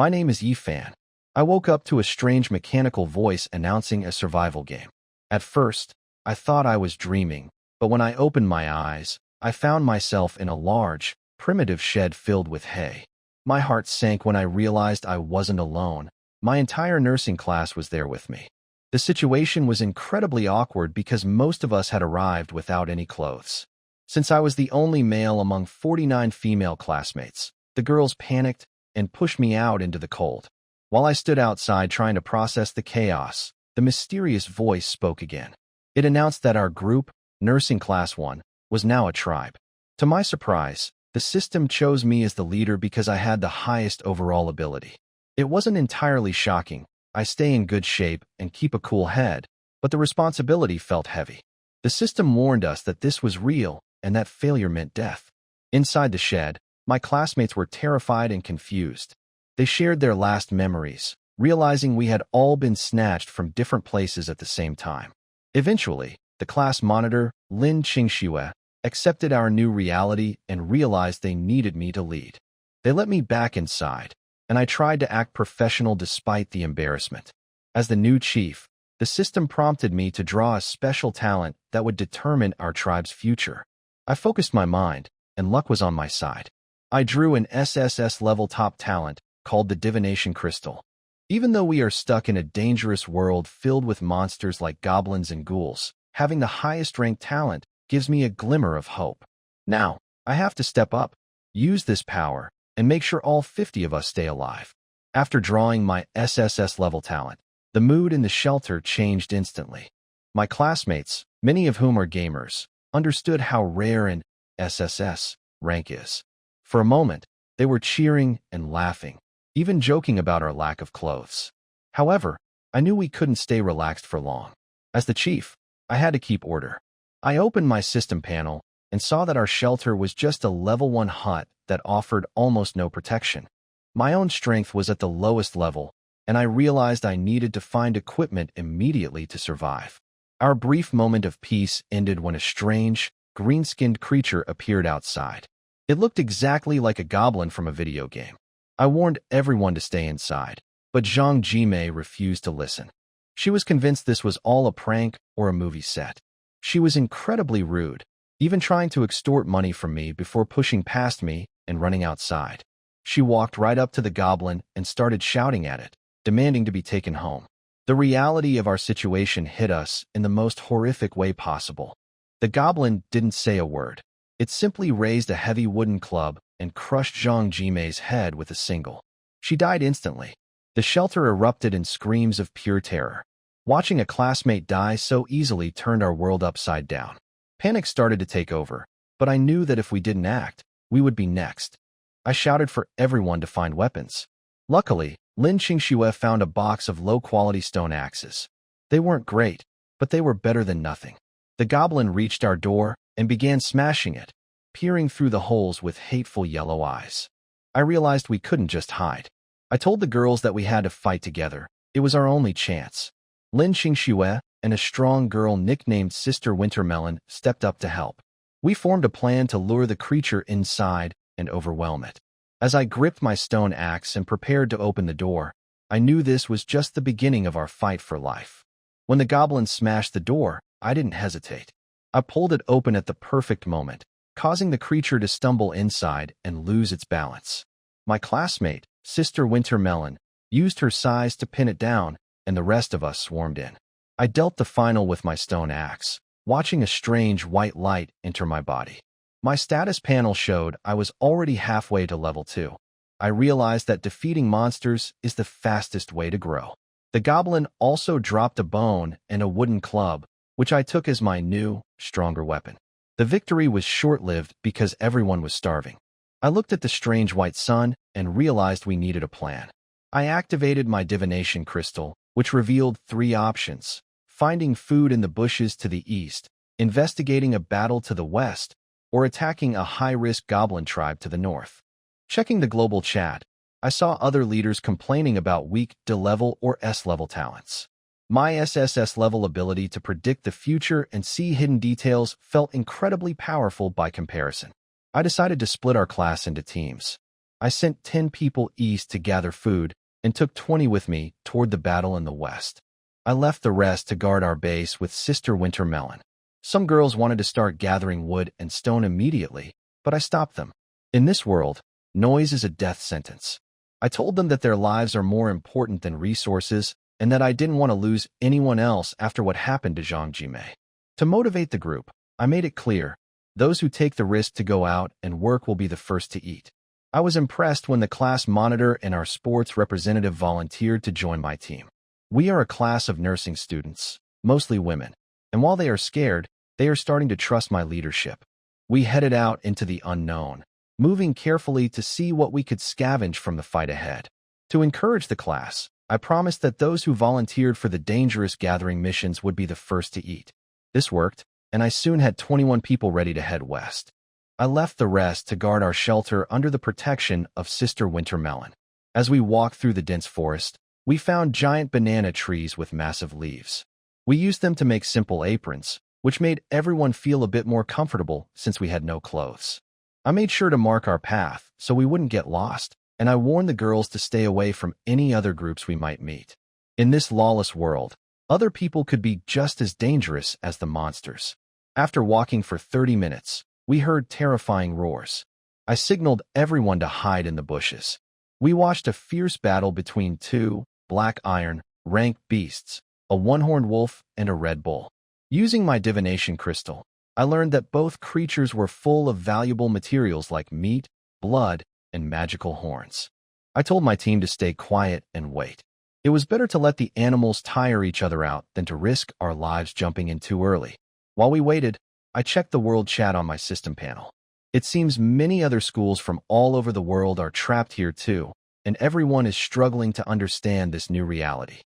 My name is Yifan. I woke up to a strange mechanical voice announcing a survival game. At first, I thought I was dreaming, but when I opened my eyes, I found myself in a large, primitive shed filled with hay. My heart sank when I realized I wasn't alone. My entire nursing class was there with me. The situation was incredibly awkward because most of us had arrived without any clothes. Since I was the only male among 49 female classmates, the girls panicked and pushed me out into the cold. While I stood outside trying to process the chaos, the mysterious voice spoke again. It announced that our group, Nursing Class 1, was now a tribe. To my surprise, the system chose me as the leader because I had the highest overall ability. It wasn't entirely shocking. I stay in good shape and keep a cool head, but the responsibility felt heavy. The system warned us that this was real and that failure meant death. Inside the shed, my classmates were terrified and confused. They shared their last memories, realizing we had all been snatched from different places at the same time. Eventually, the class monitor, Lin Qingxue, accepted our new reality and realized they needed me to lead. They let me back inside, and I tried to act professional despite the embarrassment. As the new chief, the system prompted me to draw a special talent that would determine our tribe's future. I focused my mind, and luck was on my side. I drew an SSS-level top talent called the Divination Crystal. Even though we are stuck in a dangerous world filled with monsters like goblins and ghouls, having the highest-ranked talent gives me a glimmer of hope. Now, I have to step up, use this power, and make sure all 50 of us stay alive. After drawing my SSS-level talent, the mood in the shelter changed instantly. My classmates, many of whom are gamers, understood how rare an SSS rank is. For a moment, they were cheering and laughing, even joking about our lack of clothes. However, I knew we couldn't stay relaxed for long. As the chief, I had to keep order. I opened my system panel and saw that our shelter was just a level 1 hut that offered almost no protection. My own strength was at the lowest level, and I realized I needed to find equipment immediately to survive. Our brief moment of peace ended when a strange, green-skinned creature appeared outside. It looked exactly like a goblin from a video game. I warned everyone to stay inside, but Zhang Jimei refused to listen. She was convinced this was all a prank or a movie set. She was incredibly rude, even trying to extort money from me before pushing past me and running outside. She walked right up to the goblin and started shouting at it, demanding to be taken home. The reality of our situation hit us in the most horrific way possible. The goblin didn't say a word. It simply raised a heavy wooden club and crushed Zhang Jimei's head with a single. She died instantly. The shelter erupted in screams of pure terror. Watching a classmate die so easily turned our world upside down. Panic started to take over, but I knew that if we didn't act, we would be next. I shouted for everyone to find weapons. Luckily, Lin Qingxue found a box of low-quality stone axes. They weren't great, but they were better than nothing. The goblin reached our door and began smashing it, peering through the holes with hateful yellow eyes. I realized we couldn't just hide. I told the girls that we had to fight together. It was our only chance. Lin Qingxue and a strong girl nicknamed Sister Wintermelon stepped up to help. We formed a plan to lure the creature inside and overwhelm it. As I gripped my stone axe and prepared to open the door, I knew this was just the beginning of our fight for life. When the goblin smashed the door, I didn't hesitate. I pulled it open at the perfect moment, causing the creature to stumble inside and lose its balance. My classmate, Sister Wintermelon, used her size to pin it down, and the rest of us swarmed in. I dealt the final with my stone axe, watching a strange white light enter my body. My status panel showed I was already halfway to level 2. I realized that defeating monsters is the fastest way to grow. The goblin also dropped a bone and a wooden club, which I took as my new, stronger weapon. The victory was short-lived because everyone was starving. I looked at the strange white sun and realized we needed a plan. I activated my divination crystal, which revealed 3 options: finding food in the bushes to the east, investigating a battle to the west, or attacking a high-risk goblin tribe to the north. Checking the global chat, I saw other leaders complaining about weak D-level or S-level talents. My SSS-level ability to predict the future and see hidden details felt incredibly powerful by comparison. I decided to split our class into teams. I sent 10 people east to gather food and took 20 with me toward the battle in the west. I left the rest to guard our base with Sister Wintermelon. Some girls wanted to start gathering wood and stone immediately, but I stopped them. In this world, noise is a death sentence. I told them that their lives are more important than resources and that I didn't want to lose anyone else after what happened to Zhang Jimei. To motivate the group, I made it clear, those who take the risk to go out and work will be the first to eat. I was impressed when the class monitor and our sports representative volunteered to join my team. We are a class of nursing students, mostly women, and while they are scared, they are starting to trust my leadership. We headed out into the unknown, moving carefully to see what we could scavenge from the fight ahead. To encourage the class, I promised that those who volunteered for the dangerous gathering missions would be the first to eat. This worked, and I soon had 21 people ready to head west. I left the rest to guard our shelter under the protection of Sister Wintermelon. As we walked through the dense forest, we found giant banana trees with massive leaves. We used them to make simple aprons, which made everyone feel a bit more comfortable since we had no clothes. I made sure to mark our path so we wouldn't get lost, and I warned the girls to stay away from any other groups we might meet. In this lawless world, other people could be just as dangerous as the monsters. After walking for 30 minutes, we heard terrifying roars. I signaled everyone to hide in the bushes. We watched a fierce battle between two black iron, ranked beasts, a one-horned wolf and a red bull. Using my divination crystal, I learned that both creatures were full of valuable materials like meat, blood, and magical horns. I told my team to stay quiet and wait. It was better to let the animals tire each other out than to risk our lives jumping in too early. While we waited, I checked the world chat on my system panel. It seems many other schools from all over the world are trapped here too, and everyone is struggling to understand this new reality.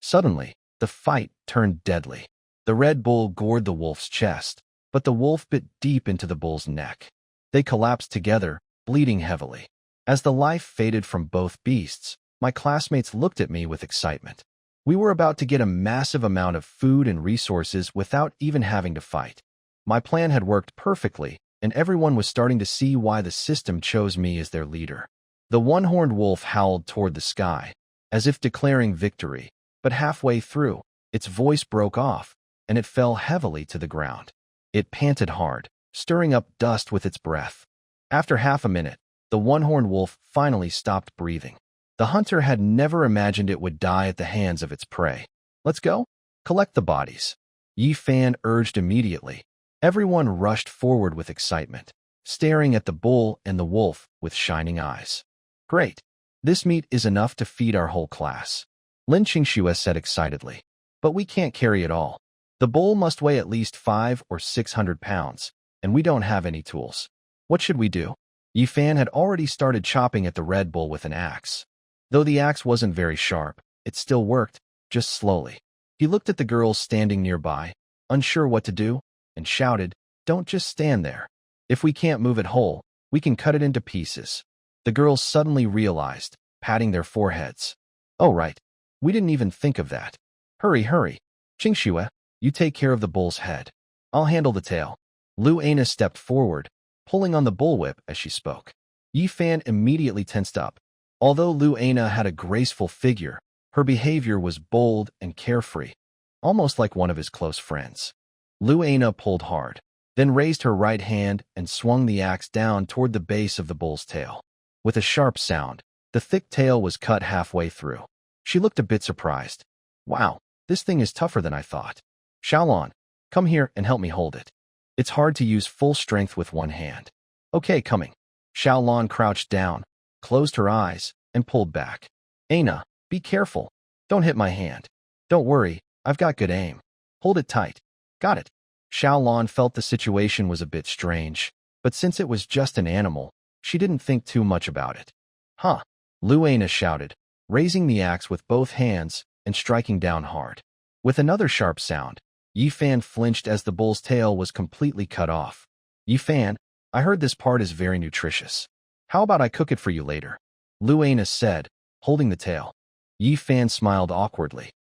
Suddenly, the fight turned deadly. The red bull gored the wolf's chest, but the wolf bit deep into the bull's neck. They collapsed together, bleeding heavily. As the life faded from both beasts, my classmates looked at me with excitement. We were about to get a massive amount of food and resources without even having to fight. My plan had worked perfectly, and everyone was starting to see why the system chose me as their leader. The one-horned wolf howled toward the sky, as if declaring victory, but halfway through, its voice broke off, and it fell heavily to the ground. It panted hard, stirring up dust with its breath. After half a minute, the one-horned wolf finally stopped breathing. The hunter had never imagined it would die at the hands of its prey. "Let's go? Collect the bodies," Yi Fan urged immediately. Everyone rushed forward with excitement, staring at the bull and the wolf with shining eyes. "Great! This meat is enough to feed our whole class," Lin Qingxue said excitedly. "But we can't carry it all. The bull must weigh at least 500 or 600 pounds, and we don't have any tools. What should we do?" Yi Fan had already started chopping at the red bull with an axe. Though the axe wasn't very sharp, it still worked, just slowly. He looked at the girls standing nearby, unsure what to do, and shouted, "Don't just stand there. If we can't move it whole, we can cut it into pieces." The girls suddenly realized, patting their foreheads. "Oh right, we didn't even think of that. Hurry, hurry. Qingxue, you take care of the bull's head. I'll handle the tail." Lu Ana stepped forward, pulling on the bullwhip as she spoke. Yi Fan immediately tensed up. Although Lu Ana had a graceful figure, her behavior was bold and carefree, almost like one of his close friends. Lu Ana pulled hard, then raised her right hand and swung the axe down toward the base of the bull's tail. With a sharp sound, the thick tail was cut halfway through. She looked a bit surprised. "Wow, this thing is tougher than I thought. Xiaolon, come here and help me hold it. It's hard to use full strength with one hand." "Okay, coming." Xiaolon crouched down, closed her eyes, and pulled back. "Ana, be careful. Don't hit my hand. Don't worry, I've got good aim. Hold it tight." "Got it." Xiaolon felt the situation was a bit strange, but since it was just an animal, she didn't think too much about it. "Huh," Lu Ana shouted, raising the axe with both hands and striking down hard. With another sharp sound, Yi Fan flinched as the bull's tail was completely cut off. "Yi Fan, I heard this part is very nutritious. How about I cook it for you later?" Lu Ana said, holding the tail. Yi Fan smiled awkwardly.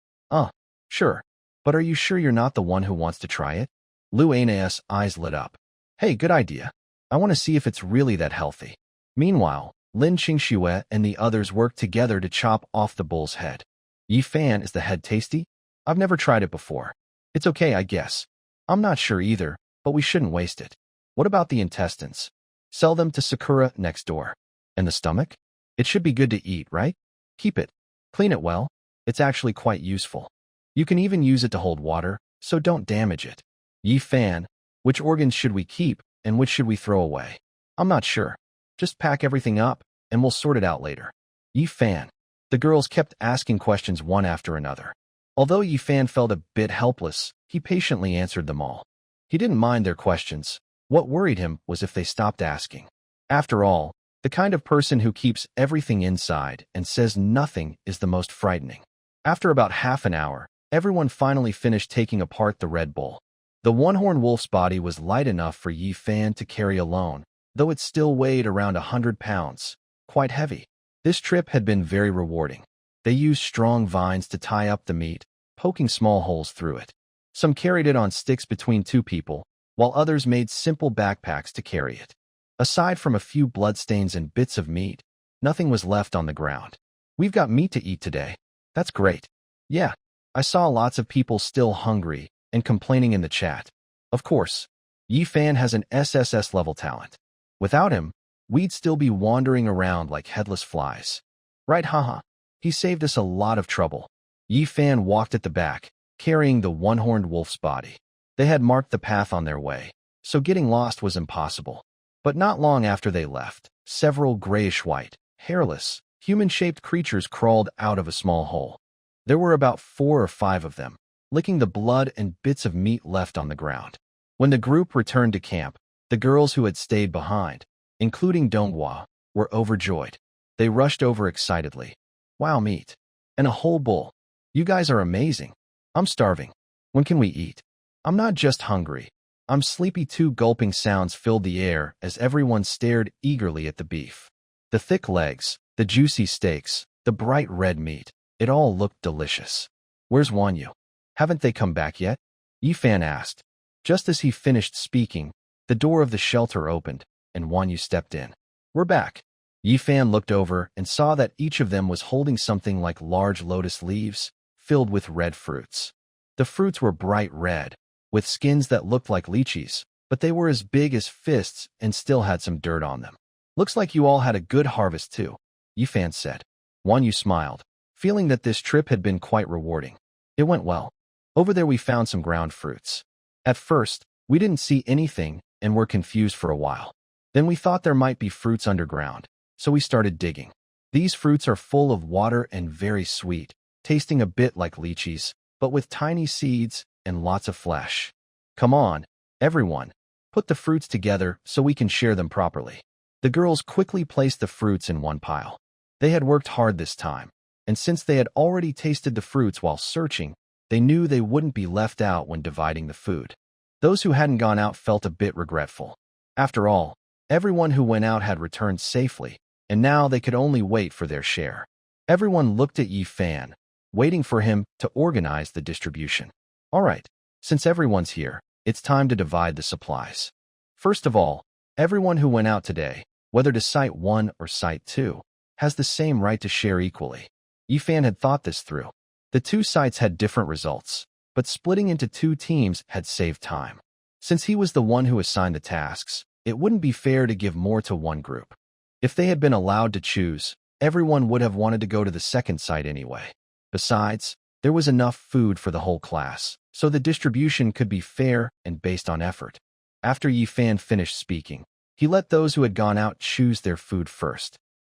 Sure. But are you sure you're not the one who wants to try it?" Lu Ana's eyes lit up. "Hey, good idea. I want to see if it's really that healthy." Meanwhile, Lin Qingxue and the others worked together to chop off the bull's head. Yi Fan, is the head tasty? I've never tried it before. It's okay, I guess. I'm not sure either, but we shouldn't waste it. What about the intestines? Sell them to Sakura next door. And the stomach? It should be good to eat, right? Keep it. Clean it well. It's actually quite useful. You can even use it to hold water, so don't damage it. Yi Fan, which organs should we keep and which should we throw away? I'm not sure. Just pack everything up, and we'll sort it out later. Yi Fan. The girls kept asking questions one after another. Although Yi Fan felt a bit helpless, he patiently answered them all. He didn't mind their questions. What worried him was if they stopped asking. After all, the kind of person who keeps everything inside and says nothing is the most frightening. After about half an hour, everyone finally finished taking apart the Red Bull. The one-horned wolf's body was light enough for Yi Fan to carry alone, though it still weighed around 100 pounds, quite heavy. This trip had been very rewarding. They used strong vines to tie up the meat, poking small holes through it. Some carried it on sticks between two people, while others made simple backpacks to carry it. Aside from a few bloodstains and bits of meat, nothing was left on the ground. We've got meat to eat today. That's great. Yeah, I saw lots of people still hungry and complaining in the chat. Of course, Yi Fan has an SSS-level talent. Without him, we'd still be wandering around like headless flies. Right, haha. He saved us a lot of trouble. Yi Fan walked at the back, carrying the one-horned wolf's body. They had marked the path on their way, so getting lost was impossible. But not long after they left, several grayish-white, hairless, human-shaped creatures crawled out of a small hole. There were about 4 or 5 of them, licking the blood and bits of meat left on the ground. When the group returned to camp, the girls who had stayed behind, including Donghua, were overjoyed. They rushed over excitedly. Wow, meat. And a whole bull. You guys are amazing. I'm starving. When can we eat? I'm not just hungry. I'm sleepy too. Gulping sounds filled the air as everyone stared eagerly at the beef. The thick legs, the juicy steaks, the bright red meat. It all looked delicious. Where's Wanyu? Haven't they come back yet? Yi Fan asked. Just as he finished speaking, the door of the shelter opened, and Wanyu stepped in. We're back. Yi Fan looked over and saw that each of them was holding something like large lotus leaves, filled with red fruits. The fruits were bright red, with skins that looked like lychees, but they were as big as fists and still had some dirt on them. Looks like you all had a good harvest too, Yi Fan said. Wanyu smiled, feeling that this trip had been quite rewarding. It went well. Over there we found some ground fruits. At first, we didn't see anything and were confused for a while. Then we thought there might be fruits underground, so we started digging. These fruits are full of water and very sweet, tasting a bit like lychees, but with tiny seeds and lots of flesh. Come on, everyone, put the fruits together so we can share them properly. The girls quickly placed the fruits in one pile. They had worked hard this time, and since they had already tasted the fruits while searching, they knew they wouldn't be left out when dividing the food. Those who hadn't gone out felt a bit regretful. After all, everyone who went out had returned safely, and now they could only wait for their share. Everyone looked at Yi Fan, waiting for him to organize the distribution. All right, since everyone's here, it's time to divide the supplies. First of all, everyone who went out today, whether to Site 1 or Site 2, has the same right to share equally. Yi Fan had thought this through. The 2 sites had different results, but splitting into 2 teams had saved time. Since he was the one who assigned the tasks, it wouldn't be fair to give more to one group. If they had been allowed to choose, everyone would have wanted to go to the second site anyway. Besides, there was enough food for the whole class, so the distribution could be fair and based on effort. After Yi Fan finished speaking, he let those who had gone out choose their food first.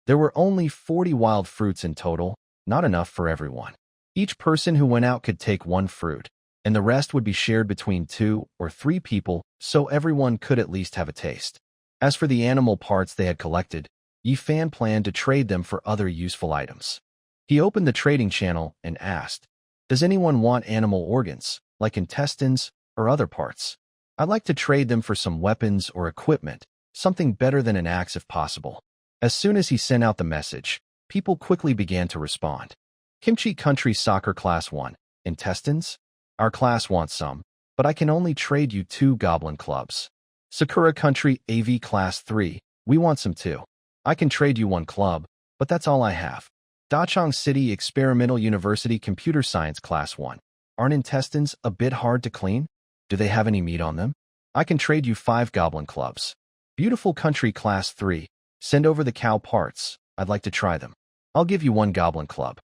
There were only 40 wild fruits in total, not enough for everyone. Each person who went out could take 1 fruit, and the rest would be shared between 2 or 3 people so everyone could at least have a taste. As for the animal parts they had collected, Yi Fan planned to trade them for other useful items. He opened the trading channel and asked, Does anyone want animal organs, like intestines or other parts? I'd like to trade them for some weapons or equipment, something better than an axe if possible. As soon as he sent out the message, people quickly began to respond. Kimchi Country Soccer Class 1. Intestines? Our class wants some, but I can only trade you 2 goblin clubs. Sakura Country AV Class 3. We want some too. I can trade you one club, but that's all I have. Dachang City Experimental University Computer Science Class 1. Aren't intestines a bit hard to clean? Do they have any meat on them? I can trade you 5 goblin clubs. Beautiful Country Class 3. Send over the cow parts. I'd like to try them. I'll give you 1 goblin club.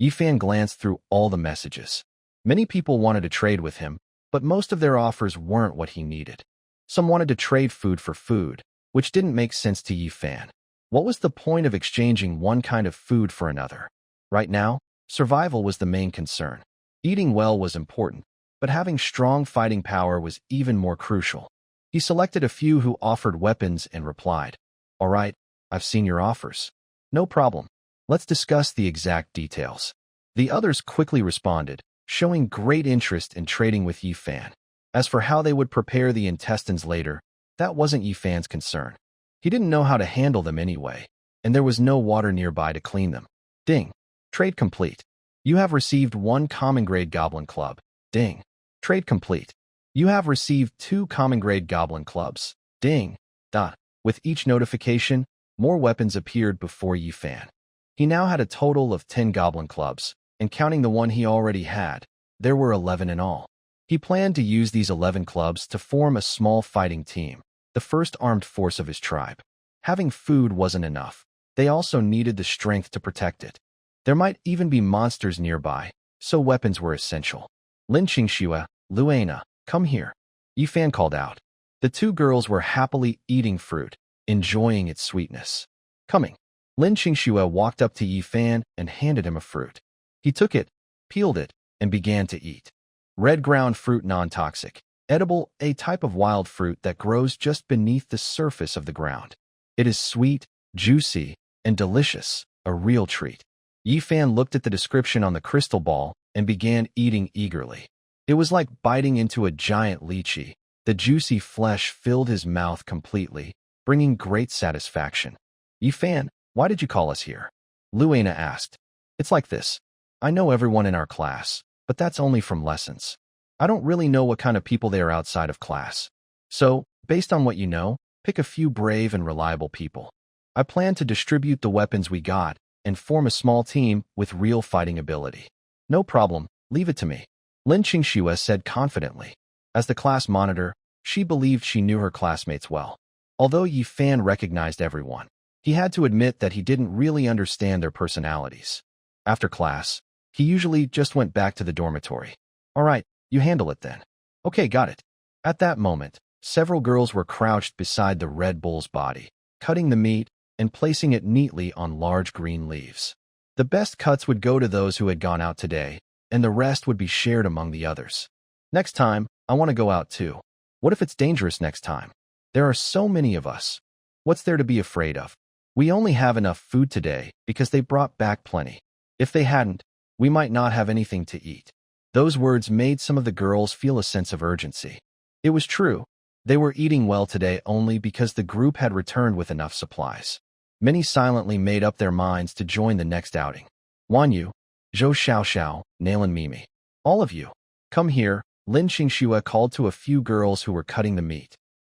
Yifan glanced through all the messages. Many people wanted to trade with him, but most of their offers weren't what he needed. Some wanted to trade food for food, which didn't make sense to Yifan. What was the point of exchanging one kind of food for another? Right now, survival was the main concern. Eating well was important, but having strong fighting power was even more crucial. He selected a few who offered weapons and replied, "All right, I've seen your offers. No problem. Let's discuss the exact details." The others quickly responded, showing great interest in trading with Yifan. As for how they would prepare the intestines later, that wasn't Yifan's concern. He didn't know how to handle them anyway, and there was no water nearby to clean them. Ding. Trade complete. You have received 1 common grade goblin club. Ding. Trade complete. You have received 2 common grade goblin clubs. Ding. Dot. With each notification, more weapons appeared before Yifan. He now had a total of 10 goblin clubs, and counting the one he already had, there were 11 in all. He planned to use these 11 clubs to form a small fighting team, the first armed force of his tribe. Having food wasn't enough. They also needed the strength to protect it. There might even be monsters nearby, so weapons were essential. Lin Qingxue, Luana, come here. Yifan called out. The 2 girls were happily eating fruit, enjoying its sweetness. Coming. Lin Qingxue walked up to Yifan and handed him a fruit. He took it, peeled it, and began to eat. Red ground fruit non-toxic, edible, a type of wild fruit that grows just beneath the surface of the ground. It is sweet, juicy, and delicious, a real treat. Yifan looked at the description on the crystal ball and began eating eagerly. It was like biting into a giant lychee. The juicy flesh filled his mouth completely, bringing great satisfaction. Yifan, why did you call us here? Luana asked. It's like this. I know everyone in our class, but that's only from lessons. I don't really know what kind of people they are outside of class. So, based on what you know, pick a few brave and reliable people. I plan to distribute the weapons we got and form a small team with real fighting ability. No problem, leave it to me. Lin Qingxue said confidently. As the class monitor, she believed she knew her classmates well. Although Yifan recognized everyone, he had to admit that he didn't really understand their personalities. After class, he usually just went back to the dormitory. All right, you handle it then. Okay, got it. At that moment, several girls were crouched beside the Red Bull's body, cutting the meat and placing it neatly on large green leaves. The best cuts would go to those who had gone out today, and the rest would be shared among the others. Next time, I want to go out too. What if it's dangerous next time? There are so many of us. What's there to be afraid of? We only have enough food today because they brought back plenty. If they hadn't, we might not have anything to eat. Those words made some of the girls feel a sense of urgency. It was true. They were eating well today only because the group had returned with enough supplies. Many silently made up their minds to join the next outing. Wanyu, Zhou Xiaoxiao, Nail and Mimi. All of you. Come here, Lin Qingxue called to a few girls who were cutting the meat.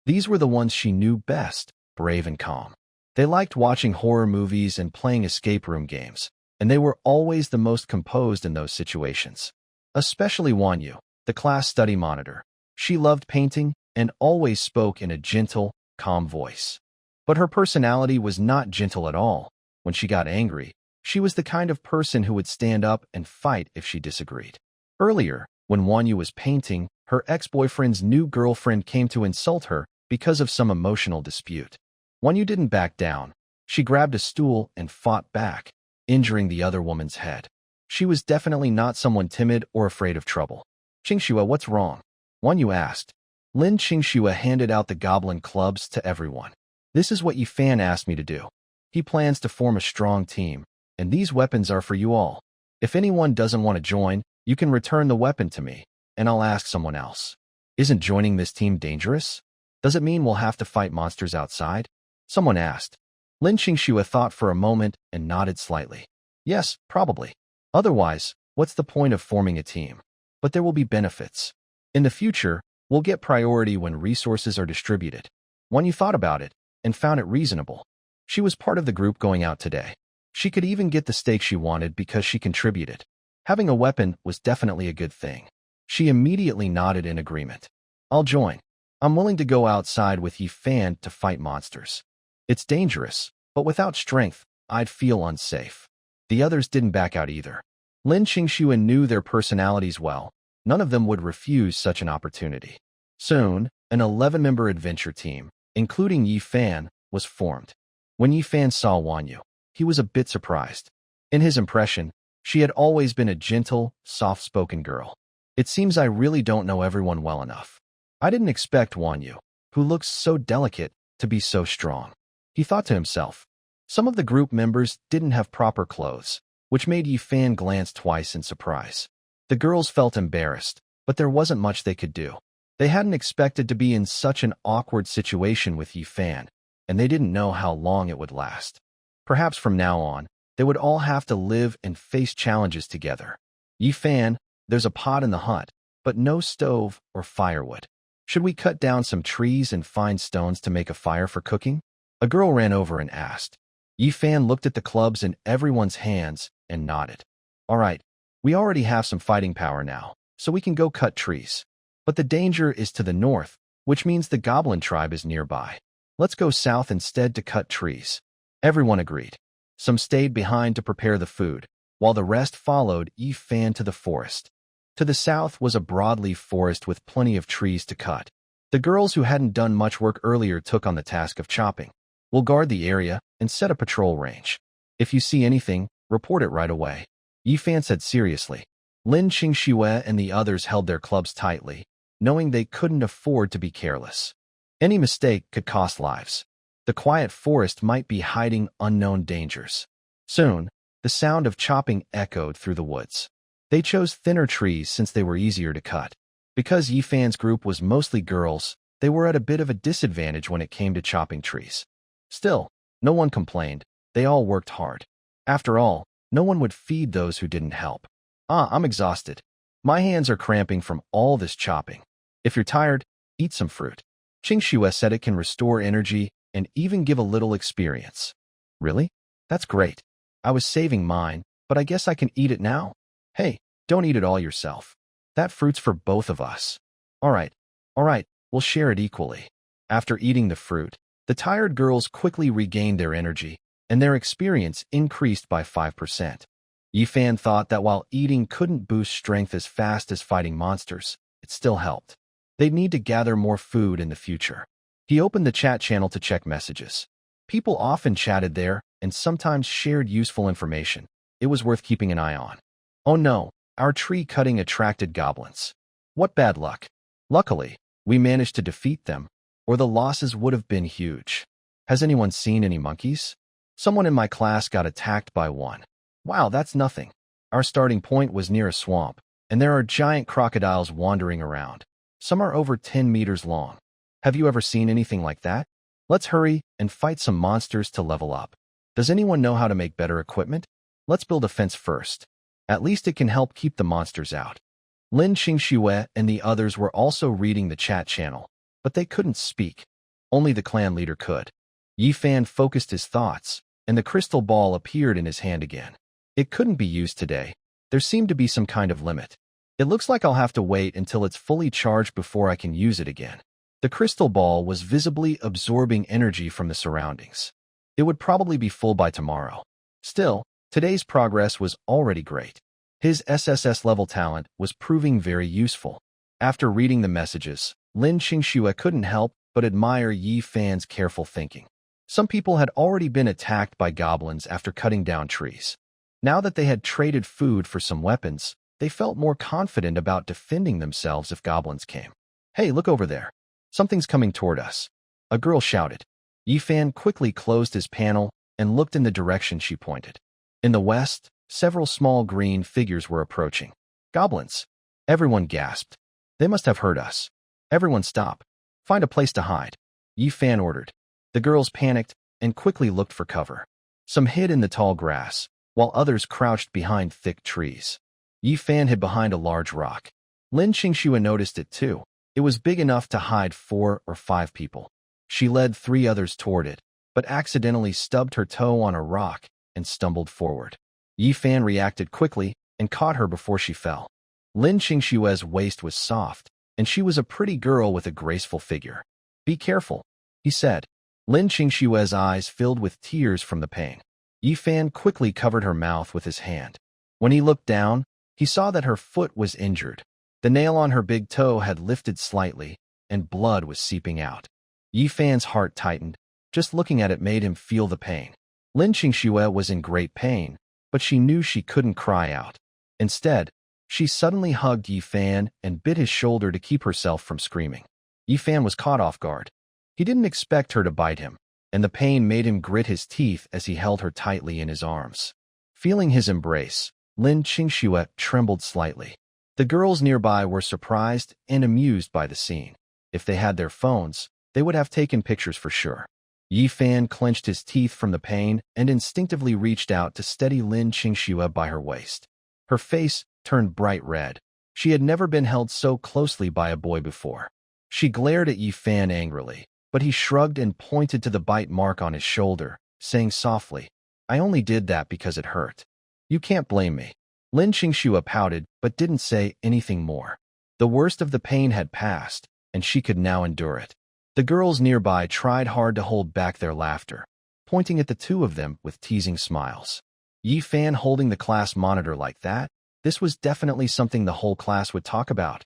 These were the ones she knew best, brave and calm. They liked watching horror movies and playing escape room games, and they were always the most composed in those situations. Especially Wanyu, the class study monitor. She loved painting and always spoke in a gentle, calm voice. But her personality was not gentle at all. When she got angry, she was the kind of person who would stand up and fight if she disagreed. Earlier, when Wanyu was painting, her ex-boyfriend's new girlfriend came to insult her because of some emotional dispute. Wanyu didn't back down. She grabbed a stool and fought back, injuring the other woman's head. She was definitely not someone timid or afraid of trouble. Qingxue, what's wrong? Wanyu asked. Lin Qingxue handed out the goblin clubs to everyone. This is what Yifan asked me to do. He plans to form a strong team, and these weapons are for you all. If anyone doesn't want to join, you can return the weapon to me, and I'll ask someone else. Isn't joining this team dangerous? Does it mean we'll have to fight monsters outside? Someone asked. Lin Qingxue thought for a moment and nodded slightly. Yes, probably. Otherwise, what's the point of forming a team? But there will be benefits. In the future, we'll get priority when resources are distributed. When you thought about it and found it reasonable, She was part of the group going out today. She could even get the steak she wanted because she contributed. Having a weapon was definitely a good thing. She immediately nodded in agreement. I'll join. I'm willing to go outside with Yi Fan to fight monsters. It's dangerous, but without strength, I'd feel unsafe. The others didn't back out either. Lin Qingxue knew their personalities well. None of them would refuse such an opportunity. Soon, an 11-member adventure team, including Yi Fan, was formed. When Yi Fan saw Wanyu, he was a bit surprised. In his impression, she had always been a gentle, soft-spoken girl. It seems I really don't know everyone well enough. I didn't expect Wanyu, who looks so delicate, to be so strong. He thought to himself. Some of the group members didn't have proper clothes, which made Yi Fan glance twice in surprise. The girls felt embarrassed, but there wasn't much they could do. They hadn't expected to be in such an awkward situation with Yi Fan, and they didn't know how long it would last. Perhaps from now on, they would all have to live and face challenges together. Yi Fan, there's a pot in the hut, but no stove or firewood. Should we cut down some trees and find stones to make a fire for cooking? A girl ran over and asked. Yi Fan looked at the clubs in everyone's hands and nodded. All right, we already have some fighting power now, so we can go cut trees. But the danger is to the north, which means the goblin tribe is nearby. Let's go south instead to cut trees. Everyone agreed. Some stayed behind to prepare the food, while the rest followed Yi Fan to the forest. To the south was a broadleaf forest with plenty of trees to cut. The girls who hadn't done much work earlier took on the task of chopping. We'll guard the area and set a patrol range. If you see anything, report it right away. Yi Fan said seriously. Lin Qingxue and the others held their clubs tightly, knowing they couldn't afford to be careless. Any mistake could cost lives. The quiet forest might be hiding unknown dangers. Soon, the sound of chopping echoed through the woods. They chose thinner trees since they were easier to cut. Because Yi Fan's group was mostly girls, they were at a bit of a disadvantage when it came to chopping trees. Still, no one complained. They all worked hard. After all, no one would feed those who didn't help. I'm exhausted. My hands are cramping from all this chopping. If you're tired, eat some fruit. Qingxue said it can restore energy and even give a little experience. Really? That's great. I was saving mine, but I guess I can eat it now. Hey, don't eat it all yourself. That fruit's for both of us. All right, we'll share it equally. After eating the fruit, the tired girls quickly regained their energy, and their experience increased by 5%. Yi Fan thought that while eating couldn't boost strength as fast as fighting monsters, it still helped. They'd need to gather more food in the future. He opened the chat channel to check messages. People often chatted there and sometimes shared useful information. It was worth keeping an eye on. Oh no, our tree cutting attracted goblins. What bad luck. Luckily, we managed to defeat them, or the losses would have been huge. Has anyone seen any monkeys? Someone in my class got attacked by one. Wow, that's nothing. Our starting point was near a swamp, and there are giant crocodiles wandering around. Some are over 10 meters long. Have you ever seen anything like that? Let's hurry and fight some monsters to level up. Does anyone know how to make better equipment? Let's build a fence first. At least it can help keep the monsters out. Lin Qingxue and the others were also reading the chat channel, but they couldn't speak. Only the clan leader could. Yi Fan focused his thoughts, and the crystal ball appeared in his hand again. It couldn't be used today. There seemed to be some kind of limit. It looks like I'll have to wait until it's fully charged before I can use it again. The crystal ball was visibly absorbing energy from the surroundings. It would probably be full by tomorrow. Still, today's progress was already great. His SSS level talent was proving very useful. After reading the messages, Lin Qingxue couldn't help but admire Yi Fan's careful thinking. Some people had already been attacked by goblins after cutting down trees. Now that they had traded food for some weapons, they felt more confident about defending themselves if goblins came. Hey, look over there. Something's coming toward us. A girl shouted. Yi Fan quickly closed his panel and looked in the direction she pointed. In the west, several small green figures were approaching. Goblins. Everyone gasped. They must have heard us. Everyone stop. Find a place to hide. Yi Fan ordered. The girls panicked and quickly looked for cover. Some hid in the tall grass, while others crouched behind thick trees. Yi Fan hid behind a large rock. Lin Qingxue noticed it too. It was big enough to hide 4 or 5 people. She led 3 others toward it, but accidentally stubbed her toe on a rock and stumbled forward. Yi Fan reacted quickly and caught her before she fell. Lin Qingshue's waist was soft, and she was a pretty girl with a graceful figure. "Be careful," he said. Lin Qingshue's eyes filled with tears from the pain. Yi Fan quickly covered her mouth with his hand. When he looked down, he saw that her foot was injured. The nail on her big toe had lifted slightly, and blood was seeping out. Yi Fan's heart tightened. Just looking at it made him feel the pain. Lin Qingxue was in great pain, but she knew she couldn't cry out. Instead, she suddenly hugged Yi Fan and bit his shoulder to keep herself from screaming. Yi Fan was caught off guard. He didn't expect her to bite him, and the pain made him grit his teeth as he held her tightly in his arms. Feeling his embrace, Lin Qingxue trembled slightly. The girls nearby were surprised and amused by the scene. If they had their phones, they would have taken pictures for sure. Yi Fan clenched his teeth from the pain and instinctively reached out to steady Lin Qingxue by her waist. Her face turned bright red. She had never been held so closely by a boy before. She glared at Yi Fan angrily, but he shrugged and pointed to the bite mark on his shoulder, saying softly, "I only did that because it hurt. You can't blame me." Lin Qingxue pouted but didn't say anything more. The worst of the pain had passed, and she could now endure it. The girls nearby tried hard to hold back their laughter, pointing at the two of them with teasing smiles. Yi Fan holding the class monitor like that? This was definitely something the whole class would talk about.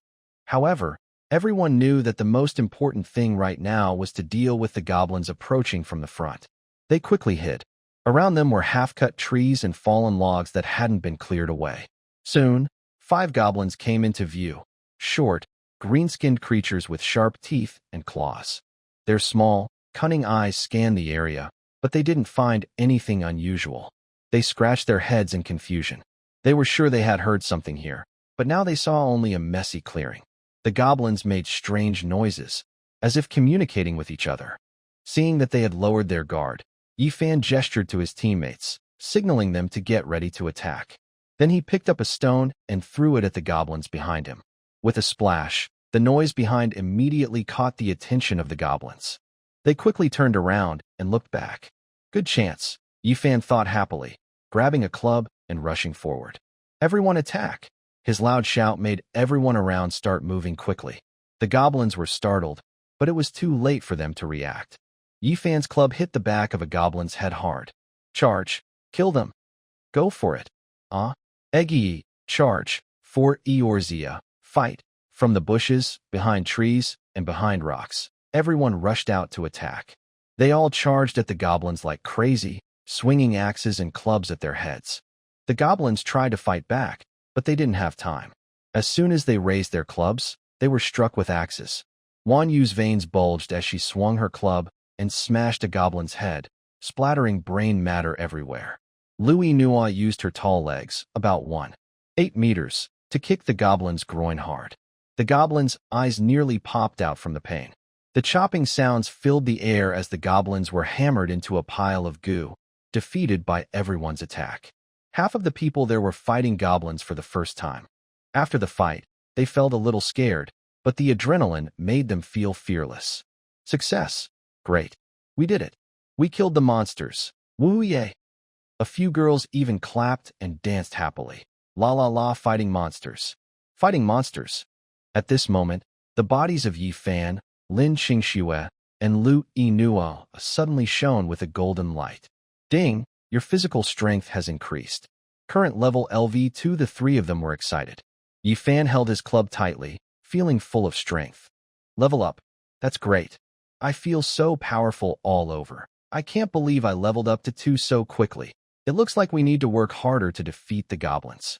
However, everyone knew that the most important thing right now was to deal with the goblins approaching from the front. They quickly hid. Around them were half-cut trees and fallen logs that hadn't been cleared away. Soon, 5 goblins came into view. Short, green-skinned creatures with sharp teeth and claws. Their small, cunning eyes scanned the area, but they didn't find anything unusual. They scratched their heads in confusion. They were sure they had heard something here, but now they saw only a messy clearing. The goblins made strange noises, as if communicating with each other. Seeing that they had lowered their guard, Yi Fan gestured to his teammates, signaling them to get ready to attack. Then he picked up a stone and threw it at the goblins behind him. With a splash, the noise behind immediately caught the attention of the goblins. They quickly turned around and looked back. Good chance, Yi Fan thought happily, grabbing a club and rushing forward. "Everyone attack!" His loud shout made everyone around start moving quickly. The goblins were startled, but it was too late for them to react. Yi Fan's club hit the back of a goblin's head hard. "Charge! Kill them! Go for it! Eggy! Charge! For Eorzea! Fight!" From the bushes, behind trees, and behind rocks, everyone rushed out to attack. They all charged at the goblins like crazy, swinging axes and clubs at their heads. The goblins tried to fight back, but they didn't have time. As soon as they raised their clubs, they were struck with axes. Wan Yu's veins bulged as she swung her club and smashed a goblin's head, splattering brain matter everywhere. Lui Nua used her tall legs, about 1.8 meters, to kick the goblin's groin hard. The goblin's eyes nearly popped out from the pain. The chopping sounds filled the air as the goblins were hammered into a pile of goo, defeated by everyone's attack. Half of the people there were fighting goblins for the first time. After the fight, they felt a little scared, but the adrenaline made them feel fearless. Success! Great! We did it! We killed the monsters! Woo-yay! A few girls even clapped and danced happily. La la la, fighting monsters! Fighting monsters! At this moment, the bodies of Yi Fan, Lin Qingxue, and Lui Nua suddenly shone with a golden light. Ding! Your physical strength has increased. Current level LV2. The 3 of them were excited. Yi Fan held his club tightly, feeling full of strength. Level up. That's great. I feel so powerful all over. I can't believe I leveled up to 2 so quickly. It looks like we need to work harder to defeat the goblins.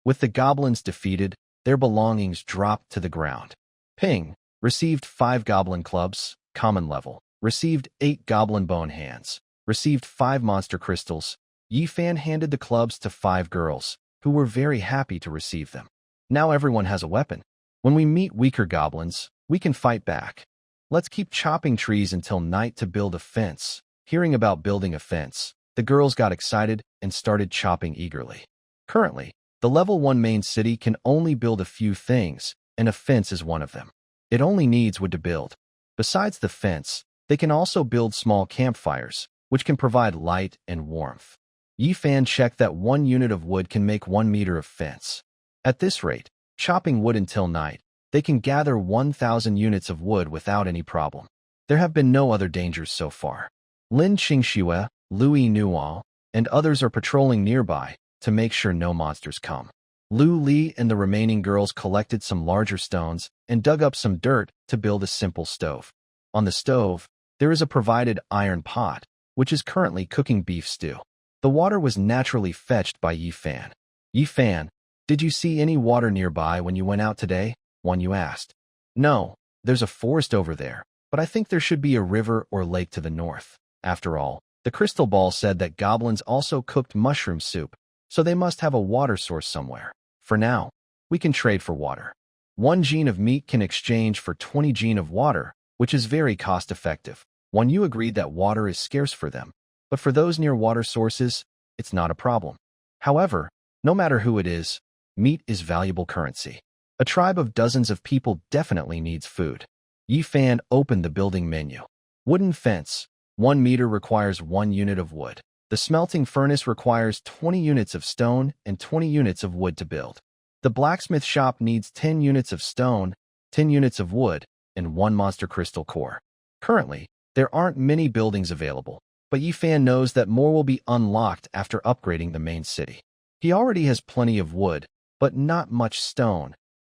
With the goblins defeated, their belongings dropped to the ground. Ping. Received 5 goblin clubs, common level. Received 8 goblin bone hands. Received 5 monster crystals. Yi Fan handed the clubs to 5 girls, who were very happy to receive them. Now everyone has a weapon. When we meet weaker goblins, we can fight back. Let's keep chopping trees until night to build a fence. Hearing about building a fence, the girls got excited and started chopping eagerly. Currently, the level 1 main city can only build a few things, and a fence is one of them. It only needs wood to build. Besides the fence, They can also build small campfires, which can provide light and warmth. Yifan checked that 1 unit of wood can make 1 meter of fence. At this rate, chopping wood until night, they can gather 1,000 units of wood without any problem. There have been no other dangers so far. Lin Qingxue, Lui Nuo, and others are patrolling nearby to make sure no monsters come. Lu Li and the remaining girls collected some larger stones and dug up some dirt to build a simple stove. On the stove, there is a provided iron pot, which is currently cooking beef stew. The water was naturally fetched by Yifan. Yifan, did you see any water nearby when you went out today? One Yu asked. No, there's a forest over there, but I think there should be a river or lake to the north. After all, the crystal ball said that goblins also cooked mushroom soup, so they must have a water source somewhere. For now, we can trade for water. 1 gene of meat can exchange for 20 gene of water, which is very cost-effective. One Yu agreed that water is scarce for them, but for those near water sources, it's not a problem. However, no matter who it is, meat is valuable currency. A tribe of dozens of people definitely needs food. Yifan opened the building menu. Wooden fence. 1 meter requires 1 unit of wood. The smelting furnace requires 20 units of stone and 20 units of wood to build. The blacksmith shop needs 10 units of stone, 10 units of wood, and 1 monster crystal core. Currently, there aren't many buildings available, but Yifan knows that more will be unlocked after upgrading the main city. He already has plenty of wood, but not much stone.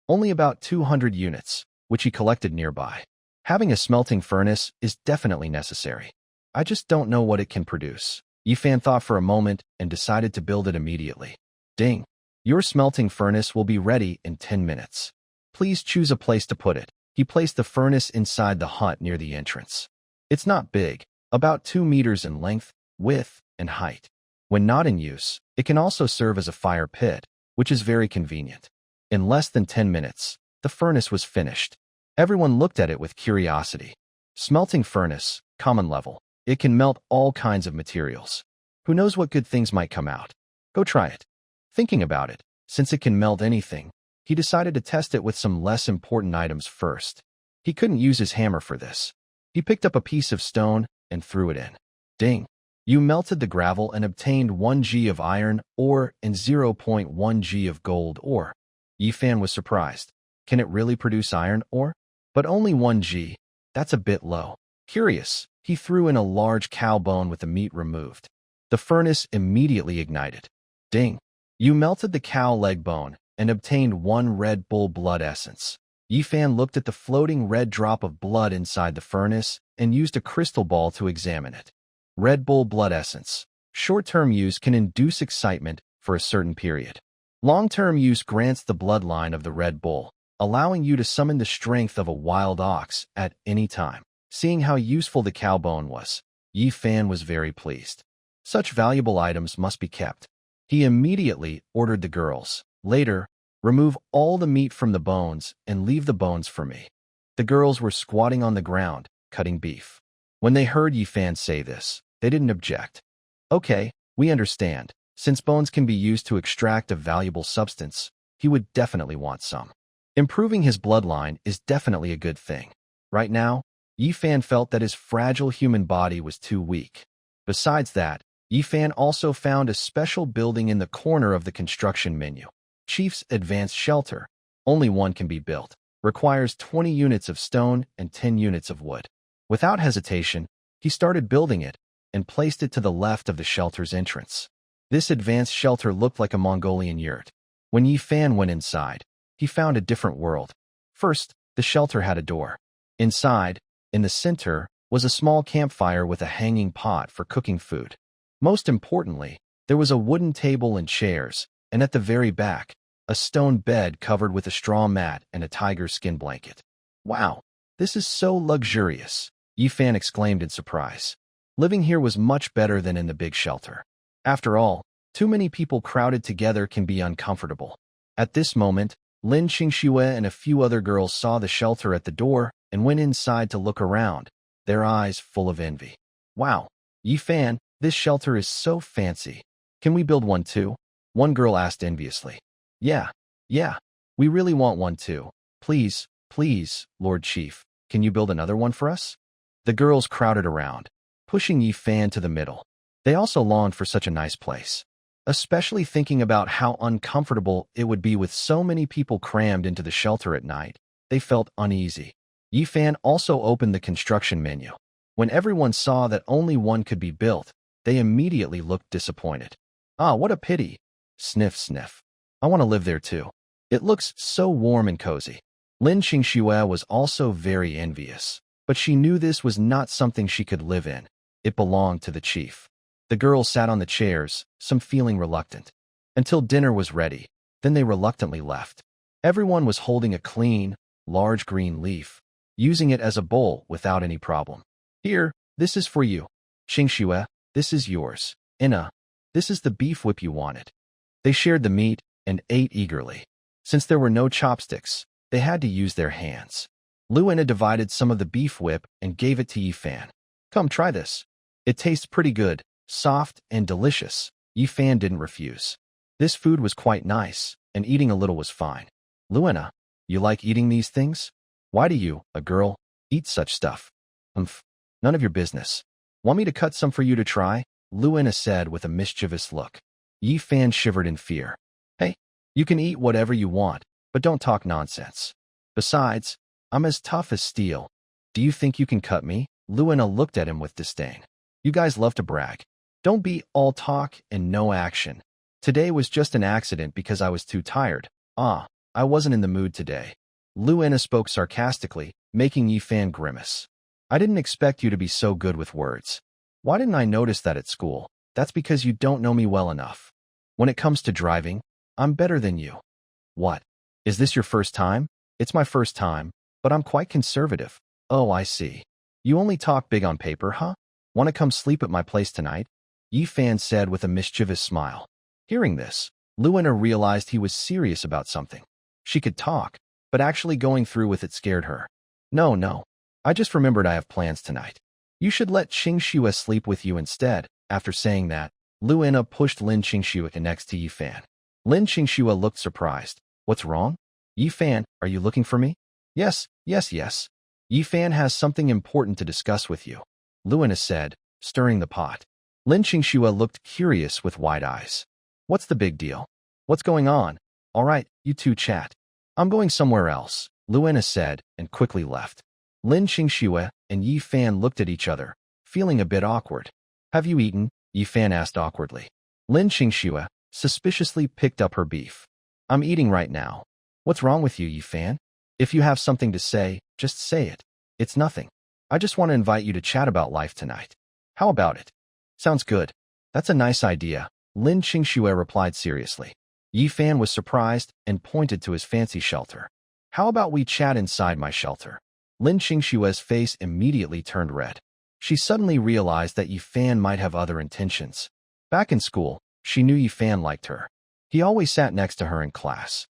Only about 200 units, which he collected nearby. Having a smelting furnace is definitely necessary. I just don't know what it can produce. Yifan thought for a moment and decided to build it immediately. Ding! Your smelting furnace will be ready in 10 minutes. Please choose a place to put it. He placed the furnace inside the hut near the entrance. It's not big, about 2 meters in length, width, and height. When not in use, it can also serve as a fire pit, which is very convenient. In less than 10 minutes, the furnace was finished. Everyone looked at it with curiosity. Smelting furnace, common level. It can melt all kinds of materials. Who knows what good things might come out? Go try it. Thinking about it, since it can melt anything, he decided to test it with some less important items first. He couldn't use his hammer for this. He picked up a piece of stone and threw it in. Ding! You melted the gravel and obtained 1 G of iron ore and 0.1 G of gold ore. Yifan was surprised. Can it really produce iron ore? But only 1 G. That's a bit low. Curious, he threw in a large cow bone with the meat removed. The furnace immediately ignited. Ding! You melted the cow leg bone and obtained 1 Red Bull blood essence. Yifan looked at the floating red drop of blood inside the furnace and used a crystal ball to examine it. Red Bull blood essence. Short-term use can induce excitement for a certain period. Long-term use grants the bloodline of the Red Bull, allowing you to summon the strength of a wild ox at any time. Seeing how useful the cow bone was, Yifan was very pleased. Such valuable items must be kept. He immediately ordered the girls. Later, remove all the meat from the bones and leave the bones for me. The girls were squatting on the ground, cutting beef. When they heard Yifan say this, they didn't object. Okay, we understand. Since bones can be used to extract a valuable substance, he would definitely want some. Improving his bloodline is definitely a good thing. Right now, Yifan felt that his fragile human body was too weak. Besides that, Yifan also found a special building in the corner of the construction menu. Chief's Advanced Shelter. Only one can be built. Requires 20 units of stone and 10 units of wood. Without hesitation, he started building it and placed it to the left of the shelter's entrance. This advanced shelter looked like a Mongolian yurt. When Yifan went inside, he found a different world. First, the shelter had a door. Inside, in the center, was a small campfire with a hanging pot for cooking food. Most importantly, there was a wooden table and chairs, and at the very back, a stone bed covered with a straw mat and a tiger skin blanket. Wow, this is so luxurious, Yifan exclaimed in surprise. Living here was much better than in the big shelter. After all, too many people crowded together can be uncomfortable. At this moment, Lin Qingxue and a few other girls saw the shelter at the door and went inside to look around, their eyes full of envy. Wow, Yifan, this shelter is so fancy. Can we build one too? One girl asked enviously. Yeah, we really want one too. Please, Lord Chief, can you build another one for us? The girls crowded around, pushing Yi Fan to the middle. They also longed for such a nice place, especially thinking about how uncomfortable it would be with so many people crammed into the shelter at night. They felt uneasy. Yi Fan also opened the construction menu. When everyone saw that only one could be built, they immediately looked disappointed. Ah, what a pity. Sniff, sniff. I want to live there too. It looks so warm and cozy. Lin Qingxue was also very envious, but she knew this was not something she could live in. It belonged to the chief. The girls sat on the chairs, some feeling reluctant, until dinner was ready. Then they reluctantly left. Everyone was holding a clean, large green leaf, using it as a bowl without any problem. Here, this is for you. Qingxue, this is yours. Ina, this is the beef whip you wanted. They shared the meat and ate eagerly. Since there were no chopsticks, they had to use their hands. Lu Ina divided some of the beef whip and gave it to Yi Fan. Come, try this. It tastes pretty good, soft and delicious. Yi Fan didn't refuse. This food was quite nice, and eating a little was fine. Lu Ina, you like eating these things? Why do you, a girl, eat such stuff? None of your business. Want me to cut some for you to try? Lu Ina said with a mischievous look. Yi Fan shivered in fear. Hey, you can eat whatever you want, but don't talk nonsense. Besides, I'm as tough as steel. Do you think you can cut me? Lu Ina looked at him with disdain. You guys love to brag. Don't be all talk and no action. Today was just an accident because I was too tired. I wasn't in the mood today. Lu Ina spoke sarcastically, making Yi Fan grimace. I didn't expect you to be so good with words. Why didn't I notice that at school? That's because you don't know me well enough. When it comes to driving, I'm better than you. What? Is this your first time? It's my first time, but I'm quite conservative. Oh, I see. You only talk big on paper, huh? Want to come sleep at my place tonight? Yi Fan said with a mischievous smile. Hearing this, Lu Ina realized he was serious about something. She could talk, but actually going through with it scared her. No. I just remembered I have plans tonight. You should let Qingxue sleep with you instead. After saying that, Lu Ina pushed Lin Qingxue next to Yi Fan. Lin Qingxue looked surprised. What's wrong? Yi Fan, are you looking for me? Yes. Yi Fan has something important to discuss with you, Lu Ina said, stirring the pot. Lin Qingxue looked curious with wide eyes. What's the big deal? What's going on? All right, you two chat. I'm going somewhere else, Lu Ina said, and quickly left. Lin Qingxue and Yi Fan looked at each other, feeling a bit awkward. Have you eaten? Yi Fan asked awkwardly. Lin Qingxue suspiciously picked up her beef. I'm eating right now. What's wrong with you, Yi Fan? If you have something to say, just say it. It's nothing. I just want to invite you to chat about life tonight. How about it? Sounds good. That's a nice idea, Lin Qingxue replied seriously. Yi Fan was surprised and pointed to his fancy shelter. How about we chat inside my shelter? Lin Qingxue's face immediately turned red. She suddenly realized that Yi Fan might have other intentions. Back in school, she knew Yi Fan liked her. He always sat next to her in class.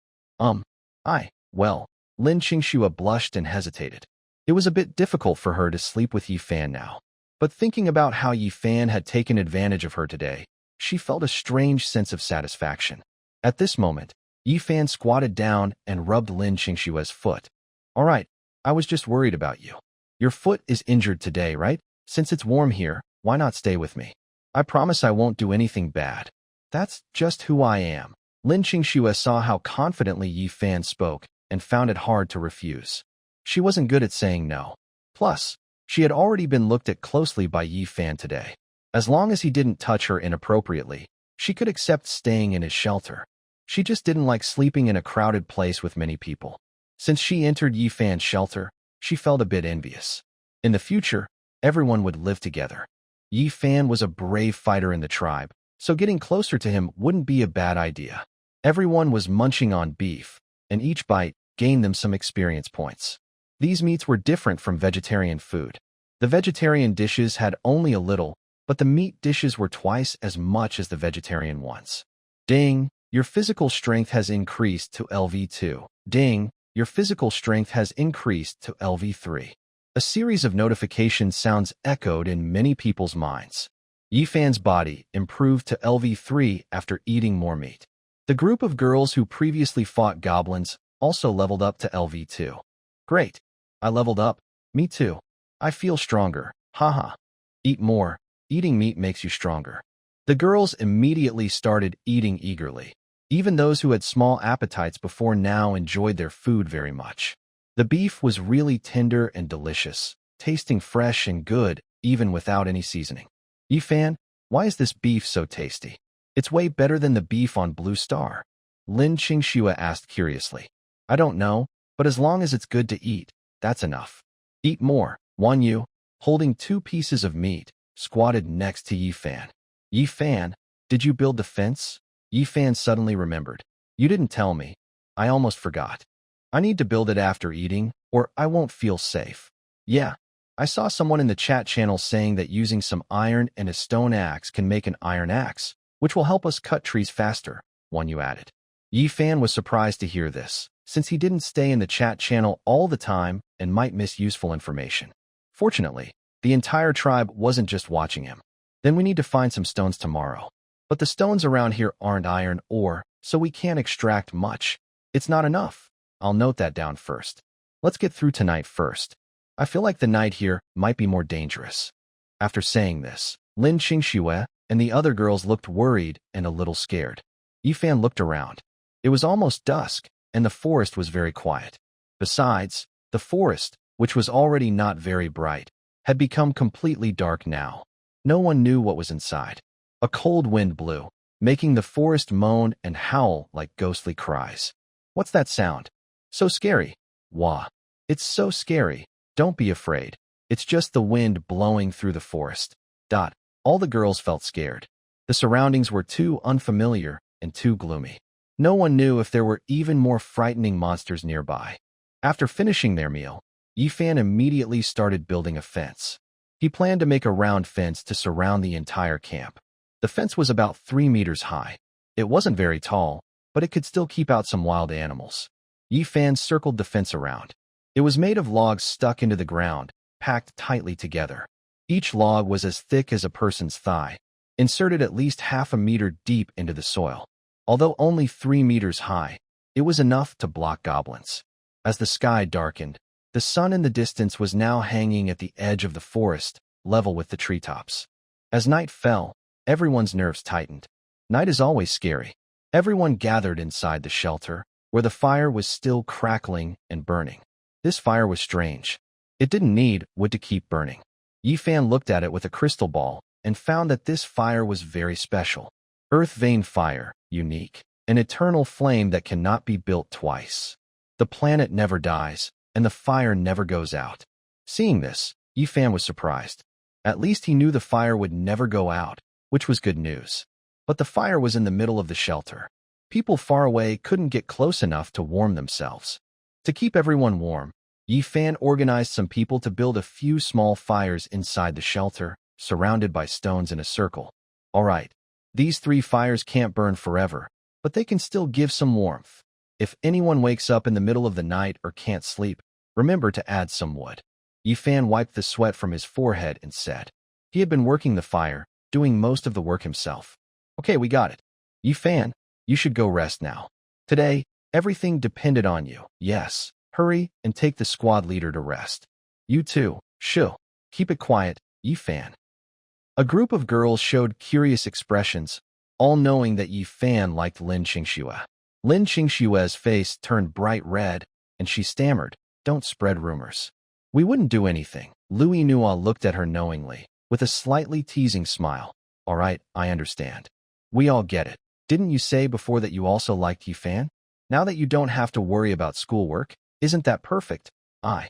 Well, Lin Qingxue blushed and hesitated. It was a bit difficult for her to sleep with Yi Fan now. But thinking about how Yi Fan had taken advantage of her today, she felt a strange sense of satisfaction. At this moment, Yi Fan squatted down and rubbed Lin Qingxue's foot. All right, I was just worried about you. Your foot is injured today, right? Since it's warm here, why not stay with me? I promise I won't do anything bad. That's just who I am. Lin Qingxue saw how confidently Yi Fan spoke and found it hard to refuse. She wasn't good at saying no. Plus, she had already been looked at closely by Yi Fan today. As long as he didn't touch her inappropriately, she could accept staying in his shelter. She just didn't like sleeping in a crowded place with many people. Since she entered Yi Fan's shelter, she felt a bit envious. In the future, everyone would live together. Yi Fan was a brave fighter in the tribe, so getting closer to him wouldn't be a bad idea. Everyone was munching on beef, and each bite gained them some experience points. These meats were different from vegetarian food. The vegetarian dishes had only a little, but the meat dishes were twice as much as the vegetarian ones. Ding, your physical strength has increased to LV2. Ding, your physical strength has increased to LV3. A series of notification sounds echoed in many people's minds. Yi Fan's body improved to LV3 after eating more meat. The group of girls who previously fought goblins also leveled up to LV2. Great. I leveled up. Me too. I feel stronger. Haha. Eat more. Eating meat makes you stronger. The girls immediately started eating eagerly. Even those who had small appetites before now enjoyed their food very much. The beef was really tender and delicious, tasting fresh and good, even without any seasoning. Yifan, why is this beef so tasty? It's way better than the beef on Blue Star. Lin Qingxue asked curiously. I don't know, but as long as it's good to eat, that's enough. Eat more. Wan Yu, holding 2 pieces of meat, squatted next to Yifan. Yifan, did you build the fence? Yifan suddenly remembered. You didn't tell me. I almost forgot. I need to build it after eating, or I won't feel safe. Yeah, I saw someone in the chat channel saying that using some iron and a stone axe can make an iron axe, which will help us cut trees faster, Wan Yu added. Yifan was surprised to hear this, since he didn't stay in the chat channel all the time and might miss useful information. Fortunately, the entire tribe wasn't just watching him. Then we need to find some stones tomorrow. But the stones around here aren't iron ore, so we can't extract much. It's not enough. I'll note that down first. Let's get through tonight first. I feel like the night here might be more dangerous. After saying this, Lin Qingxue and the other girls looked worried and a little scared. Yifan looked around. It was almost dusk, and the forest was very quiet. Besides, the forest, which was already not very bright, had become completely dark now. No one knew what was inside. A cold wind blew, making the forest moan and howl like ghostly cries. What's that sound? So scary. Wah. It's so scary. Don't be afraid. It's just the wind blowing through the forest. All the girls felt scared. The surroundings were too unfamiliar and too gloomy. No one knew if there were even more frightening monsters nearby. After finishing their meal, Yifan immediately started building a fence. He planned to make a round fence to surround the entire camp. The fence was about 3 meters high. It wasn't very tall, but it could still keep out some wild animals. Yifan circled the fence around. It was made of logs stuck into the ground, packed tightly together. Each log was as thick as a person's thigh, inserted at least half a meter deep into the soil. Although only 3 meters high, it was enough to block goblins. As the sky darkened, the sun in the distance was now hanging at the edge of the forest, level with the treetops. As night fell, everyone's nerves tightened. Night is always scary. Everyone gathered inside the shelter, where the fire was still crackling and burning. This fire was strange. It didn't need wood to keep burning. Yifan looked at it with a crystal ball and found that this fire was very special. Earth vein fire, unique, an eternal flame that cannot be built twice. The planet never dies, and the fire never goes out. Seeing this, Yifan was surprised. At least he knew the fire would never go out, which was good news. But the fire was in the middle of the shelter. People far away couldn't get close enough to warm themselves. To keep everyone warm, Yifan organized some people to build a few small fires inside the shelter, surrounded by stones in a circle. All right, these 3 fires can't burn forever, but they can still give some warmth. If anyone wakes up in the middle of the night or can't sleep, remember to add some wood. Yifan wiped the sweat from his forehead and said. He had been working the fire, doing most of the work himself. Okay, we got it. Yifan, you should go rest now. Today, everything depended on you. Yes, hurry and take the squad leader to rest. You too, Shu. Keep it quiet, Yifan. A group of girls showed curious expressions, all knowing that Yifan liked Lin Qingxue. Lin Qingxue's face turned bright red, and she stammered, Don't spread rumors. We wouldn't do anything. Louis Nua looked at her knowingly, with a slightly teasing smile. All right, I understand. We all get it. Didn't you say before that you also liked Yifan? Now that you don't have to worry about schoolwork, isn't that perfect? I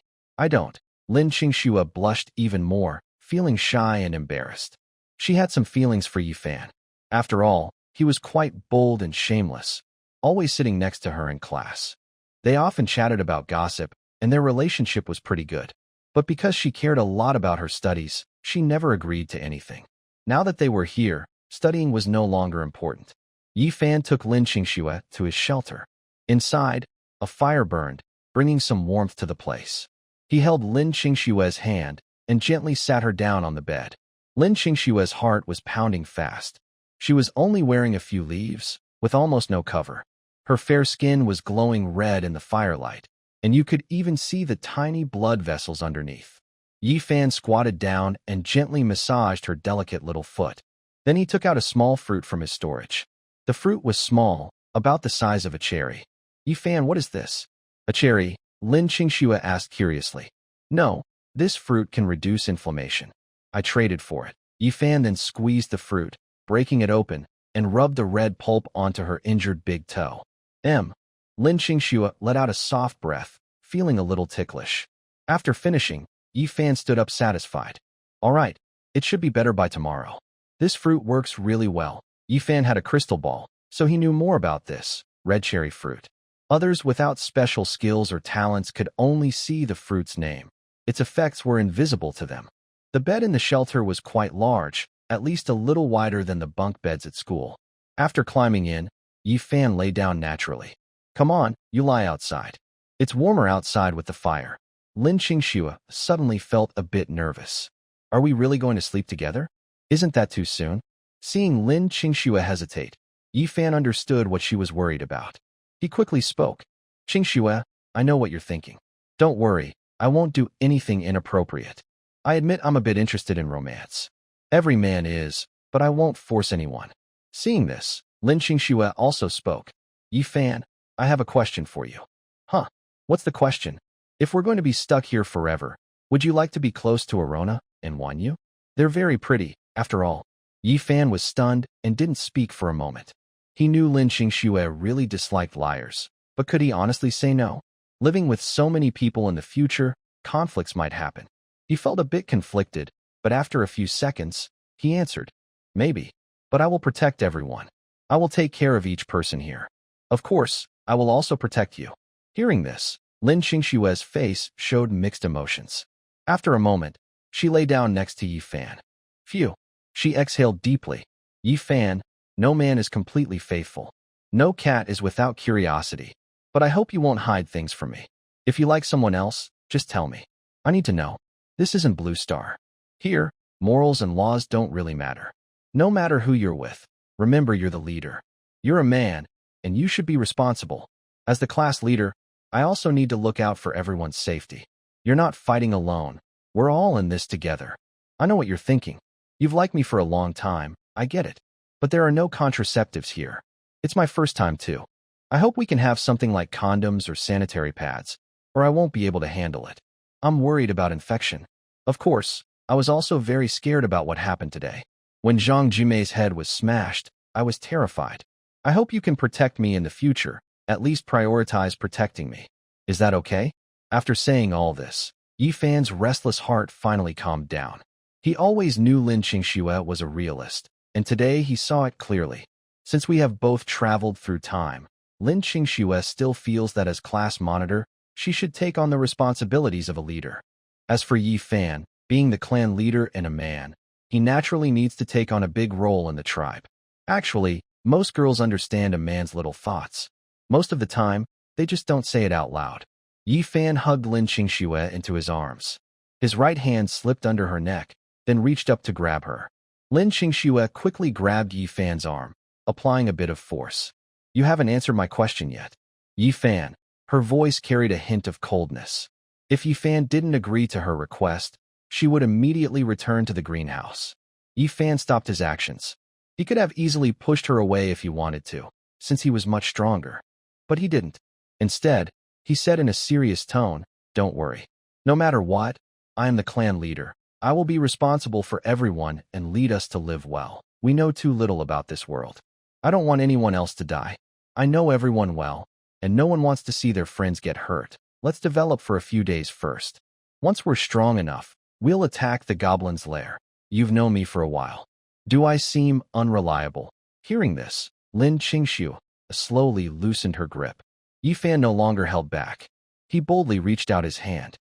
don't. Lin Qingxue blushed even more, feeling shy and embarrassed. She had some feelings for Yifan. After all, he was quite bold and shameless, always sitting next to her in class. They often chatted about gossip, and their relationship was pretty good. But because she cared a lot about her studies, she never agreed to anything. Now that they were here, studying was no longer important. Yifan took Lin Qingxue to his shelter. Inside, a fire burned, bringing some warmth to the place. He held Lin Qingxue's hand and gently sat her down on the bed. Lin Qingxue's heart was pounding fast. She was only wearing a few leaves, with almost no cover. Her fair skin was glowing red in the firelight, and you could even see the tiny blood vessels underneath. Yi Fan squatted down and gently massaged her delicate little foot. Then he took out a small fruit from his storage. The fruit was small, about the size of a cherry. Yi Fan, what is this? A cherry, Lin Qingxue asked curiously. No, this fruit can reduce inflammation. I traded for it. Yi Fan then squeezed the fruit, breaking it open, and rubbed the red pulp onto her injured big toe. Lin Qingxue let out a soft breath, feeling a little ticklish. After finishing, Yi Fan stood up satisfied. All right, it should be better by tomorrow. This fruit works really well. Yi Fan had a crystal ball, so he knew more about this red cherry fruit. Others without special skills or talents could only see the fruit's name. Its effects were invisible to them. The bed in the shelter was quite large, at least a little wider than the bunk beds at school. After climbing in, Yi Fan lay down naturally. Come on, you lie outside. It's warmer outside with the fire. Lin Qingxue suddenly felt a bit nervous. Are we really going to sleep together? Isn't that too soon? Seeing Lin Qingxue hesitate, Yi Fan understood what she was worried about. He quickly spoke. Qingxue, I know what you're thinking. Don't worry, I won't do anything inappropriate. I admit I'm a bit interested in romance. Every man is, but I won't force anyone. Seeing this, Lin Qingxue also spoke. Yi Fan, I have a question for you. Huh? What's the question? If we're going to be stuck here forever, would you like to be close to Arona and Wanyu? They're very pretty, after all. Yi Fan was stunned and didn't speak for a moment. He knew Lin Qingxue really disliked liars, but could he honestly say no? Living with so many people in the future, conflicts might happen. He felt a bit conflicted, but after a few seconds, he answered, maybe, but I will protect everyone. I will take care of each person here. Of course, I will also protect you. Hearing this, Lin Qingxue's face showed mixed emotions. After a moment, she lay down next to Yi Fan. Phew. She exhaled deeply. Yi Fan, no man is completely faithful. No cat is without curiosity. But I hope you won't hide things from me. If you like someone else, just tell me. I need to know. This isn't Blue Star. Here, morals and laws don't really matter. No matter who you're with, remember you're the leader. You're a man, and you should be responsible. As the class leader, I also need to look out for everyone's safety. You're not fighting alone. We're all in this together. I know what you're thinking. You've liked me for a long time, I get it. But there are no contraceptives here. It's my first time too. I hope we can have something like condoms or sanitary pads, or I won't be able to handle it. I'm worried about infection. Of course, I was also very scared about what happened today. When Zhang Jumei's head was smashed, I was terrified. I hope you can protect me in the future, at least prioritize protecting me. Is that okay? After saying all this, Yi Fan's restless heart finally calmed down. He always knew Lin Qingxue was a realist, and today he saw it clearly. Since we have both traveled through time, Lin Qingxue still feels that as class monitor, she should take on the responsibilities of a leader. As for Yi Fan, being the clan leader and a man, he naturally needs to take on a big role in the tribe. Actually, most girls understand a man's little thoughts. Most of the time, they just don't say it out loud. Yi Fan hugged Lin Qingxue into his arms. His right hand slipped under her neck, then reached up to grab her. Lin Qingxue quickly grabbed Yi Fan's arm, applying a bit of force. You haven't answered my question yet. Yi Fan, her voice carried a hint of coldness. If Yi Fan didn't agree to her request, she would immediately return to the greenhouse. Yi Fan stopped his actions. He could have easily pushed her away if he wanted to, since he was much stronger. But he didn't. Instead, he said in a serious tone, don't worry. No matter what, I am the clan leader. I will be responsible for everyone and lead us to live well. We know too little about this world. I don't want anyone else to die. I know everyone well, and no one wants to see their friends get hurt. Let's develop for a few days first. Once we're strong enough, we'll attack the goblin's lair. You've known me for a while. Do I seem unreliable? Hearing this, Lin Qingxue slowly loosened her grip. Yi Fan no longer held back. He boldly reached out his hand.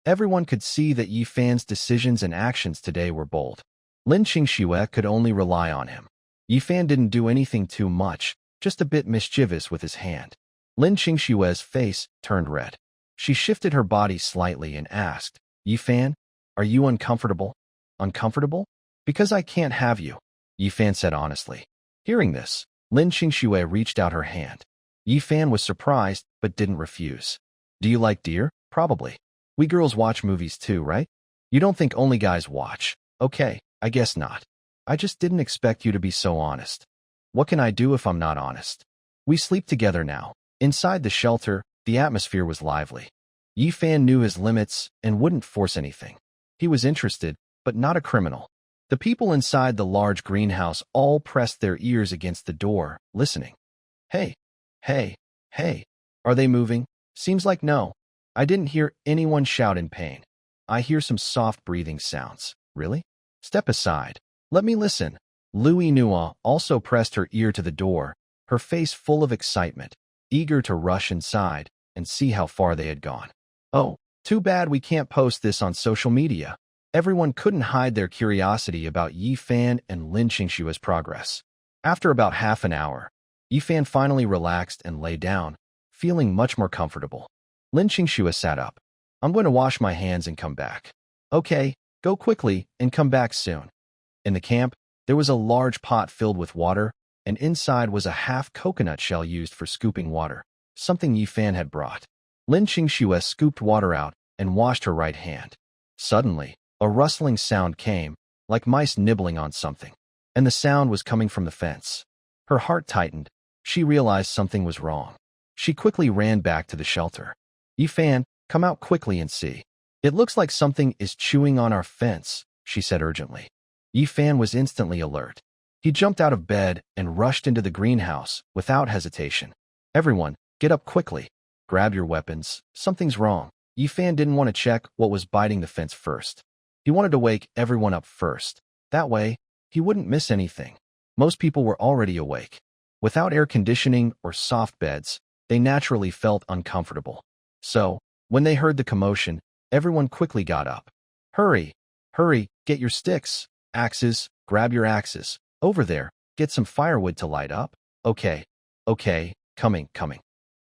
Everyone could see that Yi Fan's decisions and actions today were bold. Lin Qingxue could only rely on him. Yi Fan didn't do anything too much, just a bit mischievous with his hand. Lin Qingxue's face turned red. She shifted her body slightly and asked, Yi Fan, are you uncomfortable? Uncomfortable? Because I can't have you, Yi Fan said honestly. Hearing this, Lin Qingxue reached out her hand. Yi Fan was surprised, but didn't refuse. Do you like deer? Probably. We girls watch movies too, right? You don't think only guys watch? Okay, I guess not. I just didn't expect you to be so honest. What can I do if I'm not honest? We sleep together now. Inside the shelter, the atmosphere was lively. Yifan knew his limits and wouldn't force anything. He was interested, but not a criminal. The people inside the large greenhouse all pressed their ears against the door, listening. Hey, hey, hey, are they moving? Seems like no. I didn't hear anyone shout in pain. I hear some soft breathing sounds. Really? Step aside. Let me listen. Lu Inua also pressed her ear to the door, her face full of excitement, eager to rush inside and see how far they had gone. Oh, too bad we can't post this on social media. Everyone couldn't hide their curiosity about Yifan and Lin Qingshua's progress. After about half an hour, Yifan finally relaxed and lay down, feeling much more comfortable. Lin Qingxua sat up. I'm going to wash my hands and come back. Okay, go quickly and come back soon. In the camp, there was a large pot filled with water, and inside was a half coconut shell used for scooping water, something Yifan had brought. Lin Qingxua scooped water out and washed her right hand. Suddenly, a rustling sound came, like mice nibbling on something, and the sound was coming from the fence. Her heart tightened. She realized something was wrong. She quickly ran back to the shelter. Yifan, come out quickly and see. It looks like something is chewing on our fence, she said urgently. Yifan was instantly alert. He jumped out of bed and rushed into the greenhouse without hesitation. Everyone, get up quickly. Grab your weapons. Something's wrong. Yifan didn't want to check what was biting the fence first. He wanted to wake everyone up first. That way, he wouldn't miss anything. Most people were already awake. Without air conditioning or soft beds, they naturally felt uncomfortable. So, when they heard the commotion, everyone quickly got up. Hurry, hurry, get your sticks, axes, grab your axes. Over there, get some firewood to light up. Okay, coming.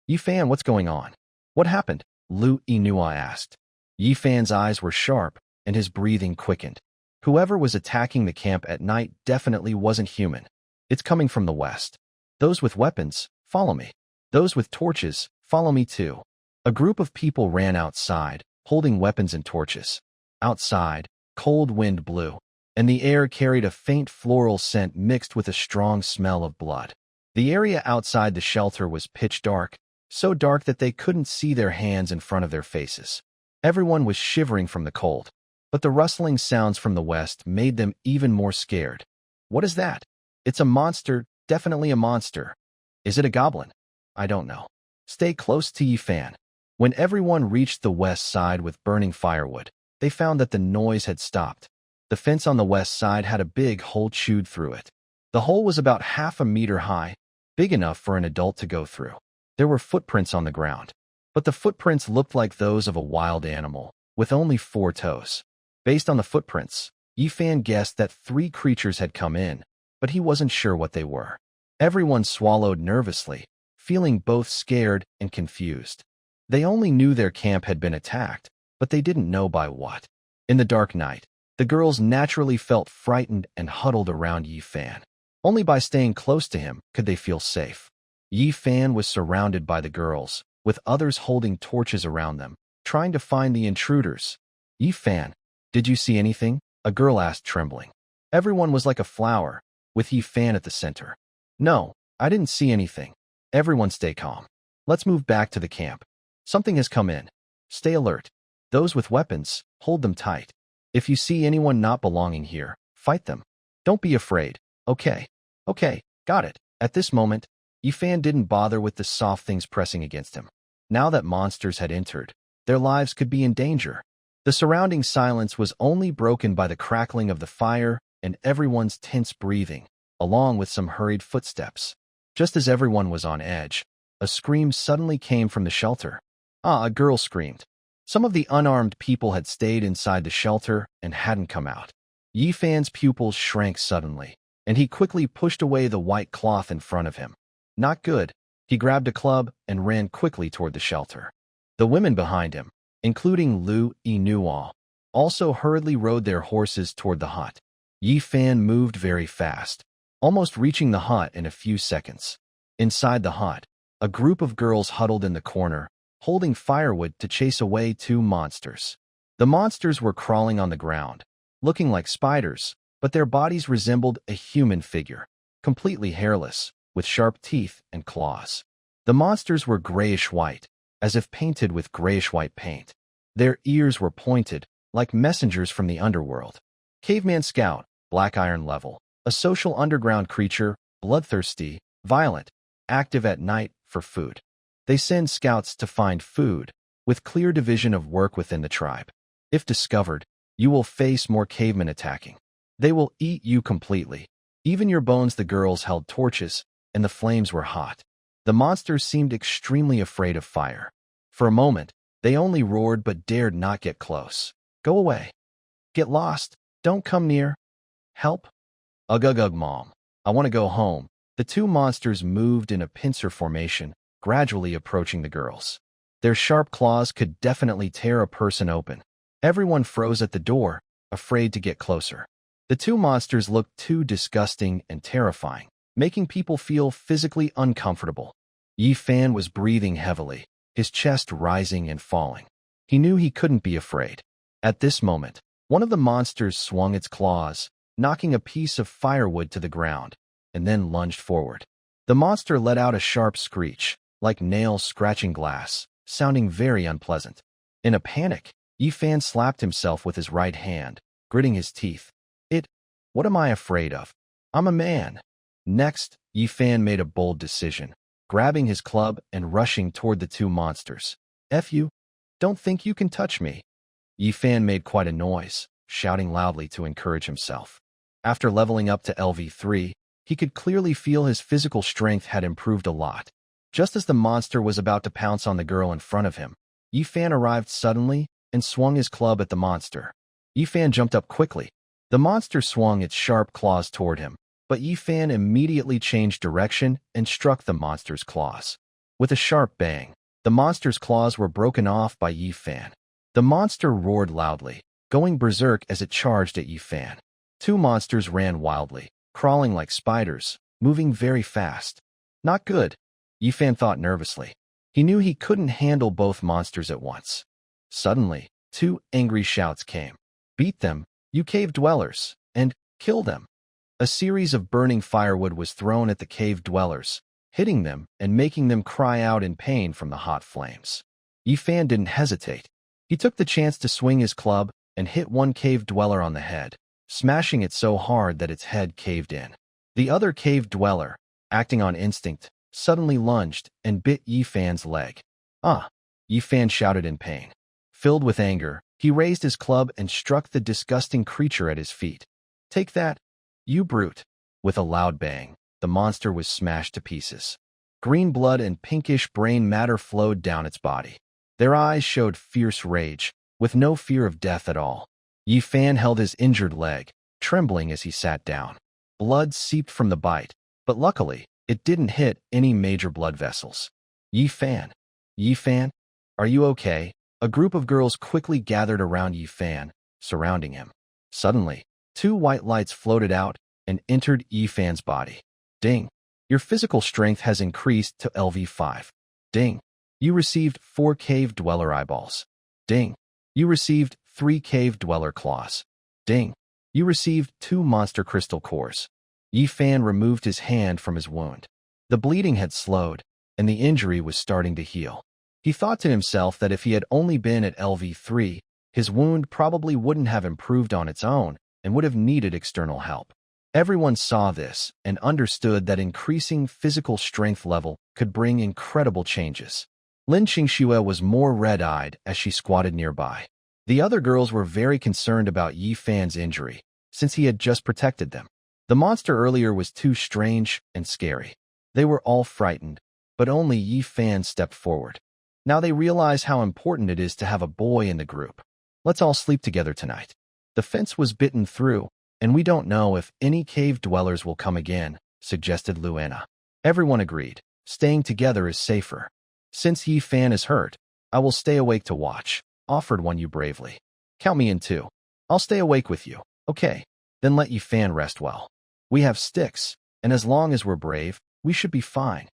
Yifan, what's going on? What happened? Lu Inua asked. Yifan's eyes were sharp, and his breathing quickened. Whoever was attacking the camp at night definitely wasn't human. It's coming from the west. Those with weapons, follow me. Those with torches, follow me too. A group of people ran outside, holding weapons and torches. Outside, cold wind blew, and the air carried a faint floral scent mixed with a strong smell of blood. The area outside the shelter was pitch dark, so dark that they couldn't see their hands in front of their faces. Everyone was shivering from the cold, but the rustling sounds from the west made them even more scared. What is that? It's a monster, definitely a monster. Is it a goblin? I don't know. Stay close to Yifan. When everyone reached the west side with burning firewood, they found that the noise had stopped. The fence on the west side had a big hole chewed through it. The hole was about half a meter high, big enough for an adult to go through. There were footprints on the ground, but the footprints looked like those of a wild animal, with only 4 toes. Based on the footprints, Yifan guessed that 3 creatures had come in, but he wasn't sure what they were. Everyone swallowed nervously, feeling both scared and confused. They only knew their camp had been attacked, but they didn't know by what. In the dark night, the girls naturally felt frightened and huddled around Yifan. Only by staying close to him could they feel safe. Yifan was surrounded by the girls, with others holding torches around them, trying to find the intruders. Yifan, did you see anything? A girl asked, trembling. Everyone was like a flower, with Yifan at the center. No, I didn't see anything. Everyone stay calm. Let's move back to the camp. Something has come in. Stay alert. Those with weapons, hold them tight. If you see anyone not belonging here, fight them. Don't be afraid. Okay, got it. At this moment, Yifan didn't bother with the soft things pressing against him. Now that monsters had entered, their lives could be in danger. The surrounding silence was only broken by the crackling of the fire and everyone's tense breathing, along with some hurried footsteps. Just as everyone was on edge, a scream suddenly came from the shelter. A girl screamed. Some of the unarmed people had stayed inside the shelter and hadn't come out. Yifan's pupils shrank suddenly, and he quickly pushed away the white cloth in front of him. Not good. He grabbed a club and ran quickly toward the shelter. The women behind him, including Lu Inua, also hurriedly rode their horses toward the hut. Yifan moved very fast, almost reaching the hut in a few seconds. Inside the hut, a group of girls huddled in the corner, holding firewood to chase away two monsters. The monsters were crawling on the ground, looking like spiders, but their bodies resembled a human figure, completely hairless, with sharp teeth and claws. The monsters were grayish-white, as if painted with grayish-white paint. Their ears were pointed, like messengers from the underworld. Caveman Scout, Black Iron Level, a social underground creature, bloodthirsty, violent, active at night for food. They send scouts to find food, with clear division of work within the tribe. If discovered, you will face more cavemen attacking. They will eat you completely. Even your bones. The girls held torches, and the flames were hot. The monsters seemed extremely afraid of fire. For a moment, they only roared but dared not get close. Go away. Get lost. Don't come near. Help. Ugh ugh ugh mom. I want to go home. The two monsters moved in a pincer formation, gradually approaching the girls. Their sharp claws could definitely tear a person open. Everyone froze at the door, afraid to get closer. The two monsters looked too disgusting and terrifying, making people feel physically uncomfortable. Yi Fan was breathing heavily, his chest rising and falling. He knew he couldn't be afraid. At this moment, one of the monsters swung its claws, knocking a piece of firewood to the ground, and then lunged forward. The monster let out a sharp screech, like nails scratching glass, sounding very unpleasant. In a panic, Yi Fan slapped himself with his right hand, gritting his teeth. What am I afraid of? I'm a man. Next, Yi Fan made a bold decision, grabbing his club and rushing toward the two monsters. F you. Don't think you can touch me. Yi Fan made quite a noise, shouting loudly to encourage himself. After leveling up to LV3, he could clearly feel his physical strength had improved a lot. Just as the monster was about to pounce on the girl in front of him, Yi Fan arrived suddenly and swung his club at the monster. Yi Fan jumped up quickly. The monster swung its sharp claws toward him, but Yi Fan immediately changed direction and struck the monster's claws. With a sharp bang, the monster's claws were broken off by Yi Fan. The monster roared loudly, going berserk as it charged at Yi Fan. Two monsters ran wildly, crawling like spiders, moving very fast. Not good, Yi Fan thought nervously. He knew he couldn't handle both monsters at once. Suddenly, two angry shouts came. Beat them, you cave dwellers, and kill them. A series of burning firewood was thrown at the cave dwellers, hitting them and making them cry out in pain from the hot flames. Yi Fan didn't hesitate. He took the chance to swing his club and hit one cave dweller on the head, smashing it so hard that its head caved in. The other cave dweller, acting on instinct, suddenly lunged and bit Yi Fan's leg. Ah! Yi Fan shouted in pain. Filled with anger, he raised his club and struck the disgusting creature at his feet. Take that, you brute! With a loud bang, the monster was smashed to pieces. Green blood and pinkish brain matter flowed down its body. Their eyes showed fierce rage, with no fear of death at all. Yi Fan held his injured leg, trembling as he sat down. Blood seeped from the bite, but luckily, it didn't hit any major blood vessels. Yi Fan, are you okay? A group of girls quickly gathered around Yi Fan, surrounding him. Suddenly, two white lights floated out and entered Yi Fan's body. Ding! Your physical strength has increased to LV5. Ding! You received 4 cave dweller eyeballs. Ding! You received 3 cave dweller claws. Ding! You received 2 monster crystal cores. Yi Fan removed his hand from his wound. The bleeding had slowed, and the injury was starting to heal. He thought to himself that if he had only been at LV3, his wound probably wouldn't have improved on its own and would have needed external help. Everyone saw this and understood that increasing physical strength level could bring incredible changes. Lin Qingxue was more red-eyed as she squatted nearby. The other girls were very concerned about Yi Fan's injury, since he had just protected them. The monster earlier was too strange and scary. They were all frightened, but only Yi Fan stepped forward. Now they realize how important it is to have a boy in the group. Let's all sleep together tonight. The fence was bitten through, and we don't know if any cave dwellers will come again, suggested Luena. Everyone agreed. Staying together is safer. Since Yi Fan is hurt, I will stay awake to watch, offered Wan Yu bravely. Count me in too. I'll stay awake with you. Okay, then let Yi Fan rest well. We have sticks, and as long as we're brave, we should be fine.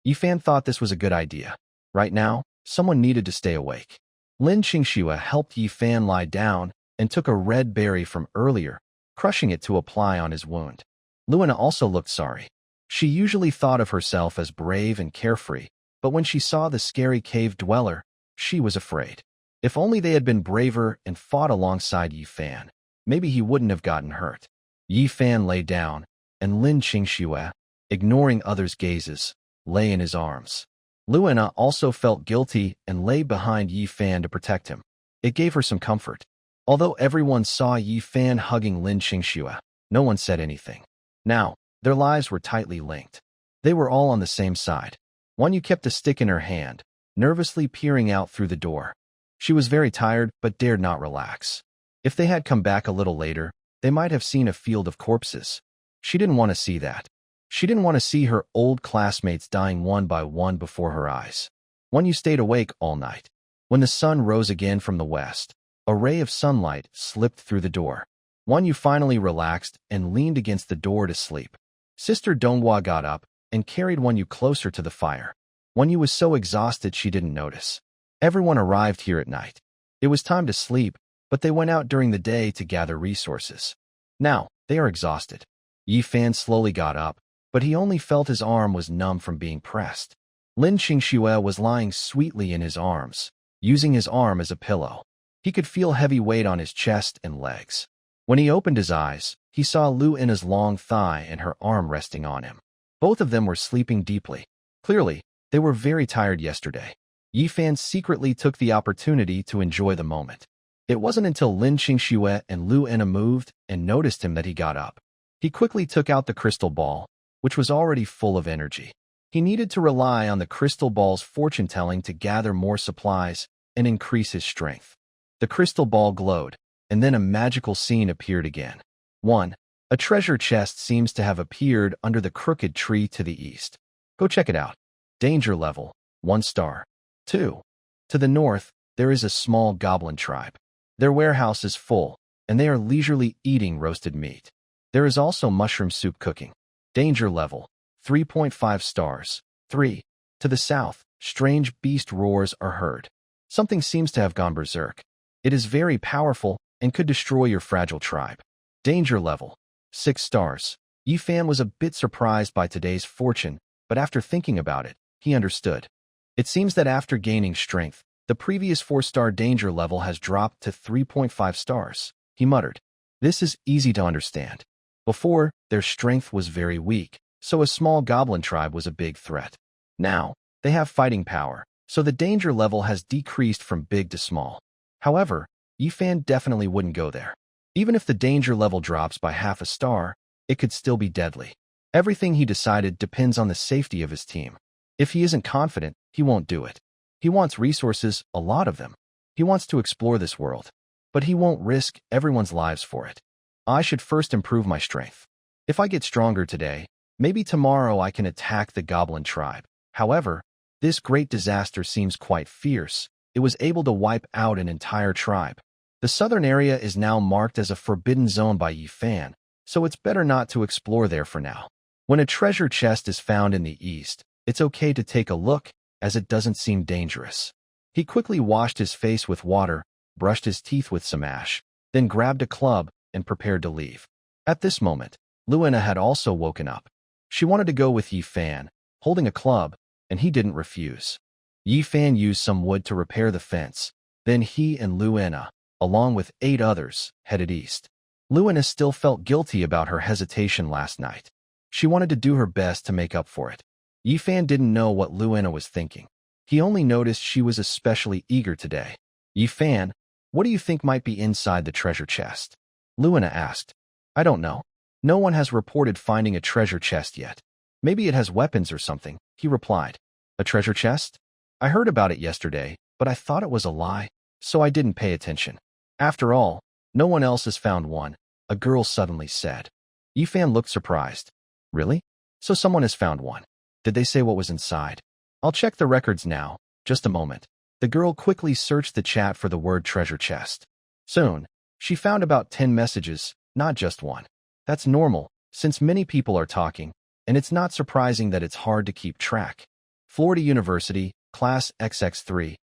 Yi Fan thought this was a good idea. Right now, Someone needed to stay awake. Lin Qingxue helped Yi Fan lie down and took a red berry from earlier, crushing it to apply on his wound. Luina also looked sorry. She usually thought of herself as brave and carefree, but when she saw the scary cave dweller, she was afraid. If only they had been braver and fought alongside Yi Fan, maybe he wouldn't have gotten hurt. Yi Fan lay down, and Lin Qingxue, ignoring others' gazes, lay in his arms. Luina also felt guilty and lay behind Yi Fan to protect him. It gave her some comfort. Although everyone saw Yi Fan hugging Lin Qingxue, no one said anything. Now, their lives were tightly linked. They were all on the same side. Wan Yu kept a stick in her hand, nervously peering out through the door. She was very tired but dared not relax. If they had come back a little later, they might have seen a field of corpses. She didn't want to see that. She didn't want to see her old classmates dying one by one before her eyes. Wan Yu stayed awake all night. When the sun rose again from the west, a ray of sunlight slipped through the door. Wan Yu finally relaxed and leaned against the door to sleep. Sister Donghua got up and carried Wan Yu closer to the fire. Wan Yu was so exhausted she didn't notice. Everyone arrived here at night. It was time to sleep, but they went out during the day to gather resources. Now, they are exhausted. Yi Fan slowly got up, but he only felt his arm was numb from being pressed. Lin Qingxue was lying sweetly in his arms, using his arm as a pillow. He could feel heavy weight on his chest and legs. When he opened his eyes, he saw Luina's long thigh and her arm resting on him. Both of them were sleeping deeply. Clearly, they were very tired yesterday. Yi Fan secretly took the opportunity to enjoy the moment. It wasn't until Lin Qingxue and Luina moved and noticed him that he got up. He quickly took out the crystal ball, which was already full of energy. He needed to rely on the crystal ball's fortune-telling to gather more supplies and increase his strength. The crystal ball glowed, and then a magical scene appeared again. 1. A treasure chest seems to have appeared under the crooked tree to the east. Go check it out. Danger level, 1 star. 2. To the north, there is a small goblin tribe. Their warehouse is full, and they are leisurely eating roasted meat. There is also mushroom soup cooking. Danger level, 3.5 stars. 3. To the south, strange beast roars are heard. Something seems to have gone berserk. It is very powerful and could destroy your fragile tribe. Danger level, 6 stars. Yi Fan was a bit surprised by today's fortune, but after thinking about it, he understood. It seems that after gaining strength, the previous 4-star danger level has dropped to 3.5 stars. He muttered. This is easy to understand. Before, their strength was very weak, so a small goblin tribe was a big threat. Now, they have fighting power, so the danger level has decreased from big to small. However, Yi Fan definitely wouldn't go there. Even if the danger level drops by half a star, it could still be deadly. Everything he decided depends on the safety of his team. If he isn't confident, he won't do it. He wants resources, a lot of them. He wants to explore this world. But he won't risk everyone's lives for it. I should first improve my strength. If I get stronger today, maybe tomorrow I can attack the goblin tribe. However, this great disaster seems quite fierce. It was able to wipe out an entire tribe. The southern area is now marked as a forbidden zone by Yi Fan, so it's better not to explore there for now. When a treasure chest is found in the east, it's okay to take a look, as it doesn't seem dangerous. He quickly washed his face with water, brushed his teeth with some ash, then grabbed a club and prepared to leave. At this moment, Luina had also woken up. She wanted to go with Yi Fan, holding a club, and he didn't refuse. Yi Fan used some wood to repair the fence. Then he and Luina, along with 8 others, headed east. Luina still felt guilty about her hesitation last night. She wanted to do her best to make up for it. Yi Fan didn't know what Luina was thinking. He only noticed she was especially eager today. Yi Fan, what do you think might be inside the treasure chest? Luina asked. I don't know. No one has reported finding a treasure chest yet. Maybe it has weapons or something, he replied. A treasure chest? I heard about it yesterday, but I thought it was a lie, so I didn't pay attention. After all, no one else has found one, a girl suddenly said. Yi Fan looked surprised. Really? So someone has found one. Did they say what was inside? I'll check the records now, just a moment. The girl quickly searched the chat for the word treasure chest. Soon, she found about 10 messages, not just one. That's normal, since many people are talking, and it's not surprising that it's hard to keep track. Florida University, Class XX3.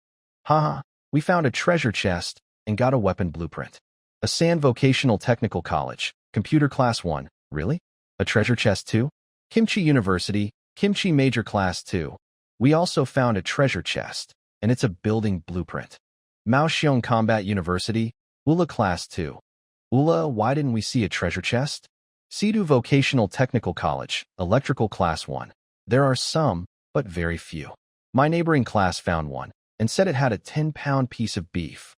Haha, we found a treasure chest and got a weapon blueprint. Asan Vocational Technical College, Computer Class 1. Really? A treasure chest too? Kimchi University, Kimchi Major Class 2. We also found a treasure chest, and it's a building blueprint. Maoxiong Combat University, Ula Class 2. Ula, why didn't we see a treasure chest? Sidu Vocational Technical College, Electrical Class 1. There are some, but very few. My neighboring class found one, and said it had a 10-pound piece of beef.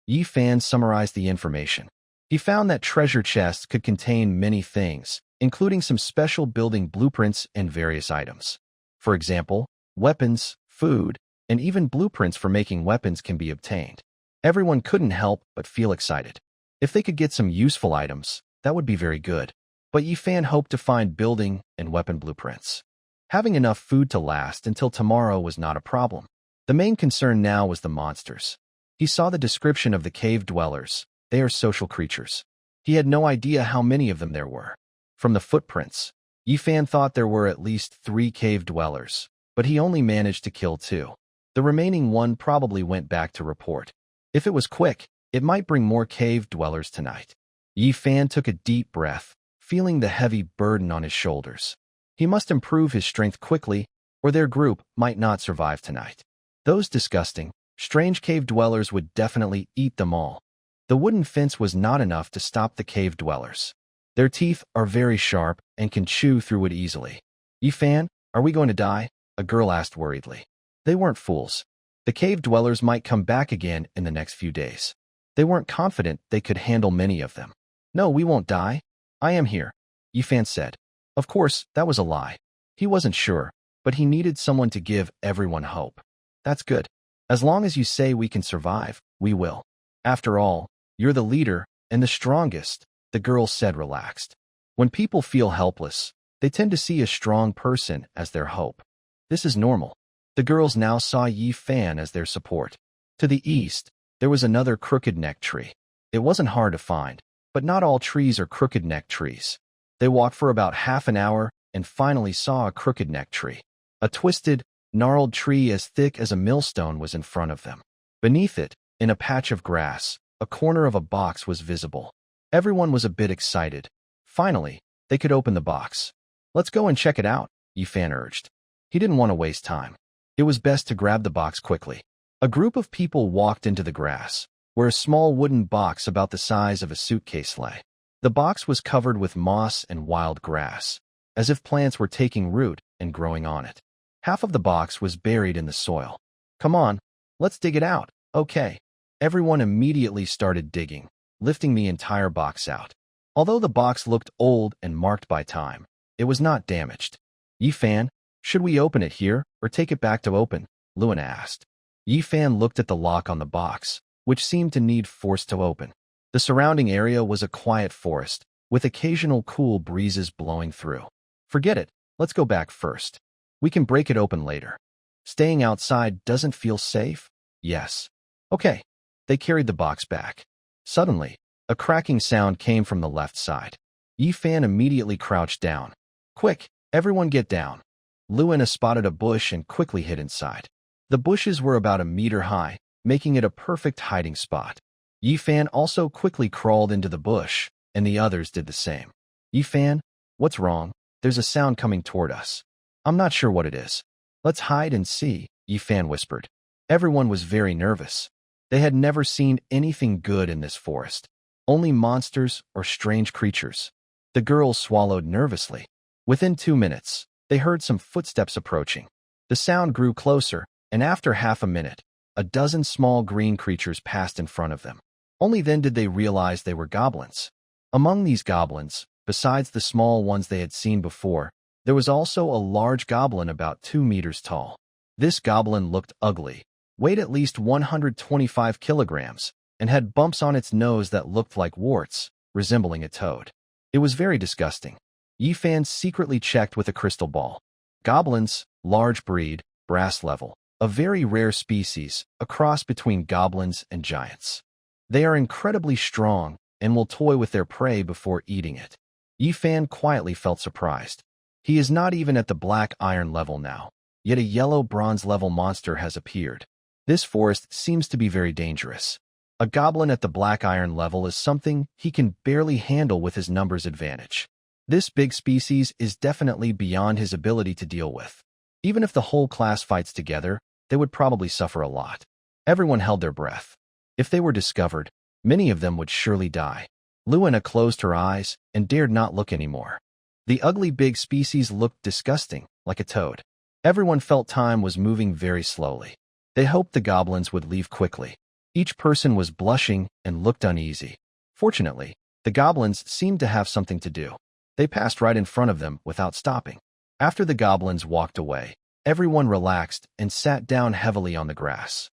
Yi Fan summarized the information. He found that treasure chests could contain many things, including some special building blueprints and various items. For example, weapons, food, and even blueprints for making weapons can be obtained. Everyone couldn't help but feel excited. If they could get some useful items, that would be very good. But Yi Fan hoped to find building and weapon blueprints. Having enough food to last until tomorrow was not a problem. The main concern now was the monsters. He saw the description of the cave dwellers. They are social creatures. He had no idea how many of them there were. From the footprints, Yi Fan thought there were at least 3 cave dwellers, but he only managed to kill 2. The remaining one probably went back to report. If it was quick, it might bring more cave dwellers tonight. Yi Fan took a deep breath, feeling the heavy burden on his shoulders. He must improve his strength quickly, or their group might not survive tonight. Those disgusting, strange cave dwellers would definitely eat them all. The wooden fence was not enough to stop the cave dwellers. Their teeth are very sharp and can chew through it easily. Yi Fan, are we going to die? A girl asked worriedly. They weren't fools. The cave dwellers might come back again in the next few days. They weren't confident they could handle many of them. No, we won't die. I am here, Yi Fan said. Of course, that was a lie. He wasn't sure, but he needed someone to give everyone hope. That's good. As long as you say we can survive, we will. After all, you're the leader and the strongest, the girl said relaxed. When people feel helpless, they tend to see a strong person as their hope. This is normal. The girls now saw Yi Fan as their support. To the east, there was another crooked-neck tree. It wasn't hard to find, but not all trees are crooked-neck trees. They walked for about half an hour and finally saw a crooked-neck tree. A twisted, gnarled tree as thick as a millstone was in front of them. Beneath it, in a patch of grass, a corner of a box was visible. Everyone was a bit excited. Finally, they could open the box. Let's go and check it out, Yi Fan urged. He didn't want to waste time. It was best to grab the box quickly. A group of people walked into the grass, where a small wooden box about the size of a suitcase lay. The box was covered with moss and wild grass, as if plants were taking root and growing on it. Half of the box was buried in the soil. Come on, let's dig it out. Okay. Everyone immediately started digging, lifting the entire box out. Although the box looked old and marked by time, it was not damaged. Yi Fan, should we open it here or take it back to open? Luan asked. Yi Fan looked at the lock on the box, which seemed to need force to open. The surrounding area was a quiet forest, with occasional cool breezes blowing through. Forget it, let's go back first. We can break it open later. Staying outside doesn't feel safe? Yes. Okay. They carried the box back. Suddenly, a cracking sound came from the left side. Yi Fan immediately crouched down. Quick, everyone get down. Luan spotted a bush and quickly hid inside. The bushes were about 1 meter high, making it a perfect hiding spot. Yi Fan also quickly crawled into the bush, and the others did the same. Yi Fan, what's wrong? There's a sound coming toward us. I'm not sure what it is. Let's hide and see, Yi Fan whispered. Everyone was very nervous. They had never seen anything good in this forest. Only monsters or strange creatures. The girls swallowed nervously. Within 2 minutes, they heard some footsteps approaching. The sound grew closer, and after half a minute, a dozen small green creatures passed in front of them. Only then did they realize they were goblins. Among these goblins, besides the small ones they had seen before, there was also a large goblin about 2 meters tall. This goblin looked ugly, weighed at least 125 kilograms, and had bumps on its nose that looked like warts, resembling a toad. It was very disgusting. Yi Fan secretly checked with a crystal ball. Goblins, large breed, brass level, a very rare species, a cross between goblins and giants. They are incredibly strong and will toy with their prey before eating it. Yi Fan quietly felt surprised. He is not even at the black iron level now. Yet a yellow bronze-level monster has appeared. This forest seems to be very dangerous. A goblin at the black iron level is something he can barely handle with his numbers advantage. This big species is definitely beyond his ability to deal with. Even if the whole class fights together, they would probably suffer a lot. Everyone held their breath. If they were discovered, many of them would surely die. Luina closed her eyes and dared not look anymore. The ugly big species looked disgusting, like a toad. Everyone felt time was moving very slowly. They hoped the goblins would leave quickly. Each person was blushing and looked uneasy. Fortunately, the goblins seemed to have something to do. They passed right in front of them without stopping. After the goblins walked away, everyone relaxed and sat down heavily on the grass.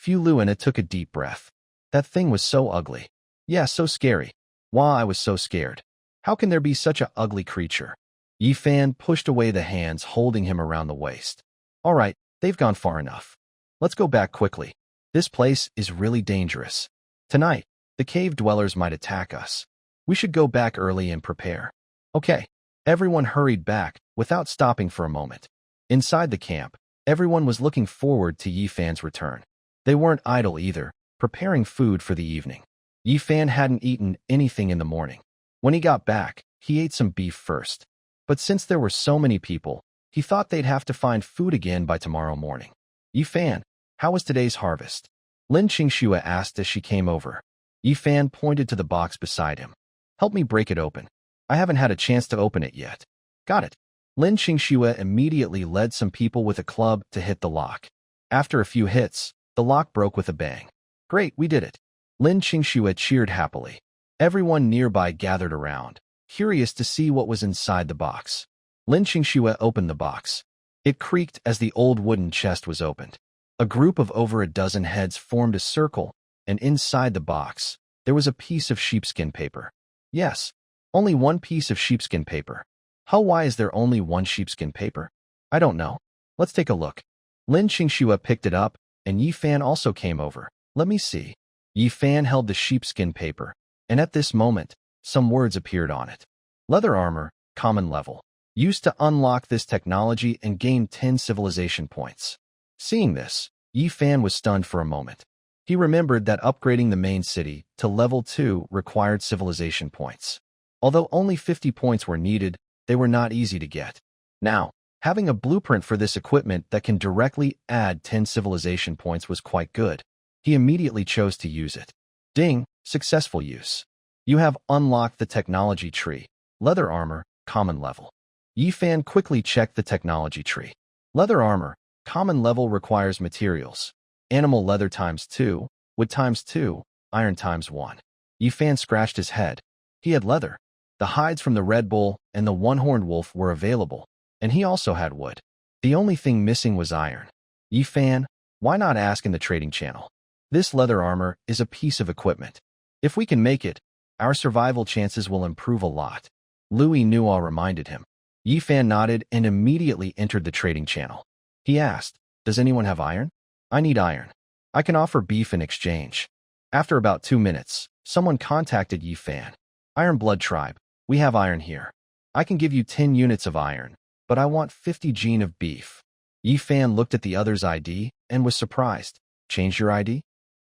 Luina took a deep breath. That thing was so ugly. Yeah, so scary. Wow, I was so scared. How can there be such an ugly creature? Yifan pushed away the hands holding him around the waist. All right, they've gone far enough. Let's go back quickly. This place is really dangerous. Tonight, the cave dwellers might attack us. We should go back early and prepare. Okay. Everyone hurried back without stopping for a moment. Inside the camp, everyone was looking forward to Yifan's return. They weren't idle either, preparing food for the evening. Yifan hadn't eaten anything in the morning. When he got back, he ate some beef first. But since there were so many people, he thought they'd have to find food again by tomorrow morning. Yifan, how was today's harvest? Lin Qingxue asked as she came over. Yifan pointed to the box beside him. Help me break it open. I haven't had a chance to open it yet. Got it. Lin Qingxue immediately led some people with a club to hit the lock. After a few hits, the lock broke with a bang. Great, we did it. Lin Qingxue cheered happily. Everyone nearby gathered around, curious to see what was inside the box. Lin Qingxue opened the box. It creaked as the old wooden chest was opened. A group of over a dozen heads formed a circle, and inside the box, there was a piece of sheepskin paper. Yes, only one piece of sheepskin paper. Why is there only one sheepskin paper? I don't know. Let's take a look. Lin Qingxue picked it up, and Yifan also came over. Let me see. Yifan held the sheepskin paper, and at this moment, some words appeared on it. Leather armor, common level. Used to unlock this technology and gain 10 civilization points. Seeing this, Yifan was stunned for a moment. He remembered that upgrading the main city to level 2 required civilization points. Although only 50 points were needed, they were not easy to get. Now, having a blueprint for this equipment that can directly add 10 civilization points was quite good. He immediately chose to use it. Ding, successful use. You have unlocked the technology tree. Leather armor, common level. Yifan quickly checked the technology tree. Leather armor, common level requires materials. Animal leather times 2, wood times 2, iron times 1. Yifan scratched his head. He had leather. The hides from the Red Bull and the one-horned wolf were available, and he also had wood. The only thing missing was iron. Yifan, why not ask in the trading channel? This leather armor is a piece of equipment. If we can make it, our survival chances will improve a lot. Louis Nuo reminded him. Yifan nodded and immediately entered the trading channel. He asked, does anyone have iron? I need iron. I can offer beef in exchange. After about 2 minutes, someone contacted Yifan. Iron Blood Tribe, we have iron here. I can give you 10 units of iron, but I want 50 gene of beef. Yifan looked at the other's ID and was surprised. Change your ID?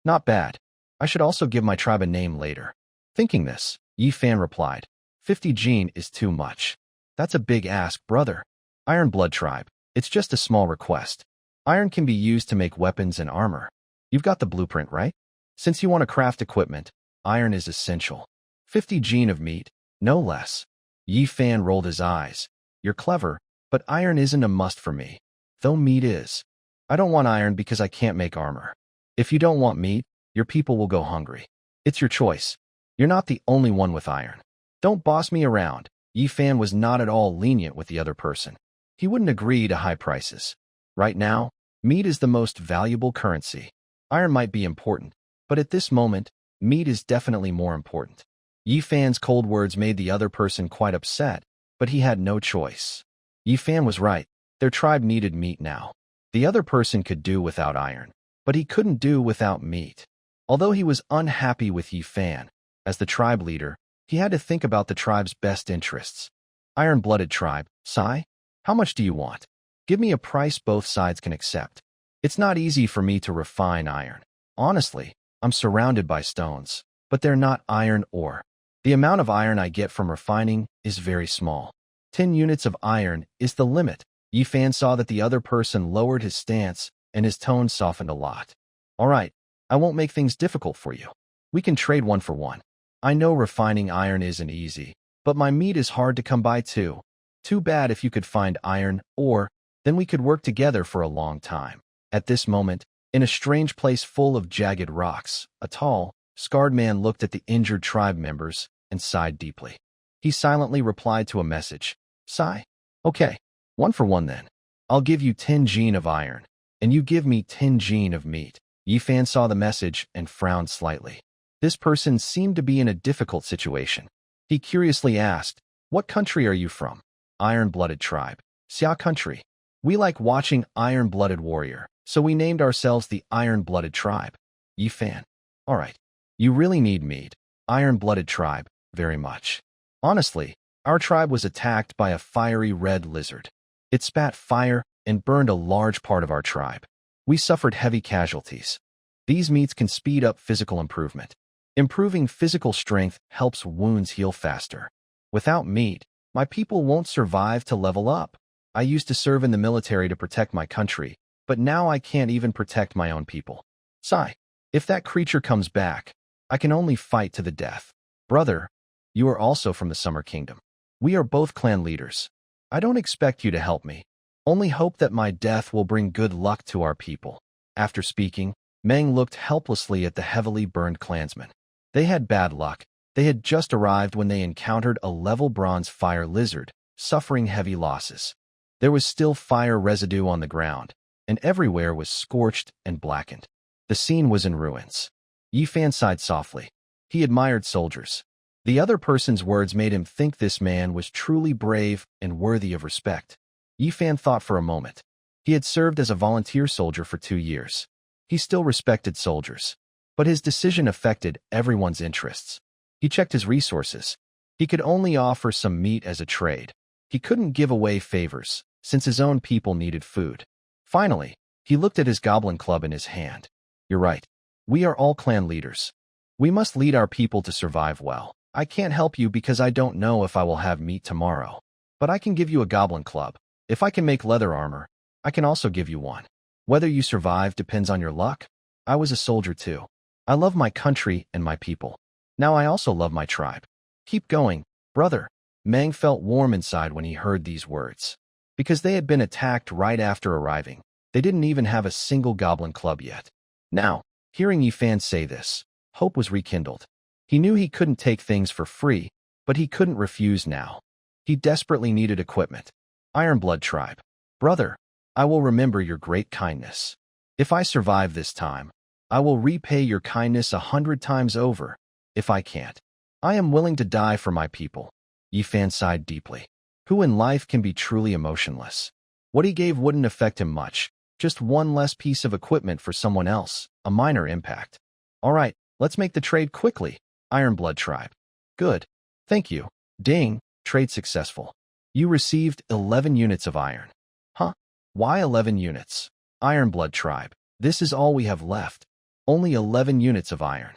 Not bad. I should also give my tribe a name later. Thinking this, Yifan replied, 50 gene is too much. That's a big ask, brother. Iron Blood Tribe, it's just a small request. Iron can be used to make weapons and armor. You've got the blueprint, right? Since you want to craft equipment, iron is essential. 50 gene of meat, no less. Yifan rolled his eyes. You're clever, but iron isn't a must for me. Though meat is. I don't want iron because I can't make armor. If you don't want meat, your people will go hungry. It's your choice. You're not the only one with iron. Don't boss me around. Yifan was not at all lenient with the other person. He wouldn't agree to high prices. Right now, meat is the most valuable currency. Iron might be important, but at this moment, meat is definitely more important. Yifan's cold words made the other person quite upset, but he had no choice. Yifan was right. Their tribe needed meat now. The other person could do without iron, but he couldn't do without meat. Although he was unhappy with Yifan, as the tribe leader, he had to think about the tribe's best interests. Iron-blooded tribe, Sai? How much do you want? Give me a price both sides can accept. It's not easy for me to refine iron. Honestly, I'm surrounded by stones, but they're not iron ore. The amount of iron I get from refining is very small. 10 units of iron is the limit. Yifan saw that the other person lowered his stance, and his tone softened a lot. All right, I won't make things difficult for you. We can trade 1 for 1. I know refining iron isn't easy, but my meat is hard to come by too. Too bad if you could find iron ore, then we could work together for a long time. At this moment, in a strange place full of jagged rocks, a tall, scarred man looked at the injured tribe members and sighed deeply. He silently replied to a message. Sigh. Okay, 1 for 1 then. I'll give you 10 gene of iron, and you give me 10 gene of meat. Yifan saw the message and frowned slightly. This person seemed to be in a difficult situation. He curiously asked, what country are you from? Iron-blooded tribe. Xia country. We like watching iron-blooded warrior, so we named ourselves the iron-blooded tribe. Yifan. All right. You really need meat. Iron-blooded tribe. Very much. Honestly, our tribe was attacked by a fiery red lizard. It spat fire and burned a large part of our tribe. We suffered heavy casualties. These meats can speed up physical improvement. Improving physical strength helps wounds heal faster. Without meat, my people won't survive to level up. I used to serve in the military to protect my country, but now I can't even protect my own people. Sigh. If that creature comes back, I can only fight to the death. Brother, you are also from the Summer Kingdom. We are both clan leaders. I don't expect you to help me. Only hope that my death will bring good luck to our people. After speaking, Meng looked helplessly at the heavily burned clansmen. They had bad luck. They had just arrived when they encountered a level bronze fire lizard, suffering heavy losses. There was still fire residue on the ground, and everywhere was scorched and blackened. The scene was in ruins. Yifan sighed softly. He admired soldiers. The other person's words made him think this man was truly brave and worthy of respect. Yifan thought for a moment. He had served as a volunteer soldier for 2 years. He still respected soldiers, but his decision affected everyone's interests. He checked his resources. He could only offer some meat as a trade. He couldn't give away favors, since his own people needed food. Finally, he looked at his goblin club in his hand. You're right. We are all clan leaders. We must lead our people to survive well. I can't help you because I don't know if I will have meat tomorrow. But I can give you a goblin club. If I can make leather armor, I can also give you one. Whether you survive depends on your luck. I was a soldier too. I love my country and my people. Now I also love my tribe. Keep going, brother. Meng felt warm inside when he heard these words. Because they had been attacked right after arriving, they didn't even have a single goblin club yet. Now, hearing Yifan say this, hope was rekindled. He knew he couldn't take things for free, but he couldn't refuse now. He desperately needed equipment. Ironblood tribe. Brother, I will remember your great kindness. If I survive this time, I will repay your kindness 100 times over. If I can't, I am willing to die for my people. Yifan sighed deeply. Who in life can be truly emotionless? What he gave wouldn't affect him much. Just one less piece of equipment for someone else, a minor impact. All right, let's make the trade quickly. Ironblood tribe. Good. Thank you. Ding, trade successful. You received 11 units of iron. Huh? Why 11 units? Ironblood tribe. This is all we have left. Only 11 units of iron.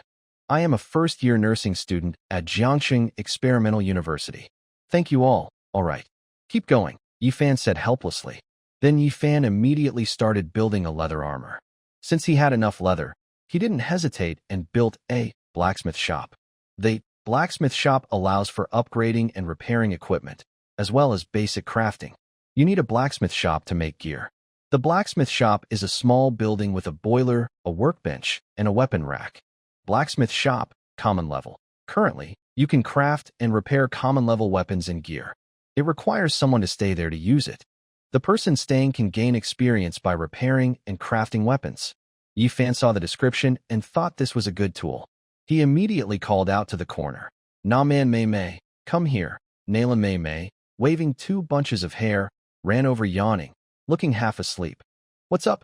I am a first-year nursing student at Jiangxing Experimental University. Thank you all. All right. Keep going, Yifan said helplessly. Then Yifan immediately started building a leather armor. Since he had enough leather, he didn't hesitate and built a blacksmith shop. The blacksmith shop allows for upgrading and repairing equipment, as well as basic crafting. You need a blacksmith shop to make gear. The blacksmith shop is a small building with a boiler, a workbench, and a weapon rack. Blacksmith shop, common level. Currently, you can craft and repair common level weapons and gear. It requires someone to stay there to use it. The person staying can gain experience by repairing and crafting weapons. Yifan saw the description and thought this was a good tool. He immediately called out to the corner. Na-man Mei Mei, come here. Nalan Mei Mei, waving 2 bunches of hair, ran over yawning, looking half asleep. What's up?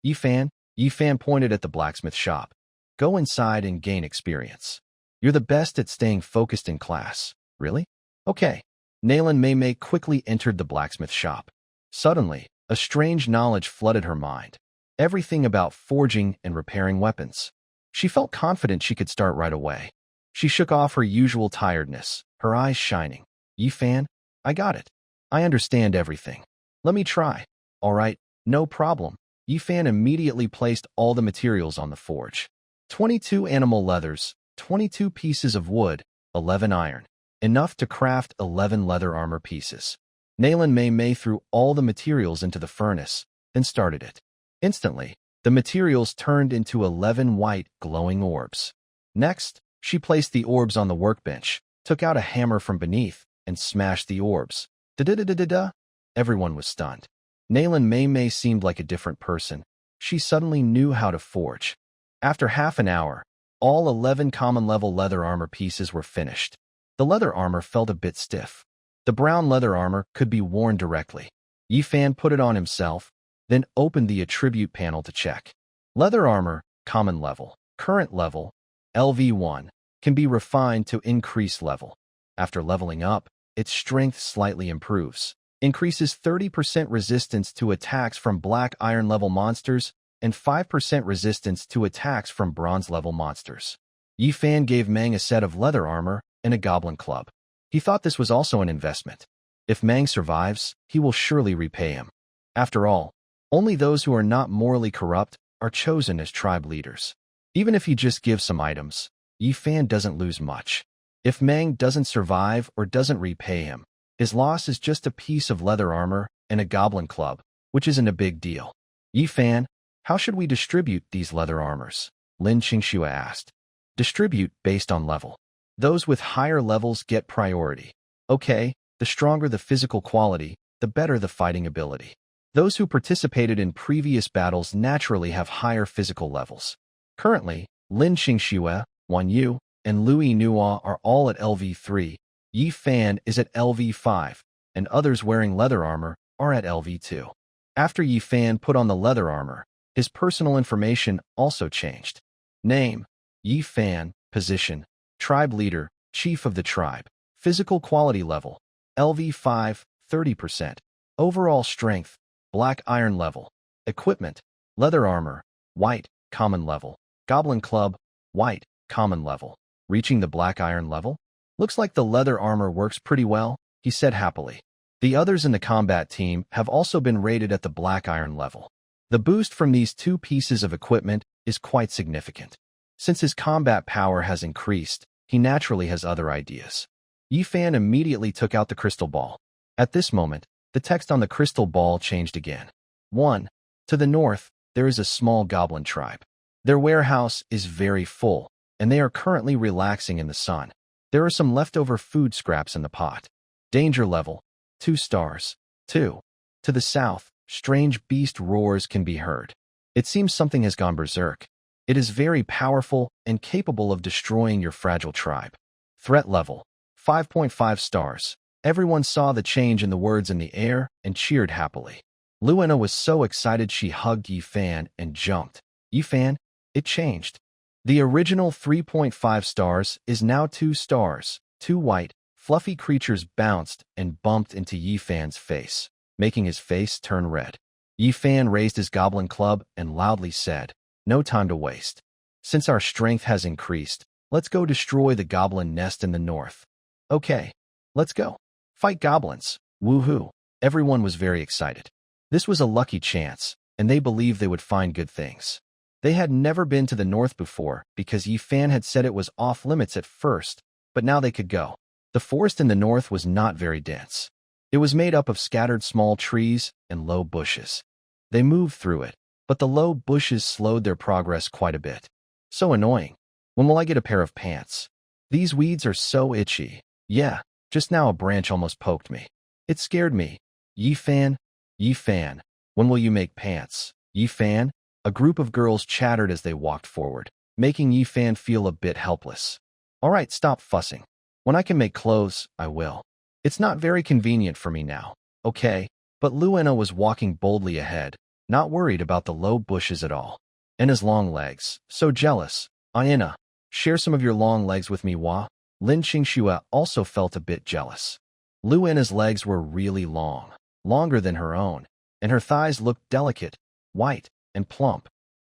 Yifan? Yifan pointed at the blacksmith shop. Go inside and gain experience. You're the best at staying focused in class. Really? Okay. Nalan Mei Mei quickly entered the blacksmith shop. Suddenly, A strange knowledge flooded her mind. Everything about forging and repairing weapons. She felt confident she could start right away. She shook off her usual tiredness, her eyes shining. Yifan, I got it. I understand everything. Let me try. All right, no problem. Yifan immediately placed all the materials on the forge. 22 animal leathers, 22 pieces of wood, 11 iron. Enough to craft 11 leather armor pieces. Nalan Mei threw all the materials into the furnace, then started it. Instantly, the materials turned into 11 white, glowing orbs. Next, she placed the orbs on the workbench, took out a hammer from beneath, and smashed the orbs. Da-da-da-da-da-da! Everyone was stunned. Nalan Mei seemed like a different person. She suddenly knew how to forge. After half an hour, all 11 common-level leather armor pieces were finished. The leather armor felt a bit stiff. The brown leather armor could be worn directly. Yifan put it on himself, then opened the attribute panel to check. Leather armor, common level, current level, LV1, can be refined to increase level. After leveling up, its strength slightly improves. Increases 30% resistance to attacks from black iron level monsters and 5% resistance to attacks from bronze level monsters. Yifan gave Mang a set of leather armor and a goblin club. He thought this was also an investment. If Mang survives, he will surely repay him. After all, only those who are not morally corrupt are chosen as tribe leaders. Even if he just gives some items, Yifan doesn't lose much. If Mang doesn't survive or doesn't repay him, his loss is just a piece of leather armor and a goblin club, which isn't a big deal. Yifan, how should we distribute these leather armors? Lin Qingxue asked. Distribute based on level. Those with higher levels get priority. Okay, the stronger the physical quality, the better the fighting ability. Those who participated in previous battles naturally have higher physical levels. Currently, Lin Qingxue, Wan Yu, and Lui Nua are all at LV3, Yifan is at LV5, and others wearing leather armor are at LV2. After Yifan put on the leather armor, his personal information also changed. Name, Yifan, position, tribe leader, chief of the tribe, physical quality level, LV5, 30%, overall strength, black iron level, equipment, leather armor, white, common level, goblin club, white, common level. Reaching the black iron level? Looks like the leather armor works pretty well, he said happily. The others in the combat team have also been rated at the black iron level. The boost from these two pieces of equipment is quite significant. Since his combat power has increased, he naturally has other ideas. Yifan immediately took out the crystal ball. At this moment, the text on the crystal ball changed again. 1. To the north, there is a small goblin tribe. Their warehouse is very full, and they are currently relaxing in the sun. There are some leftover food scraps in the pot. Danger level, 2 stars. 2. To the south, strange beast roars can be heard. It seems something has gone berserk. It is very powerful and capable of destroying your fragile tribe. Threat level, 5.5 stars. Everyone saw the change in the words in the air and cheered happily. Luina was so excited she hugged Yifan and jumped. Yifan, it changed. The original 3.5 stars is now 2 stars. 2 white, fluffy creatures bounced and bumped into Yifan's face, making his face turn red. Yifan raised his goblin club and loudly said, "No time to waste. Since our strength has increased, let's go destroy the goblin nest in the north." Okay, let's go. Fight goblins. Woohoo. Everyone was very excited. This was a lucky chance, and they believed they would find good things. They had never been to the north before because Yifan had said it was off limits at first, but now they could go. The forest in the north was not very dense. It was made up of scattered small trees and low bushes. They moved through it, but the low bushes slowed their progress quite a bit. So annoying. When will I get a pair of pants? These weeds are so itchy. Yeah, just now a branch almost poked me. It scared me. Yifan, Yifan, when will you make pants? Yifan? A group of girls chattered as they walked forward, making Yifan feel a bit helpless. All right, stop fussing. When I can make clothes, I will. It's not very convenient for me now, okay? But Luina was walking boldly ahead, not worried about the low bushes at all. And his long legs, so jealous. Aina, share some of your long legs with me, Wa. Lin Qingxue also felt a bit jealous. Luina's legs were really long, longer than her own, and her thighs looked delicate, white, and plump.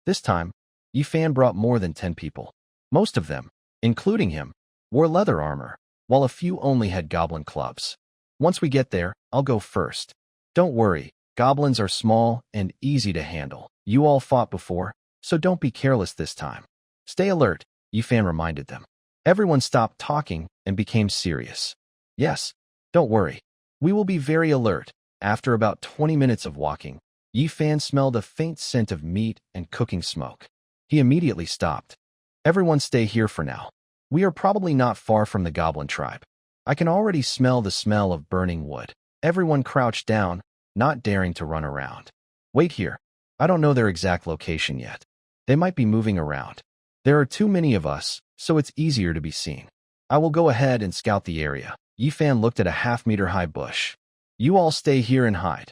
This time, Yi Fan brought more than 10 people. Most of them, including him, wore leather armor, while a few only had goblin clubs. Once we get there, I'll go first. Don't worry, goblins are small and easy to handle. You all fought before, so don't be careless this time. Stay alert, Yi Fan reminded them. Everyone stopped talking and became serious. Yes, don't worry. We will be very alert. After about 20 minutes of walking, Yi Fan smelled a faint scent of meat and cooking smoke. He immediately stopped. Everyone stay here for now. We are probably not far from the goblin tribe. I can already smell the smell of burning wood. Everyone crouched down, not daring to run around. Wait here. I don't know their exact location yet. They might be moving around. There are too many of us, so it's easier to be seen. I will go ahead and scout the area. Yi Fan looked at a half-meter-high bush. You all stay here and hide.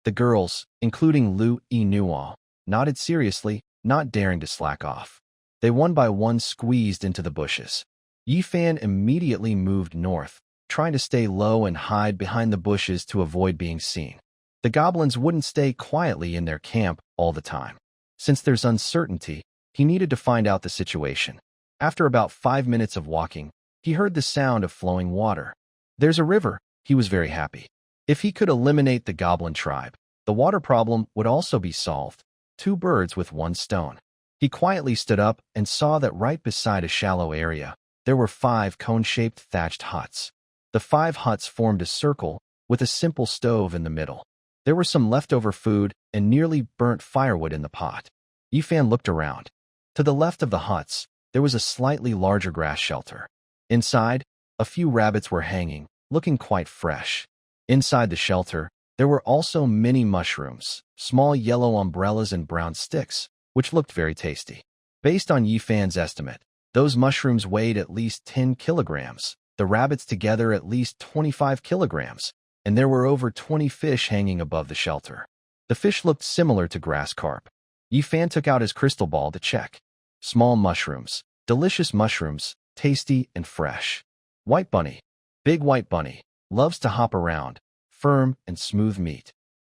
The girls, including Lu Yinuo, nodded seriously, not daring to slack off. They one by one squeezed into the bushes. Yi Fan immediately moved north, trying to stay low and hide behind the bushes to avoid being seen. The goblins wouldn't stay quietly in their camp all the time. Since there's uncertainty, he needed to find out the situation. After about 5 minutes of walking, he heard the sound of flowing water. There's a river. He was very happy. If he could eliminate the goblin tribe, the water problem would also be solved. 2 birds with 1 stone. He quietly stood up and saw that right beside a shallow area, there were 5 cone-shaped thatched huts. The 5 huts formed a circle with a simple stove in the middle. There were some leftover food and nearly burnt firewood in the pot. Yi Fan looked around. To the left of the huts, there was a slightly larger grass shelter. Inside, a few rabbits were hanging, looking quite fresh. Inside the shelter, there were also mini mushrooms, small yellow umbrellas and brown sticks, which looked very tasty. Based on Yi Fan's estimate, those mushrooms weighed at least 10 kilograms, the rabbits together at least 25 kilograms, and there were over 20 fish hanging above the shelter. The fish looked similar to grass carp. Yi Fan took out his crystal ball to check. Small mushrooms, delicious mushrooms, tasty and fresh. White bunny, big white bunny, loves to hop around, firm and smooth meat.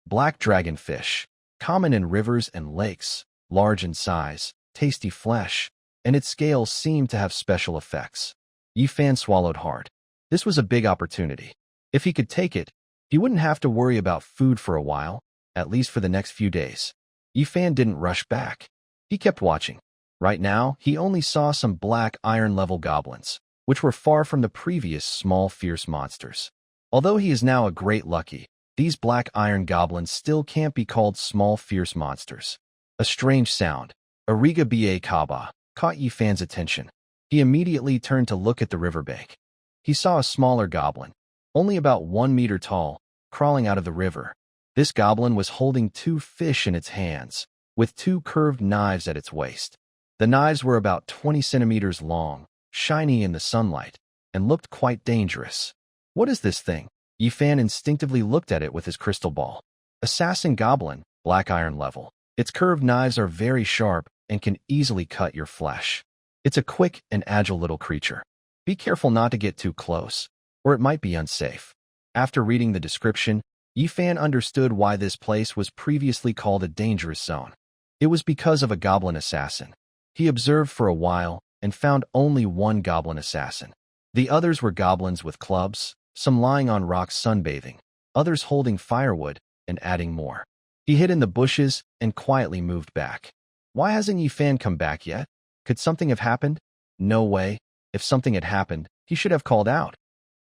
Black dragonfish, common in rivers and lakes, large in size, tasty flesh, and its scales seem to have special effects. Yi Fan swallowed hard. This was a big opportunity. If he could take it, he wouldn't have to worry about food for a while, at least for the next few days. Yi Fan didn't rush back. He kept watching. Right now, he only saw some black iron-level goblins, which were far from the previous small, fierce monsters. Although he is now a great lucky, these black iron goblins still can't be called small, fierce monsters. A strange sound, Ariga Ba Kaba, caught Yi Fan's attention. He immediately turned to look at the riverbank. He saw a smaller goblin, only about 1 meter tall, crawling out of the river. This goblin was holding 2 fish in its hands, with 2 curved knives at its waist. The knives were about 20 centimeters long, shiny in the sunlight, and looked quite dangerous. What is this thing? Yi Fan instinctively looked at it with his crystal ball. Assassin goblin, black iron level. Its curved knives are very sharp and can easily cut your flesh. It's a quick and agile little creature. Be careful not to get too close, or it might be unsafe. After reading the description, Yi Fan understood why this place was previously called a dangerous zone. It was because of a goblin assassin. He observed for a while and found only 1 goblin assassin. The others were goblins with clubs, some lying on rocks sunbathing, others holding firewood and adding more. He hid in the bushes and quietly moved back. Why hasn't Yi Fan come back yet? Could something have happened? No way. If something had happened, he should have called out.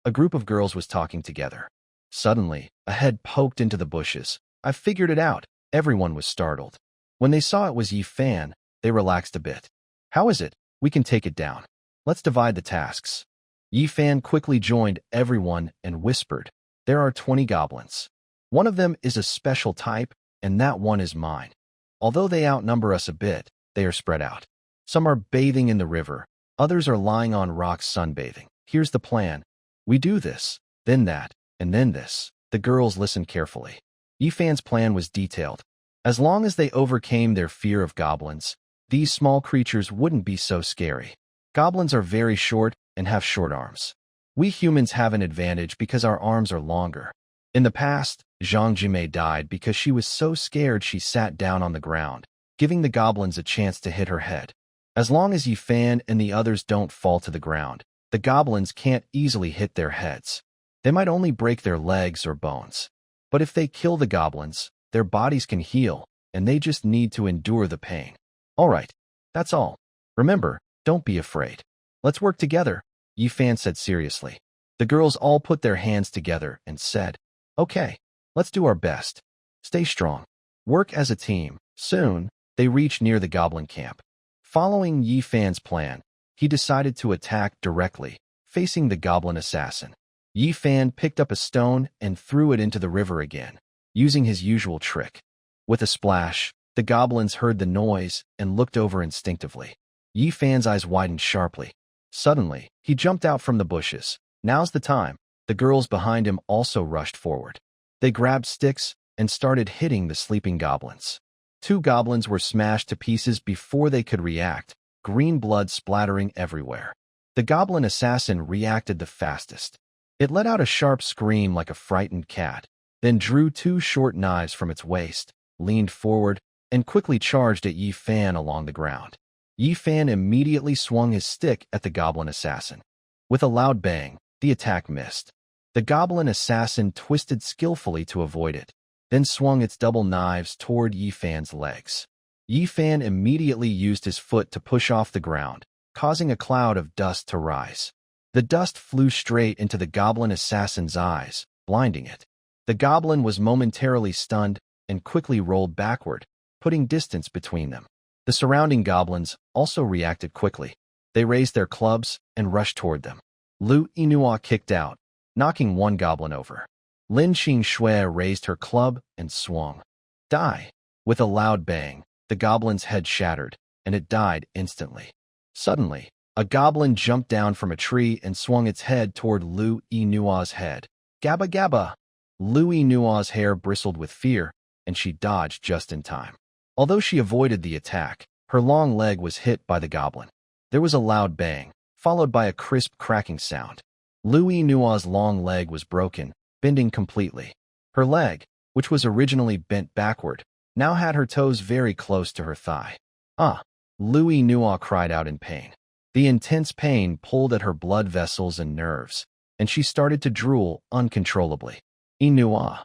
A group of girls was talking together. Suddenly, a head poked into the bushes. I figured it out. Everyone was startled. When they saw it was Yi Fan, they relaxed a bit. How is it? We can take it down. Let's divide the tasks. Yi Fan quickly joined everyone and whispered, there are 20 goblins. One of them is a special type, and that one is mine. Although they outnumber us a bit, they are spread out. Some are bathing in the river, others are lying on rocks sunbathing. Here's the plan. We do this, then that, and then this. The girls listened carefully. Yi Fan's plan was detailed. As long as they overcame their fear of goblins, these small creatures wouldn't be so scary. Goblins are very short and have short arms. We humans have an advantage because our arms are longer. In the past, Zhang Jimei died because she was so scared she sat down on the ground, giving the goblins a chance to hit her head. As long as Yi Fan and the others don't fall to the ground, the goblins can't easily hit their heads. They might only break their legs or bones. But if they kill the goblins, their bodies can heal, and they just need to endure the pain. All right, that's all. Remember, don't be afraid. Let's work together, Yi Fan said seriously. The girls all put their hands together and said, Okay, let's do our best. Stay strong. Work as a team. Soon, they reached near the goblin camp. Following Yi Fan's plan, he decided to attack directly, facing the goblin assassin. Yi Fan picked up a stone and threw it into the river again, using his usual trick. With a splash, the goblins heard the noise and looked over instinctively. Yi Fan's eyes widened sharply. Suddenly, he jumped out from the bushes. Now's the time. The girls behind him also rushed forward. They grabbed sticks and started hitting the sleeping goblins. 2 goblins were smashed to pieces before they could react, green blood splattering everywhere. The goblin assassin reacted the fastest. It let out a sharp scream like a frightened cat, then drew 2 short knives from its waist, leaned forward, and quickly charged at Yi Fan along the ground. Yi Fan immediately swung his stick at the goblin assassin. With a loud bang, the attack missed. The goblin assassin twisted skillfully to avoid it, then swung its double knives toward Yi Fan's legs. Yi Fan immediately used his foot to push off the ground, causing a cloud of dust to rise. The dust flew straight into the goblin assassin's eyes, blinding it. The goblin was momentarily stunned and quickly rolled backward, putting distance between them. The surrounding goblins also reacted quickly. They raised their clubs and rushed toward them. Lu Yinhua kicked out, knocking one goblin over. Lin Qingshui raised her club and swung. Die! With a loud bang, the goblin's head shattered, and it died instantly. Suddenly, a goblin jumped down from a tree and swung its head toward Lu Yinua's head. Gabba gabba! Lu Yinua's hair bristled with fear, and she dodged just in time. Although she avoided the attack, her long leg was hit by the goblin. There was a loud bang, followed by a crisp cracking sound. Lu Yinua's long leg was broken, bending completely. Her leg, which was originally bent backward, now had her toes very close to her thigh. Ah! Lu Yinhua cried out in pain. The intense pain pulled at her blood vessels and nerves, and she started to drool uncontrollably. Yinhua,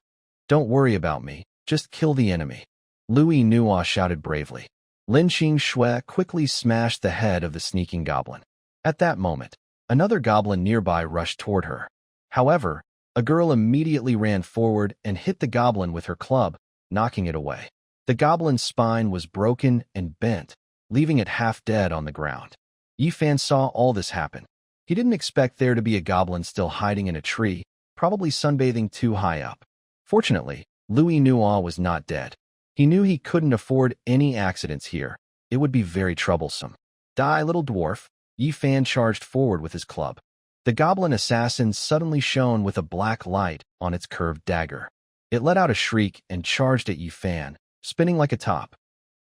don't worry about me, just kill the enemy. Lu Yinhua shouted bravely. Lin Qingshui quickly smashed the head of the sneaking goblin. At that moment, another goblin nearby rushed toward her. However, a girl immediately ran forward and hit the goblin with her club, knocking it away. The goblin's spine was broken and bent, leaving it half dead on the ground. Yi Fan saw all this happen. He didn't expect there to be a goblin still hiding in a tree, probably sunbathing too high up. Fortunately, Lu Yinhua was not dead. He knew he couldn't afford any accidents here. It would be very troublesome. Die, little dwarf! Yi Fan charged forward with his club. The goblin assassin suddenly shone with a black light on its curved dagger. It let out a shriek and charged at Yi Fan, spinning like a top.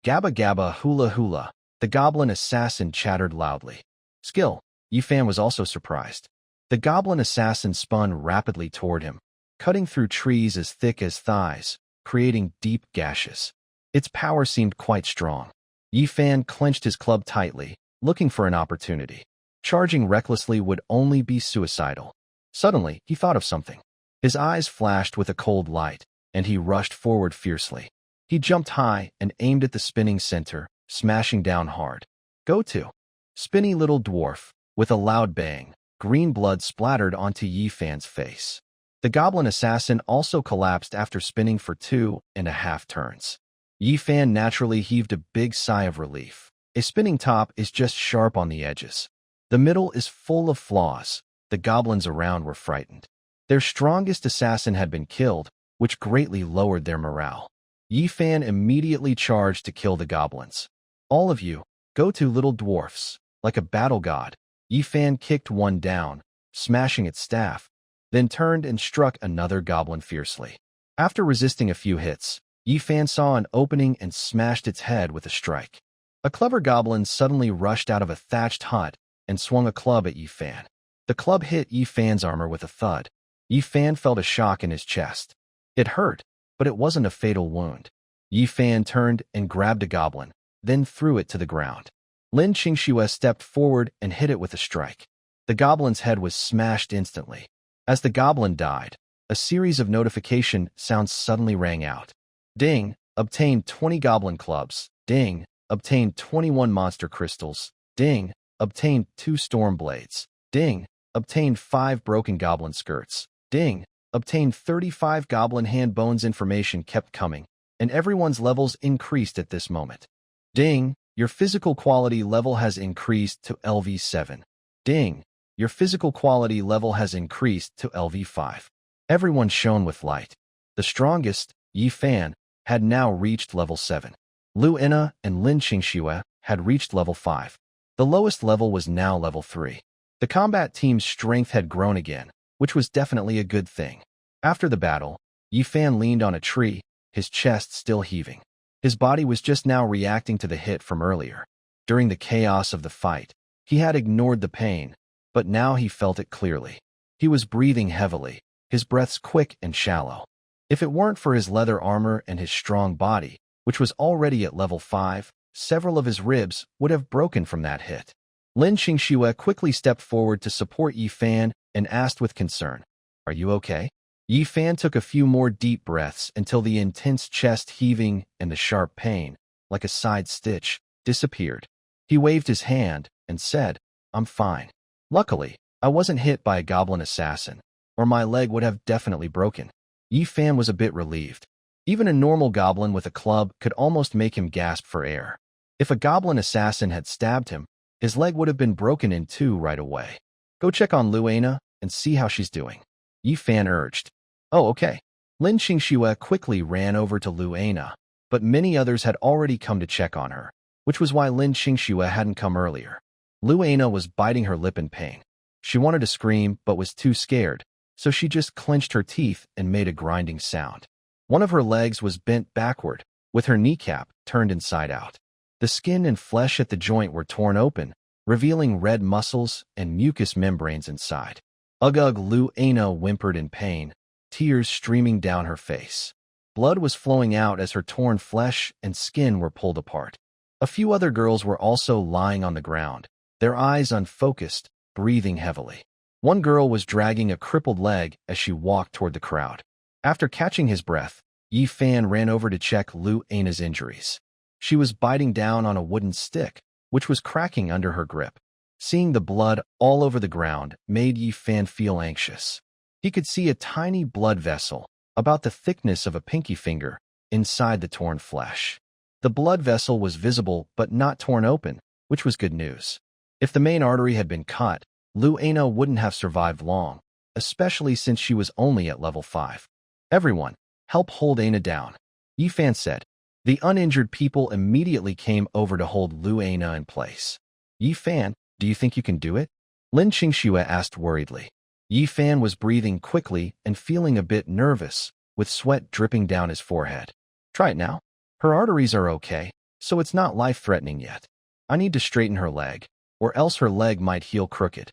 Gabba gabba hula hula! The goblin assassin chattered loudly. Skill! Yi Fan was also surprised. The goblin assassin spun rapidly toward him, cutting through trees as thick as thighs, creating deep gashes. Its power seemed quite strong. Yi Fan clenched his club tightly, looking for an opportunity. Charging recklessly would only be suicidal. Suddenly, he thought of something. His eyes flashed with a cold light, and he rushed forward fiercely. He jumped high and aimed at the spinning center, smashing down hard. Go to! Spinny little dwarf! With a loud bang, green blood splattered onto Yi Fan's face. The goblin assassin also collapsed after spinning for 2.5 turns. Yi Fan naturally heaved a big sigh of relief. A spinning top is just sharp on the edges. The middle is full of flaws. The goblins around were frightened. Their strongest assassin had been killed, which greatly lowered their morale. Yi Fan immediately charged to kill the goblins. All of you, go to little dwarfs. Like a battle god, Yi Fan kicked one down, smashing its staff, then turned and struck another goblin fiercely. After resisting a few hits, Yi Fan saw an opening and smashed its head with a strike. A clever goblin suddenly rushed out of a thatched hut and swung a club at Yi Fan. The club hit Yi Fan's armor with a thud. Yi Fan felt a shock in his chest. It hurt, but it wasn't a fatal wound. Yi Fan turned and grabbed a goblin, then threw it to the ground. Lin Qingxue stepped forward and hit it with a strike. The goblin's head was smashed instantly. As the goblin died, a series of notification sounds suddenly rang out. Ding! Obtained 20 goblin clubs. Ding! Obtained 21 monster crystals. Ding! Obtained 2 storm blades. Ding! Obtained 5 broken goblin skirts. Ding! Obtained 35 goblin hand bones. Information kept coming, and everyone's levels increased at this moment. Ding! Your physical quality level has increased to LV7. Ding! Your physical quality level has increased to LV5. Everyone shone with light. The strongest, Yi Fan, had now reached level 7. Lu Ina and Lin Qingxue had reached level 5. The lowest level was now level 3. The combat team's strength had grown again, which was definitely a good thing. After the battle, Yi Fan leaned on a tree, his chest still heaving. His body was just now reacting to the hit from earlier. During the chaos of the fight, he had ignored the pain, but now he felt it clearly. He was breathing heavily, his breaths quick and shallow. If it weren't for his leather armor and his strong body, which was already at level 5, several of his ribs would have broken from that hit. Lin Qingxue quickly stepped forward to support Yi Fan and asked with concern, "Are you okay?" Yi Fan took a few more deep breaths until the intense chest heaving and the sharp pain, like a side stitch, disappeared. He waved his hand and said, "I'm fine. Luckily, I wasn't hit by a goblin assassin, or my leg would have definitely broken." Yi Fan was a bit relieved. Even a normal goblin with a club could almost make him gasp for air. If a goblin assassin had stabbed him, his leg would have been broken in 2 right away. "Go check on Lu Ina and see how she's doing," Yi Fan urged. "Oh, okay." Lin Qingxue quickly ran over to Lu Ina, but many others had already come to check on her, which was why Lin Qingxue hadn't come earlier. Lu Ina was biting her lip in pain. She wanted to scream but was too scared, so she just clenched her teeth and made a grinding sound. One of her legs was bent backward, with her kneecap turned inside out. The skin and flesh at the joint were torn open, revealing red muscles and mucous membranes inside. Ugh, Lu Ina whimpered in pain, tears streaming down her face. Blood was flowing out as her torn flesh and skin were pulled apart. A few other girls were also lying on the ground, their eyes unfocused, breathing heavily. One girl was dragging a crippled leg as she walked toward the crowd. After catching his breath, Yi Fan ran over to check Lu Ina's injuries. She was biting down on a wooden stick, which was cracking under her grip. Seeing the blood all over the ground made Yi Fan feel anxious. He could see a tiny blood vessel, about the thickness of a pinky finger, inside the torn flesh. The blood vessel was visible but not torn open, which was good news. If the main artery had been cut, Lu Ina wouldn't have survived long, especially since she was only at level 5. "Everyone, help hold Ina down," Yi Fan said. The uninjured people immediately came over to hold Lu Ina in place. "Yi Fan, do you think you can do it?" Lin Qingxue asked worriedly. Yi Fan was breathing quickly and feeling a bit nervous, with sweat dripping down his forehead. "Try it now. Her arteries are okay, so it's not life-threatening yet. I need to straighten her leg, or else her leg might heal crooked."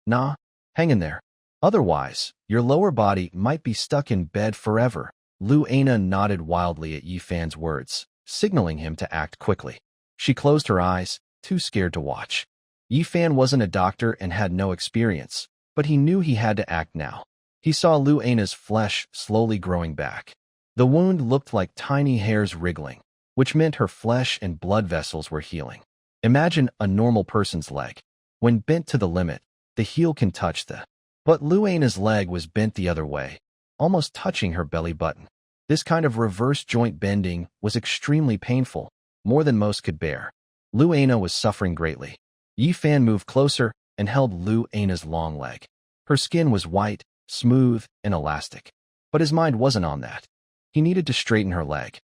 "Nah, hang in there. Otherwise, your lower body might be stuck in bed forever." Lu Ina nodded wildly at Yi Fan's words, signaling him to act quickly. She closed her eyes, too scared to watch. Yi Fan wasn't a doctor and had no experience, but he knew he had to act now. He saw Lu Ina's flesh slowly growing back. The wound looked like tiny hairs wriggling, which meant her flesh and blood vessels were healing. Imagine a normal person's leg. When bent to the limit, the heel can touch the... But Lu Ina's leg was bent the other way, almost touching her belly button. This kind of reverse joint bending was extremely painful, more than most could bear. Lu Ina was suffering greatly. Yi Fan moved closer and held Lu Ina's long leg. Her skin was white, smooth, and elastic. But his mind wasn't on that. He needed to straighten her leg.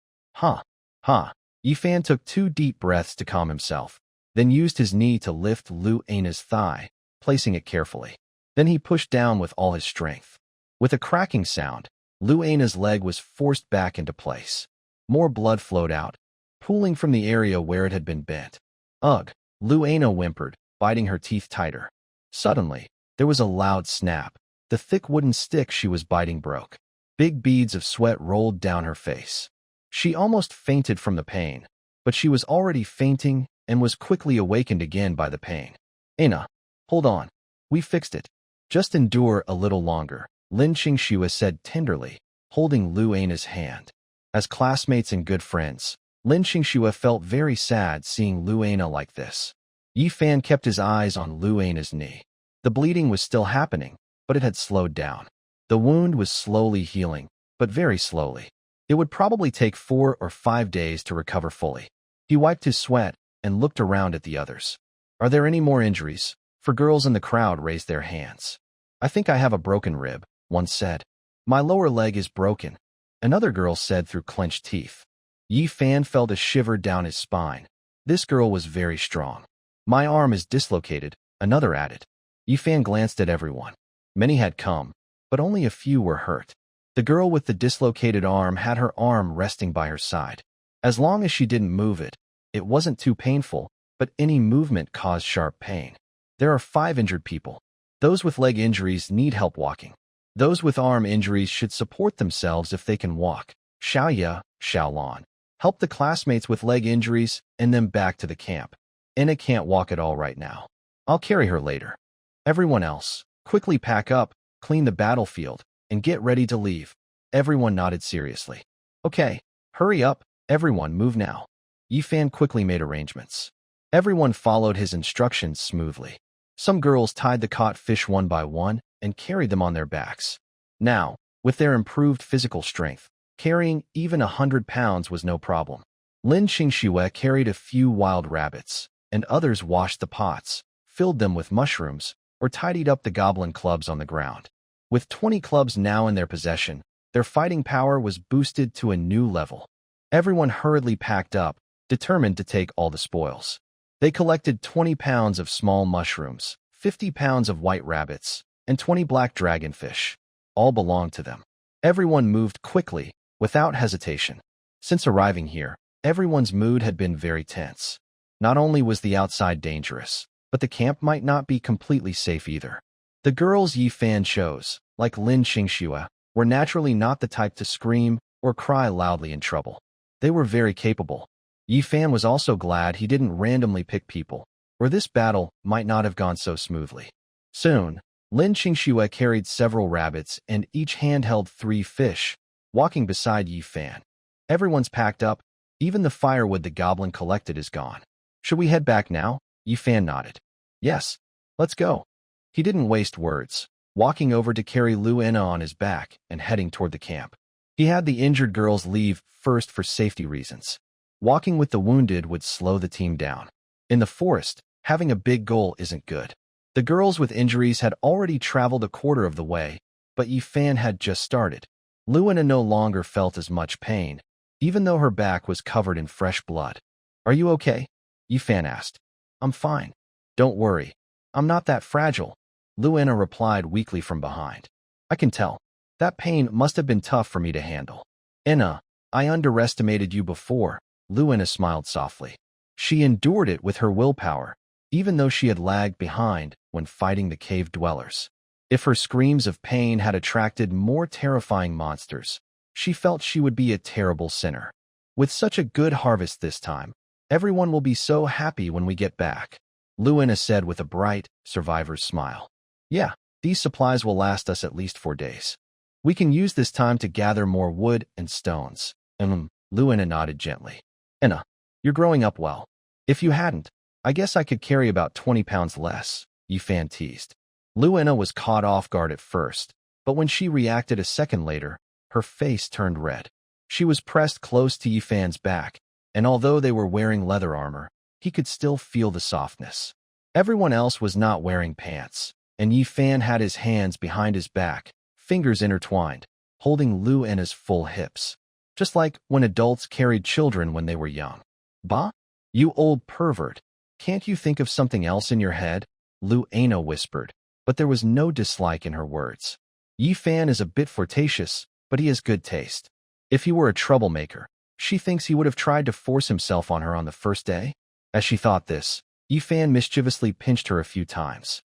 Yi Fan took 2 deep breaths to calm himself, then used his knee to lift Lu Ina's thigh, placing it carefully. Then he pushed down with all his strength. With a cracking sound, Lu Ina's leg was forced back into place. More blood flowed out, pooling from the area where it had been bent. "Ugh," Lu Ina whimpered, biting her teeth tighter. Suddenly, there was a loud snap. The thick wooden stick she was biting broke. Big beads of sweat rolled down her face. She almost fainted from the pain, but she was already fainting and was quickly awakened again by the pain. "Ana, hold on. We fixed it. Just endure a little longer," Lin Qingxue said tenderly, holding Lu Ana's hand. As classmates and good friends, Lin Qingxue felt very sad seeing Lu Ana like this. Yi Fan kept his eyes on Lu Ana's knee. The bleeding was still happening, but it had slowed down. The wound was slowly healing, but very slowly. It would probably take 4 or 5 days to recover fully. He wiped his sweat and looked around at the others. "Are there any more injuries?" For girls in the crowd raised their hands. "I think I have a broken rib," one said. "My lower leg is broken," another girl said through clenched teeth. Yi Fan felt a shiver down his spine. This girl was very strong. "My arm is dislocated," another added. Yi Fan glanced at everyone. Many had come, but only a few were hurt. The girl with the dislocated arm had her arm resting by her side. As long as she didn't move it, it wasn't too painful, but any movement caused sharp pain. There are 5 injured people. Those with leg injuries need help walking. Those with arm injuries should support themselves if they can walk. Xiaoye, Xiaolon, help the classmates with leg injuries and then back to the camp. Ana can't walk at all right now. I'll carry her later. Everyone else, quickly pack up, clean the battlefield, and get ready to leave. Everyone nodded seriously. Okay, hurry up, everyone move now. Yi Fan quickly made arrangements. Everyone followed his instructions smoothly. Some girls tied the caught fish one by one and carried them on their backs. Now, with their improved physical strength, carrying even 100 pounds was no problem. Lin Qingxue carried a few wild rabbits, and others washed the pots, filled them with mushrooms, or tidied up the goblin clubs on the ground. With 20 clubs now in their possession, their fighting power was boosted to a new level. Everyone hurriedly packed up, determined to take all the spoils. They collected 20 pounds of small mushrooms, 50 pounds of white rabbits, and 20 black dragonfish. All belonged to them. Everyone moved quickly, without hesitation. Since arriving here, everyone's mood had been very tense. Not only was the outside dangerous, but the camp might not be completely safe either. The girls Yi Fan chose, like Lin Qingxue, were naturally not the type to scream or cry loudly in trouble. They were very capable. Yi Fan was also glad he didn't randomly pick people, or this battle might not have gone so smoothly. Soon, Lin Qingxue carried several rabbits and each hand held 3 fish, walking beside Yi Fan. Everyone's packed up, even the firewood the goblin collected is gone. Should we head back now? Yi Fan nodded. Yes, let's go. He didn't waste words, walking over to carry Lu Ana on his back and heading toward the camp. He had the injured girls leave first for safety reasons. Walking with the wounded would slow the team down. In the forest, having a big goal isn't good. The girls with injuries had already traveled a quarter of the way, but Yi Fan had just started. Lu Ana no longer felt as much pain, even though her back was covered in fresh blood. Are you okay? Yi Fan asked. I'm fine. Don't worry. I'm not that fragile, Lu Ana replied weakly from behind. I can tell. That pain must have been tough for me to handle. Ana, I underestimated you before, Lu Ana smiled softly. She endured it with her willpower, even though she had lagged behind when fighting the cave dwellers. If her screams of pain had attracted more terrifying monsters, she felt she would be a terrible sinner. With such a good harvest this time, everyone will be so happy when we get back, Lu Ana said with a bright, survivor's smile. Yeah, these supplies will last us at least 4 days. We can use this time to gather more wood and stones. Lu Ana nodded gently. Ana, you're growing up well. If you hadn't, I guess I could carry about 20 pounds less, Yi Fan teased. Lu Ana was caught off guard at first, but when she reacted a second later, her face turned red. She was pressed close to Yi Fan's back, and although they were wearing leather armor, he could still feel the softness. Everyone else was not wearing pants, and Yi Fan had his hands behind his back, fingers intertwined, holding Lu Ana's full hips. Just like when adults carried children when they were young. Bah? You old pervert. Can't you think of something else in your head? Lu Ana whispered, but there was no dislike in her words. Yi Fan is a bit flirtatious, but he has good taste. If he were a troublemaker, she thinks he would have tried to force himself on her on the first day. As she thought this, Yi Fan mischievously pinched her a few times.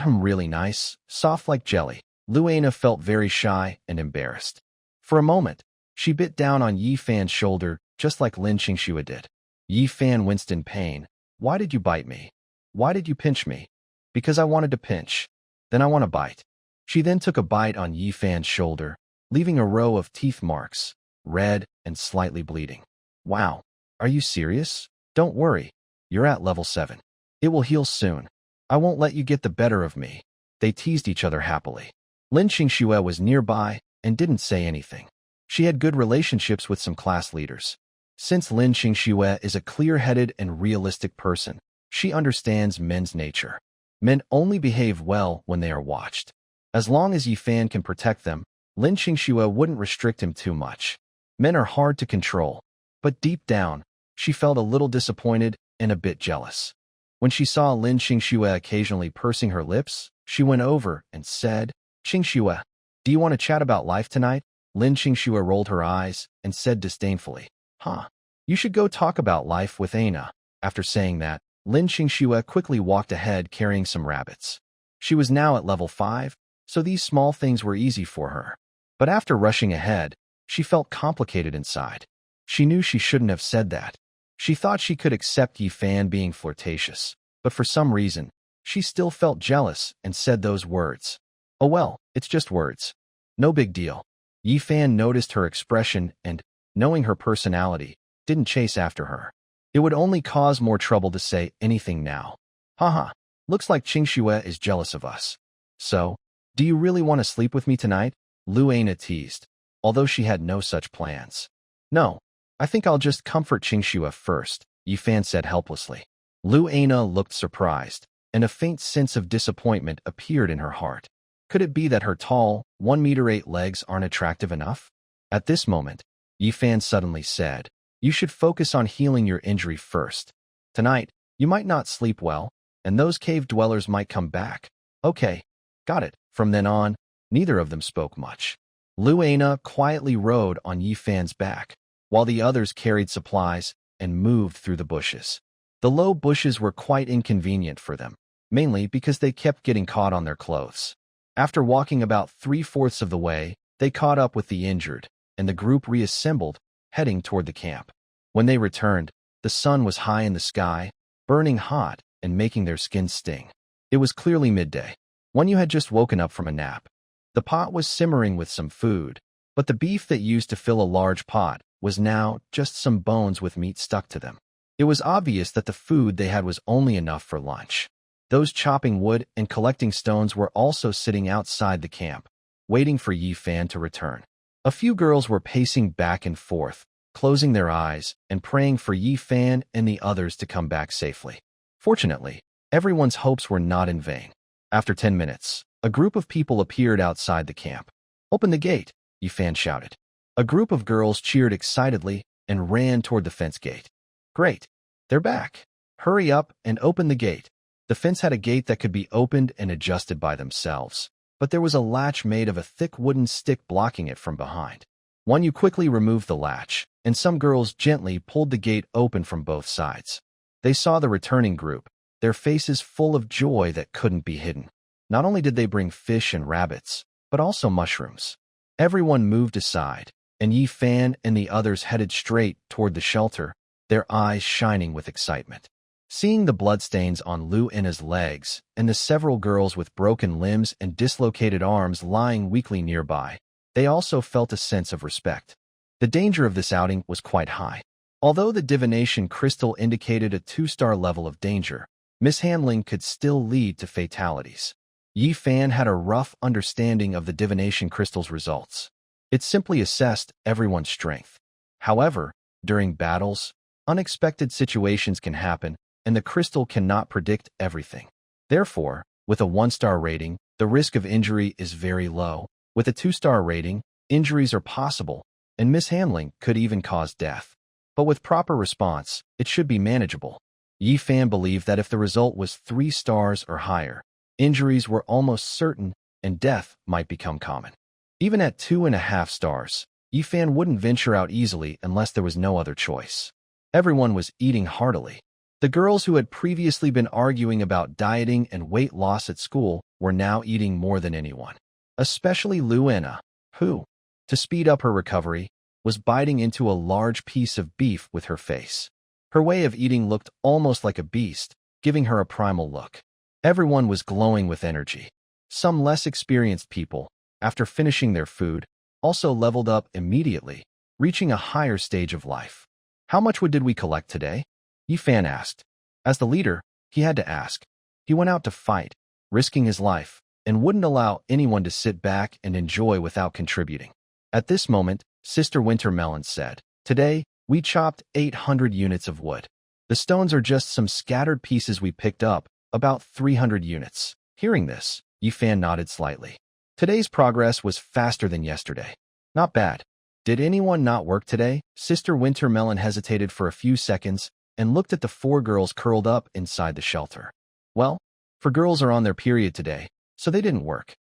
Really nice, soft like jelly. Luana felt very shy and embarrassed. For a moment, she bit down on Yi Fan's shoulder just like Lin Qingxue did. Yi Fan winced in pain. Why did you bite me? Why did you pinch me? Because I wanted to pinch. Then I want to bite. She then took a bite on Yi Fan's shoulder, leaving a row of teeth marks, red and slightly bleeding. Wow, are you serious? Don't worry, you're at level 7. It will heal soon. I won't let you get the better of me. They teased each other happily. Lin Qingxue was nearby and didn't say anything. She had good relationships with some class leaders. Since Lin Qingxue is a clear-headed and realistic person, she understands men's nature. Men only behave well when they are watched. As long as Yi Fan can protect them, Lin Qingxue wouldn't restrict him too much. Men are hard to control, but deep down, she felt a little disappointed and a bit jealous. When she saw Lin Qingxue occasionally pursing her lips, she went over and said, "Qingxue, do you want to chat about life tonight?" Lin Qingxue rolled her eyes and said disdainfully, "Huh, you should go talk about life with Aina." After saying that, Lin Qingxue quickly walked ahead carrying some rabbits. She was now at level 5, so these small things were easy for her. But after rushing ahead, she felt complicated inside. She knew she shouldn't have said that. She thought she could accept Yi Fan being flirtatious, but for some reason, she still felt jealous and said those words. Oh well, it's just words. No big deal. Yi Fan noticed her expression and, knowing her personality, didn't chase after her. It would only cause more trouble to say anything now. Haha, looks like Qingxue is jealous of us. So, do you really want to sleep with me tonight? Luana teased, although she had no such plans. No, I think I'll just comfort Qingxue first, Yi Fan said helplessly. Luana looked surprised, and a faint sense of disappointment appeared in her heart. Could it be that her tall, 1-meter-8 legs aren't attractive enough? At this moment, Yi Fan suddenly said, "You should focus on healing your injury first. Tonight, you might not sleep well, and those cave dwellers might come back." Okay, got it. From then on, neither of them spoke much. Luana quietly rode on Yi Fan's back, while the others carried supplies and moved through the bushes. The low bushes were quite inconvenient for them, mainly because they kept getting caught on their clothes. After walking about 3/4 of the way, they caught up with the injured, and the group reassembled, heading toward the camp. When they returned, the sun was high in the sky, burning hot and making their skin sting. It was clearly midday, when you had just woken up from a nap. The pot was simmering with some food, but the beef that used to fill a large pot was now just some bones with meat stuck to them. It was obvious that the food they had was only enough for lunch. Those chopping wood and collecting stones were also sitting outside the camp, waiting for Yi Fan to return. A few girls were pacing back and forth, closing their eyes and praying for Yi Fan and the others to come back safely. Fortunately, everyone's hopes were not in vain. After 10 minutes, a group of people appeared outside the camp. "Open the gate," Yi Fan shouted. A group of girls cheered excitedly and ran toward the fence gate. "Great, they're back. Hurry up and open the gate." The fence had a gate that could be opened and adjusted by themselves, but there was a latch made of a thick wooden stick blocking it from behind. One you quickly removed the latch, and some girls gently pulled the gate open from both sides. They saw the returning group, their faces full of joy that couldn't be hidden. Not only did they bring fish and rabbits, but also mushrooms. Everyone moved aside, and Yi Fan and the others headed straight toward the shelter, their eyes shining with excitement. Seeing the bloodstains on Luana's legs and the several girls with broken limbs and dislocated arms lying weakly nearby, they also felt a sense of respect. The danger of this outing was quite high. Although the divination crystal indicated a 2-star level of danger, mishandling could still lead to fatalities. Yi Fan had a rough understanding of the divination crystal's results. It simply assessed everyone's strength. However, during battles, unexpected situations can happen, and the crystal cannot predict everything. Therefore, with a 1-star rating, the risk of injury is very low. With a 2-star rating, injuries are possible, and mishandling could even cause death. But with proper response, it should be manageable. Yi Fan believed that if the result was 3 stars or higher, injuries were almost certain and death might become common. Even at 2.5 stars, Yi Fan wouldn't venture out easily unless there was no other choice. Everyone was eating heartily. The girls who had previously been arguing about dieting and weight loss at school were now eating more than anyone. especially Luana, who, to speed up her recovery, was biting into a large piece of beef with her face. Her way of eating looked almost like a beast, giving her a primal look. Everyone was glowing with energy. Some less experienced people, after finishing their food, also leveled up immediately, reaching a higher stage of life. How much wood did we collect today? Yifan asked. As the leader, he had to ask. He went out to fight, risking his life, and wouldn't allow anyone to sit back and enjoy without contributing. At this moment, Sister Wintermelon said, Today, we chopped 800 units of wood. The stones are just some scattered pieces we picked up, about 300 units. Hearing this, Yifan nodded slightly. Today's progress was faster than yesterday. Not bad. Did anyone not work today? Sister Wintermelon hesitated for a few seconds and looked at the 4 girls curled up inside the shelter. Well, 4 girls are on their period today, so they didn't work.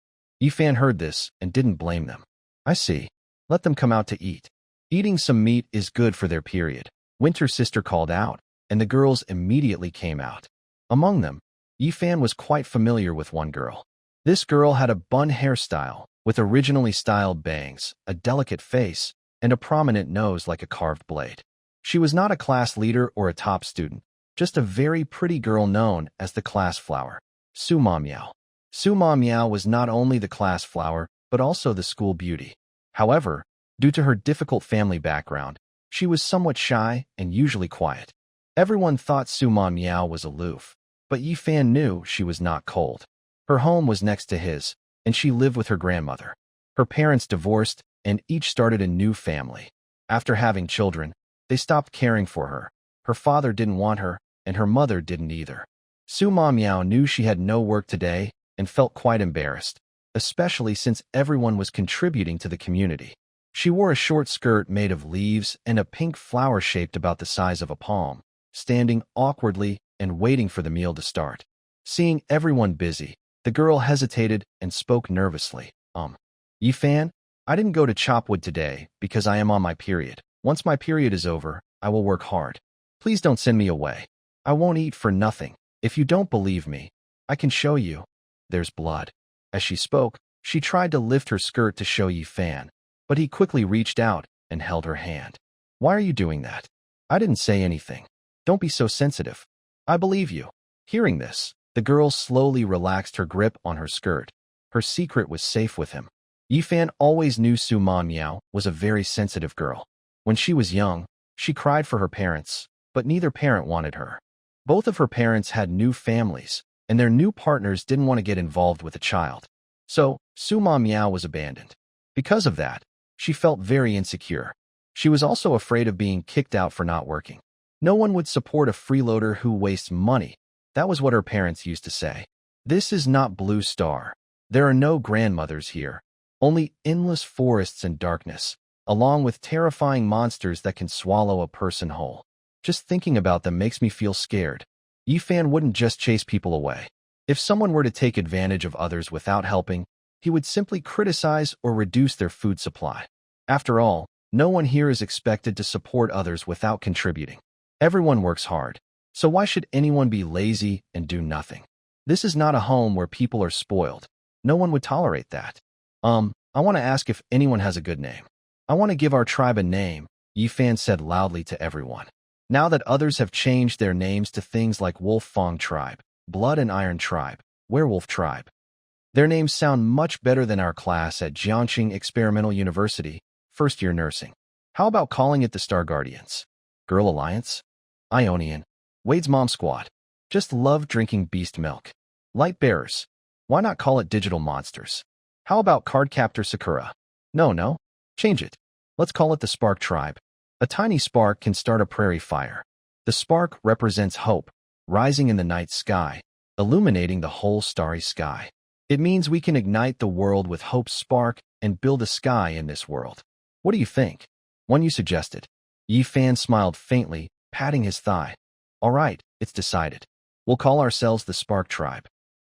Yifan heard this and didn't blame them. I see. Let them come out to eat. Eating some meat is good for their period. Winter's sister called out, and the girls immediately came out. Among them, Yifan was quite familiar with one girl. This girl had a bun hairstyle, with originally styled bangs, a delicate face, and a prominent nose like a carved blade. She was not a class leader or a top student, just a very pretty girl known as the class flower, Su Ma Miao. Su Ma Miao was not only the class flower, but also the school beauty. However, due to her difficult family background, she was somewhat shy and usually quiet. Everyone thought Su Ma Miao was aloof, but Yifan knew she was not cold. Her home was next to his, and she lived with her grandmother. Her parents divorced, and each started a new family. After having children, they stopped caring for her. Her father didn't want her, and her mother didn't either. Su Ma Miao knew she had no work today and felt quite embarrassed, especially since everyone was contributing to the community. She wore a short skirt made of leaves and a pink flower shaped about the size of a palm, standing awkwardly and waiting for the meal to start. Seeing everyone busy, the girl hesitated and spoke nervously. Yifan, I didn't go to chop wood today because I am on my period. Once my period is over, I will work hard. Please don't send me away. I won't eat for nothing. If you don't believe me, I can show you. There's blood. As she spoke, she tried to lift her skirt to show Yifan, but he quickly reached out and held her hand. Why are you doing that? I didn't say anything. Don't be so sensitive. I believe you. Hearing this, the girl slowly relaxed her grip on her skirt. Her secret was safe with him. Yifan always knew Su Ma Miao was a very sensitive girl. When she was young, she cried for her parents, but neither parent wanted her. Both of her parents had new families, and their new partners didn't want to get involved with a child. So, Su Ma Miao was abandoned. Because of that, she felt very insecure. She was also afraid of being kicked out for not working. No one would support a freeloader who wastes money. That was what her parents used to say. This is not Blue Star. There are no grandmothers here. Only endless forests and darkness, along with terrifying monsters that can swallow a person whole. Just thinking about them makes me feel scared. Yifan wouldn't just chase people away. If someone were to take advantage of others without helping, he would simply criticize or reduce their food supply. After all, no one here is expected to support others without contributing. Everyone works hard, so why should anyone be lazy and do nothing? This is not a home where people are spoiled. No one would tolerate that. I want to ask if anyone has a good name. I want to give our tribe a name, Yifan said loudly to everyone. Now that others have changed their names to things like Wolf Fang Tribe, Blood and Iron Tribe, Werewolf Tribe. Their names sound much better than our class at Jiangxing Experimental University, first-year nursing. How about calling it the Star Guardians? Girl Alliance? Ionian. Wade's Mom Squad. Just love drinking beast milk. Light Bearers. Why not call it Digital Monsters? How about Cardcaptor Sakura? No. Change it. Let's call it the Spark Tribe. A tiny spark can start a prairie fire. The spark represents hope, rising in the night sky, illuminating the whole starry sky. It means we can ignite the world with hope's spark and build a sky in this world. What do you think? One you suggested. Yifan smiled faintly, patting his thigh. All right, it's decided. We'll call ourselves the Spark Tribe.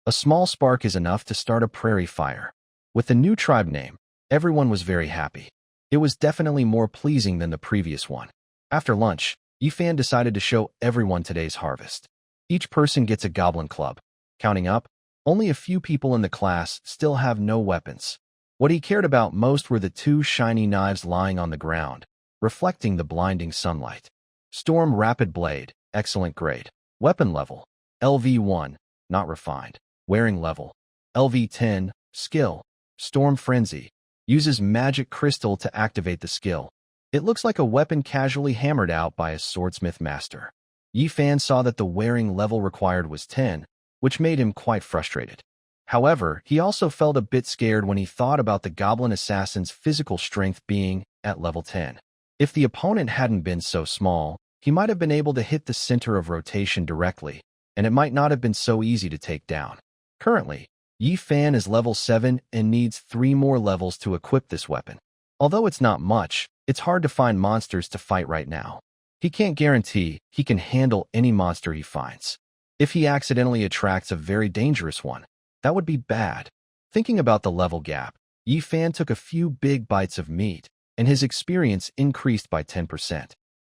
A small spark is enough to start a prairie fire. With the new tribe name, everyone was very happy. It was definitely more pleasing than the previous one. After lunch, Yifan decided to show everyone today's harvest. Each person gets a goblin club. Counting up, only a few people in the class still have no weapons. What he cared about most were the two shiny knives lying on the ground, reflecting the blinding sunlight. Storm Rapid Blade, excellent grade. Weapon level, LV1, not refined. Wearing level, LV10, skill, Storm Frenzy. Uses magic crystal to activate the skill. It looks like a weapon casually hammered out by a swordsmith master. Yi Fan saw that the wearing level required was 10, which made him quite frustrated. However, he also felt a bit scared when he thought about the goblin assassin's physical strength being at level 10. If the opponent hadn't been so small, he might have been able to hit the center of rotation directly, and it might not have been so easy to take down. Currently, Yi Fan is level 7 and needs 3 more levels to equip this weapon. Although it's not much, it's hard to find monsters to fight right now. He can't guarantee he can handle any monster he finds. If he accidentally attracts a very dangerous one, that would be bad. Thinking about the level gap, Yi Fan took a few big bites of meat, and his experience increased by 10%.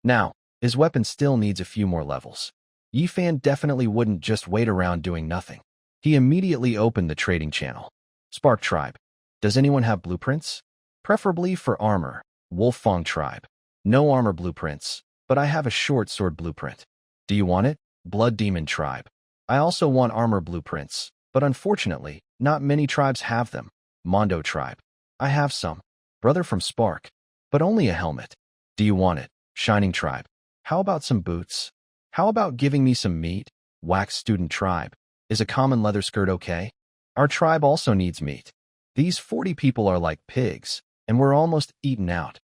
Now, his weapon still needs a few more levels. Yi Fan definitely wouldn't just wait around doing nothing. He immediately opened the trading channel. Spark Tribe. Does anyone have blueprints? Preferably for armor. Wolfang Tribe. No armor blueprints, but I have a short sword blueprint. Do you want it? Blood Demon Tribe. I also want armor blueprints, but unfortunately, not many tribes have them. Mondo Tribe. I have some. Brother from Spark. But only a helmet. Do you want it? Shining Tribe. How about some boots? How about giving me some meat? Wax Student Tribe. Is a common leather skirt okay? Our tribe also needs meat. These 40 people are like pigs, and we're almost eaten out.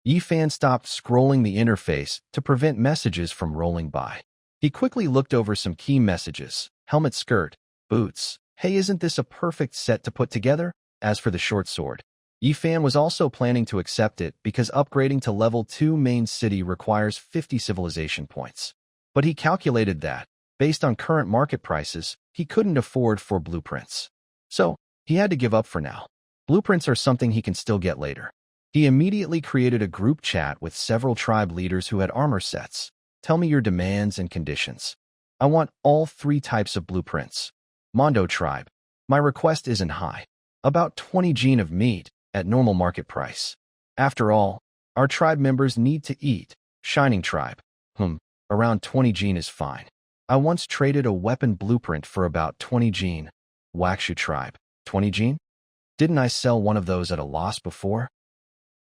Yi Fan stopped scrolling the interface to prevent messages from rolling by. He quickly looked over some key messages. Helmet, skirt, boots. Hey, isn't this a perfect set to put together? As for the short sword, Yi Fan was also planning to accept it because upgrading to level 2 main city requires 50 civilization points. But he calculated that, based on current market prices, he couldn't afford 4 blueprints. So, he had to give up for now. Blueprints are something he can still get later. He immediately created a group chat with several tribe leaders who had armor sets. Tell me your demands and conditions. I want all 3 types of blueprints. Mondo Tribe. My request isn't high. About 20 gene of meat at normal market price. After all, our tribe members need to eat. Shining Tribe. Around 20 gene is fine. I once traded a weapon blueprint for about 20 gene. Waxu Tribe. 20 gene? Didn't I sell one of those at a loss before?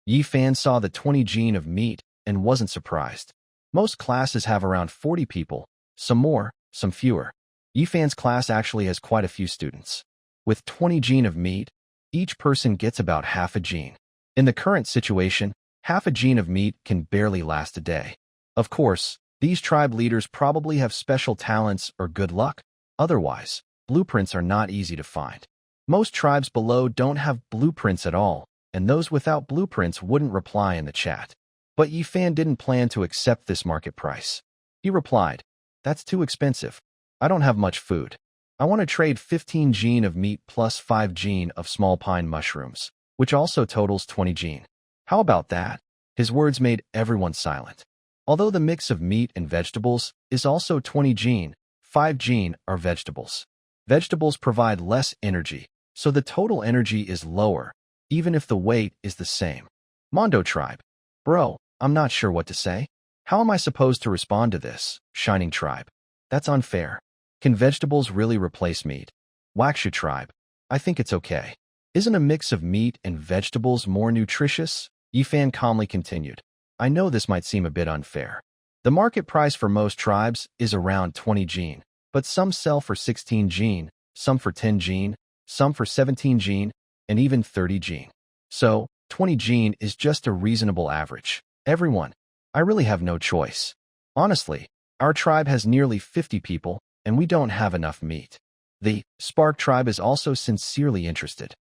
Yi Fan saw the 20 gene of meat and wasn't surprised. Most classes have around 40 people, some more, some fewer. Yi Fan's class actually has quite a few students. With 20 gene of meat, each person gets about half a gene. In the current situation, half a gene of meat can barely last a day. Of course, these tribe leaders probably have special talents or good luck. Otherwise, blueprints are not easy to find. Most tribes below don't have blueprints at all, and those without blueprints wouldn't reply in the chat. But Yi Fan didn't plan to accept this market price. He replied, "That's too expensive. I don't have much food. I want to trade 15 gene of meat plus 5 gene of small pine mushrooms, which also totals 20 gene. How about that?" His words made everyone silent. Although the mix of meat and vegetables is also 20 gene, 5 gene are vegetables. Vegetables provide less energy, so the total energy is lower, even if the weight is the same. Mondo Tribe. Bro, I'm not sure what to say. How am I supposed to respond to this? Shining Tribe. That's unfair. Can vegetables really replace meat? Waxu Tribe. I think it's okay. Isn't a mix of meat and vegetables more nutritious? Yi Fan calmly continued. I know this might seem a bit unfair. The market price for most tribes is around 20 gene, but some sell for 16 gene, some for 10 gene, some for 17 gene, and even 30 gene. So, 20 gene is just a reasonable average. Everyone, I really have no choice. Honestly, our tribe has nearly 50 people, and we don't have enough meat. The Spark Tribe is also sincerely interested.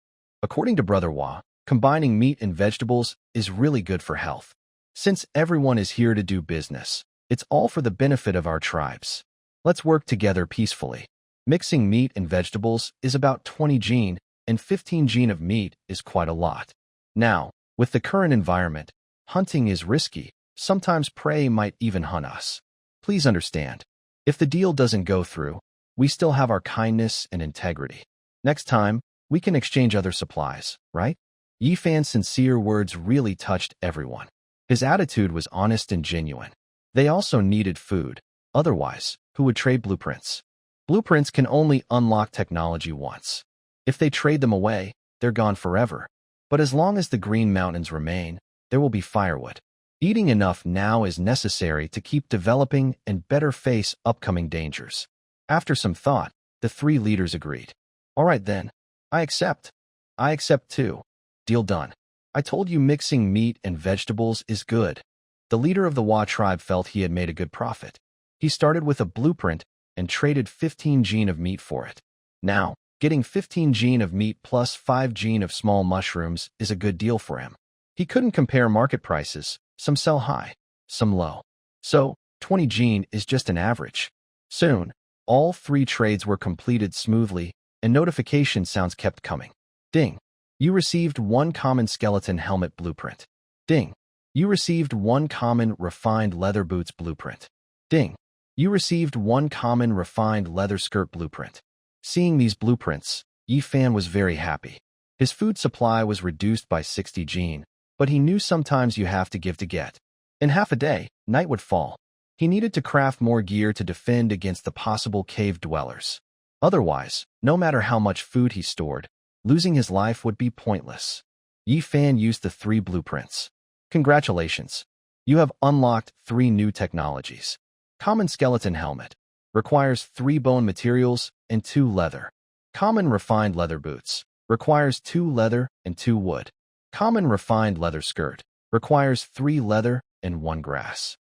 According to Brother Wa, combining meat and vegetables is really good for health. Since everyone is here to do business, it's all for the benefit of our tribes. Let's work together peacefully. Mixing meat and vegetables is about 20 gene, and 15 gene of meat is quite a lot. Now, with the current environment, hunting is risky. Sometimes prey might even hunt us. Please understand. If the deal doesn't go through, we still have our kindness and integrity. Next time, we can exchange other supplies, right? Yi Fan's sincere words really touched everyone. His attitude was honest and genuine. They also needed food. Otherwise, who would trade blueprints? Blueprints can only unlock technology once. If they trade them away, they're gone forever. But as long as the Green Mountains remain, there will be firewood. Eating enough now is necessary to keep developing and better face upcoming dangers. After some thought, the three leaders agreed. All right then, I accept. I accept too. Deal done. I told you mixing meat and vegetables is good. The leader of the Wa tribe felt he had made a good profit. He started with a blueprint and traded 15 gene of meat for it. Now, getting 15 gene of meat plus 5 gene of small mushrooms is a good deal for him. He couldn't compare market prices. Some sell high, some low. So, 20 gene is just an average. Soon, all three trades were completed smoothly, and notification sounds kept coming. Ding. You received 1 common skeleton helmet blueprint. Ding. You received 1 common refined leather boots blueprint. Ding. You received 1 common refined leather skirt blueprint. Seeing these blueprints, Yi Fan was very happy. His food supply was reduced by 60 gene, but he knew sometimes you have to give to get. In half a day, night would fall. He needed to craft more gear to defend against the possible cave dwellers. Otherwise, no matter how much food he stored, losing his life would be pointless. Yi Fan used the 3 blueprints. Congratulations. You have unlocked 3 new technologies. Common skeleton helmet. Requires 3 bone materials and 2 leather. Common refined leather boots. Requires 2 leather and 2 wood. Common refined leather skirt. Requires 3 leather and 1 grass.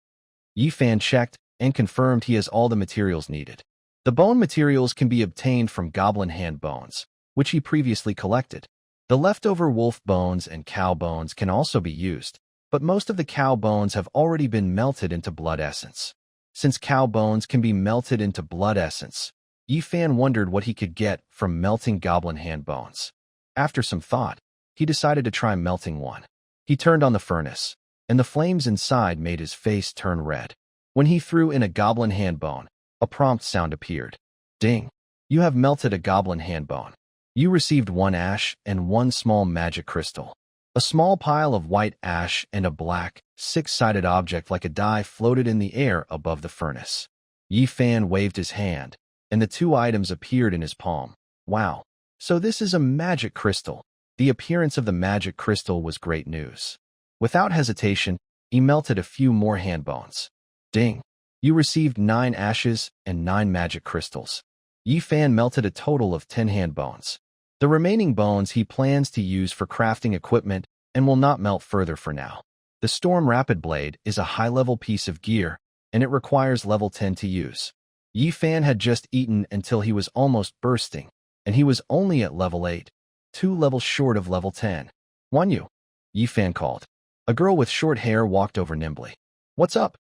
Yi Fan checked and confirmed he has all the materials needed. The bone materials can be obtained from goblin hand bones, which he previously collected. The leftover wolf bones and cow bones can also be used, but most of the cow bones have already been melted into blood essence. Since cow bones can be melted into blood essence, Yi Fan wondered what he could get from melting goblin hand bones. After some thought, he decided to try melting one. He turned on the furnace, and the flames inside made his face turn red. When he threw in a goblin hand bone, a prompt sound appeared. Ding! You have melted a goblin hand bone. You received 1 ash and 1 small magic crystal. A small pile of white ash and a black, 6-sided object like a die floated in the air above the furnace. Yi Fan waved his hand, and the 2 items appeared in his palm. Wow! So this is a magic crystal. The appearance of the magic crystal was great news. Without hesitation, he melted a few more hand bones. Ding! You received 9 ashes and 9 magic crystals. Yi Fan melted a total of 10 hand bones. The remaining bones he plans to use for crafting equipment and will not melt further for now. The Storm Rapid Blade is a high-level piece of gear, and it requires level 10 to use. Yi Fan had just eaten until he was almost bursting, and he was only at level 8. 2 levels short of level 10. Wanyu, Yi Fan called. A girl with short hair walked over nimbly. What's up?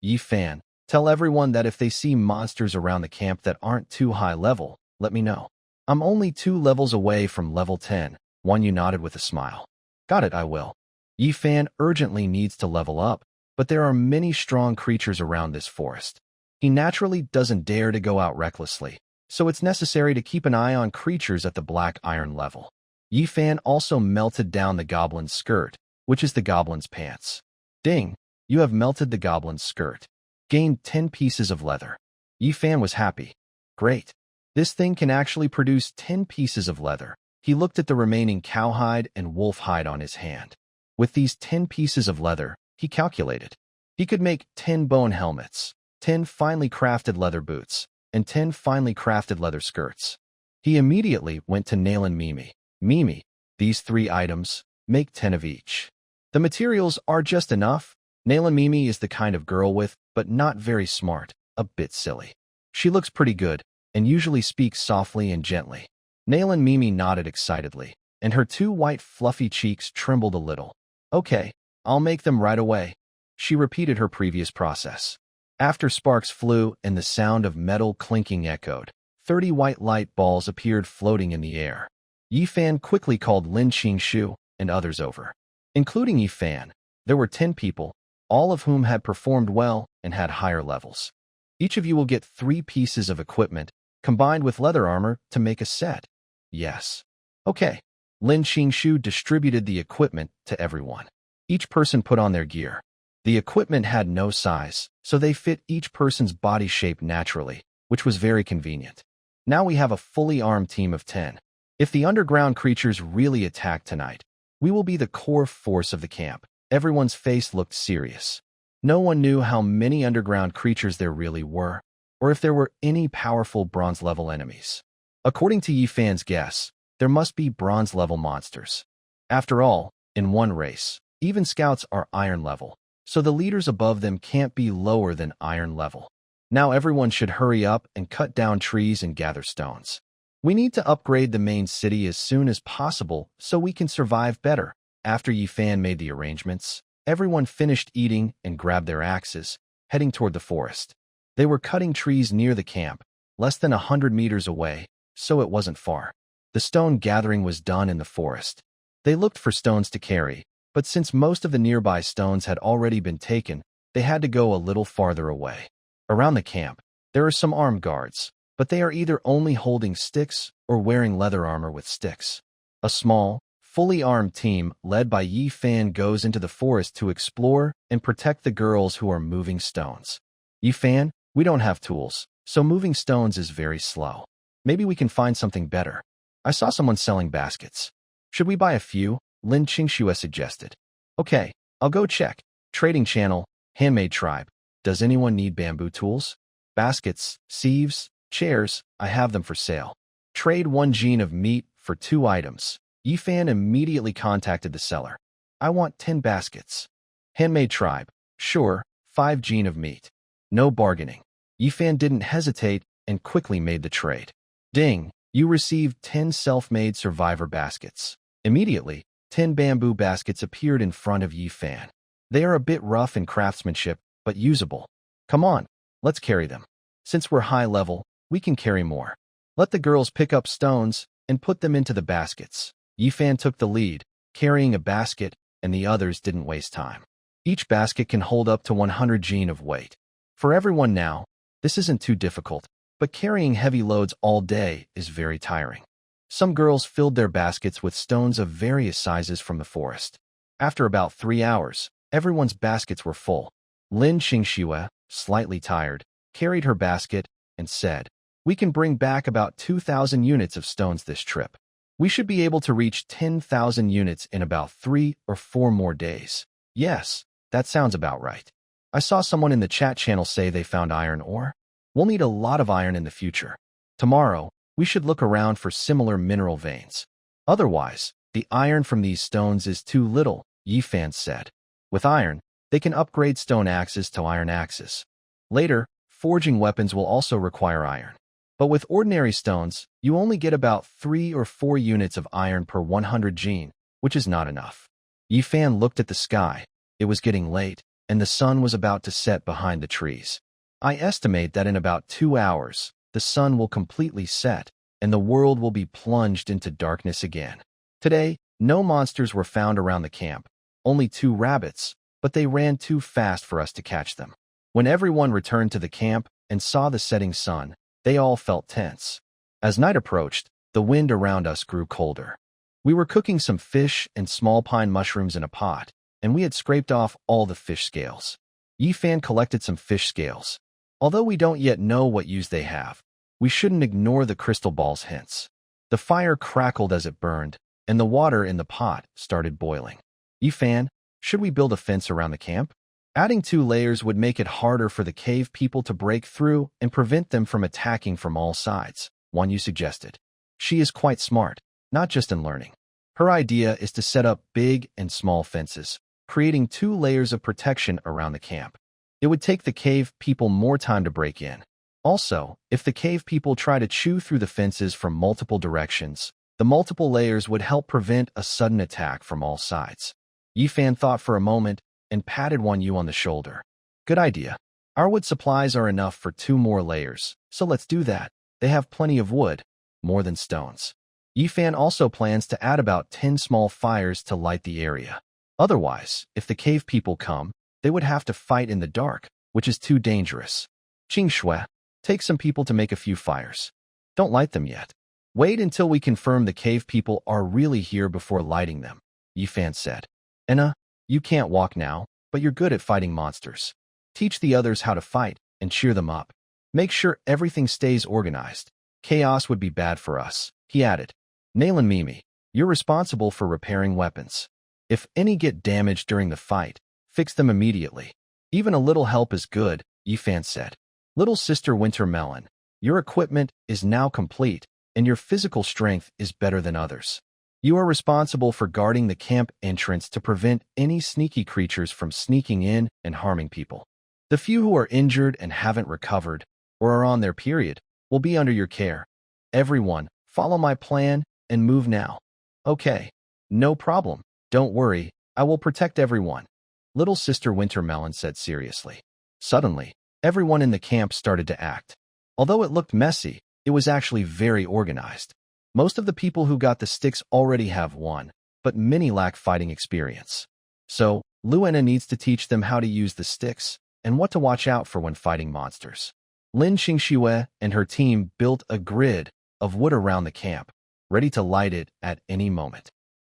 Yi Fan, tell everyone that if they see monsters around the camp that aren't too high level, let me know. I'm only 2 levels away from level 10. Wanyu nodded with a smile. Got it, I will. Yi Fan urgently needs to level up, but there are many strong creatures around this forest. He naturally doesn't dare to go out recklessly, so it's necessary to keep an eye on creatures at the black iron level. Yi Fan also melted down the goblin's skirt, which is the goblin's pants. Ding! You have melted the goblin's skirt. Gained 10 pieces of leather. Yi Fan was happy. Great. This thing can actually produce 10 pieces of leather. He looked at the remaining cowhide and wolf hide on his hand. With these 10 pieces of leather, he calculated. He could make 10 bone helmets, 10 finely crafted leather boots, and 10 finely crafted leather skirts. He immediately went to Nail and Mimi. Mimi, these 3 items, make 10 of each. The materials are just enough. Nail and Mimi is the kind of girl with, but not very smart, a bit silly. She looks pretty good, and usually speaks softly and gently. Nail and Mimi nodded excitedly, and her 2 white fluffy cheeks trembled a little. Okay, I'll make them right away. She repeated her previous process. After sparks flew and the sound of metal clinking echoed, 30 white light balls appeared floating in the air. Yi Fan quickly called Lin Qingshu and others over. Including Yi Fan, there were 10 people, all of whom had performed well and had higher levels. Each of you will get 3 pieces of equipment, combined with leather armor, to make a set. Yes. Okay. Lin Qingshu distributed the equipment to everyone. Each person put on their gear. The equipment had no size, so they fit each person's body shape naturally, which was very convenient. Now we have a fully armed team of 10. If the underground creatures really attack tonight, we will be the core force of the camp. Everyone's face looked serious. No one knew how many underground creatures there really were, or if there were any powerful bronze-level enemies. According to Yi Fan's guess, there must be bronze-level monsters. After all, in one race, even scouts are iron level, so the leaders above them can't be lower than iron level. Now everyone should hurry up and cut down trees and gather stones. We need to upgrade the main city as soon as possible so we can survive better. After Yi Fan made the arrangements, everyone finished eating and grabbed their axes, heading toward the forest. They were cutting trees near the camp, less than 100 meters away, so it wasn't far. The stone gathering was done in the forest. They looked for stones to carry, but since most of the nearby stones had already been taken, they had to go a little farther away. Around the camp, there are some armed guards, but they are either only holding sticks or wearing leather armor with sticks. A small, fully armed team led by Yi Fan goes into the forest to explore and protect the girls who are moving stones. Yi Fan, we don't have tools, so moving stones is very slow. Maybe we can find something better. I saw someone selling baskets. Should we buy a few? Lin Qingshu suggested. Okay, I'll go check. Trading channel, handmade tribe. Does anyone need bamboo tools? Baskets, sieves, chairs, I have them for sale. Trade 1 gene of meat for 2 items. Yi Fan immediately contacted the seller. I want 10 baskets. Handmade tribe. Sure, 5 gene of meat. No bargaining. Yi Fan didn't hesitate and quickly made the trade. Ding, you received 10 self-made survivor baskets. Immediately, 10 bamboo baskets appeared in front of Yi Fan. They are a bit rough in craftsmanship, but usable. Come on, let's carry them. Since we're high level, we can carry more. Let the girls pick up stones and put them into the baskets. Yi Fan took the lead, carrying a basket, and the others didn't waste time. Each basket can hold up to 100 gene of weight. For everyone now, this isn't too difficult, but carrying heavy loads all day is very tiring. Some girls filled their baskets with stones of various sizes from the forest. After about 3 hours, everyone's baskets were full. Lin Qingshu, slightly tired, carried her basket and said, "We can bring back about 2,000 units of stones this trip. We should be able to reach 10,000 units in about 3 or 4 more days." Yes, that sounds about right. I saw someone in the chat channel say they found iron ore. We'll need a lot of iron in the future. Tomorrow, we should look around for similar mineral veins. Otherwise, the iron from these stones is too little, Yi Fan said. With iron, they can upgrade stone axes to iron axes. Later, forging weapons will also require iron. But with ordinary stones, you only get about 3 or 4 units of iron per 100 gene, which is not enough. Yi Fan looked at the sky. It was getting late, and the sun was about to set behind the trees. I estimate that in about 2 hours, the sun will completely set, and the world will be plunged into darkness again. Today, no monsters were found around the camp, only 2 rabbits, but they ran too fast for us to catch them. When everyone returned to the camp and saw the setting sun, they all felt tense. As night approached, the wind around us grew colder. We were cooking some fish and small pine mushrooms in a pot, and we had scraped off all the fish scales. Yi Fan collected some fish scales. Although we don't yet know what use they have, we shouldn't ignore the crystal ball's hints. The fire crackled as it burned, and the water in the pot started boiling. Yi Fan, should we build a fence around the camp? Adding 2 layers would make it harder for the cave people to break through and prevent them from attacking from all sides, Wan Yu suggested. She is quite smart, not just in learning. Her idea is to set up big and small fences, creating 2 layers of protection around the camp. It would take the cave people more time to break in. Also, if the cave people try to chew through the fences from multiple directions, the multiple layers would help prevent a sudden attack from all sides. Yi Fan thought for a moment and patted Wan Yu on the shoulder. Good idea. Our wood supplies are enough for 2 more layers, so let's do that. They have plenty of wood, more than stones. Yi Fan also plans to add about 10 small fires to light the area. Otherwise, if the cave people come, they would have to fight in the dark, which is too dangerous. Qingshui, take some people to make a few fires. Don't light them yet. Wait until we confirm the cave people are really here before lighting them, Yifan said. Enna, you can't walk now, but you're good at fighting monsters. Teach the others how to fight and cheer them up. Make sure everything stays organized. Chaos would be bad for us, he added. Nail and Mimi, you're responsible for repairing weapons. If any get damaged during the fight, fix them immediately. Even a little help is good, Yifan said. Little sister Wintermelon, your equipment is now complete, and your physical strength is better than others. You are responsible for guarding the camp entrance to prevent any sneaky creatures from sneaking in and harming people. The few who are injured and haven't recovered, or are on their period, will be under your care. Everyone, follow my plan and move now. Okay, no problem. Don't worry, I will protect everyone, Little Sister Wintermelon said seriously. Suddenly, everyone in the camp started to act. Although it looked messy, it was actually very organized. Most of the people who got the sticks already have one, but many lack fighting experience. So, Luena needs to teach them how to use the sticks and what to watch out for when fighting monsters. Lin Qingxue and her team built a grid of wood around the camp, ready to light it at any moment.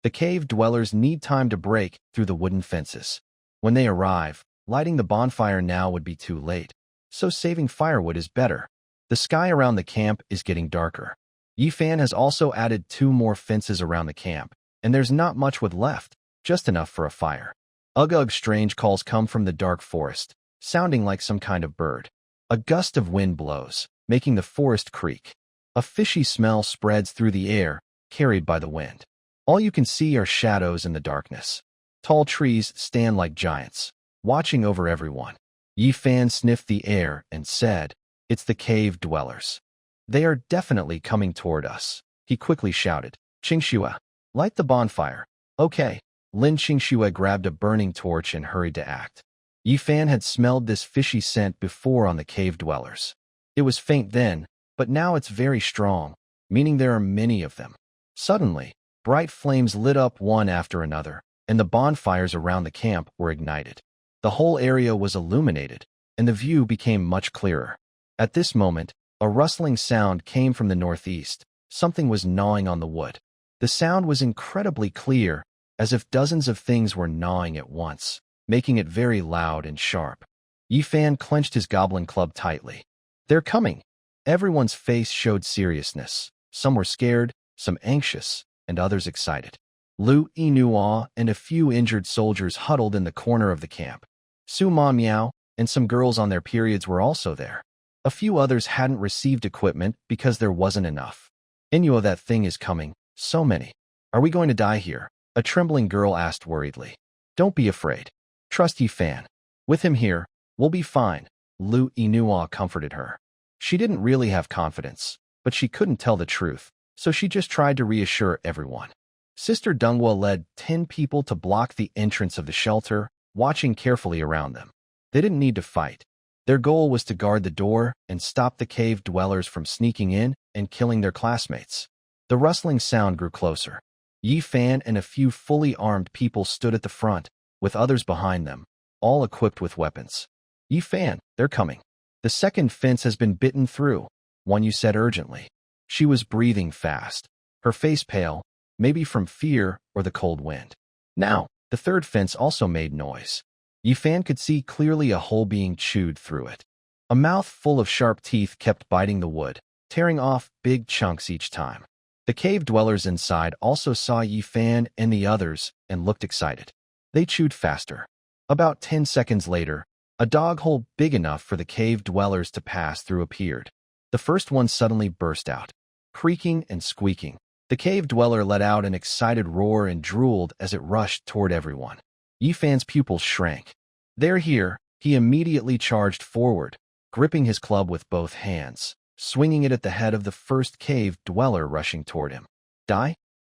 The cave dwellers need time to break through the wooden fences. When they arrive, lighting the bonfire now would be too late, so saving firewood is better. The sky around the camp is getting darker. Yifan has also added 2 more fences around the camp, and there's not much wood left, just enough for a fire. Ugh, strange calls come from the dark forest, sounding like some kind of bird. A gust of wind blows, making the forest creak. A fishy smell spreads through the air, carried by the wind. All you can see are shadows in the darkness. Tall trees stand like giants, watching over everyone. Yifan sniffed the air and said, "It's the cave dwellers. They are definitely coming toward us," he quickly shouted. Qingxue, light the bonfire. Okay. Lin Qingxue grabbed a burning torch and hurried to act. Yifan had smelled this fishy scent before on the cave dwellers. It was faint then, but now it's very strong, meaning there are many of them. Suddenly, bright flames lit up one after another, and the bonfires around the camp were ignited. The whole area was illuminated, and the view became much clearer. At this moment, a rustling sound came from the northeast. Something was gnawing on the wood. The sound was incredibly clear, as if dozens of things were gnawing at once, making it very loud and sharp. Yifan clenched his goblin club tightly. They're coming. Everyone's face showed seriousness. Some were scared, some anxious, and others excited. Lu Yinua and a few injured soldiers huddled in the corner of the camp. Su Ma Miao and some girls on their periods were also there. A few others hadn't received equipment because there wasn't enough. Inyo, that thing is coming. So many. Are we going to die here? A trembling girl asked worriedly. Don't be afraid. Trust Yifan. With him here, we'll be fine, Lu Yinua comforted her. She didn't really have confidence, but she couldn't tell the truth, so she just tried to reassure everyone. Sister Donghua led 10 people to block the entrance of the shelter, watching carefully around them. They didn't need to fight. Their goal was to guard the door and stop the cave dwellers from sneaking in and killing their classmates. The rustling sound grew closer. Yifan and a few fully armed people stood at the front, with others behind them, all equipped with weapons. Yifan, they're coming. The second fence has been bitten through, One Yu said urgently. She was breathing fast, her face pale, maybe from fear or the cold wind. Now, the third fence also made noise. Yifan could see clearly a hole being chewed through it. A mouth full of sharp teeth kept biting the wood, tearing off big chunks each time. The cave dwellers inside also saw Yifan and the others and looked excited. They chewed faster. About 10 seconds later, a dog hole big enough for the cave dwellers to pass through appeared. The first one suddenly burst out. Creaking and squeaking, the cave dweller let out an excited roar and drooled as it rushed toward everyone. Yifan's pupils shrank. They're here. He immediately charged forward, gripping his club with both hands, swinging it at the head of the first cave dweller rushing toward him. Die?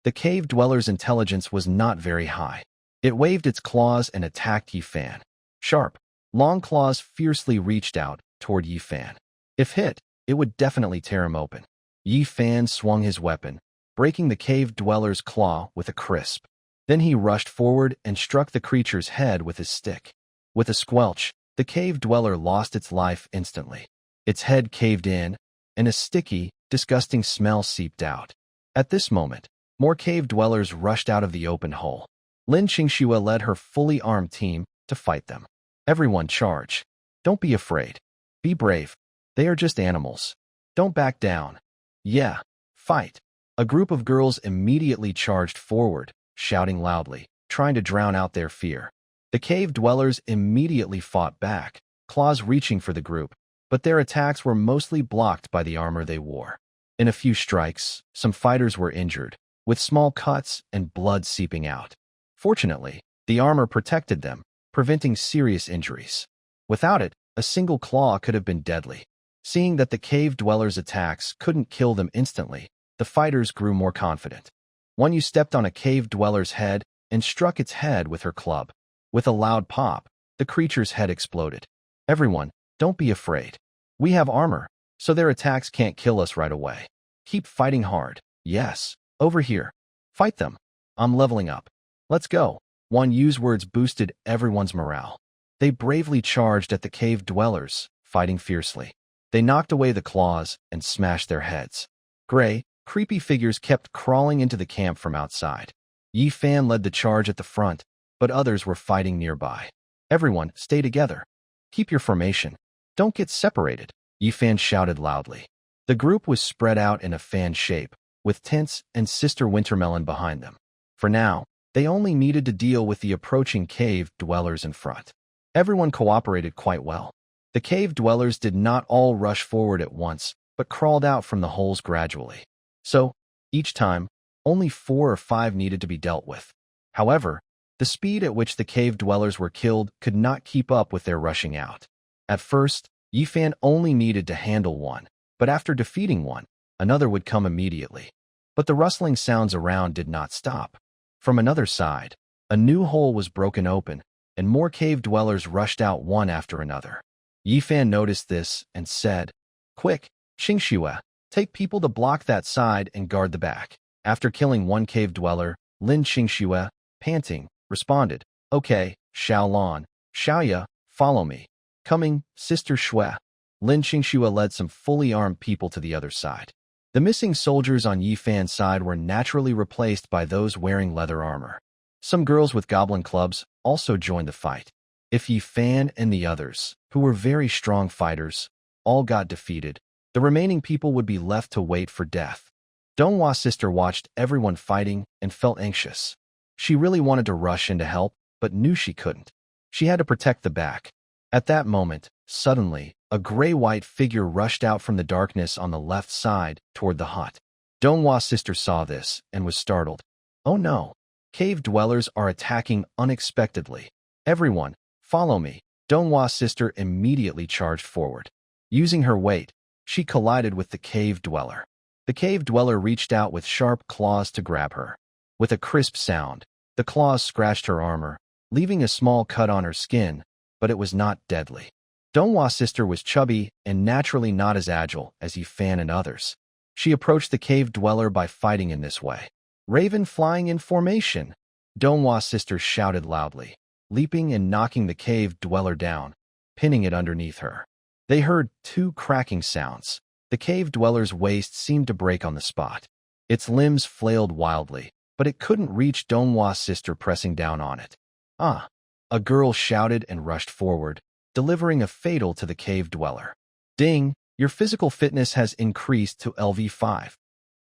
The cave dweller's intelligence was not very high. It waved its claws and attacked Yifan. Sharp, long claws fiercely reached out toward Yifan. If hit, it would definitely tear him open. Yifan swung his weapon, breaking the cave dweller's claw with a crisp. Then he rushed forward and struck the creature's head with his stick. With a squelch, the cave dweller lost its life instantly. Its head caved in, and a sticky, disgusting smell seeped out. At this moment, more cave dwellers rushed out of the open hole. Lin Qingxue led her fully armed team to fight them. Everyone charge. Don't be afraid. Be brave. They are just animals. Don't back down. Yeah, fight. A group of girls immediately charged forward, shouting loudly, trying to drown out their fear. The cave dwellers immediately fought back, claws reaching for the group, but their attacks were mostly blocked by the armor they wore. In a few strikes, some fighters were injured, with small cuts and blood seeping out. Fortunately, the armor protected them, preventing serious injuries. Without it, a single claw could have been deadly. Seeing that the cave dwellers' attacks couldn't kill them instantly, the fighters grew more confident. One Yu stepped on a cave dweller's head and struck its head with her club. With a loud pop, the creature's head exploded. Everyone, don't be afraid. We have armor, so their attacks can't kill us right away. Keep fighting hard. Yes, over here. Fight them. I'm leveling up. Let's go. One Yu's words boosted everyone's morale. They bravely charged at the cave dwellers, fighting fiercely. They knocked away the claws and smashed their heads. Gray, creepy figures kept crawling into the camp from outside. Yi Fan led the charge at the front, but others were fighting nearby. Everyone, stay together. Keep your formation. Don't get separated, Yi Fan shouted loudly. The group was spread out in a fan shape, with Tense and Sister Wintermelon behind them. For now, they only needed to deal with the approaching cave dwellers in front. Everyone cooperated quite well. The cave dwellers did not all rush forward at once, but crawled out from the holes gradually. So, each time, only 4 or 5 needed to be dealt with. However, the speed at which the cave dwellers were killed could not keep up with their rushing out. At first, Yi Fan only needed to handle one, but after defeating one, another would come immediately. But the rustling sounds around did not stop. From another side, a new hole was broken open, and more cave dwellers rushed out one after another. Yi Fan noticed this and said, "Quick, Qingxue, take people to block that side and guard the back." After killing one cave dweller, Lin Qingxue, panting, responded, "Okay, Xiaolan, Xiaoya, follow me." Coming, Sister Shui. Lin Qingxue led some fully armed people to the other side. The missing soldiers on Yi Fan's side were naturally replaced by those wearing leather armor. Some girls with goblin clubs also joined the fight. If Yi Fan and the others, who were very strong fighters, all got defeated, the remaining people would be left to wait for death. Donghua sister watched everyone fighting and felt anxious. She really wanted to rush in to help, but knew she couldn't. She had to protect the back. At that moment, suddenly, a gray-white figure rushed out from the darkness on the left side toward the hut. Donghua sister saw this and was startled. Oh no! Cave dwellers are attacking unexpectedly. Everyone, follow me. Donghua sister immediately charged forward. Using her weight, she collided with the cave dweller. The cave dweller reached out with sharp claws to grab her. With a crisp sound, the claws scratched her armor, leaving a small cut on her skin, but it was not deadly. Donghua sister was chubby and naturally not as agile as Yi Fan and others. She approached the cave dweller by fighting in this way. Raven flying in formation! Donghua sister shouted loudly, leaping and knocking the cave dweller down, pinning it underneath her. They heard 2 cracking sounds. The cave dweller's waist seemed to break on the spot. Its limbs flailed wildly, but it couldn't reach Donghua sister pressing down on it. Ah! A girl shouted and rushed forward, delivering a fatal to the cave dweller. Ding! Your physical fitness has increased to LV5.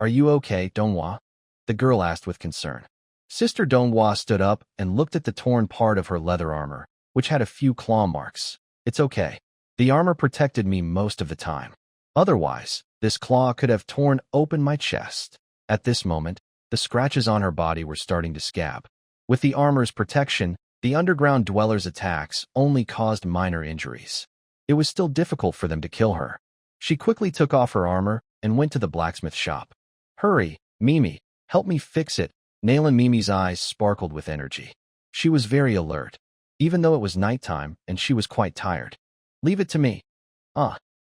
Are you okay, Donghua? The girl asked with concern. Sister Donghua stood up and looked at the torn part of her leather armor, which had a few claw marks. It's okay. The armor protected me most of the time. Otherwise, this claw could have torn open my chest. At this moment, the scratches on her body were starting to scab. With the armor's protection, the underground dwellers' attacks only caused minor injuries. It was still difficult for them to kill her. She quickly took off her armor and went to the blacksmith shop. Hurry, Mimi, help me fix it. Nail and Mimi's eyes sparkled with energy. She was very alert, even though it was nighttime and she was quite tired. Leave it to me.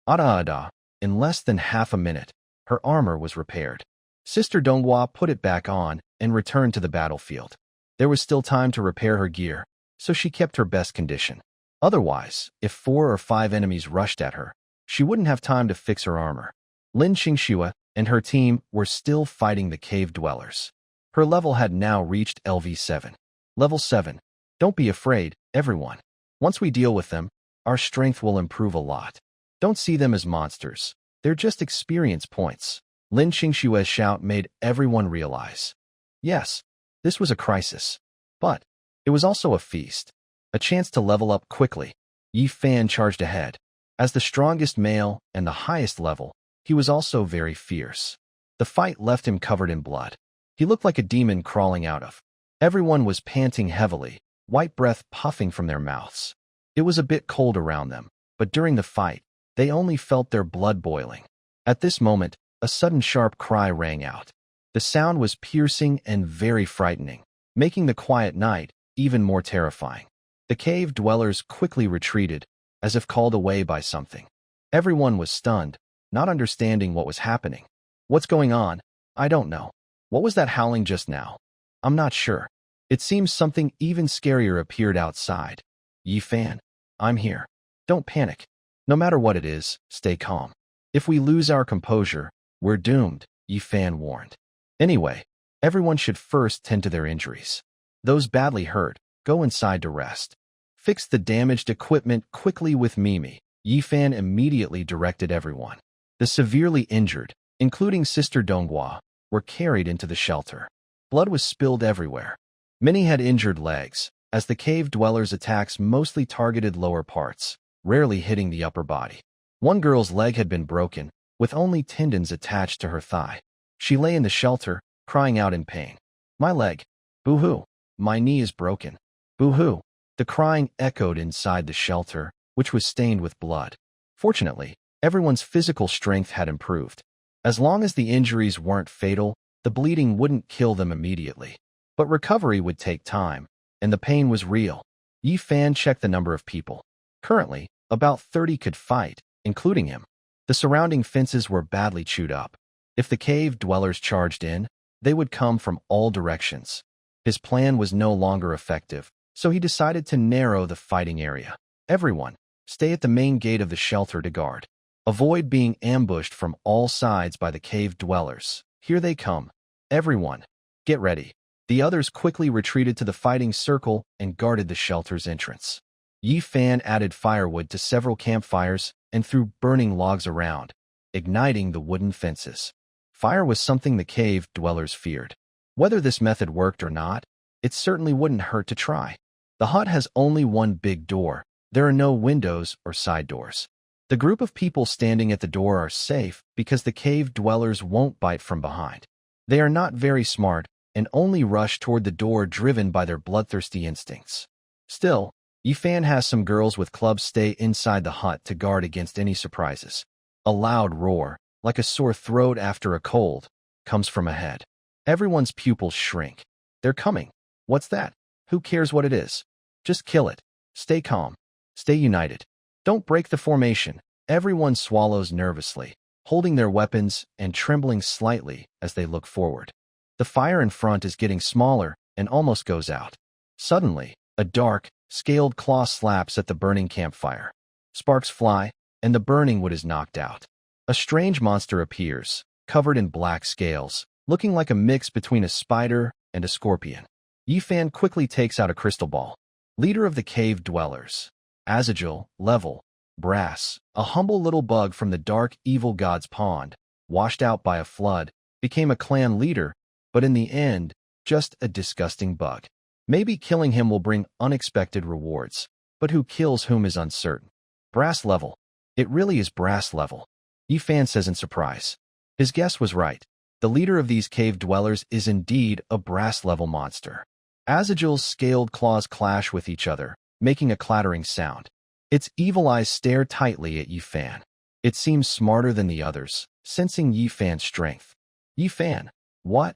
Ada. In less than half a minute, her armor was repaired. Sister Donghua put it back on and returned to the battlefield. There was still time to repair her gear, so she kept her best condition. Otherwise, if 4 or 5 enemies rushed at her, she wouldn't have time to fix her armor. Lin Qingxue, and her team were still fighting the cave dwellers. Her level had now reached LV7. Level 7. Don't be afraid, everyone. Once we deal with them, our strength will improve a lot. Don't see them as monsters. They're just experience points. Lin Qingshue's shout made everyone realize. Yes, this was a crisis. But it was also a feast. A chance to level up quickly. Yi Fan charged ahead. As the strongest male and the highest level, he was also very fierce. The fight left him covered in blood. He looked like a demon crawling out of. Everyone was panting heavily, white breath puffing from their mouths. It was a bit cold around them, but during the fight, they only felt their blood boiling. At this moment, a sudden sharp cry rang out. The sound was piercing and very frightening, making the quiet night even more terrifying. The cave dwellers quickly retreated, as if called away by something. Everyone was stunned, not understanding what was happening. What's going on? I don't know. What was that howling just now? I'm not sure. It seems something even scarier appeared outside. Yi Fan, I'm here. Don't panic. No matter what it is, stay calm. If we lose our composure, we're doomed, Yi Fan warned. Anyway, everyone should first tend to their injuries. Those badly hurt, go inside to rest. Fix the damaged equipment quickly with Mimi. Yi Fan immediately directed everyone. The severely injured, including Sister Donghua, were carried into the shelter. Blood was spilled everywhere. Many had injured legs, as the cave dwellers' attacks mostly targeted lower parts, rarely hitting the upper body. One girl's leg had been broken, with only tendons attached to her thigh. She lay in the shelter, crying out in pain. My leg. Boo-hoo. My knee is broken. Boo-hoo. The crying echoed inside the shelter, which was stained with blood. Fortunately, everyone's physical strength had improved. As long as the injuries weren't fatal, the bleeding wouldn't kill them immediately. But recovery would take time, and the pain was real. Yi Fan checked the number of people. Currently, about 30 could fight, including him. The surrounding fences were badly chewed up. If the cave dwellers charged in, they would come from all directions. His plan was no longer effective, so he decided to narrow the fighting area. Everyone, stay at the main gate of the shelter to guard. Avoid being ambushed from all sides by the cave dwellers. Here they come. Everyone, get ready. The others quickly retreated to the fighting circle and guarded the shelter's entrance. Yi Fan added firewood to several campfires and threw burning logs around, igniting the wooden fences. Fire was something the cave dwellers feared. Whether this method worked or not, it certainly wouldn't hurt to try. The hut has only one big door. There are no windows or side doors. The group of people standing at the door are safe because the cave dwellers won't bite from behind. They are not very smart and only rush toward the door driven by their bloodthirsty instincts. Still, Yi Fan has some girls with clubs stay inside the hut to guard against any surprises. A loud roar, like a sore throat after a cold, comes from ahead. Everyone's pupils shrink. They're coming. What's that? Who cares what it is? Just kill it. Stay calm. Stay united. Don't break the formation. Everyone swallows nervously, holding their weapons and trembling slightly as they look forward. The fire in front is getting smaller and almost goes out. Suddenly, a dark, scaled claw slaps at the burning campfire. Sparks fly, and the burning wood is knocked out. A strange monster appears, covered in black scales, looking like a mix between a spider and a scorpion. Yi Fan quickly takes out a crystal ball. Leader of the cave dwellers. Azagil, level, brass, a humble little bug from the dark evil god's pond, washed out by a flood, became a clan leader, but in the end, just a disgusting bug. Maybe killing him will bring unexpected rewards, but who kills whom is uncertain. Brass level. It really is brass level. Yi Fan says in surprise. His guess was right. The leader of these cave dwellers is indeed a brass-level monster. Azagil's scaled claws clash with each other, making a clattering sound. Its evil eyes stare tightly at Yi Fan. It seems smarter than the others, sensing Yi Fan's strength. Yi Fan, what?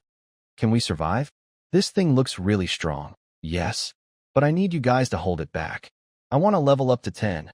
Can we survive? This thing looks really strong. Yes, but I need you guys to hold it back. I want to level up to 10.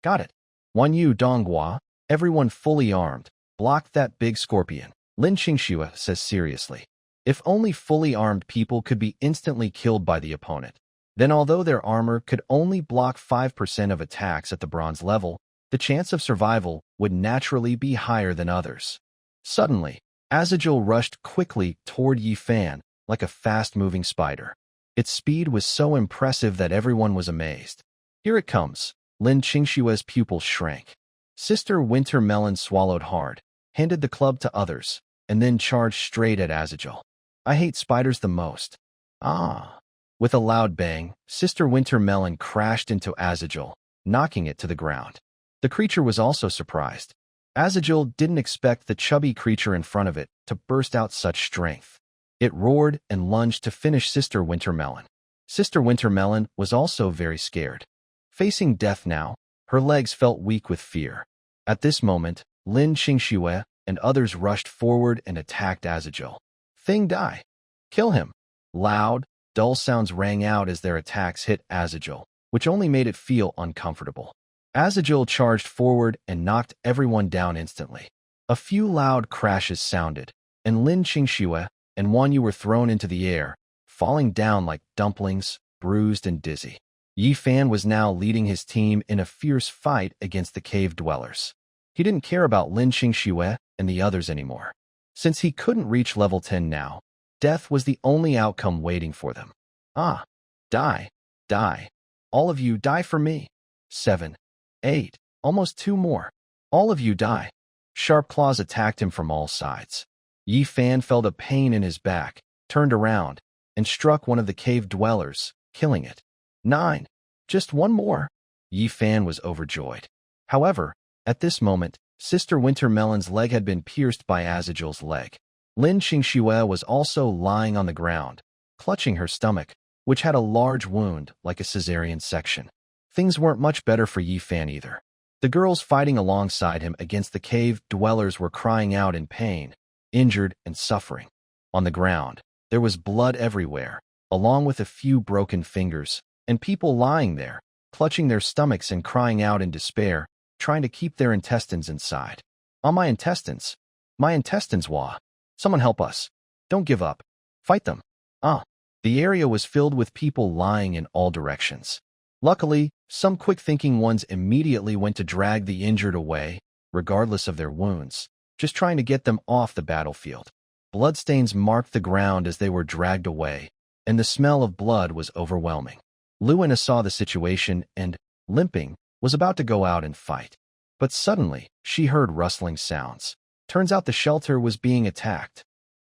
Got it. Wanyu Donghua, everyone fully armed, block that big scorpion. Lin Qingxue says seriously. If only fully armed people could be instantly killed by the opponent, then although their armor could only block 5% of attacks at the bronze level, the chance of survival would naturally be higher than others. Suddenly, Azagel rushed quickly toward Yi Fan like a fast-moving spider. Its speed was so impressive that everyone was amazed. Here it comes. Lin Qingshue's pupils shrank. Sister Wintermelon swallowed hard, handed the club to others, and then charged straight at Azagel. I hate spiders the most. Ah! With a loud bang, Sister Wintermelon crashed into Azagel, knocking it to the ground. The creature was also surprised. Azagel didn't expect the chubby creature in front of it to burst out such strength. It roared and lunged to finish Sister Wintermelon. Sister Wintermelon was also very scared. Facing death now, her legs felt weak with fear. At this moment, Lin Qingxue and others rushed forward and attacked Azagel. Thing die! Kill him! Loud, dull sounds rang out as their attacks hit Azagel, which only made it feel uncomfortable. Azagel charged forward and knocked everyone down instantly. A few loud crashes sounded, and Lin Qingxue and Wan Yu were thrown into the air, falling down like dumplings, bruised and dizzy. Yi Fan was now leading his team in a fierce fight against the cave dwellers. He didn't care about Lin Qingxue and the others anymore. Since he couldn't reach level 10 now, death was the only outcome waiting for them. Ah! Die! Die! All of you die for me! 7, 8, almost 2 more. All of you die. Sharp claws attacked him from all sides. Yi Fan felt a pain in his back, turned around, and struck one of the cave dwellers, killing it. 9. Just 1 more. Yi Fan was overjoyed. However, at this moment, Sister Wintermelon's leg had been pierced by Azagel's leg. Lin Qingxue was also lying on the ground, clutching her stomach, which had a large wound like a cesarean section. Things weren't much better for Yi Fan either. The girls fighting alongside him against the cave dwellers were crying out in pain, injured and suffering. On the ground, there was blood everywhere, along with a few broken fingers, and people lying there, clutching their stomachs and crying out in despair, trying to keep their intestines inside. On my intestines! My intestines, wah! Someone help us! Don't give up! Fight them! Ah! The area was filled with people lying in all directions. Luckily, some quick-thinking ones immediately went to drag the injured away, regardless of their wounds, just trying to get them off the battlefield. Bloodstains marked the ground as they were dragged away, and the smell of blood was overwhelming. Luina saw the situation and, limping, was about to go out and fight. But suddenly, she heard rustling sounds. Turns out the shelter was being attacked.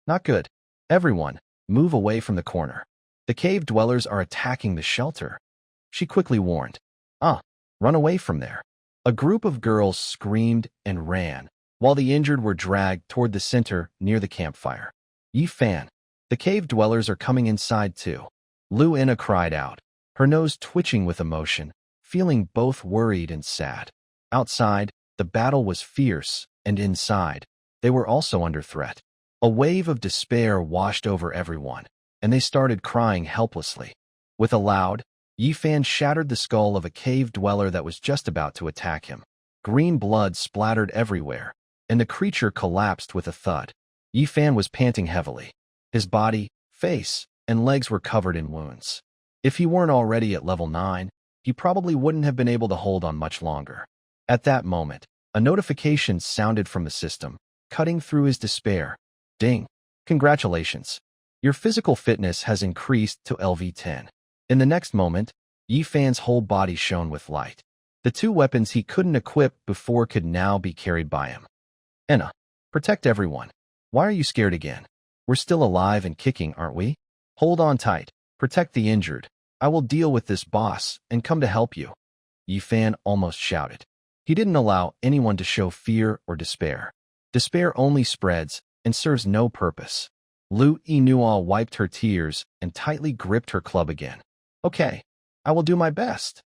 Not good. Everyone, move away from the corner. The cave dwellers are attacking the shelter. She quickly warned. Run away from there. A group of girls screamed and ran, while the injured were dragged toward the center near the campfire. Yi Fan, the cave dwellers are coming inside too. Luina cried out, her nose twitching with emotion, feeling both worried and sad. Outside, the battle was fierce, and inside, they were also under threat. A wave of despair washed over everyone, and they started crying helplessly. With a loud, Yi Fan shattered the skull of a cave dweller that was just about to attack him. Green blood splattered everywhere, and the creature collapsed with a thud. Yi Fan was panting heavily. His body, face, and legs were covered in wounds. If he weren't already at level 9, he probably wouldn't have been able to hold on much longer. At that moment, a notification sounded from the system, cutting through his despair. Ding! Congratulations! Your physical fitness has increased to LV10. In the next moment, Yi Fan's whole body shone with light. The 2 weapons he couldn't equip before could now be carried by him. Enna, protect everyone. Why are you scared again? We're still alive and kicking, aren't we? Hold on tight. Protect the injured. I will deal with this boss and come to help you. Yi Fan almost shouted. He didn't allow anyone to show fear or despair. Despair only spreads and serves no purpose. Lu Yinhuo wiped her tears and tightly gripped her club again. Okay, I will do my best.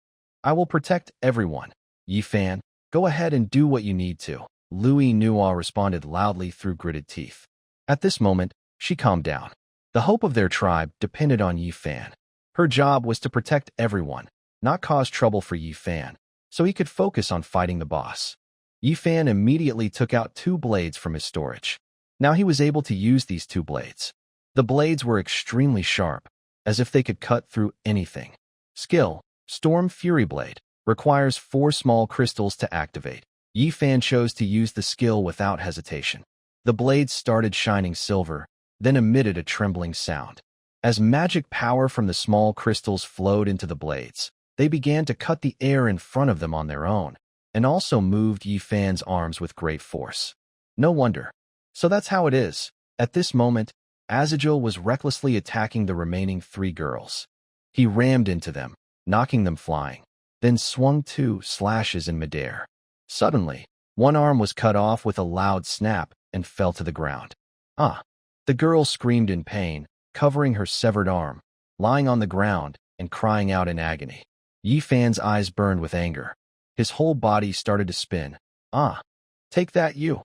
I will protect everyone. Yi Fan, go ahead and do what you need to. Lu Yinhuo responded loudly through gritted teeth. At this moment, she calmed down. The hope of their tribe depended on Yi Fan. Her job was to protect everyone, not cause trouble for Yi Fan, so he could focus on fighting the boss. Yi Fan immediately took out 2 blades from his storage. Now he was able to use these 2 blades. The blades were extremely sharp, as if they could cut through anything. Skill, Storm Fury Blade, requires 4 small crystals to activate. Yi Fan chose to use the skill without hesitation. The blades started shining silver, then emitted a trembling sound. As magic power from the small crystals flowed into the blades, they began to cut the air in front of them on their own, and also moved Yi Fan's arms with great force. No wonder. So that's how it is. At this moment, Azagil was recklessly attacking the remaining 3 girls. He rammed into them, knocking them flying, then swung 2 slashes in midair. Suddenly, one arm was cut off with a loud snap and fell to the ground. Ah! The girl screamed in pain, covering her severed arm, lying on the ground and crying out in agony. Yi Fan's eyes burned with anger. His whole body started to spin. Ah! Take that, you!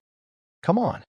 Come on!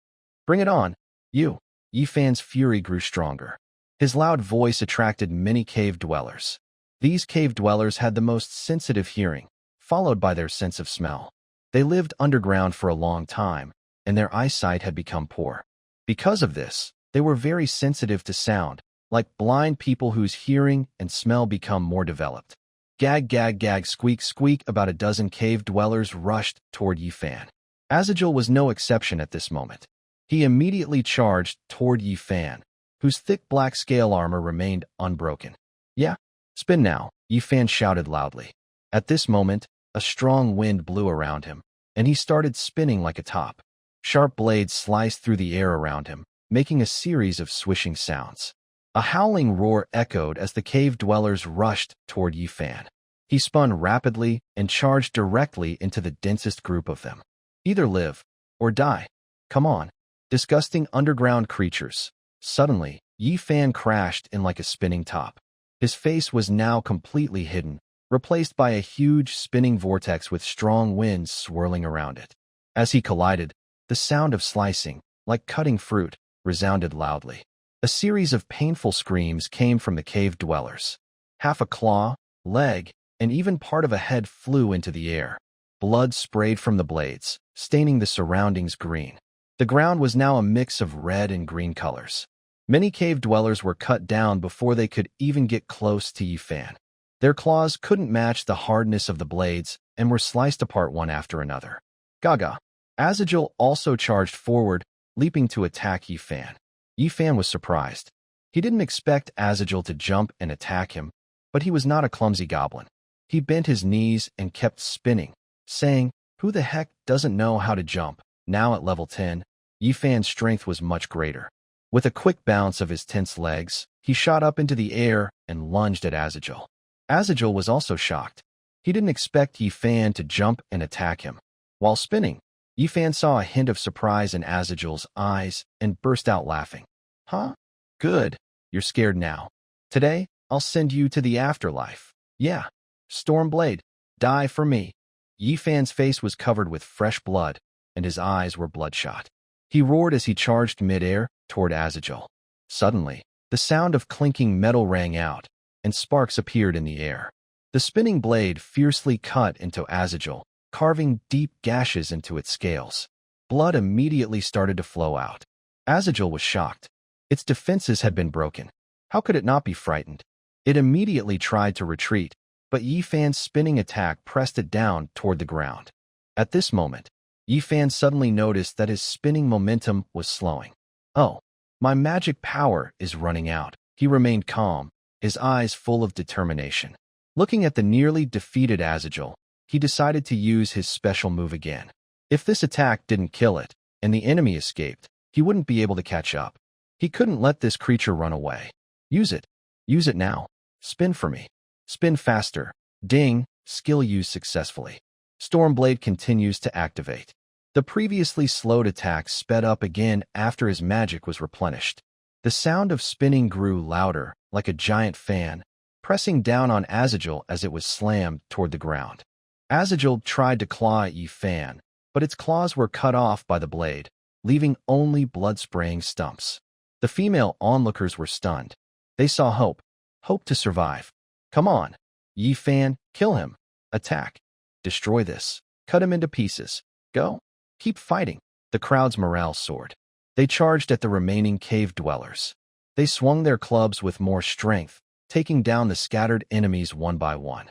Bring it on, you! Yi Fan's fury grew stronger. His loud voice attracted many cave dwellers. These cave dwellers had the most sensitive hearing, followed by their sense of smell. They lived underground for a long time, and their eyesight had become poor. Because of this, they were very sensitive to sound, like blind people whose hearing and smell become more developed. Gag, gag, gag, squeak, squeak. About a dozen cave dwellers rushed toward Yi Fan. Azagil was no exception at this moment. He immediately charged toward Yi Fan, whose thick black scale armor remained unbroken. Yeah, spin now, Yi Fan shouted loudly. At this moment, a strong wind blew around him, and he started spinning like a top. Sharp blades sliced through the air around him, making a series of swishing sounds. A howling roar echoed as the cave dwellers rushed toward Yi Fan. He spun rapidly and charged directly into the densest group of them. Either live or die. Come on. Disgusting underground creatures. Suddenly, Yi Fan crashed in like a spinning top. His face was now completely hidden, replaced by a huge spinning vortex with strong winds swirling around it. As he collided, the sound of slicing, like cutting fruit, resounded loudly. A series of painful screams came from the cave dwellers. Half a claw, leg, and even part of a head flew into the air. Blood sprayed from the blades, staining the surroundings green. The ground was now a mix of red and green colors. Many cave dwellers were cut down before they could even get close to Yi Fan. Their claws couldn't match the hardness of the blades and were sliced apart one after another. Gaga. Azagil also charged forward, leaping to attack Yi Fan. Yi Fan was surprised. He didn't expect Azagil to jump and attack him, but he was not a clumsy goblin. He bent his knees and kept spinning, saying, "Who the heck doesn't know how to jump?" Now at level 10, Yi Fan's strength was much greater. With a quick bounce of his tense legs, he shot up into the air and lunged at Azagil. Azagil was also shocked. He didn't expect Yi Fan to jump and attack him. While spinning, Yi Fan saw a hint of surprise in Azagil's eyes and burst out laughing. Huh? Good. You're scared now. Today, I'll send you to the afterlife. Yeah. Stormblade, die for me. Yi Fan's face was covered with fresh blood, and his eyes were bloodshot. He roared as he charged midair toward Azagil. Suddenly, the sound of clinking metal rang out, and sparks appeared in the air. The spinning blade fiercely cut into Azagil, carving deep gashes into its scales. Blood immediately started to flow out. Azagil was shocked. Its defenses had been broken. How could it not be frightened? It immediately tried to retreat, but Yi Fan's spinning attack pressed it down toward the ground. At this moment, Yi Fan suddenly noticed that his spinning momentum was slowing. Oh, my magic power is running out. He remained calm, his eyes full of determination. Looking at the nearly defeated Azagil, he decided to use his special move again. If this attack didn't kill it, and the enemy escaped, he wouldn't be able to catch up. He couldn't let this creature run away. Use it. Use it now. Spin for me. Spin faster. Ding. Skill used successfully. Stormblade continues to activate. The previously slowed attack sped up again after his magic was replenished. The sound of spinning grew louder, like a giant fan, pressing down on Azagil as it was slammed toward the ground. Azagil tried to claw at Yi Fan, but its claws were cut off by the blade, leaving only blood-spraying stumps. The female onlookers were stunned. They saw hope. Hope to survive. Come on. Yi Fan, kill him. Attack. Destroy this. Cut him into pieces. Go. Keep fighting. The crowd's morale soared. They charged at the remaining cave dwellers. They swung their clubs with more strength, taking down the scattered enemies one by one.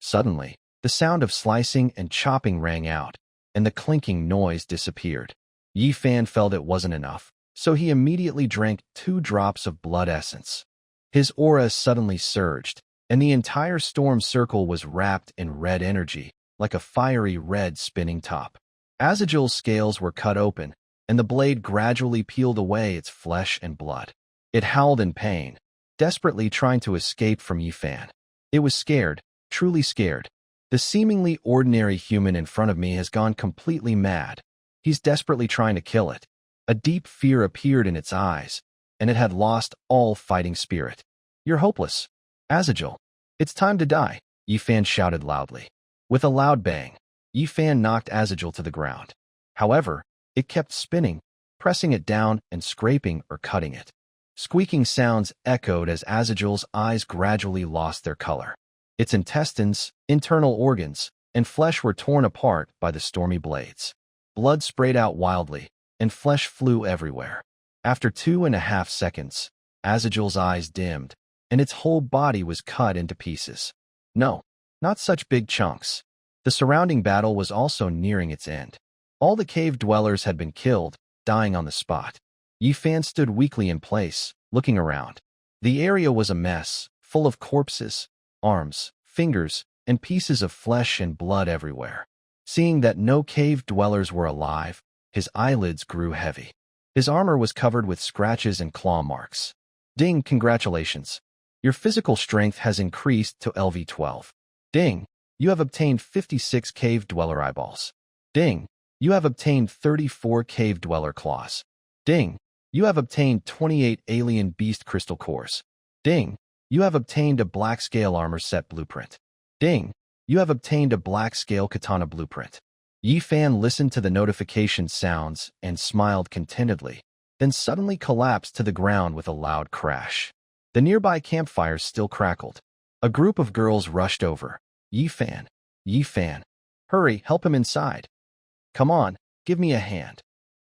Suddenly, the sound of slicing and chopping rang out, and the clinking noise disappeared. Yi Fan felt it wasn't enough, so he immediately drank 2 drops of blood essence. His aura suddenly surged, and the entire storm circle was wrapped in red energy, like a fiery red spinning top. Azagil's scales were cut open, and the blade gradually peeled away its flesh and blood. It howled in pain, desperately trying to escape from Yi Fan. It was scared, truly scared. The seemingly ordinary human in front of me has gone completely mad. He's desperately trying to kill it. A deep fear appeared in its eyes, and it had lost all fighting spirit. You're hopeless, Azagil. It's time to die, Yi Fan shouted loudly. With a loud bang, Yi Fan knocked Azagil to the ground. However, it kept spinning, pressing it down and scraping or cutting it. Squeaking sounds echoed as Azagil's eyes gradually lost their color. Its intestines, internal organs, and flesh were torn apart by the stormy blades. Blood sprayed out wildly, and flesh flew everywhere. After 2.5 seconds, Azagil's eyes dimmed, and its whole body was cut into pieces. No, not such big chunks. The surrounding battle was also nearing its end. All the cave dwellers had been killed, dying on the spot. Yi Fan stood weakly in place, looking around. The area was a mess, full of corpses, arms, fingers, and pieces of flesh and blood everywhere. Seeing that no cave dwellers were alive, his eyelids grew heavy. His armor was covered with scratches and claw marks. Ding, congratulations. Your physical strength has increased to LV12. Ding, you have obtained 56 cave dweller eyeballs. Ding, you have obtained 34 cave dweller claws. Ding, you have obtained 28 alien beast crystal cores. Ding, you have obtained a black scale armor set blueprint. Ding, you have obtained a black scale katana blueprint. Yi Fan listened to the notification sounds and smiled contentedly, then suddenly collapsed to the ground with a loud crash. The nearby campfires still crackled. A group of girls rushed over. Yi Fan, Yi Fan, hurry, help him inside. Come on, give me a hand.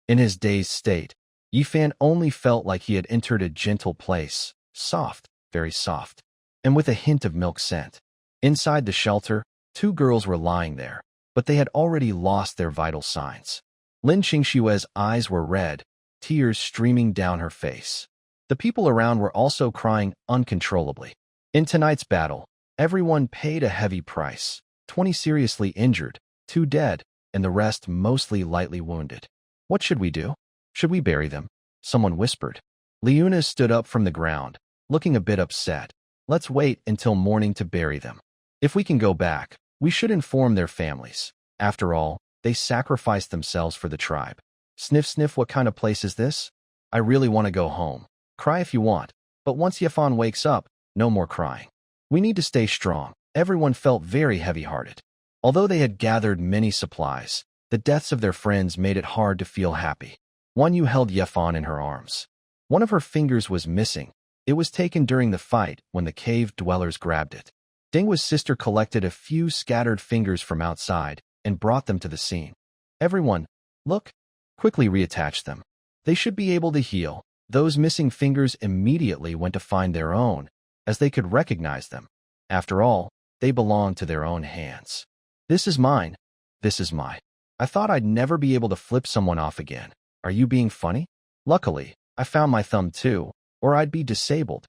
In his dazed state, Yi Fan only felt like he had entered a gentle place, soft, very soft, and with a hint of milk scent. Inside the shelter, 2 girls were lying there, but they had already lost their vital signs. Lin Qingshue's eyes were red, tears streaming down her face. The people around were also crying uncontrollably. In tonight's battle, everyone paid a heavy price. 20 seriously injured, 2 dead, and the rest mostly lightly wounded. What should we do? Should we bury them? Someone whispered. Leuna stood up from the ground, looking a bit upset. Let's wait until morning to bury them. If we can go back, we should inform their families. After all, they sacrificed themselves for the tribe. Sniff sniff, what kind of place is this? I really want to go home. Cry if you want, but once Yifan wakes up, no more crying. We need to stay strong. Everyone felt very heavy-hearted. Although they had gathered many supplies, the deaths of their friends made it hard to feel happy. Wan Yu held Yifan in her arms. One of her fingers was missing. It was taken during the fight when the cave dwellers grabbed it. Dingwa's sister collected a few scattered fingers from outside and brought them to the scene. Everyone, look, quickly reattach them. They should be able to heal. Those missing fingers immediately went to find their own, as they could recognize them. After all, they belonged to their own hands. This is mine. This is mine. I thought I'd never be able to flip someone off again. Are you being funny? Luckily, I found my thumb too, or I'd be disabled.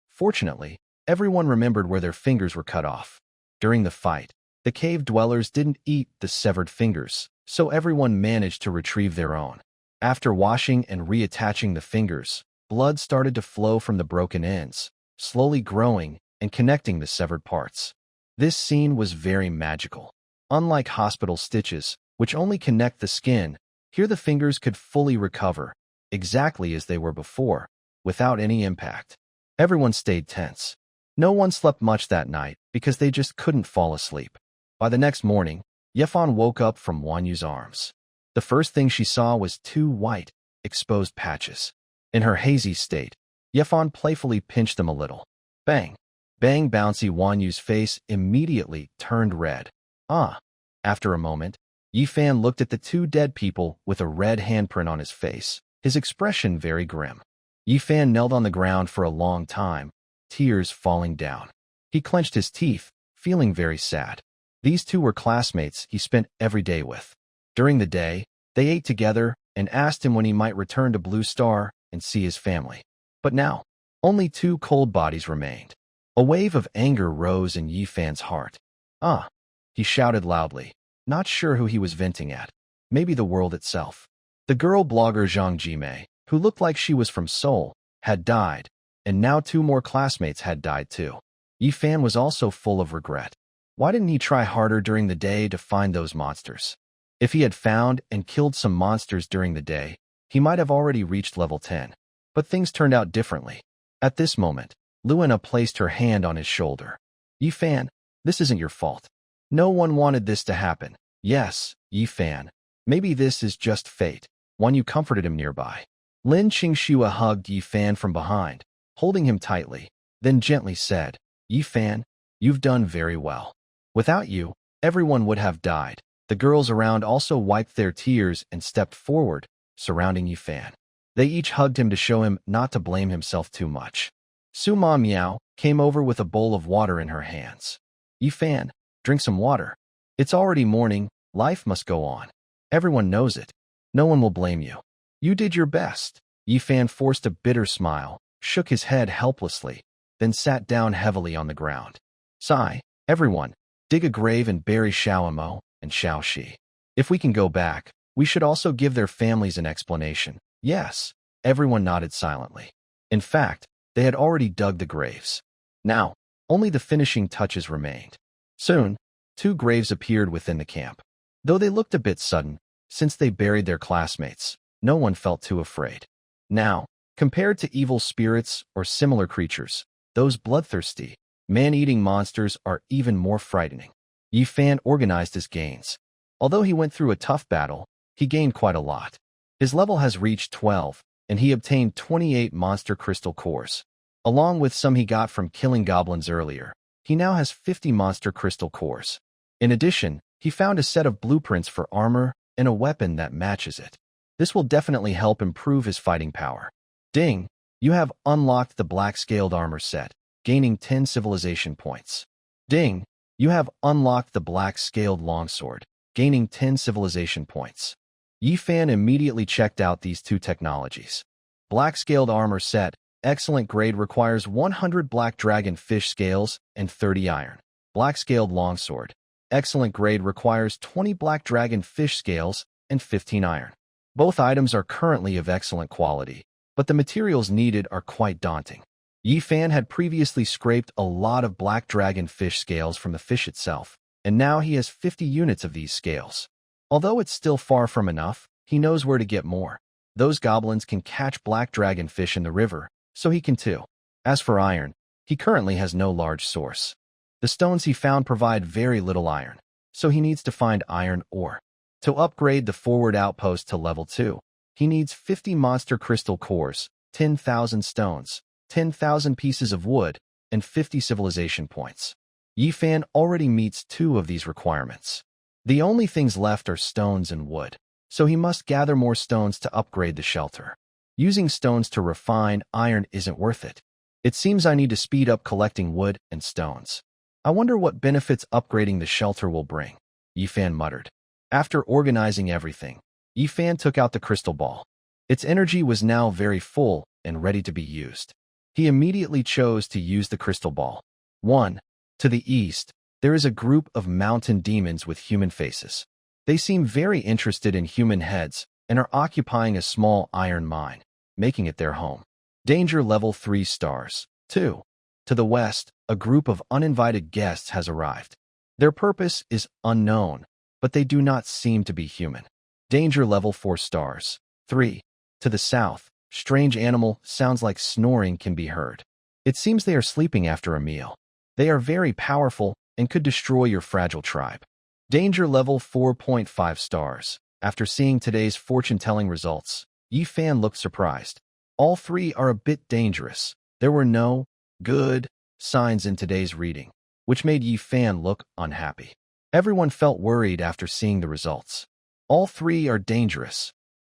Fortunately, everyone remembered where their fingers were cut off. During the fight, the cave dwellers didn't eat the severed fingers, so everyone managed to retrieve their own. After washing and reattaching the fingers, blood started to flow from the broken ends, slowly growing and connecting the severed parts. This scene was very magical. Unlike hospital stitches, which only connect the skin, here the fingers could fully recover, exactly as they were before, without any impact. Everyone stayed tense. No one slept much that night because they just couldn't fall asleep. By the next morning, Yifan woke up from Wan Yu's arms. The first thing she saw was 2 white, exposed patches. In her hazy state, Yifan playfully pinched them a little. Bang! Bang! Bouncy Wan Yu's face immediately turned red. Ah! After a moment, Yifan looked at the 2 dead people with a red handprint on his face, his expression very grim. Yifan knelt on the ground for a long time, tears falling down. He clenched his teeth, feeling very sad. These 2 were classmates he spent every day with. During the day, they ate together and asked him when he might return to Blue Star and see his family. But now, only 2 cold bodies remained. A wave of anger rose in Yi Fan's heart. "Ah!" he shouted loudly, not sure who he was venting at. Maybe the world itself. The girl blogger Zhang Jimei, who looked like she was from Seoul, had died, and now 2 more classmates had died too. Yi Fan was also full of regret. Why didn't he try harder during the day to find those monsters? If he had found and killed some monsters during the day, he might have already reached level 10. But things turned out differently. At this moment, Luina placed her hand on his shoulder. "Yi Fan, this isn't your fault. No one wanted this to happen." "Yes, Yi Fan. Maybe this is just fate." Wan Yu comforted him nearby. Lin Qingxue hugged Yi Fan from behind, holding him tightly, then gently said, "Yi Fan, you've done very well. Without you, everyone would have died." The girls around also wiped their tears and stepped forward, surrounding Yi Fan. They each hugged him to show him not to blame himself too much. Suma Miao came over with a bowl of water in her hands. "Yi Fan, drink some water. It's already morning, life must go on. Everyone knows it. No one will blame you. You did your best." Yi Fan forced a bitter smile, shook his head helplessly, then sat down heavily on the ground. "Sigh, everyone, dig a grave and bury Xiao Mo and Xiao Shi. If we can go back, we should also give their families an explanation." Yes, everyone nodded silently. In fact, they had already dug the graves. Now, only the finishing touches remained. Soon, 2 graves appeared within the camp. Though they looked a bit sudden, since they buried their classmates, no one felt too afraid. Now, compared to evil spirits or similar creatures, those bloodthirsty, man-eating monsters are even more frightening. Yi Fan organized his gains. Although he went through a tough battle, he gained quite a lot. His level has reached 12, and he obtained 28 monster crystal cores. Along with some he got from killing goblins earlier, he now has 50 monster crystal cores. In addition, he found a set of blueprints for armor and a weapon that matches it. This will definitely help improve his fighting power. Ding! You have unlocked the black-scaled armor set, gaining 10 civilization points. Ding! You have unlocked the black-scaled longsword, gaining 10 civilization points. Yi Fan immediately checked out these 2 technologies. Black-scaled armor set, excellent grade, requires 100 black dragon fish scales and 30 iron. Black-scaled longsword, excellent grade, requires 20 black dragon fish scales and 15 iron. Both items are currently of excellent quality, but the materials needed are quite daunting. Yi Fan had previously scraped a lot of black dragon fish scales from the fish itself, and now he has 50 units of these scales. Although it's still far from enough, he knows where to get more. Those goblins can catch black dragon fish in the river, so he can too. As for iron, he currently has no large source. The stones he found provide very little iron, so he needs to find iron ore. To upgrade the forward outpost to level 2, he needs 50 monster crystal cores, 10,000 stones, 10,000 pieces of wood, and 50 civilization points. Yi Fan already meets 2 of these requirements. The only things left are stones and wood, so he must gather more stones to upgrade the shelter. Using stones to refine iron isn't worth it. It seems I need to speed up collecting wood and stones. I wonder what benefits upgrading the shelter will bring, Yi Fan muttered. After organizing everything, Yi Fan took out the crystal ball. Its energy was now very full and ready to be used. He immediately chose to use the crystal ball. 1. To the east, there is a group of mountain demons with human faces. They seem very interested in human heads and are occupying a small iron mine, making it their home. Danger level 3 stars. 2. To the west, a group of uninvited guests has arrived. Their purpose is unknown, but they do not seem to be human. Danger level 4 stars. 3. To the south, strange animal sounds like snoring can be heard. It seems they are sleeping after a meal. They are very powerful and could destroy your fragile tribe. Danger level 4.5 stars. After seeing today's fortune-telling results, Yi Fan looked surprised. All 3 are a bit dangerous. There were no good signs in today's reading, which made Yi Fan look unhappy. Everyone felt worried after seeing the results. All 3 are dangerous.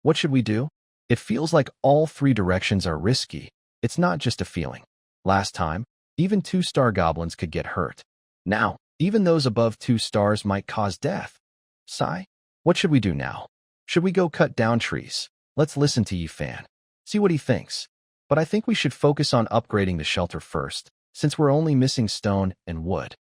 What should we do? It feels like all 3 directions are risky. It's not just a feeling. Last time, even 2-star goblins could get hurt. Now, even those above 2 stars might cause death. Sigh? What should we do now? Should we go cut down trees? Let's listen to Yifan. See what he thinks. But I think we should focus on upgrading the shelter first, since we're only missing stone and wood.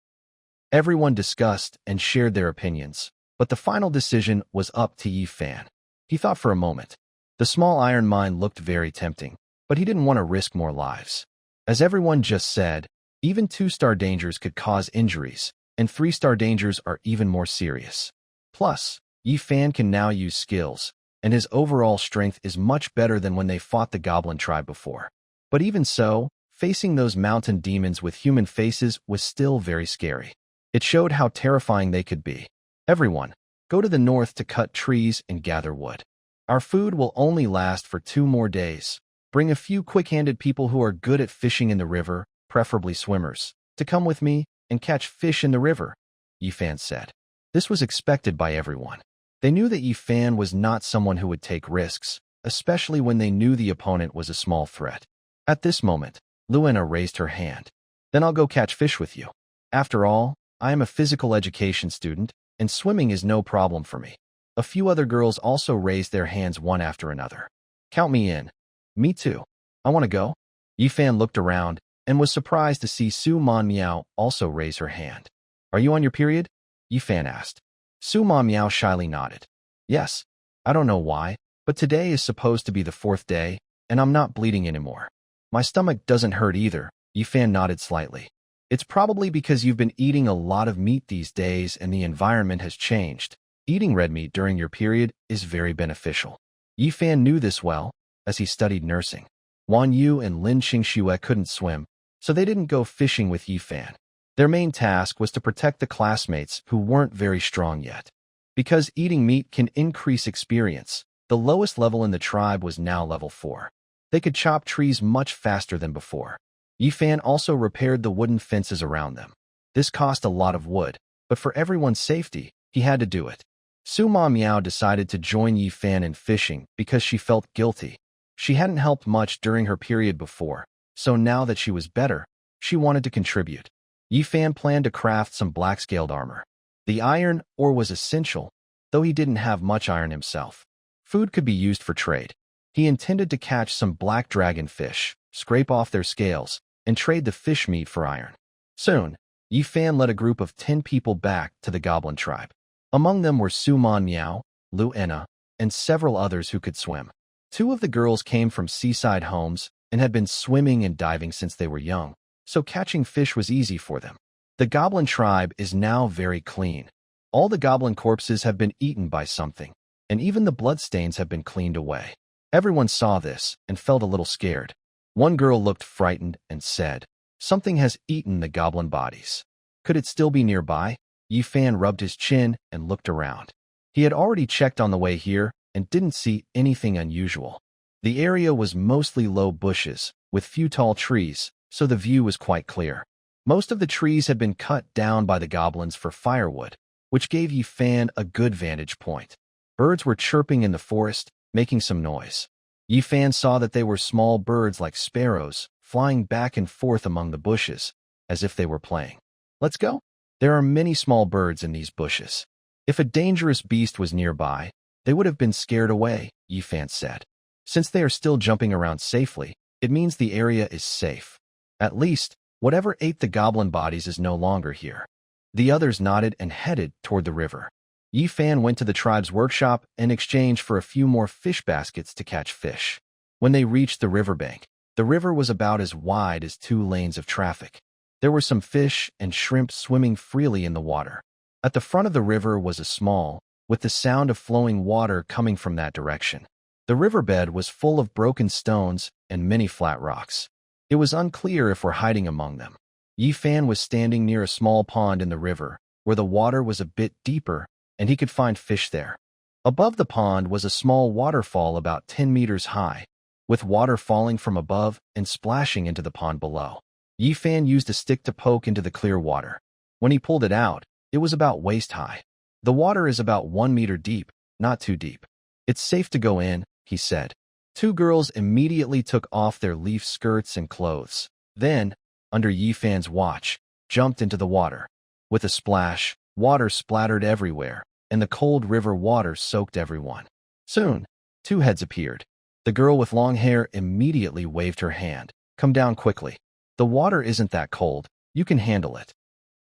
Everyone discussed and shared their opinions, but the final decision was up to Yifan. He thought for a moment. The small iron mine looked very tempting, but he didn't want to risk more lives. As everyone just said, even 2-star dangers could cause injuries, and 3-star dangers are even more serious. Plus, Yifan can now use skills, and his overall strength is much better than when they fought the Goblin tribe before. But even so, facing those mountain demons with human faces was still very scary. It showed how terrifying they could be. Everyone, go to the north to cut trees and gather wood. Our food will only last for 2 more days. Bring a few quick-handed people who are good at fishing in the river, preferably swimmers, to come with me and catch fish in the river, Yifan said. This was expected by everyone. They knew that Yifan was not someone who would take risks, especially when they knew the opponent was a small threat. At this moment, Luena raised her hand. Then I'll go catch fish with you. After all, I am a physical education student, and swimming is no problem for me. A few other girls also raised their hands one after another. Count me in. Me too. I want to go. Yifan looked around and was surprised to see Su Man Miao also raise her hand. Are you on your period? Yifan asked. Su Man Miao shyly nodded. Yes. I don't know why, but today is supposed to be the 4th day, and I'm not bleeding anymore. My stomach doesn't hurt either, Yifan nodded slightly. It's probably because you've been eating a lot of meat these days and the environment has changed. Eating red meat during your period is very beneficial. Yifan knew this well, as he studied nursing. Wan Yu and Lin Qingxue couldn't swim, so they didn't go fishing with Yifan. Their main task was to protect the classmates who weren't very strong yet. Because eating meat can increase experience, the lowest level in the tribe was now level 4. They could chop trees much faster than before. Yifan also repaired the wooden fences around them. This cost a lot of wood, but for everyone's safety, he had to do it. Su Ma Miao decided to join Yifan in fishing because she felt guilty. She hadn't helped much during her period before, so now that she was better, she wanted to contribute. Yifan planned to craft some black-scaled armor. The iron ore was essential, though he didn't have much iron himself. Food could be used for trade. He intended to catch some black dragon fish, scrape off their scales, and trade the fish meat for iron. Soon, Yifan led a group of 10 people back to the Goblin tribe. Among them were Su Man Miao, Luena, and several others who could swim. 2 of the girls came from seaside homes and had been swimming and diving since they were young, so catching fish was easy for them. The Goblin tribe is now very clean. All the goblin corpses have been eaten by something, and even the bloodstains have been cleaned away. Everyone saw this and felt a little scared. One girl looked frightened and said, "Something has eaten the goblin bodies. Could it still be nearby?" Yifan rubbed his chin and looked around. He had already checked on the way here and didn't see anything unusual. The area was mostly low bushes, with few tall trees, so the view was quite clear. Most of the trees had been cut down by the goblins for firewood, which gave Yifan a good vantage point. Birds were chirping in the forest, making some noise. Yifan saw that they were small birds like sparrows, flying back and forth among the bushes, as if they were playing. Let's go. There are many small birds in these bushes. If a dangerous beast was nearby, they would have been scared away, Yifan said. Since they are still jumping around safely, it means the area is safe. At least, whatever ate the goblin bodies is no longer here. The others nodded and headed toward the river. Yifan went to the tribe's workshop in exchange for a few more fish baskets to catch fish. When they reached the riverbank, the river was about as wide as 2 lanes of traffic. There were some fish and shrimp swimming freely in the water. At the front of the river was a small, with the sound of flowing water coming from that direction. The riverbed was full of broken stones and many flat rocks. It was unclear if we're hiding among them. Yifan was standing near a small pond in the river, where the water was a bit deeper, and he could find fish there. Above the pond was a small waterfall about 10 meters high, with water falling from above and splashing into the pond below. Yifan used a stick to poke into the clear water. When he pulled it out, it was about waist high. The water is about 1 meter deep, not too deep. It's safe to go in, he said. 2 girls immediately took off their leaf skirts and clothes. Then, under Yifan's watch, jumped into the water. With a splash, water splattered everywhere, and the cold river water soaked everyone. Soon, two heads appeared. The girl with long hair immediately waved her hand. Come down quickly. The water isn't that cold. You can handle it.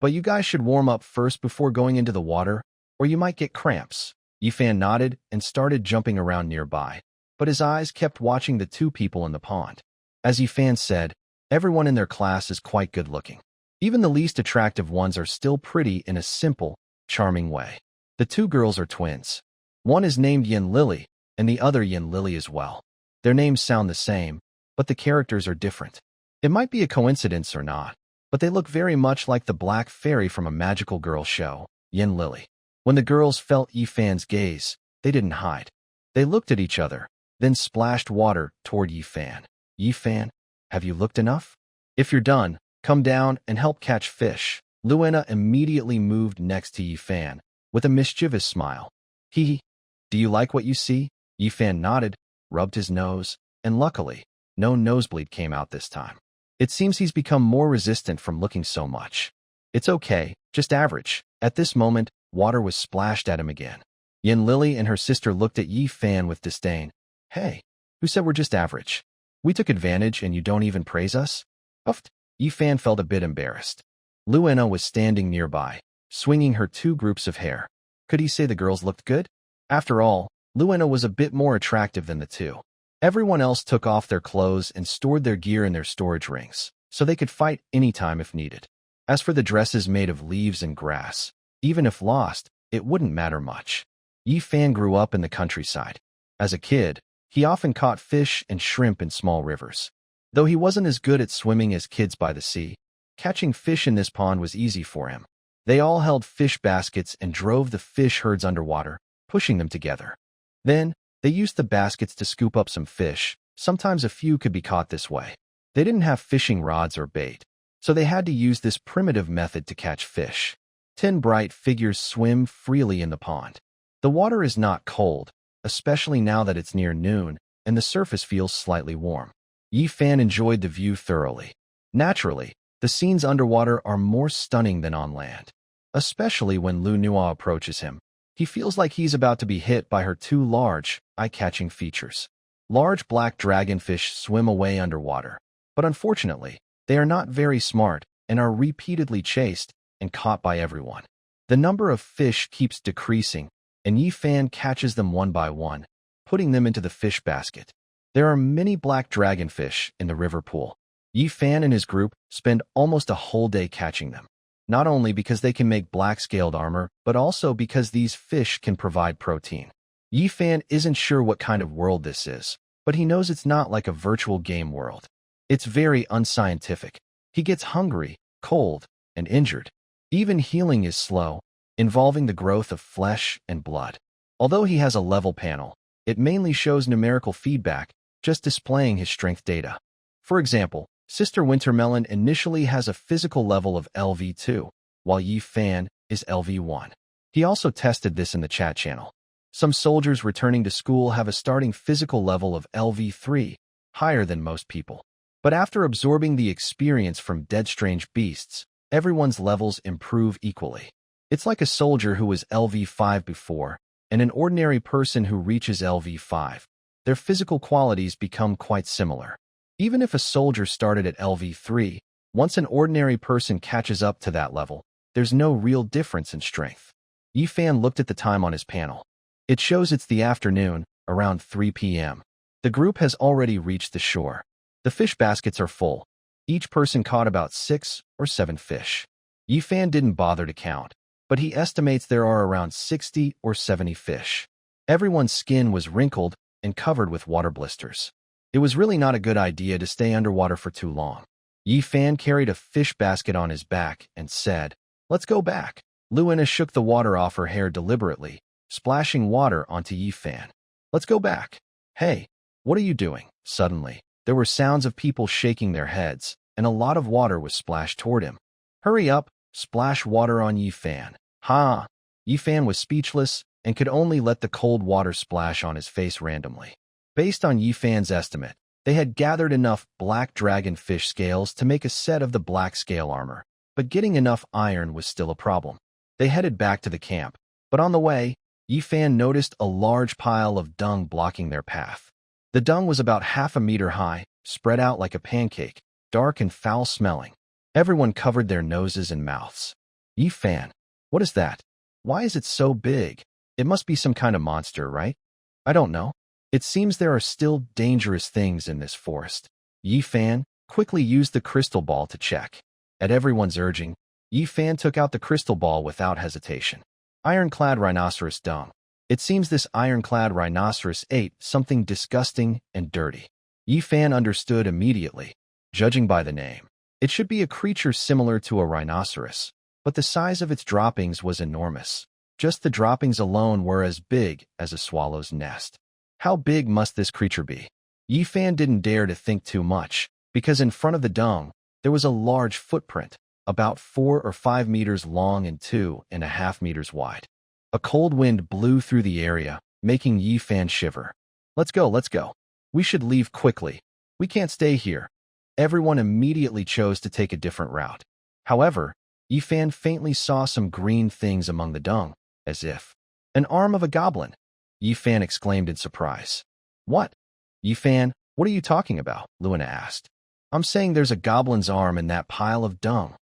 But you guys should warm up first before going into the water, or you might get cramps. Yifan nodded and started jumping around nearby, but his eyes kept watching the two people in the pond. As Yifan said, everyone in their class is quite good-looking. Even the least attractive ones are still pretty in a simple, charming way. The two girls are twins. One is named Yin Lily, and the other Yin Lily as well. Their names sound the same, but the characters are different. It might be a coincidence or not, but they look very much like the black fairy from a magical girl show, Yin Lily. When the girls felt Yifan's gaze, they didn't hide. They looked at each other, then splashed water toward Yifan. Yifan, have you looked enough? If you're done, come down and help catch fish. Luena immediately moved next to Yifan, with a mischievous smile. Do you like what you see? Yifan nodded, rubbed his nose, and luckily, no nosebleed came out this time. It seems he's become more resistant from looking so much. It's okay, just average. At this moment, water was splashed at him again. Yin Lily and her sister looked at Yifan with disdain. Hey, who said we're just average? We took advantage and you don't even praise us? Uffed. Yifan felt a bit embarrassed. Luena was standing nearby, swinging her two groups of hair. Could he say the girls looked good? After all, Luena was a bit more attractive than the two. Everyone else took off their clothes and stored their gear in their storage rings, so they could fight anytime if needed. As for the dresses made of leaves and grass, even if lost, it wouldn't matter much. Yifan grew up in the countryside. As a kid, he often caught fish and shrimp in small rivers. Though he wasn't as good at swimming as kids by the sea, catching fish in this pond was easy for him. They all held fish baskets and drove the fish herds underwater, pushing them together. Then, they used the baskets to scoop up some fish. Sometimes a few could be caught this way. They didn't have fishing rods or bait, so they had to use this primitive method to catch fish. 10 bright figures swim freely in the pond. The water is not cold, especially now that it's near noon, and the surface feels slightly warm. Yifan enjoyed the view thoroughly. Naturally, the scenes underwater are more stunning than on land. Especially when Lu Nua approaches him. He feels like he's about to be hit by her two large, eye-catching features. Large black dragonfish swim away underwater, but unfortunately, they are not very smart and are repeatedly chased and caught by everyone. The number of fish keeps decreasing, and Yifan catches them one by one, putting them into the fish basket. There are many black dragonfish in the river pool. Yifan and his group spend almost a whole day catching them. Not only because they can make black-scaled armor, but also because these fish can provide protein. Yifan isn't sure what kind of world this is, but he knows it's not like a virtual game world. It's very unscientific. He gets hungry, cold, and injured. Even healing is slow, involving the growth of flesh and blood. Although he has a level panel, it mainly shows numerical feedback, just displaying his strength data. For example, Sister Wintermelon initially has a physical level of LV2, while Yifan is LV1. He also tested this in the chat channel. Some soldiers returning to school have a starting physical level of LV3, higher than most people. But after absorbing the experience from Dead Strange Beasts, everyone's levels improve equally. It's like a soldier who was LV5 before, and an ordinary person who reaches LV5. Their physical qualities become quite similar. Even if a soldier started at LV3, once an ordinary person catches up to that level, there's no real difference in strength. Yifan looked at the time on his panel. It shows it's the afternoon, around 3 p.m. The group has already reached the shore. The fish baskets are full. Each person caught about 6 or 7 fish. Yifan didn't bother to count, but he estimates there are around 60 or 70 fish. Everyone's skin was wrinkled and covered with water blisters. It was really not a good idea to stay underwater for too long. Yifan carried a fish basket on his back and said, "Let's go back." Luena shook the water off her hair deliberately, splashing water onto Yifan. "Let's go back." "Hey, what are you doing?" Suddenly, there were sounds of people shaking their heads, and a lot of water was splashed toward him. "Hurry up, splash water on Yifan." "Ha!" Yifan was speechless and could only let the cold water splash on his face randomly. Based on Yifan's estimate, they had gathered enough black dragonfish scales to make a set of the black scale armor, but getting enough iron was still a problem. They headed back to the camp, but on the way, Yifan noticed a large pile of dung blocking their path. The dung was about half a meter high, spread out like a pancake, dark and foul-smelling. Everyone covered their noses and mouths. Yifan, what is that? Why is it so big? It must be some kind of monster, right? I don't know. It seems there are still dangerous things in this forest. Yifan quickly used the crystal ball to check. At everyone's urging, Yifan took out the crystal ball without hesitation. Ironclad rhinoceros dung. It seems this ironclad rhinoceros ate something disgusting and dirty. Yifan understood immediately, judging by the name. It should be a creature similar to a rhinoceros, but the size of its droppings was enormous. Just the droppings alone were as big as a swallow's nest. How big must this creature be? Yifan didn't dare to think too much, because in front of the dung, there was a large footprint, about 4 or 5 meters long and 2.5 meters wide. A cold wind blew through the area, making Yifan shiver. Let's go. We should leave quickly. We can't stay here. Everyone immediately chose to take a different route. However, Yifan faintly saw some green things among the dung, as if an arm of a goblin. Yifan exclaimed in surprise. What? Yifan, what are you talking about? Luna asked. I'm saying there's a goblin's arm in that pile of dung,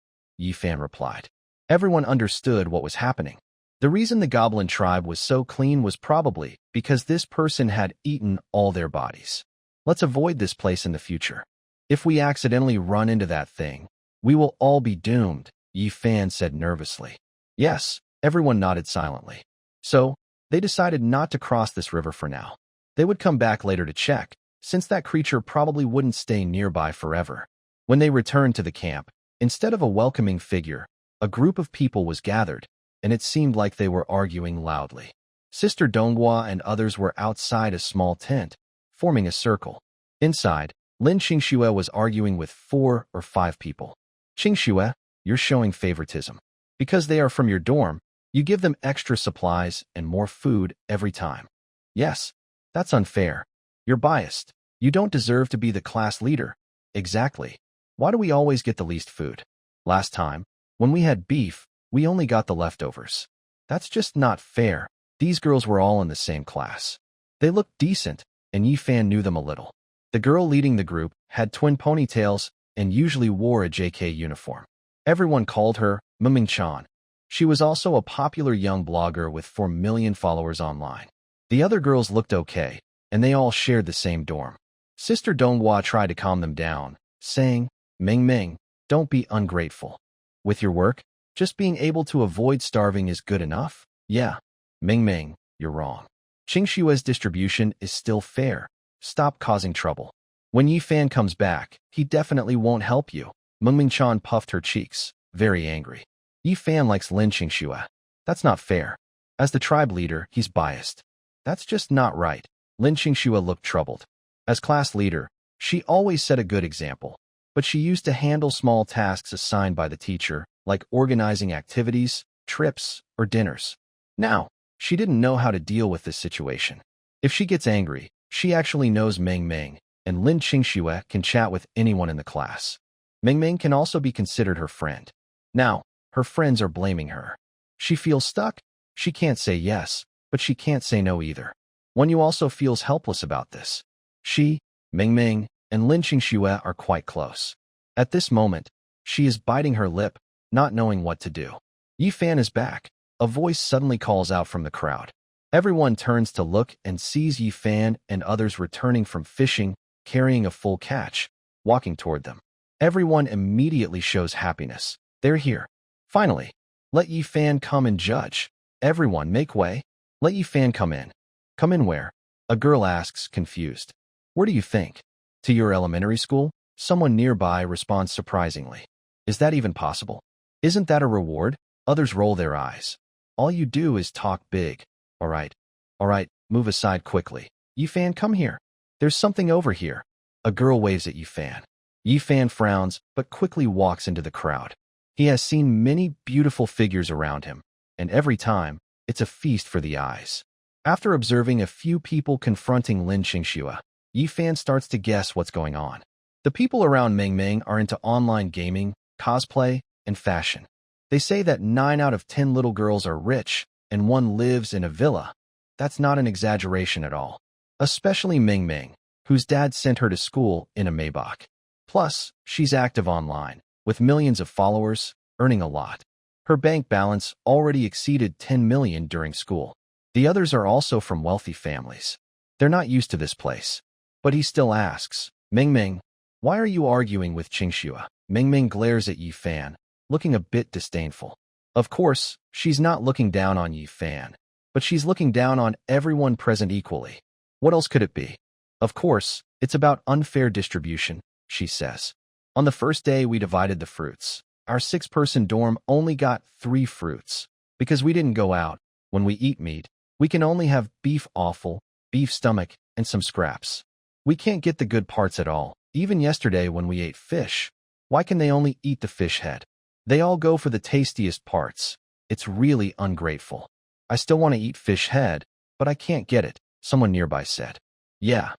Yifan replied. Everyone understood what was happening. The reason the goblin tribe was so clean was probably because this person had eaten all their bodies. Let's avoid this place in the future. If we accidentally run into that thing, we will all be doomed, Yifan said nervously. Yes, everyone nodded silently. So, they decided not to cross this river for now. They would come back later to check, since that creature probably wouldn't stay nearby forever. When they returned to the camp, instead of a welcoming figure, a group of people was gathered, and it seemed like they were arguing loudly. Sister Donghua and others were outside a small tent, forming a circle. Inside, Lin Qingxue was arguing with 4 or 5 people. Qingxue, you're showing favoritism. Because they are from your dorm, you give them extra supplies and more food every time. Yes, that's unfair. You're biased. You don't deserve to be the class leader. Exactly. Why do we always get the least food? Last time, when we had beef, we only got the leftovers. That's just not fair. These girls were all in the same class. They looked decent, and Yifan knew them a little. The girl leading the group had twin ponytails and usually wore a JK uniform. Everyone called her Mingming-chan. She was also a popular young blogger with 4 million followers online. The other girls looked okay, and they all shared the same dorm. Sister Donghua tried to calm them down, saying, Ming, don't be ungrateful. With your work, just being able to avoid starving is good enough? Yeah. Ming, you're wrong. Qingxue's distribution is still fair. Stop causing trouble. When Yifan comes back, he definitely won't help you. Mingming-chan puffed her cheeks, very angry. Yifan likes Lin Qingxue. That's not fair. As the tribe leader, he's biased. That's just not right. Lin Qingxue looked troubled. As class leader, she always set a good example, but she used to handle small tasks assigned by the teacher, like organizing activities, trips, or dinners. Now, she didn't know how to deal with this situation. If she gets angry, she actually knows Ming, and Lin Qingxue can chat with anyone in the class. Ming can also be considered her friend. Now, her friends are blaming her. She feels stuck. She can't say yes, but she can't say no either. Wenyu also feels helpless about this. She, Ming, and Lin Qingxue are quite close. At this moment, she is biting her lip, not knowing what to do. Yifan is back. A voice suddenly calls out from the crowd. Everyone turns to look and sees Yifan and others returning from fishing, carrying a full catch, walking toward them. Everyone immediately shows happiness. They're here. Finally, let Yifan come and judge. Everyone make way. Let Yifan come in. Come in where? A girl asks, confused. Where do you think? To your elementary school? Someone nearby responds surprisingly. Is that even possible? Isn't that a reward? Others roll their eyes. All you do is talk big. All right, move aside quickly. Yifan, come here. There's something over here. A girl waves at Yifan. Yifan frowns, but quickly walks into the crowd. He has seen many beautiful figures around him, and every time, it's a feast for the eyes. After observing a few people confronting Lin Qingxue, Yifan starts to guess what's going on. The people around Ming are into online gaming, cosplay, and fashion. They say that 9 out of 10 little girls are rich, and one lives in a villa. That's not an exaggeration at all. Especially Ming Ming, whose dad sent her to school in a Maybach. Plus, she's active online, with millions of followers, earning a lot. Her bank balance already exceeded 10 million during school. The others are also from wealthy families. They're not used to this place. But he still asks, Ming Ming, why are you arguing with Qingxue? Ming Ming glares at Yi Fan, looking a bit disdainful. Of course, she's not looking down on Yi Fan, but she's looking down on everyone present equally. What else could it be? Of course, it's about unfair distribution, she says. On the first day we divided the fruits. Our 6-person dorm only got 3 fruits. Because we didn't go out, when we eat meat, we can only have beef offal, beef stomach, and some scraps. We can't get the good parts at all. Even yesterday when we ate fish, why can they only eat the fish head? They all go for the tastiest parts. It's really ungrateful. I still want to eat fish head, but I can't get it, someone nearby said. Yeah,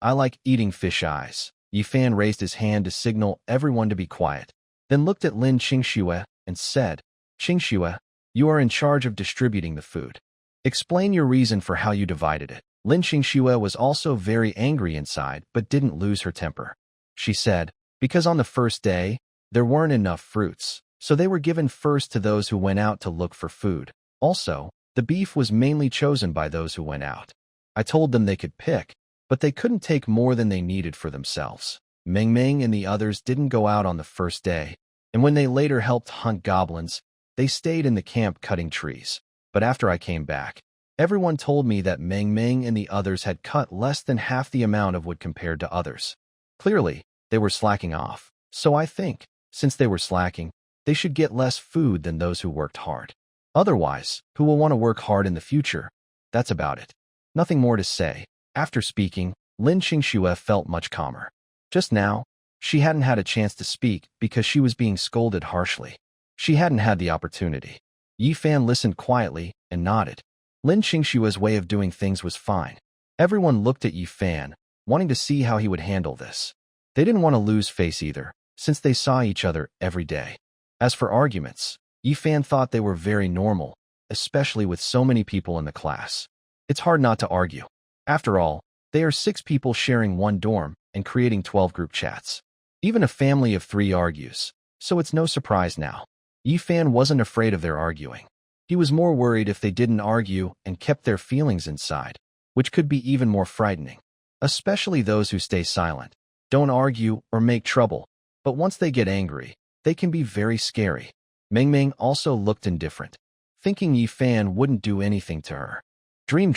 I like eating fish eyes. Yi Fan raised his hand to signal everyone to be quiet, then looked at Lin Qingxue and said, Qingxue, you are in charge of distributing the food. Explain your reason for how you divided it. Lin Qingxue was also very angry inside but didn't lose her temper. She said, because on the first day, there weren't enough fruits, so they were given first to those who went out to look for food. Also, the beef was mainly chosen by those who went out. I told them they could pick, but they couldn't take more than they needed for themselves. Ming Ming and the others didn't go out on the first day, and when they later helped hunt goblins, they stayed in the camp cutting trees. But after I came back, everyone told me that Ming Ming and the others had cut less than half the amount of wood compared to others. Clearly, they were slacking off. So I think, since they were slacking, they should get less food than those who worked hard. Otherwise, who will want to work hard in the future? That's about it. Nothing more to say. After speaking, Lin Qingxue felt much calmer. Just now, she hadn't had a chance to speak because she was being scolded harshly. She hadn't had the opportunity. Yi Fan listened quietly and nodded. Lin Qingxue's way of doing things was fine. Everyone looked at Yi Fan, wanting to see how he would handle this. They didn't want to lose face either, since they saw each other every day. As for arguments, Yi Fan thought they were very normal, especially with so many people in the class. It's hard not to argue. After all, they are 6 people sharing one dorm and creating 12 group chats. Even a family of 3 argues, so it's no surprise now. Yi Fan wasn't afraid of their arguing. He was more worried if they didn't argue and kept their feelings inside, which could be even more frightening. Especially those who stay silent, don't argue or make trouble, but once they get angry, they can be very scary. Ming Ming also looked indifferent, thinking Yi Fan wouldn't do anything to her. Dream,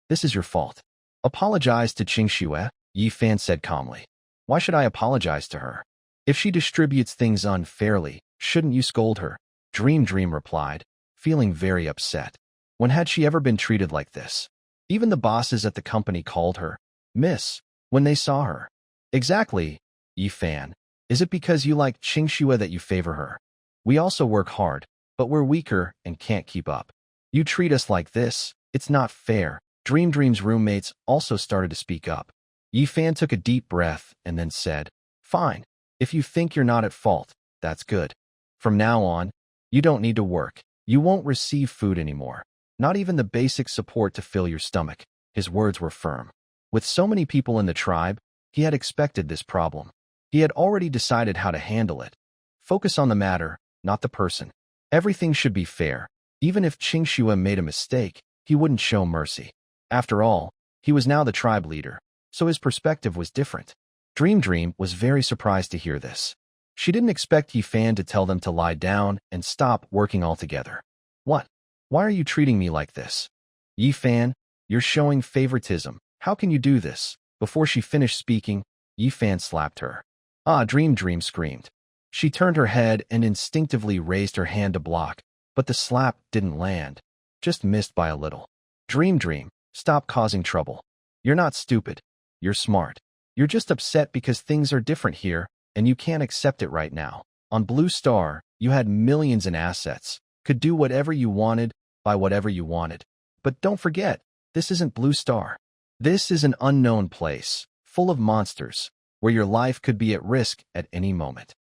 this is your fault. Apologize to Qingxue, Yi Fan said calmly. Why should I apologize to her? If she distributes things unfairly, shouldn't you scold her? Dream replied, feeling very upset. When had she ever been treated like this? Even the bosses at the company called her Miss when they saw her. Exactly, Yi Fan. Is it because you like Qingxue that you favor her? We also work hard, but we're weaker and can't keep up. You treat us like this, it's not fair. Dream's roommates also started to speak up. Yi Fan took a deep breath and then said, Fine, if you think you're not at fault, that's good. From now on, you don't need to work. You won't receive food anymore. Not even the basic support to fill your stomach. His words were firm. With so many people in the tribe, he had expected this problem. He had already decided how to handle it. Focus on the matter, not the person. Everything should be fair. Even if Qingxue made a mistake, he wouldn't show mercy. After all, he was now the tribe leader, so his perspective was different. Dream was very surprised to hear this. She didn't expect Yi Fan to tell them to lie down and stop working altogether. What? Why are you treating me like this? Yi Fan, you're showing favoritism. How can you do this? Before she finished speaking, Yi Fan slapped her. Ah, Dream screamed. She turned her head and instinctively raised her hand to block, but the slap didn't land, just missed by a little. Dream, stop causing trouble. You're not stupid. You're smart. You're just upset because things are different here, and you can't accept it right now. On Blue Star, you had millions in assets, could do whatever you wanted, buy whatever you wanted. But don't forget, this isn't Blue Star. This is an unknown place, full of monsters, where your life could be at risk at any moment.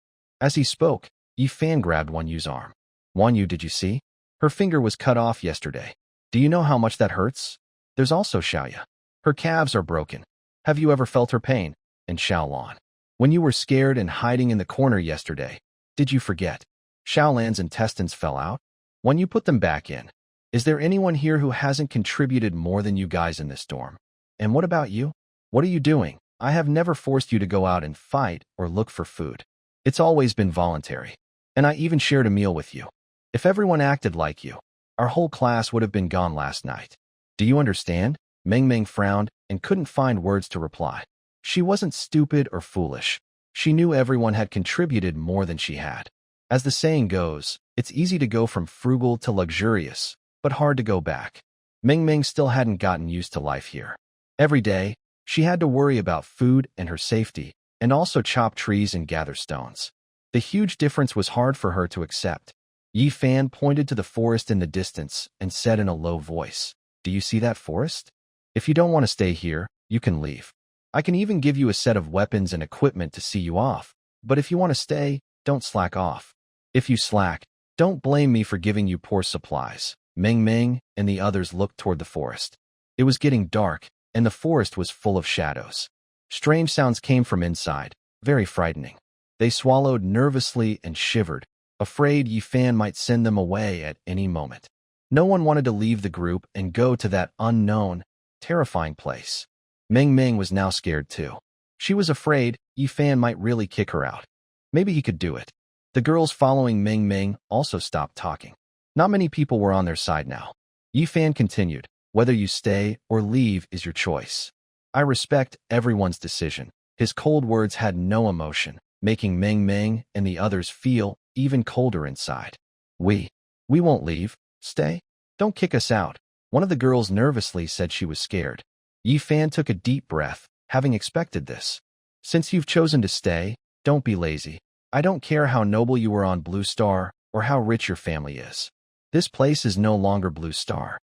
As he spoke, Yi Fan grabbed Wan Yu's arm. Wan Yu, did you see? Her finger was cut off yesterday. Do you know how much that hurts? There's also Xiaoya. Her calves are broken. Have you ever felt her pain? And Xiaolan. When you were scared and hiding in the corner yesterday, did you forget? Xiaolan's intestines fell out. When you put them back in, is there anyone here who hasn't contributed more than you guys in this dorm? And what about you? What are you doing? I have never forced you to go out and fight or look for food. It's always been voluntary. And I even shared a meal with you. If everyone acted like you, our whole class would have been gone last night. Do you understand? Meng Meng frowned and couldn't find words to reply. She wasn't stupid or foolish. She knew everyone had contributed more than she had. As the saying goes, it's easy to go from frugal to luxurious, but hard to go back. Meng Meng still hadn't gotten used to life here. Every day, she had to worry about food and her safety, and also chop trees and gather stones. The huge difference was hard for her to accept. Yi Fan pointed to the forest in the distance and said in a low voice, "Do you see that forest? If you don't want to stay here, you can leave. I can even give you a set of weapons and equipment to see you off, but if you want to stay, don't slack off. If you slack, don't blame me for giving you poor supplies." Meng Meng and the others looked toward the forest. It was getting dark, and the forest was full of shadows. Strange sounds came from inside, very frightening. They swallowed nervously and shivered, afraid Yi Fan might send them away at any moment. No one wanted to leave the group and go to that unknown, terrifying place. Meng Meng was now scared too. She was afraid Yi Fan might really kick her out. Maybe he could do it. The girls following Meng Meng also stopped talking. Not many people were on their side now. Yi Fan continued, "Whether you stay or leave is your choice. I respect everyone's decision." His cold words had no emotion, making Meng Meng and the others feel even colder inside. We won't leave. Stay. Don't kick us out." One of the girls nervously said she was scared. Yi Fan took a deep breath, having expected this. "Since you've chosen to stay, don't be lazy. I don't care how noble you were on Blue Star or how rich your family is. This place is no longer Blue Star.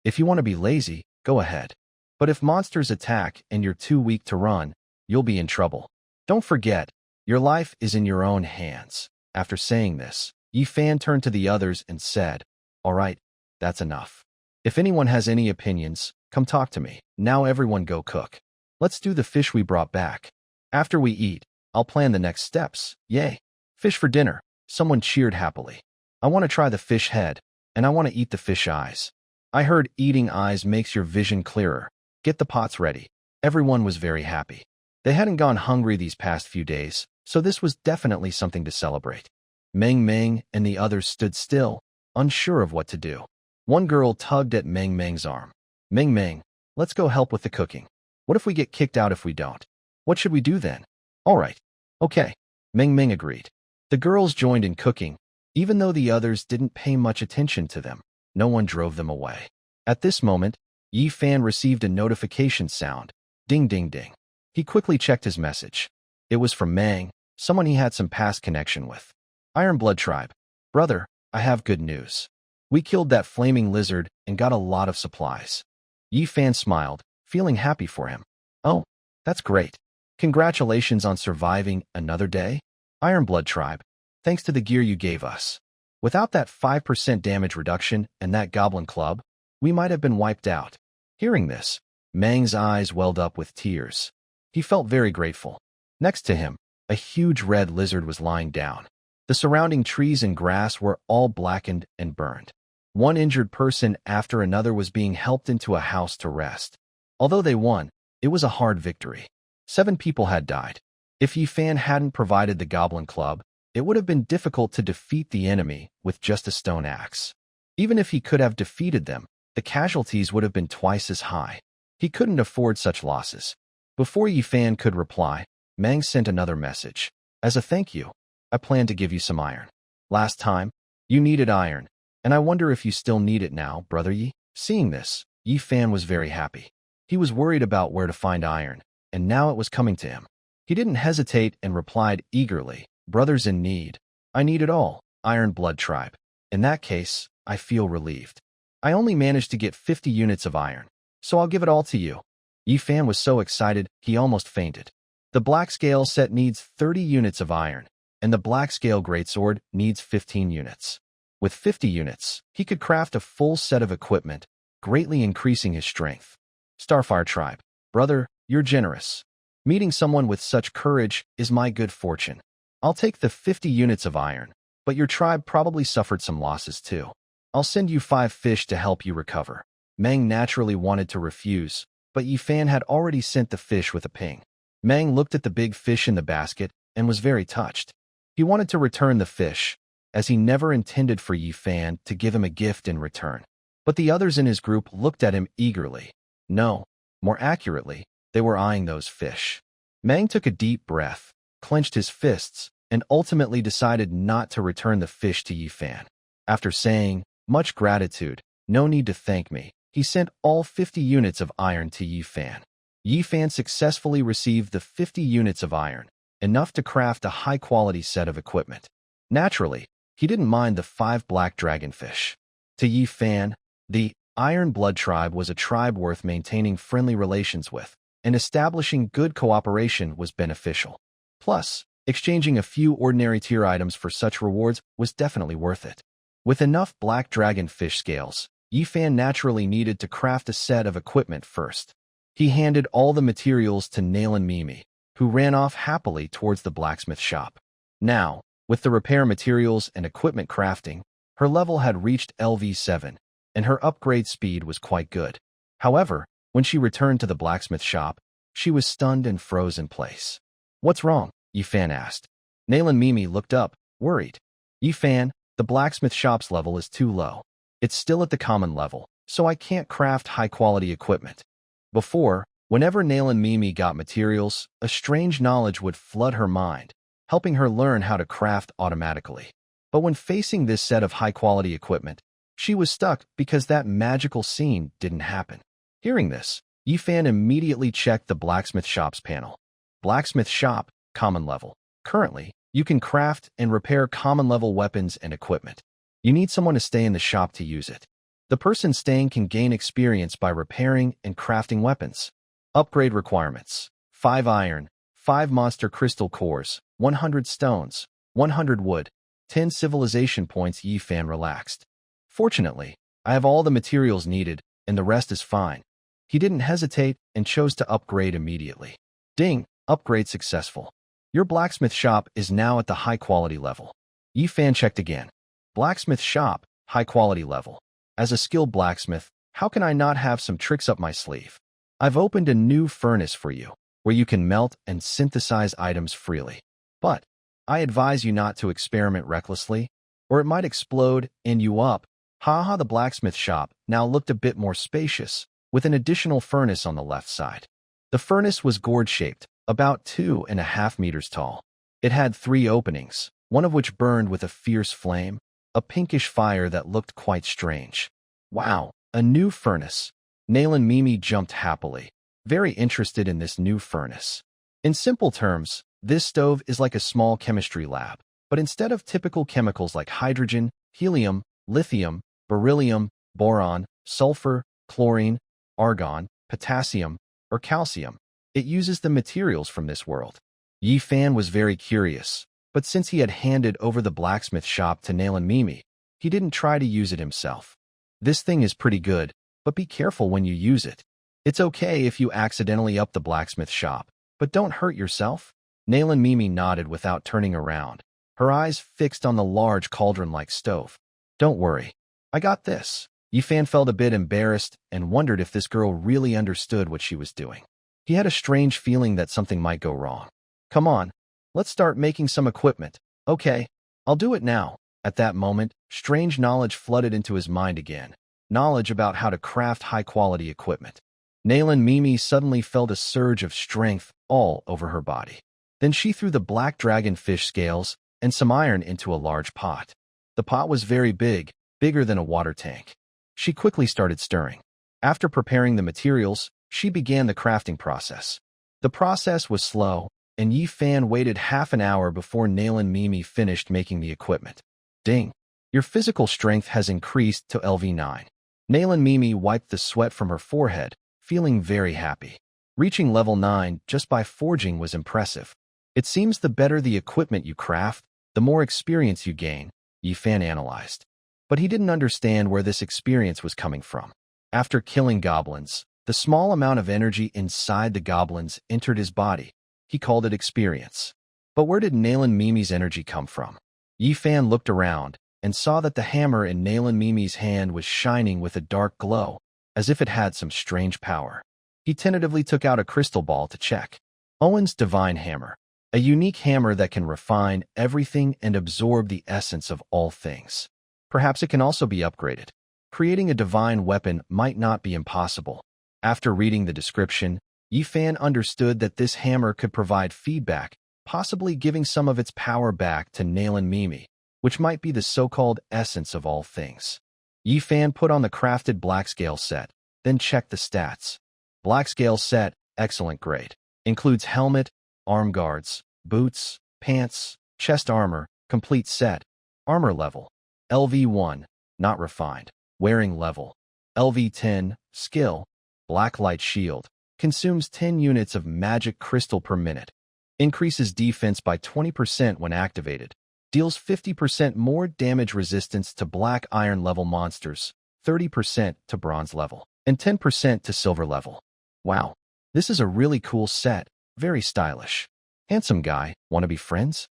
If you want to be lazy, go ahead. But if monsters attack and you're too weak to run, you'll be in trouble. Don't forget, your life is in your own hands." After saying this, Yi Fan turned to the others and said, "All right, that's enough. If anyone has any opinions, come talk to me. Now everyone go cook. Let's do the fish we brought back. After we eat, I'll plan the next steps. Yay. Fish for dinner." Someone cheered happily. "I want to try the fish head, and I want to eat the fish eyes. I heard eating eyes makes your vision clearer. Get the pots ready." Everyone was very happy. They hadn't gone hungry these past few days, so this was definitely something to celebrate. Meng Meng and the others stood still, unsure of what to do. One girl tugged at Meng Meng's arm. "Meng Meng, let's go help with the cooking. What if we get kicked out if we don't? What should we do then?" "All right. Okay." Meng Meng agreed. The girls joined in cooking, even though the others didn't pay much attention to them. No one drove them away. At this moment, Yi Fan received a notification sound. Ding ding ding. He quickly checked his message. It was from Mang, someone he had some past connection with. "Iron Blood Tribe. Brother, I have good news. We killed that flaming lizard and got a lot of supplies." Yi Fan smiled, feeling happy for him. "Oh, that's great. Congratulations on surviving another day, Iron Blood Tribe. Thanks to the gear you gave us. Without that 5% damage reduction and that goblin club, we might have been wiped out." Hearing this, Mang's eyes welled up with tears. He felt very grateful. Next to him, a huge red lizard was lying down. The surrounding trees and grass were all blackened and burned. One injured person after another was being helped into a house to rest. Although they won, it was a hard victory. 7 people had died. If Yi Fan hadn't provided the goblin club, it would have been difficult to defeat the enemy with just a stone axe. Even if he could have defeated them, the casualties would have been twice as high. He couldn't afford such losses. Before Yi Fan could reply, Mang sent another message. "As a thank you, I plan to give you some iron. Last time, you needed iron, and I wonder if you still need it now, Brother Yi." Seeing this, Yi Fan was very happy. He was worried about where to find iron, and now it was coming to him. He didn't hesitate and replied eagerly, "Brothers in need. I need it all, Iron Blood Tribe. In that case, I feel relieved. I only managed to get 50 units of iron, so I'll give it all to you." Yi Fan was so excited, he almost fainted. The Black Scale set needs 30 units of iron, and the Black Scale Greatsword needs 15 units. With 50 units, he could craft a full set of equipment, greatly increasing his strength. Starfire Tribe. Brother, you're generous. Meeting someone with such courage is my good fortune. I'll take the 50 units of iron, but your tribe probably suffered some losses too. I'll send you 5 fish to help you recover. Meng naturally wanted to refuse, but Yi Fan had already sent the fish with a ping. Meng looked at the big fish in the basket and was very touched. He wanted to return the fish, as he never intended for Yi Fan to give him a gift in return. But the others in his group looked at him eagerly. No, more accurately, they were eyeing those fish. Meng took a deep breath, clenched his fists, and ultimately decided not to return the fish to Yi Fan. After saying, "Much gratitude, no need to thank me," he sent all 50 units of iron to Yi Fan. Yi Fan successfully received the 50 units of iron, enough to craft a high-quality set of equipment. Naturally, he didn't mind the 5 black dragonfish. To Yi Fan, the Iron Blood Tribe was a tribe worth maintaining friendly relations with, and establishing good cooperation was beneficial. Plus, exchanging a few ordinary tier items for such rewards was definitely worth it. With enough black dragonfish scales, Yi Fan naturally needed to craft a set of equipment first. He handed all the materials to Nalan Mimi, who ran off happily towards the blacksmith shop. Now, with the repair materials and equipment crafting, her level had reached LV7, and her upgrade speed was quite good. However, when she returned to the blacksmith shop, she was stunned and froze in place. "What's wrong?" Yi Fan asked. Nalan Mimi looked up, worried. "Yi Fan, the blacksmith shop's level is too low. It's still at the common level, so I can't craft high-quality equipment." Before, whenever Nalan Mimi got materials, a strange knowledge would flood her mind, helping her learn how to craft automatically. But when facing this set of high-quality equipment, she was stuck because that magical scene didn't happen. Hearing this, Yi Fan immediately checked the blacksmith shop's panel. Blacksmith shop, common level. Currently, you can craft and repair common-level weapons and equipment. You need someone to stay in the shop to use it. The person staying can gain experience by repairing and crafting weapons. Upgrade requirements: 5 iron, 5 monster crystal cores, 100 stones, 100 wood, 10 civilization points. Yi Fan relaxed. Fortunately, I have all the materials needed, and the rest is fine. He didn't hesitate and chose to upgrade immediately. Ding! Upgrade successful. Your blacksmith shop is now at the high-quality level. Yi Fan checked again. Blacksmith shop, high-quality level. As a skilled blacksmith, how can I not have some tricks up my sleeve? I've opened a new furnace for you, where you can melt and synthesize items freely. But I advise you not to experiment recklessly, or it might explode and you up. Haha, the blacksmith shop now looked a bit more spacious, with an additional furnace on the left side. The furnace was gourd-shaped, about 2.5 meters tall. It had 3 openings, one of which burned with a fierce flame, a pinkish fire that looked quite strange. Wow, a new furnace. Nalan Mimi jumped happily, very interested in this new furnace. In simple terms, this stove is like a small chemistry lab, but instead of typical chemicals like hydrogen, helium, lithium, beryllium, boron, sulfur, chlorine, argon, potassium, or calcium, it uses the materials from this world. Yi Fan was very curious, but since he had handed over the blacksmith shop to Nalan Mimi, he didn't try to use it himself. This thing is pretty good, but be careful when you use it. It's okay if you accidentally up the blacksmith shop, but don't hurt yourself. Nalan Mimi nodded without turning around, her eyes fixed on the large cauldron-like stove. Don't worry, I got this. Yi Fan felt a bit embarrassed and wondered if this girl really understood what she was doing. He had a strange feeling that something might go wrong. Come on, let's start making some equipment. Okay, I'll do it now. At that moment, strange knowledge flooded into his mind again. Knowledge about how to craft high-quality equipment. Nalan Mimi suddenly felt a surge of strength all over her body. Then she threw the black dragonfish scales and some iron into a large pot. The pot was very big, bigger than a water tank. She quickly started stirring. After preparing the materials, she began the crafting process. The process was slow, and Yi Fan waited half an hour before Nalan Mimi finished making the equipment. Ding! Your physical strength has increased to LV9. Nalan Mimi wiped the sweat from her forehead, feeling very happy. Reaching level 9 just by forging was impressive. It seems the better the equipment you craft, the more experience you gain, Yi Fan analyzed. but he didn't understand where this experience was coming from. After killing goblins, the small amount of energy inside the goblins entered his body. He called it experience. But where did Nalan Mimi's energy come from? Yifan looked around and saw that the hammer in Nalan Mimi's hand was shining with a dark glow, as if it had some strange power. He tentatively took out a crystal ball to check. Owen's Divine Hammer, a unique hammer that can refine everything and absorb the essence of all things. Perhaps it can also be upgraded. Creating a divine weapon might not be impossible. After reading the description, Yifan understood that this hammer could provide feedback, possibly giving some of its power back to Nalan Mimi, which might be the so-called essence of all things. Yifan put on the crafted Blackscale set, then checked the stats. Blackscale set, excellent grade. Includes helmet, arm guards, boots, pants, chest armor, complete set. Armor level, LV1, not refined. Wearing level, LV10, skill, Blacklight Shield. Consumes 10 units of magic crystal per minute. Increases defense by 20% when activated. Deals 50% more damage resistance to black iron level monsters, 30% to bronze level, and 10% to silver level. Wow, this is a really cool set, very stylish. Handsome guy, wanna be friends?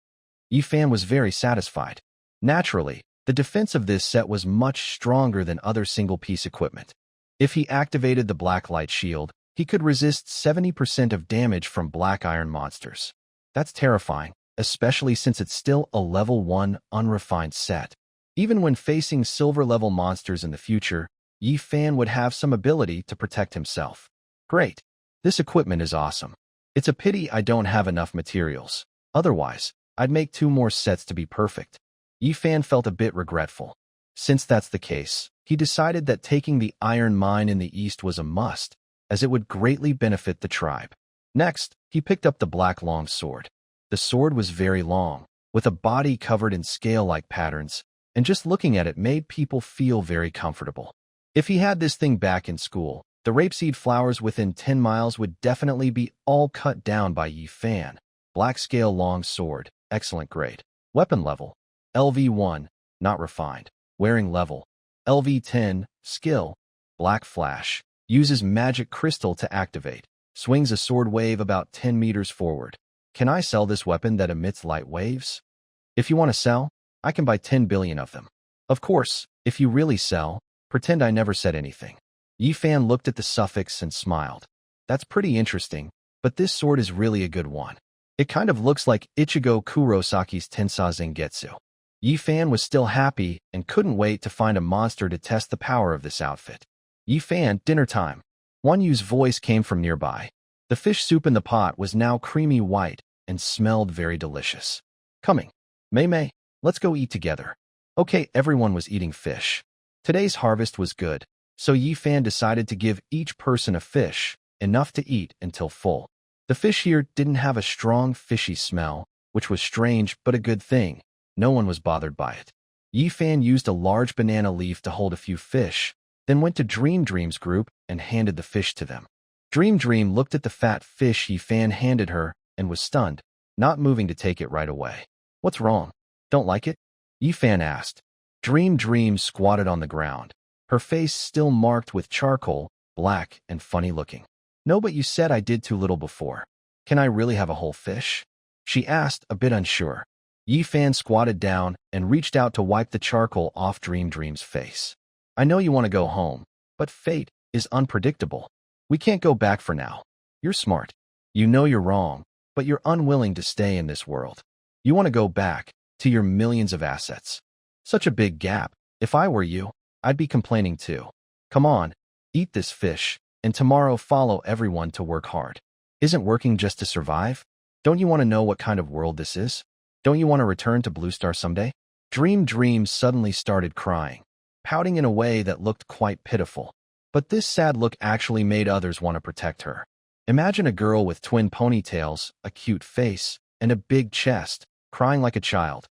Yifan was very satisfied. Naturally, the defense of this set was much stronger than other single-piece equipment. If he activated the Blacklight Shield, he could resist 70% of damage from black iron monsters. That's terrifying, especially since it's still a level 1 unrefined set. Even when facing silver-level monsters in the future, Yifan would have some ability to protect himself. Great. This equipment is awesome. It's a pity I don't have enough materials. Otherwise, I'd make 2 more sets to be perfect. Yifan felt a bit regretful. Since that's the case, he decided that taking the iron mine in the east was a must, as it would greatly benefit the tribe. Next, he picked up the black long sword. The sword was very long, with a body covered in scale-like patterns, and just looking at it made people feel very comfortable. If he had this thing back in school, the rapeseed flowers within 10 miles would definitely be all cut down by Yifan. Black scale long sword, excellent grade. Weapon level, LV1, not refined. Wearing level, LV10, skill, Black Flash. Uses magic crystal to activate. Swings a sword wave about 10 meters forward. Can I sell this weapon that emits light waves? If you want to sell, I can buy 10 billion of them. Of course, if you really sell, pretend I never said anything. Yifan looked at the suffix and smiled. That's pretty interesting, but this sword is really a good one. It kind of looks like Ichigo Kurosaki's Tensai Zangetsu. Yifan was still happy and couldn't wait to find a monster to test the power of this outfit. Yifan, dinner time. One Yu's voice came from nearby. The fish soup in the pot was now creamy white and smelled very delicious. Coming. Mei Mei, let's go eat together. Okay, everyone was eating fish. Today's harvest was good, so Yifan decided to give each person a fish, enough to eat until full. The fish here didn't have a strong fishy smell, which was strange but a good thing. No one was bothered by it. Yifan used a large banana leaf to hold a few fish, then went to Dream Dream's group and handed the fish to them. Dream Dream looked at the fat fish Yifan handed her and was stunned, not moving to take it right away. What's wrong? Don't like it? Yifan asked. Dream Dream squatted on the ground, her face still marked with charcoal, black and funny looking. No, but you said I did too little before. Can I really have a whole fish? She asked, a bit unsure. Yifan squatted down and reached out to wipe the charcoal off Dream Dream's face. I know you want to go home, but fate is unpredictable. We can't go back for now. You're smart. You know you're wrong, but you're unwilling to stay in this world. You want to go back to your millions of assets. Such a big gap. If I were you, I'd be complaining too. Come on, eat this fish, and tomorrow follow everyone to work hard. Isn't working just to survive? Don't you want to know what kind of world this is? Don't you want to return to Blue Star someday? Dream Dream suddenly started crying, pouting in a way that looked quite pitiful. But this sad look actually made others want to protect her. Imagine a girl with twin ponytails, a cute face, and a big chest, crying like a child.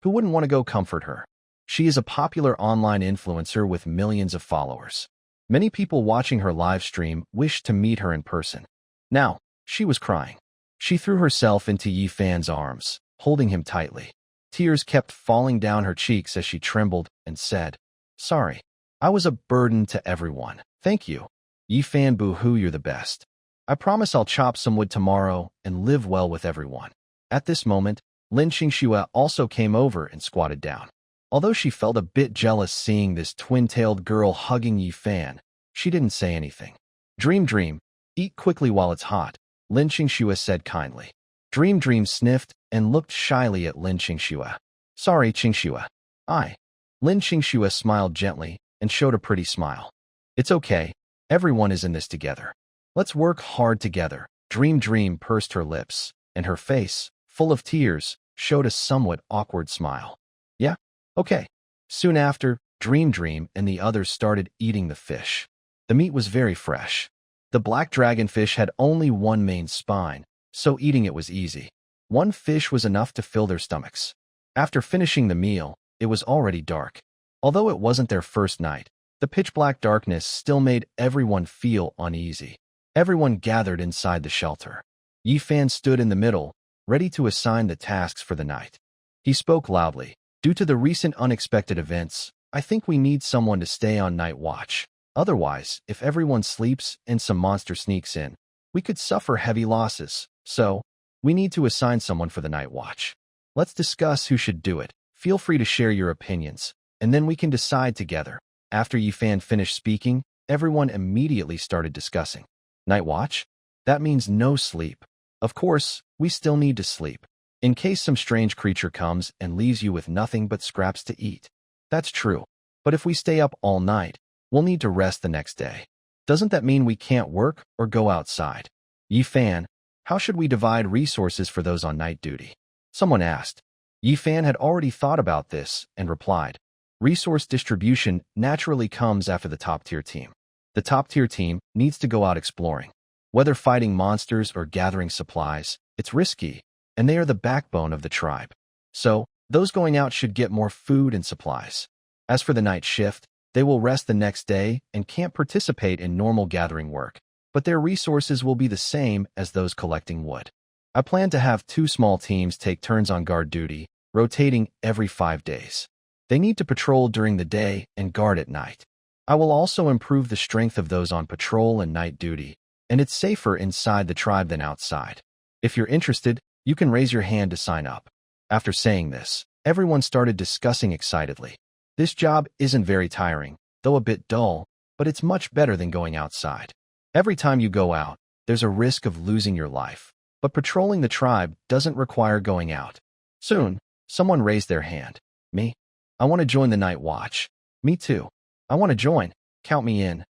Who wouldn't want to go comfort her? She is a popular online influencer with millions of followers. Many people watching her live stream wished to meet her in person. Now, she was crying. She threw herself into Yifan's arms, holding him tightly. Tears kept falling down her cheeks as she trembled and said, "Sorry. I was a burden to everyone. Thank you. Yifan boo-hoo, you're the best. I promise I'll chop some wood tomorrow and live well with everyone." At this moment, Lin Qingxue also came over and squatted down. Although she felt a bit jealous seeing this twin-tailed girl hugging Yifan, she didn't say anything. Dream, eat quickly while it's hot," Lin Qingxue said kindly. Dream sniffed and looked shyly at Lin Qingxue. "Sorry, Qingxue. Lin Qingxue smiled gently and showed a pretty smile. "It's okay. Everyone is in this together. Let's work hard together." Dream pursed her lips, and her face, full of tears, showed a somewhat awkward smile. "Yeah? Okay." Soon after, Dream and the others started eating the fish. The meat was very fresh. The black dragonfish had only one main spine, so eating it was easy. One fish was enough to fill their stomachs. After finishing the meal, it was already dark. Although it wasn't their first night, the pitch-black darkness still made everyone feel uneasy. Everyone gathered inside the shelter. Yifan stood in the middle, ready to assign the tasks for the night. He spoke loudly. "Due to the recent unexpected events, I think we need someone to stay on night watch. Otherwise, if everyone sleeps and some monster sneaks in, we could suffer heavy losses. So, we need to assign someone for the night watch. Let's discuss who should do it. Feel free to share your opinions, and then we can decide together." After Yifan finished speaking, everyone immediately started discussing. Night watch? That means no sleep. Of course, we still need to sleep, in case some strange creature comes and leaves you with nothing but scraps to eat. That's true. But if we stay up all night, we'll need to rest the next day. Doesn't that mean we can't work or go outside? Yifan, how should we divide resources for those on night duty? Someone asked. Yifan had already thought about this and replied, "Resource distribution naturally comes after the top-tier team. The top-tier team needs to go out exploring. Whether fighting monsters or gathering supplies, it's risky, and they are the backbone of the tribe. So, those going out should get more food and supplies. As for the night shift, they will rest the next day and can't participate in normal gathering work, but their resources will be the same as those collecting wood. I plan to have 2 small teams take turns on guard duty, rotating every 5 days. They need to patrol during the day and guard at night. I will also improve the strength of those on patrol and night duty, and it's safer inside the tribe than outside. If you're interested, you can raise your hand to sign up." After saying this, everyone started discussing excitedly. This job isn't very tiring, though a bit dull, but it's much better than going outside. Every time you go out, there's a risk of losing your life, but patrolling the tribe doesn't require going out. Soon, someone raised their hand. "Me? I want to join the night watch." "Me too. I want to join. Count me in."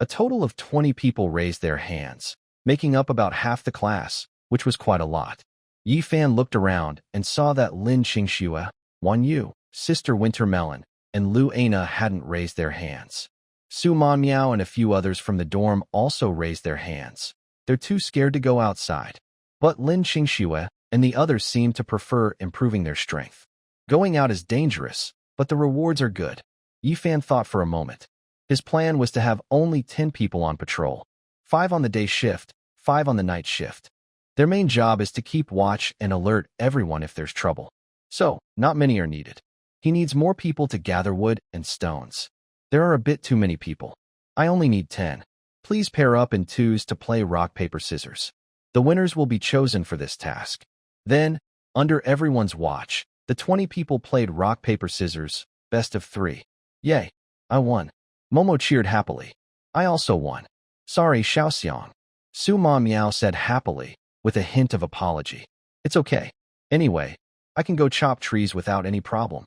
A total of 20 people raised their hands, making up about half the class, which was quite a lot. Yifan looked around and saw that Lin Qingxue, Wan Yu, Sister Wintermelon, and Lu Ana hadn't raised their hands. Su Manmiao and a few others from the dorm also raised their hands. They're too scared to go outside. But Lin Qingxue and the others seemed to prefer improving their strength. Going out is dangerous, but the rewards are good. Yifan thought for a moment. His plan was to have only 10 people on patrol, 5 on the day shift, 5 on the night shift. Their main job is to keep watch and alert everyone if there's trouble. So, not many are needed. He needs more people to gather wood and stones. There are a bit too many people. I only need 10. Please pair up in 2s to play rock, paper, scissors. The winners will be chosen for this task. Then, under everyone's watch, the 20 people played rock, paper, scissors, best of 3. Yay, I won. Momo cheered happily. I also won. Sorry, Xiaoxiang. Su Ma Miao said happily, with a hint of apology. It's okay. Anyway, I can go chop trees without any problem.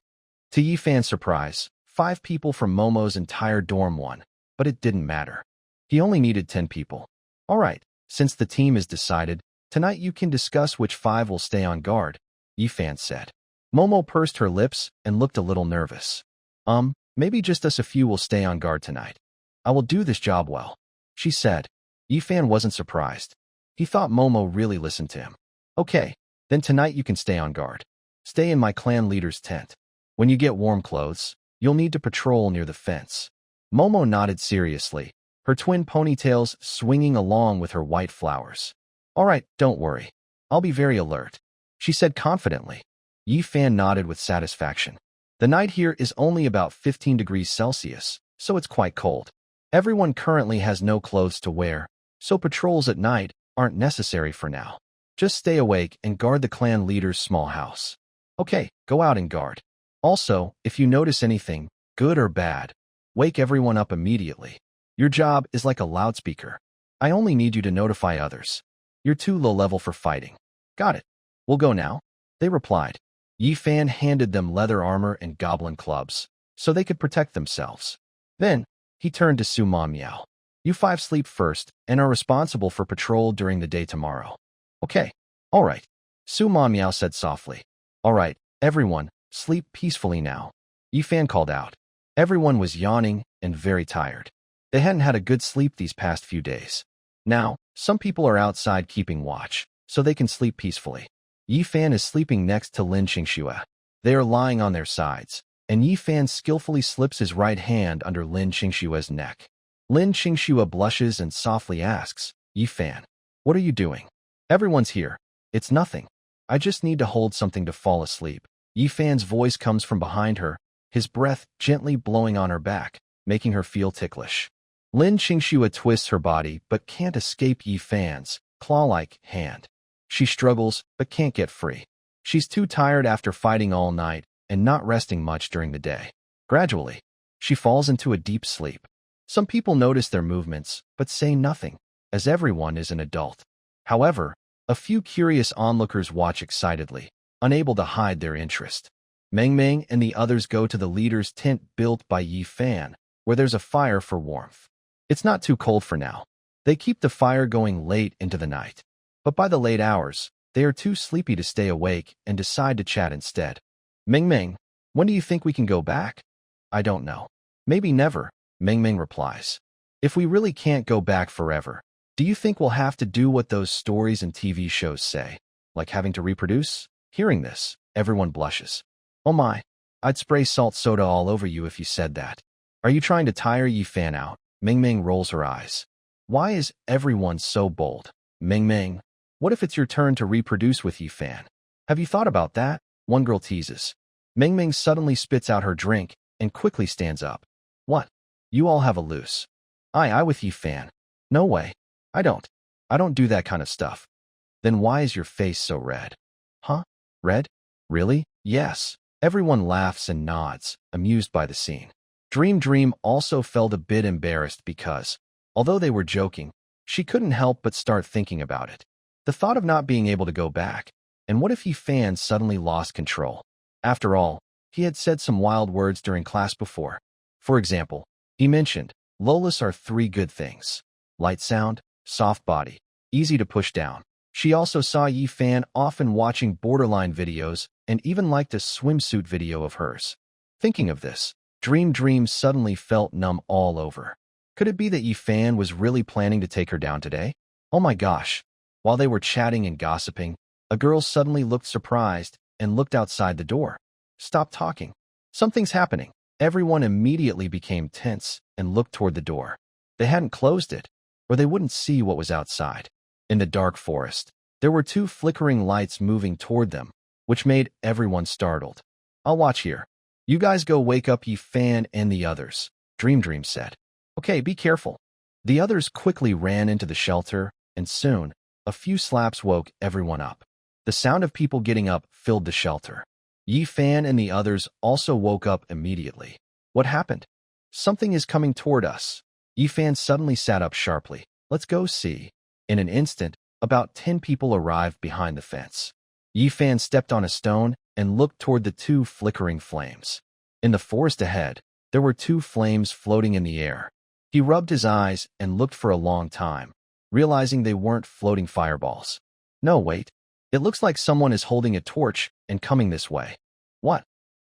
To Yifan's surprise, 5 people from Momo's entire dorm won, but it didn't matter. He only needed 10 people. All right, since the team is decided, tonight you can discuss which 5 will stay on guard, Yifan said. Momo pursed her lips and looked a little nervous. Maybe just us a few will stay on guard tonight. I will do this job well, she said. Yifan wasn't surprised. He thought Momo really listened to him. Okay, then tonight you can stay on guard. Stay in my clan leader's tent. When you get warm clothes, you'll need to patrol near the fence. Momo nodded seriously, her twin ponytails swinging along with her white flowers. All right, don't worry. I'll be very alert, she said confidently. Yi Fan nodded with satisfaction. The night here is only about 15 degrees Celsius, so it's quite cold. Everyone currently has no clothes to wear, so patrols at night aren't necessary for now. Just stay awake and guard the clan leader's small house. Okay, go out and guard. Also, if you notice anything, good or bad, wake everyone up immediately. Your job is like a loudspeaker. I only need you to notify others. You're too low level for fighting. Got it. We'll go now, they replied. Yi Fan handed them leather armor and goblin clubs, so they could protect themselves. Then, he turned to Su Ma Miao. You five sleep first and are responsible for patrol during the day tomorrow. Okay, all right, Su Ma Miao said softly. All right, everyone, sleep peacefully now, Yi Fan called out. Everyone was yawning and very tired. They hadn't had a good sleep these past few days. Now, some people are outside keeping watch, so they can sleep peacefully. Yi Fan is sleeping next to Lin Qingxue. They are lying on their sides, and Yi Fan skillfully slips his right hand under Lin Qingxue's neck. Lin Qingxue blushes and softly asks, Yi Fan, what are you doing? Everyone's here. It's nothing. I just need to hold something to fall asleep. Yi Fan's voice comes from behind her, his breath gently blowing on her back, making her feel ticklish. Lin Qingxue twists her body but can't escape Yi Fan's claw-like hand. She struggles but can't get free. She's too tired after fighting all night and not resting much during the day. Gradually, she falls into a deep sleep. Some people notice their movements but say nothing, as everyone is an adult. However, a few curious onlookers watch excitedly, unable to hide their interest. Meng Meng and the others go to the leader's tent built by Yi Fan, where there's a fire for warmth. It's not too cold for now. They keep the fire going late into the night. But by the late hours, they are too sleepy to stay awake and decide to chat instead. Meng Meng, when do you think we can go back? I don't know. Maybe never, Meng Meng replies. If we really can't go back forever, do you think we'll have to do what those stories and TV shows say, like having to reproduce? Hearing this, everyone blushes. Oh my, I'd spray salt soda all over you if you said that. Are you trying to tire Yi Fan out? Meng Meng rolls her eyes. Why is everyone so bold? Meng Meng, what if it's your turn to reproduce with Yi Fan? Have you thought about that? One girl teases. Meng Meng suddenly spits out her drink and quickly stands up. What? You all have a loose. I with Yi Fan. No way. I don't do that kind of stuff. Then why is your face so red? Huh? Red? Really? Yes. Everyone laughs and nods, amused by the scene. Dream also felt a bit embarrassed because, although they were joking, she couldn't help but start thinking about it. The thought of not being able to go back, and what if Yi Fan suddenly lost control? After all, he had said some wild words during class before. For example, he mentioned, Lolas are 3 good things. Light sound, soft body, easy to push down. She also saw Yi Fan often watching Borderline videos and even liked a swimsuit video of hers. Thinking of this, Dream suddenly felt numb all over. Could it be that Yi Fan was really planning to take her down today? Oh my gosh. While they were chatting and gossiping, a girl suddenly looked surprised and looked outside the door. Stop talking. Something's happening. Everyone immediately became tense and looked toward the door. They hadn't closed it, or they wouldn't see what was outside. In the dark forest, there were 2 flickering lights moving toward them, which made everyone startled. I'll watch here. You guys go wake up Yi Fan and the others, Dream said. Okay, be careful. The others quickly ran into the shelter, and soon, a few slaps woke everyone up. The sound of people getting up filled the shelter. Yi Fan and the others also woke up immediately. What happened? Something is coming toward us. Yi Fan suddenly sat up sharply. Let's go see. In an instant, about 10 people arrived behind the fence. Yi Fan stepped on a stone and looked toward the 2 flickering flames. In the forest ahead, there were 2 flames floating in the air. He rubbed his eyes and looked for a long time, realizing they weren't floating fireballs. No, wait. It looks like someone is holding a torch and coming this way. What?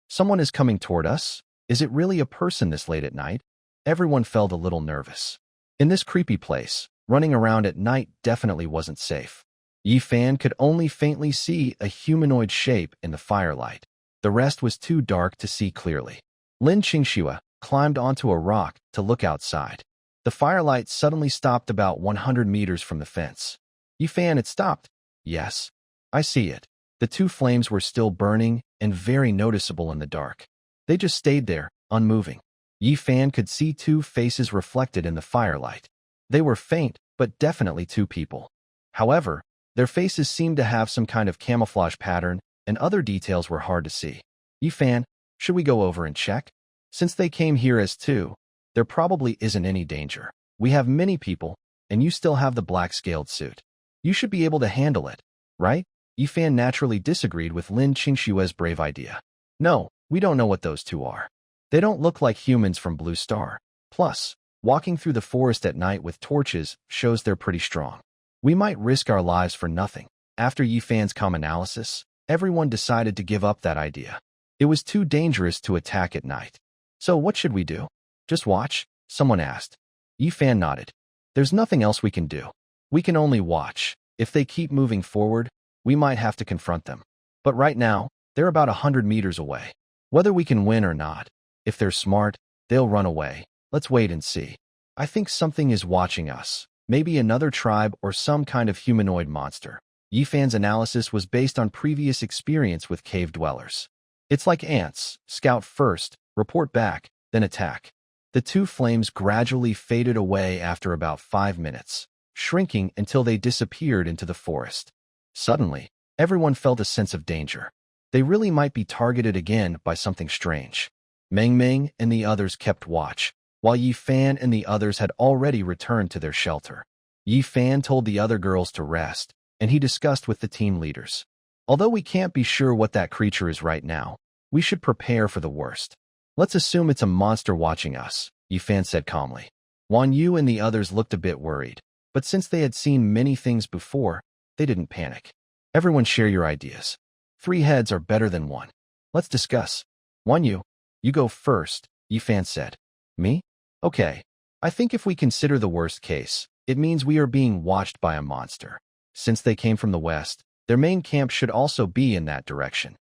Someone is coming toward us? Is it really a person this late at night? Everyone felt a little nervous. In this creepy place, running around at night definitely wasn't safe. Yi Fan could only faintly see a humanoid shape in the firelight. The rest was too dark to see clearly. Lin Qingxue climbed onto a rock to look outside. The firelight suddenly stopped about 100 meters from the fence. Yi Fan, it stopped. Yes, I see it. The two flames were still burning and very noticeable in the dark. They just stayed there, unmoving. Yi Fan could see two faces reflected in the firelight. They were faint, but definitely two people. However, their faces seemed to have some kind of camouflage pattern, and other details were hard to see. Yi Fan, should we go over and check? Since they came here as two, there probably isn't any danger. We have many people, and you still have the black-scaled suit. You should be able to handle it, right? Yi Fan naturally disagreed with Lin Qingshue's brave idea. No, we don't know what those two are. They don't look like humans from Blue Star. Plus, walking through the forest at night with torches shows they're pretty strong. We might risk our lives for nothing. After Yi Fan's calm analysis, everyone decided to give up that idea. It was too dangerous to attack at night. So what should we do? Just watch? Someone asked. Yi Fan nodded. There's nothing else we can do. We can only watch. If they keep moving forward, we might have to confront them. But right now, they're about 100 meters away. Whether we can win or not, if they're smart, they'll run away. Let's wait and see. I think something is watching us. Maybe another tribe or some kind of humanoid monster. Yi Fan's analysis was based on previous experience with cave dwellers. It's like ants. Scout first, report back, then attack. The two flames gradually faded away after about 5 minutes, shrinking until they disappeared into the forest. Suddenly, everyone felt a sense of danger. They really might be targeted again by something strange. Meng Meng and the others kept watch, while Yi Fan and the others had already returned to their shelter. Yi Fan told the other girls to rest, and he discussed with the team leaders. Although we can't be sure what that creature is right now, we should prepare for the worst. Let's assume it's a monster watching us, Yi Fan said calmly. Wan Yu and the others looked a bit worried, but since they had seen many things before, they didn't panic. Everyone share your ideas. 3 heads are better than 1. Let's discuss. Wan Yu, you go first, Yi Fan said. Me? Okay. I think if we consider the worst case, it means we are being watched by a monster. Since they came from the west, their main camp should also be in that direction.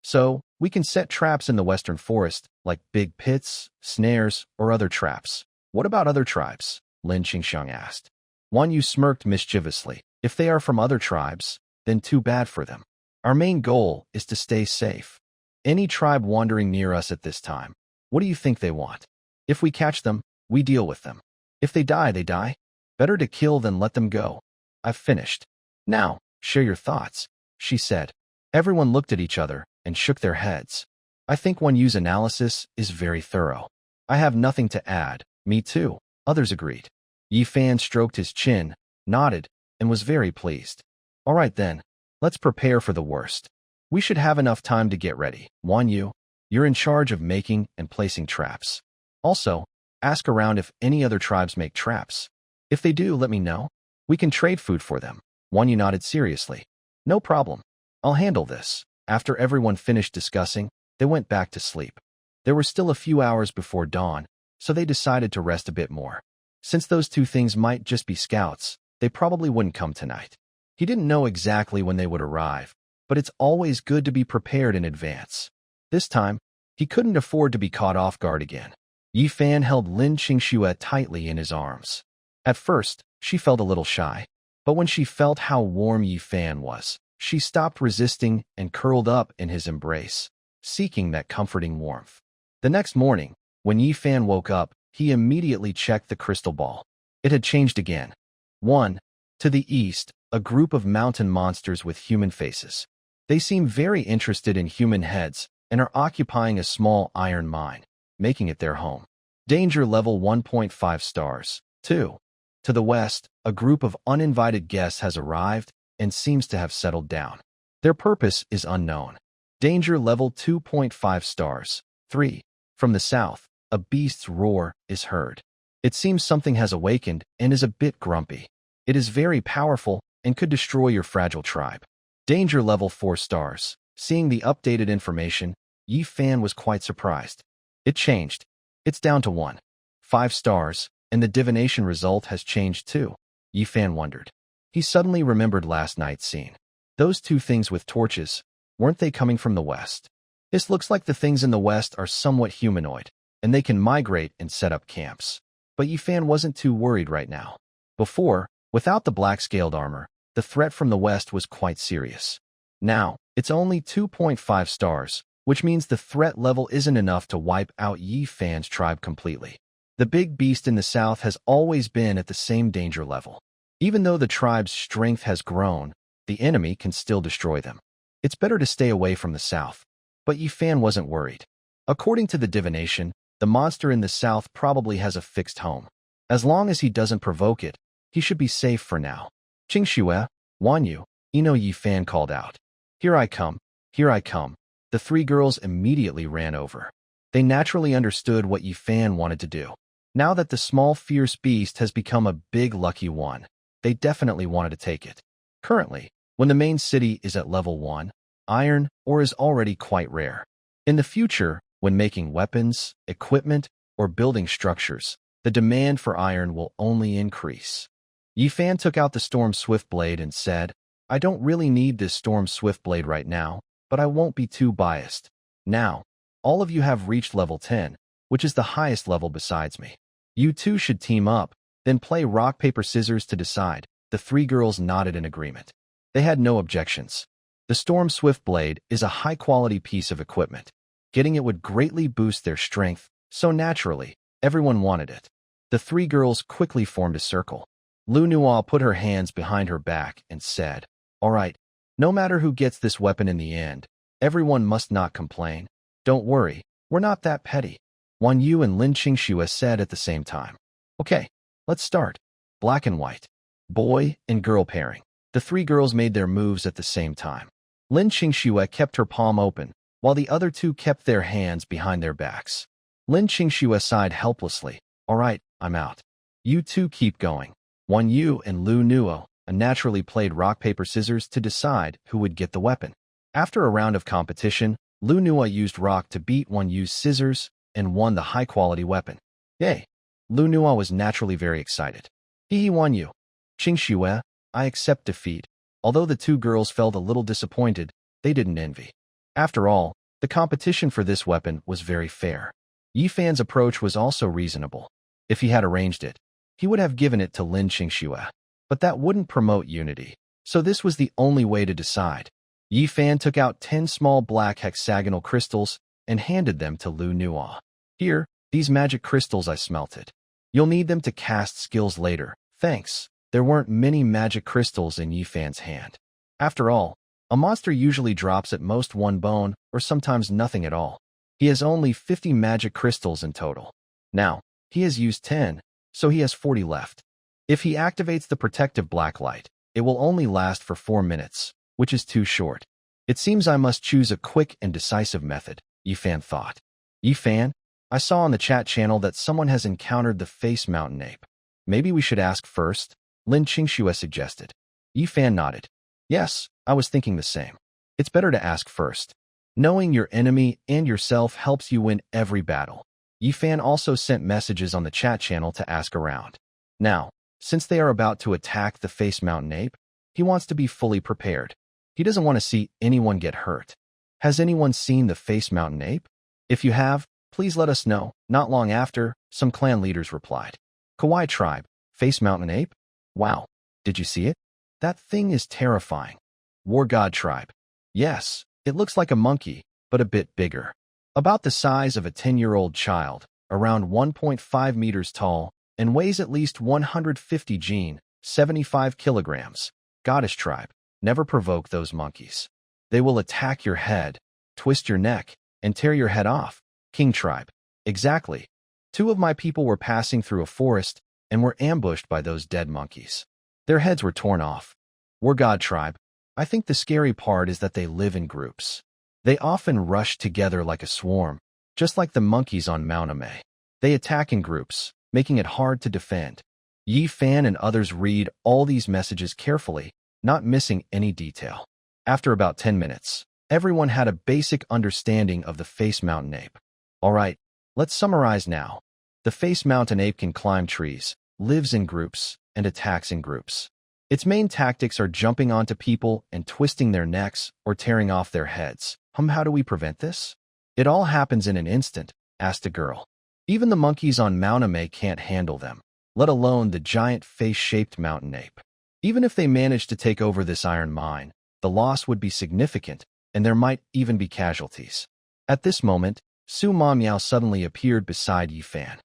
So, we can set traps in the western forest, like big pits, snares, or other traps. What about other tribes? Lin Qingxiang asked. Wan Yu smirked mischievously. If they are from other tribes, then too bad for them. Our main goal is to stay safe. Any tribe wandering near us at this time, what do you think they want? If we catch them, we deal with them. If they die, they die. Better to kill than let them go. I've finished. Now, share your thoughts, she said. Everyone looked at each other and shook their heads. I think Wan Yu's analysis is very thorough. I have nothing to add. Me too, others agreed. Yi Fan stroked his chin, nodded, and was very pleased. All right then, let's prepare for the worst. We should have enough time to get ready. Wan Yu, you're in charge of making and placing traps. Also, ask around if any other tribes make traps. If they do, let me know. We can trade food for them. Wan Yu nodded seriously. No problem. I'll handle this. After everyone finished discussing, they went back to sleep. There were still a few hours before dawn, so they decided to rest a bit more. Since those two things might just be scouts, they probably wouldn't come tonight. He didn't know exactly when they would arrive, but it's always good to be prepared in advance. This time, he couldn't afford to be caught off guard again. Yi Fan held Lin Qingxue tightly in his arms. At first, she felt a little shy, but when she felt how warm Yi Fan was, she stopped resisting and curled up in his embrace, seeking that comforting warmth. The next morning, when Yi Fan woke up, he immediately checked the crystal ball. It had changed again. 1. To the east, a group of mountain monsters with human faces. They seem very interested in human heads and are occupying a small iron mine, making it their home. Danger level 1.5 stars. 2. To the west, a group of uninvited guests has arrived and seems to have settled down. Their purpose is unknown. Danger level 2.5 stars. 3. From the south, a beast's roar is heard. It seems something has awakened and is a bit grumpy. It is very powerful and could destroy your fragile tribe. Danger level 4 stars. Seeing the updated information, Yi Fan was quite surprised. It changed. It's down to 1. 5 stars, and the divination result has changed too. Yi Fan wondered. He suddenly remembered last night's scene. Those two things with torches, weren't they coming from the west? This looks like the things in the west are somewhat humanoid, and they can migrate and set up camps. But Yi Fan wasn't too worried right now. Before, without the black-scaled armor, the threat from the west was quite serious. Now, It's only 2.5 stars, which means the threat level isn't enough to wipe out Yi Fan's tribe completely. The big beast in the south has always been at the same danger level. Even though the tribe's strength has grown, the enemy can still destroy them. It's better to stay away from the south. But Yi Fan wasn't worried. According to the divination, the monster in the south probably has a fixed home. As long as he doesn't provoke it, he should be safe for now. Qingxue, Wanyu, Yi Fan called out. Here I come, here I come. The three girls immediately ran over. They naturally understood what Yi Fan wanted to do. Now that the small fierce beast has become a big lucky one, they definitely wanted to take it. Currently, when the main city is at level 1, iron ore is already quite rare. In the future, when making weapons, equipment, or building structures, the demand for iron will only increase. Yi Fan took out the Storm Swiftblade and said, I don't really need this Storm Swiftblade right now, but I won't be too biased. Now, all of you have reached level 10, which is the highest level besides me. You two should team up, then play rock, paper, scissors to decide. The three girls nodded in agreement. They had no objections. The Storm Swiftblade is a high-quality piece of equipment. Getting it would greatly boost their strength, so naturally, everyone wanted it. The three girls quickly formed a circle. Lu Nuo put her hands behind her back and said, All right, no matter who gets this weapon in the end, everyone must not complain. Don't worry, we're not that petty. Wan Yu and Lin Qingxue said at the same time. Okay, let's start. Black and white. Boy and girl pairing. The three girls made their moves at the same time. Lin Qingxue kept her palm open, while the other two kept their hands behind their backs. Lin Qingxue sighed helplessly. All right, I'm out. You two keep going. Wan Yu and Lu Nuo naturally played rock, paper, scissors to decide who would get the weapon. After a round of competition, Lu Nuo used rock to beat Wan Yu's scissors and won the high-quality weapon. Yay! Lu Nuo was naturally very excited. Hee Wan Yu. Qingxue, I accept defeat. Although the two girls felt a little disappointed, they didn't envy. After all, the competition for this weapon was very fair. Yi Fan's approach was also reasonable. If he had arranged it, he would have given it to Lin Qingxue. But that wouldn't promote unity, so this was the only way to decide. Yi Fan took out 10 small black hexagonal crystals and handed them to Lu Nuo. Here, these magic crystals I smelted. You'll need them to cast skills later. Thanks. There weren't many magic crystals in Yi Fan's hand. After all, a monster usually drops at most 1 bone or sometimes nothing at all. He has only 50 magic crystals in total. Now, he has used 10, so he has 40 left. If he activates the protective black light, it will only last for 4 minutes, which is too short. It seems I must choose a quick and decisive method, Yi Fan thought. Yi Fan, I saw on the chat channel that someone has encountered the Face Mountain Ape. Maybe we should ask first, Lin Qingxue suggested. Yi Fan nodded. Yes, I was thinking the same. It's better to ask first. Knowing your enemy and yourself helps you win every battle. Yi Fan also sent messages on the chat channel to ask around. Now, since they are about to attack the Face Mountain Ape, he wants to be fully prepared. He doesn't want to see anyone get hurt. Has anyone seen the Face Mountain Ape? If you have, please let us know. Not long after, some clan leaders replied. Kawaii Tribe, Face Mountain Ape? Wow, did you see it? That thing is terrifying. War God Tribe. Yes, it looks like a monkey, but a bit bigger. About the size of a 10-year-old child, around 1.5 meters tall, and weighs at least 150 gene, 75 kilograms. Goddess Tribe. Never provoke those monkeys. They will attack your head, twist your neck, and tear your head off. King Tribe. Exactly. 2 of my people were passing through a forest and were ambushed by those dead monkeys. Their heads were torn off. War God Tribe. I think the scary part is that they live in groups. They often rush together like a swarm, just like the monkeys on Mount Ame. They attack in groups, making it hard to defend. Yi Fan and others read all these messages carefully, not missing any detail. After about 10 minutes, everyone had a basic understanding of the Face Mountain Ape. All right, let's summarize now. The Face Mountain Ape can climb trees, lives in groups, and attacks in groups. Its main tactics are jumping onto people and twisting their necks or tearing off their heads. How do we prevent this? It all happens in an instant, asked a girl. Even the monkeys on Mount Ame can't handle them, let alone the giant face-shaped mountain ape. Even if they managed to take over this iron mine, the loss would be significant, and there might even be casualties. At this moment, Su Ma Miao suddenly appeared beside Yi Fan.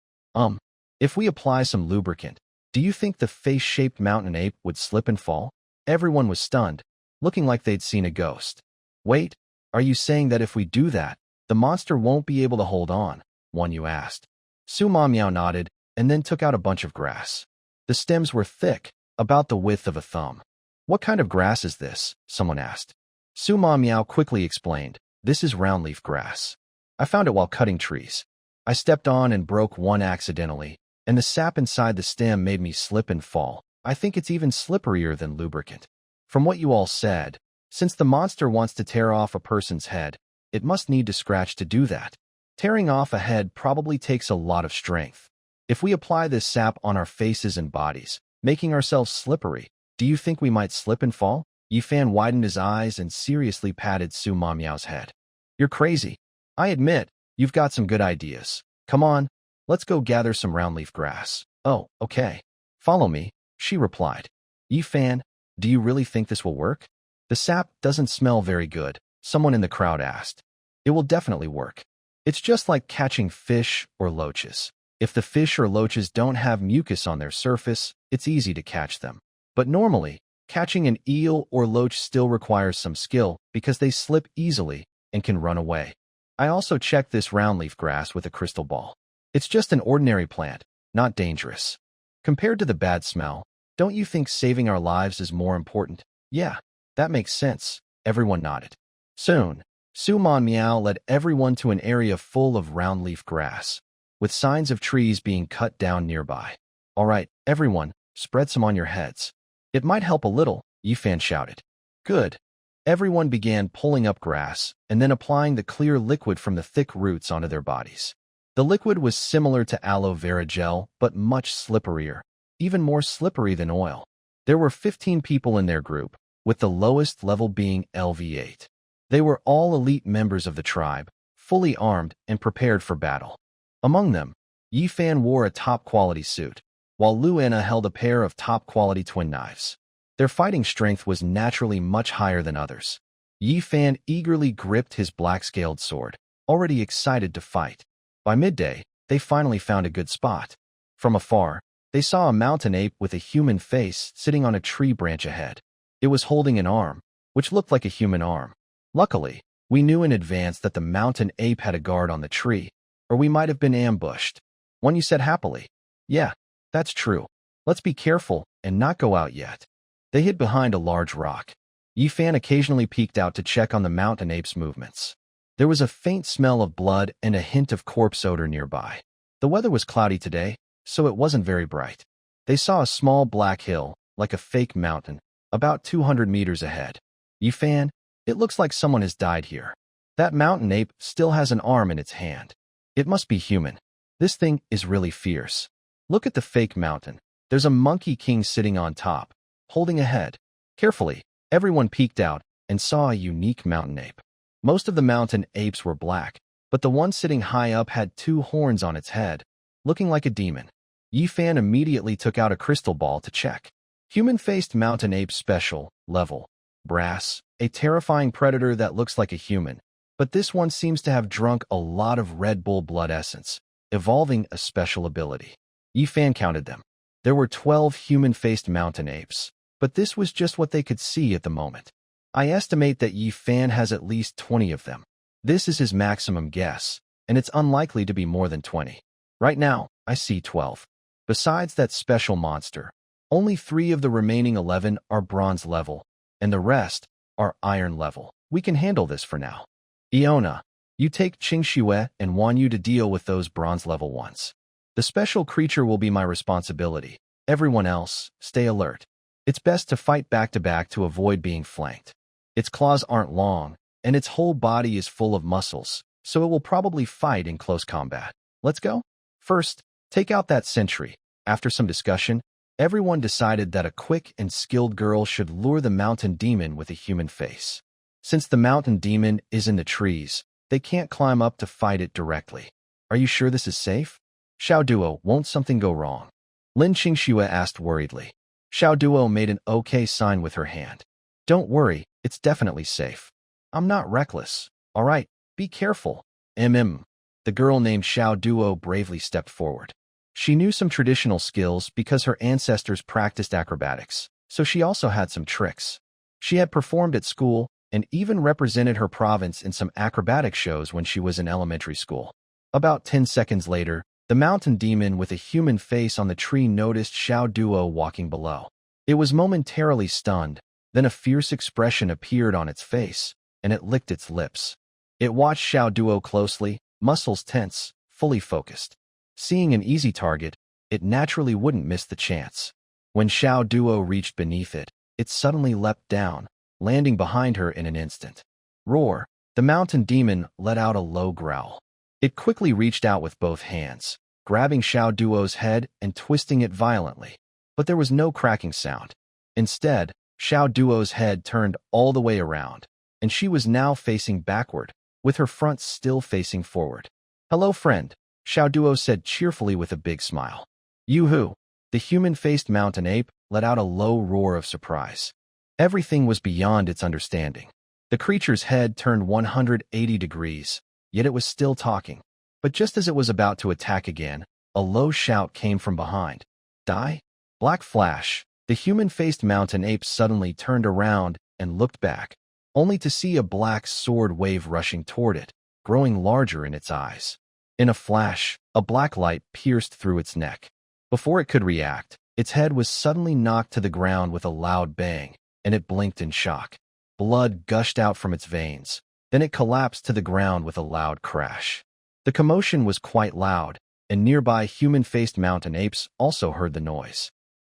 If we apply some lubricant, do you think the face-shaped mountain ape would slip and fall? Everyone was stunned, looking like they'd seen a ghost. Wait, are you saying that if we do that, the monster won't be able to hold on? One Yu asked. Su Ma Miao nodded and then took out a bunch of grass. The stems were thick, about the width of a thumb. What kind of grass is this? Someone asked. Su Ma Miao quickly explained, this is roundleaf grass. I found it while cutting trees. I stepped on and broke one accidentally, and the sap inside the stem made me slip and fall. I think it's even slipperier than lubricant. From what you all said, since the monster wants to tear off a person's head, it must need to scratch to do that. Tearing off a head probably takes a lot of strength. If we apply this sap on our faces and bodies, making ourselves slippery, do you think we might slip and fall? Yi Fan widened his eyes and seriously patted Su Ma Miao's head. You're crazy. I admit, you've got some good ideas. Come on, let's go gather some roundleaf grass. Oh, okay. Follow me, she replied. Yi Fan, do you really think this will work? The sap doesn't smell very good, someone in the crowd asked. It will definitely work. It's just like catching fish or loaches. If the fish or loaches don't have mucus on their surface, it's easy to catch them. But normally, catching an eel or loach still requires some skill because they slip easily and can run away. I also checked this roundleaf grass with a crystal ball. It's just an ordinary plant, not dangerous. Compared to the bad smell, don't you think saving our lives is more important? Yeah, that makes sense. Everyone nodded. Soon, Su Ma Miao led everyone to an area full of roundleaf grass, with signs of trees being cut down nearby. All right, everyone, spread some on your heads. It might help a little, Yi Fan shouted. Good. Everyone began pulling up grass and then applying the clear liquid from the thick roots onto their bodies. The liquid was similar to aloe vera gel, but much slipperier, even more slippery than oil. There were 15 people in their group, with the lowest level being LV8. They were all elite members of the tribe, fully armed and prepared for battle. Among them, Yi Fan wore a top-quality suit, while Lu Enna held a pair of top-quality twin knives. Their fighting strength was naturally much higher than others. Yi Fan eagerly gripped his black-scaled sword, already excited to fight. By midday, they finally found a good spot. From afar, they saw a mountain ape with a human face sitting on a tree branch ahead. It was holding an arm, which looked like a human arm. Luckily, we knew in advance that the mountain ape had a guard on the tree, or we might have been ambushed. One Yu said happily. Yeah, that's true. Let's be careful and not go out yet. They hid behind a large rock. Yi Fan occasionally peeked out to check on the mountain ape's movements. There was a faint smell of blood and a hint of corpse odor nearby. The weather was cloudy today, so it wasn't very bright. They saw a small black hill, like a fake mountain, about 200 meters ahead. Yi Fan, it looks like someone has died here. That mountain ape still has an arm in its hand. It must be human. This thing is really fierce. Look at the fake mountain. There's a monkey king sitting on top, holding a head. Carefully, everyone peeked out and saw a unique mountain ape. Most of the mountain apes were black, but the one sitting high up had 2 horns on its head, looking like a demon. Yi Fan immediately took out a crystal ball to check. Human-faced mountain ape special, level, brass, a terrifying predator that looks like a human, but this one seems to have drunk a lot of Red Bull blood essence, evolving a special ability. Yi Fan counted them. There were 12 human-faced mountain apes, but this was just what they could see at the moment. I estimate that Yi Fan has at least 20 of them. This is his maximum guess, and it's unlikely to be more than 20. Right now, I see 12. Besides that special monster, only 3 of the remaining 11 are bronze level, and the rest are iron level. We can handle this for now. Iona, you take Qing Xue and Wan Yu to deal with those bronze level ones. The special creature will be my responsibility. Everyone else, stay alert. It's best to fight back-to-back to avoid being flanked. Its claws aren't long, and its whole body is full of muscles, so it will probably fight in close combat. Let's go? First, take out that sentry. After some discussion, everyone decided that a quick and skilled girl should lure the mountain demon with a human face. Since the mountain demon is in the trees, they can't climb up to fight it directly. Are you sure this is safe? Xiao Duo, won't something go wrong? Lin Qingxue asked worriedly. Xiao Duo made an okay sign with her hand. Don't worry, it's definitely safe. I'm not reckless. All right, be careful. The girl named Xiao Duo bravely stepped forward. She knew some traditional skills because her ancestors practiced acrobatics, so she also had some tricks. She had performed at school and even represented her province in some acrobatic shows when she was in elementary school. About 10 seconds later, the mountain demon with a human face on the tree noticed Xiao Duo walking below. It was momentarily stunned, then a fierce expression appeared on its face, and it licked its lips. It watched Xiao Duo closely, muscles tense, fully focused. Seeing an easy target, it naturally wouldn't miss the chance. When Xiao Duo reached beneath it, it suddenly leapt down, landing behind her in an instant. Roar! The mountain demon let out a low growl. It quickly reached out with both hands, grabbing Xiao Duo's head and twisting it violently. But there was no cracking sound. Instead, Xiao Duo's head turned all the way around, and she was now facing backward, with her front still facing forward. "Hello, friend," Xiao Duo said cheerfully with a big smile. "Yoo-hoo!" The human-faced mountain ape let out a low roar of surprise. Everything was beyond its understanding. The creature's head turned 180 degrees, yet it was still talking. But just as it was about to attack again, a low shout came from behind. "Die?" Black flash. The human-faced mountain ape suddenly turned around and looked back, only to see a black sword wave rushing toward it, growing larger in its eyes. In a flash, a black light pierced through its neck. Before it could react, its head was suddenly knocked to the ground with a loud bang, and it blinked in shock. Blood gushed out from its veins. Then it collapsed to the ground with a loud crash. The commotion was quite loud, and nearby human-faced mountain apes also heard the noise.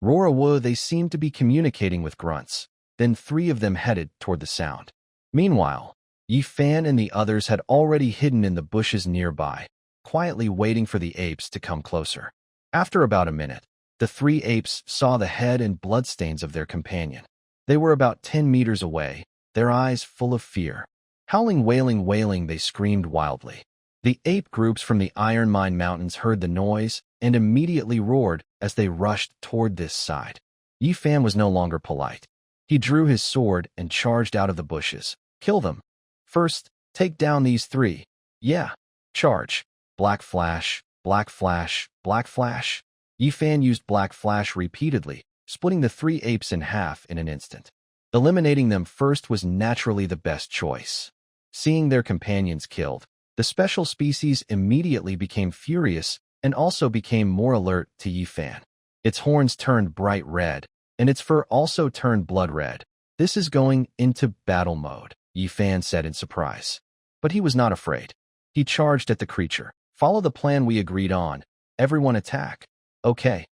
Roar-a-woo, they seemed to be communicating with grunts. Then 3 of them headed toward the sound. Meanwhile, Yi Fan and the others had already hidden in the bushes nearby, quietly waiting for the apes to come closer. After about a minute, the 3 apes saw the head and bloodstains of their companion. They were about 10 meters away, their eyes full of fear. Howling, wailing, they screamed wildly. The ape groups from the Iron Mine Mountains heard the noise and immediately roared as they rushed toward this side. Yi Fan was no longer polite. He drew his sword and charged out of the bushes. "Kill them. First, take down these 3. Yeah. Charge." Black flash, black flash, black flash. Yi Fan used black flash repeatedly, splitting the 3 apes in half in an instant. Eliminating them first was naturally the best choice. Seeing their companions killed, the special species immediately became furious and also became more alert to Yi Fan. Its horns turned bright red, and its fur also turned blood red. "This is going into battle mode," Yi Fan said in surprise. But he was not afraid. He charged at the creature. "Follow the plan we agreed on. Everyone attack." "Okay."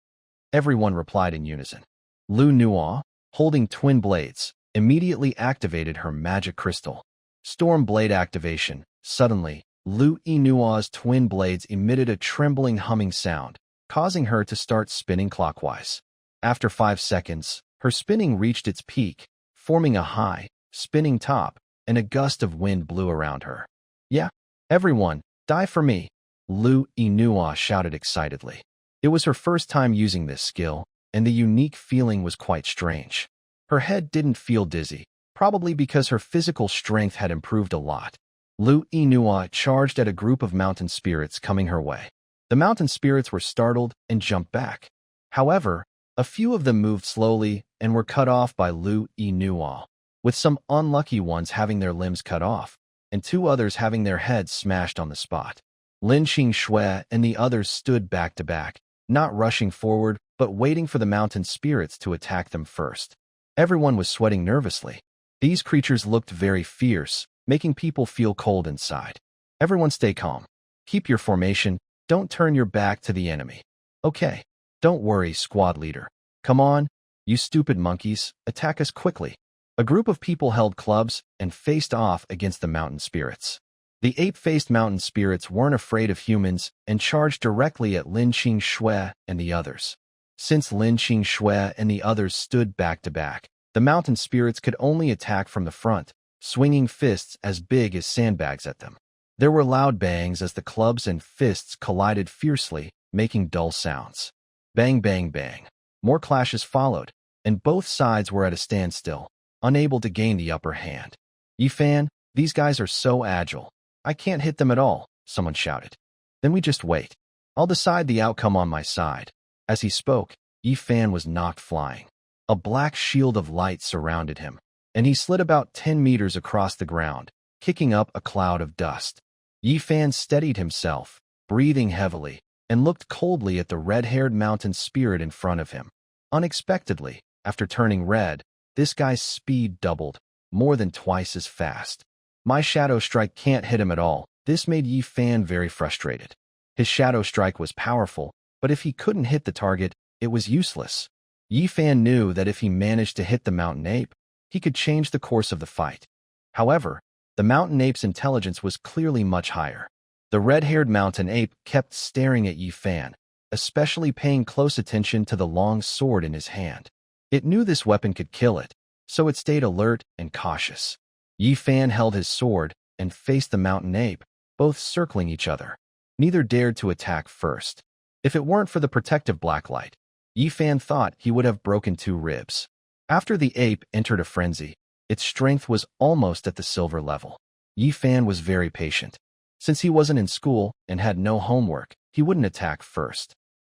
Everyone replied in unison. Lu Nuo, holding twin blades, immediately activated her magic crystal. Storm blade activation. Suddenly, Lu Nuo's twin blades emitted a trembling humming sound, causing her to start spinning clockwise. After 5 seconds, her spinning reached its peak, forming a high, spinning top, and a gust of wind blew around her. "Yeah, everyone, die for me," Lu Nuo shouted excitedly. It was her first time using this skill, and the unique feeling was quite strange. Her head didn't feel dizzy, probably because her physical strength had improved a lot. Lu Nuo charged at a group of mountain spirits coming her way. The mountain spirits were startled and jumped back. However, a few of them moved slowly and were cut off by Lu Nuo, with some unlucky ones having their limbs cut off, and 2 others having their heads smashed on the spot. Lin Xingxue and the others stood back to back, not rushing forward, but waiting for the mountain spirits to attack them first. Everyone was sweating nervously. These creatures looked very fierce, making people feel cold inside. "Everyone stay calm. Keep your formation. Don't turn your back to the enemy." "Okay. Don't worry, squad leader. Come on, you stupid monkeys, attack us quickly." A group of people held clubs and faced off against the mountain spirits. The ape-faced mountain spirits weren't afraid of humans and charged directly at Lin Xingxue and the others. Since Lin Xingxue and the others stood back to back, the mountain spirits could only attack from the front, swinging fists as big as sandbags at them. There were loud bangs as the clubs and fists collided fiercely, making dull sounds. Bang, bang, bang. More clashes followed, and both sides were at a standstill, unable to gain the upper hand. "Yi Fan, These guys are so agile. I can't hit them at all, someone shouted. Then we just wait. I'll decide the outcome on my side. As he spoke, Yi Fan was knocked flying. A black shield of light surrounded him, and he slid about 10 meters across the ground, kicking up a cloud of dust. Yi Fan steadied himself, breathing heavily, and looked coldly at the red-haired mountain spirit in front of him. Unexpectedly, after turning red, this guy's speed doubled, more than twice as fast. My Shadow Strike can't hit him at all. This made Yi Fan very frustrated. His Shadow Strike was powerful, but if he couldn't hit the target, it was useless. Yi Fan knew that if he managed to hit the mountain ape, he could change the course of the fight. However, the mountain ape's intelligence was clearly much higher. The red-haired mountain ape kept staring at Yi Fan, especially paying close attention to the long sword in his hand. It knew this weapon could kill it, so it stayed alert and cautious. Yi Fan held his sword and faced the mountain ape, both circling each other. Neither dared to attack first. If it weren't for the protective black light, Yi Fan thought he would have broken 2 ribs. After the ape entered a frenzy, its strength was almost at the silver level. Yi Fan was very patient. Since he wasn't in school and had no homework, he wouldn't attack first.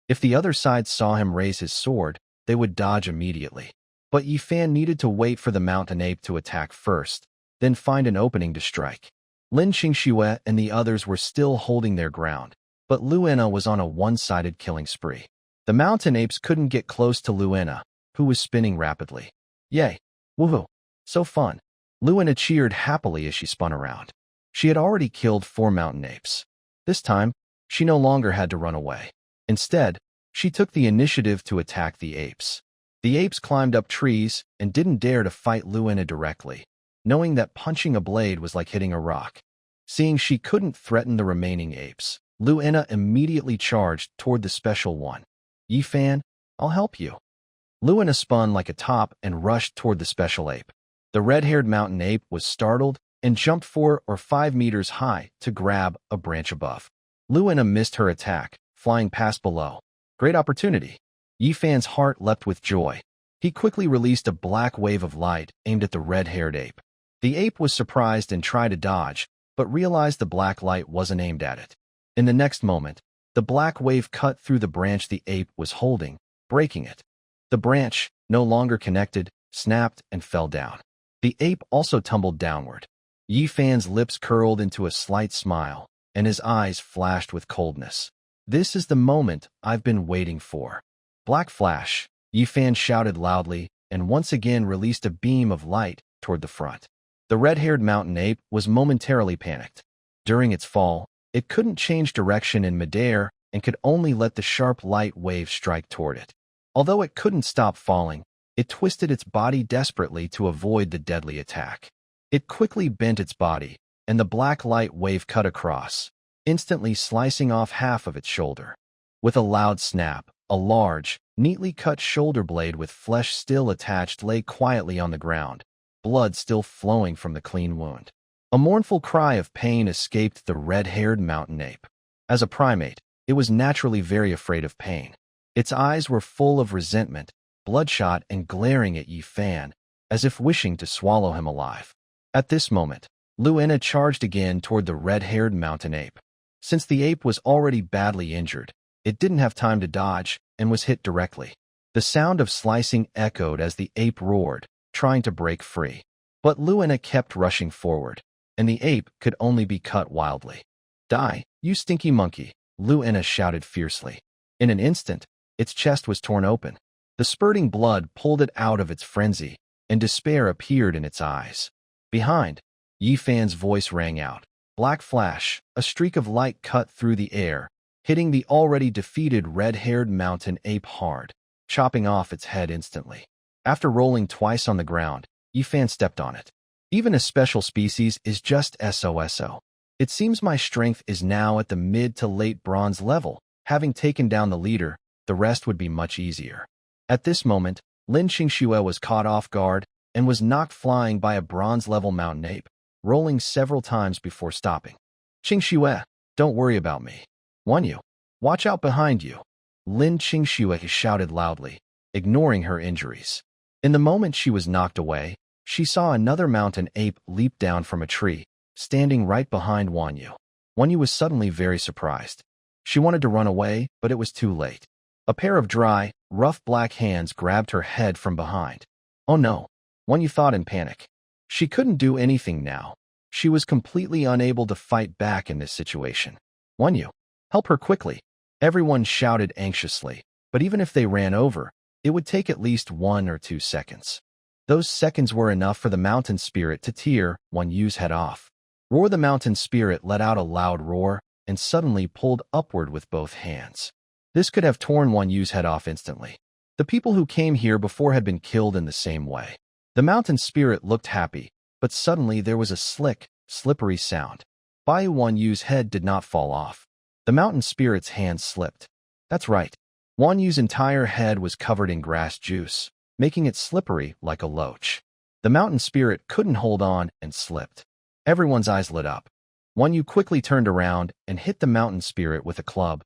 If the other side saw him raise his sword, they would dodge immediately. But Yi Fan needed to wait for the mountain ape to attack first, then find an opening to strike. Lin Qingxue and the others were still holding their ground, but Lu Ena was on a one-sided killing spree. The mountain apes couldn't get close to Lu Ena, who was spinning rapidly. Yay! Woohoo! So fun! Lu Ena cheered happily as she spun around. She had already killed 4 mountain apes. This time, she no longer had to run away. Instead, she took the initiative to attack the apes. The apes climbed up trees and didn't dare to fight Lu Ena directly, knowing that punching a blade was like hitting a rock. Seeing she couldn't threaten the remaining apes, Lu Ena immediately charged toward the special one. Yi Fan, I'll help you. Lu Ena spun like a top and rushed toward the special ape. The red-haired mountain ape was startled and jumped 4 or 5 meters high to grab a branch above. Lu Ena missed her attack, flying past below. Great opportunity. Yi Fan's heart leapt with joy. He quickly released a black wave of light aimed at the red-haired ape. The ape was surprised and tried to dodge, but realized the black light wasn't aimed at it. In the next moment, the black wave cut through the branch the ape was holding, breaking it. The branch, no longer connected, snapped and fell down. The ape also tumbled downward. Yi Fan's lips curled into a slight smile, and his eyes flashed with coldness. This is the moment I've been waiting for. Black flash, Yi Fan shouted loudly, and once again released a beam of light toward the front. The red-haired mountain ape was momentarily panicked. During its fall, it couldn't change direction in midair and could only let the sharp light wave strike toward it. Although it couldn't stop falling, it twisted its body desperately to avoid the deadly attack. It quickly bent its body, and the black light wave cut across, instantly slicing off half of its shoulder. With a loud snap, a large, neatly cut shoulder blade with flesh still attached lay quietly on the ground, blood still flowing from the clean wound. A mournful cry of pain escaped the red-haired mountain ape. As a primate, it was naturally very afraid of pain. Its eyes were full of resentment, bloodshot and glaring at Yi Fan, as if wishing to swallow him alive. At this moment, Lu Ena charged again toward the red-haired mountain ape. Since the ape was already badly injured, it didn't have time to dodge and was hit directly. The sound of slicing echoed as the ape roared, trying to break free. But Lu Ena kept rushing forward, and the ape could only be cut wildly. Die, you stinky monkey, Lu Ena shouted fiercely. In an instant, its chest was torn open. The spurting blood pulled it out of its frenzy, and despair appeared in its eyes. Behind, Yi Fan's voice rang out. Black flash, a streak of light cut through the air, hitting the already defeated red-haired mountain ape hard, chopping off its head instantly. After rolling twice on the ground, Yi Fan stepped on it. Even a special species is just SOSO. It seems my strength is now at the mid to late bronze level. Having taken down the leader, the rest would be much easier. At this moment, Lin Qingxue was caught off guard and was knocked flying by a bronze-level mountain ape, rolling several times before stopping. Qingxue, don't worry about me. Won you. Watch out behind you. Lin Qingxue shouted loudly, ignoring her injuries. In the moment she was knocked away, she saw another mountain ape leap down from a tree, standing right behind Wan Yu. Wan Yu was suddenly very surprised. She wanted to run away, but it was too late. A pair of dry, rough black hands grabbed her head from behind. Oh no, Wan Yu thought in panic. She couldn't do anything now. She was completely unable to fight back in this situation. Wan Yu, help her quickly. Everyone shouted anxiously, but even if they ran over, it would take at least 1 or 2 seconds. Those seconds were enough for the mountain spirit to tear Wan Yu's head off. Roar the mountain spirit let out a loud roar and suddenly pulled upward with both hands. This could have torn Wan Yu's head off instantly. The people who came here before had been killed in the same way. The mountain spirit looked happy, but suddenly there was a slick, slippery sound. Bai Wan Yu's head did not fall off. The mountain spirit's hand slipped. That's right. Wan Yu's entire head was covered in grass juice, making it slippery like a loach. The mountain spirit couldn't hold on and slipped. Everyone's eyes lit up. Wan Yu quickly turned around and hit the mountain spirit with a club.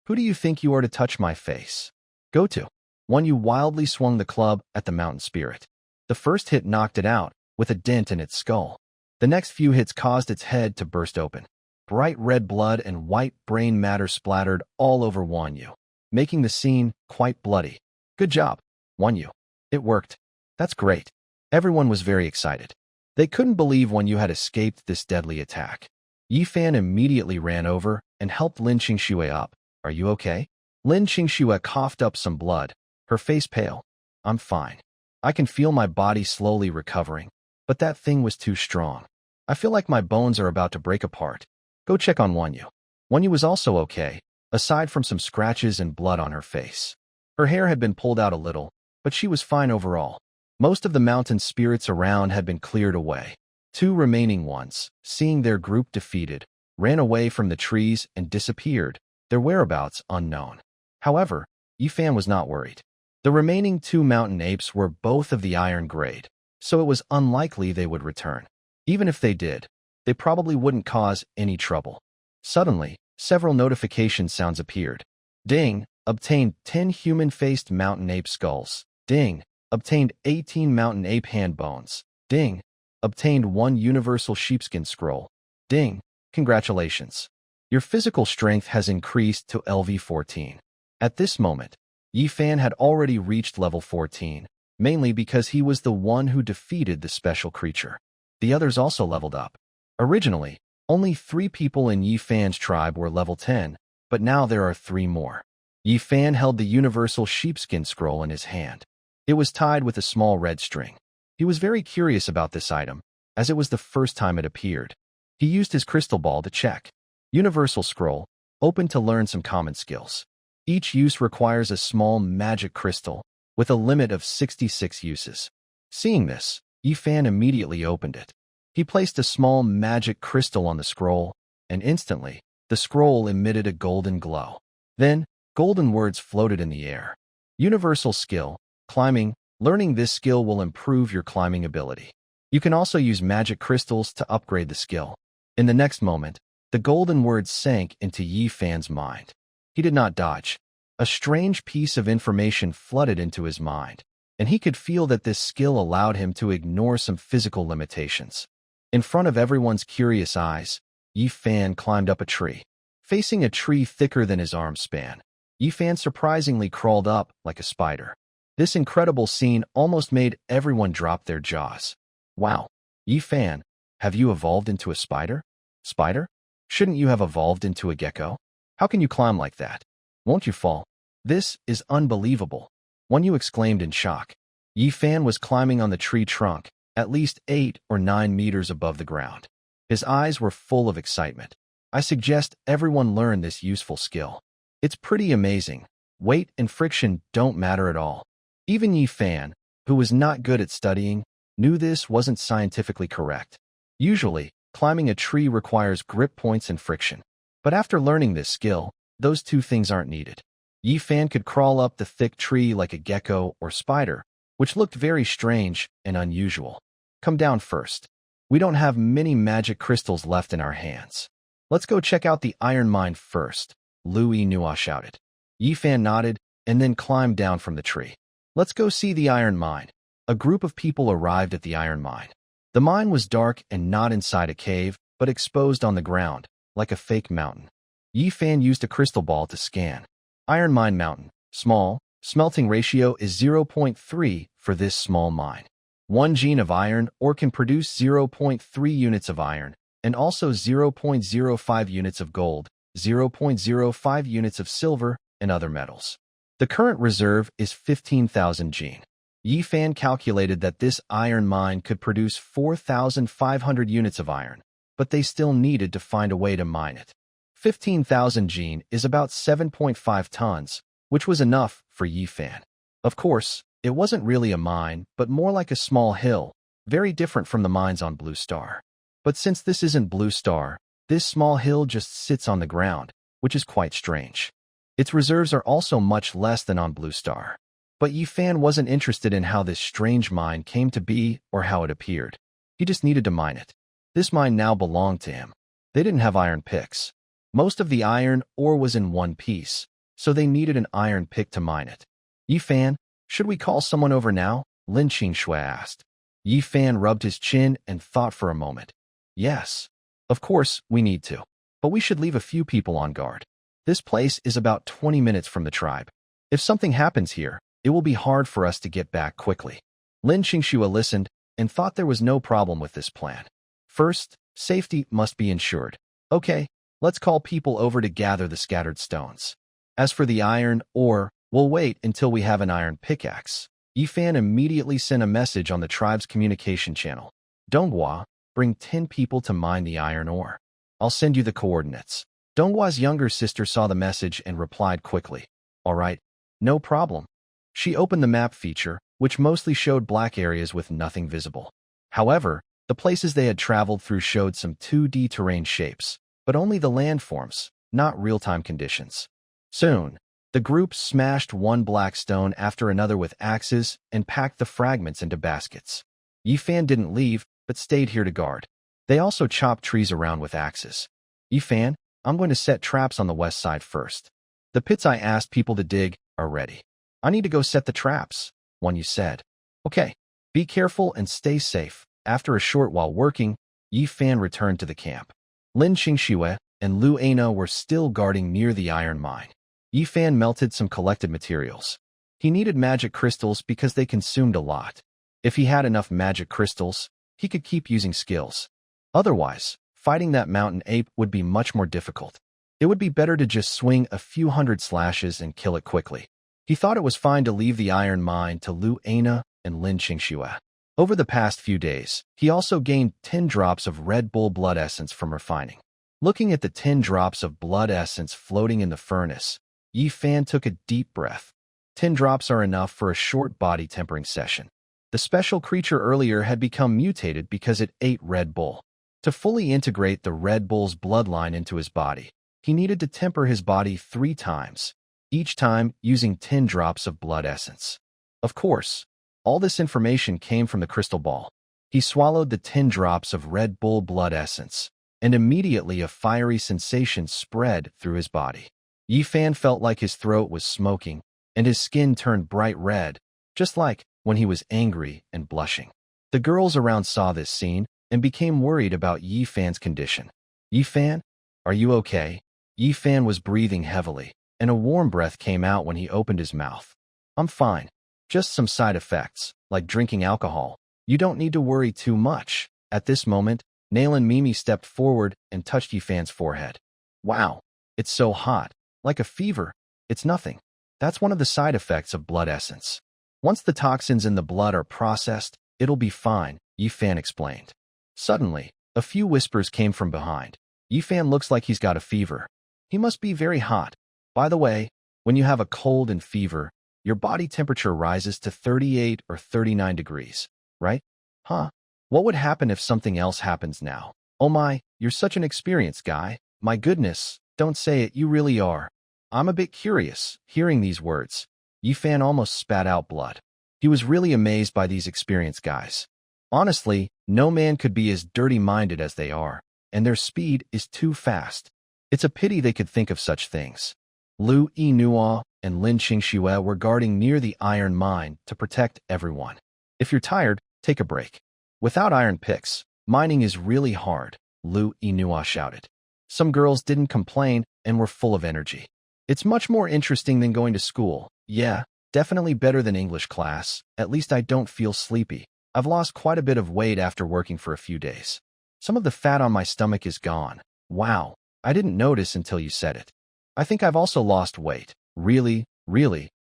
Who do you think you are to touch my face? Go to. Wan Yu wildly swung the club at the mountain spirit. The first hit knocked it out, with a dent in its skull. The next few hits caused its head to burst open. Bright red blood and white brain matter splattered all over Wan Yu, making the scene quite bloody. Good job, Wan Yu. It worked. That's great. Everyone was very excited. They couldn't believe Wan Yu had escaped this deadly attack. Yi Fan immediately ran over and helped Lin Qingxue up. Are you okay? Lin Qingxue coughed up some blood, her face pale. I'm fine. I can feel my body slowly recovering, but that thing was too strong. I feel like my bones are about to break apart. Go check on Wan Yu. Wan Yu was also okay, aside from some scratches and blood on her face. Her hair had been pulled out a little, but she was fine overall. Most of the mountain spirits around had been cleared away. 2 remaining ones, seeing their group defeated, ran away from the trees and disappeared, their whereabouts unknown. However, Yi Fan was not worried. The remaining 2 mountain apes were both of the iron grade, so it was unlikely they would return. Even if they did, they probably wouldn't cause any trouble. Suddenly, several notification sounds appeared. Ding, obtained 10 human-faced mountain ape skulls. Ding, obtained 18 mountain ape hand bones. Ding, obtained 1 universal sheepskin scroll. Ding, congratulations. Your physical strength has increased to LV14. At this moment, Yi Fan had already reached level 14, mainly because he was the one who defeated the special creature. The others also leveled up. Originally, only 3 people in Yi Fan's tribe were level 10, but now there are 3 more. Yi Fan held the universal sheepskin scroll in his hand. It was tied with a small red string. He was very curious about this item, as it was the first time it appeared. He used his crystal ball to check. Universal scroll, open to learn some common skills. Each use requires a small magic crystal, with a limit of 66 uses. Seeing this, Yi Fan immediately opened it. He placed a small magic crystal on the scroll, and instantly, the scroll emitted a golden glow. Then, golden words floated in the air. Universal skill, climbing. Learning this skill will improve your climbing ability. You can also use magic crystals to upgrade the skill. In the next moment, the golden words sank into Yi Fan's mind. He did not dodge. A strange piece of information flooded into his mind, and he could feel that this skill allowed him to ignore some physical limitations. In front of everyone's curious eyes, Yi Fan climbed up a tree. Facing a tree thicker than his arm span, Yi Fan surprisingly crawled up like a spider. This incredible scene almost made everyone drop their jaws. Wow, Yi Fan, have you evolved into a spider? Spider? Shouldn't you have evolved into a gecko? How can you climb like that? Won't you fall? This is unbelievable. Wan Yu exclaimed in shock. Yi Fan was climbing on the tree trunk, at least 8 or 9 meters above the ground. His eyes were full of excitement. I suggest everyone learn this useful skill. It's pretty amazing. Weight and friction don't matter at all. Even Yi Fan, who was not good at studying, knew this wasn't scientifically correct. Usually, climbing a tree requires grip points and friction. But after learning this skill, those 2 things aren't needed. Yi Fan could crawl up the thick tree like a gecko or spider, which looked very strange and unusual. Come down first. We don't have many magic crystals left in our hands. Let's go check out the iron mine first, Lu Yinhua shouted. Yi Fan nodded and then climbed down from the tree. Let's go see the iron mine. A group of people arrived at the iron mine. The mine was dark and not inside a cave, but exposed on the ground, like a fake mountain. Yi Fan used a crystal ball to scan. Iron Mine Mountain. Small. Smelting ratio is 0.3 for this small mine. 1 gene of iron ore can produce 0.3 units of iron, and also 0.05 units of gold, 0.05 units of silver, and other metals. The current reserve is 15,000 gene. Yi Fan calculated that this iron mine could produce 4,500 units of iron, but they still needed to find a way to mine it. 15,000 gene is about 7.5 tons, which was enough for Yi Fan. Of course, it wasn't really a mine, but more like a small hill, very different from the mines on Blue Star. But since this isn't Blue Star, this small hill just sits on the ground, which is quite strange. Its reserves are also much less than on Blue Star. But Yi Fan wasn't interested in how this strange mine came to be or how it appeared. He just needed to mine it. This mine now belonged to him. They didn't have iron picks. Most of the iron ore was in one piece, so they needed an iron pick to mine it. Yi Fan, should we call someone over now? Lin Qingshui asked. Yi Fan rubbed his chin and thought for a moment. Yes. Of course, we need to. But we should leave a few people on guard. This place is about 20 minutes from the tribe. If something happens here, it will be hard for us to get back quickly. Lin Qingshui listened and thought there was no problem with this plan. First, safety must be ensured. Okay, let's call people over to gather the scattered stones. As for the iron ore, we'll wait until we have an iron pickaxe. Yi Fan immediately sent a message on the tribe's communication channel. Donghua, bring 10 people to mine the iron ore. I'll send you the coordinates. Donghua's younger sister saw the message and replied quickly. All right, no problem. She opened the map feature, which mostly showed black areas with nothing visible. However, the places they had traveled through showed some 2D terrain shapes, but only the landforms, not real-time conditions. Soon, the group smashed one black stone after another with axes and packed the fragments into baskets. Yi Fan didn't leave, but stayed here to guard. They also chopped trees around with axes. Yi Fan, I'm going to set traps on the west side first. The pits I asked people to dig are ready. I need to go set the traps, Wan Yu said. Okay, be careful and stay safe. After a short while working, Yi Fan returned to the camp. Lin Qingshui and Lu Ana were still guarding near the iron mine. Yi Fan melted some collected materials. He needed magic crystals because they consumed a lot. If he had enough magic crystals, he could keep using skills. Otherwise, fighting that mountain ape would be much more difficult. It would be better to just swing a few hundred slashes and kill it quickly. He thought it was fine to leave the iron mine to Lu Ana and Lin Qingshui. Over the past few days, he also gained 10 drops of Red Bull blood essence from refining. Looking at the 10 drops of blood essence floating in the furnace, Yi Fan took a deep breath. 10 drops are enough for a short body tempering session. The special creature earlier had become mutated because it ate Red Bull. To fully integrate the Red Bull's bloodline into his body, he needed to temper his body 3 times, each time using 10 drops of blood essence. Of course, all this information came from the crystal ball. He swallowed the 10 drops of Red Bull blood essence, and immediately a fiery sensation spread through his body. Yi Fan felt like his throat was smoking, and his skin turned bright red, just like when he was angry and blushing. The girls around saw this scene and became worried about Yi Fan's condition. Yi Fan, are you okay? Yi Fan was breathing heavily, and a warm breath came out when he opened his mouth. I'm fine. Just some side effects, like drinking alcohol. You don't need to worry too much. At this moment, Nail and Mimi stepped forward and touched Yi Fan's forehead. Wow, it's so hot. Like a fever. It's nothing. That's one of the side effects of blood essence. Once the toxins in the blood are processed, it'll be fine, Yi Fan explained. Suddenly, a few whispers came from behind. Yi Fan looks like he's got a fever. He must be very hot. By the way, when you have a cold and fever, your body temperature rises to 38 or 39 degrees, right? Huh? What would happen if something else happens now? Oh my, you're such an experienced guy. My goodness, don't say it, you really are. I'm a bit curious. Hearing these words, Yi Fan almost spat out blood. He was really amazed by these experienced guys. Honestly, no man could be as dirty-minded as they are, and their speed is too fast. It's a pity they could think of such things. Lu Yinhua and Lin Qingshui were guarding near the iron mine to protect everyone. If you're tired, take a break. Without iron picks, mining is really hard. Lu Inua shouted. Some girls didn't complain and were full of energy. It's much more interesting than going to school. Yeah, definitely better than English class. At least I don't feel sleepy. I've lost quite a bit of weight after working for a few days. Some of the fat on my stomach is gone. Wow, I didn't notice until you said it. I think I've also lost weight. Really,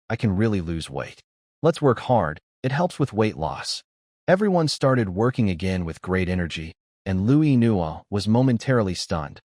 I can really lose weight. Let's work hard. It helps with weight loss. Everyone started working again with great energy, and Lu Inua was momentarily stunned.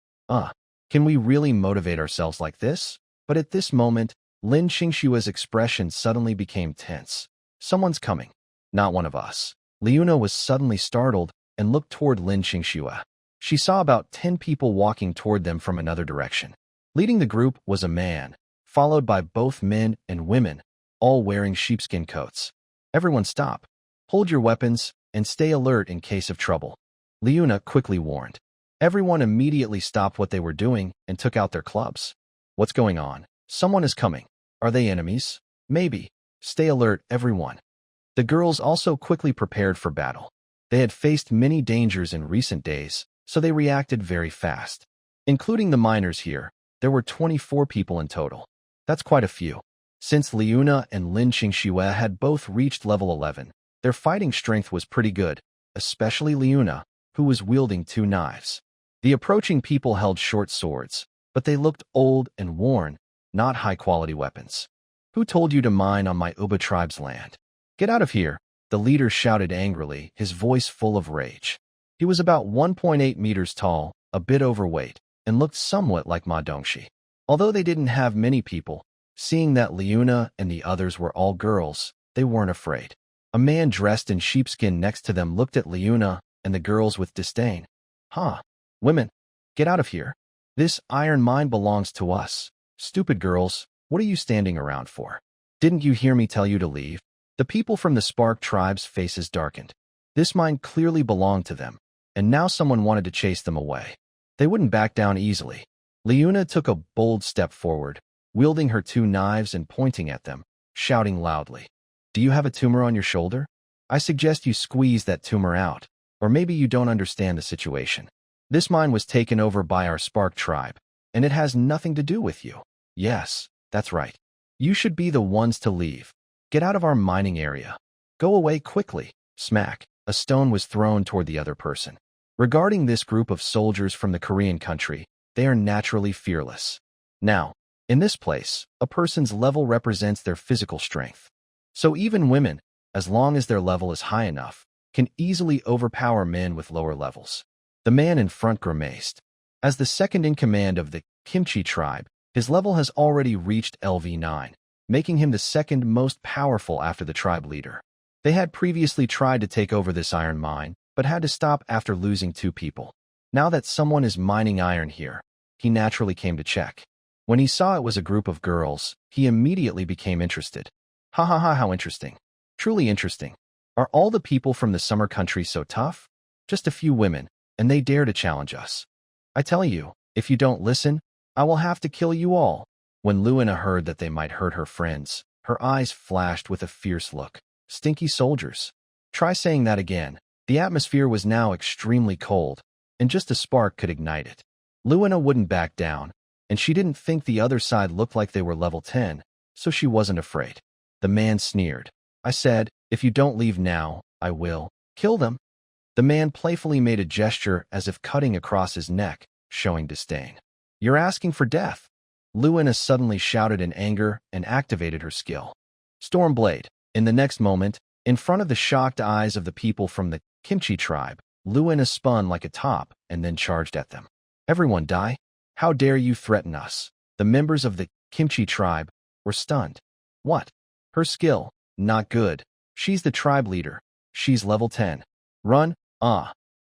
Can we really motivate ourselves like this? But at this moment, Lin Qingshua's expression suddenly became tense. Someone's coming. Not one of us. Liuna was suddenly startled and looked toward Lin Qingxua. She saw about 10 people walking toward them from another direction. Leading the group was a man, followed by both men and women, all wearing sheepskin coats. Everyone stop. Hold your weapons and stay alert in case of trouble. Liuna quickly warned. Everyone immediately stopped what they were doing and took out their clubs. What's going on? Someone is coming. Are they enemies? Maybe. Stay alert, everyone. The girls also quickly prepared for battle. They had faced many dangers in recent days, so they reacted very fast. Including the minors here, there were 24 people in total. That's quite a few. Since Liuna and Lin Qingxua had both reached level 11, their fighting strength was pretty good, especially Liuna, who was wielding 2 knives. The approaching people held short swords, but they looked old and worn, not high-quality weapons. Who told you to mine on my Uba tribe's land? Get out of here, the leader shouted angrily, his voice full of rage. He was about 1.8 meters tall, a bit overweight, and looked somewhat like Ma Dongxi. Although they didn't have many people, seeing that Liuna and the others were all girls, they weren't afraid. A man dressed in sheepskin next to them looked at Liuna and the girls with disdain. Women, get out of here. This iron mine belongs to us. Stupid girls, what are you standing around for? Didn't you hear me tell you to leave? The people from the Spark tribe's faces darkened. This mine clearly belonged to them, and now someone wanted to chase them away. They wouldn't back down easily. Liuna took a bold step forward, wielding her 2 knives and pointing at them, shouting loudly. Do you have a tumor on your shoulder? I suggest you squeeze that tumor out, or maybe you don't understand the situation. This mine was taken over by our Spark tribe, and it has nothing to do with you. Yes, that's right. You should be the ones to leave. Get out of our mining area. Go away quickly. Smack. A stone was thrown toward the other person. Regarding this group of soldiers from the Korean country, they are naturally fearless. Now, in this place, a person's level represents their physical strength. So even women, as long as their level is high enough, can easily overpower men with lower levels. The man in front grimaced. As the second in command of the Kimchi tribe, his level has already reached LV9, making him the second most powerful after the tribe leader. They had previously tried to take over this iron mine, but had to stop after losing 2 people. Now that someone is mining iron here, he naturally came to check. When he saw it was a group of girls, he immediately became interested. How interesting. Truly interesting. Are all the people from the summer country so tough? Just a few women, and they dare to challenge us. I tell you, if you don't listen, I will have to kill you all. When Liuna heard that they might hurt her friends, her eyes flashed with a fierce look. Stinky soldiers. Try saying that again. The atmosphere was now extremely cold, and just a spark could ignite it. Liuna wouldn't back down, and she didn't think the other side looked like they were level 10, so she wasn't afraid. The man sneered. I said, if you don't leave now, I will kill them. The man playfully made a gesture as if cutting across his neck, showing disdain. You're asking for death. Liuna suddenly shouted in anger and activated her skill. Stormblade. In the next moment, in front of the shocked eyes of the people from the Kimchi tribe, Liuna spun like a top and then charged at them. Everyone die? How dare you threaten us? The members of the Kimchi tribe were stunned. What? Her skill? Not good. She's the tribe leader. She's level 10. Run.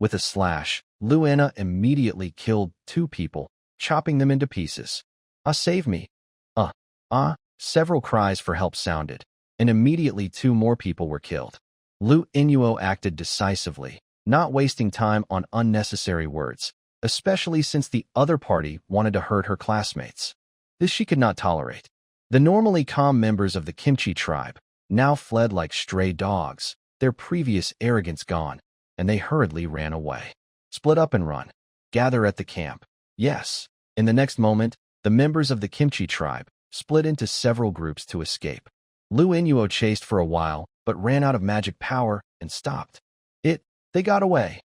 With a slash, Liuna immediately killed 2 people, chopping them into pieces. Save me. Several cries for help sounded, and immediately 2 more people were killed. Lu Inua acted decisively, not wasting time on unnecessary words, especially since the other party wanted to hurt her classmates. This she could not tolerate. The normally calm members of the Kimchi tribe now fled like stray dogs, their previous arrogance gone, and they hurriedly ran away. Split up and run. gather at the camp. Yes. In the next moment, the members of the Kimchi tribe split into several groups to escape. Lu Inuo chased for a while, but ran out of magic power and stopped. They got away.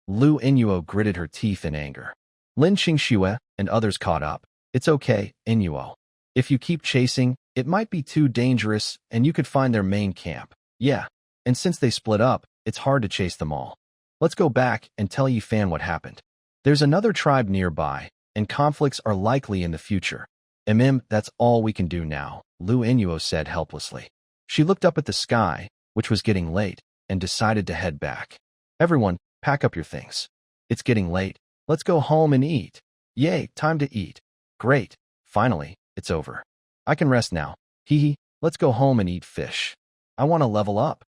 Lu Inuo gritted her teeth in anger. Lin Qingxue and others caught up. It's okay, Inuo. If you keep chasing, it might be too dangerous and you could find their main camp. Yeah, and since they split up, it's hard to chase them all. Let's go back and tell Yi Fan what happened. There's another tribe nearby, and conflicts are likely in the future. That's all we can do now, Lu Inuo said helplessly. She looked up at the sky, which was getting late, and decided to head back. Everyone, pack up your things. It's getting late. Let's go home and eat. Yay, time to eat. Great. Finally, it's over. I can rest now. Hee, let's go home and eat fish. I want to level up.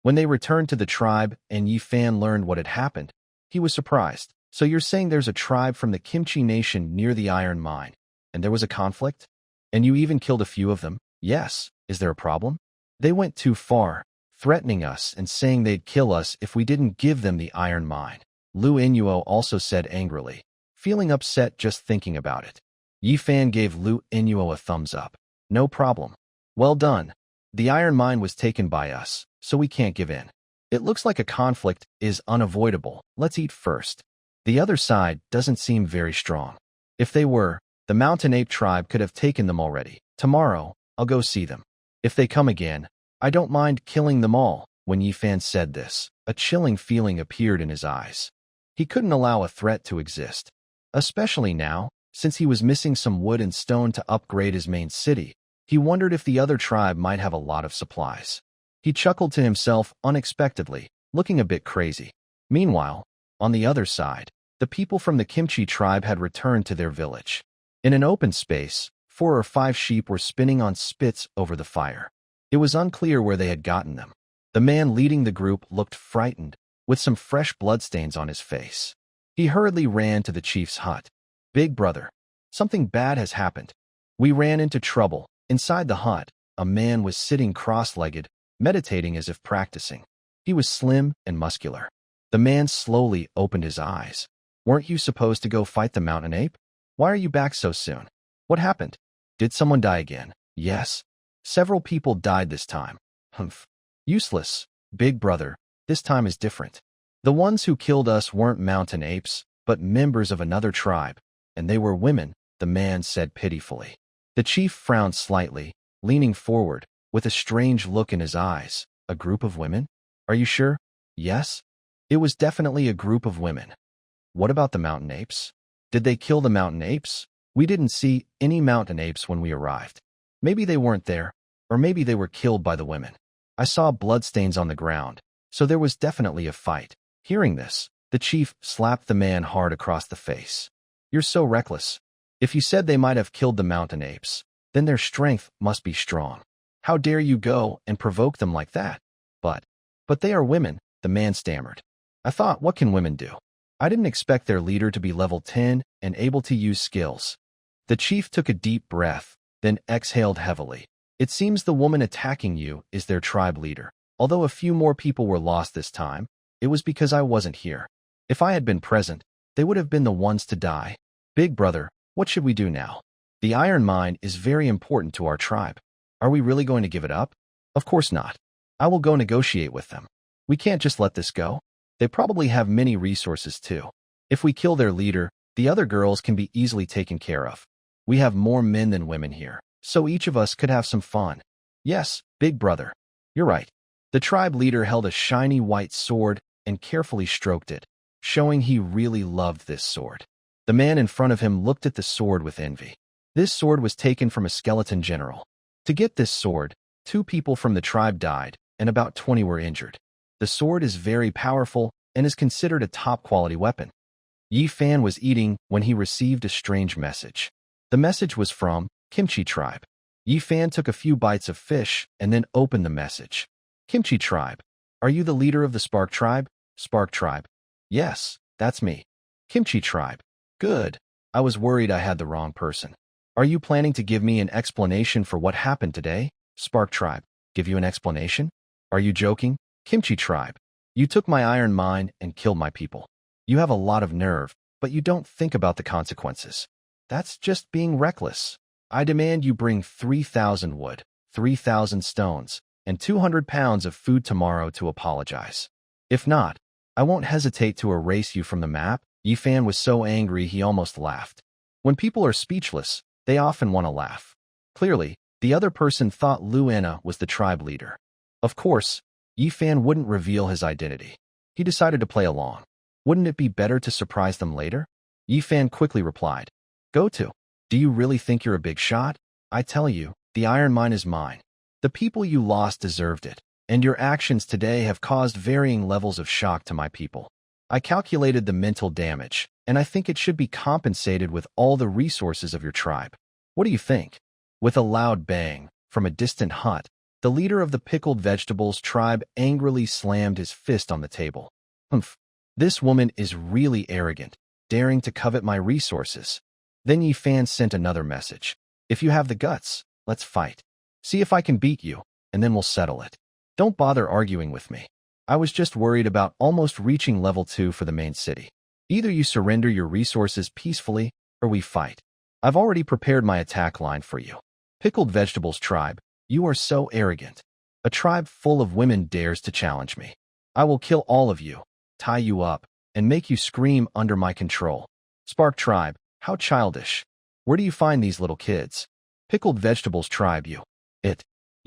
When they returned to the tribe and Yi Fan learned what had happened, he was surprised. So you're saying there's a tribe from the Kimchi Nation near the iron mine, and there was a conflict? And you even killed a few of them? Yes. Is there a problem? They went too far, threatening us and saying they'd kill us if we didn't give them the iron mine. Lu Inuo also said angrily, feeling upset just thinking about it. Yi Fan gave Lu Inuo a thumbs up. No problem. Well done. The iron mine was taken by us, so we can't give in. It looks like a conflict is unavoidable. Let's eat first. The other side doesn't seem very strong. If they were, the Mountain Ape tribe could have taken them already. Tomorrow, I'll go see them. If they come again, I don't mind killing them all. When Yi Fan said this, a chilling feeling appeared in his eyes. He couldn't allow a threat to exist, especially now, since he was missing some wood and stone to upgrade his main city. He wondered if the other tribe might have a lot of supplies. He chuckled to himself unexpectedly, looking a bit crazy. Meanwhile, on the other side, the people from the Kimchi tribe had returned to their village. In an open space, 4 or 5 sheep were spinning on spits over the fire. It was unclear where they had gotten them. The man leading the group looked frightened, with some fresh bloodstains on his face. He hurriedly ran to the chief's hut. Big brother, something bad has happened. We ran into trouble. Inside the hut, a man was sitting cross-legged, meditating as if practicing. He was slim and muscular. The man slowly opened his eyes. Weren't you supposed to go fight the mountain ape? Why are you back so soon? What happened? Did someone die again? Yes. Several people died this time. Humph. Useless. Big brother, this time is different. The ones who killed us weren't mountain apes, but members of another tribe, and they were women, the man said pitifully. The chief frowned slightly, leaning forward, with a strange look in his eyes. A group of women? Are you sure? Yes. It was definitely a group of women. What about the mountain apes? Did they kill the mountain apes? We didn't see any mountain apes when we arrived. Maybe they weren't there, or maybe they were killed by the women. I saw bloodstains on the ground, so there was definitely a fight. Hearing this, the chief slapped the man hard across the face. You're so reckless. If you said they might have killed the mountain apes, then their strength must be strong. How dare you go and provoke them like that? But they are women, the man stammered. I thought, what can women do? I didn't expect their leader to be level 10 and able to use skills. The chief took a deep breath, then exhaled heavily. It seems the woman attacking you is their tribe leader. Although a few more people were lost this time, it was because I wasn't here. If I had been present, they would have been the ones to die. Big brother, what should we do now? The iron mine is very important to our tribe. Are we really going to give it up? Of course not. I will go negotiate with them. We can't just let this go. They probably have many resources too. If we kill their leader, the other girls can be easily taken care of. We have more men than women here, so each of us could have some fun. Yes, big brother. You're right. The tribe leader held a shiny white sword and carefully stroked it, showing he really loved this sword. The man in front of him looked at the sword with envy. This sword was taken from a skeleton general. To get this sword, 2 people from the tribe died, and about 20 were injured. The sword is very powerful and is considered a top-quality weapon. Yi Fan was eating when he received a strange message. The message was from Kimchi tribe. Yi Fan took a few bites of fish and then opened the message. Kimchi tribe. Are you the leader of the Spark tribe? Spark tribe. Yes, that's me. Kimchi tribe. Good. I was worried I had the wrong person. Are you planning to give me an explanation for what happened today? Spark tribe. Give you an explanation? Are you joking? Kimchi tribe. You took my iron mine and killed my people. You have a lot of nerve, but you don't think about the consequences. That's just being reckless. I demand you bring 3,000 wood, 3,000 stones, and 200 pounds of food tomorrow to apologize. If not, I won't hesitate to erase you from the map." Yifan was so angry he almost laughed. When people are speechless, they often want to laugh. Clearly, the other person thought Lu Ena was the tribe leader. Of course, Yifan wouldn't reveal his identity. He decided to play along. Wouldn't it be better to surprise them later? Yifan quickly replied, "Go to. Do you really think you're a big shot? I tell you, the iron mine is mine. The people you lost deserved it, and your actions today have caused varying levels of shock to my people. I calculated the mental damage, and I think it should be compensated with all the resources of your tribe. What do you think?" With a loud bang, from a distant hut, the leader of the pickled vegetables tribe angrily slammed his fist on the table. "Humph, this woman is really arrogant, daring to covet my resources." Then Yifan sent another message. "If you have the guts, let's fight. See if I can beat you, and then we'll settle it. Don't bother arguing with me. I was just worried about almost reaching level 2 for the main city. Either you surrender your resources peacefully, or we fight. I've already prepared my attack line for you. Pickled Vegetables tribe, you are so arrogant. A tribe full of women dares to challenge me. I will kill all of you, tie you up, and make you scream under my control. Spark tribe, how childish. Where do you find these little kids? Pickled Vegetables tribe,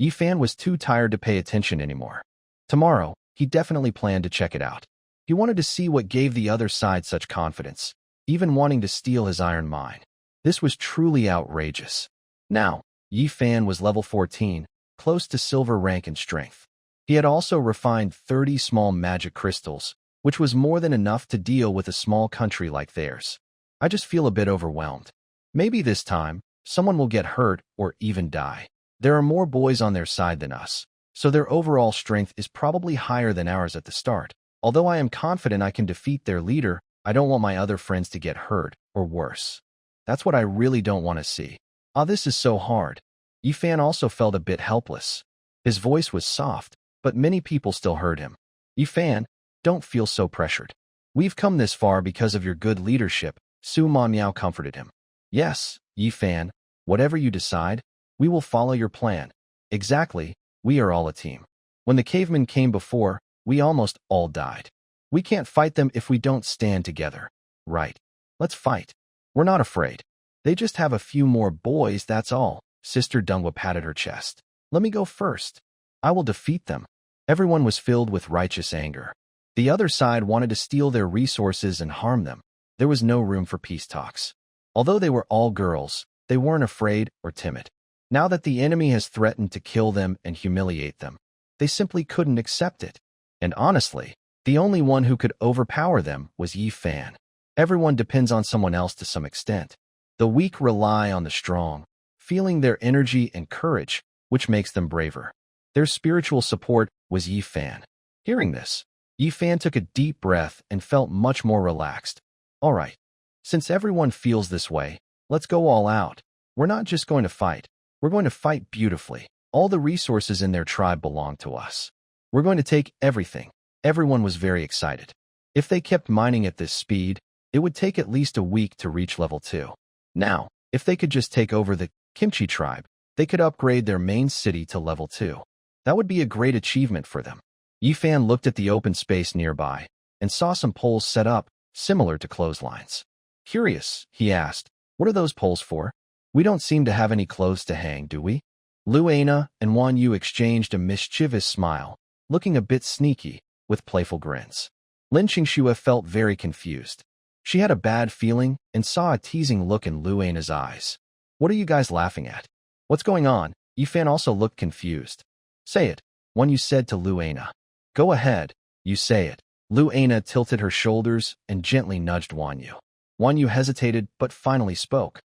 Yifan was too tired to pay attention anymore. Tomorrow, he definitely planned to check it out. He wanted to see what gave the other side such confidence, even wanting to steal his iron mine. This was truly outrageous. Now, Yifan was level 14, close to silver rank in strength. He had also refined 30 small magic crystals, which was more than enough to deal with a small country like theirs. I just feel a bit overwhelmed. Maybe this time, someone will get hurt or even die. There are more boys on their side than us, so their overall strength is probably higher than ours at the start. Although I am confident I can defeat their leader, I don't want my other friends to get hurt, or worse. That's what I really don't want to see. This is so hard. Yifan also felt a bit helpless. His voice was soft, but many people still heard him. Yifan, don't feel so pressured. We've come this far because of your good leadership, Su Manmiao comforted him. Yes, Yifan, whatever you decide, we will follow your plan. Exactly, we are all a team. When the cavemen came before, we almost all died. We can't fight them if we don't stand together. Right. Let's fight. We're not afraid. They just have a few more boys, that's all. Sister Dungwa patted her chest. Let me go first. I will defeat them. Everyone was filled with righteous anger. The other side wanted to steal their resources and harm them. There was no room for peace talks. Although they were all girls, they weren't afraid or timid. Now that the enemy has threatened to kill them and humiliate them, they simply couldn't accept it. And honestly, the only one who could overpower them was Yifan. Everyone depends on someone else to some extent. The weak rely on the strong, feeling their energy and courage, which makes them braver. Their spiritual support was Yifan. Hearing this, Yifan took a deep breath and felt much more relaxed. All right, since everyone feels this way, let's go all out. We're not just going to fight. We're going to fight beautifully. All the resources in their tribe belong to us. We're going to take everything. Everyone was very excited. If they kept mining at this speed, it would take at least a week to reach level 2. Now, if they could just take over the Kimchi tribe, they could upgrade their main city to level 2. That would be a great achievement for them. Yifan looked at the open space nearby and saw some poles set up, similar to clotheslines. Curious, he asked, what are those poles for? We don't seem to have any clothes to hang, do we? Lu Ena and Wan Yu exchanged a mischievous smile, looking a bit sneaky, with playful grins. Lin Qingxue felt very confused. She had a bad feeling and saw a teasing look in Lu Ena's eyes. What are you guys laughing at? What's going on? Yifan also looked confused. Say it, Wan Yu said to Lu Ena. Go ahead, you say it. Lu Ena tilted her shoulders and gently nudged Wan Yu. Wan Yu hesitated but finally spoke.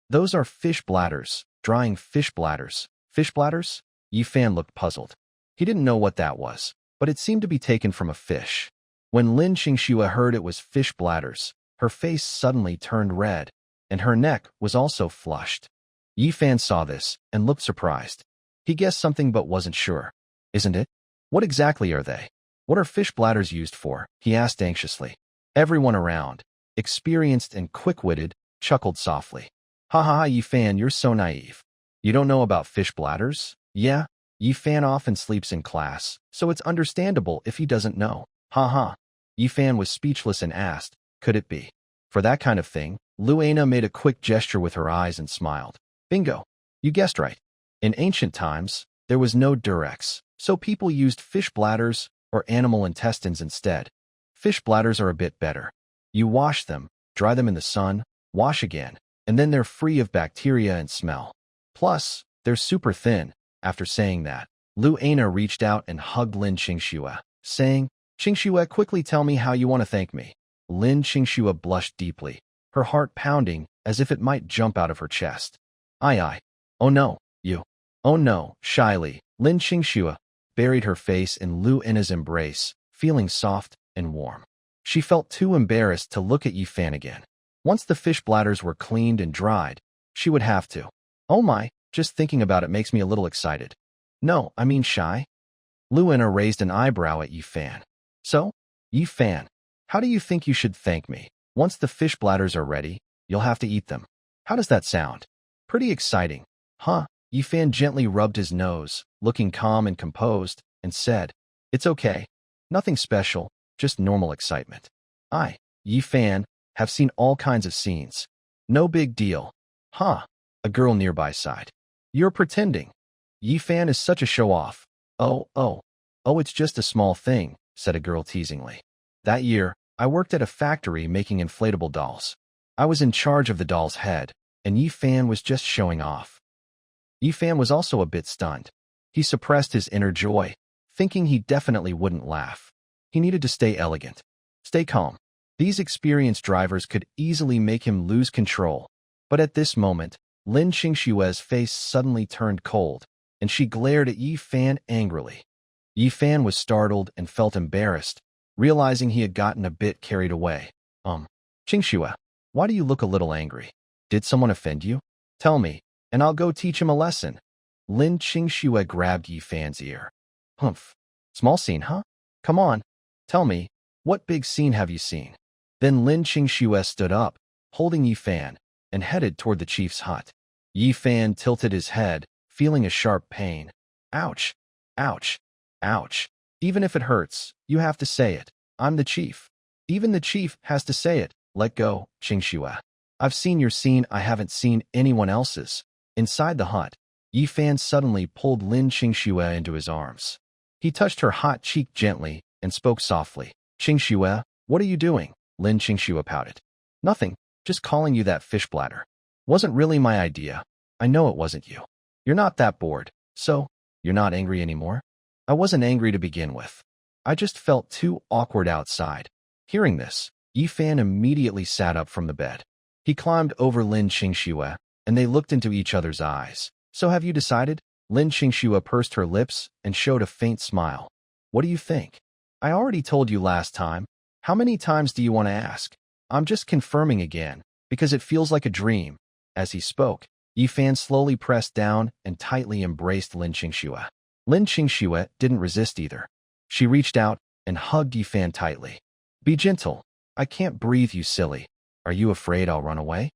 Those are fish bladders, drying fish bladders. Fish bladders? Yifan looked puzzled. He didn't know what that was, but it seemed to be taken from a fish. When Lin Qingxue heard it was fish bladders, her face suddenly turned red, and her neck was also flushed. Yifan saw this and looked surprised. He guessed something but wasn't sure. Isn't it? What exactly are they? What are fish bladders used for? He asked anxiously. Everyone around, experienced and quick-witted, chuckled softly. Ha ha ha, Yi-Fan, you're so naive. You don't know about fish bladders? Yeah, Yi-Fan often sleeps in class, so it's understandable if he doesn't know. Ha ha. Yi-Fan was speechless and asked, could it be? For that kind of thing, Luana made a quick gesture with her eyes and smiled. Bingo. You guessed right. In ancient times, there was no Durex, so people used fish bladders or animal intestines instead. Fish bladders are a bit better. You wash them, dry them in the sun, wash again, and then they're free of bacteria and smell. Plus, they're super thin. After saying that, Luana reached out and hugged Lin Qingxue, saying, Qingxue, quickly tell me how you want to thank me. Lin Qingxue blushed deeply, her heart pounding as if it might jump out of her chest. I. Oh no, you. Oh no, shyly, Lin Qingxue buried her face in Luana's embrace, feeling soft and warm. She felt too embarrassed to look at Yi-Fan again. Once the fish bladders were cleaned and dried, she would have to. Oh my, just thinking about it makes me a little excited. No, I mean shy. Luana raised an eyebrow at Yi-Fan. So, Yi-Fan, how do you think you should thank me? Once the fish bladders are ready, you'll have to eat them. How does that sound? Pretty exciting, huh? Yi-Fan gently rubbed his nose, looking calm and composed, and said, It's okay. Nothing special, just normal excitement. I, Yi-Fan, have seen all kinds of scenes. No big deal. Huh? A girl nearby sighed. You're pretending. Yi-Fan is such a show-off. Oh, it's just a small thing, said a girl teasingly. That year, I worked at a factory making inflatable dolls. I was in charge of the doll's head, and Yi-Fan was just showing off. Yi-Fan was also a bit stunned. He suppressed his inner joy, thinking he definitely wouldn't laugh. He needed to stay elegant. Stay calm. These experienced drivers could easily make him lose control. But at this moment, Lin Qingxue's face suddenly turned cold, and she glared at Yi-Fan angrily. Yi-Fan was startled and felt embarrassed, realizing he had gotten a bit carried away. Qingxue, why do you look a little angry? Did someone offend you? Tell me, and I'll go teach him a lesson. Lin Qingxue grabbed Yi-Fan's ear. Humph. Small scene, huh? Come on. Tell me, what big scene have you seen? Then Lin Qingxue stood up, holding Yi-Fan, and headed toward the chief's hut. Yi-Fan tilted his head, feeling a sharp pain. Ouch. Ouch. Ouch. Even if it hurts, you have to say it. I'm the chief. Even the chief has to say it. Let go, Qingxue. I've seen your scene, I haven't seen anyone else's. Inside the hut, Yi-Fan suddenly pulled Lin Qingxue into his arms. He touched her hot cheek gently and spoke softly. Qingxue, what are you doing? Lin Qingxue pouted. Nothing, just calling you that fish bladder. Wasn't really my idea. I know it wasn't you. You're not that bored, so you're not angry anymore? I wasn't angry to begin with. I just felt too awkward outside. Hearing this, Yi-Fan immediately sat up from the bed. He climbed over Lin Qingxue, and they looked into each other's eyes. So have you decided? Lin Qingxue pursed her lips and showed a faint smile. What do you think? I already told you last time. How many times do you want to ask? I'm just confirming again, because it feels like a dream. As he spoke, Yi-Fan slowly pressed down and tightly embraced Lin Qingxue. Lin Qingxue didn't resist either. She reached out and hugged Yi-Fan tightly. Be gentle. I can't breathe, you silly. Are you afraid I'll run away?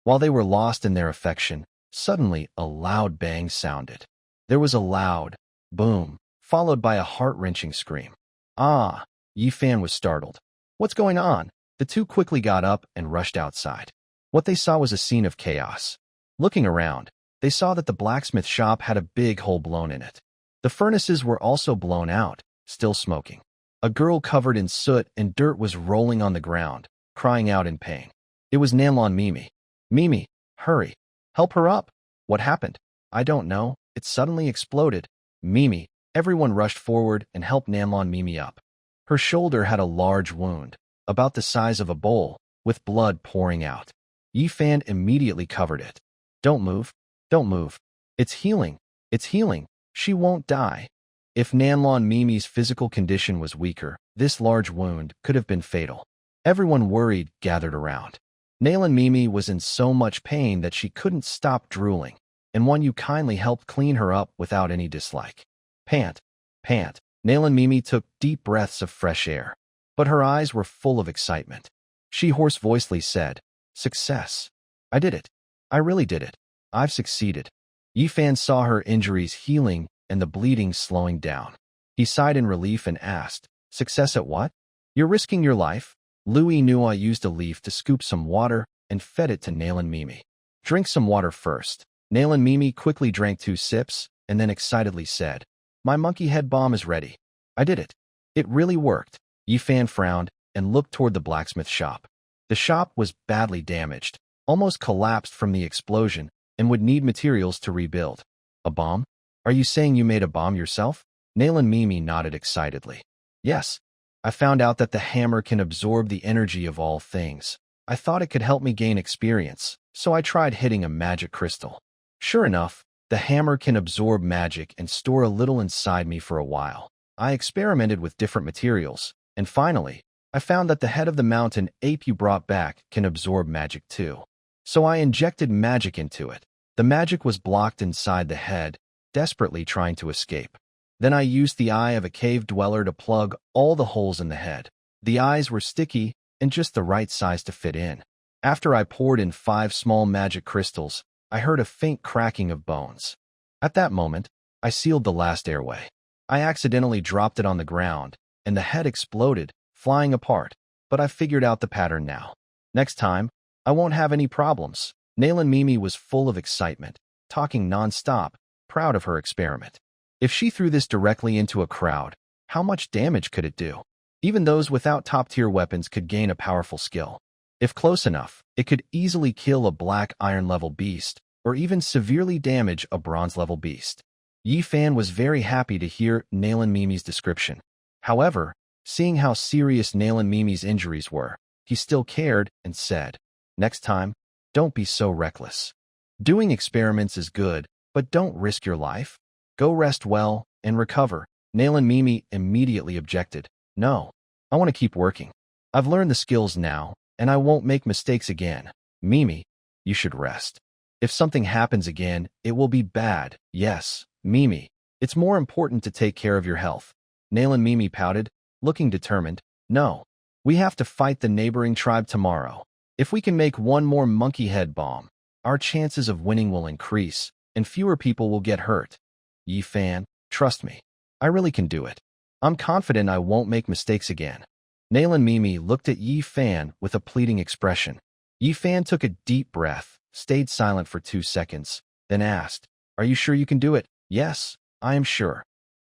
While they were lost in their affection, suddenly a loud bang sounded. There was a loud boom, followed by a heart-wrenching scream. Ah! Yi-Fan was startled. What's going on? The two quickly got up and rushed outside. What they saw was a scene of chaos. Looking around, they saw that the blacksmith shop had a big hole blown in it. The furnaces were also blown out, still smoking. A girl covered in soot and dirt was rolling on the ground, crying out in pain. It was Nanlong Mimi. Mimi, hurry. Help her up. What happened? I don't know. It suddenly exploded. Mimi, everyone rushed forward and helped Nanlong Mimi up. Her shoulder had a large wound, about the size of a bowl, with blood pouring out. Yi-Fan immediately covered it. Don't move. Don't move. It's healing. It's healing. She won't die. If Nanlong Mimi's physical condition was weaker, this large wound could have been fatal. Everyone worried gathered around. Nanlong Mimi was in so much pain that she couldn't stop drooling, and Wan Yu kindly helped clean her up without any dislike. Pant, pant. Nanlong Mimi took deep breaths of fresh air, but her eyes were full of excitement. She hoarse-voicedly said, "Success. I did it. I really did it. I've succeeded." Yifan saw her injuries healing and the bleeding slowing down. He sighed in relief and asked, "Success at what?" "You're risking your life." Louis Nua used a leaf to scoop some water and fed it to Nail and Mimi. "Drink some water first." Nail and Mimi quickly drank 2 sips and then excitedly said, "My monkey head bomb is ready. I did it. It really worked." Yifan frowned and looked toward the blacksmith shop. The shop was badly damaged, almost collapsed from the explosion, and would need materials to rebuild. "A bomb? Are you saying you made a bomb yourself?" Nail and Mimi nodded excitedly. "Yes. I found out that the hammer can absorb the energy of all things. I thought it could help me gain experience, so I tried hitting a magic crystal. Sure enough, the hammer can absorb magic and store a little inside me for a while. I experimented with different materials, and finally, I found that the head of the mountain ape you brought back can absorb magic too. So I injected magic into it. The magic was blocked inside the head, desperately trying to escape. Then I used the eye of a cave dweller to plug all the holes in the head. The eyes were sticky and just the right size to fit in. After I poured in 5 small magic crystals, I heard a faint cracking of bones. At that moment, I sealed the last airway. I accidentally dropped it on the ground, and the head exploded, flying apart, but I've figured out the pattern now. Next time, I won't have any problems." Nail and Mimi was full of excitement, talking non-stop, proud of her experiment. If she threw this directly into a crowd, how much damage could it do? Even those without top-tier weapons could gain a powerful skill. If close enough, it could easily kill a black iron-level beast, or even severely damage a bronze-level beast. Yifan was very happy to hear Nail and Mimi's description. However, seeing how serious Nail and Mimi's injuries were, he still cared and said, "Next time, don't be so reckless. Doing experiments is good, but don't risk your life. Go rest well and recover." Nail and Mimi immediately objected. "No, I want to keep working. I've learned the skills now, and I won't make mistakes again." "Mimi, you should rest. If something happens again, it will be bad." "Yes, Mimi, it's more important to take care of your health." Nail and Mimi pouted, looking determined. "No, we have to fight the neighboring tribe tomorrow. If we can make 1 more monkey head bomb, our chances of winning will increase, and fewer people will get hurt. Yifan, trust me. I really can do it. I'm confident I won't make mistakes again." Nail and Mimi looked at Yifan with a pleading expression. Yifan took a deep breath, stayed silent for 2 seconds, then asked, "Are you sure you can do it?" "Yes, I am sure."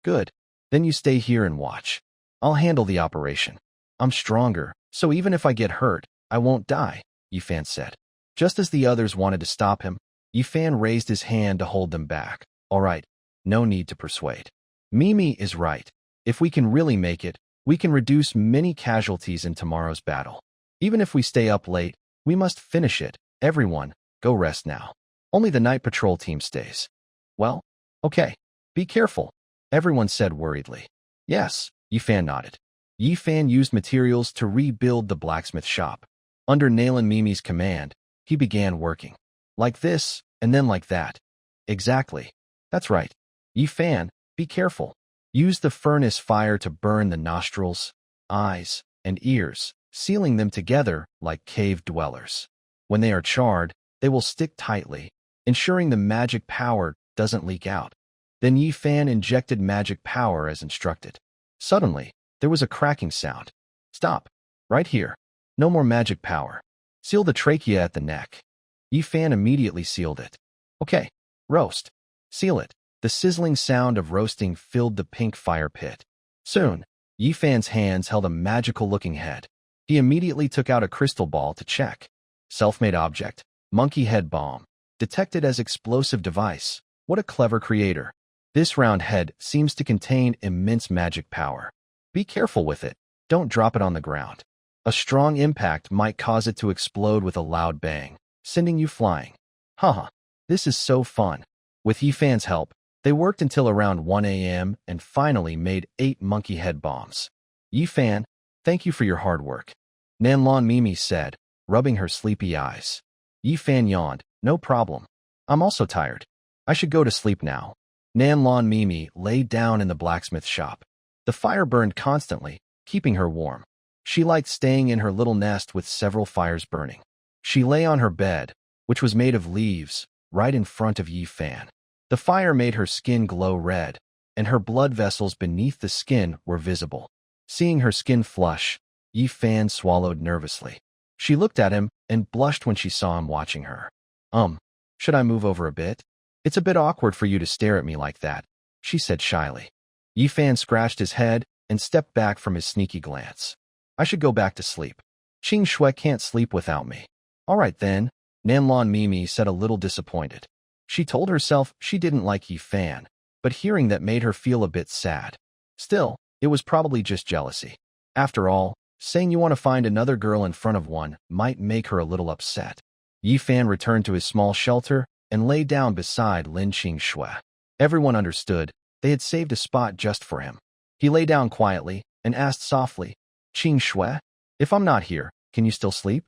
"Good. Then you stay here and watch. I'll handle the operation. I'm stronger, so even if I get hurt, I won't die," Yifan said. Just as the others wanted to stop him, Yifan raised his hand to hold them back. "All right, no need to persuade. Mimi is right. If we can really make it, we can reduce many casualties in tomorrow's battle. Even if we stay up late, we must finish it. Everyone, go rest now. Only the night patrol team stays." "Well, okay. Be careful," everyone said worriedly. "Yes," Yifan nodded. Yifan used materials to rebuild the blacksmith shop. Under Nail and Mimi's command, he began working. Like this, and then like that. "Exactly. That's right. Yifan, be careful. Use the furnace fire to burn the nostrils, eyes, and ears, sealing them together like cave dwellers. When they are charred, they will stick tightly, ensuring the magic power doesn't leak out." Then Yifan injected magic power as instructed. Suddenly, there was a cracking sound. "Stop. Right here. No more magic power. Seal the trachea at the neck." Yifan immediately sealed it. "Okay. Roast. Seal it." The sizzling sound of roasting filled the pink fire pit. Soon, Yifan's hands held a magical-looking head. He immediately took out a crystal ball to check. Self-made object. Monkey head bomb. Detected as explosive device. What a clever creator. This round head seems to contain immense magic power. Be careful with it. Don't drop it on the ground. A strong impact might cause it to explode with a loud bang, sending you flying. Haha, this is so fun. With Yifan's help, they worked until around 1 a.m. and finally made 8 monkey head bombs. "Yifan, thank you for your hard work," Nanlon Mimi said, rubbing her sleepy eyes. Yifan yawned. "No problem. I'm also tired. I should go to sleep now." Nanlon Mimi lay down in the blacksmith shop. The fire burned constantly, keeping her warm. She liked staying in her little nest with several fires burning. She lay on her bed, which was made of leaves, right in front of Yi Fan. The fire made her skin glow red, and her blood vessels beneath the skin were visible. Seeing her skin flush, Yi Fan swallowed nervously. She looked at him and blushed when she saw him watching her. Should I move over a bit? It's a bit awkward for you to stare at me like that, she said shyly. Yi Fan scratched his head and stepped back from his sneaky glance. I should go back to sleep. Qing Shui can't sleep without me. All right then, Nanlon Mimi said a little disappointed. She told herself she didn't like Yi Fan, but hearing that made her feel a bit sad. Still, it was probably just jealousy. After all, saying you want to find another girl in front of one might make her a little upset. Yi Fan returned to his small shelter and lay down beside Lin Qing Shui. Everyone understood. They had saved a spot just for him. He lay down quietly and asked softly, Qing Shui, if I'm not here, can you still sleep?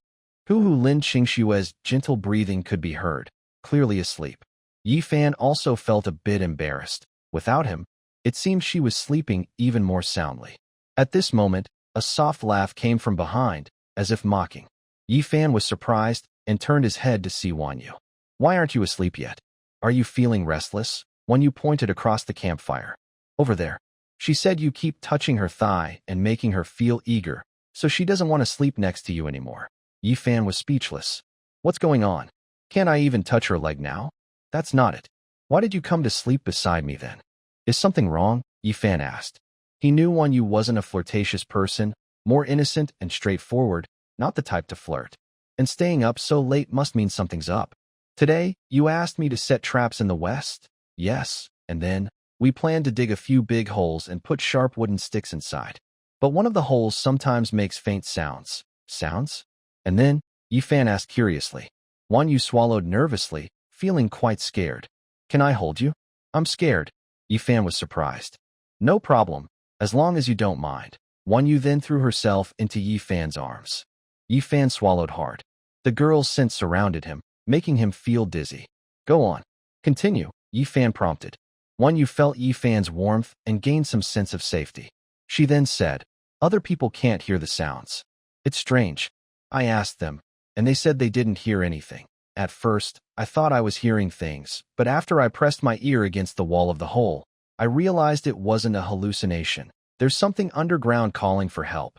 Lin Qing Shui's gentle breathing could be heard, clearly asleep. Yi Fan also felt a bit embarrassed. Without him, it seemed she was sleeping even more soundly. At this moment, a soft laugh came from behind, as if mocking. Yi Fan was surprised and turned his head to see Wanyu. Why aren't you asleep yet? Are you feeling restless? Wanyu pointed across the campfire. Over there. She said you keep touching her thigh and making her feel eager, so she doesn't want to sleep next to you anymore. Yi Fan was speechless. What's going on? Can't I even touch her leg now? That's not it. Why did you come to sleep beside me then? Is something wrong? Yi Fan asked. He knew Wanyu wasn't a flirtatious person, more innocent and straightforward, not the type to flirt. And staying up so late must mean something's up. Today, you asked me to set traps in the west? Yes, and then, we planned to dig a few big holes and put sharp wooden sticks inside. But one of the holes sometimes makes faint sounds. Sounds? And then, Yi Fan asked curiously. Wanyu swallowed nervously, feeling quite scared. Can I hold you? I'm scared. Yi Fan was surprised. No problem, as long as you don't mind. Wanyu then threw herself into Yi Fan's arms. Yi Fan swallowed hard. The girl's scent surrounded him, making him feel dizzy. Go on. Continue, Yi Fan prompted. Wanyu felt Yi Fan's warmth and gained some sense of safety. She then said, other people can't hear the sounds. It's strange. I asked them, and they said they didn't hear anything. At first, I thought I was hearing things, but after I pressed my ear against the wall of the hole, I realized it wasn't a hallucination. There's something underground calling for help.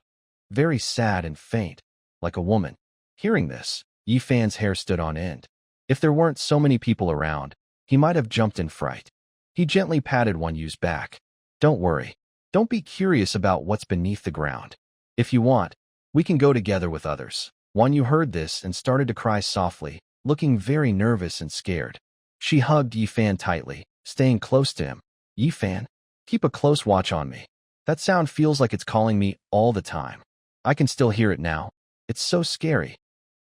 Very sad and faint, like a woman. Hearing this, Yi Fan's hair stood on end. If there weren't so many people around, he might have jumped in fright. He gently patted Wanyu's back. Don't worry. Don't be curious about what's beneath the ground. If you want, we can go together with others. Wanyu heard this and started to cry softly, looking very nervous and scared. She hugged Yi Fan tightly, staying close to him. Yi Fan, keep a close watch on me. That sound feels like it's calling me all the time. I can still hear it now. It's so scary.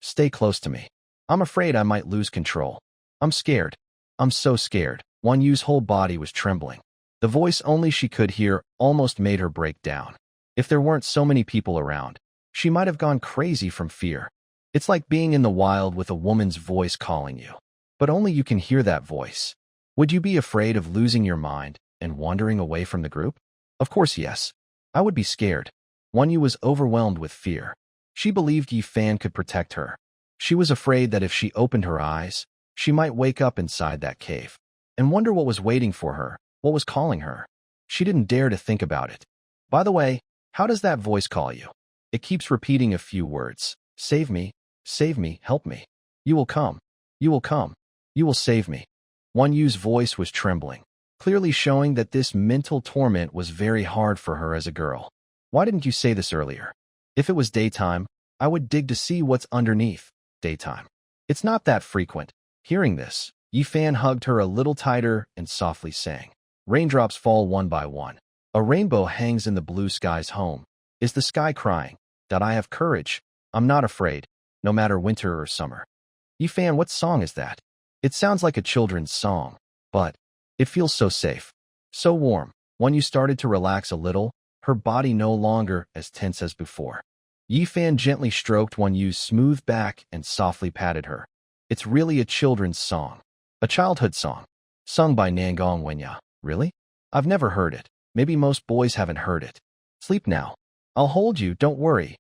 Stay close to me. I'm afraid I might lose control. I'm scared. I'm so scared. Wanyu's whole body was trembling. The voice only she could hear almost made her break down. If there weren't so many people around, she might have gone crazy from fear. It's like being in the wild with a woman's voice calling you. But only you can hear that voice. Would you be afraid of losing your mind and wandering away from the group? Of course, yes. I would be scared. Wanyu was overwhelmed with fear. She believed Yi Fan could protect her. She was afraid that if she opened her eyes, she might wake up inside that cave and wonder what was waiting for her, what was calling her. She didn't dare to think about it. By the way, how does that voice call you? It keeps repeating a few words. Save me, help me. You will come. You will come. You will save me. Wanyu's voice was trembling, clearly showing that this mental torment was very hard for her as a girl. Why didn't you say this earlier? If it was daytime, I would dig to see what's underneath. Daytime. It's not that frequent. Hearing this, Yi Fan hugged her a little tighter and softly sang. Raindrops fall one by one. A rainbow hangs in the blue sky's home. Is the sky crying that I have courage? I'm not afraid, no matter winter or summer. Yi Fan, what song is that? It sounds like a children's song, but it feels so safe, so warm. When you started to relax a little, her body no longer as tense as before. Yi Fan gently stroked Wanyu's smooth back and softly patted her. It's really a children's song. A childhood song. Sung by Nangong Wenya. Really? I've never heard it. Maybe most boys haven't heard it. Sleep now. I'll hold you, don't worry.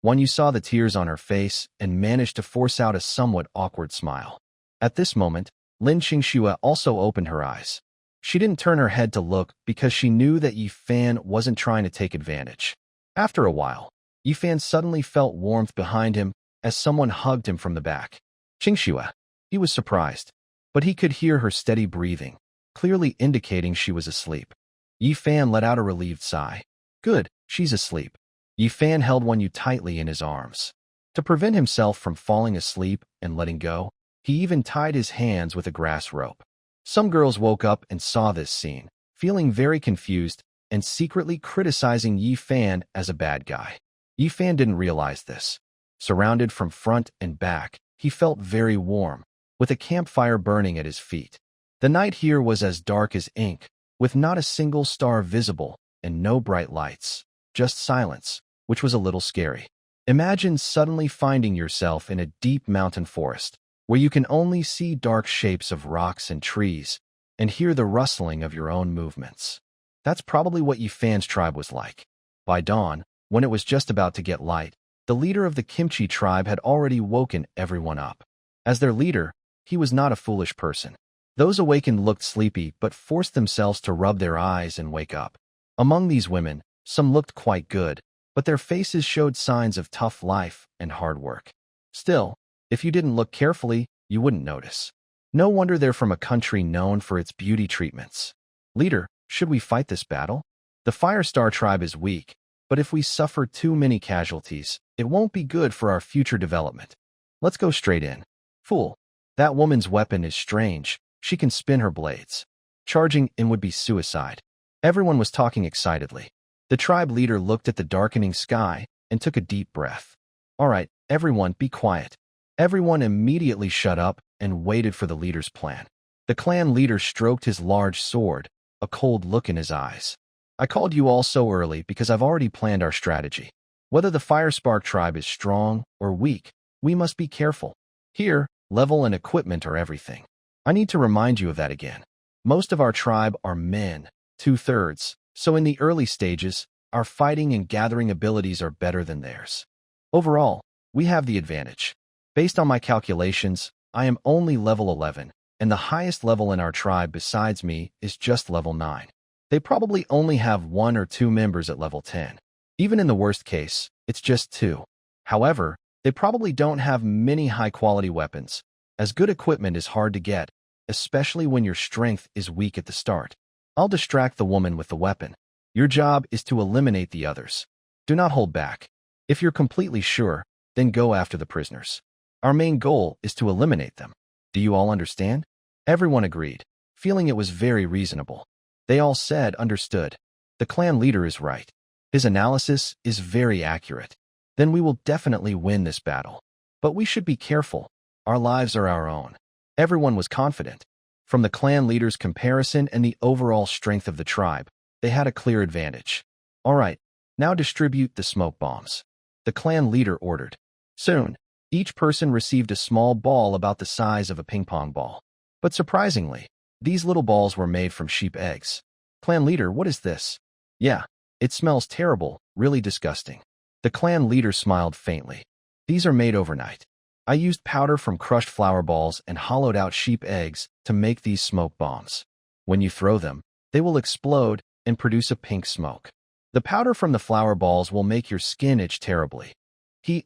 Wan Yu saw the tears on her face and managed to force out a somewhat awkward smile. At this moment, Lin Qingxue also opened her eyes. She didn't turn her head to look because she knew that Yi Fan wasn't trying to take advantage. After a while, Yi Fan suddenly felt warmth behind him as someone hugged him from the back. Qingxue. He was surprised, but he could hear her steady breathing, clearly indicating she was asleep. Yi Fan let out a relieved sigh. Good, she's asleep. Yi Fan held Wan Yu tightly in his arms. To prevent himself from falling asleep and letting go, he even tied his hands with a grass rope. Some girls woke up and saw this scene, feeling very confused and secretly criticizing Yi Fan as a bad guy. Yi Fan didn't realize this. Surrounded from front and back, he felt very warm, with a campfire burning at his feet. The night here was as dark as ink, with not a single star visible and no bright lights, just silence, which was a little scary. Imagine suddenly finding yourself in a deep mountain forest, where you can only see dark shapes of rocks and trees, and hear the rustling of your own movements. That's probably what Yi Fan's tribe was like. By dawn, when it was just about to get light, the leader of the Kimchi tribe had already woken everyone up. As their leader, he was not a foolish person. Those awakened looked sleepy but forced themselves to rub their eyes and wake up. Among these women, some looked quite good, but their faces showed signs of tough life and hard work. Still, if you didn't look carefully, you wouldn't notice. No wonder they're from a country known for its beauty treatments. Leader, should we fight this battle? The Firestar tribe is weak, but if we suffer too many casualties, it won't be good for our future development. Let's go straight in. Fool, that woman's weapon is strange. She can spin her blades. Charging in would be suicide. Everyone was talking excitedly. The tribe leader looked at the darkening sky and took a deep breath. All right, everyone, be quiet. Everyone immediately shut up and waited for the leader's plan. The clan leader stroked his large sword, a cold look in his eyes. I called you all so early because I've already planned our strategy. Whether the Firespark tribe is strong or weak, we must be careful. Here, level and equipment are everything. I need to remind you of that again. Most of our tribe are men, 2/3, so in the early stages, our fighting and gathering abilities are better than theirs. Overall, we have the advantage. Based on my calculations, I am only level 11, and the highest level in our tribe besides me is just level 9. They probably only have 1 or 2 members at level 10. Even in the worst case, it's just 2. However, they probably don't have many high-quality weapons, as good equipment is hard to get, especially when your strength is weak at the start. I'll distract the woman with the weapon. Your job is to eliminate the others. Do not hold back. If you're completely sure, then go after the prisoners. Our main goal is to eliminate them. Do you all understand? Everyone agreed, feeling it was very reasonable. They all said understood. The clan leader is right. His analysis is very accurate. Then we will definitely win this battle. But we should be careful. Our lives are our own. Everyone was confident. From the clan leader's comparison and the overall strength of the tribe, they had a clear advantage. All right, now distribute the smoke bombs. The clan leader ordered. Soon, each person received a small ball about the size of a ping-pong ball. But surprisingly, these little balls were made from sheep eggs. Clan leader, what is this? Yeah, it smells terrible, really disgusting. The clan leader smiled faintly. These are made overnight. I used powder from crushed flour balls and hollowed out sheep eggs to make these smoke bombs. When you throw them, they will explode and produce a pink smoke. The powder from the flour balls will make your skin itch terribly.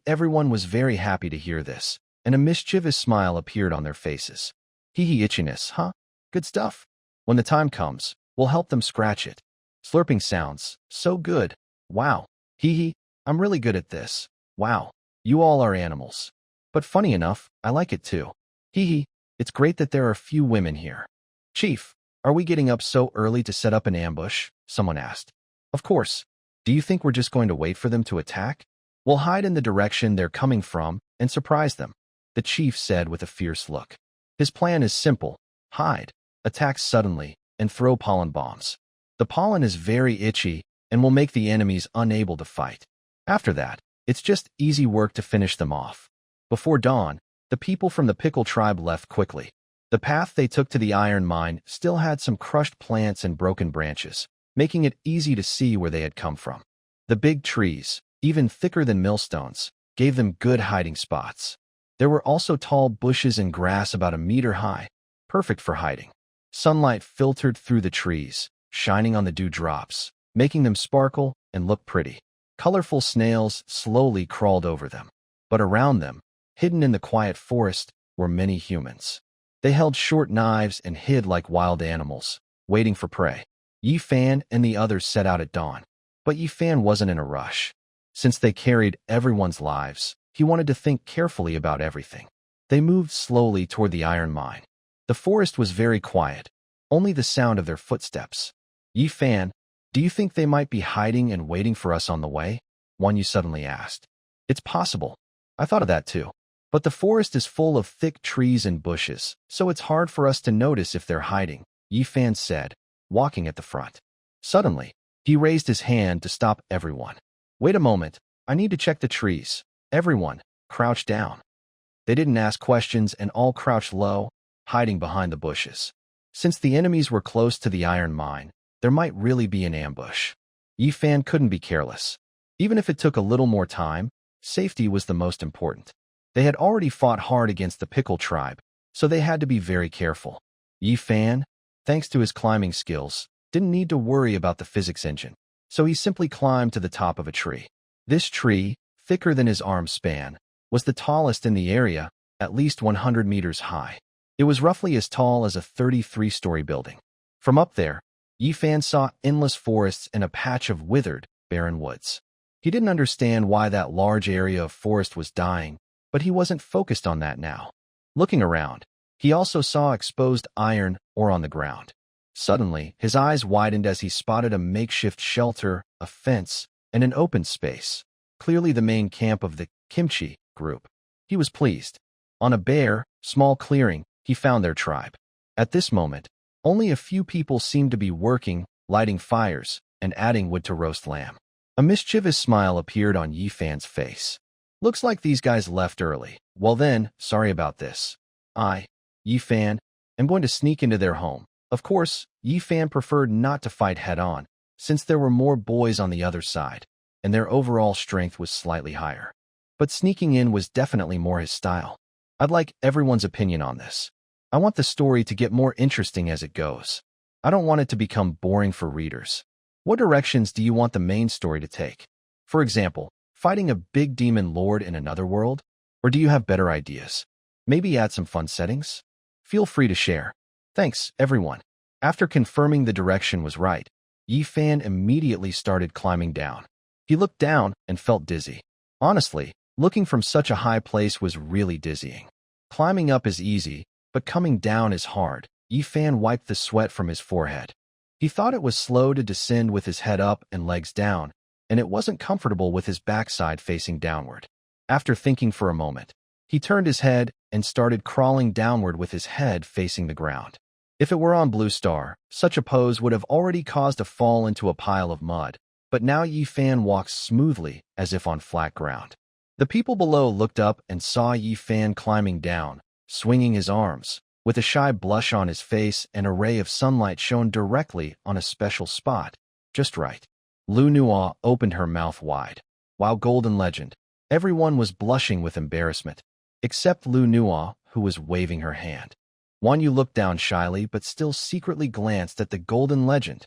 Everyone was very happy to hear this, and a mischievous smile appeared on their faces. Itchiness, huh? Good stuff. When the time comes, we'll help them scratch it. Slurping sounds, so good. Wow. I'm really good at this. Wow. You all are animals. But funny enough, I like it too. It's great that there are few women here. Chief, are we getting up so early to set up an ambush? Someone asked. Of course. Do you think we're just going to wait for them to attack? We'll hide in the direction they're coming from and surprise them, the chief said with a fierce look. His plan is simple. Hide, attack suddenly, and throw pollen bombs. The pollen is very itchy and will make the enemies unable to fight. After that, it's just easy work to finish them off. Before dawn, the people from the Pickle tribe left quickly. The path they took to the iron mine still had some crushed plants and broken branches, making it easy to see where they had come from. The big trees, even thicker than millstones, gave them good hiding spots. There were also tall bushes and grass about a meter high, perfect for hiding. Sunlight filtered through the trees, shining on the dewdrops, making them sparkle and look pretty. Colorful snails slowly crawled over them. But around them, hidden in the quiet forest, were many humans. They held short knives and hid like wild animals, waiting for prey. Yi Fan and the others set out at dawn. But Yi Fan wasn't in a rush. Since they carried everyone's lives, he wanted to think carefully about everything. They moved slowly toward the iron mine. The forest was very quiet, only the sound of their footsteps. Yi Fan, do you think they might be hiding and waiting for us on the way? One Yu suddenly asked. It's possible. I thought of that too. But the forest is full of thick trees and bushes, so it's hard for us to notice if they're hiding, Yi Fan said, walking at the front. Suddenly, he raised his hand to stop everyone. Wait a moment, I need to check the trees. Everyone, crouch down. They didn't ask questions and all crouched low, hiding behind the bushes. Since the enemies were close to the iron mine, there might really be an ambush. Yi Fan couldn't be careless. Even if it took a little more time, safety was the most important. They had already fought hard against the Pickle tribe, so they had to be very careful. Yi Fan, thanks to his climbing skills, didn't need to worry about the physics engine, so he simply climbed to the top of a tree. This tree, thicker than his arm span, was the tallest in the area, at least 100 meters high. It was roughly as tall as a 33-story building. From up there, Yi Fan saw endless forests and a patch of withered, barren woods. He didn't understand why that large area of forest was dying, but he wasn't focused on that now. Looking around, he also saw exposed iron ore on the ground. Suddenly, his eyes widened as he spotted a makeshift shelter, a fence, and an open space, clearly the main camp of the Kimchi group. He was pleased. On a bare, small clearing, he found their tribe. At this moment, only a few people seemed to be working, lighting fires, and adding wood to roast lamb. A mischievous smile appeared on Yi Fan's face. Looks like these guys left early. Well then, sorry about this. Yi Fan, am going to sneak into their home. Of course, Yi Fan preferred not to fight head-on, since there were more boys on the other side, and their overall strength was slightly higher. But sneaking in was definitely more his style. I'd like everyone's opinion on this. I want the story to get more interesting as it goes. I don't want it to become boring for readers. What directions do you want the main story to take? For example, fighting a big demon lord in another world? Or do you have better ideas? Maybe add some fun settings? Feel free to share. Thanks, everyone. After confirming the direction was right, Yi Fan immediately started climbing down. He looked down and felt dizzy. Honestly, looking from such a high place was really dizzying. Climbing up is easy, but coming down is hard. Yi Fan wiped the sweat from his forehead. He thought it was slow to descend with his head up and legs down, and it wasn't comfortable with his backside facing downward. After thinking for a moment, he turned his head and started crawling downward with his head facing the ground. If it were on Blue Star, such a pose would have already caused a fall into a pile of mud, but now Yi Fan walks smoothly as if on flat ground. The people below looked up and saw Yi Fan climbing down, swinging his arms, with a shy blush on his face and a ray of sunlight shone directly on a special spot, just right. Lu Nua opened her mouth wide. While Golden Legend, everyone was blushing with embarrassment, except Lu Nua, who was waving her hand. Wan Yu looked down shyly but still secretly glanced at the Golden Legend.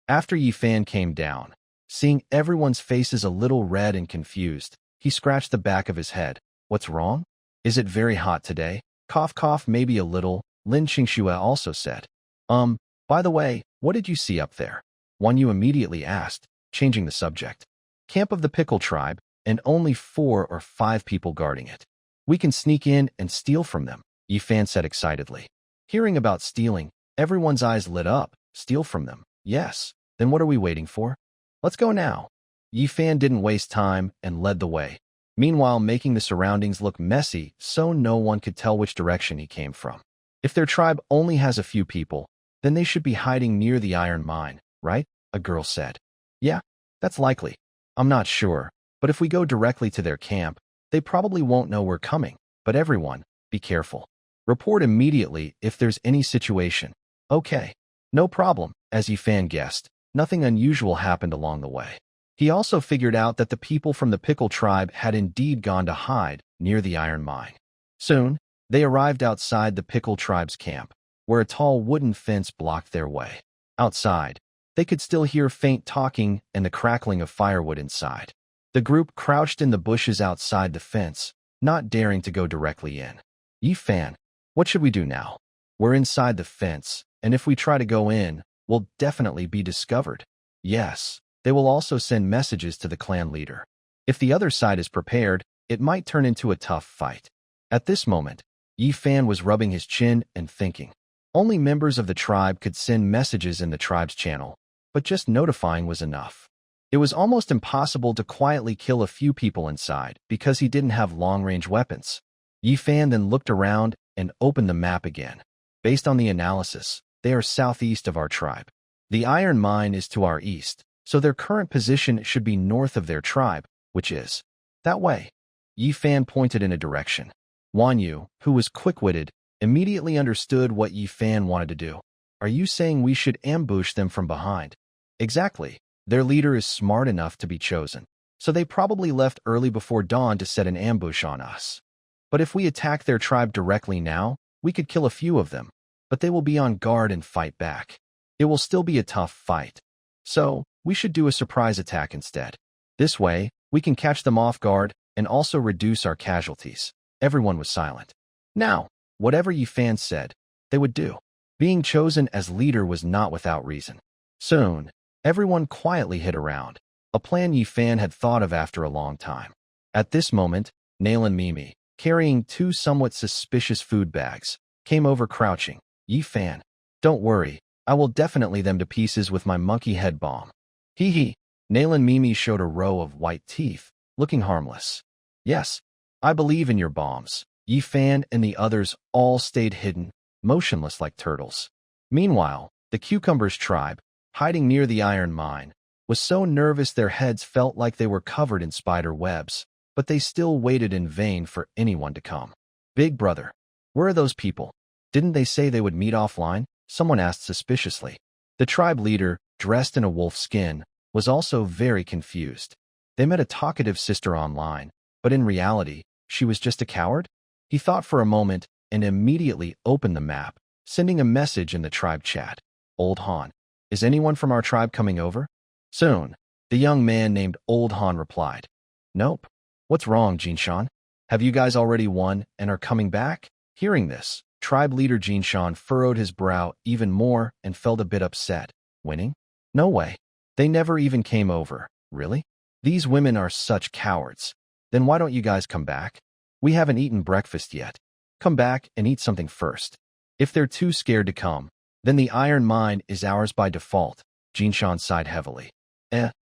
After Yi Fan came down, seeing everyone's faces a little red and confused, he scratched the back of his head. What's wrong? Is it very hot today? Cough cough, maybe a little, Lin Qingxue also said. By the way, what did you see up there? Wan Yu immediately asked, changing the subject. Camp of the Pickle tribe, and only 4 or 5 people guarding it. We can sneak in and steal from them, Yi Fan said excitedly. Hearing about stealing, everyone's eyes lit up. Steal from them? Yes. Then what are we waiting for? Let's go now. Yi Fan didn't waste time and led the way, meanwhile making the surroundings look messy so no one could tell which direction he came from. If their tribe only has a few people, then they should be hiding near the iron mine, right? A girl said. Yeah, that's likely. I'm not sure, but if we go directly to their camp, they probably won't know we're coming. But everyone, be careful. Report immediately if there's any situation. Okay. No problem. As Yi Fan guessed, nothing unusual happened along the way. He also figured out that the people from the Pickle tribe had indeed gone to hide near the iron mine. Soon, they arrived outside the Pickle tribe's camp, where a tall wooden fence blocked their way. Outside, they could still hear faint talking and the crackling of firewood inside. The group crouched in the bushes outside the fence, not daring to go directly in. Yi Fan, what should we do now? We're inside the fence, and if we try to go in, we'll definitely be discovered. Yes, they will also send messages to the clan leader. If the other side is prepared, it might turn into a tough fight. At this moment, Yi Fan was rubbing his chin and thinking. Only members of the tribe could send messages in the tribe's channel, but just notifying was enough. It was almost impossible to quietly kill a few people inside because he didn't have long-range weapons. Yi Fan then looked around and opened the map again. Based on the analysis, they are southeast of our tribe. The iron mine is to our east, so their current position should be north of their tribe, which is that way. Yi Fan pointed in a direction. Wan Yu, who was quick-witted, immediately understood what Yi Fan wanted to do. Are you saying we should ambush them from behind? Exactly. Their leader is smart enough to be chosen, so they probably left early before dawn to set an ambush on us. But if we attack their tribe directly now, we could kill a few of them, but they will be on guard and fight back. It will still be a tough fight. So, we should do a surprise attack instead. This way, we can catch them off guard and also reduce our casualties. Everyone was silent. Now, whatever Yi Fan said, they would do. Being chosen as leader was not without reason. Soon, everyone quietly hid around, a plan Yi Fan had thought of after a long time. At this moment, Nail and Mimi, carrying two somewhat suspicious food bags, came over crouching. Yi Fan, don't worry, I will definitely them to pieces with my monkey head bomb. Hee hee. Nail and Mimi showed a row of white teeth, looking harmless. Yes, I believe in your bombs. Yi Fan and the others all stayed hidden, motionless like turtles. Meanwhile, the Cucumbers tribe, hiding near the iron mine, was so nervous their heads felt like they were covered in spider webs, but they still waited in vain for anyone to come. Big brother, where are those people? Didn't they say they would meet offline? Someone asked suspiciously. The tribe leader, dressed in a wolf skin, was also very confused. They met a talkative sister online, but in reality, she was just a coward? He thought for a moment and immediately opened the map, sending a message in the tribe chat. Old Han, is anyone from our tribe coming over? Soon, the young man named Old Han replied. Nope. What's wrong, Jinshan? Have you guys already won and are coming back? Hearing this, tribe leader Jinshan furrowed his brow even more and felt a bit upset. Winning? No way. They never even came over. Really? These women are such cowards. Then why don't you guys come back? We haven't eaten breakfast yet. Come back and eat something first. If they're too scared to come, then the iron mine is ours by default. Jinshan sighed heavily.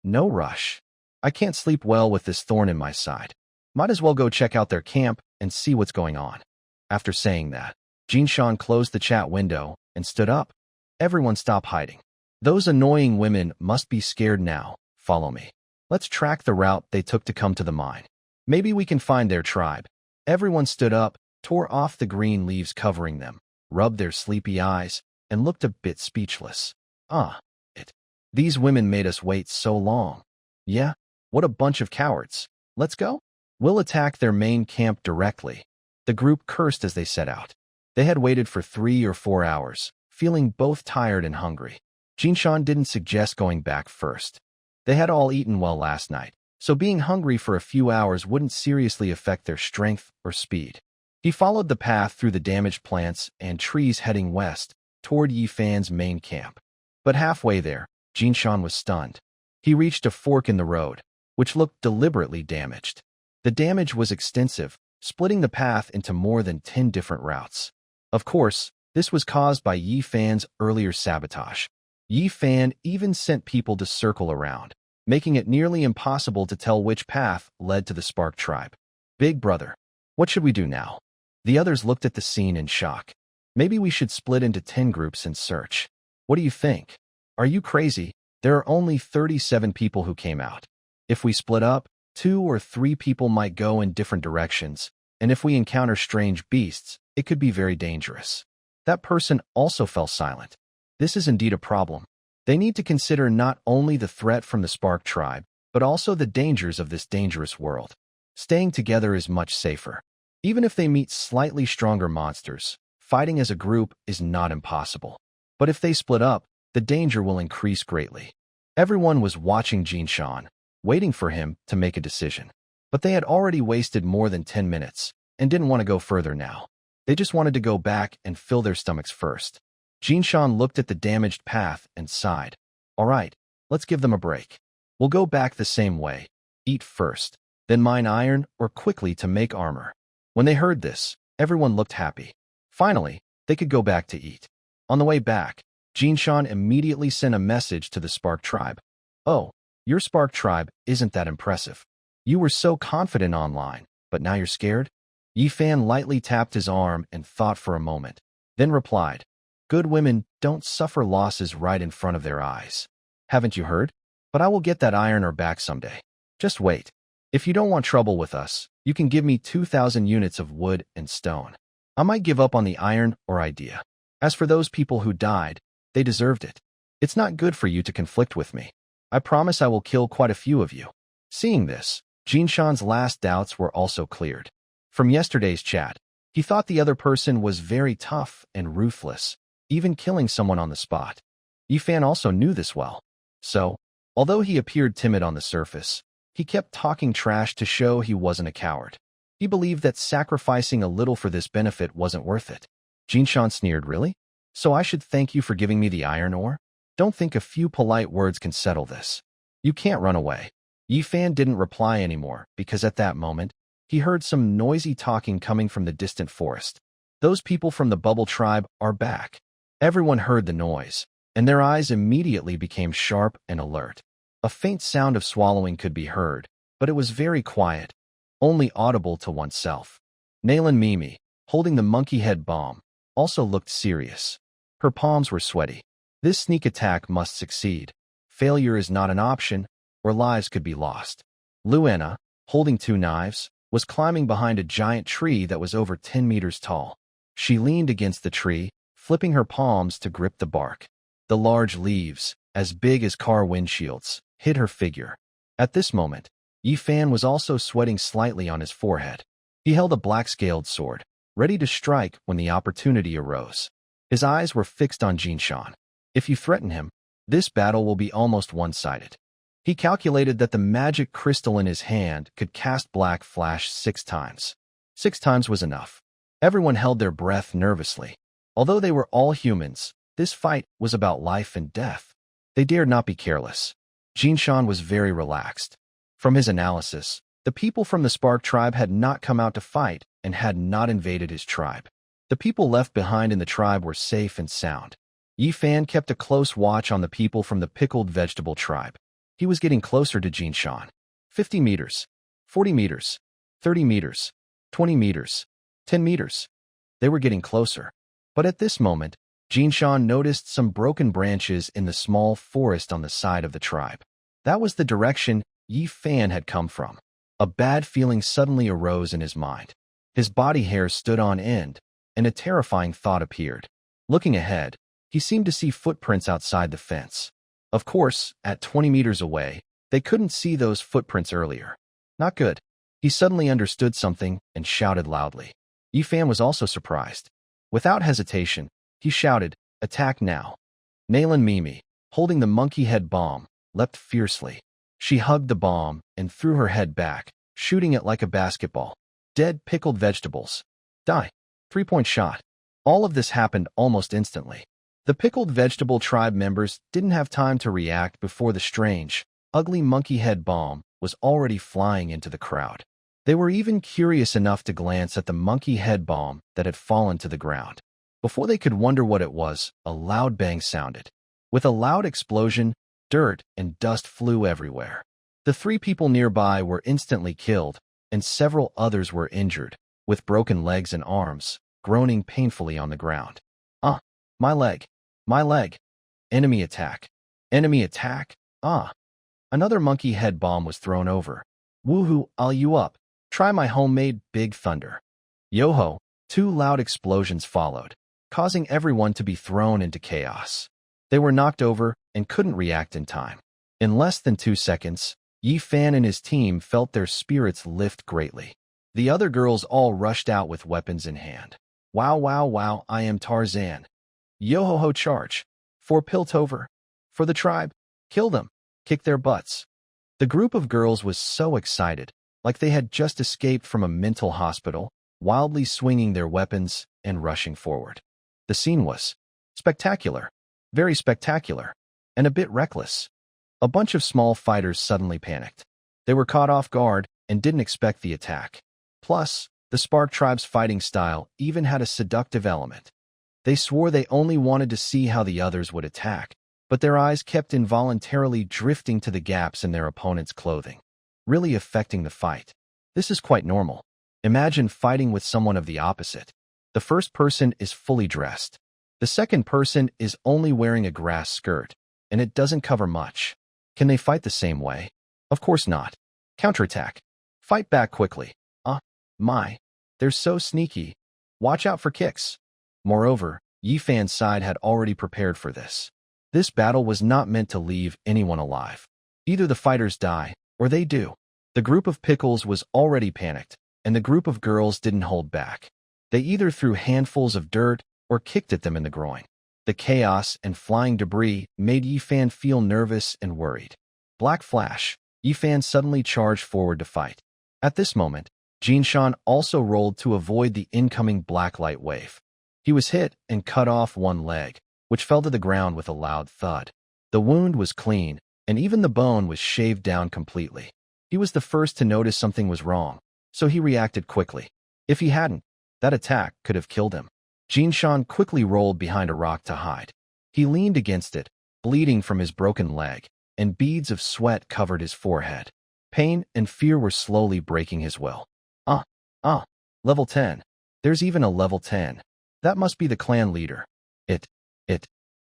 No rush. I can't sleep well with this thorn in my side. Might as well go check out their camp and see what's going on. After saying that, Jinshan closed the chat window and stood up. Everyone stop hiding. Those annoying women must be scared now. Follow me. Let's track the route they took to come to the mine. Maybe we can find their tribe. Everyone stood up, tore off the green leaves covering them, rubbed their sleepy eyes, and looked a bit speechless. These women made us wait so long. Yeah, what a bunch of cowards. Let's go. We'll attack their main camp directly. The group cursed as they set out. They had waited for 3 or 4 hours, feeling both tired and hungry. Jinshan didn't suggest going back first. They had all eaten well last night, so being hungry for a few hours wouldn't seriously affect their strength or speed. He followed the path through the damaged plants and trees heading west, toward Yi Fan's main camp. But halfway there, Jinshan was stunned. He reached a fork in the road, which looked deliberately damaged. The damage was extensive, splitting the path into more than 10 different routes. Of course, this was caused by Yi Fan's earlier sabotage. Yi Fan even sent people to circle around, making it nearly impossible to tell which path led to the Spark tribe. Big brother, what should we do now? The others looked at the scene in shock. Maybe we should split into 10 groups and search. What do you think? Are you crazy? There are only 37 people who came out. If we split up, 2 or 3 people might go in different directions, and if we encounter strange beasts, it could be very dangerous. That person also fell silent. This is indeed a problem. They need to consider not only the threat from the Spark tribe, but also the dangers of this dangerous world. Staying together is much safer. Even if they meet slightly stronger monsters, fighting as a group is not impossible. But if they split up, the danger will increase greatly. Everyone was watching Jinshan, waiting for him to make a decision. But they had already wasted more than 10 minutes and didn't want to go further now. They just wanted to go back and fill their stomachs first. Jinshan looked at the damaged path and sighed. All right, let's give them a break. We'll go back the same way. Eat first, then mine iron or quickly to make armor. When they heard this, everyone looked happy. Finally, they could go back to eat. On the way back, Jinshan immediately sent a message to the Spark Tribe. Oh, your Spark Tribe isn't that impressive. You were so confident online, but now you're scared? Yifan lightly tapped his arm and thought for a moment, then replied, Good women don't suffer losses right in front of their eyes. Haven't you heard? But I will get that iron ore back someday. Just wait. If you don't want trouble with us, you can give me 2,000 units of wood and stone. I might give up on the iron ore idea. As for those people who died, they deserved it. It's not good for you to conflict with me. I promise I will kill quite a few of you. Seeing this, Jinshan's last doubts were also cleared. From yesterday's chat, he thought the other person was very tough and ruthless, even killing someone on the spot. Yifan also knew this well. So, although he appeared timid on the surface, he kept talking trash to show he wasn't a coward. He believed that sacrificing a little for this benefit wasn't worth it. Jinshan sneered, Really? So I should thank you for giving me the iron ore? Don't think a few polite words can settle this. You can't run away. Yifan didn't reply anymore because at that moment, he heard some noisy talking coming from the distant forest. Those people from the Bubble Tribe are back. Everyone heard the noise, and their eyes immediately became sharp and alert. A faint sound of swallowing could be heard, but it was very quiet, only audible to oneself. Nalan Mimi, holding the monkey head bomb, also looked serious. Her palms were sweaty. This sneak attack must succeed. Failure is not an option, or lives could be lost. Luana, holding 2 knives, was climbing behind a giant tree that was over 10 meters tall. She leaned against the tree, flipping her palms to grip the bark. The large leaves, as big as car windshields, hid her figure. At this moment, Yifan was also sweating slightly on his forehead. He held a black-scaled sword, ready to strike when the opportunity arose. His eyes were fixed on Jinshan. If you threaten him, this battle will be almost one-sided. He calculated that the magic crystal in his hand could cast Black Flash 6 times. 6 times was enough. Everyone held their breath nervously. Although they were all humans, this fight was about life and death. They dared not be careless. Jinshan was very relaxed. From his analysis, the people from the Spark Tribe had not come out to fight and had not invaded his tribe. The people left behind in the tribe were safe and sound. Yifan kept a close watch on the people from the Pickled Vegetable Tribe. He was getting closer to Jinshan. 50 meters, 40 meters, 30 meters, 20 meters, 10 meters. They were getting closer. But at this moment, Jinshan noticed some broken branches in the small forest on the side of the tribe. That was the direction Yifan had come from. A bad feeling suddenly arose in his mind. His body hairs stood on end, and a terrifying thought appeared. Looking ahead, he seemed to see footprints outside the fence. Of course, at 20 meters away, they couldn't see those footprints earlier. Not good. He suddenly understood something and shouted loudly. Yifan was also surprised. Without hesitation, he shouted, Attack now. Nalan Mimi, holding the monkey head bomb, leapt fiercely. She hugged the bomb and threw her head back, shooting it like a basketball. Dead pickled vegetables. Die. 3-point shot. All of this happened almost instantly. The Pickled Vegetable Tribe members didn't have time to react before the strange, ugly monkey head bomb was already flying into the crowd. They were even curious enough to glance at the monkey head bomb that had fallen to the ground. Before they could wonder what it was, a loud bang sounded. With a loud explosion, dirt and dust flew everywhere. The 3 people nearby were instantly killed, and several others were injured, with broken legs and arms, groaning painfully on the ground. My leg. My leg. Enemy attack. Enemy attack. Another monkey head bomb was thrown over. Woohoo, I'll you up. Try my homemade Big Thunder. Yo-ho, 2 loud explosions followed, causing everyone to be thrown into chaos. They were knocked over and couldn't react in time. In less than 2 seconds, Yi Fan and his team felt their spirits lift greatly. The other girls all rushed out with weapons in hand. Wow, wow, wow, I am Tarzan. Yo-ho-ho charge. For Piltover. For the tribe. Kill them. Kick their butts. The group of girls was so excited, like they had just escaped from a mental hospital, wildly swinging their weapons and rushing forward. The scene was spectacular, very spectacular, and a bit reckless. A bunch of small fighters suddenly panicked. They were caught off guard and didn't expect the attack. Plus, the Spark Tribe's fighting style even had a seductive element. They swore they only wanted to see how the others would attack, but their eyes kept involuntarily drifting to the gaps in their opponent's clothing, really affecting the fight. This is quite normal. Imagine fighting with someone of the opposite. The first person is fully dressed. The second person is only wearing a grass skirt, and it doesn't cover much. Can they fight the same way? Of course not. Counterattack. Fight back quickly. My. They're so sneaky. Watch out for kicks. Moreover, Yi Fan's side had already prepared for this. This battle was not meant to leave anyone alive. Either the fighters die, or they do. The group of pickles was already panicked, and the group of girls didn't hold back. They either threw handfuls of dirt or kicked at them in the groin. The chaos and flying debris made Yi Fan feel nervous and worried. Black flash. Yi Fan suddenly charged forward to fight. At this moment, Jin Shan also rolled to avoid the incoming black light wave. He was hit and cut off one leg, which fell to the ground with a loud thud. The wound was clean, and even the bone was shaved down completely. He was the first to notice something was wrong, so he reacted quickly. If he hadn't, that attack could have killed him. Jin Shan quickly rolled behind a rock to hide. He leaned against it, bleeding from his broken leg, and beads of sweat covered his forehead. Pain and fear were slowly breaking his will. Level 10. There's even a level 10. That must be the clan leader.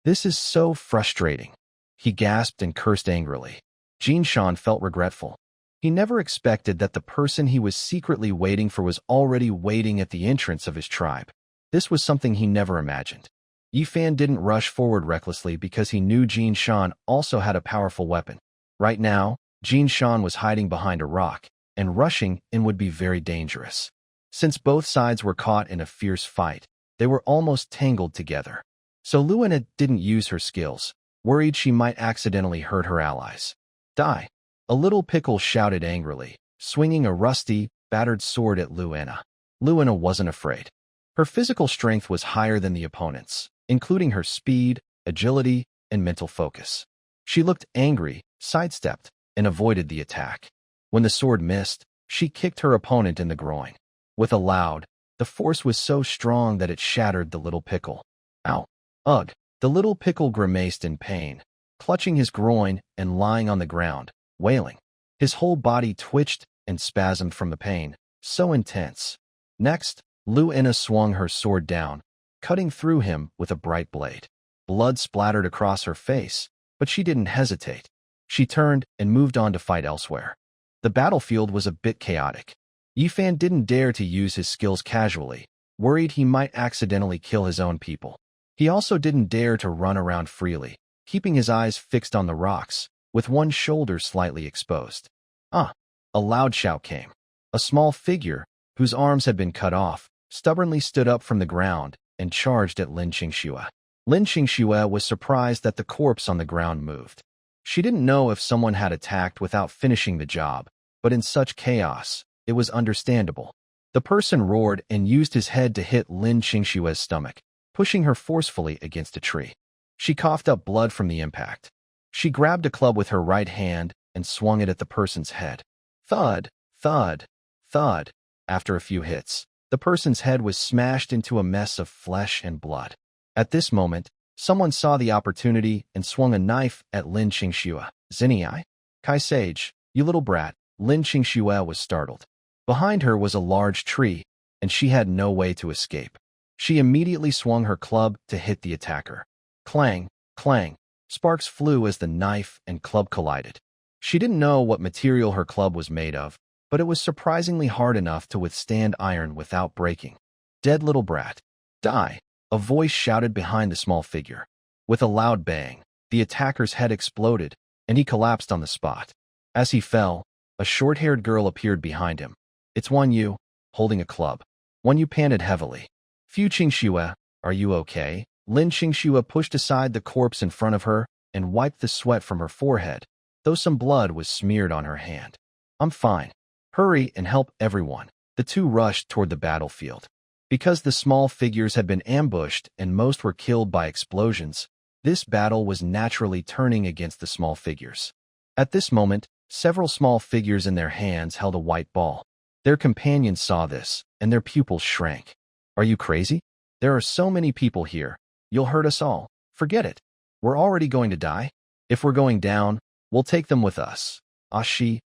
This is so frustrating. He gasped and cursed angrily. Jin Shan felt regretful. He never expected that the person he was secretly waiting for was already waiting at the entrance of his tribe. This was something he never imagined. Yi Fan didn't rush forward recklessly because he knew Jin Shan also had a powerful weapon. Right now, Jin Shan was hiding behind a rock, and rushing in would be very dangerous. Since both sides were caught in a fierce fight, they were almost tangled together. So Luina didn't use her skills, worried she might accidentally hurt her allies. Die! A little pickle shouted angrily, swinging a rusty, battered sword at Luina. Luina wasn't afraid. Her physical strength was higher than the opponent's, including her speed, agility, and mental focus. She looked angry, sidestepped, and avoided the attack. When the sword missed, she kicked her opponent in the groin. With a loud, the force was so strong that it shattered the little pickle. Ow! Ugh! The little pickle grimaced in pain, clutching his groin and lying on the ground, wailing. His whole body twitched and spasmed from the pain, so intense. Next, Luina swung her sword down, cutting through him with a bright blade. Blood splattered across her face, but she didn't hesitate. She turned and moved on to fight elsewhere. The battlefield was a bit chaotic. Yi Fan didn't dare to use his skills casually, worried he might accidentally kill his own people. He also didn't dare to run around freely, keeping his eyes fixed on the rocks, with one shoulder slightly exposed. A loud shout came. A small figure, whose arms had been cut off, stubbornly stood up from the ground and charged at Lin Qingxue. Lin Qingxue was surprised that the corpse on the ground moved. She didn't know if someone had attacked without finishing the job, but in such chaos, it was understandable. The person roared and used his head to hit Lin Qingxue's stomach, pushing her forcefully against a tree. She coughed up blood from the impact. She grabbed a club with her right hand and swung it at the person's head. Thud, thud, thud. After a few hits, the person's head was smashed into a mess of flesh and blood. At this moment, someone saw the opportunity and swung a knife at Lin Qingxue. Zinniai? Kai Sage, you little brat. Lin Qingxue was startled. Behind her was a large tree, and she had no way to escape. She immediately swung her club to hit the attacker. Clang, clang. Sparks flew as the knife and club collided. She didn't know what material her club was made of, but it was surprisingly hard enough to withstand iron without breaking. Dead little brat. Die! A voice shouted behind the small figure. With a loud bang, the attacker's head exploded, and he collapsed on the spot. As he fell, a short-haired girl appeared behind him. It's Wan Yu, holding a club. Wan Yu panted heavily. Fu Qingxue, are you okay? Lin Qingxue pushed aside the corpse in front of her and wiped the sweat from her forehead, though some blood was smeared on her hand. I'm fine. Hurry and help everyone. The two rushed toward the battlefield. Because the small figures had been ambushed and most were killed by explosions, this battle was naturally turning against the small figures. At this moment, several small figures in their hands held a white ball. Their companions saw this, and their pupils shrank. Are you crazy? There are so many people here. You'll hurt us all. Forget it. We're already going to die. If we're going down, we'll take them with us. Ashi,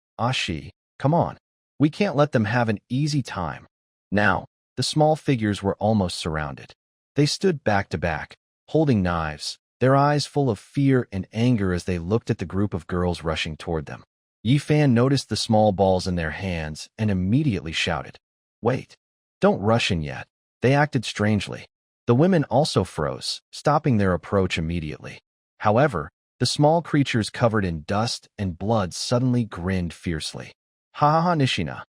come on. We can't let them have an easy time. Now, the small figures were almost surrounded. They stood back to back, holding knives, their eyes full of fear and anger as they looked at the group of girls rushing toward them. Yi Fan noticed the small balls in their hands and immediately shouted, "Wait! Don't rush in yet." They acted strangely. The women also froze, stopping their approach immediately. However, the small creatures covered in dust and blood suddenly grinned fiercely. Ha ha ha, Nishina.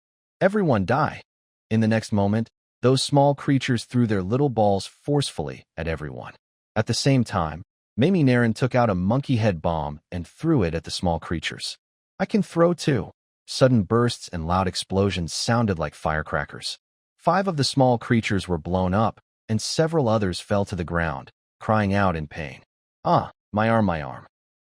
Everyone die. In the next moment, those small creatures threw their little balls forcefully at everyone. At the same time, Mamie Naren took out a monkey head bomb and threw it at the small creatures. I can throw too. Sudden bursts and loud explosions sounded like firecrackers. 5 of the small creatures were blown up, and several others fell to the ground, crying out in pain. Ah, my arm, my arm.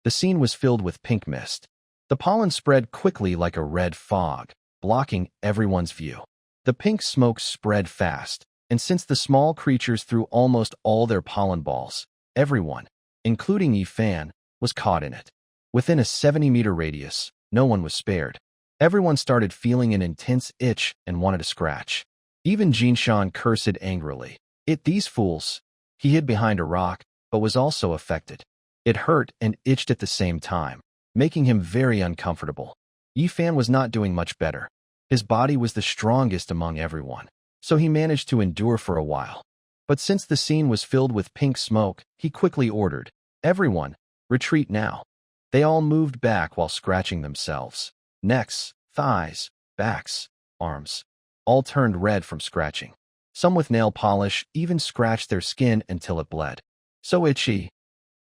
The scene was filled with pink mist. The pollen spread quickly like a red fog, blocking everyone's view. The pink smoke spread fast, and since the small creatures threw almost all their pollen balls, everyone, including Yi Fan, was caught in it. Within a 70-meter radius, no one was spared. Everyone started feeling an intense itch and wanted to scratch. Even Jinshan cursed angrily. These fools. He hid behind a rock, but was also affected. It hurt and itched at the same time, making him very uncomfortable. Yi Fan was not doing much better. His body was the strongest among everyone, so he managed to endure for a while. But since the scene was filled with pink smoke, he quickly ordered, "Everyone, retreat now." They all moved back while scratching themselves. Necks, thighs, backs, arms. All turned red from scratching. Some with nail polish even scratched their skin until it bled. So itchy.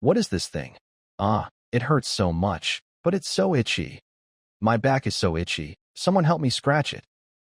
What is this thing? Ah, it hurts so much, but it's so itchy. My back is so itchy. Someone help me scratch it.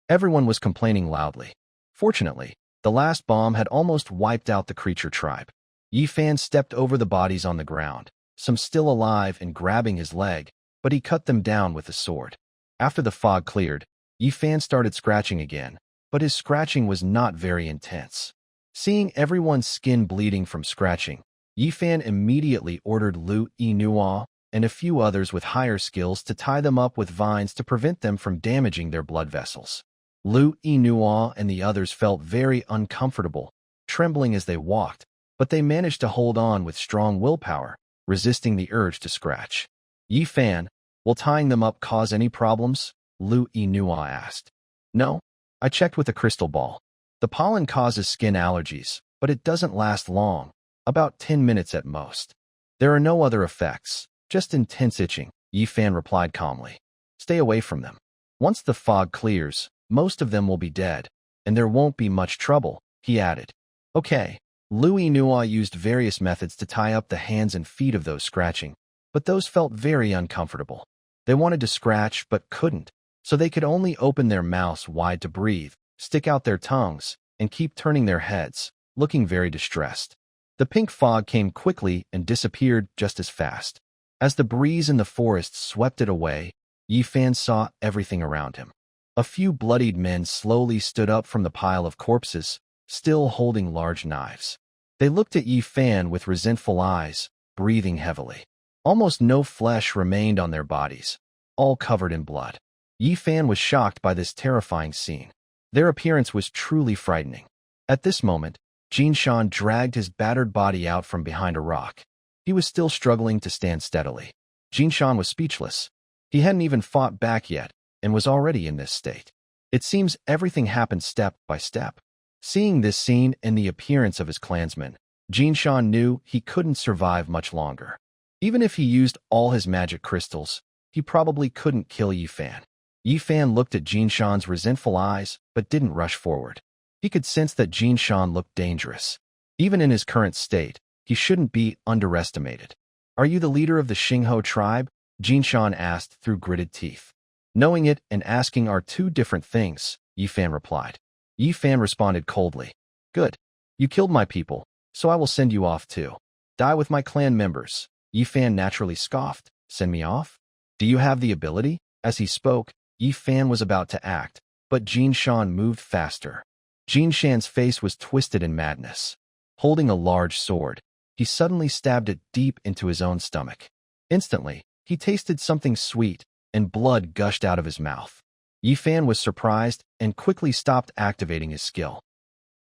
Everyone was complaining loudly. Fortunately, the last bomb had almost wiped out the creature tribe. Yi Fan stepped over the bodies on the ground, some still alive and grabbing his leg, but he cut them down with a sword. After the fog cleared, Yi Fan started scratching again, but his scratching was not very intense. Seeing everyone's skin bleeding from scratching, Yi Fan immediately ordered Lu Yinua and a few others with higher skills to tie them up with vines to prevent them from damaging their blood vessels. Lu Yinua and the others felt very uncomfortable, trembling as they walked, but they managed to hold on with strong willpower, resisting the urge to scratch. Yi Fan, will tying them up cause any problems? Lu Yinua asked. No, I checked with a crystal ball. The pollen causes skin allergies, but it doesn't last long, about 10 minutes at most. There are no other effects, just intense itching, Yi Fan replied calmly. Stay away from them. Once the fog clears, most of them will be dead, and there won't be much trouble, he added. Okay. Lu Yinua used various methods to tie up the hands and feet of those scratching, but those felt very uncomfortable. They wanted to scratch but couldn't, so they could only open their mouths wide to breathe, stick out their tongues, and keep turning their heads, looking very distressed. The pink fog came quickly and disappeared just as fast. As the breeze in the forest swept it away, Yi Fan saw everything around him. A few bloodied men slowly stood up from the pile of corpses, still holding large knives. They looked at Yi Fan with resentful eyes, breathing heavily. Almost no flesh remained on their bodies, all covered in blood. Yi Fan was shocked by this terrifying scene. Their appearance was truly frightening. At this moment, Jinshan dragged his battered body out from behind a rock. He was still struggling to stand steadily. Jinshan was speechless. He hadn't even fought back yet, and was already in this state. It seems everything happened step by step. Seeing this scene and the appearance of his clansmen, Jinshan knew he couldn't survive much longer. Even if he used all his magic crystals, he probably couldn't kill Yifan. Yifan looked at Jinshan's resentful eyes, but didn't rush forward. He could sense that Jinshan looked dangerous. Even in his current state, he shouldn't be underestimated. "Are you the leader of the Xingho tribe?" Jinshan asked through gritted teeth. "Knowing it and asking are two different things," Yifan replied. Yifan responded coldly. "Good. You killed my people, so I will send you off too. Die with my clan members." Yifan naturally scoffed. "Send me off? Do you have the ability?" As he spoke, Yifan was about to act, but Jinshan moved faster. Jinshan's face was twisted in madness. Holding a large sword, he suddenly stabbed it deep into his own stomach. Instantly, he tasted something sweet, and blood gushed out of his mouth. Yifan was surprised and quickly stopped activating his skill.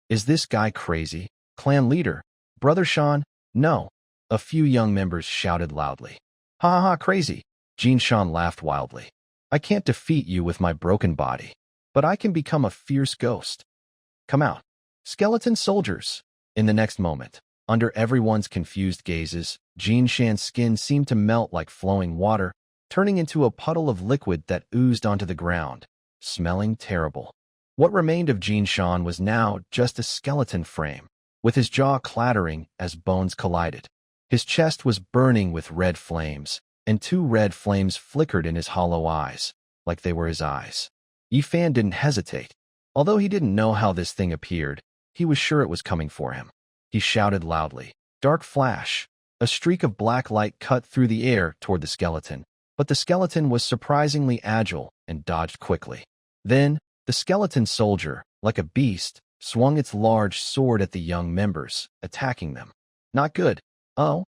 "Is this guy crazy? Clan leader? Brother Shan? No." A few young members shouted loudly. "Ha ha ha, crazy!" Jinshan laughed wildly. "I can't defeat you with my broken body, but I can become a fierce ghost. Come out. Skeleton soldiers." In the next moment, under everyone's confused gazes, Jinshan's skin seemed to melt like flowing water, turning into a puddle of liquid that oozed onto the ground, smelling terrible. What remained of Jinshan was now just a skeleton frame, with his jaw clattering as bones collided. His chest was burning with red flames, and two red flames flickered in his hollow eyes, like they were his eyes. Yifan didn't hesitate. Although he didn't know how this thing appeared, he was sure it was coming for him. He shouted loudly. Dark flash. A streak of black light cut through the air toward the skeleton, but the skeleton was surprisingly agile and dodged quickly. Then, the skeleton soldier, like a beast, swung its large sword at the young members, attacking them. Not good. Oh?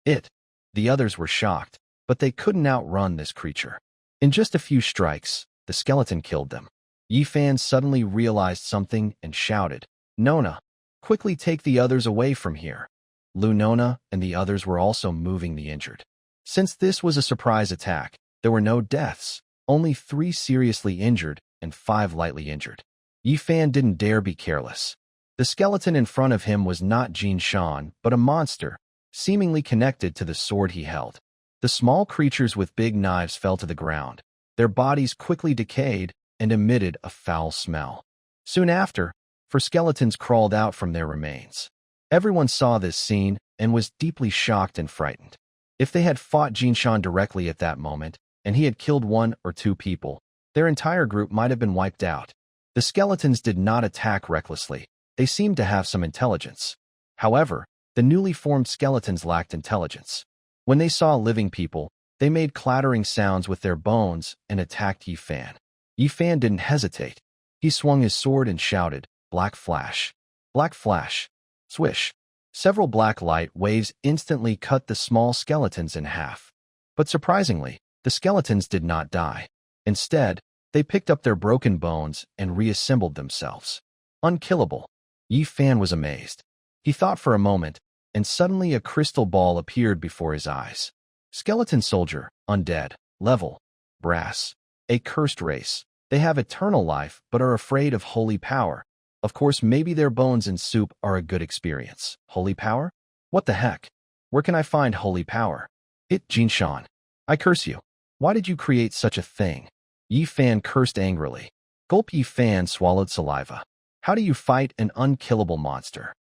It. The others were shocked, but they couldn't outrun this creature. In just a few strikes, the skeleton killed them. Yifan suddenly realized something and shouted, "Nona, quickly take the others away from here." Lunona and the others were also moving the injured. Since this was a surprise attack, there were no deaths, only 3 seriously injured and 5 lightly injured. Yifan didn't dare be careless. The skeleton in front of him was not Jinshan, but a monster, seemingly connected to the sword he held. The small creatures with big knives fell to the ground. Their bodies quickly decayed and emitted a foul smell. Soon after, 4 skeletons crawled out from their remains. Everyone saw this scene and was deeply shocked and frightened. If they had fought Jinshan directly at that moment, and he had killed 1 or 2 people, their entire group might have been wiped out. The skeletons did not attack recklessly. They seemed to have some intelligence. However, the newly formed skeletons lacked intelligence. When they saw living people, they made clattering sounds with their bones and attacked Yifan. Yifan didn't hesitate. He swung his sword and shouted, "Black flash! Black flash!" Swish! Several black light waves instantly cut the small skeletons in half. But surprisingly, the skeletons did not die. Instead, they picked up their broken bones and reassembled themselves. Unkillable. Yifan was amazed. He thought for a moment, and suddenly a crystal ball appeared before his eyes. Skeleton soldier, undead, level, brass. A cursed race. They have eternal life but are afraid of holy power. Of course, maybe their bones and soup are a good experience. Holy power? What the heck? Where can I find holy power? Jinshan. I curse you. Why did you create such a thing? Yifan cursed angrily. Gulp. Yifan swallowed saliva. How do you fight an unkillable monster?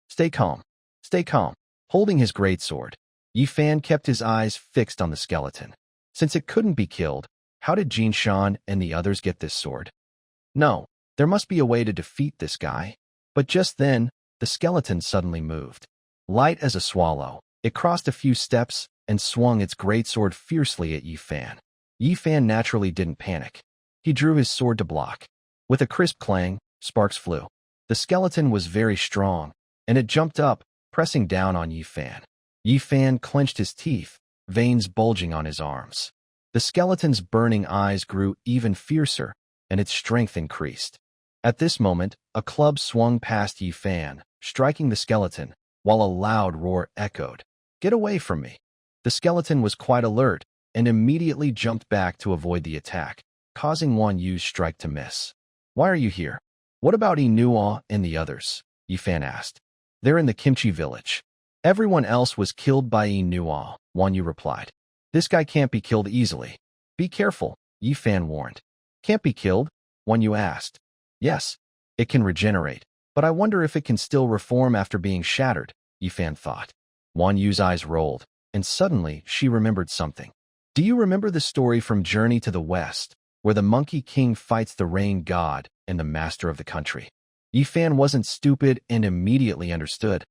Stay calm. Stay calm. Holding his greatsword, Yifan kept his eyes fixed on the skeleton. Since it couldn't be killed, how did Jinshan and the others get this sword? No, there must be a way to defeat this guy. But just then, the skeleton suddenly moved. Light as a swallow, it crossed a few steps and swung its greatsword fiercely at Yifan. Yifan naturally didn't panic. He drew his sword to block. With a crisp clang, sparks flew. The skeleton was very strong, and it jumped up, pressing down on Yifan. Yifan clenched his teeth, veins bulging on his arms. The skeleton's burning eyes grew even fiercer, and its strength increased. At this moment, a club swung past Yifan, striking the skeleton, while a loud roar echoed. Get away from me! The skeleton was quite alert, and immediately jumped back to avoid the attack, causing one Yu's strike to miss. Why are you here? What about Inua and the others? Yifan asked. They're in the Kimchi village. Everyone else was killed by Inua, Wanyu replied. This guy can't be killed easily. Be careful, Yi Fan warned. Can't be killed? Wan Yu asked. Yes, it can regenerate, but I wonder if it can still reform after being shattered, Yi Fan thought. Wan Yu's eyes rolled, and suddenly she remembered something. Do you remember the story from Journey to the West, where the Monkey King fights the rain god and the master of the country? Yi Fan wasn't stupid and immediately understood.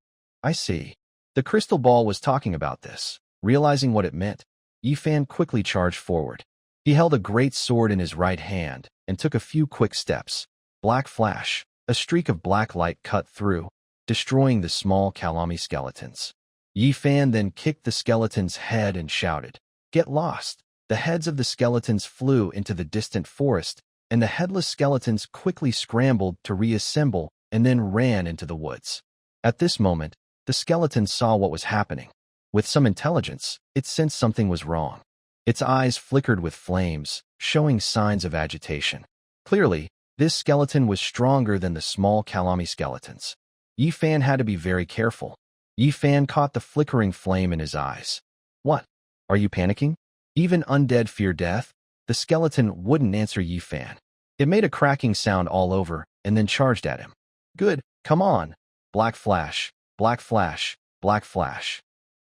I see. The crystal ball was talking about this. Realizing what it meant, Yi Fan quickly charged forward. He held a great sword in his right hand and took a few quick steps. Black flash, a streak of black light cut through, destroying the small Kalami skeletons. Yi Fan then kicked the skeleton's head and shouted, "Get lost!" The heads of the skeletons flew into the distant forest, and the headless skeletons quickly scrambled to reassemble and then ran into the woods. At this moment, the skeleton saw what was happening. With some intelligence, it sensed something was wrong. Its eyes flickered with flames, showing signs of agitation. Clearly, this skeleton was stronger than the small Kalami skeletons. Yi Fan had to be very careful. Yi Fan caught the flickering flame in his eyes. What? Are you panicking? Even undead fear death? The skeleton wouldn't answer Yi Fan. It made a cracking sound all over and then charged at him. Good, come on. Black flash, black flash, black flash.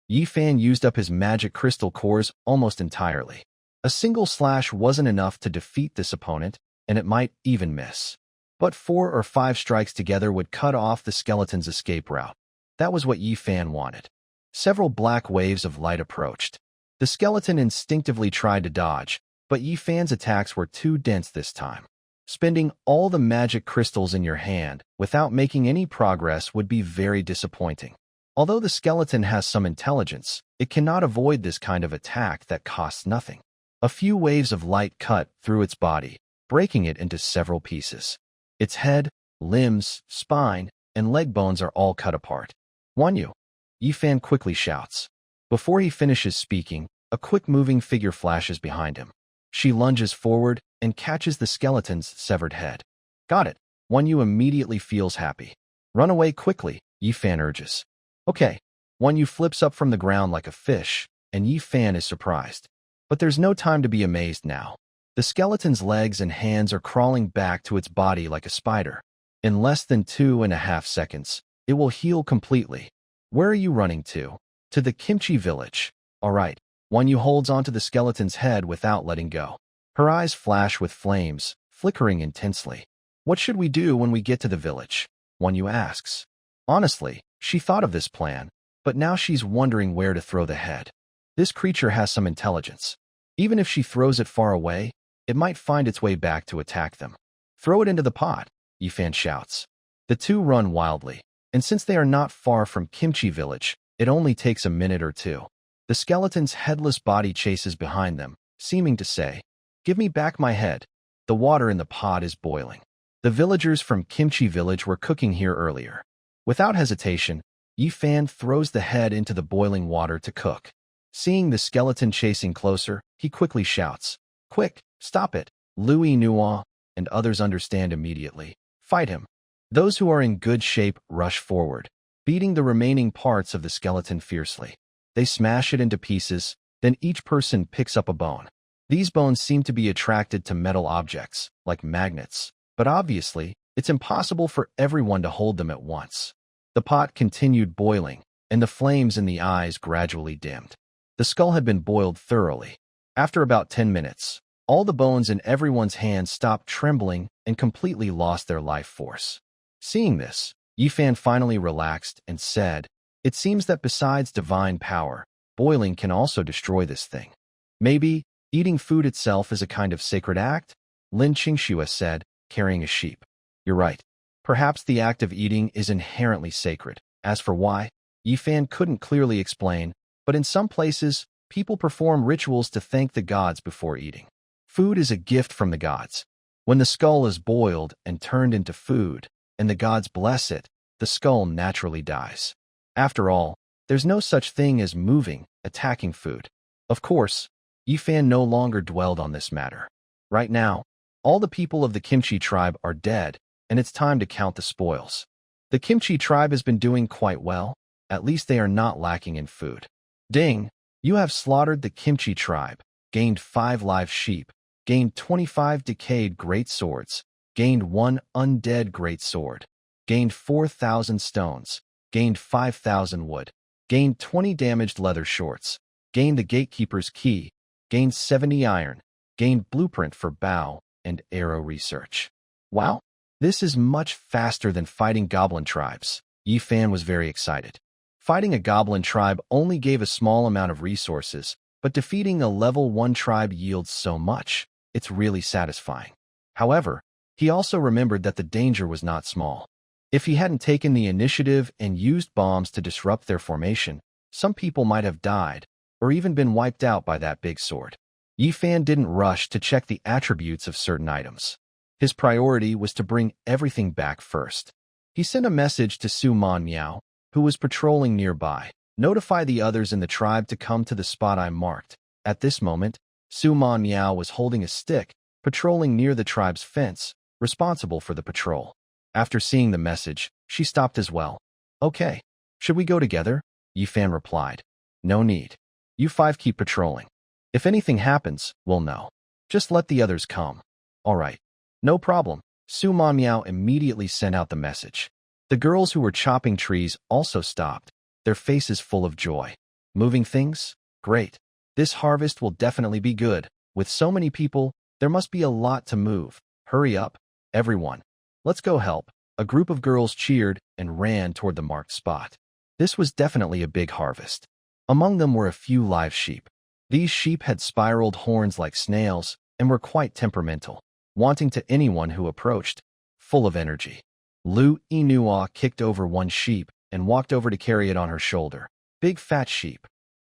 Yi Fan used up his magic crystal cores almost entirely. A single slash wasn't enough to defeat this opponent, and it might even miss. But 4 or 5 strikes together would cut off the skeleton's escape route. That was what Yi Fan wanted. Several black waves of light approached. The skeleton instinctively tried to dodge, but Yi Fan's attacks were too dense this time. Spending all the magic crystals in your hand without making any progress would be very disappointing. Although the skeleton has some intelligence, it cannot avoid this kind of attack that costs nothing. A few waves of light cut through its body, breaking it into several pieces. Its head, limbs, spine, and leg bones are all cut apart. Wan Yu, Yi Fan quickly shouts. Before he finishes speaking, a quick-moving figure flashes behind him. She lunges forward and catches the skeleton's severed head. Got it. Wan Yu immediately feels happy. Run away quickly, Yi Fan urges. Okay. Wan Yu flips up from the ground like a fish, and Yi Fan is surprised. But there's no time to be amazed now. The skeleton's legs and hands are crawling back to its body like a spider. In less than 2.5 seconds, it will heal completely. Where are you running to? To the Kimchi village. All right. Wan Yu holds onto the skeleton's head without letting go. Her eyes flash with flames, flickering intensely. What should we do when we get to the village? Wan Yu asks. Honestly, she thought of this plan, but now she's wondering where to throw the head. This creature has some intelligence. Even if she throws it far away, it might find its way back to attack them. Throw it into the pot, Yi Fan shouts. The two run wildly, and since they are not far from Kimchi village, it only takes a minute or two. The skeleton's headless body chases behind them, seeming to say, "Give me back my head." The water in the pot is boiling. The villagers from Kimchi village were cooking here earlier. Without hesitation, Yi Fan throws the head into the boiling water to cook. Seeing the skeleton chasing closer, he quickly shouts, "Quick, stop it!" Louis Nuo and others understand immediately. Fight him. Those who are in good shape rush forward, beating the remaining parts of the skeleton fiercely. They smash it into pieces, then each person picks up a bone. These bones seem to be attracted to metal objects, like magnets, but obviously, it's impossible for everyone to hold them at once. The pot continued boiling, and the flames in the eyes gradually dimmed. The skull had been boiled thoroughly. After about 10 minutes, all the bones in everyone's hands stopped trembling and completely lost their life force. Seeing this, Yi Fan finally relaxed and said, "It seems that besides divine power, boiling can also destroy this thing. Maybe eating food itself is a kind of sacred act?" Lin Qingxue said, carrying a sheep. "You're right. Perhaps the act of eating is inherently sacred. As for why, Yi Fan couldn't clearly explain, but in some places, people perform rituals to thank the gods before eating. Food is a gift from the gods. When the skull is boiled and turned into food, and the gods bless it, the skull naturally dies. After all, there's no such thing as moving, attacking food." Of course, Yi Fan no longer dwelled on this matter. Right now, all the people of the Kimchi tribe are dead, and it's time to count the spoils. The Kimchi tribe has been doing quite well. At least they are not lacking in food. Ding! You have slaughtered the Kimchi tribe, gained 5 live sheep, gained 25 decayed great swords, gained 1 undead great sword, gained 4,000 stones, gained 5,000 wood, gained 20 damaged leather shorts, gained the gatekeeper's key, gained 70 iron, gained blueprint for bow and arrow research. Wow, this is much faster than fighting goblin tribes. Yi Fan was very excited. Fighting a goblin tribe only gave a small amount of resources, but defeating a level 1 tribe yields so much. It's really satisfying. However, he also remembered that the danger was not small. If he hadn't taken the initiative and used bombs to disrupt their formation, some people might have died, or even been wiped out by that big sword. Yi Fan didn't rush to check the attributes of certain items. His priority was to bring everything back first. He sent a message to Su Man Miao, who was patrolling nearby. Notify the others in the tribe to come to the spot I marked. At this moment, Su Man Miao was holding a stick, patrolling near the tribe's fence, responsible for the patrol. After seeing the message, she stopped as well. Okay, should we go together? Yi Fan replied. No need. You 5 keep patrolling. If anything happens, we'll know. Just let the others come. All right. No problem. Su Man Miao immediately sent out the message. The girls who were chopping trees also stopped, their faces full of joy. Moving things? Great. This harvest will definitely be good. With so many people, there must be a lot to move. Hurry up, everyone. Let's go help. A group of girls cheered and ran toward the marked spot. This was definitely a big harvest. Among them were a few live sheep. These sheep had spiraled horns like snails and were quite temperamental, wanting to anyone who approached, full of energy. Lu Yinua kicked over one sheep and walked over to carry it on her shoulder. Big fat sheep.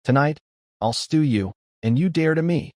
Tonight, I'll stew you, and you dare to me.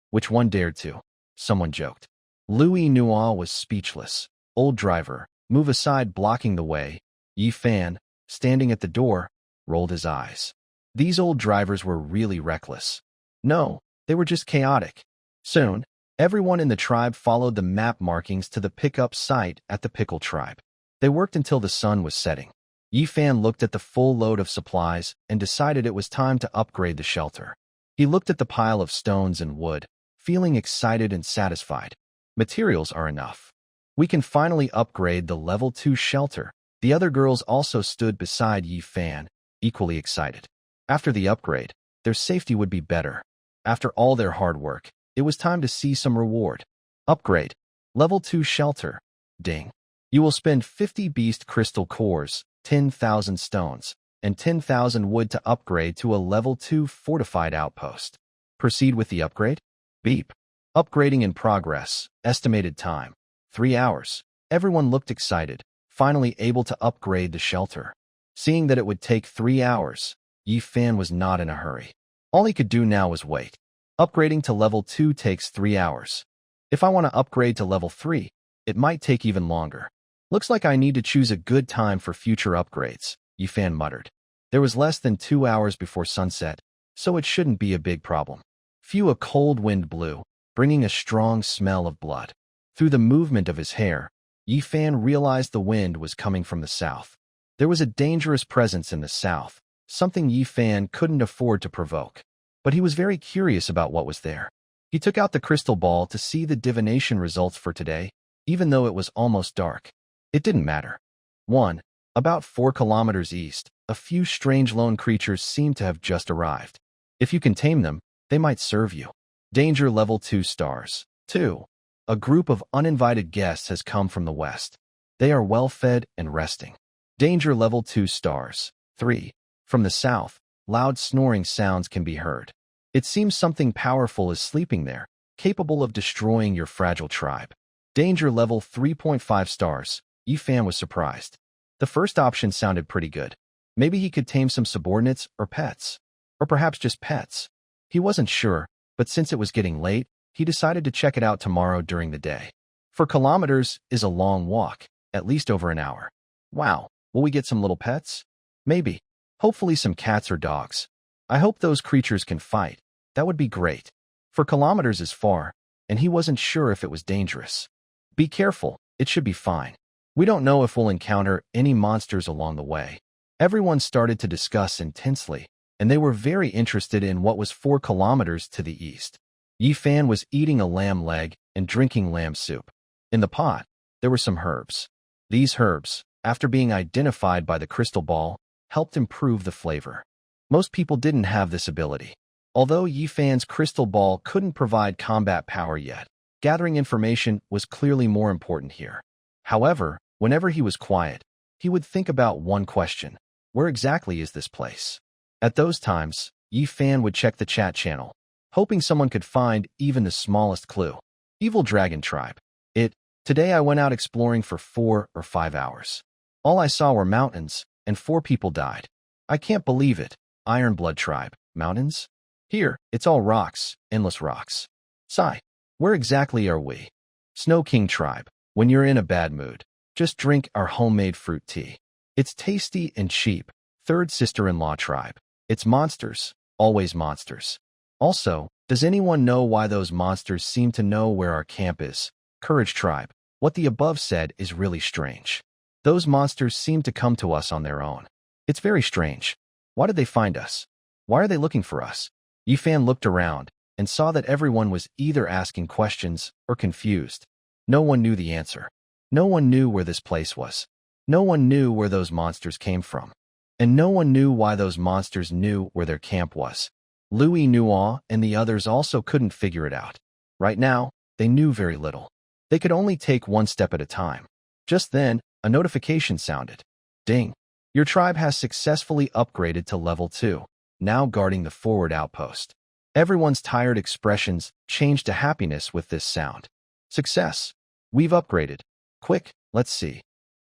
Which one dared to? Someone joked. Lu Yinua was speechless. Old driver, move aside, blocking the way. Yi Fan, standing at the door, rolled his eyes. These old drivers were really reckless. No, they were just chaotic. Soon, everyone in the tribe followed the map markings to the pickup site at the Pickle tribe. They worked until the sun was setting. Yi Fan looked at the full load of supplies and decided it was time to upgrade the shelter. He looked at the pile of stones and wood, feeling excited and satisfied. Materials are enough. We can finally upgrade the level 2 shelter. The other girls also stood beside Yi Fan, equally excited. After the upgrade, their safety would be better. After all their hard work, it was time to see some reward. Upgrade. Level 2 shelter. Ding. You will spend 50 beast crystal cores, 10,000 stones, and 10,000 wood to upgrade to a level 2 fortified outpost. Proceed with the upgrade? Beep. Upgrading in progress. Estimated time. 3 hours. Everyone looked excited, finally able to upgrade the shelter. Seeing that it would take 3 hours, Yi Fan was not in a hurry. All he could do now was wait. Upgrading to level 2 takes 3 hours. If I want to upgrade to level 3, it might take even longer. Looks like I need to choose a good time for future upgrades, Yi Fan muttered. There was less than 2 hours before sunset, so it shouldn't be a big problem. A cold wind blew, bringing a strong smell of blood. Through the movement of his hair, Yi Fan realized the wind was coming from the south. There was a dangerous presence in the south, something Yi Fan couldn't afford to provoke. But he was very curious about what was there. He took out the crystal ball to see the divination results for today, even though it was almost dark. It didn't matter. 1. About 4 kilometers east, a few strange lone creatures seem to have just arrived. If you can tame them, they might serve you. Danger level 2 stars. 2. A group of uninvited guests has come from the west. They are well-fed and resting. Danger level 2 stars. 3. From the south, loud snoring sounds can be heard. It seems something powerful is sleeping there, capable of destroying your fragile tribe. Danger level 3.5 stars. Yi Fan was surprised. The first option sounded pretty good. Maybe he could tame some subordinates or pets. Or perhaps just pets. He wasn't sure, but since it was getting late, he decided to check it out tomorrow during the day. 4 kilometers is a long walk, at least over an hour. Wow, will we get some little pets? Maybe. Hopefully some cats or dogs. I hope those creatures can fight. That would be great. 4 kilometers is far, and he wasn't sure if it was dangerous. Be careful, it should be fine. We don't know if we'll encounter any monsters along the way. Everyone started to discuss intensely. and they were very interested in what was 4 kilometers to the east. Yi Fan was eating a lamb leg and drinking lamb soup. In the pot, there were some herbs. These herbs, after being identified by the crystal ball, helped improve the flavor. Most people didn't have this ability. Although Yi Fan's crystal ball couldn't provide combat power yet, gathering information was clearly more important here. However, whenever he was quiet, he would think about one question: where exactly is this place? At those times, Yi Fan would check the chat channel, hoping someone could find even the smallest clue. Evil Dragon Tribe. Today I went out exploring for 4 or 5 hours. All I saw were mountains, and 4 people died. I can't believe it. Ironblood Tribe. Mountains? Here, it's all rocks, endless rocks. Sigh. Where exactly are we? Snow King Tribe. When you're in a bad mood, just drink our homemade fruit tea. It's tasty and cheap. Third Sister-in-Law Tribe. It's monsters, always monsters. Also, does anyone know why those monsters seem to know where our camp is? Courage Tribe. What the above said is really strange. Those monsters seem to come to us on their own. It's very strange. Why did they find us? Why are they looking for us? Yi Fan looked around and saw that everyone was either asking questions or confused. No one knew the answer. No one knew where this place was. No one knew where those monsters came from. And no one knew why those monsters knew where their camp was. Louis Nuo and the others also couldn't figure it out. Right now, they knew very little. They could only take one step at a time. Just then, a notification sounded. Ding! Your tribe has successfully upgraded to level 2, now guarding the forward outpost. Everyone's tired expressions changed to happiness with this sound. Success! We've upgraded. Quick, let's see.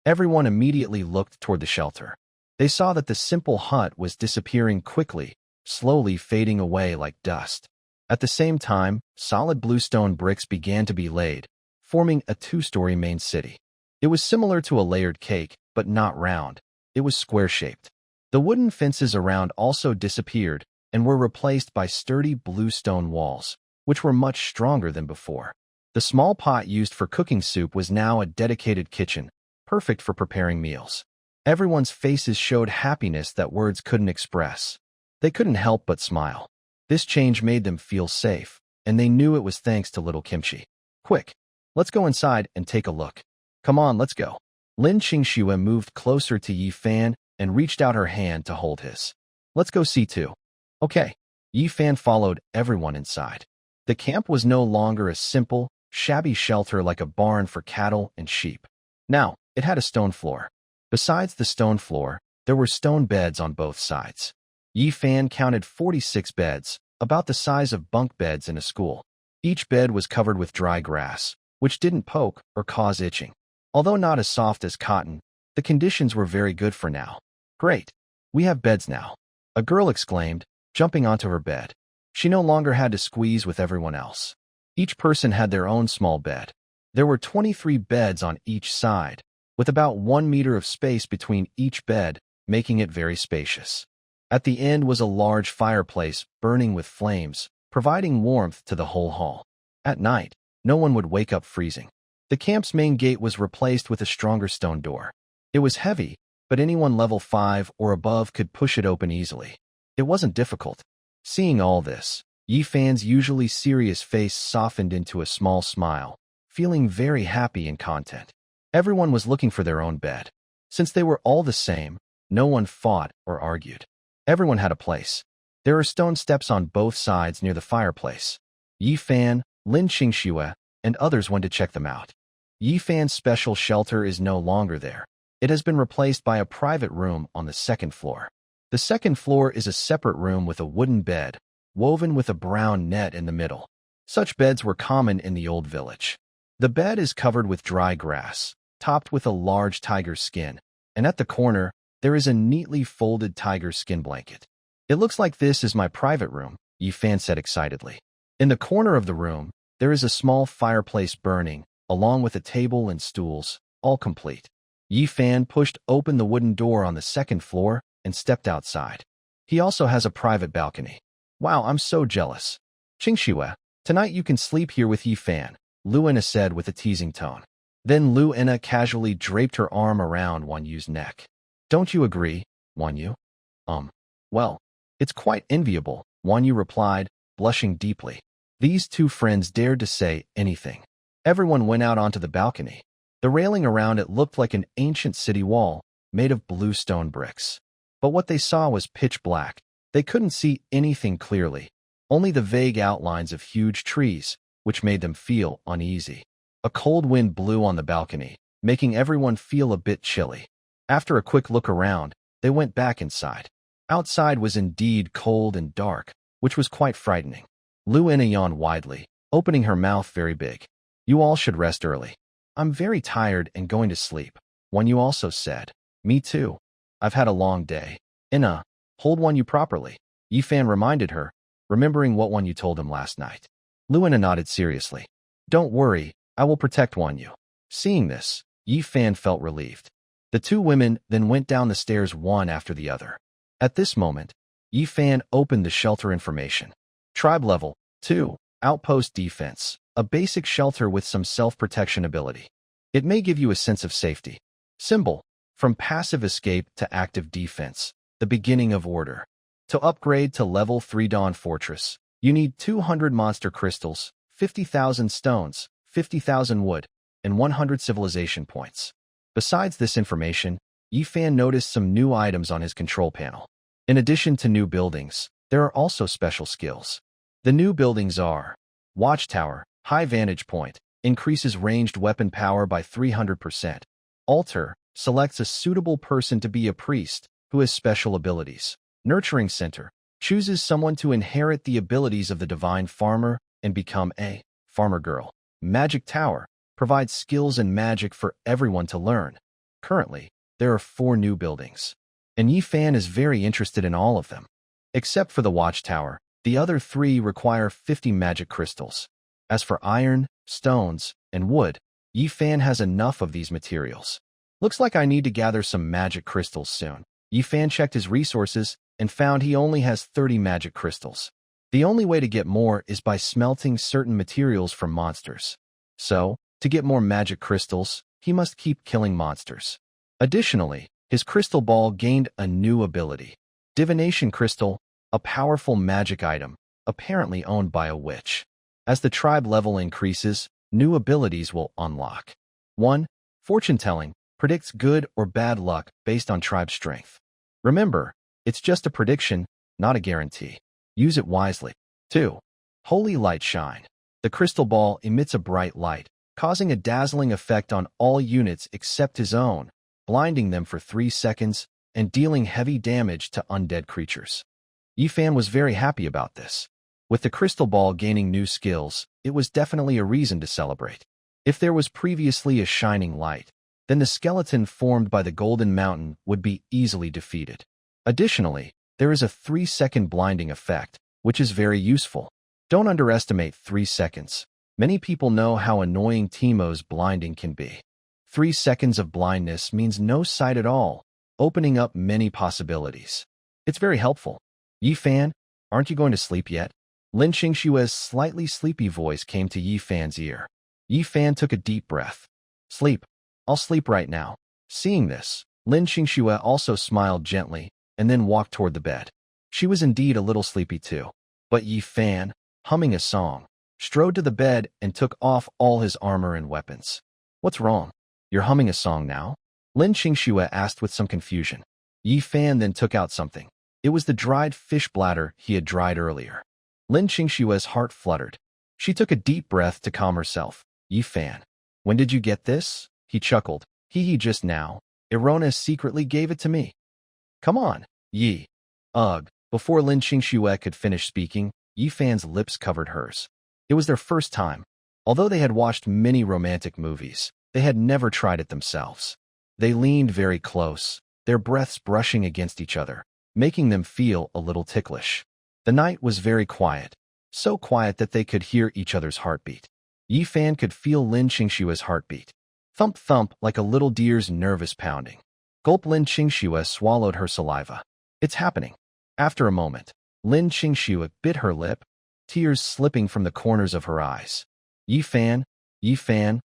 Everyone immediately looked toward the shelter. They saw that the simple hut was disappearing quickly, slowly fading away like dust. At the same time, solid bluestone bricks began to be laid, forming a 2-story main city. It was similar to a layered cake, but not round. It was square-shaped. The wooden fences around also disappeared and were replaced by sturdy bluestone walls, which were much stronger than before. The small pot used for cooking soup was now a dedicated kitchen, perfect for preparing meals. Everyone's faces showed happiness that words couldn't express. They couldn't help but smile. This change made them feel safe, and they knew it was thanks to little Kimchi. Quick! Let's go inside and take a look. Come on, let's go. Lin Qingxue moved closer to Yi Fan and reached out her hand to hold his. Let's go see too. Okay. Yi Fan followed everyone inside. The camp was no longer a simple, shabby shelter like a barn for cattle and sheep. Now, it had a stone floor. Besides the stone floor, there were stone beds on both sides. Yi Fan counted 46 beds, about the size of bunk beds in a school. Each bed was covered with dry grass, which didn't poke or cause itching. Although not as soft as cotton, the conditions were very good for now. Great! We have beds now, a girl exclaimed, jumping onto her bed. She no longer had to squeeze with everyone else. Each person had their own small bed. There were 23 beds on each side, with about 1 meter of space between each bed, making it very spacious. At the end was a large fireplace burning with flames, providing warmth to the whole hall. At night, no one would wake up freezing. The camp's main gate was replaced with a stronger stone door. It was heavy, but anyone level 5 or above could push it open easily. It wasn't difficult. Seeing all this, Yi Fan's usually serious face softened into a small smile, feeling very happy and content. Everyone was looking for their own bed. Since they were all the same, no one fought or argued. Everyone had a place. There are stone steps on both sides near the fireplace. Yi Fan, Lin Qingxue, and others went to check them out. Yi Fan's special shelter is no longer there. It has been replaced by a private room on the 2nd floor. The 2nd floor is a separate room with a wooden bed, woven with a brown net in the middle. Such beds were common in the old village. The bed is covered with dry grass, topped with a large tiger skin, and at the corner, there is a neatly folded tiger skin blanket. It looks like this is my private room, Yi Fan said excitedly. In the corner of the room, there is a small fireplace burning, along with a table and stools, all complete. Yi Fan pushed open the wooden door on the 2nd floor and stepped outside. He also has a private balcony. Wow, I'm so jealous. Qingxue, tonight you can sleep here with Yi Fan, Lu Ena said with a teasing tone. Then Lu Ena casually draped her arm around Wan Yu's neck. Don't you agree, Wan Yu? Well, It's quite enviable, Wan Yu replied, blushing deeply. These two friends dared to say anything. Everyone went out onto the balcony. The railing around it looked like an ancient city wall, made of blue stone bricks. But what they saw was pitch black. They couldn't see anything clearly, only the vague outlines of huge trees, which made them feel uneasy. A cold wind blew on the balcony, making everyone feel a bit chilly. After a quick look around, they went back inside. Outside was indeed cold and dark, which was quite frightening. Lu Ina yawned widely, opening her mouth very big. You all should rest early. I'm very tired and going to sleep. Wan Yu also said. Me too. I've had a long day. Ina, hold Wan Yu properly. Yi Fan reminded her, remembering what Wan Yu told him last night. Lu Ina nodded seriously. Don't worry, I will protect Wan Yu. Seeing this, Yi Fan felt relieved. The two women then went down the stairs one after the other. At this moment, Yi Fan opened the shelter information. Tribe level 2, outpost defense, a basic shelter with some self-protection ability. It may give you a sense of safety. Symbol, from passive escape to active defense, the beginning of order. To upgrade to level 3 Dawn Fortress, you need 200 monster crystals, 50,000 stones, 50,000 wood, and 100 civilization points. Besides this information, Yi Fan noticed some new items on his control panel. In addition to new buildings, there are also special skills. The new buildings are Watchtower, High Vantage Point, increases ranged weapon power by 300%. Altar, selects a suitable person to be a priest who has special abilities. Nurturing Center, chooses someone to inherit the abilities of the divine farmer and become a farmer girl. Magic Tower, provides skills and magic for everyone to learn. Currently, there are 4 new buildings, and Yi Fan is very interested in all of them. Except for the Watchtower, the other 3 require 50 magic crystals. As for iron, stones, and wood, Yi Fan has enough of these materials. Looks like I need to gather some magic crystals soon. Yi Fan checked his resources and found he only has 30 magic crystals. The only way to get more is by smelting certain materials from monsters. So, to get more magic crystals, he must keep killing monsters. Additionally, his crystal ball gained a new ability. Divination Crystal, a powerful magic item, apparently owned by a witch. As the tribe level increases, new abilities will unlock. 1. Fortune Telling, predicts good or bad luck based on tribe strength. Remember, it's just a prediction, not a guarantee. Use it wisely. 2. Holy Light Shine. The crystal ball emits a bright light, causing a dazzling effect on all units except his own, blinding them for 3 seconds and dealing heavy damage to undead creatures. Yi Fan was very happy about this. With the crystal ball gaining new skills, it was definitely a reason to celebrate. If there was previously a shining light, then the skeleton formed by the Golden Mountain would be easily defeated. Additionally, there is a 3-second blinding effect, which is very useful. Don't underestimate 3 seconds. Many people know how annoying Teemo's blinding can be. 3 seconds of blindness means no sight at all, opening up many possibilities. It's very helpful. Yi Fan, aren't you going to sleep yet? Lin Qingshue's slightly sleepy voice came to Yi Fan's ear. Yi Fan took a deep breath. Sleep. I'll sleep right now. Seeing this, Lin Qingxue also smiled gently and then walked toward the bed. She was indeed a little sleepy too. But Yi Fan, humming a song, strode to the bed and took off all his armor and weapons. What's wrong? You're humming a song now? Lin Qingxue asked with some confusion. Yi Fan then took out something. It was the dried fish bladder he had dried earlier. Lin Qingxue's heart fluttered. She took a deep breath to calm herself. Yi Fan, when did you get this? He chuckled. Hee just now. Erona secretly gave it to me. Come on, Yi. Ugh. Before Lin Qingxue could finish speaking, Yi Fan's lips covered hers. It was their first time. Although they had watched many romantic movies, they had never tried it themselves. They leaned very close, their breaths brushing against each other, making them feel a little ticklish. The night was very quiet, so quiet that they could hear each other's heartbeat. Yi Fan could feel Lin Qingxue's heartbeat. Thump thump like a little deer's nervous pounding. Gulp. Lin Qingxue swallowed her saliva. It's happening. After a moment, Lin Qingxue bit her lip, tears slipping from the corners of her eyes. Yi Fan,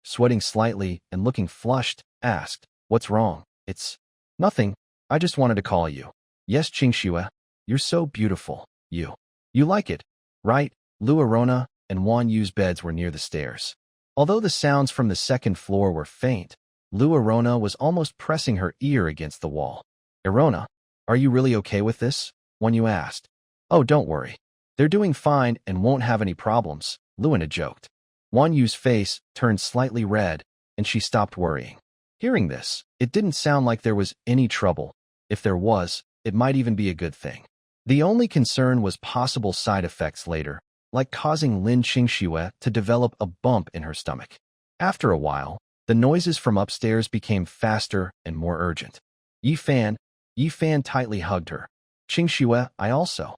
sweating slightly and looking flushed, asked, What's wrong? It's nothing. I just wanted to call you. Yes, Qingxue. You're so beautiful. You like it, right? Lu Arona and Wan Yu's beds were near the stairs. Although the sounds from the second floor were faint, Lu Arona was almost pressing her ear against the wall. Arona, are you really okay with this? Wan Yu asked. Oh, don't worry. They're doing fine and won't have any problems, Luina joked. Wan Yu's face turned slightly red, and she stopped worrying. Hearing this, it didn't sound like there was any trouble. If there was, it might even be a good thing. The only concern was possible side effects later, like causing Lin Qingxue to develop a bump in her stomach. After a while, the noises from upstairs became faster and more urgent. Yi Fan tightly hugged her. Qingxue, I also.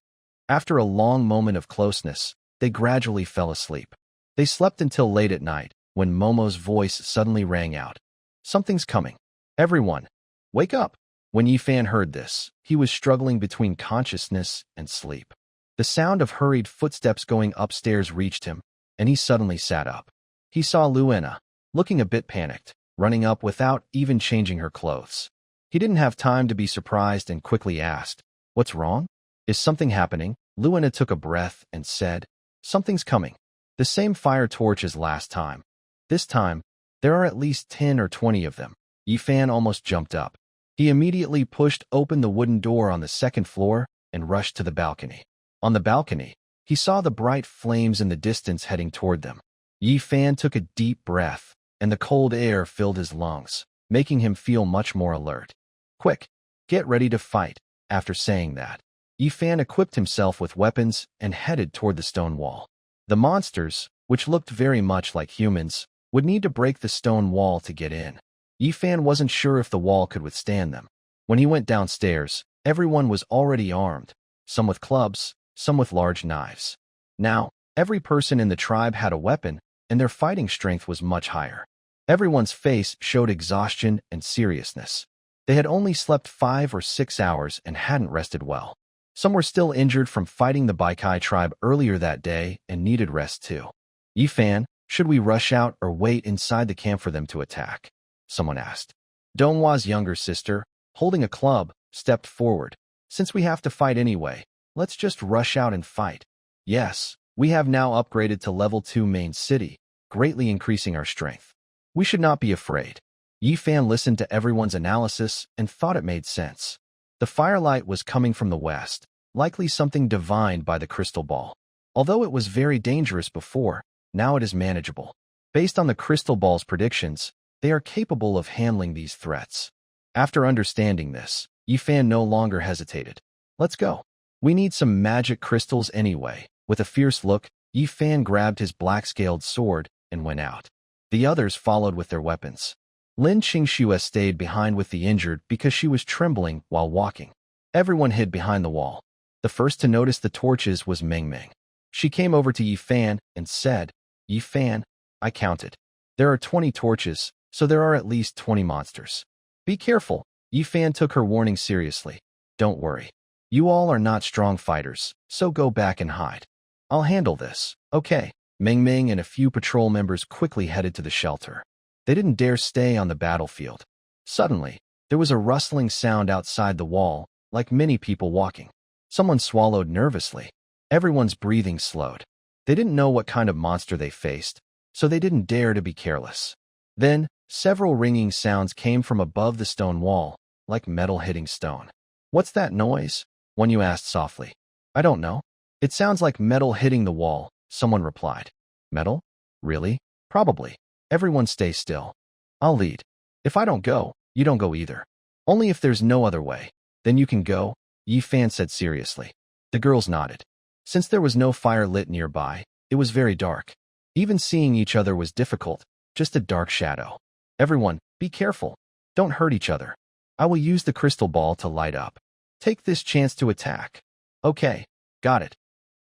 After a long moment of closeness, they gradually fell asleep. They slept until late at night, when Momo's voice suddenly rang out. Something's coming. Everyone, wake up. When Yi Fan heard this, he was struggling between consciousness and sleep. The sound of hurried footsteps going upstairs reached him, and he suddenly sat up. He saw Luina, looking a bit panicked, running up without even changing her clothes. He didn't have time to be surprised and quickly asked, What's wrong? Is something happening? Luina took a breath and said, Something's coming. The same fire torch as last time. This time, there are at least 10 or 20 of them. Yi Fan almost jumped up. He immediately pushed open the wooden door on the second floor and rushed to the balcony. On the balcony, he saw the bright flames in the distance heading toward them. Yi Fan took a deep breath, and the cold air filled his lungs, making him feel much more alert. Quick, get ready to fight. After saying that, Yi Fan equipped himself with weapons and headed toward the stone wall. The monsters, which looked very much like humans, would need to break the stone wall to get in. Yi Fan wasn't sure if the wall could withstand them. When he went downstairs, everyone was already armed, some with clubs, some with large knives. Now, every person in the tribe had a weapon, and their fighting strength was much higher. Everyone's face showed exhaustion and seriousness. They had only slept 5 or 6 hours and hadn't rested well. Some were still injured from fighting the Baikai tribe earlier that day and needed rest too. Yi Fan, should we rush out or wait inside the camp for them to attack? Someone asked. Donghwa's younger sister, holding a club, stepped forward. Since we have to fight anyway, let's just rush out and fight. Yes, we have now upgraded to level 2 main city, greatly increasing our strength. We should not be afraid. Yi Fan listened to everyone's analysis and thought it made sense. The firelight was coming from the west, likely something divined by the crystal ball. Although it was very dangerous before, now it is manageable. Based on the crystal ball's predictions, they are capable of handling these threats. After understanding this, Yi Fan no longer hesitated. Let's go. We need some magic crystals anyway. With a fierce look, Yi Fan grabbed his black-scaled sword and went out. The others followed with their weapons. Lin Qingxue stayed behind with the injured because she was trembling while walking. Everyone hid behind the wall. The first to notice the torches was Meng Meng. She came over to Yi Fan and said, Yi Fan, I counted. There are 20 torches, so there are at least 20 monsters. Be careful. Yi Fan took her warning seriously. Don't worry. You all are not strong fighters, so go back and hide. I'll handle this. Okay. Meng Meng and a few patrol members quickly headed to the shelter. They didn't dare stay on the battlefield. Suddenly, there was a rustling sound outside the wall, like many people walking. Someone swallowed nervously. Everyone's breathing slowed. They didn't know what kind of monster they faced, so they didn't dare to be careless. Then, several ringing sounds came from above the stone wall, like metal hitting stone. What's that noise? Wan Yu asked softly. I don't know. It sounds like metal hitting the wall, someone replied. Metal? Really? Probably. Everyone stay still. I'll lead. If I don't go, you don't go either. Only if there's no other way. Then you can go, Yi Fan said seriously. The girls nodded. Since there was no fire lit nearby, it was very dark. Even seeing each other was difficult, just a dark shadow. Everyone, be careful. Don't hurt each other. I will use the crystal ball to light up. Take this chance to attack. Okay, got it.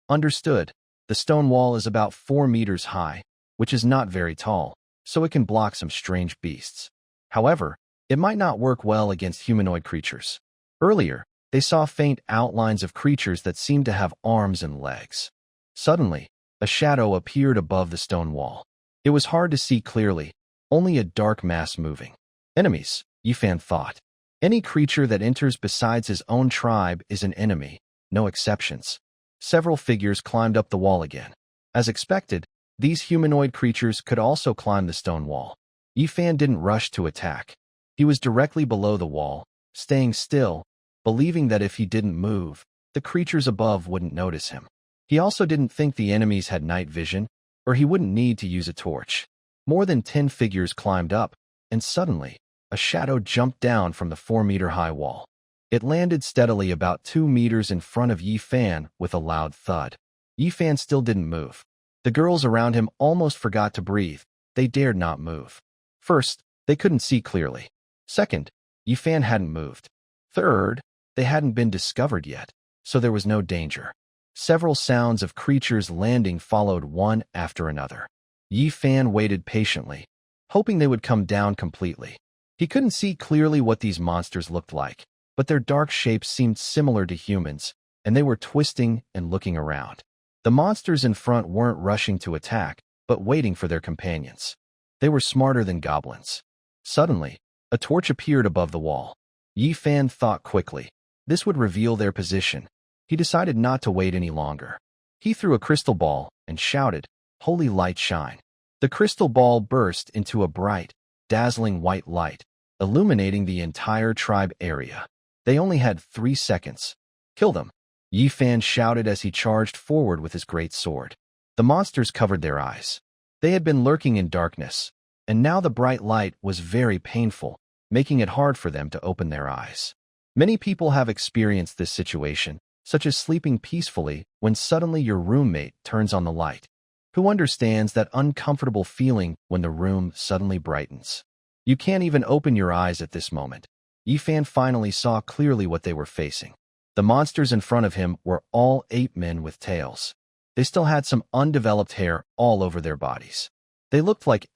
Understood. The stone wall is about 4 meters high, which is not very tall, so it can block some strange beasts. However, it might not work well against humanoid creatures. Earlier, they saw faint outlines of creatures that seemed to have arms and legs. Suddenly, a shadow appeared above the stone wall. It was hard to see clearly, only a dark mass moving. Enemies, Yi Fan thought. Any creature that enters besides his own tribe is an enemy, no exceptions. Several figures climbed up the wall again. As expected, these humanoid creatures could also climb the stone wall. Yifan didn't rush to attack. He was directly below the wall, staying still, believing that if he didn't move, the creatures above wouldn't notice him. He also didn't think the enemies had night vision, or he wouldn't need to use a torch. More than 10 figures climbed up, and suddenly, a shadow jumped down from the 4-meter-high wall. It landed steadily about 2 meters in front of Yifan with a loud thud. Yifan still didn't move. The girls around him almost forgot to breathe. They dared not move. First, they couldn't see clearly. Second, Yifan hadn't moved. Third, they hadn't been discovered yet, so there was no danger. Several sounds of creatures landing followed one after another. Yifan waited patiently, hoping they would come down completely. He couldn't see clearly what these monsters looked like, but their dark shapes seemed similar to humans, and they were twisting and looking around. The monsters in front weren't rushing to attack, but waiting for their companions. They were smarter than goblins. Suddenly, a torch appeared above the wall. Yifan thought quickly. This would reveal their position. He decided not to wait any longer. He threw a crystal ball and shouted, "Holy light shine." The crystal ball burst into a bright, dazzling white light, illuminating the entire tribe area. They only had 3 seconds. "Kill them," Yifan shouted as he charged forward with his great sword. The monsters covered their eyes. They had been lurking in darkness, and now the bright light was very painful, making it hard for them to open their eyes. Many people have experienced this situation, such as sleeping peacefully when suddenly your roommate turns on the light. Who understands that uncomfortable feeling when the room suddenly brightens? You can't even open your eyes at this moment. Yifan finally saw clearly what they were facing. The monsters in front of him were all ape men with tails. They still had some undeveloped hair all over their bodies. They looked like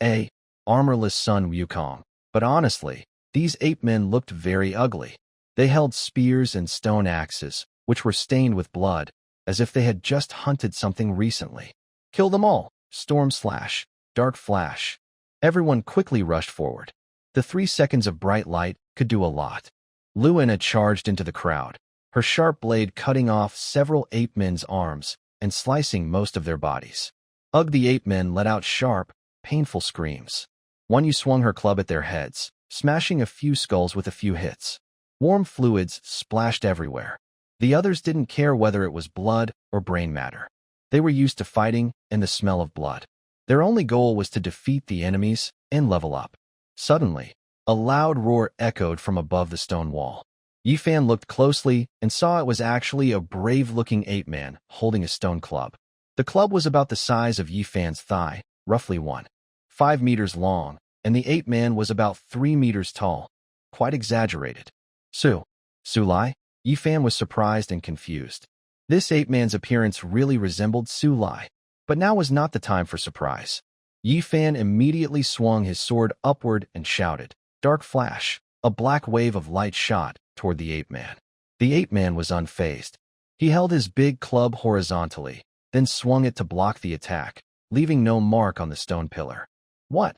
armorless Sun Wukong, but honestly, these ape men looked very ugly. They held spears and stone axes, which were stained with blood, as if they had just hunted something recently. "Kill them all!" Storm Slash, Dark Flash. Everyone quickly rushed forward. The 3 seconds of bright light could do a lot. Luina charged into the crowd, her sharp blade cutting off several ape men's arms and slicing most of their bodies. Ugh, the ape men let out sharp, painful screams. One Yu swung her club at their heads, smashing a few skulls with a few hits. Warm fluids splashed everywhere. The others didn't care whether it was blood or brain matter. They were used to fighting and the smell of blood. Their only goal was to defeat the enemies and level up. Suddenly, a loud roar echoed from above the stone wall. Yifan looked closely and saw it was actually a brave-looking ape man holding a stone club. The club was about the size of Yifan's thigh, roughly 1.5 meters long, and the ape man was about 3 meters tall. Quite exaggerated. Sulai? Yifan was surprised and confused. This ape man's appearance really resembled Sulai, but now was not the time for surprise. Yifan immediately swung his sword upward and shouted, "Dark Flash!" A black wave of light shot toward the ape man. The ape man was unfazed. He held his big club horizontally, then swung it to block the attack, leaving no mark on the stone pillar. What?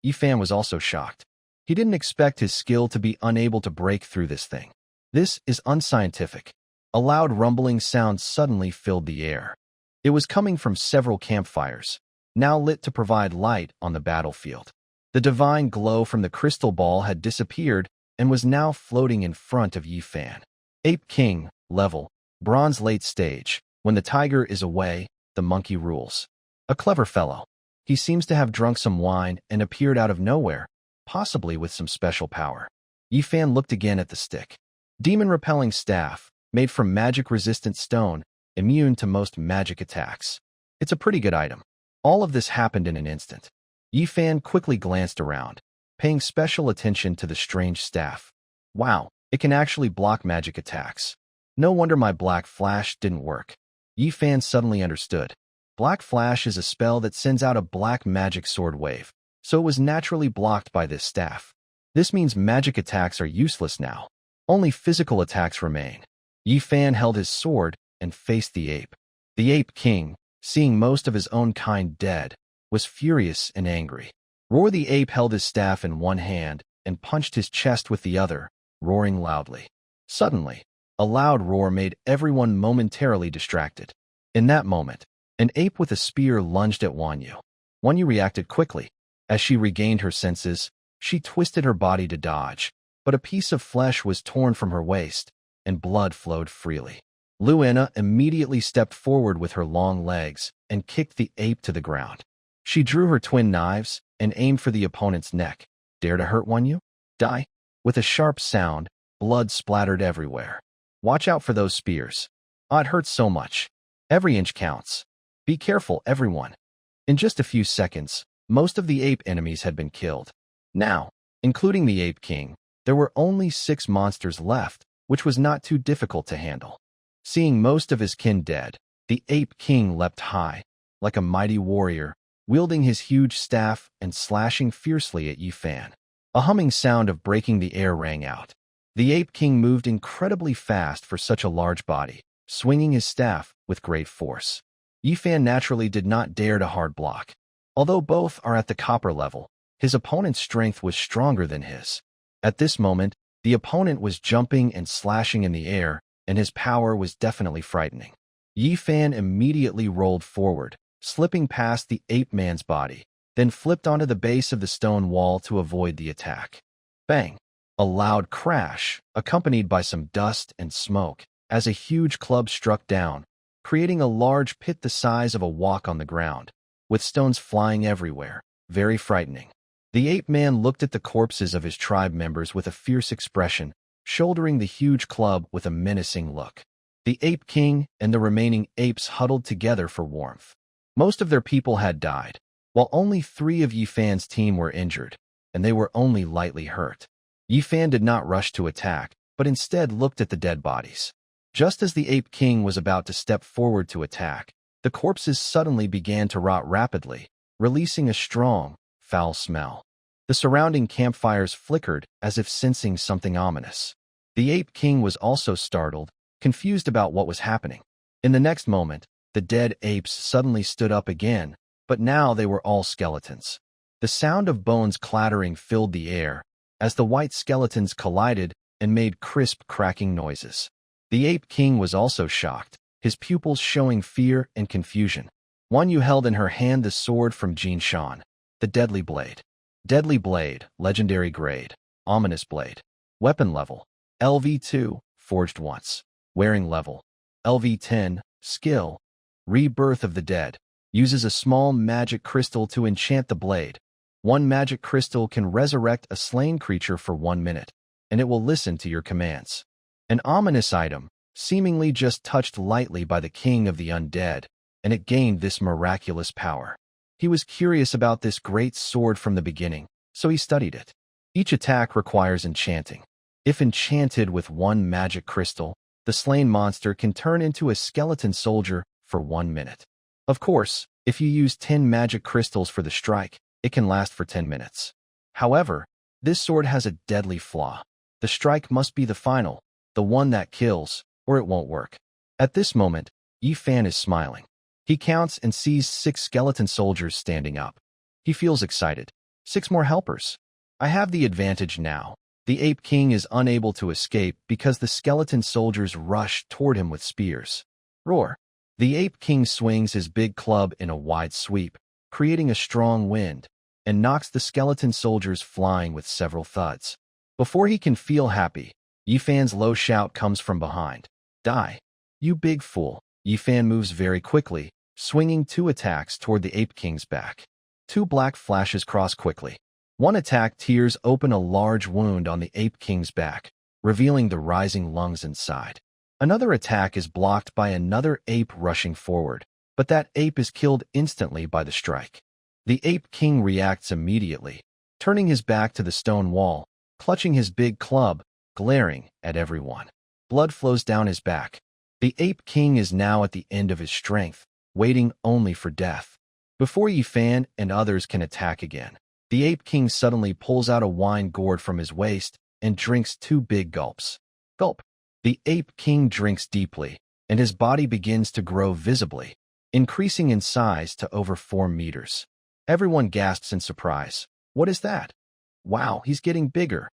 Yifan was also shocked. He didn't expect his skill to be unable to break through this thing. This is unscientific. A loud rumbling sound suddenly filled the air. It was coming from several campfires, now lit to provide light on the battlefield. The divine glow from the crystal ball had disappeared and was now floating in front of Yifan. Ape King, level, bronze late stage. When the tiger is away, the monkey rules. A clever fellow. He seems to have drunk some wine and appeared out of nowhere, possibly with some special power. Yifan looked again at the stick. Demon-repelling staff, made from magic-resistant stone, immune to most magic attacks. It's a pretty good item. All of this happened in an instant. Yifan quickly glanced around, paying special attention to the strange staff. Wow, it can actually block magic attacks. No wonder my Black Flash didn't work. Yifan suddenly understood. Black Flash is a spell that sends out a black magic sword wave, so it was naturally blocked by this staff. This means magic attacks are useless now. Only physical attacks remain. Yifan held his sword and faced the ape. The Ape King, seeing most of his own kind dead, was furious and angry. Roar the ape held his staff in one hand and punched his chest with the other, roaring loudly. Suddenly, A loud roar made everyone momentarily distracted. In that moment, an ape with a spear lunged at Wanyu. Wanyu reacted quickly. As she regained her senses, she twisted her body to dodge, but a piece of flesh was torn from her waist, and blood flowed freely. Luina immediately stepped forward with her long legs and kicked the ape to the ground. She drew her twin knives and aimed for the opponent's neck. Dare to hurt Wanyu? Die. With a sharp sound, blood splattered everywhere. Watch out for those spears. Oh, it hurts so much. Every inch counts. Be careful, everyone. In just a few seconds, most of the ape enemies had been killed. Now, including the Ape King, there were only 6 monsters left, which was not too difficult to handle. Seeing most of his kin dead, the Ape King leapt high, like a mighty warrior, wielding his huge staff and slashing fiercely at Yifan. A humming sound of breaking the air rang out. The Ape King moved incredibly fast for such a large body, swinging his staff with great force. Yifan naturally did not dare to hard block. Although both are at the copper level, his opponent's strength was stronger than his. At this moment, the opponent was jumping and slashing in the air, and his power was definitely frightening. Yifan immediately rolled forward, slipping past the ape man's body, then flipped onto the base of the stone wall to avoid the attack. Bang! A loud crash, accompanied by some dust and smoke, as a huge club struck down, creating a large pit the size of a walk on the ground, with stones flying everywhere. Very frightening. The ape man looked at the corpses of his tribe members with a fierce expression, shouldering the huge club with a menacing look. The Ape King and the remaining apes huddled together for warmth. Most of their people had died, while only 3 of Yifan's team were injured, and they were only lightly hurt. Yifan did not rush to attack, but instead looked at the dead bodies. Just as the Ape King was about to step forward to attack, the corpses suddenly began to rot rapidly, releasing a strong, foul smell. The surrounding campfires flickered as if sensing something ominous. The Ape King was also startled, confused about what was happening. In the next moment, the dead apes suddenly stood up again, but now they were all skeletons. The sound of bones clattering filled the air as the white skeletons collided and made crisp cracking noises. The Ape King was also shocked, his pupils showing fear and confusion. Wanyu held in her hand the sword from Jin Shan, the Deadly Blade. Deadly Blade, Legendary Grade, Ominous Blade. Weapon level, LV2, forged once. Wearing level, LV10, skill, Rebirth of the Dead. Uses a small magic crystal to enchant the blade. 1 magic crystal can resurrect a slain creature for 1 minute, and it will listen to your commands. An ominous item, seemingly just touched lightly by the king of the undead, and it gained this miraculous power. He was curious about this great sword from the beginning, so he studied it. Each attack requires enchanting. If enchanted with 1 magic crystal, the slain monster can turn into a skeleton soldier for 1 minute. Of course, if you use 10 magic crystals for the strike, it can last for 10 minutes. However, this sword has a deadly flaw. The strike must be the final, the one that kills, or it won't work. At this moment, Yifan is smiling. He counts and sees 6 skeleton soldiers standing up. He feels excited. 6 more helpers. I have the advantage now. The Ape King is unable to escape because the skeleton soldiers rush toward him with spears. Roar. The Ape King swings his big club in a wide sweep, creating a strong wind, and knocks the skeleton soldiers flying with several thuds. Before he can feel happy, Yifan's low shout comes from behind. Die. You big fool. Yifan moves very quickly, swinging 2 attacks toward the Ape King's back. 2 black flashes cross quickly. One attack tears open a large wound on the Ape King's back, revealing the rising lungs inside. Another attack is blocked by another ape rushing forward, but that ape is killed instantly by the strike. The Ape King reacts immediately, turning his back to the stone wall, clutching his big club, glaring at everyone. Blood flows down his back. The Ape King is now at the end of his strength, waiting only for death. Before Yifan and others can attack again, the Ape King suddenly pulls out a wine gourd from his waist and drinks 2 big gulps. Gulp. The Ape King drinks deeply, and his body begins to grow visibly, increasing in size to over 4 meters. Everyone gasps in surprise. What is that? Wow, he's getting bigger.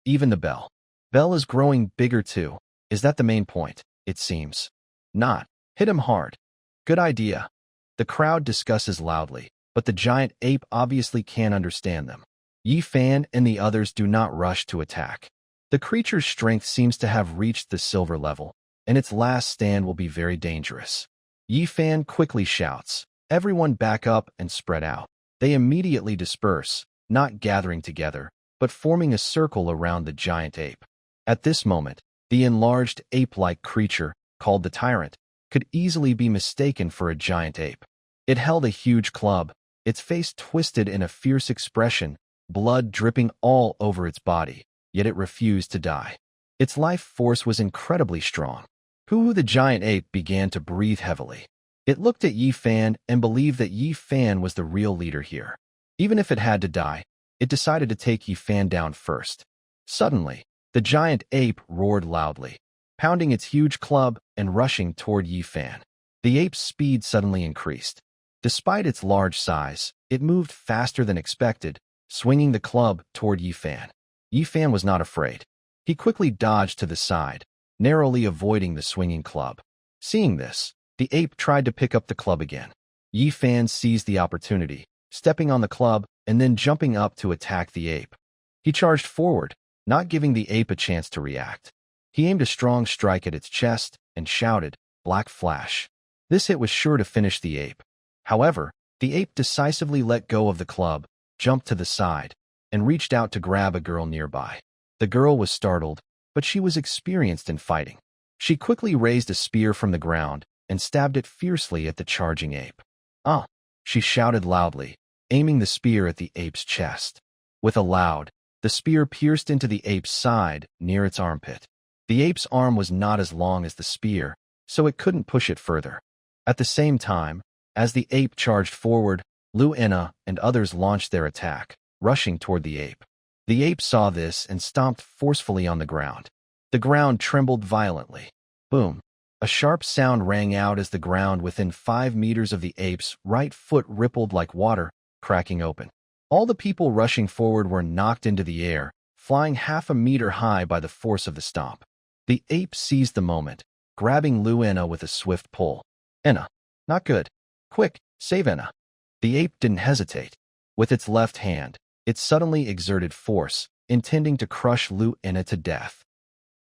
Even the Bell is growing bigger too. Is that the main point? It seems. Not. Hit him hard. Good idea. The crowd discusses loudly, but the giant ape obviously can't understand them. Yi Fan and the others do not rush to attack. The creature's strength seems to have reached the silver level, and its last stand will be very dangerous. Yi Fan quickly shouts, "Everyone back up and spread out." They immediately disperse, not gathering together, but forming a circle around the giant ape. At this moment, the enlarged ape-like creature, called the Tyrant, could easily be mistaken for a giant ape. It held a huge club, its face twisted in a fierce expression, blood dripping all over its body, yet it refused to die. Its life force was incredibly strong. The giant ape began to breathe heavily. It looked at Yi Fan and believed that Yi Fan was the real leader here. Even if it had to die, it decided to take Yi Fan down first. Suddenly, the giant ape roared loudly, pounding its huge club and rushing toward Yi Fan. The ape's speed suddenly increased. Despite its large size, it moved faster than expected, swinging the club toward Yi Fan. Yi Fan was not afraid. He quickly dodged to the side, narrowly avoiding the swinging club. Seeing this, the ape tried to pick up the club again. Yi Fan seized the opportunity, stepping on the club and then jumping up to attack the ape. He charged forward, not giving the ape a chance to react. He aimed a strong strike at its chest and shouted, "Black Flash." This hit was sure to finish the ape. However, the ape decisively let go of the club, jumped to the side, and reached out to grab a girl nearby. The girl was startled, but she was experienced in fighting. She quickly raised a spear from the ground and stabbed it fiercely at the charging ape. "Ah!" she shouted loudly, aiming the spear at the ape's chest. With a loud, the spear pierced into the ape's side, near its armpit. The ape's arm was not as long as the spear, so it couldn't push it further. At the same time, as the ape charged forward, Lu Ena and others launched their attack, rushing toward the ape. The ape saw this and stomped forcefully on the ground. The ground trembled violently. Boom! A sharp sound rang out as the ground within 5 meters of the ape's right foot rippled like water, cracking open. All the people rushing forward were knocked into the air, flying half a meter high by the force of the stomp. The ape seized the moment, grabbing Lu Ena with a swift pull. "Ena! Not good! Quick, save Ena!" The ape didn't hesitate. With its left hand, it suddenly exerted force, intending to crush Lu Ena to death.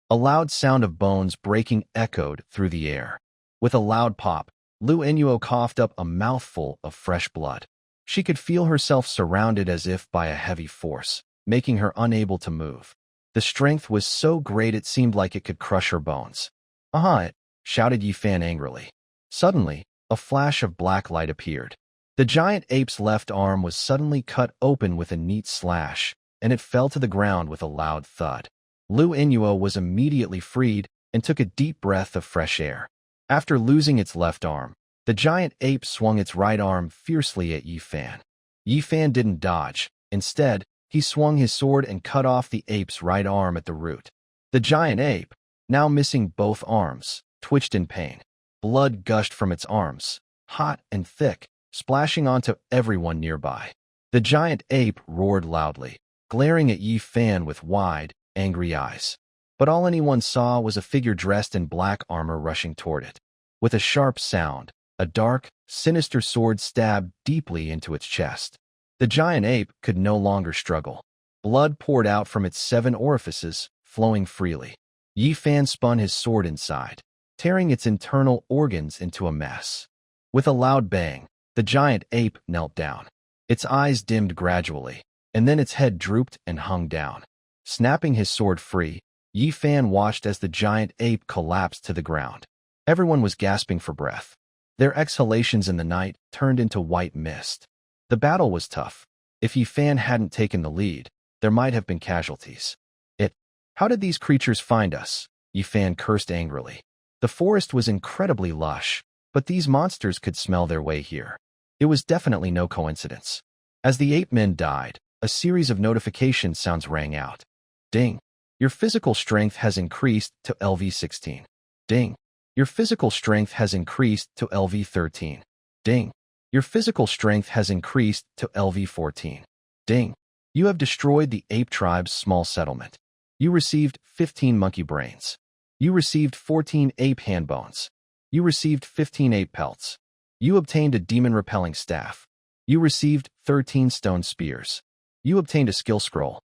A loud sound of bones breaking echoed through the air. With a loud pop, Lu Enuo coughed up a mouthful of fresh blood. She could feel herself surrounded as if by a heavy force, making her unable to move. The strength was so great it seemed like it could crush her bones. "Aha!" shouted Yi Fan angrily. Suddenly, a flash of black light appeared. The giant ape's left arm was suddenly cut open with a neat slash, and it fell to the ground with a loud thud. Lu Enuo was immediately freed and took a deep breath of fresh air. After losing its left arm, the giant ape swung its right arm fiercely at Yi Fan. Yi Fan didn't dodge. Instead, he swung his sword and cut off the ape's right arm at the root. The giant ape, now missing both arms, twitched in pain. Blood gushed from its arms, hot and thick, splashing onto everyone nearby. The giant ape roared loudly, glaring at Yi Fan with wide, angry eyes. But all anyone saw was a figure dressed in black armor rushing toward it. With a sharp sound, a dark, sinister sword stabbed deeply into its chest. The giant ape could no longer struggle. Blood poured out from its 7 orifices, flowing freely. Yi Fan spun his sword inside, tearing its internal organs into a mess. With a loud bang, the giant ape knelt down. Its eyes dimmed gradually, and then its head drooped and hung down. Snapping his sword free, Yi Fan watched as the giant ape collapsed to the ground. Everyone was gasping for breath. Their exhalations in the night turned into white mist. The battle was tough. If Yi Fan hadn't taken the lead, there might have been casualties. How did these creatures find us? Yi Fan cursed angrily. The forest was incredibly lush, but these monsters could smell their way here. It was definitely no coincidence. As the ape men died, a series of notification sounds rang out. Ding. Your physical strength has increased to LV16. Ding. Your physical strength has increased to LV13. Ding. Your physical strength has increased to LV14. Ding. You have destroyed the ape tribe's small settlement. You received 15 monkey brains. You received 14 ape hand bones. You received 15 ape pelts. You obtained a demon-repelling staff. You received 13 stone spears. You obtained a skill scroll.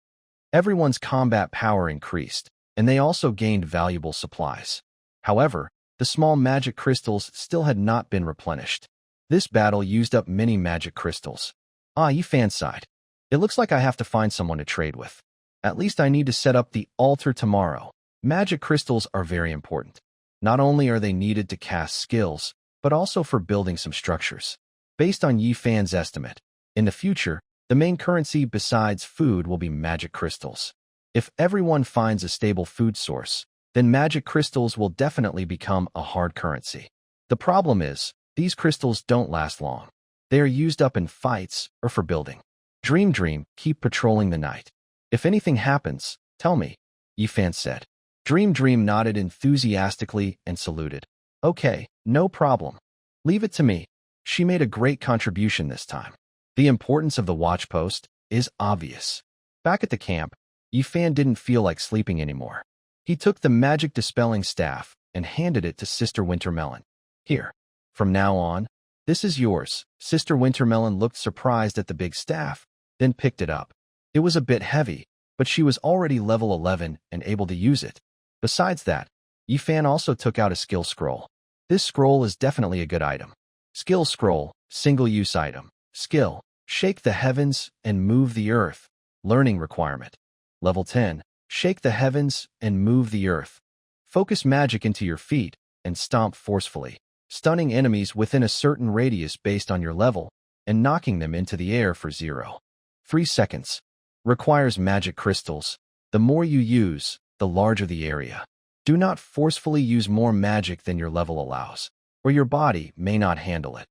Everyone's combat power increased, and they also gained valuable supplies. However, the small magic crystals still had not been replenished. This battle used up many magic crystals. Yi-Fan sighed. It looks like I have to find someone to trade with. At least I need to set up the altar tomorrow. Magic crystals are very important. Not only are they needed to cast skills, but also for building some structures. Based on Yi-Fan's estimate, in the future, the main currency besides food will be magic crystals. If everyone finds a stable food source, then magic crystals will definitely become a hard currency. The problem is, these crystals don't last long. They are used up in fights or for building. Dream, keep patrolling the night. If anything happens, tell me, Yi-Fan said. Dream nodded enthusiastically and saluted. Okay, no problem. Leave it to me. She made a great contribution this time. The importance of the watch post is obvious. Back at the camp, Yi-Fan didn't feel like sleeping anymore. He took the magic dispelling staff and handed it to Sister Wintermelon. Here, from now on, this is yours. Sister Wintermelon looked surprised at the big staff, then picked it up. It was a bit heavy, but she was already level 11 and able to use it. Besides that, Yi-Fan also took out a skill scroll. This scroll is definitely a good item. Skill scroll, single-use item. Skill, shake the heavens and move the earth. Learning requirement. Level 10, shake the heavens and move the earth. Focus magic into your feet and stomp forcefully, stunning enemies within a certain radius based on your level and knocking them into the air for 3 seconds. Requires magic crystals. The more you use, the larger the area. Do not forcefully use more magic than your level allows, or your body may not handle it.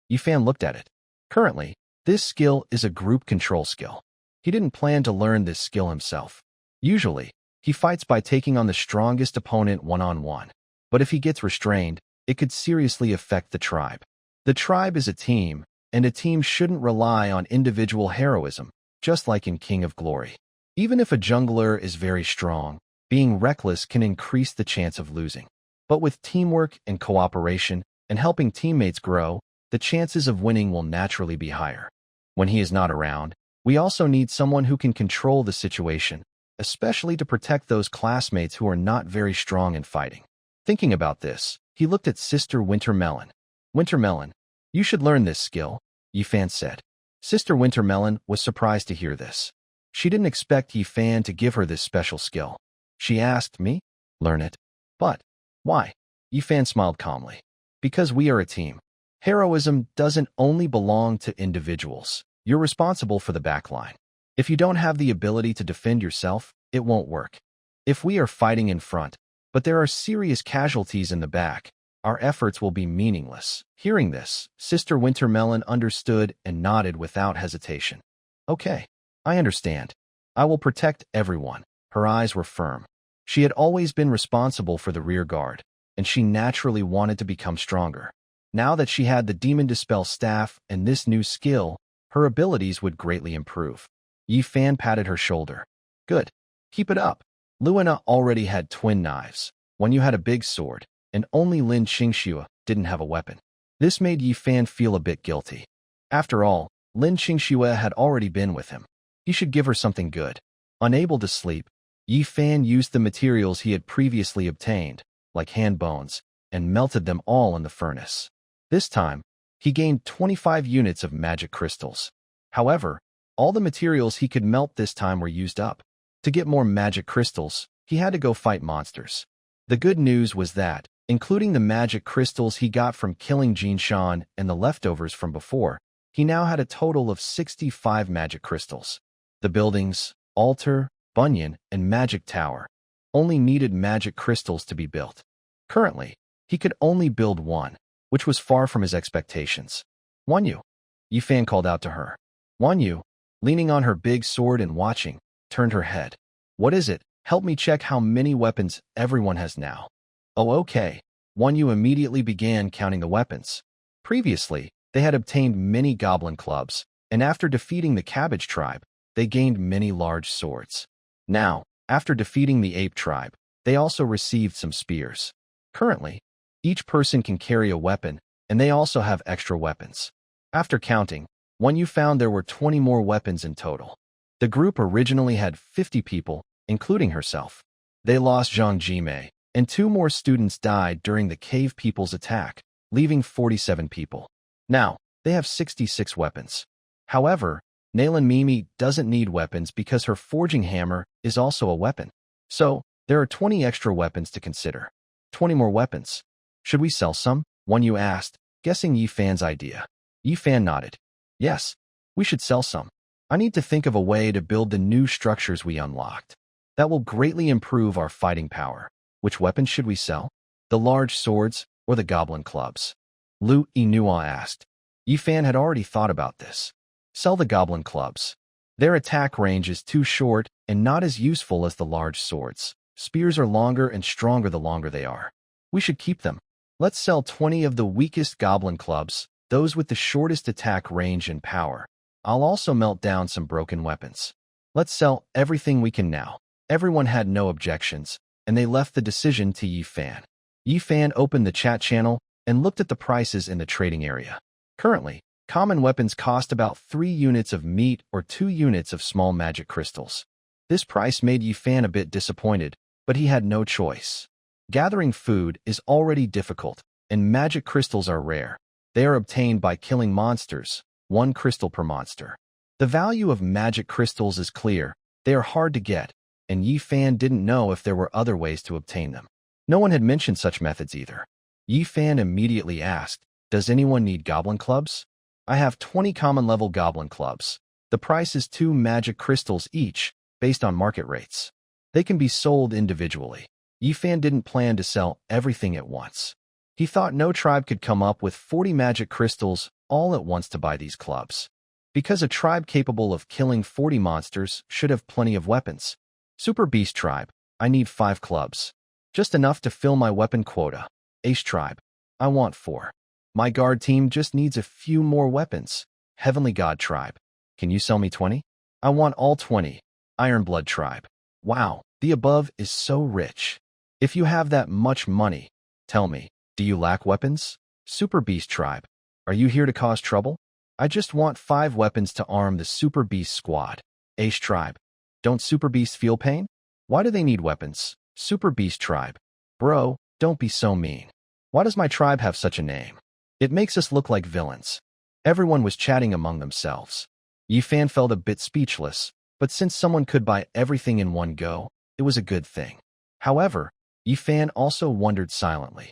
Yi-Fan looked at it. Currently, this skill is a group control skill. He didn't plan to learn this skill himself. Usually, he fights by taking on the strongest opponent one-on-one. But if he gets restrained, it could seriously affect the tribe. The tribe is a team, and a team shouldn't rely on individual heroism, just like in King of Glory. Even if a jungler is very strong, being reckless can increase the chance of losing. But with teamwork and cooperation and helping teammates grow, the chances of winning will naturally be higher. When he is not around, we also need someone who can control the situation, especially to protect those classmates who are not very strong in fighting. Thinking about this, he looked at Sister Wintermelon. Wintermelon, you should learn this skill, Yi-Fan said. Sister Wintermelon was surprised to hear this. She didn't expect Yi-Fan to give her this special skill. She asked, me? Learn it. But, why? Yi-Fan smiled calmly. Because we are a team. Heroism doesn't only belong to individuals. You're responsible for the backline. If you don't have the ability to defend yourself, it won't work. If we are fighting in front, but there are serious casualties in the back, our efforts will be meaningless. Hearing this, Sister Wintermelon understood and nodded without hesitation. Okay, I understand. I will protect everyone. Her eyes were firm. She had always been responsible for the rear guard, and she naturally wanted to become stronger. Now that she had the Demon Dispel staff and this new skill, her abilities would greatly improve. Yi-Fan patted her shoulder. Good. Keep it up. Luina already had twin knives. When you had a big sword, and only Lin Qingxue didn't have a weapon. This made Yi-Fan feel a bit guilty. After all, Lin Qingxue had already been with him. He should give her something good. Unable to sleep, Yi-Fan used the materials he had previously obtained, like hand bones, and melted them all in the furnace. This time, he gained 25 units of magic crystals. However, all the materials he could melt this time were used up. To get more magic crystals, he had to go fight monsters. The good news was that, including the magic crystals he got from killing Jin Shan and the leftovers from before, he now had a total of 65 magic crystals. The buildings, altar, banyan, and magic tower only needed magic crystals to be built. Currently, he could only build one, which was far from his expectations. Wanyu, Yi-Fan called out to her. Wanyu, leaning on her big sword and watching, turned her head. What is it? Help me check how many weapons everyone has now. Oh, okay. Wanyu immediately began counting the weapons. Previously, they had obtained many goblin clubs, and after defeating the Cabbage tribe, they gained many large swords. Now, after defeating the Ape tribe, They also received some spears. Currently, each person can carry a weapon, and they also have extra weapons. After counting, Wan Yu found there were 20 more weapons in total. The group originally had 50 people, including herself. They lost Zhang Jimei, and 2 more students died during the cave people's attack, leaving 47 people. Now, they have 66 weapons. However, Nalan Mimi doesn't need weapons because her forging hammer is also a weapon. So, there are 20 extra weapons to consider. 20 more weapons. Should we sell some? Wan Yu asked, guessing Yi Fan's idea. Yi Fan nodded. Yes, we should sell some. I need to think of a way to build the new structures we unlocked. That will greatly improve our fighting power. Which weapons should we sell? The large swords or the goblin clubs? Lu Yinua asked. Yi Fan had already thought about this. Sell the goblin clubs. Their attack range is too short and not as useful as the large swords. Spears are longer and stronger the longer they are. We should keep them. Let's sell 20 of the weakest goblin clubs, those with the shortest attack range and power. I'll also melt down some broken weapons. Let's sell everything we can now. Everyone had no objections, and they left the decision to Yi Fan. Yi Fan opened the chat channel and looked at the prices in the trading area. Currently, common weapons cost about 3 units of meat or 2 units of small magic crystals. This price made Yi Fan a bit disappointed, but he had no choice. Gathering food is already difficult, and magic crystals are rare. They are obtained by killing monsters, 1 crystal per monster. The value of magic crystals is clear. They are hard to get, and Yi Fan didn't know if there were other ways to obtain them. No one had mentioned such methods either. Yi Fan immediately asked, does anyone need goblin clubs? I have 20 common-level goblin clubs. The price is 2 magic crystals each, based on market rates. They can be sold individually. Yi Fan didn't plan to sell everything at once. He thought no tribe could come up with 40 magic crystals all at once to buy these clubs. Because a tribe capable of killing 40 monsters should have plenty of weapons. Super Beast Tribe, I need 5 clubs. Just enough to fill my weapon quota. Ace Tribe, I want 4. My guard team just needs a few more weapons. Heavenly God Tribe, can you sell me 20? I want all 20. Iron Blood Tribe, wow, the above is so rich. If you have that much money, tell me, do you lack weapons? Super Beast Tribe, are you here to cause trouble? I just want 5 weapons to arm the Super Beast Squad. Ace Tribe, don't Super Beasts feel pain? Why do they need weapons? Super Beast Tribe, bro, don't be so mean. Why does my tribe have such a name? It makes us look like villains. Everyone was chatting among themselves. Yi Fan felt a bit speechless, but since someone could buy everything in one go, it was a good thing. However, Yi Fan also wondered silently.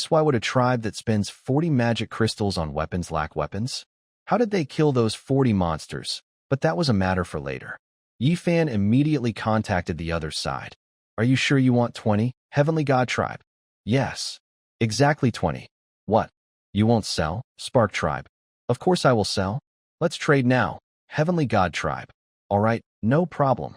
Why would a tribe that spends 40 magic crystals on weapons lack weapons? How did they kill those 40 monsters? But that was a matter for later. Yi Fan immediately contacted the other side. Are you sure you want 20, Heavenly God Tribe? Yes. Exactly 20. What? You won't sell, Spark Tribe? Of course I will sell. Let's trade now, Heavenly God Tribe. Alright, no problem.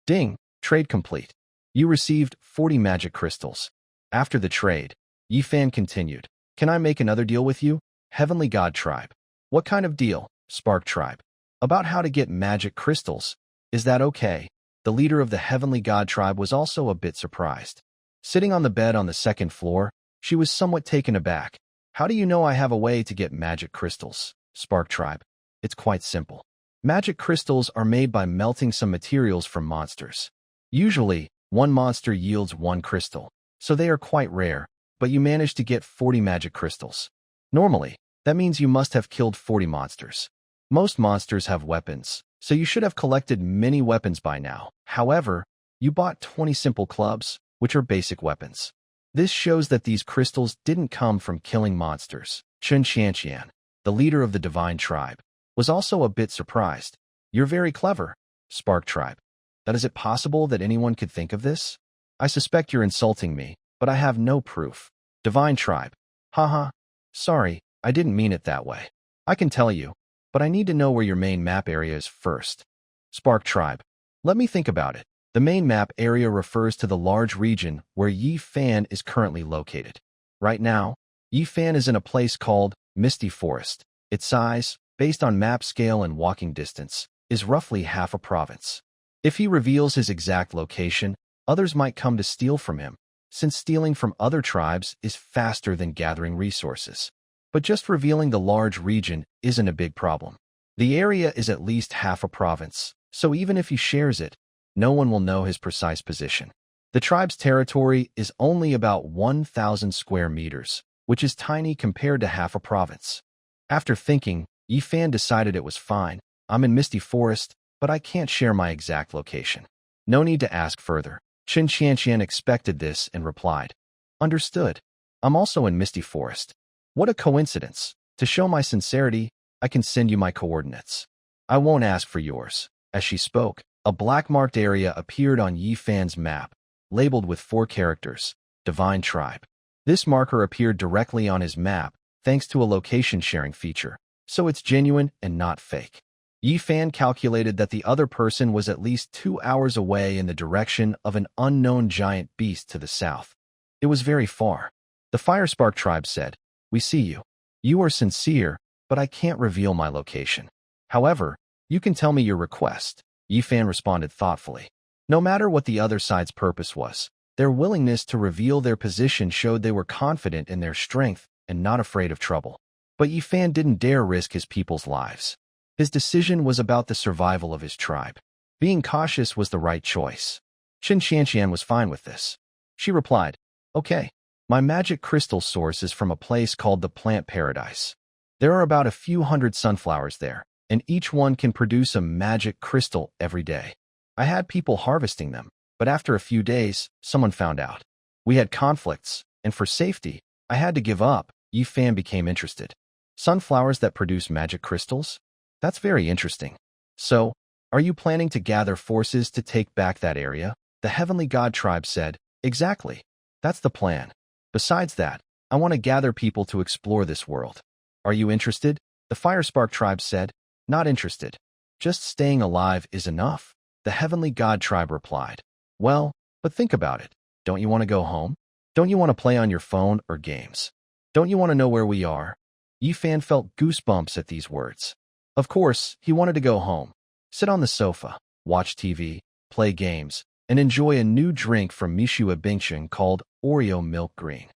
Ding, trade complete. You received 40 magic crystals. After the trade, Yi Fan continued. Can I make another deal with you, Heavenly God Tribe? What kind of deal, Spark Tribe? About how to get magic crystals. Is that okay? The leader of the Heavenly God Tribe was also a bit surprised. Sitting on the bed on the 2nd floor, she was somewhat taken aback. How do you know I have a way to get magic crystals, Spark Tribe? It's quite simple. Magic crystals are made by melting some materials from monsters. Usually, 1 monster yields 1 crystal, so they are quite rare, but you manage to get 40 magic crystals. Normally, that means you must have killed 40 monsters. Most monsters have weapons, so you should have collected many weapons by now. However, you bought 20 simple clubs, which are basic weapons. This shows that these crystals didn't come from killing monsters. Chen Xianqian, the leader of the Divine Tribe, was also a bit surprised. You're very clever, Spark Tribe. That is it possible that anyone could think of this? I suspect you're insulting me, but I have no proof. Divine Tribe. Haha. Sorry, I didn't mean it that way. I can tell you, but I need to know where your main map area is first. Spark Tribe. Let me think about it. The main map area refers to the large region where Yi Fan is currently located. Right now, Yi Fan is in a place called Misty Forest. Its size, based on map scale and walking distance, is roughly half a province. If he reveals his exact location, Others might come to steal from him, since stealing from other tribes is faster than gathering resources. But just revealing the large region isn't a big problem. The area is at least half a province, so even if he shares it, no one will know his precise position. The tribe's territory is only about 1,000 square meters, which is tiny compared to half a province. After thinking, Yi Fan decided it was fine. I'm in Misty Forest, but I can't share my exact location. No need to ask further. Chen Qianqian expected this and replied, Understood. I'm also in Misty Forest. What a coincidence. To show my sincerity, I can send you my coordinates. I won't ask for yours. As she spoke, a black-marked area appeared on Yi Fan's map, labeled with 4 characters, Divine Tribe. This marker appeared directly on his map, thanks to a location-sharing feature, so it's genuine and not fake. Yi Fan calculated that the other person was at least 2 hours away in the direction of an unknown giant beast to the south. It was very far. The Firespark tribe said, We see you. You are sincere, but I can't reveal my location. However, you can tell me your request. Yi Fan responded thoughtfully. No matter what the other side's purpose was, their willingness to reveal their position showed they were confident in their strength and not afraid of trouble. But Yi Fan didn't dare risk his people's lives. His decision was about the survival of his tribe. Being cautious was the right choice. Chen Qianqian was fine with this. She replied, Okay, my magic crystal source is from a place called the Plant Paradise. There are about a few hundred sunflowers there, and each one can produce a magic crystal every day. I had people harvesting them, but after a few days, someone found out. We had conflicts, and for safety, I had to give up. Yi Fan became interested. Sunflowers that produce magic crystals? That's very interesting. So, are you planning to gather forces to take back that area? The Heavenly God tribe said, Exactly. That's the plan. Besides that, I want to gather people to explore this world. Are you interested? The Firespark tribe said, Not interested. Just staying alive is enough. The Heavenly God tribe replied, Well, but think about it. Don't you want to go home? Don't you want to play on your phone or games? Don't you want to know where we are? Yi Fan felt goosebumps at these words. Of course, he wanted to go home, sit on the sofa, watch TV, play games, and enjoy a new drink from Mishua Bingcheng called Oreo Milk Green.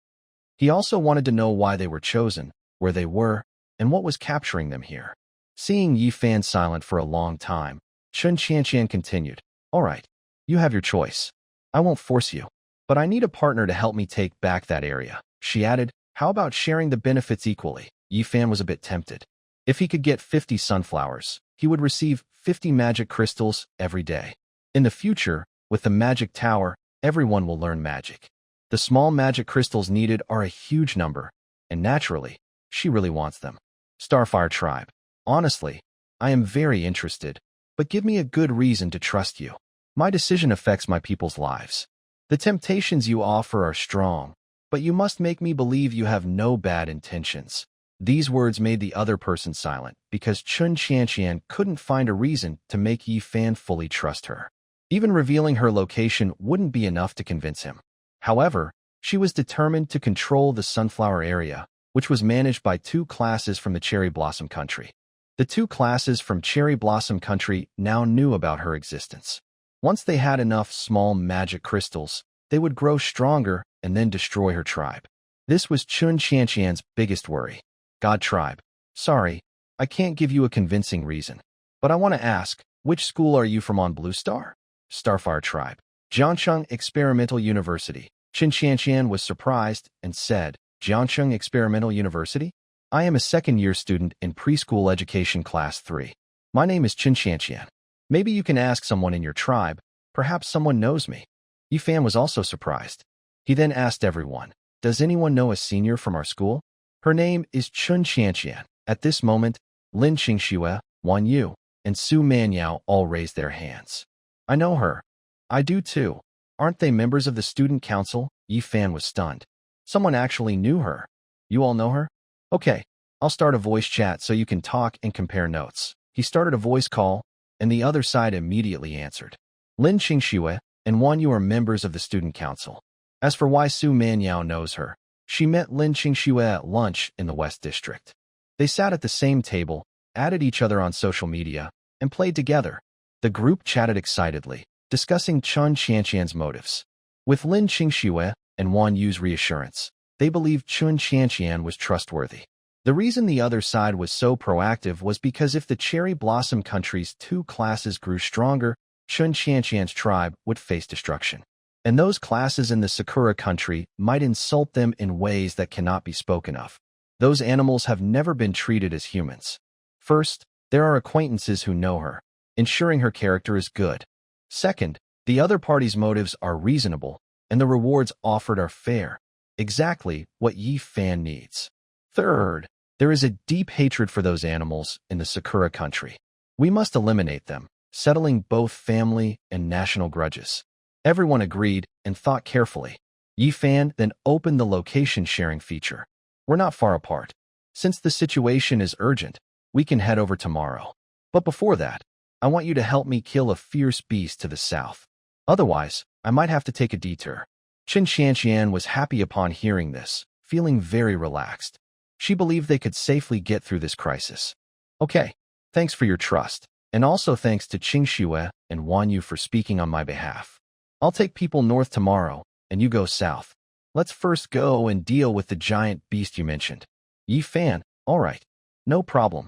He also wanted to know why they were chosen, where they were, and what was capturing them here. Seeing Yi Fan silent for a long time, Chen Qianqian continued, All right, you have your choice. I won't force you, but I need a partner to help me take back that area. She added, How about sharing the benefits equally? Yi Fan was a bit tempted. If he could get 50 sunflowers, he would receive 50 magic crystals every day. In the future, with the magic tower, everyone will learn magic. The small magic crystals needed are a huge number, and naturally, she really wants them. Starfire tribe. Honestly, I am very interested, but give me a good reason to trust you. My decision affects my people's lives. The temptations you offer are strong, but you must make me believe you have no bad intentions. These words made the other person silent because Chen Qianqian couldn't find a reason to make Yi Fan fully trust her. Even revealing her location wouldn't be enough to convince him. However, she was determined to control the sunflower area, which was managed by 2 classes from the Cherry Blossom Country. The 2 classes from Cherry Blossom Country now knew about her existence. Once they had enough small magic crystals, they would grow stronger and then destroy her tribe. This was Chen Qianqian's biggest worry. God tribe. Sorry, I can't give you a convincing reason. But I want to ask, which school are you from on Blue Star? Starfire tribe. Jiangcheng Experimental University. Chen Qianqian was surprised and said, Jiangcheng Experimental University? I am a second-year student in preschool education class 3. My name is Chen Qianqian. Maybe you can ask someone in your tribe. Perhaps someone knows me. Yi Fan was also surprised. He then asked everyone, Does anyone know a senior from our school? Her name is Chen Qianqian. At this moment, Lin Qingxue, Wan Yu, and Su Manyao all raised their hands. I know her. I do too. Aren't they members of the student council? Yi Fan was stunned. Someone actually knew her. You all know her? Okay, I'll start a voice chat so you can talk and compare notes. He started a voice call, and the other side immediately answered. Lin Qingxue and Wan Yu are members of the student council. As for why Su Manyao knows her, she met Lin Qingxue at lunch in the West District. They sat at the same table, added each other on social media, and played together. The group chatted excitedly. discussing Chun Qianqian's motives. With Lin Qingxue and Wan Yu's reassurance, they believed Chun Qianqian was trustworthy. The reason the other side was so proactive was because if the Cherry Blossom Country's two classes grew stronger, Chun Qianqian's tribe would face destruction. And those classes in the Sakura Country might insult them in ways that cannot be spoken of. Those animals have never been treated as humans. First, there are acquaintances who know her, ensuring her character is good. Second, the other party's motives are reasonable, and the rewards offered are fair, exactly what Yi Fan needs. Third, there is a deep hatred for those animals in the Sakura Country. We must eliminate them, settling both family and national grudges. Everyone agreed and thought carefully. Yi Fan then opened the location sharing feature. We're not far apart. Since the situation is urgent, we can head over tomorrow. But before that, I want you to help me kill a fierce beast to the south. Otherwise, I might have to take a detour. Chun Qianqian was happy upon hearing this, feeling very relaxed. She believed they could safely get through this crisis. Okay, thanks for your trust, and also thanks to Qingxue and Wan Yu for speaking on my behalf. I'll take people north tomorrow, and you go south. Let's first go and deal with the giant beast you mentioned. Yi Fan, all right, no problem.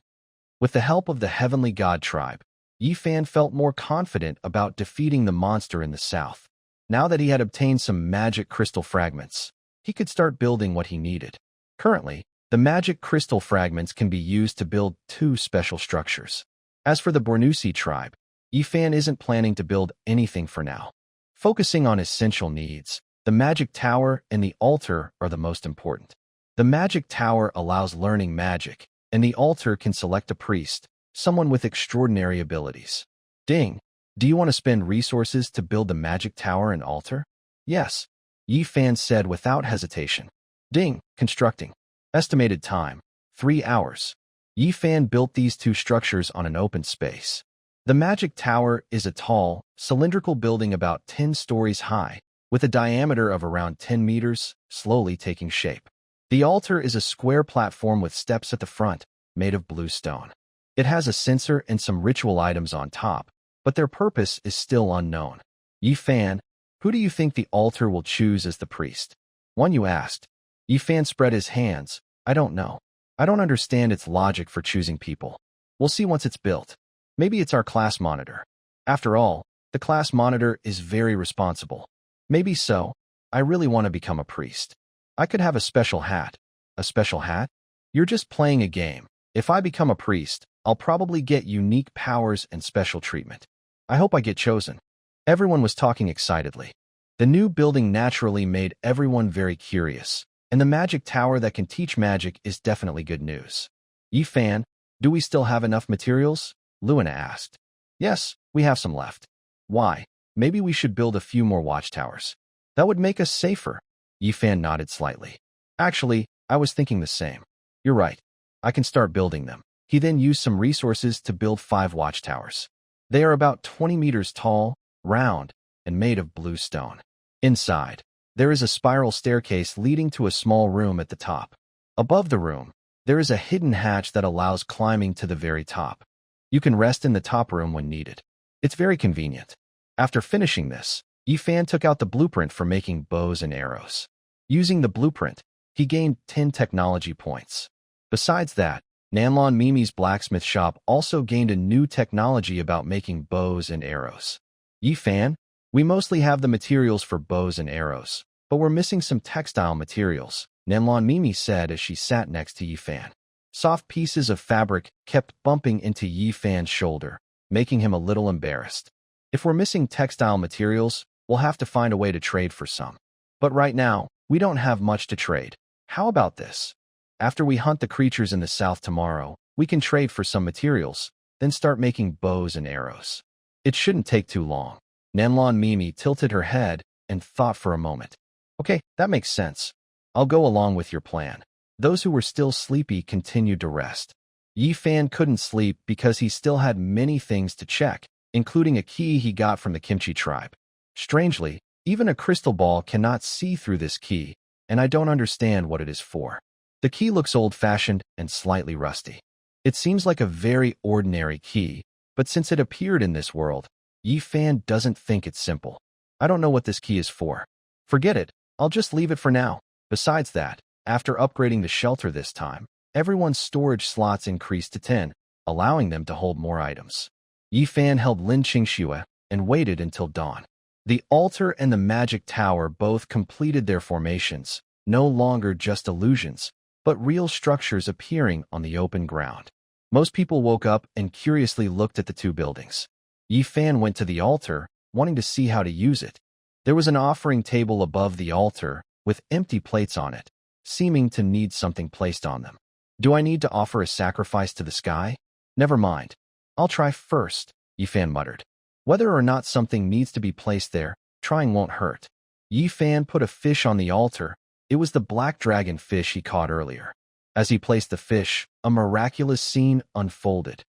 With the help of the Heavenly God tribe, Yi Fan felt more confident about defeating the monster in the south. Now that he had obtained some magic crystal fragments, he could start building what he needed. Currently, the magic crystal fragments can be used to build two special structures. As for the Bornusi tribe, Yi Fan isn't planning to build anything for now. Focusing on essential needs, the magic tower and the altar are the most important. The magic tower allows learning magic, and the altar can select a priest, someone with extraordinary abilities. Ding, do you want to spend resources to build the magic tower and altar? Yes, Yi Fan said without hesitation. Ding, constructing. Estimated time, 3 hours. Yi Fan built these two structures on an open space. The magic tower is a tall, cylindrical building about 10 stories high, with a diameter of around 10 meters, slowly taking shape. The altar is a square platform with steps at the front, made of blue stone. It has a censer and some ritual items on top, but their purpose is still unknown. Yi Fan, who do you think the altar will choose as the priest? Wan Yu asked. Yi Fan spread his hands. I don't know. I don't understand its logic for choosing people. We'll see once it's built. Maybe it's our class monitor. After all, the class monitor is very responsible. Maybe so. I really want to become a priest. I could have a special hat. A special hat? You're just playing a game. If I become a priest, I'll probably get unique powers and special treatment. I hope I get chosen. Everyone was talking excitedly. The new building naturally made everyone very curious, and the magic tower that can teach magic is definitely good news. Yi Fan, do we still have enough materials? Luina asked. Yes, we have some left. Why? Maybe we should build a few more watchtowers. That would make us safer. Yi Fan nodded slightly. Actually, I was thinking the same. You're right. I can start building them. He then used some resources to build 5 watchtowers. They are about 20 meters tall, round, and made of blue stone. Inside, there is a spiral staircase leading to a small room at the top. Above the room, there is a hidden hatch that allows climbing to the very top. You can rest in the top room when needed. It's very convenient. After finishing this, Yi Fan took out the blueprint for making bows and arrows. Using the blueprint, he gained 10 technology points. Besides that, Nanlon Mimi's blacksmith shop also gained a new technology about making bows and arrows. Yi Fan, we mostly have the materials for bows and arrows, but we're missing some textile materials, Nanlon Mimi said as she sat next to Yi Fan. Soft pieces of fabric kept bumping into Yi Fan's shoulder, making him a little embarrassed. If we're missing textile materials, we'll have to find a way to trade for some. But right now, we don't have much to trade. How about this? After we hunt the creatures in the south tomorrow, we can trade for some materials, then start making bows and arrows. It shouldn't take too long. Nanlon Mimi tilted her head and thought for a moment. Okay, that makes sense. I'll go along with your plan. Those who were still sleepy continued to rest. Yi Fan couldn't sleep because he still had many things to check, including a key he got from the Kimchi tribe. Strangely, even a crystal ball cannot see through this key, and I don't understand what it is for. The key looks old-fashioned and slightly rusty. It seems like a very ordinary key, but since it appeared in this world, Yi Fan doesn't think it's simple. I don't know what this key is for. Forget it. I'll just leave it for now. Besides that, after upgrading the shelter this time, everyone's storage slots increased to 10, allowing them to hold more items. Yi Fan held Lin Qingxue and waited until dawn. The altar and the magic tower both completed their formations, no longer just illusions, but real structures appearing on the open ground. Most people woke up and curiously looked at the two buildings. Yi Fan went to the altar, wanting to see how to use it. There was an offering table above the altar, with empty plates on it, seeming to need something placed on them. Do I need to offer a sacrifice to the sky? Never mind. I'll try first, Yi Fan muttered. Whether or not something needs to be placed there, trying won't hurt. Yi Fan put a fish on the altar. It was the black dragon fish he caught earlier. As he placed the fish, a miraculous scene unfolded.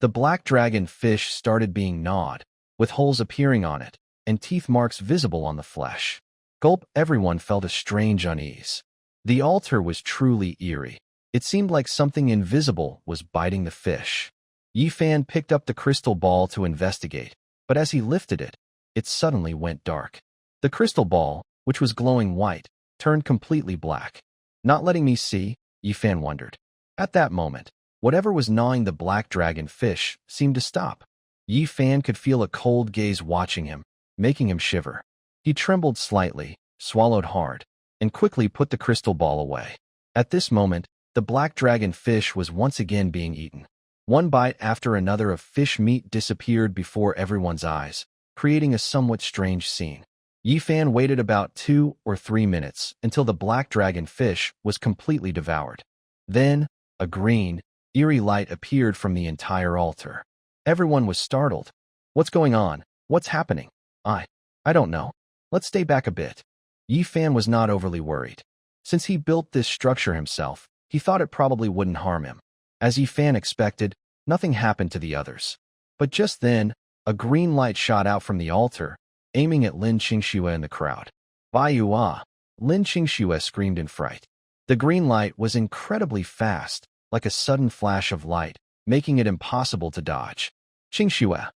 The black dragon fish started being gnawed, with holes appearing on it, and teeth marks visible on the flesh. Gulp, everyone felt a strange unease. The altar was truly eerie. It seemed like something invisible was biting the fish. Yi Fan picked up the crystal ball to investigate, but as he lifted it, it suddenly went dark. The crystal ball, which was glowing white, turned completely black. Not letting me see, Yi Fan wondered. At that moment, whatever was gnawing the black dragon fish seemed to stop. Yi Fan could feel a cold gaze watching him, making him shiver. He trembled slightly, swallowed hard, and quickly put the crystal ball away. At this moment, the black dragon fish was once again being eaten. One bite after another of fish meat disappeared before everyone's eyes, creating a somewhat strange scene. Yi Fan waited about 2 or 3 minutes until the black dragon fish was completely devoured. Then, a green, eerie light appeared from the entire altar. Everyone was startled. What's going on? What's happening? I don't know. Let's stay back a bit. Yi Fan was not overly worried. Since he built this structure himself, he thought it probably wouldn't harm him. As Yi Fan expected, nothing happened to the others. But just then, a green light shot out from the altar, aiming at Lin Qingxue and the crowd. Bai Yua! Lin Qingxue screamed in fright. The green light was incredibly fast, like a sudden flash of light, making it impossible to dodge. Qingxue,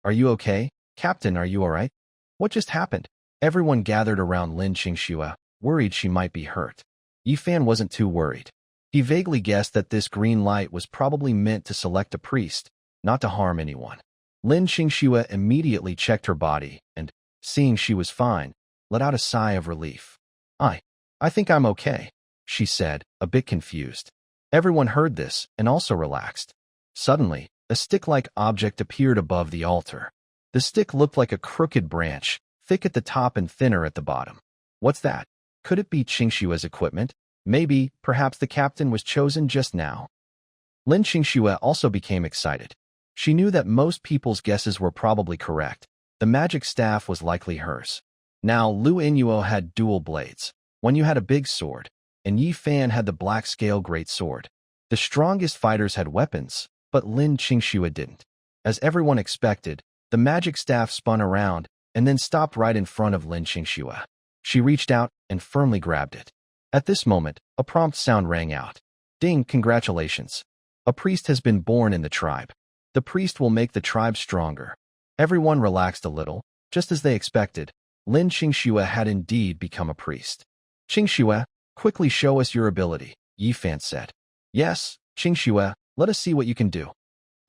are you okay? Captain, are you alright? What just happened? Everyone gathered around Lin Qingxue, worried she might be hurt. Yi Fan wasn't too worried. He vaguely guessed that this green light was probably meant to select a priest, not to harm anyone. Lin Qingxue immediately checked her body and, seeing she was fine, let out a sigh of relief. I think I'm okay, she said, a bit confused. Everyone heard this and also relaxed. Suddenly, a stick-like object appeared above the altar. The stick looked like a crooked branch, thick at the top and thinner at the bottom. What's that? Could it be Qingxue's equipment? Maybe, perhaps the captain was chosen just now. Lin Qingxue also became excited. She knew that most people's guesses were probably correct. The magic staff was likely hers. Now, Lu Inuo had dual blades. When you had a big sword, and Yi Fan had the black scale great sword. The strongest fighters had weapons, but Lin Qingxue didn't. As everyone expected, the magic staff spun around and then stopped right in front of Lin Qingxue. She reached out and firmly grabbed it. At this moment, a prompt sound rang out. Ding, congratulations. A priest has been born in the tribe. The priest will make the tribe stronger. Everyone relaxed a little. Just as they expected, Lin Qingxue had indeed become a priest. Qingxue, quickly show us your ability, Yi Fan said. Yes, Qingxue, let us see what you can do.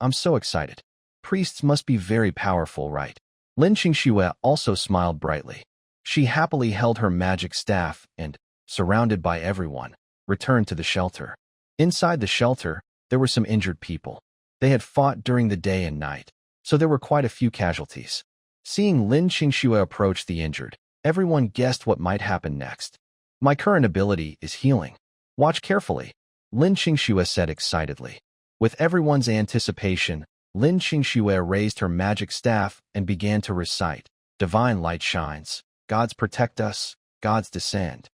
I'm so excited. Priests must be very powerful, right? Lin Qingxue also smiled brightly. She happily held her magic staff and, surrounded by everyone, returned to the shelter. Inside the shelter, there were some injured people. They had fought during the day and night, so there were quite a few casualties. Seeing Lin Qingxue approach the injured, everyone guessed what might happen next. My current ability is healing. Watch carefully, Lin Qingxue said excitedly. With everyone's anticipation, Lin Qingxue raised her magic staff and began to recite, Divine light shines, gods protect us, gods descend.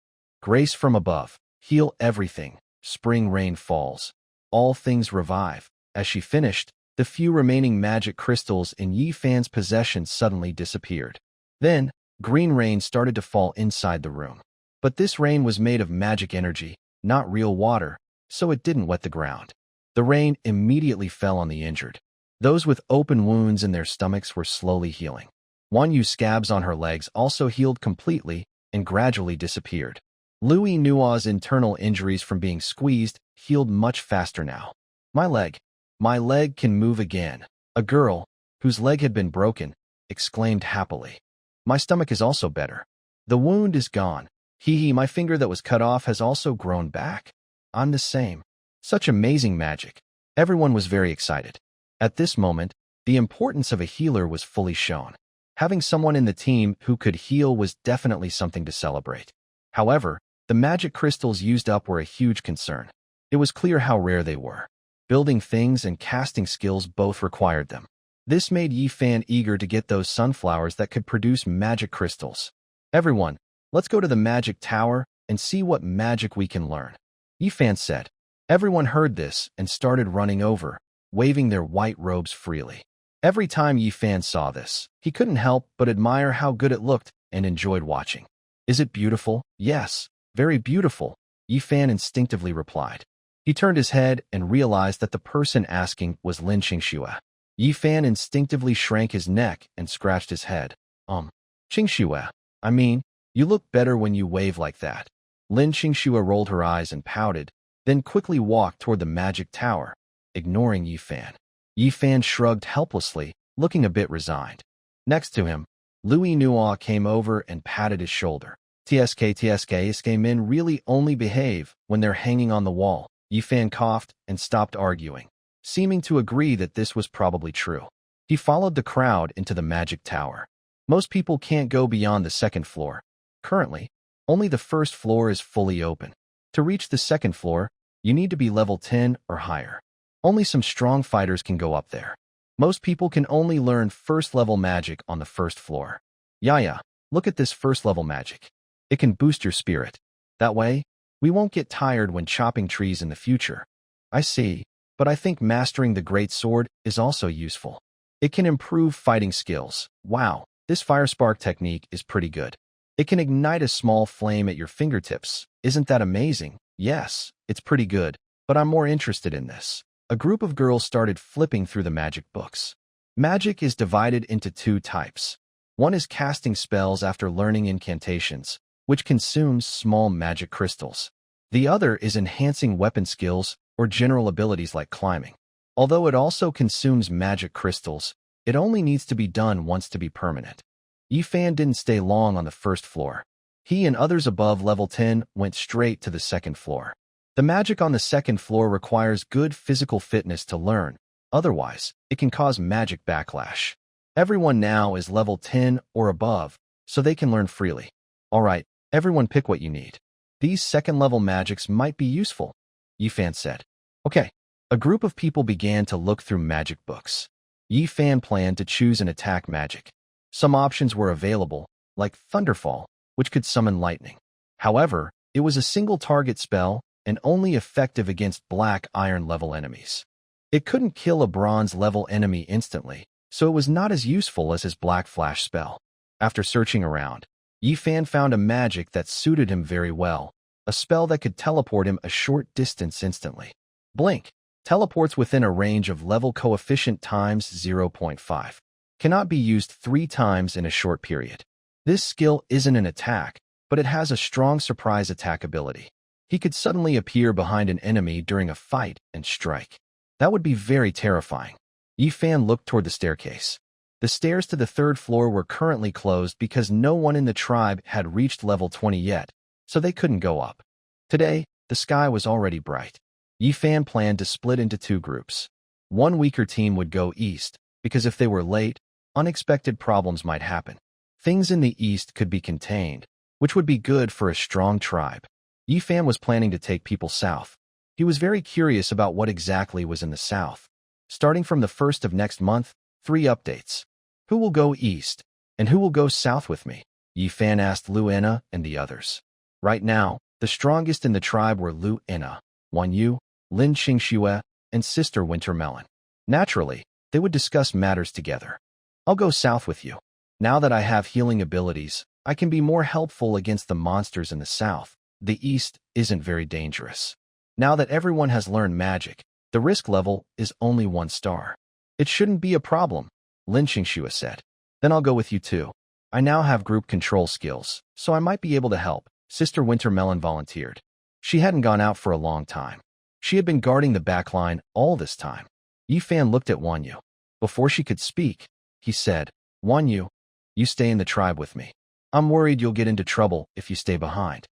Grace from above, heal everything, spring rain falls, all things revive. As she finished, the few remaining magic crystals in Yi Fan's possession suddenly disappeared. Then, green rain started to fall inside the room. But this rain was made of magic energy, not real water, so it didn't wet the ground. The rain immediately fell on the injured. Those with open wounds in their stomachs were slowly healing. Wan Yu's scabs on her legs also healed completely and gradually disappeared. Lu Nua's internal injuries from being squeezed healed much faster now. My leg can move again. A girl, whose leg had been broken, exclaimed happily. My stomach is also better. The wound is gone. Hee, my finger that was cut off has also grown back. I'm the same. Such amazing magic. Everyone was very excited. At this moment, the importance of a healer was fully shown. Having someone in the team who could heal was definitely something to celebrate. However, the magic crystals used up were a huge concern. It was clear how rare they were. Building things and casting skills both required them. This made Yi Fan eager to get those sunflowers that could produce magic crystals. Everyone, let's go to the magic tower and see what magic we can learn, Yi Fan said. Everyone heard this and started running over, waving their white robes freely. Every time Yi Fan saw this, he couldn't help but admire how good it looked and enjoyed watching. Is it beautiful? Yes, very beautiful, Yi Fan instinctively replied. He turned his head and realized that the person asking was Lin Qingxue. Yi Fan instinctively shrank his neck and scratched his head. Qingxue, I mean, you look better when you wave like that. Lin Qingxue rolled her eyes and pouted, then quickly walked toward the magic tower, ignoring Yi Fan. Yi Fan shrugged helplessly, looking a bit resigned. Next to him, Lu Nua came over and patted his shoulder. TSK men really only behave when they're hanging on the wall. Yi Fan coughed and stopped arguing, seeming to agree that this was probably true. He followed the crowd into the magic tower. Most people can't go beyond the second floor. Currently, only the first floor is fully open. To reach the second floor, you need to be level 10 or higher. Only some strong fighters can go up there. Most people can only learn first-level magic on the first floor. Yaya, look at this first-level magic. It can boost your spirit. That way, we won't get tired when chopping trees in the future. I see, but I think mastering the great sword is also useful. It can improve fighting skills. Wow, this fire spark technique is pretty good. It can ignite a small flame at your fingertips. Isn't that amazing? Yes, it's pretty good, but I'm more interested in this. A group of girls started flipping through the magic books. Magic is divided into two types. One is casting spells after learning incantations, which consumes small magic crystals. The other is enhancing weapon skills or general abilities like climbing. Although it also consumes magic crystals, it only needs to be done once to be permanent. Yi Fan didn't stay long on the first floor. He and others above level 10 went straight to the second floor. The magic on the second floor requires good physical fitness to learn, otherwise, it can cause magic backlash. Everyone now is level 10 or above, so they can learn freely. Alright, everyone pick what you need. These second-level magics might be useful, Yi Fan said. Okay. A group of people began to look through magic books. Yi Fan planned to choose an attack magic. Some options were available, like Thunderfall, which could summon lightning. However, it was a single-target spell and only effective against black iron-level enemies. It couldn't kill a bronze-level enemy instantly, so it was not as useful as his Black Flash spell. After searching around, Yi Fan found a magic that suited him very well, a spell that could teleport him a short distance instantly. Blink teleports within a range of level coefficient times 0.5. Cannot be used 3 times in a short period. This skill isn't an attack, but it has a strong surprise attack ability. He could suddenly appear behind an enemy during a fight and strike. That would be very terrifying. Yi Fan looked toward the staircase. The stairs to the third floor were currently closed because no one in the tribe had reached level 20 yet, so they couldn't go up. Today, the sky was already bright. Yi Fan planned to split into 2 groups. One weaker team would go east, because if they were late, unexpected problems might happen. Things in the east could be contained, which would be good for a strong tribe. Yi Fan was planning to take people south. He was very curious about what exactly was in the south. Starting from the 1st of next month, 3 updates. Who will go east, and who will go south with me? Yi Fan asked Lu Enna and the others. Right now, the strongest in the tribe were Lu Enna, Wan Yu, Lin Qingxue, and Sister Wintermelon. Naturally, they would discuss matters together. I'll go south with you. Now that I have healing abilities, I can be more helpful against the monsters in the south. The east isn't very dangerous. Now that everyone has learned magic, the risk level is only 1 star. It shouldn't be a problem, Lin Qingxue said. Then I'll go with you too. I now have group control skills, so I might be able to help, Sister Wintermelon volunteered. She hadn't gone out for a long time. She had been guarding the back line all this time. Yifan looked at Wanyu. Before she could speak, he said, Wanyu, you stay in the tribe with me. I'm worried you'll get into trouble if you stay behind.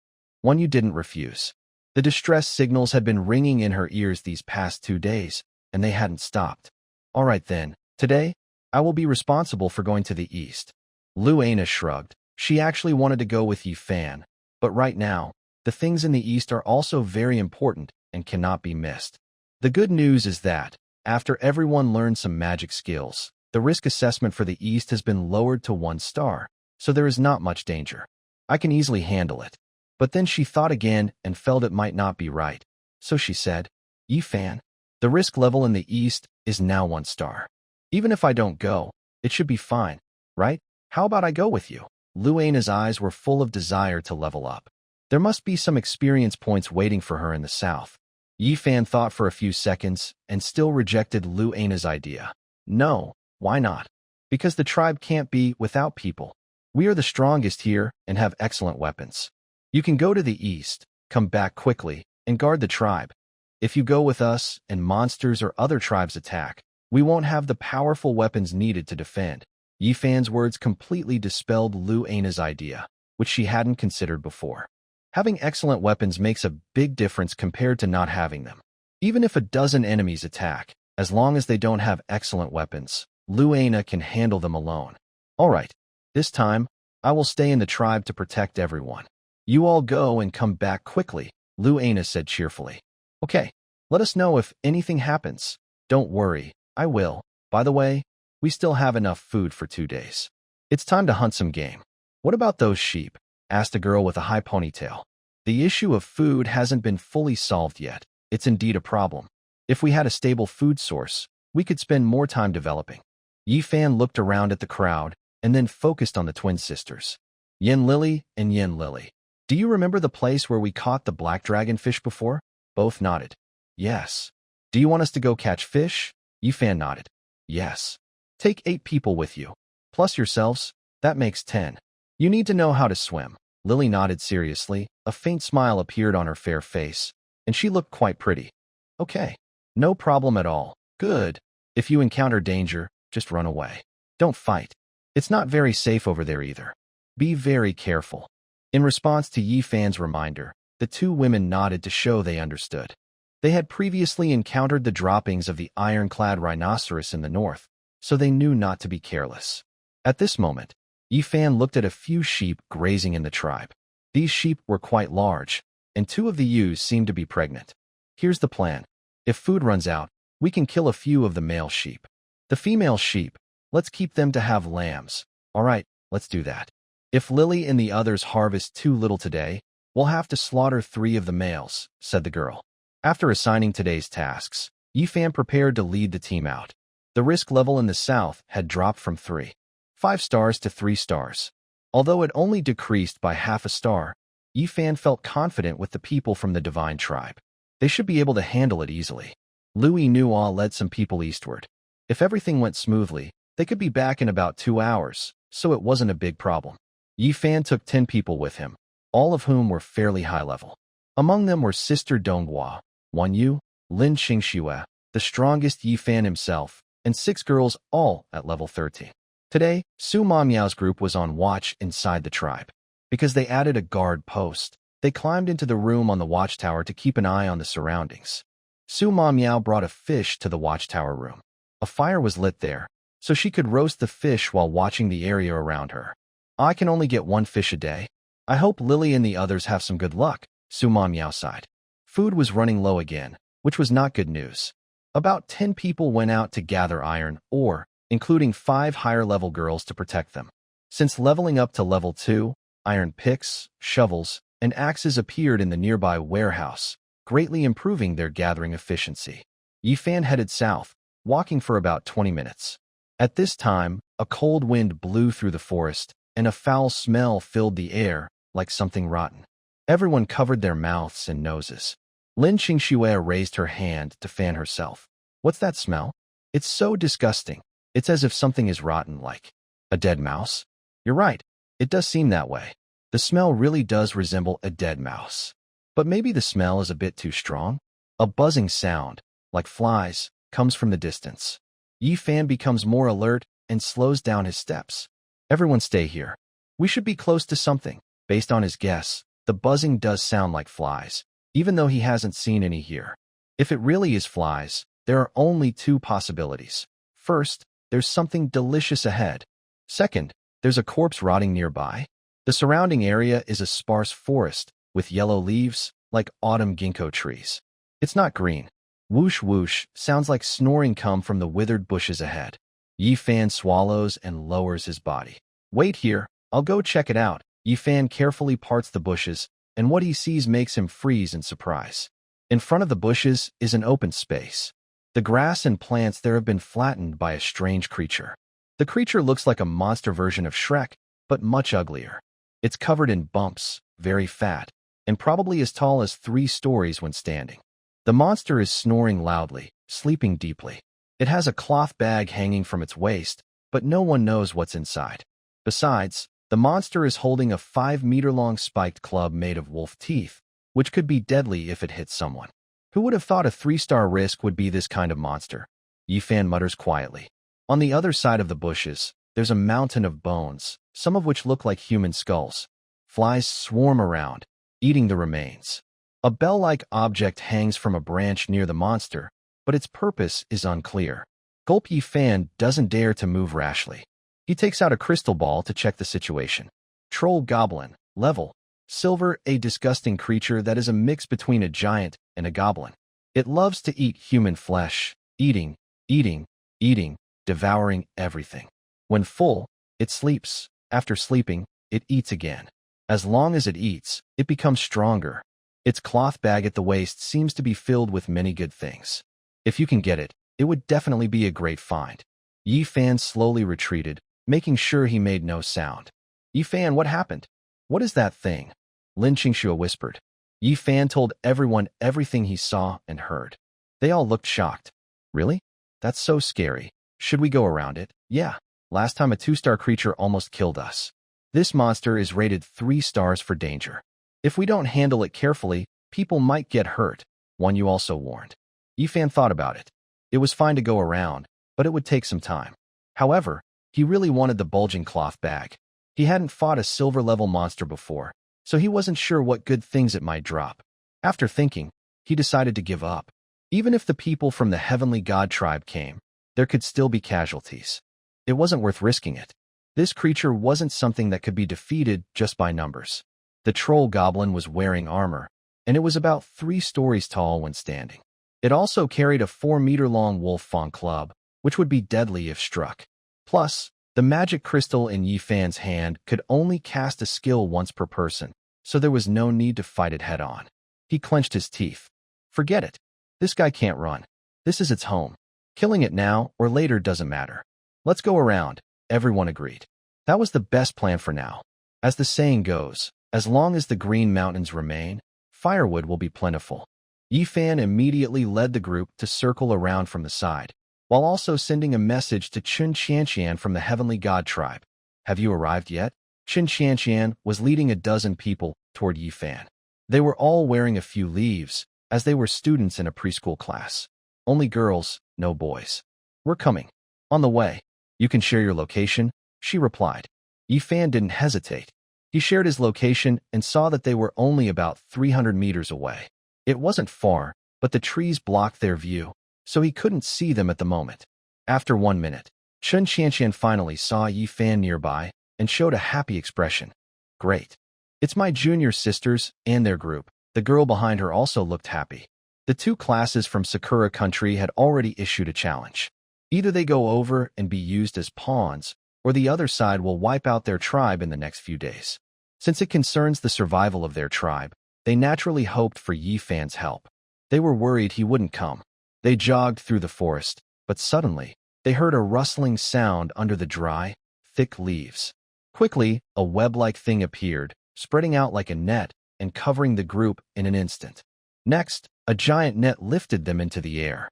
Wanyu didn't refuse. The distress signals had been ringing in her ears these past 2 days, and they hadn't stopped. All right then, today, I will be responsible for going to the east. Lu Ana shrugged. She actually wanted to go with Yifan, but right now, the things in the east are also very important and cannot be missed. The good news is that, after everyone learned some magic skills, the risk assessment for the east has been lowered to 1 star, so there is not much danger. I can easily handle it. But then she thought again and felt it might not be right. So she said, Yifan, the risk level in the east is now 1 star. Even if I don't go, it should be fine, right? How about I go with you? Lu Ana's eyes were full of desire to level up. There must be some experience points waiting for her in the south. Yifan thought for a few seconds and still rejected Lu Ana's idea. No, why not? Because the tribe can't be without people. We are the strongest here and have excellent weapons. You can go to the east, come back quickly, and guard the tribe. If you go with us and monsters or other tribes attack, we won't have the powerful weapons needed to defend. Yifan's words completely dispelled Lu Ana's idea, which she hadn't considered before. Having excellent weapons makes a big difference compared to not having them. Even if a dozen enemies attack, as long as they don't have excellent weapons, Lu Ana can handle them alone. All right, this time, I will stay in the tribe to protect everyone. You all go and come back quickly, Lu Ana said cheerfully. Okay, let us know if anything happens. Don't worry, I will. By the way, we still have enough food for 2 days. It's time to hunt some game. What about those sheep? Asked a girl with a high ponytail. The issue of food hasn't been fully solved yet. It's indeed a problem. If we had a stable food source, we could spend more time developing. Yifan looked around at the crowd and then focused on the twin sisters. Yen Lily and Yen Lily. Do you remember the place where we caught the black dragonfish before? Both nodded. Yes. Do you want us to go catch fish? Yifan nodded. Yes. Take 8 people with you. Plus yourselves, that makes 10. You need to know how to swim. Lily nodded seriously. A faint smile appeared on her fair face, and she looked quite pretty. Okay. No problem at all. Good. If you encounter danger, just run away. Don't fight. It's not very safe over there either. Be very careful. In response to Yifan's reminder, the 2 women nodded to show they understood. They had previously encountered the droppings of the ironclad rhinoceros in the north, so they knew not to be careless. At this moment, Yifan looked at a few sheep grazing in the tribe. These sheep were quite large, and 2 of the ewes seemed to be pregnant. Here's the plan. If food runs out, we can kill a few of the male sheep. The female sheep, let's keep them to have lambs. All right, let's do that. If Lily and the others harvest too little today, we'll have to slaughter 3 of the males, said the girl. After assigning today's tasks, Yifan prepared to lead the team out. The risk level in the south had dropped from 3.5 stars to 3 stars. Although it only decreased by half a star, Yifan felt confident with the people from the Divine Tribe. They should be able to handle it easily. Louis Nua led some people eastward. If everything went smoothly, they could be back in about 2 hours, so it wasn't a big problem. Yifan took 10 people with him, all of whom were fairly high level. Among them were Sister Donghua, Wanyu, Lin Qingxue, the strongest Yifan himself, and 6 girls all at level 13. Today, Su Ma Miao's group was on watch inside the tribe. Because they added a guard post, they climbed into the room on the watchtower to keep an eye on the surroundings. Su Ma Miao brought a fish to the watchtower room. A fire was lit there, so she could roast the fish while watching the area around her. I can only get 1 fish a day. I hope Lily and the others have some good luck, Su Ma Miao sighed. Food was running low again, which was not good news. About 10 people went out to gather iron ore, including 5 higher-level girls to protect them. Since leveling up to level 2, iron picks, shovels, and axes appeared in the nearby warehouse, greatly improving their gathering efficiency. Yifan headed south, walking for about 20 minutes. At this time, a cold wind blew through the forest, and a foul smell filled the air, like something rotten. Everyone covered their mouths and noses. Lin Qingxue raised her hand to fan herself. What's that smell? It's so disgusting. It's as if something is rotten, like a dead mouse. You're right. It does seem that way. The smell really does resemble a dead mouse. But maybe the smell is a bit too strong? A buzzing sound, like flies, comes from the distance. Yi Fan becomes more alert and slows down his steps. Everyone stay here. We should be close to something. Based on his guess, the buzzing does sound like flies, even though he hasn't seen any here. If it really is flies, there are only two possibilities. First, there's something delicious ahead. Second, there's a corpse rotting nearby. The surrounding area is a sparse forest with yellow leaves like autumn ginkgo trees. It's not green. Whoosh whoosh sounds like snoring come from the withered bushes ahead. Yi Fan swallows and lowers his body. Wait here, I'll go check it out. Yi Fan carefully parts the bushes, and what he sees makes him freeze in surprise. In front of the bushes is an open space. The grass and plants there have been flattened by a strange creature. The creature looks like a monster version of Shrek, but much uglier. It's covered in bumps, very fat, and probably as tall as 3 stories when standing. The monster is snoring loudly, sleeping deeply. It has a cloth bag hanging from its waist, but no one knows what's inside. Besides, the monster is holding a 5-meter-long spiked club made of wolf teeth, which could be deadly if it hits someone. Who would have thought a 3-star risk would be this kind of monster? Yi Fan mutters quietly. On the other side of the bushes, there's a mountain of bones, some of which look like human skulls. Flies swarm around, eating the remains. A bell-like object hangs from a branch near the monster, but its purpose is unclear. Gulp Yi Fan doesn't dare to move rashly. He takes out a crystal ball to check the situation. Troll Goblin, level, silver, a disgusting creature that is a mix between a giant and a goblin. It loves to eat human flesh, eating, devouring everything. When full, it sleeps. After sleeping, it eats again. As long as it eats, it becomes stronger. Its cloth bag at the waist seems to be filled with many good things. If you can get it, it would definitely be a great find. Yi Fan slowly retreated, making sure he made no sound. Yi Fan, what happened? What is that thing? Lin Qingxue whispered. Yi Fan told everyone everything he saw and heard. They all looked shocked. Really? That's so scary. Should we go around it? Yeah. Last time a 2-star creature almost killed us. This monster is rated 3 stars for danger. If we don't handle it carefully, people might get hurt. One you also warned. Yi Fan thought about it. It was fine to go around, but it would take some time. However, he really wanted the bulging cloth bag. He hadn't fought a silver-level monster before, so he wasn't sure what good things it might drop. After thinking, he decided to give up. Even if the people from the Heavenly God tribe came, there could still be casualties. It wasn't worth risking it. This creature wasn't something that could be defeated just by numbers. The troll goblin was wearing armor, and it was about 3 stories tall when standing. It also carried a 4-meter-long wolf fang club, which would be deadly if struck. Plus, the magic crystal in Yi Fan's hand could only cast a skill once per person, so there was no need to fight it head-on. He clenched his teeth. Forget it. This guy can't run. This is its home. Killing it now or later doesn't matter. Let's go around, everyone agreed. That was the best plan for now. As the saying goes, as long as the Green Mountains remain, firewood will be plentiful. Yi Fan immediately led the group to circle around from the side, while also sending a message to Chun Qianqian from the Heavenly God tribe. Have you arrived yet? Chun Qianqian was leading a dozen people toward Yi Fan. They were all wearing a few leaves, as they were students in a preschool class. Only girls, no boys. We're coming. On the way. You can share your location, she replied. Yi Fan didn't hesitate. He shared his location and saw that they were only about 300 meters away. It wasn't far, but the trees blocked their view, so he couldn't see them at the moment. After 1 minute, Chun Qianqian finally saw Yi Fan nearby and showed a happy expression. Great. It's my junior sisters and their group. The girl behind her also looked happy. The 2 classes from Sakura Country had already issued a challenge. Either they go over and be used as pawns, or the other side will wipe out their tribe in the next few days. Since it concerns the survival of their tribe, they naturally hoped for Yi Fan's help. They were worried he wouldn't come. They jogged through the forest, but suddenly, they heard a rustling sound under the dry, thick leaves. Quickly, a web-like thing appeared, spreading out like a net and covering the group in an instant. Next, a giant net lifted them into the air.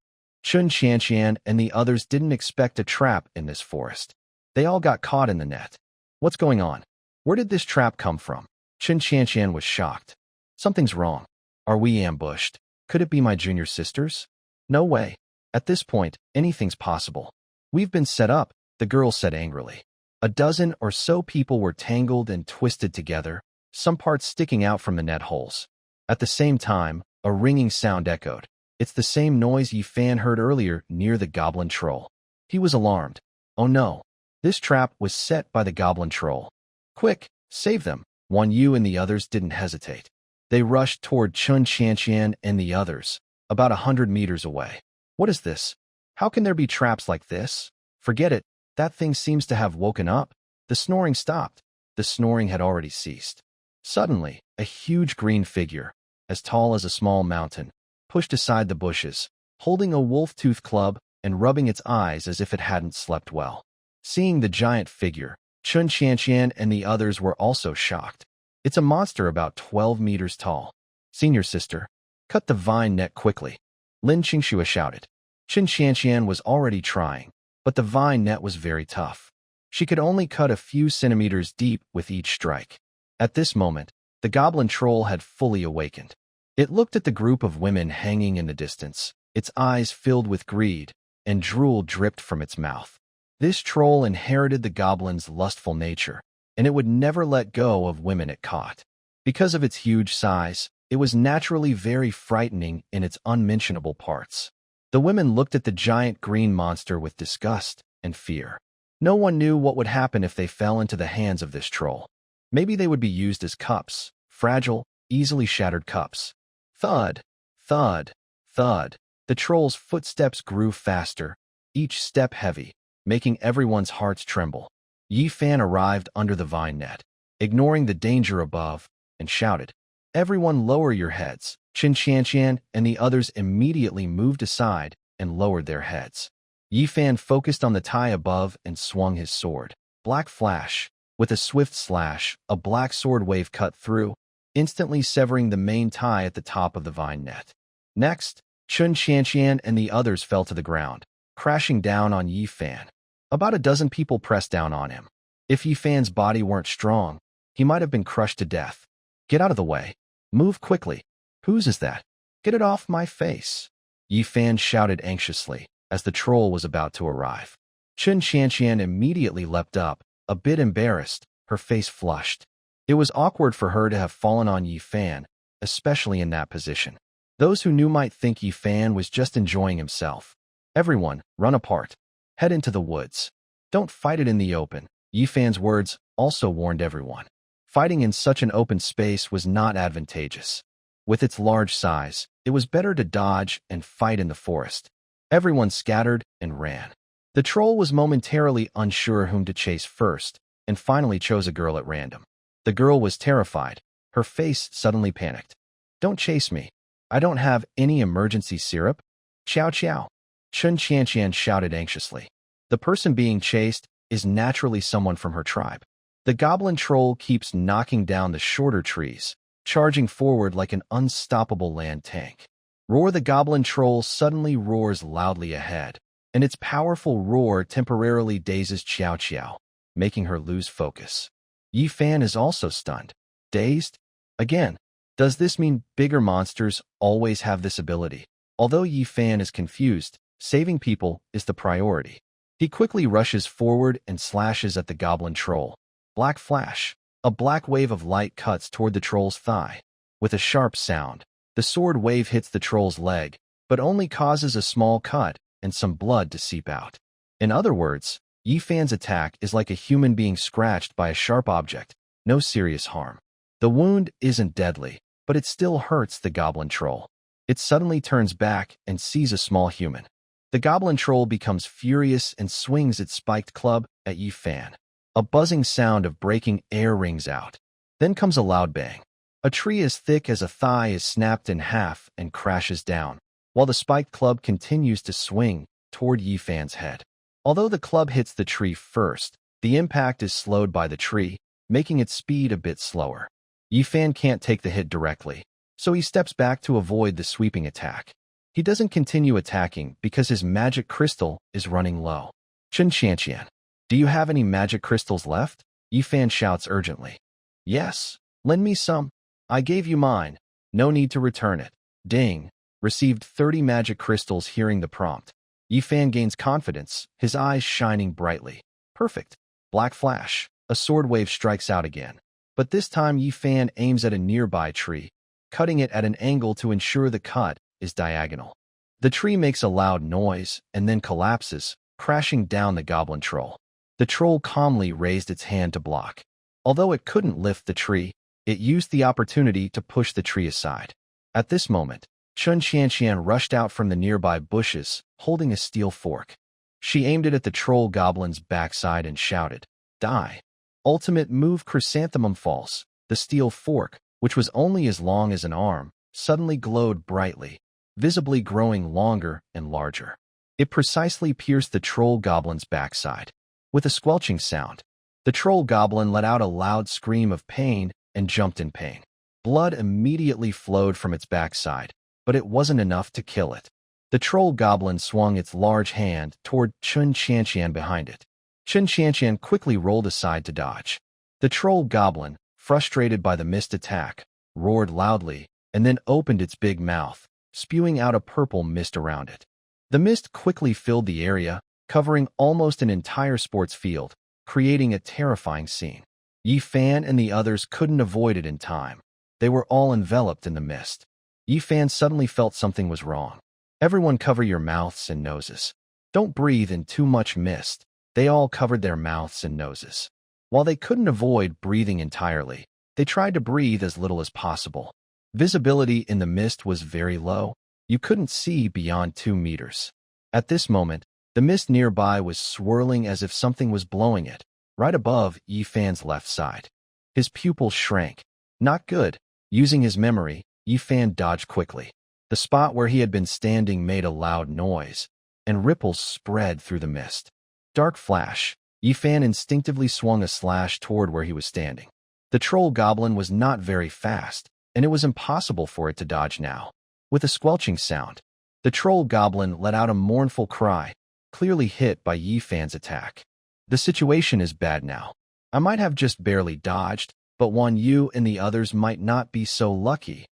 Chun Qianqian and the others didn't expect a trap in this forest. They all got caught in the net. What's going on? Where did this trap come from? Chun Qianqian was shocked. Something's wrong. Are we ambushed? Could it be my junior sisters? No way. At this point, anything's possible. We've been set up, the girl said angrily. A dozen or so people were tangled and twisted together, some parts sticking out from the net holes. At the same time, a ringing sound echoed. It's the same noise Yi Fan heard earlier near the goblin troll. He was alarmed. Oh no. This trap was set by the goblin troll. Quick, save them. Wan Yu and the others didn't hesitate. They rushed toward Chun Qianqian and the others, about 100 meters away. What is this? How can there be traps like this? Forget it. That thing seems to have woken up. The snoring stopped. The snoring had already ceased. Suddenly, a huge green figure, as tall as a small mountain, pushed aside the bushes, holding a wolf-tooth club and rubbing its eyes as if it hadn't slept well. Seeing the giant figure, Chun Qianqian and the others were also shocked. It's a monster about 12 meters tall. Senior sister, cut the vine net quickly. Lin Qingxue shouted. Chun Qianqian was already trying, but the vine net was very tough. She could only cut a few centimeters deep with each strike. At this moment, the goblin troll had fully awakened. It looked at the group of women hanging in the distance, its eyes filled with greed, and drool dripped from its mouth. This troll inherited the goblin's lustful nature, and it would never let go of women it caught. Because of its huge size, it was naturally very frightening in its unmentionable parts. The women looked at the giant green monster with disgust and fear. No one knew what would happen if they fell into the hands of this troll. Maybe they would be used as cups, fragile, easily shattered cups. Thud, thud, thud. The troll's footsteps grew faster, each step heavy, making everyone's hearts tremble. Yi Fan arrived under the vine net, ignoring the danger above, and shouted, "Everyone lower your heads." Chun Qianqian and the others immediately moved aside and lowered their heads. Yi Fan focused on the tie above and swung his sword. Black flash. With a swift slash, a black sword wave cut through, instantly severing the main tie at the top of the vine net. Next, Chun Qianqian and the others fell to the ground, crashing down on Yi Fan. About a dozen people pressed down on him. If Yi Fan's body weren't strong, he might have been crushed to death. Get out of the way. Move quickly. Whose is that? Get it off my face. Yi Fan shouted anxiously as the troll was about to arrive. Chun Qianqian immediately leapt up, a bit embarrassed, her face flushed. It was awkward for her to have fallen on Yi Fan, especially in that position. Those who knew might think Yi Fan was just enjoying himself. Everyone, run apart. Head into the woods. Don't fight it in the open. Yi Fan's words also warned everyone. Fighting in such an open space was not advantageous. With its large size, it was better to dodge and fight in the forest. Everyone scattered and ran. The troll was momentarily unsure whom to chase first, and finally chose a girl at random. The girl was terrified. Her face suddenly panicked. Don't chase me. I don't have any emergency syrup. Chow chow. Chun Qianqian shouted anxiously. The person being chased is naturally someone from her tribe. The goblin troll keeps knocking down the shorter trees, charging forward like an unstoppable land tank. Roar the goblin troll suddenly roars loudly ahead, and its powerful roar temporarily dazes Qiao Qiao, making her lose focus. Yi Fan is also stunned. Dazed? Again, does this mean bigger monsters always have this ability? Although Yi Fan is confused, saving people is the priority. He quickly rushes forward and slashes at the goblin troll. Black flash. A black wave of light cuts toward the troll's thigh. With a sharp sound, the sword wave hits the troll's leg, but only causes a small cut and some blood to seep out. In other words, Yi Fan's attack is like a human being scratched by a sharp object, no serious harm. The wound isn't deadly, but it still hurts the goblin troll. It suddenly turns back and sees a small human. The goblin troll becomes furious and swings its spiked club at Yi Fan. A buzzing sound of breaking air rings out. Then comes a loud bang. A tree as thick as a thigh is snapped in half and crashes down, while the spiked club continues to swing toward Yi Fan's head. Although the club hits the tree first, the impact is slowed by the tree, making its speed a bit slower. Yi Fan can't take the hit directly, so he steps back to avoid the sweeping attack. He doesn't continue attacking because his magic crystal is running low. Chen Qianqian, do you have any magic crystals left? Yifan shouts urgently. Yes, lend me some. I gave you mine. No need to return it. Ding. Received 30 magic crystals hearing the prompt. Yifan gains confidence, his eyes shining brightly. Perfect. Black flash. A sword wave strikes out again. But this time Yifan aims at a nearby tree, cutting it at an angle to ensure the cut is diagonal. The tree makes a loud noise and then collapses, crashing down the goblin troll. The troll calmly raised its hand to block. Although it couldn't lift the tree, it used the opportunity to push the tree aside. At this moment, Chen Qianqian rushed out from the nearby bushes, holding a steel fork. She aimed it at the troll goblin's backside and shouted, Die! Ultimate move Chrysanthemum False. The steel fork, which was only as long as an arm, suddenly glowed brightly, visibly growing longer and larger. It precisely pierced the troll goblin's backside. With a squelching sound, the troll goblin let out a loud scream of pain and jumped in pain. Blood immediately flowed from its backside, but it wasn't enough to kill it. The troll goblin swung its large hand toward Chen Qianqian behind it. Chen Qianqian quickly rolled aside to dodge. The troll goblin, frustrated by the missed attack, roared loudly and then opened its big mouth, spewing out a purple mist around it. The mist quickly filled the area, covering almost an entire sports field, creating a terrifying scene. Yifan and the others couldn't avoid it in time. They were all enveloped in the mist. Yifan suddenly felt something was wrong. Everyone cover your mouths and noses. Don't breathe in too much mist. They all covered their mouths and noses. While they couldn't avoid breathing entirely, they tried to breathe as little as possible. Visibility in the mist was very low. You couldn't see beyond 2 meters. At this moment, the mist nearby was swirling as if something was blowing it, right above Yifan's left side. His pupils shrank. Not good. Using his memory, Yifan dodged quickly. The spot where he had been standing made a loud noise, and ripples spread through the mist. Dark flash. Yifan instinctively swung a slash toward where he was standing. The troll goblin was not very fast, and it was impossible for it to dodge now. With a squelching sound, the troll goblin let out a mournful cry, clearly hit by Yifan's attack. The situation is bad now. I might have just barely dodged, but you and the others might not be so lucky.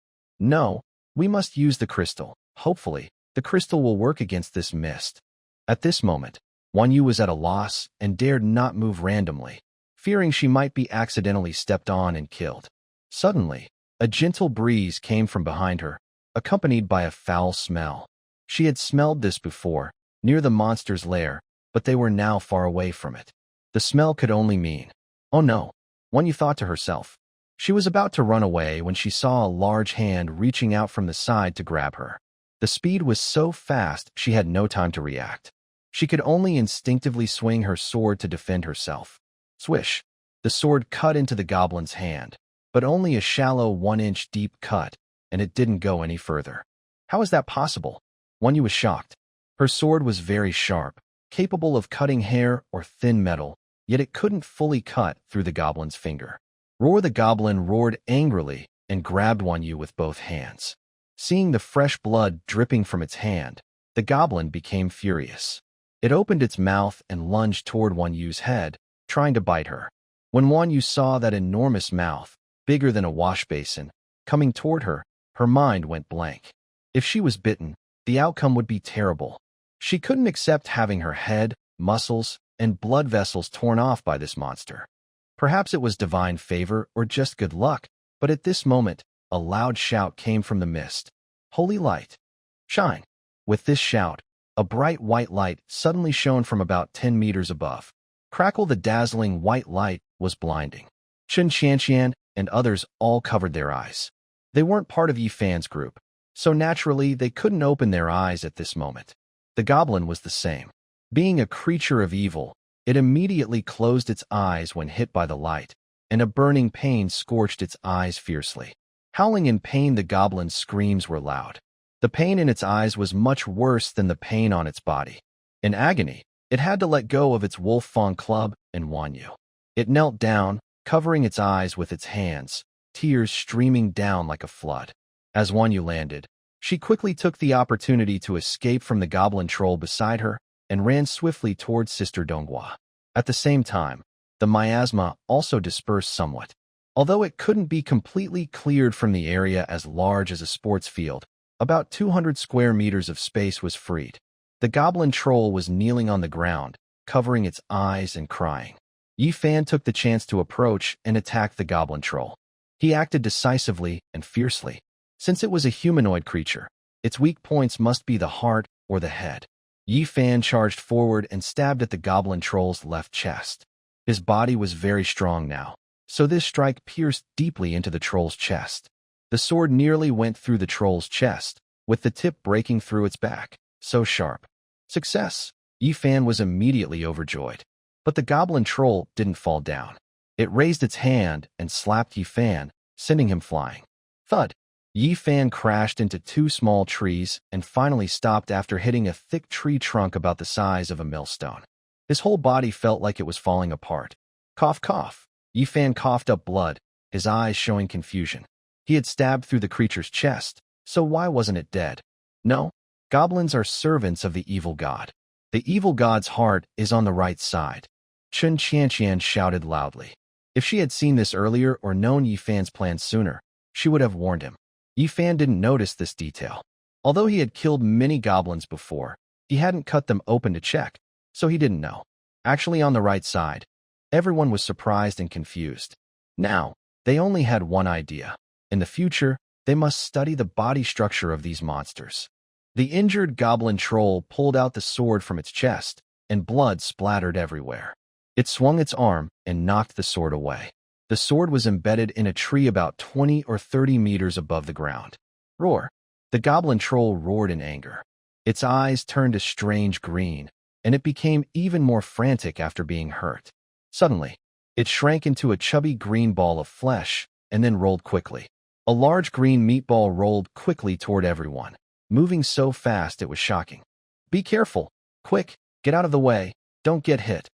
No, we must use the crystal. Hopefully, the crystal will work against this mist. At this moment, Yu was at a loss and dared not move randomly, fearing she might be accidentally stepped on and killed. Suddenly, a gentle breeze came from behind her, accompanied by a foul smell. She had smelled this before, near the monster's lair, but they were now far away from it. The smell could only mean, oh no, Yu thought to herself. She was about to run away when she saw a large hand reaching out from the side to grab her. The speed was so fast she had no time to react. She could only instinctively swing her sword to defend herself. Swish! The sword cut into the goblin's hand, but only a shallow 1-inch deep cut, and it didn't go any further. How is that possible? Yu was shocked. Her sword was very sharp, capable of cutting hair or thin metal, yet it couldn't fully cut through the goblin's finger. Roar the goblin roared angrily and grabbed Yu with both hands. Seeing the fresh blood dripping from its hand, the goblin became furious. It opened its mouth and lunged toward Yu's head, trying to bite her. When Yu saw that enormous mouth, bigger than a wash basin, coming toward her, her mind went blank. If she was bitten, the outcome would be terrible. She couldn't accept having her head, muscles, and blood vessels torn off by this monster. Perhaps it was divine favor or just good luck, but at this moment, a loud shout came from the mist. Holy light! Shine! With this shout, a bright white light suddenly shone from about 10 meters above. Crackle the dazzling white light was blinding. Chen Qianqian and others all covered their eyes. They weren't part of Yifan's group, so naturally they couldn't open their eyes at this moment. The goblin was the same. Being a creature of evil, it immediately closed its eyes when hit by the light, and a burning pain scorched its eyes fiercely. Howling in pain, the goblin's screams were loud. The pain in its eyes was much worse than the pain on its body. In agony, it had to let go of its wolf fawn club and Yu. It knelt down, covering its eyes with its hands, tears streaming down like a flood. As Yu landed, She quickly took the opportunity to escape from the goblin troll beside her and ran swiftly towards Sister Donghua. At the same time, the miasma also dispersed somewhat. Although it couldn't be completely cleared from the area as large as a sports field, about 200 square meters of space was freed. The goblin troll was kneeling on the ground, covering its eyes and crying. Yi Fan took the chance to approach and attack the goblin troll. He acted decisively and fiercely. Since it was a humanoid creature, its weak points must be the heart or the head. Yi Fan charged forward and stabbed at the goblin troll's left chest. His body was very strong now, so this strike pierced deeply into the troll's chest. The sword nearly went through the troll's chest, with the tip breaking through its back. So sharp. Success! Yi Fan was immediately overjoyed. But the goblin troll didn't fall down. It raised its hand and slapped Yi Fan, sending him flying. Thud! Yi Fan crashed into two small trees and finally stopped after hitting a thick tree trunk about the size of a millstone. His whole body felt like it was falling apart. Cough, cough. Yi Fan coughed up blood, his eyes showing confusion. He had stabbed through the creature's chest, so why wasn't it dead? No, goblins are servants of the evil god. The evil god's heart is on the right side. Chun Qianqian shouted loudly. If she had seen this earlier or known Yi Fan's plan sooner, she would have warned him. Yi Fan didn't notice this detail. Although he had killed many goblins before, he hadn't cut them open to check, so he didn't know. Actually on the right side. Everyone was surprised and confused. Now, they only had one idea. In the future, they must study the body structure of these monsters. The injured goblin troll pulled out the sword from its chest, and blood splattered everywhere. It swung its arm and knocked the sword away. The sword was embedded in a tree about 20 or 30 meters above the ground. Roar! The goblin troll roared in anger. Its eyes turned a strange green, and it became even more frantic after being hurt. Suddenly, it shrank into a chubby green ball of flesh and then rolled quickly. A large green meatball rolled quickly toward everyone, moving so fast it was shocking. Be careful! Quick! Get out of the way! Don't get hit!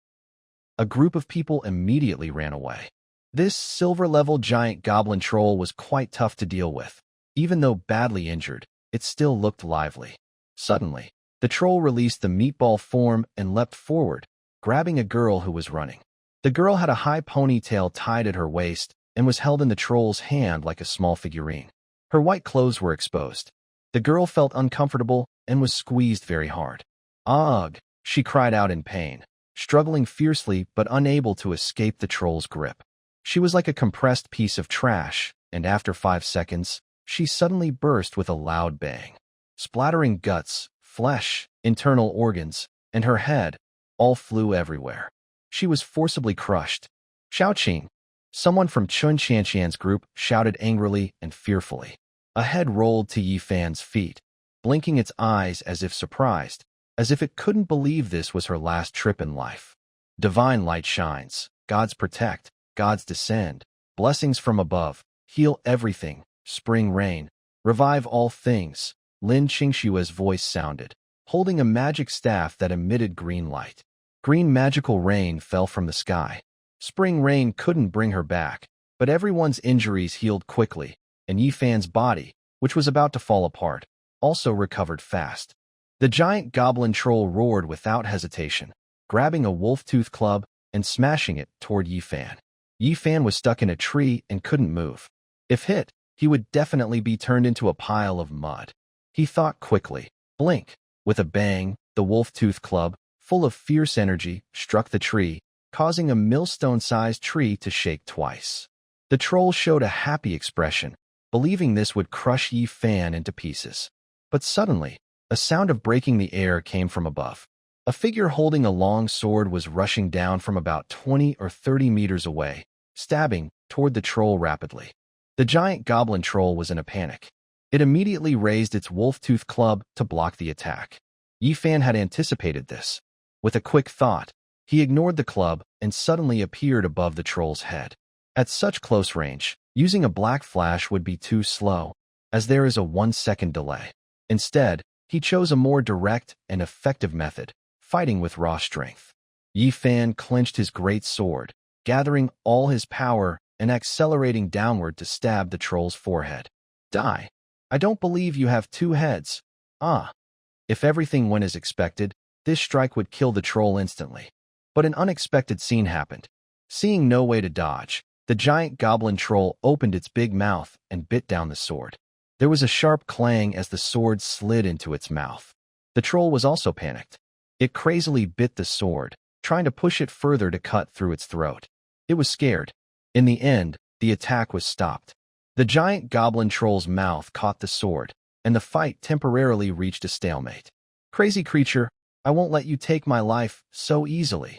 A group of people immediately ran away. This silver-level giant goblin troll was quite tough to deal with. Even though badly injured, it still looked lively. Suddenly, the troll released the meatball form and leapt forward, grabbing a girl who was running. The girl had a high ponytail tied at her waist and was held in the troll's hand like a small figurine. Her white clothes were exposed. The girl felt uncomfortable and was squeezed very hard. Ugh! She cried out in pain, struggling fiercely but unable to escape the troll's grip. She was like a compressed piece of trash, and after 5 seconds, she suddenly burst with a loud bang. Splattering guts, flesh, internal organs, and her head all flew everywhere. She was forcibly crushed. Xiaoqing! Someone from Chun Qianqian's group shouted angrily and fearfully. A head rolled to Yi Fan's feet, blinking its eyes as if surprised, as if it couldn't believe this was her last trip in life. Divine light shines, gods protect, gods descend, blessings from above, heal everything, spring rain, revive all things, Lin Qingshua's voice sounded, holding a magic staff that emitted green light. Green magical rain fell from the sky. Spring rain couldn't bring her back, but everyone's injuries healed quickly, and Yi Fan's body, which was about to fall apart, also recovered fast. The giant goblin troll roared without hesitation, grabbing a wolf-tooth club and smashing it toward Yi Fan. Yi Fan was stuck in a tree and couldn't move. If hit, he would definitely be turned into a pile of mud. He thought quickly. Blink! With a bang, the wolf-tooth club, full of fierce energy, struck the tree, causing a millstone-sized tree to shake twice. The troll showed a happy expression, believing this would crush Yi Fan into pieces. But suddenly, a sound of breaking the air came from above. A figure holding a long sword was rushing down from about 20 or 30 meters away, stabbing toward the troll rapidly. The giant goblin troll was in a panic. It immediately raised its wolf-tooth club to block the attack. Yi Fan had anticipated this. With a quick thought, he ignored the club and suddenly appeared above the troll's head. At such close range, using a black flash would be too slow, as there is a 1-second delay. Instead, he chose a more direct and effective method, fighting with raw strength. Yi Fan clenched his great sword, gathering all his power and accelerating downward to stab the troll's forehead. Die! I don't believe you have two heads. Ah. If everything went as expected, this strike would kill the troll instantly. But an unexpected scene happened. Seeing no way to dodge, the giant goblin troll opened its big mouth and bit down the sword. There was a sharp clang as the sword slid into its mouth. The troll was also panicked. It crazily bit the sword, trying to push it further to cut through its throat. It was scared. In the end, the attack was stopped. The giant goblin troll's mouth caught the sword, and the fight temporarily reached a stalemate. Crazy creature, I won't let you take my life so easily.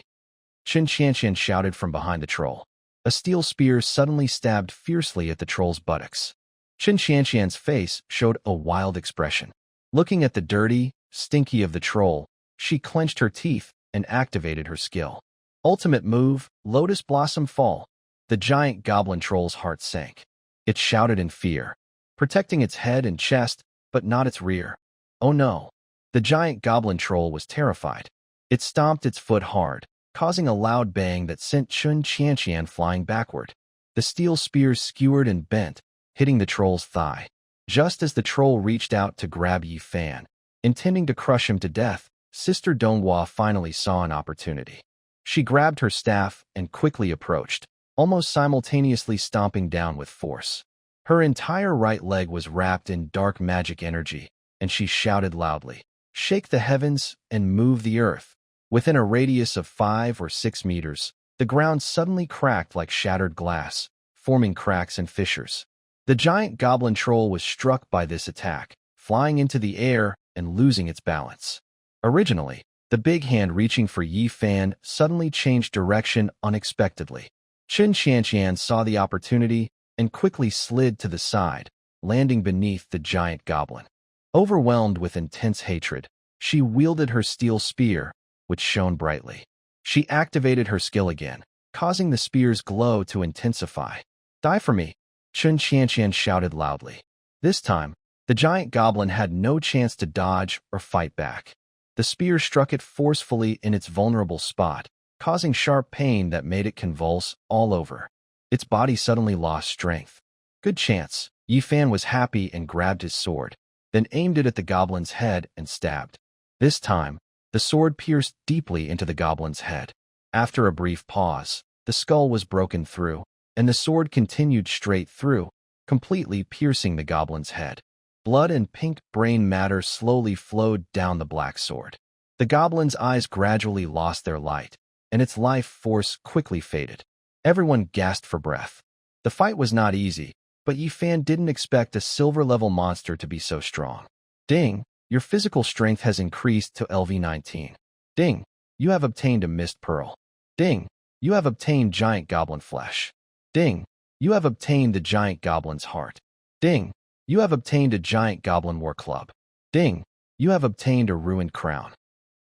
Qin Qianqian shouted from behind the troll. A steel spear suddenly stabbed fiercely at the troll's buttocks. Qin Qianqian's face showed a wild expression. Looking at the dirty, stinky of the troll, she clenched her teeth and activated her skill. Ultimate move, Lotus Blossom Fall. The giant goblin troll's heart sank. It shouted in fear, protecting its head and chest, but not its rear. Oh no! The giant goblin troll was terrified. It stomped its foot hard, causing a loud bang that sent Qin Qianqian flying backward. The steel spear skewered and bent, hitting the troll's thigh. Just as the troll reached out to grab Yi Fan, intending to crush him to death, Sister Donghua finally saw an opportunity. She grabbed her staff and quickly approached, almost simultaneously stomping down with force. Her entire right leg was wrapped in dark magic energy, and she shouted loudly, "Shake the heavens and move the earth." Within a radius of 5 or 6 meters, the ground suddenly cracked like shattered glass, forming cracks and fissures. The giant goblin troll was struck by this attack, flying into the air and losing its balance. Originally, the big hand reaching for Yi Fan suddenly changed direction unexpectedly. Qin Qianqian saw the opportunity and quickly slid to the side, landing beneath the giant goblin. Overwhelmed with intense hatred, she wielded her steel spear, which shone brightly. She activated her skill again, causing the spear's glow to intensify. "Die for me!" Qin Qianqian shouted loudly. This time, the giant goblin had no chance to dodge or fight back. The spear struck it forcefully in its vulnerable spot, causing sharp pain that made it convulse all over. Its body suddenly lost strength. Good chance. Yi Fan was happy and grabbed his sword, then aimed it at the goblin's head and stabbed. This time, the sword pierced deeply into the goblin's head. After a brief pause, the skull was broken through, and the sword continued straight through, completely piercing the goblin's head. Blood and pink brain matter slowly flowed down the black sword. The goblin's eyes gradually lost their light, and its life force quickly faded. Everyone gasped for breath. The fight was not easy, but Yi Fan didn't expect a silver-level monster to be so strong. Ding! Your physical strength has increased to LV19. Ding! You have obtained a mist pearl. Ding! You have obtained giant goblin flesh. Ding! You have obtained the giant goblin's heart. Ding! You have obtained a giant goblin war club. Ding! You have obtained a ruined crown.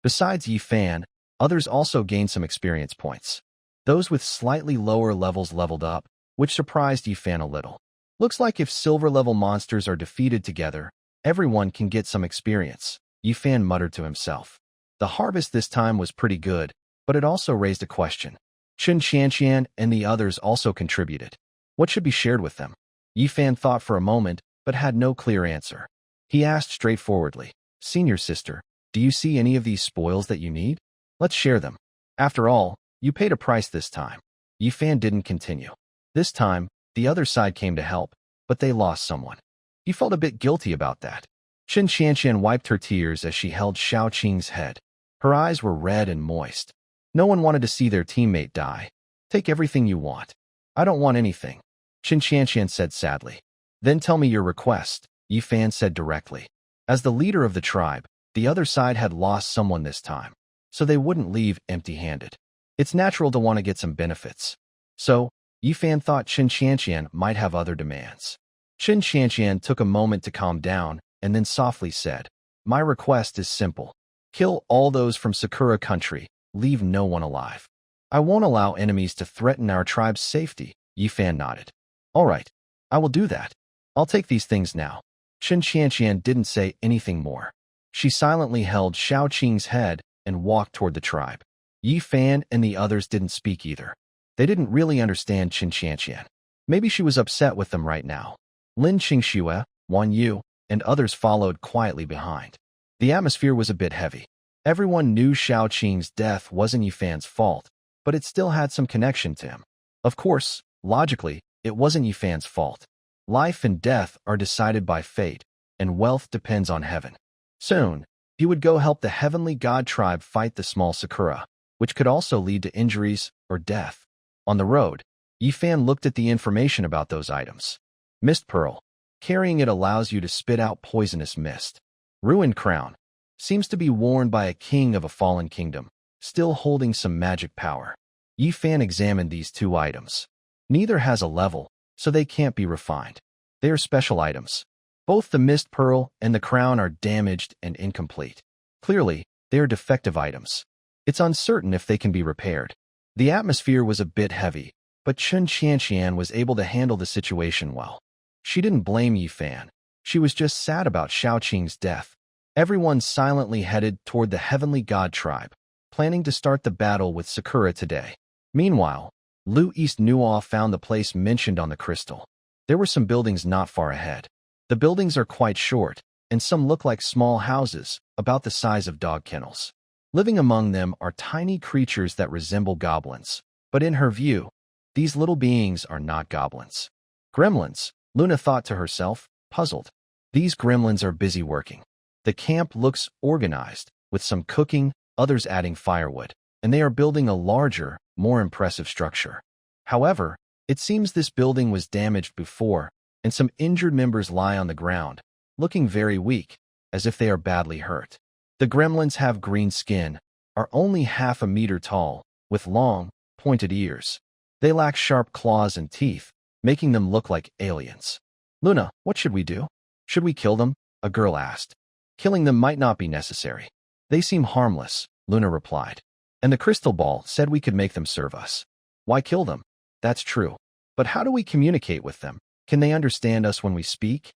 Besides Yi Fan, others also gained some experience points. Those with slightly lower levels leveled up, which surprised Yi Fan a little. Looks like if silver-level monsters are defeated together, everyone can get some experience, Yi Fan muttered to himself. The harvest this time was pretty good, but it also raised a question. Qin Qianqian and the others also contributed. What should be shared with them? Yi Fan thought for a moment, but had no clear answer. He asked straightforwardly, "Senior sister, do you see any of these spoils that you need? Let's share them. After all, you paid a price this time." Yi Fan didn't continue. This time, the other side came to help, but they lost someone. He felt a bit guilty about that. Qin Qianqian wiped her tears as she held Xiao Qing's head. Her eyes were red and moist. No one wanted to see their teammate die. "Take everything you want." "I don't want anything," Qin Qianqian said sadly. "Then tell me your request," Yi Fan said directly. As the leader of the tribe, the other side had lost someone this time, so they wouldn't leave empty-handed. It's natural to want to get some benefits. So, Yi Fan thought Qin Qianqian might have other demands. Qin Qianqian took a moment to calm down and then softly said, "My request is simple. Kill all those from Sakura country, leave no one alive. I won't allow enemies to threaten our tribe's safety." Yi Fan nodded. "All right, I will do that. I'll take these things now." Qin Qianqian didn't say anything more. She silently held Xiao Qing's head and walked toward the tribe. Yi Fan and the others didn't speak either. They didn't really understand Qin Qianqian. Maybe she was upset with them right now. Lin Qingxue, Wan Yu, and others followed quietly behind. The atmosphere was a bit heavy. Everyone knew Shao Qing's death wasn't Yifan's fault, but it still had some connection to him. Of course, logically, it wasn't Yifan's fault. Life and death are decided by fate, and wealth depends on heaven. Soon, he would go help the heavenly god tribe fight the small Sakura, which could also lead to injuries or death. On the road, Yifan looked at the information about those items. Mist Pearl. Carrying it allows you to spit out poisonous mist. Ruined Crown. Seems to be worn by a king of a fallen kingdom, still holding some magic power. Yifan examined these two items. Neither has a level, so they can't be refined. They are special items. Both the Mist Pearl and the crown are damaged and incomplete. Clearly, they are defective items. It's uncertain if they can be repaired. The atmosphere was a bit heavy, but Chun Qianqian was able to handle the situation well. She didn't blame Yifan. She was just sad about Shao Qing's death. Everyone silently headed toward the heavenly god tribe, planning to start the battle with Sakura today. Meanwhile, Lu East Nuo found the place mentioned on the crystal. There were some buildings not far ahead. The buildings are quite short, and some look like small houses, about the size of dog kennels. Living among them are tiny creatures that resemble goblins, but in her view, these little beings are not goblins. Gremlins, Luna thought to herself, puzzled. These gremlins are busy working. The camp looks organized, with some cooking, others adding firewood, and they are building a larger, more impressive structure. However, it seems this building was damaged before, and some injured members lie on the ground, looking very weak, as if they are badly hurt. The gremlins have green skin, are only half a meter tall, with long, pointed ears. They lack sharp claws and teeth, making them look like aliens. Luna, what should we do? Should we kill them? A girl asked. Killing them might not be necessary. They seem harmless, Luna replied. And the crystal ball said we could make them serve us. Why kill them? That's true. But how do we communicate with them? Can they understand us when we speak?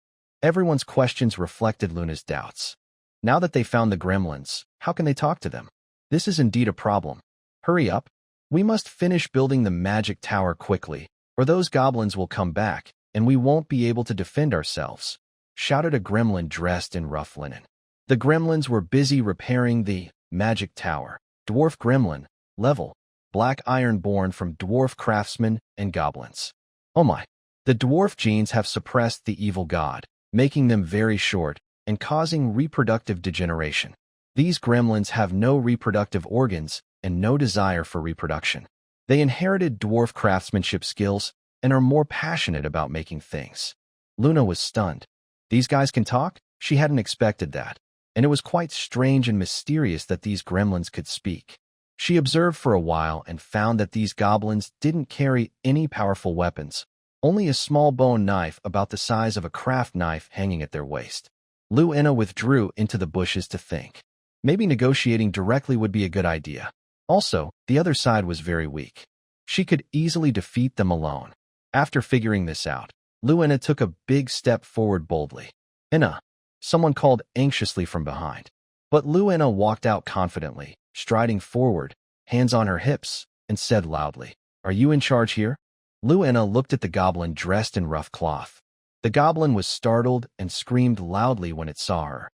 Everyone's questions reflected Luna's doubts. Now that they found the gremlins, how can they talk to them? This is indeed a problem. Hurry up. We must finish building the magic tower quickly, or those goblins will come back, and we won't be able to defend ourselves, shouted a gremlin dressed in rough linen. The gremlins were busy repairing the magic tower. Dwarf gremlin, level, black iron born from dwarf craftsmen and goblins. Oh my. The dwarf genes have suppressed the evil god, making them very short and causing reproductive degeneration. These gremlins have no reproductive organs and no desire for reproduction. They inherited dwarf craftsmanship skills and are more passionate about making things. Luna was stunned. These guys can talk? She hadn't expected that, and it was quite strange and mysterious that these gremlins could speak. She observed for a while and found that these goblins didn't carry any powerful weapons, only a small bone knife about the size of a craft knife hanging at their waist. Luena withdrew into the bushes to think. Maybe negotiating directly would be a good idea. Also, the other side was very weak. She could easily defeat them alone. After figuring this out, Luena took a big step forward boldly. Ina, someone called anxiously from behind. But Luena walked out confidently, striding forward, hands on her hips, and said loudly, "Are you in charge here?" Luena looked at the goblin dressed in rough cloth. The goblin was startled and screamed loudly when it saw her.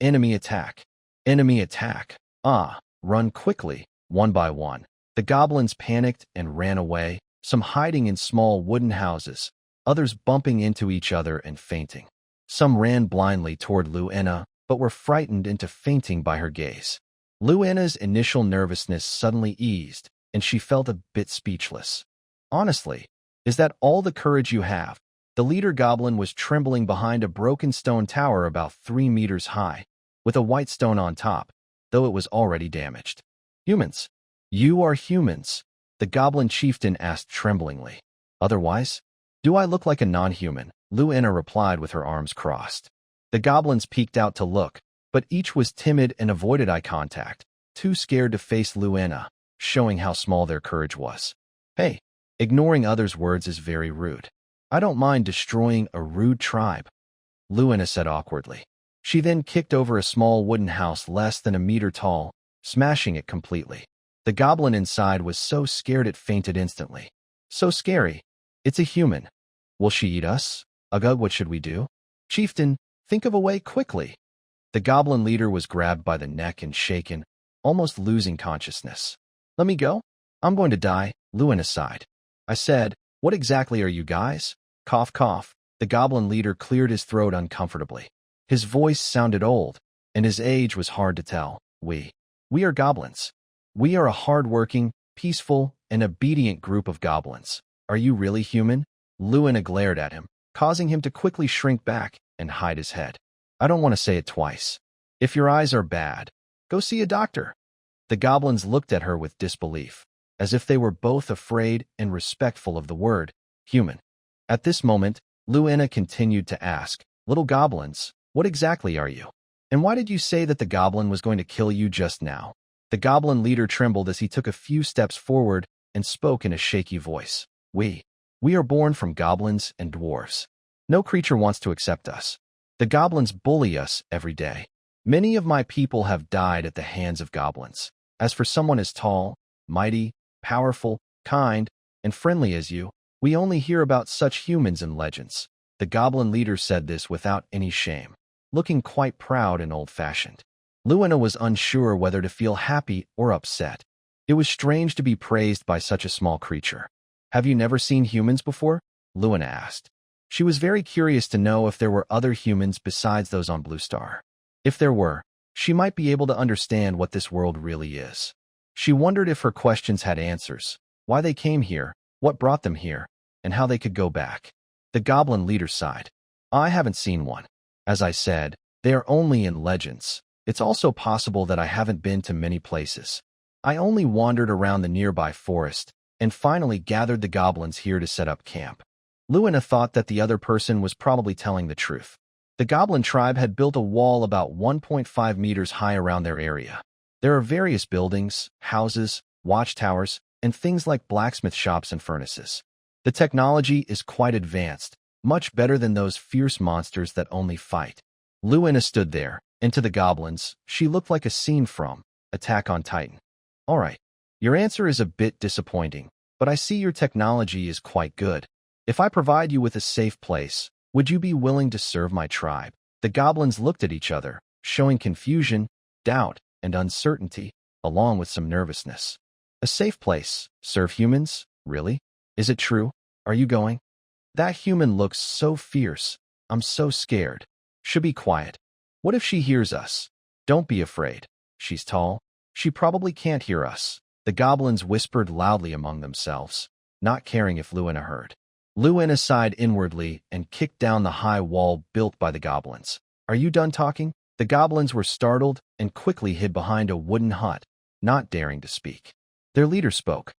Enemy attack! Enemy attack! Ah! Run quickly, one by one. The goblins panicked and ran away, some hiding in small wooden houses, others bumping into each other and fainting. Some ran blindly toward Luena, but were frightened into fainting by her gaze. Luena's initial nervousness suddenly eased, and she felt a bit speechless. Honestly, is that all the courage you have? The leader goblin was trembling behind a broken stone tower about 3 meters high, with a white stone on top, though it was already damaged. Humans. You are humans, the goblin chieftain asked tremblingly. Otherwise? Do I look like a non-human? Luena replied with her arms crossed. The goblins peeked out to look, but each was timid and avoided eye contact, too scared to face Luena, showing how small their courage was. Hey, ignoring others' words is very rude. I don't mind destroying a rude tribe, Luena said awkwardly. She then kicked over a small wooden house less than a meter tall, smashing it completely. The goblin inside was so scared it fainted instantly. So scary. It's a human. Will she eat us? Ugh, what should we do? Chieftain, Think of a way quickly. The goblin leader was grabbed by the neck and shaken, almost losing consciousness. Let me go? I'm going to die, Luina sighed. I said, what exactly are you guys? Cough, cough. The goblin leader cleared his throat uncomfortably. His voice sounded old, and his age was hard to tell. We are goblins. We are a hard-working, peaceful, and obedient group of goblins. Are you really human? Luina glared at him, causing him to quickly shrink back and hide his head. I don't want to say it twice. If your eyes are bad, go see a doctor. The goblins looked at her with disbelief, as if they were both afraid and respectful of the word human. At this moment, Luina continued to ask, Little goblins, what exactly are you? And why did you say that the goblin was going to kill you just now? The goblin leader trembled as he took a few steps forward and spoke in a shaky voice. We are born from goblins and dwarves. No creature wants to accept us. The goblins bully us every day. Many of my people have died at the hands of goblins. As for someone as tall, mighty, powerful, kind, and friendly as you, we only hear about such humans in legends. The goblin leader said this without any shame, looking quite proud and old-fashioned. Luina was unsure whether to feel happy or upset. It was strange to be praised by such a small creature. Have you never seen humans before? Luina asked. She was very curious to know if there were other humans besides those on Blue Star. If there were, she might be able to understand what this world really is. She wondered if her questions had answers, why they came here, what brought them here, and how they could go back. The goblin leader sighed. I haven't seen one. As I said, they are only in legends. It's also possible that I haven't been to many places. I only wandered around the nearby forest and finally gathered the goblins here to set up camp. Luina thought that the other person was probably telling the truth. The goblin tribe had built a wall about 1.5 meters high around their area. There are various buildings, houses, watchtowers, and things like blacksmith shops and furnaces. The technology is quite advanced, much better than those fierce monsters that only fight. Luina stood there, and to the goblins, she looked like a scene from Attack on Titan. All right, your answer is a bit disappointing, but I see your technology is quite good. If I provide you with a safe place, would you be willing to serve my tribe? The goblins looked at each other, showing confusion, doubt, and uncertainty, along with some nervousness. A safe place? Serve humans? Really? Is it true? Are you going? That human looks so fierce. I'm so scared. Should be quiet. What if she hears us? Don't be afraid. She's tall. She probably can't hear us. The goblins whispered loudly among themselves, not caring if Luina heard. Luina sighed inwardly and kicked down the high wall built by the goblins. Are you done talking? The goblins were startled and quickly hid behind a wooden hut, not daring to speak. Their leader spoke.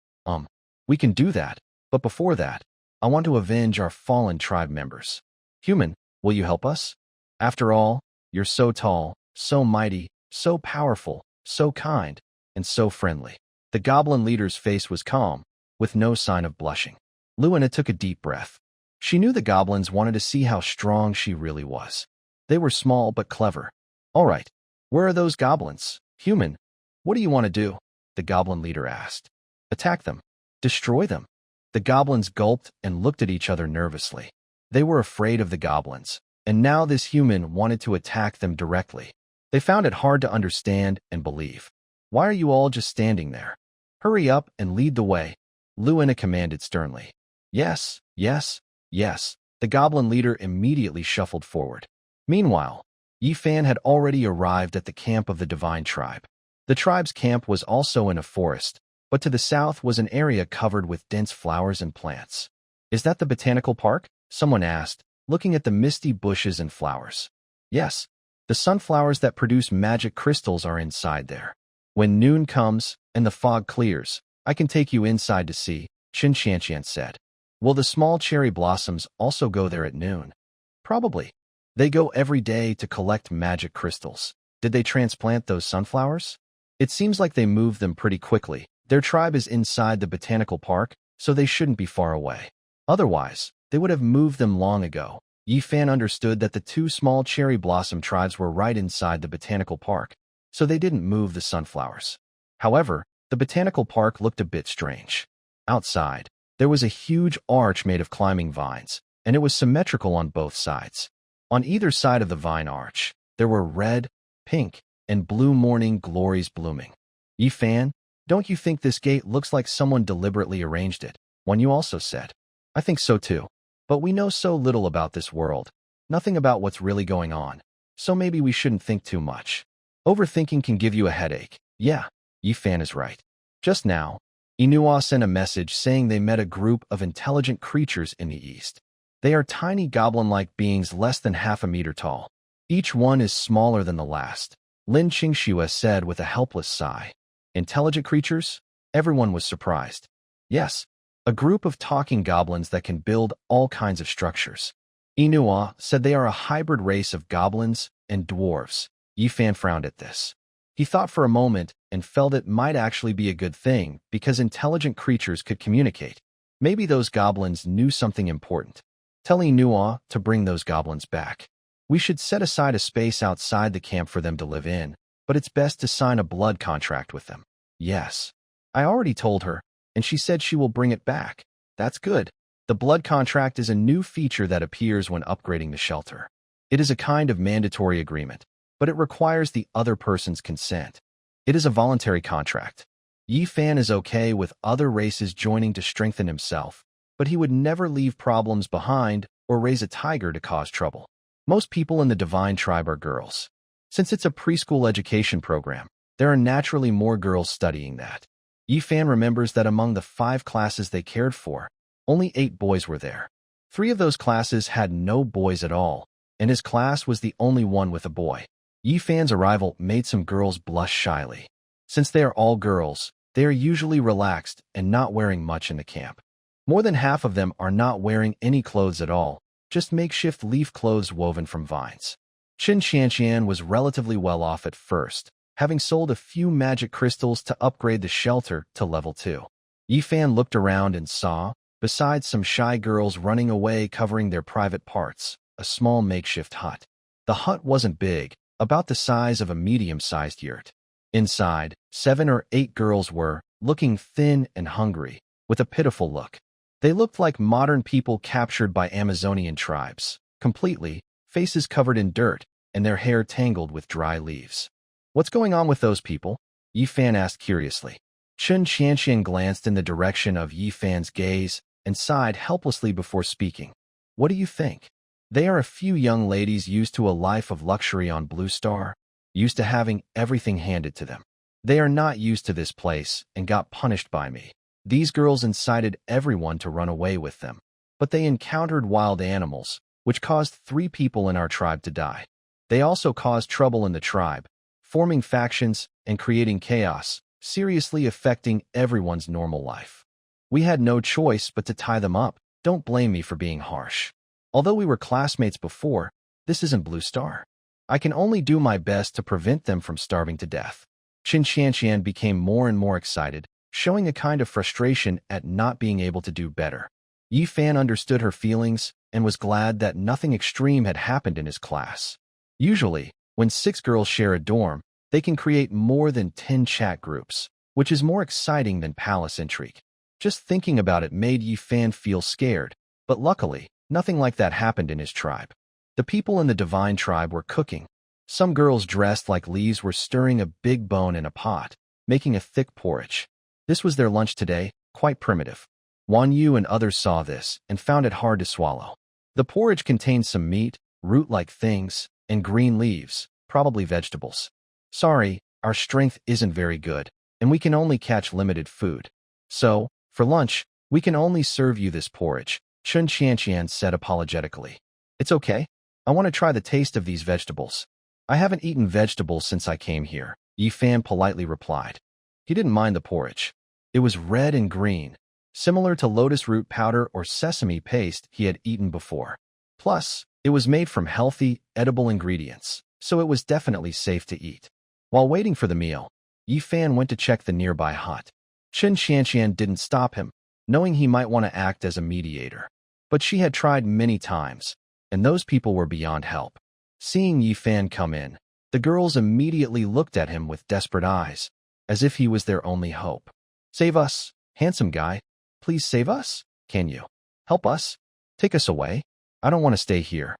We can do that, but before that, I want to avenge our fallen tribe members. Human, will you help us? After all, you're so tall, so mighty, so powerful, so kind, and so friendly. The goblin leader's face was calm, with no sign of blushing. Luina took a deep breath. She knew the goblins wanted to see how strong she really was. They were small but clever. All right, where are those goblins? Human, what do you want to do? The goblin leader asked. Attack them. Destroy them. The goblins gulped and looked at each other nervously. They were afraid of the goblins, and now this human wanted to attack them directly. They found it hard to understand and believe. Why are you all just standing there? Hurry up and lead the way, Luina commanded sternly. Yes, yes, yes. The goblin leader immediately shuffled forward. Meanwhile, Yifan had already arrived at the camp of the Divine Tribe. The tribe's camp was also in a forest, but to the south was an area covered with dense flowers and plants. Is that the botanical park? Someone asked, looking at the misty bushes and flowers. Yes, the sunflowers that produce magic crystals are inside there. When noon comes and the fog clears, I can take you inside to see, Qin Qianqian said. Will the small cherry blossoms also go there at noon? Probably. They go every day to collect magic crystals. Did they transplant those sunflowers? It seems like they moved them pretty quickly. Their tribe is inside the botanical park, so they shouldn't be far away. Otherwise, they would have moved them long ago. Yifan understood that the two small cherry blossom tribes were right inside the botanical park, so they didn't move the sunflowers. However, the botanical park looked a bit strange. Outside, there was a huge arch made of climbing vines, and it was symmetrical on both sides. On either side of the vine arch, there were red, pink, and blue morning glories blooming. Yi Fan, don't you think this gate looks like someone deliberately arranged it? Wan Yu also said. I think so too. But we know so little about this world. Nothing about what's really going on. So maybe we shouldn't think too much. Overthinking can give you a headache. Yeah, Yi Fan is right. Just now, Inua sent a message saying they met a group of intelligent creatures in the east. They are tiny goblin-like beings less than half a meter tall. Each one is smaller than the last. Lin Qingxue said with a helpless sigh. Intelligent creatures? Everyone was surprised. Yes, a group of talking goblins that can build all kinds of structures. Inua said they are a hybrid race of goblins and dwarves. Yi Fan frowned at this. He thought for a moment and felt it might actually be a good thing because intelligent creatures could communicate. Maybe those goblins knew something important. Tell Inua to bring those goblins back. We should set aside a space outside the camp for them to live in, but it's best to sign a blood contract with them. Yes. I already told her, and she said she will bring it back. That's good. The blood contract is a new feature that appears when upgrading the shelter. It is a kind of mandatory agreement, but it requires the other person's consent. It is a voluntary contract. Yi Fan is okay with other races joining to strengthen himself, but he would never leave problems behind or raise a tiger to cause trouble. Most people in the Divine Tribe are girls. Since it's a preschool education program, there are naturally more girls studying that. Yi Fan remembers that among the 5 classes they cared for, only 8 boys were there. 3 of those classes had no boys at all, and his class was the only one with a boy. Yi Fan's arrival made some girls blush shyly. Since they are all girls, they are usually relaxed and not wearing much in the camp. More than half of them are not wearing any clothes at all, just makeshift leaf clothes woven from vines. Qin Qianqian was relatively well off at first, having sold a few magic crystals to upgrade the shelter to level 2. Yi Fan looked around and saw, besides some shy girls running away covering their private parts, a small makeshift hut. The hut wasn't big, about the size of a medium-sized yurt. Inside, 7 or 8 girls were, looking thin and hungry, with a pitiful look. They looked like modern people captured by Amazonian tribes, completely, faces covered in dirt, and their hair tangled with dry leaves. What's going on with those people? Yi Fan asked curiously. Qin Qianqian glanced in the direction of Yi Fan's gaze and sighed helplessly before speaking. What do you think? They are a few young ladies used to a life of luxury on Blue Star, used to having everything handed to them. They are not used to this place and got punished by me. These girls incited everyone to run away with them, but they encountered wild animals, which caused 3 people in our tribe to die. They also caused trouble in the tribe, forming factions and creating chaos, seriously affecting everyone's normal life. We had no choice but to tie them up. Don't blame me for being harsh. Although we were classmates before, this isn't Blue Star. I can only do my best to prevent them from starving to death. Qin Qianqian became more and more excited, showing a kind of frustration at not being able to do better. Yi Fan understood her feelings and was glad that nothing extreme had happened in his class. Usually, when 6 girls share a dorm, they can create more than 10 chat groups, which is more exciting than palace intrigue. Just thinking about it made Yi Fan feel scared, but luckily, nothing like that happened in his tribe. The people in the Divine Tribe were cooking. Some girls dressed like leaves were stirring a big bone in a pot, making a thick porridge. This was their lunch today, quite primitive. Wan Yu and others saw this and found it hard to swallow. The porridge contained some meat, root-like things, and green leaves, probably vegetables. Sorry, our strength isn't very good, and we can only catch limited food. So, for lunch, we can only serve you this porridge, Qin Qianqian said apologetically. It's okay. I want to try the taste of these vegetables. I haven't eaten vegetables since I came here, Yi Fan politely replied. He didn't mind the porridge. It was red and green, similar to lotus root powder or sesame paste he had eaten before. Plus, it was made from healthy, edible ingredients, so it was definitely safe to eat. While waiting for the meal, Yi Fan went to check the nearby hut. Qin Qianqian didn't stop him, knowing he might want to act as a mediator. But she had tried many times, and those people were beyond help. Seeing Yi Fan come in, the girls immediately looked at him with desperate eyes, as if he was their only hope. Save us, handsome guy. Please save us. Can you? Help us. Take us away. I don't want to stay here.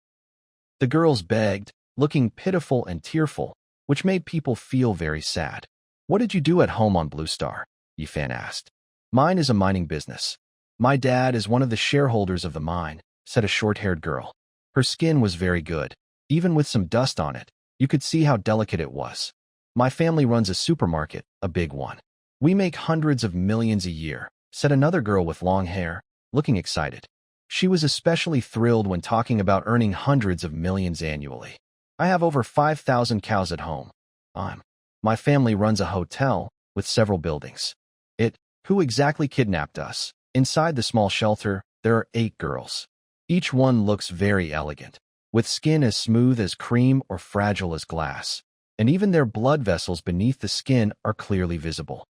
The girls begged, looking pitiful and tearful, which made people feel very sad. What did you do at home on Blue Star? Yifan asked. Mine is a mining business. My dad is one of the shareholders of the mine, said a short-haired girl. Her skin was very good. Even with some dust on it, you could see how delicate it was. My family runs a supermarket, a big one. We make hundreds of millions a year, said another girl with long hair, looking excited. She was especially thrilled when talking about earning hundreds of millions annually. I have over 5,000 cows at home. My family runs a hotel with several buildings. Who exactly kidnapped us? Inside the small shelter, there are 8 girls. Each one looks very elegant, with skin as smooth as cream or fragile as glass, and even their blood vessels beneath the skin are clearly visible.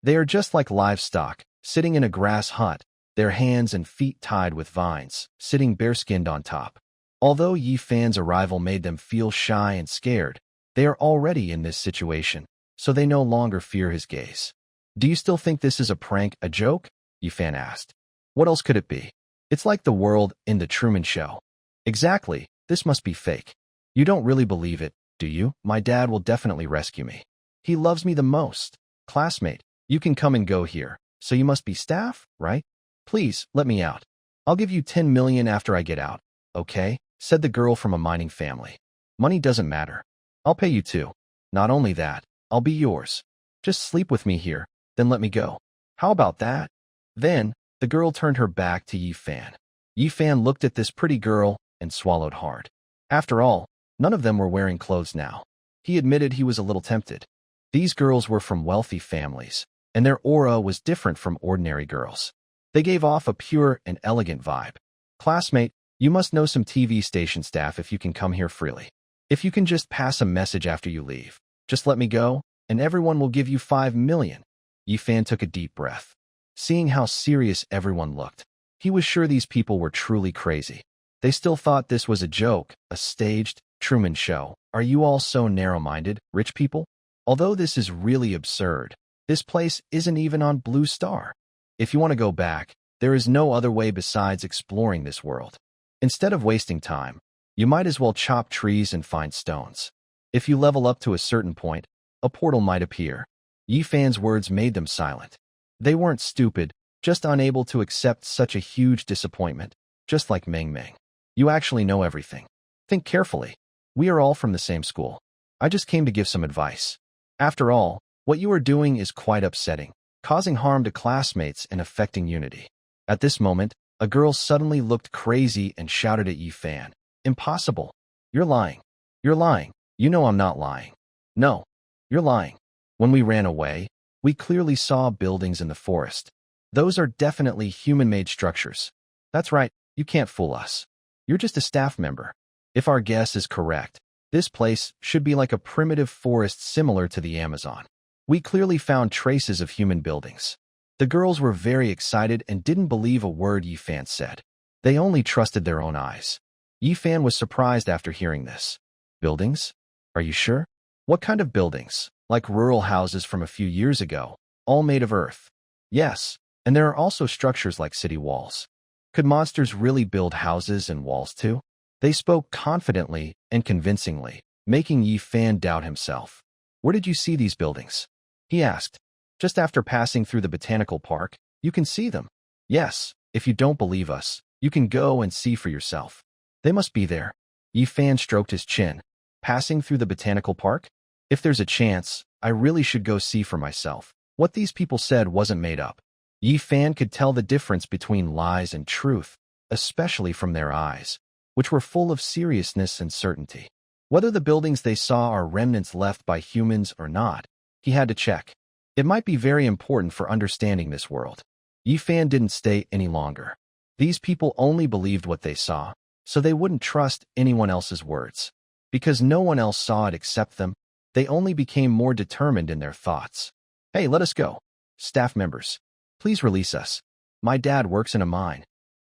They are just like livestock, sitting in a grass hut, their hands and feet tied with vines, sitting bare-skinned on top. Although Yifan's arrival made them feel shy and scared, they are already in this situation, so they no longer fear his gaze. Do you still think this is a prank, a joke? Yifan asked. What else could it be? It's like the world in the Truman Show. Exactly, this must be fake. You don't really believe it, do you? My dad will definitely rescue me. He loves me the most. Classmate, you can come and go here, so you must be staff, right? Please, let me out. I'll give you 10 million after I get out, okay? Said the girl from a mining family. Money doesn't matter. I'll pay you too. Not only that, I'll be yours. Just sleep with me here, then let me go. How about that? Then, the girl turned her back to Yifan. Yifan looked at this pretty girl and swallowed hard. After all, none of them were wearing clothes now. He admitted he was a little tempted. These girls were from wealthy families, and their aura was different from ordinary girls. They gave off a pure and elegant vibe. Classmate, you must know some TV station staff if you can come here freely. If you can just pass a message after you leave, just let me go, and everyone will give you 5 million. Yifan took a deep breath. Seeing how serious everyone looked, he was sure these people were truly crazy. They still thought this was a joke, a staged Truman Show. Are you all so narrow-minded, rich people? Although this is really absurd, this place isn't even on Blue Star. If you want to go back, there is no other way besides exploring this world. Instead of wasting time, you might as well chop trees and find stones. If you level up to a certain point, a portal might appear. Yifan's words made them silent. They weren't stupid, just unable to accept such a huge disappointment, just like Meng Meng. You actually know everything. Think carefully. We are all from the same school. I just came to give some advice. After all, what you are doing is quite upsetting, causing harm to classmates and affecting unity. At this moment, a girl suddenly looked crazy and shouted at Yifan. Impossible. You're lying. You're lying. You know I'm not lying. No. You're lying. When we ran away, we clearly saw buildings in the forest. Those are definitely human-made structures. That's right, you can't fool us. You're just a staff member. If our guess is correct, this place should be like a primitive forest similar to the Amazon. We clearly found traces of human buildings. The girls were very excited and didn't believe a word Yifan said. They only trusted their own eyes. Yifan was surprised after hearing this. Buildings? Are you sure? What kind of buildings? Like rural houses from a few years ago, all made of earth. Yes, and there are also structures like city walls. Could monsters really build houses and walls too? They spoke confidently and convincingly, making Yifan doubt himself. Where did you see these buildings? He asked. Just after passing through the botanical park, you can see them. Yes, if you don't believe us, you can go and see for yourself. They must be there. Yifan stroked his chin. Passing through the botanical park? If there's a chance, I really should go see for myself. What these people said wasn't made up. Yifan could tell the difference between lies and truth, especially from their eyes, which were full of seriousness and certainty. Whether the buildings they saw are remnants left by humans or not, he had to check. It might be very important for understanding this world. Yifan didn't stay any longer. These people only believed what they saw, so they wouldn't trust anyone else's words. Because no one else saw it except them, they only became more determined in their thoughts. Hey, let us go. Staff members, please release us. My dad works in a mine.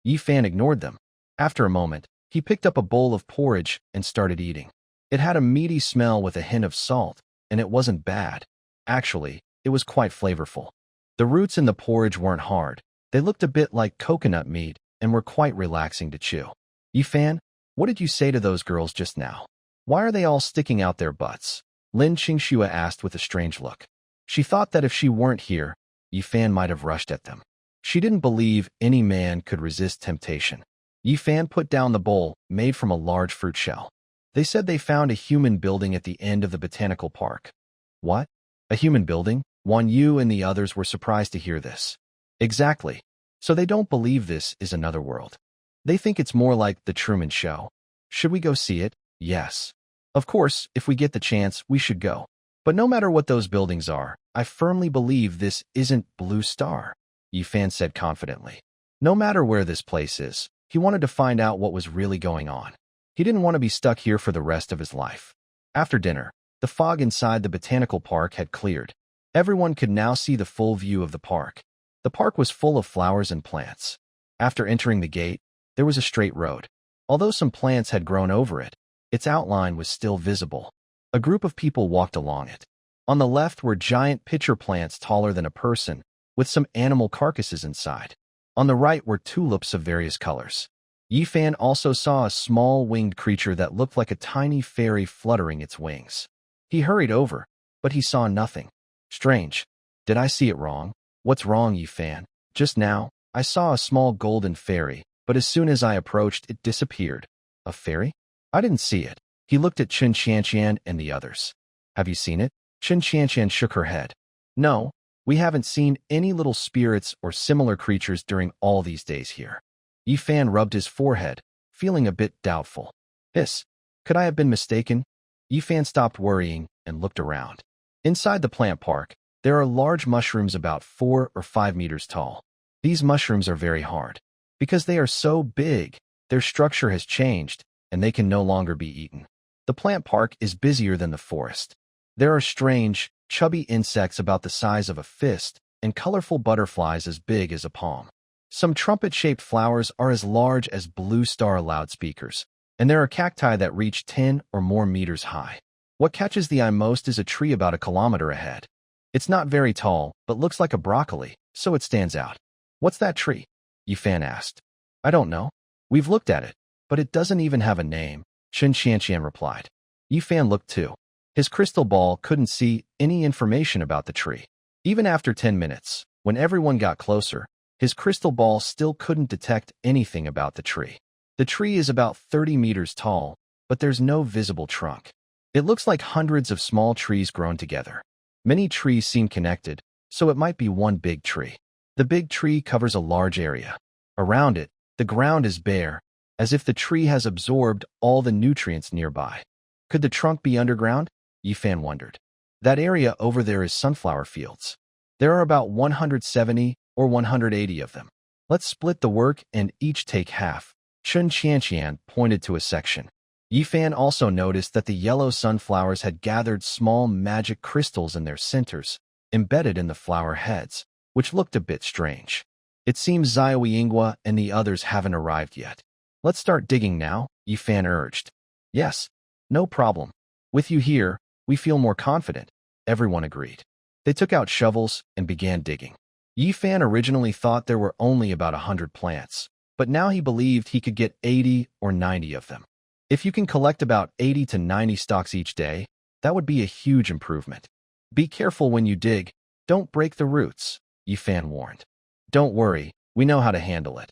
Yifan ignored them. After a moment, he picked up a bowl of porridge and started eating. It had a meaty smell with a hint of salt, and it wasn't bad. Actually, it was quite flavorful. The roots in the porridge weren't hard. They looked a bit like coconut meat and were quite relaxing to chew. Yifan, What did you say to those girls just now? Why are they all sticking out their butts? Lin Qingxue asked with a strange look. She thought that if she weren't here, Yifan might have rushed at them. She didn't believe any man could resist temptation. Yifan put down the bowl, made from a large fruit shell. They said they found a human building at the end of the botanical park. What? A human building? Wan Yu and the others were surprised to hear this. Exactly. So they don't believe this is another world. They think it's more like the Truman Show. Should we go see it? Yes. Of course, if we get the chance, we should go. But no matter what those buildings are, I firmly believe this isn't Blue Star, Yifan said confidently. No matter where this place is, he wanted to find out what was really going on. He didn't want to be stuck here for the rest of his life. After dinner, the fog inside the botanical park had cleared. Everyone could now see the full view of the park. The park was full of flowers and plants. After entering the gate, there was a straight road. Although some plants had grown over it, its outline was still visible. A group of people walked along it. On the left were giant pitcher plants taller than a person, with some animal carcasses inside. On the right were tulips of various colors. Yifan also saw a small winged creature that looked like a tiny fairy fluttering its wings. He hurried over, but he saw nothing. Strange. Did I see it wrong? What's wrong, Yifan? Just now, I saw a small golden fairy, but as soon as I approached, it disappeared. A fairy? I didn't see it. He looked at Chen Qianqian and the others. Have you seen it? Chen Qianqian shook her head. No, we haven't seen any little spirits or similar creatures during all these days here. Yifan rubbed his forehead, feeling a bit doubtful. Could I have been mistaken? Yifan stopped worrying and looked around. Inside the plant park, there are large mushrooms about 4 or 5 meters tall. These mushrooms are very hard. Because they are so big, their structure has changed, and they can no longer be eaten. The plant park is busier than the forest. There are strange, chubby insects about the size of a fist and colorful butterflies as big as a palm. Some trumpet-shaped flowers are as large as Blue Star loudspeakers, and there are cacti that reach 10 or more meters high. What catches the eye most is a tree about a kilometer ahead. It's not very tall, but looks like a broccoli, so it stands out. What's that tree? Yifan asked. I don't know. We've looked at it, but it doesn't even have a name, Chen Qianqian replied. Yifan looked too. His crystal ball couldn't see any information about the tree. Even after 10 minutes, when everyone got closer, his crystal ball still couldn't detect anything about the tree. The tree is about 30 meters tall, but there's no visible trunk. It looks like hundreds of small trees grown together. Many trees seem connected, so it might be one big tree. The big tree covers a large area. Around it, the ground is bare, as if the tree has absorbed all the nutrients nearby. Could the trunk be underground? Yifan wondered. That area over there is sunflower fields. There are about 170 or 180 of them. Let's split the work and each take half. Chen Qianqian pointed to a section. Yifan also noticed that the yellow sunflowers had gathered small magic crystals in their centers, embedded in the flower heads, which looked a bit strange. It seems Zhao Yingwa and the others haven't arrived yet. Let's start digging now, Yifan urged. Yes, no problem. With you here, we feel more confident, everyone agreed. They took out shovels and began digging. Yifan originally thought there were only about 100 plants, but now he believed he could get 80 or 90 of them. If you can collect about 80 to 90 stalks each day, that would be a huge improvement. Be careful when you dig. Don't break the roots, Yifan warned. Don't worry, we know how to handle it.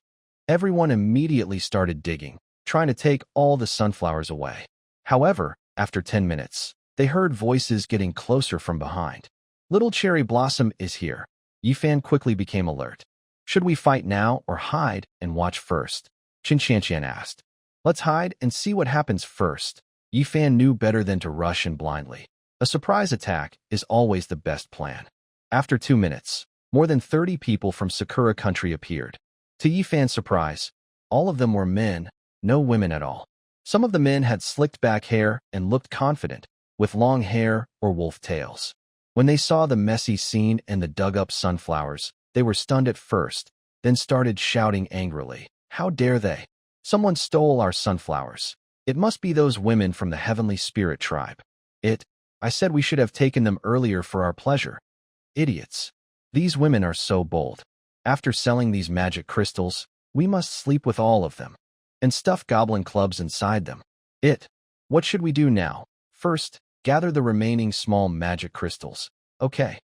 Everyone immediately started digging, trying to take all the sunflowers away. However, after 10 minutes, they heard voices getting closer from behind. Little Cherry Blossom is here. Yifan quickly became alert. Should we fight now or hide and watch first? Chen Qianqian asked. Let's hide and see what happens first. Yifan knew better than to rush in blindly. A surprise attack is always the best plan. After 2 minutes, more than 30 people from Sakura country appeared. To Yifan's surprise, all of them were men, no women at all. Some of the men had slicked back hair and looked confident, with long hair or wolf tails. When they saw the messy scene and the dug-up sunflowers, they were stunned at first, then started shouting angrily. How dare they? Someone stole our sunflowers. It must be those women from the Heavenly Spirit tribe. I said we should have taken them earlier for our pleasure. Idiots. These women are so bold. After selling these magic crystals, we must sleep with all of them. and stuff goblin clubs inside them. What should we do now? First, gather the remaining small magic crystals. Okay.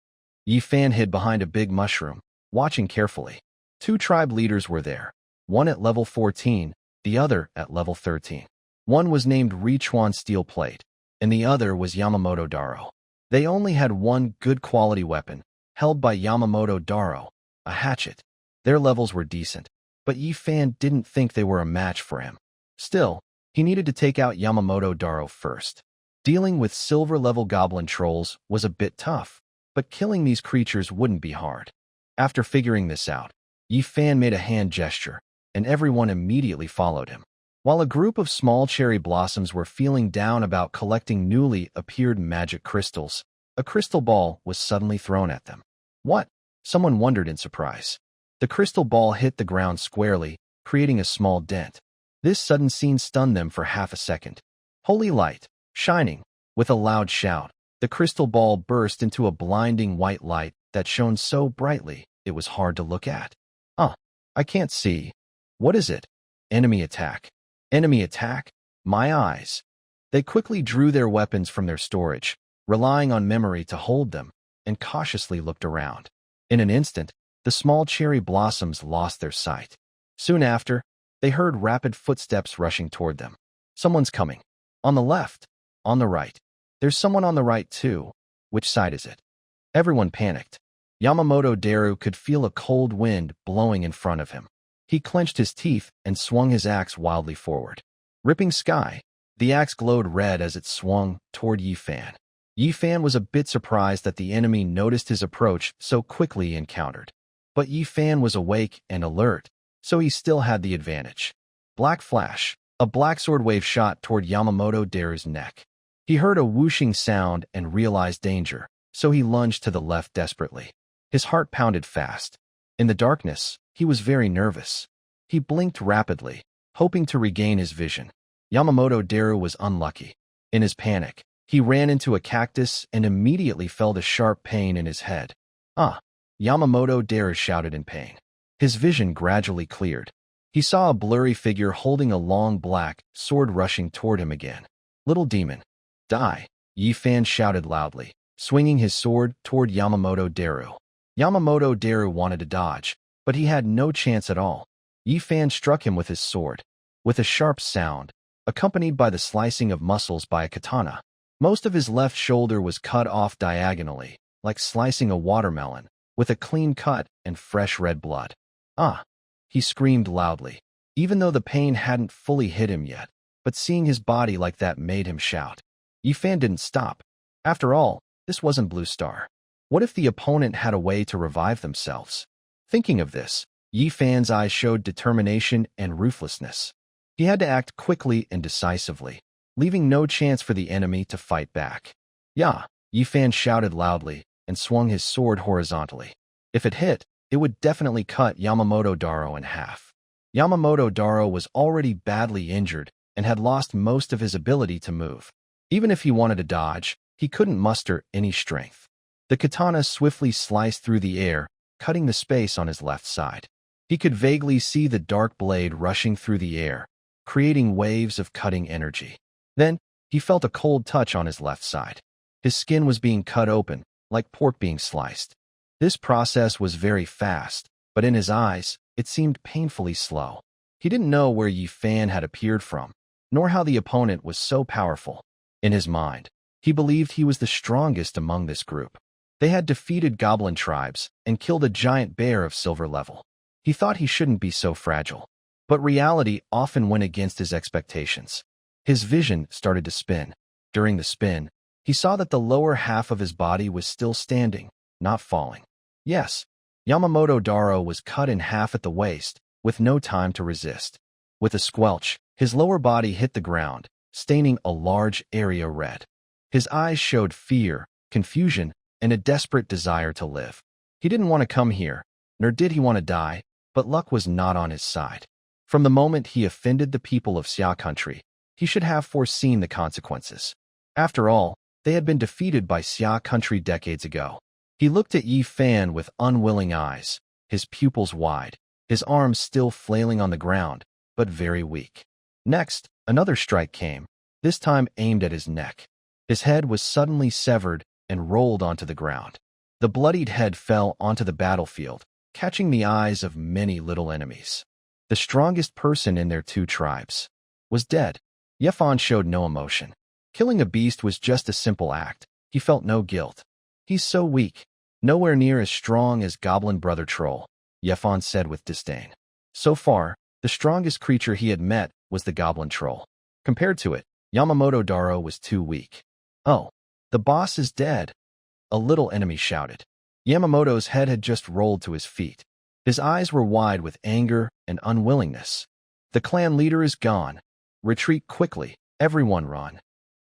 Yi Fan hid behind a big mushroom, watching carefully. Two tribe leaders were there, one at level 14, the other at level 13. One was named Richuan Steel Plate, and the other was Yamamoto Daro. They only had one good quality weapon, held by Yamamoto Daro, a hatchet. Their levels were decent, but Yi Fan didn't think they were a match for him. Still, he needed to take out Yamamoto Daro first. Dealing with silver-level goblin trolls was a bit tough, but killing these creatures wouldn't be hard. After figuring this out, Yi Fan made a hand gesture, and everyone immediately followed him. While a group of small cherry blossoms were feeling down about collecting newly appeared magic crystals, a crystal ball was suddenly thrown at them. What? Someone wondered in surprise. The crystal ball hit the ground squarely, creating a small dent. This sudden scene stunned them for half a second. Holy light, shining. With a loud shout, the crystal ball burst into a blinding white light that shone so brightly it was hard to look at. I can't see. What is it? Enemy attack. Enemy attack? My eyes. They quickly drew their weapons from their storage, relying on memory to hold them, and cautiously looked around. In an instant, the small cherry blossoms lost their sight. Soon after, they heard rapid footsteps rushing toward them. Someone's coming. On the left. On the right. There's someone on the right too. Which side is it? Everyone panicked. Yamamoto Daru could feel a cold wind blowing in front of him. He clenched his teeth and swung his axe wildly forward. Ripping sky, the axe glowed red as it swung toward Yi Fan. Yi Fan was a bit surprised that the enemy noticed his approach so quickly and countered. But Yi Fan was awake and alert, so he still had the advantage. Black flash, a black sword wave shot toward Yamamoto Daru's neck. He heard a whooshing sound and realized danger, so he lunged to the left desperately. His heart pounded fast. In the darkness, he was very nervous. He blinked rapidly, hoping to regain his vision. Yamamoto Daru was unlucky. In his panic, he ran into a cactus and immediately felt a sharp pain in his head. Yamamoto Daru shouted in pain. His vision gradually cleared. He saw a blurry figure holding a long black sword rushing toward him again. Little demon. Die, Yi Fan shouted loudly, swinging his sword toward Yamamoto Daru. Yamamoto Daru wanted to dodge, but he had no chance at all. Yi Fan struck him with his sword. With a sharp sound, accompanied by the slicing of muscles by a katana, most of his left shoulder was cut off diagonally, like slicing a watermelon, with a clean cut and fresh red blood. He screamed loudly, even though the pain hadn't fully hit him yet, but seeing his body like that made him shout. Yi Fan didn't stop. After all, this wasn't Blue Star. What if the opponent had a way to revive themselves? Thinking of this, Yi Fan's eyes showed determination and ruthlessness. He had to act quickly and decisively, leaving no chance for the enemy to fight back. Yeah, Yi Fan shouted loudly and swung his sword horizontally. If it hit, it would definitely cut Yamamoto Daro in half. Yamamoto Daro was already badly injured and had lost most of his ability to move. Even if he wanted to dodge, he couldn't muster any strength. The katana swiftly sliced through the air, cutting the space on his left side. He could vaguely see the dark blade rushing through the air, creating waves of cutting energy. Then, he felt a cold touch on his left side. His skin was being cut open, like pork being sliced. This process was very fast, but in his eyes, it seemed painfully slow. He didn't know where Yi Fan had appeared from, nor how the opponent was so powerful. In his mind, he believed he was the strongest among this group. They had defeated goblin tribes and killed a giant bear of silver level. He thought he shouldn't be so fragile. But reality often went against his expectations. His vision started to spin. During the spin, he saw that the lower half of his body was still standing, not falling. Yes, Yamamoto Daro was cut in half at the waist, with no time to resist. With a squelch, his lower body hit the ground, staining a large area red. His eyes showed fear, confusion, and a desperate desire to live. He didn't want to come here, nor did he want to die, but luck was not on his side. From the moment he offended the people of Xia country, he should have foreseen the consequences. After all, they had been defeated by Xia country decades ago. He looked at Yi Fan with unwilling eyes, his pupils wide, his arms still flailing on the ground, but very weak. Next, another strike came, this time aimed at his neck. His head was suddenly severed and rolled onto the ground. The bloodied head fell onto the battlefield, catching the eyes of many little enemies. The strongest person in their two tribes was dead. Yefan showed no emotion. Killing a beast was just a simple act. He felt no guilt. He's so weak, nowhere near as strong as Goblin Brother Troll, Yefan said with disdain. So far, the strongest creature he had met was the Goblin Troll. Compared to it, Yamamoto Daro was too weak. Oh, the boss is dead, a little enemy shouted. Yamamoto's head had just rolled to his feet. His eyes were wide with anger and unwillingness. The clan leader is gone. Retreat quickly, everyone run.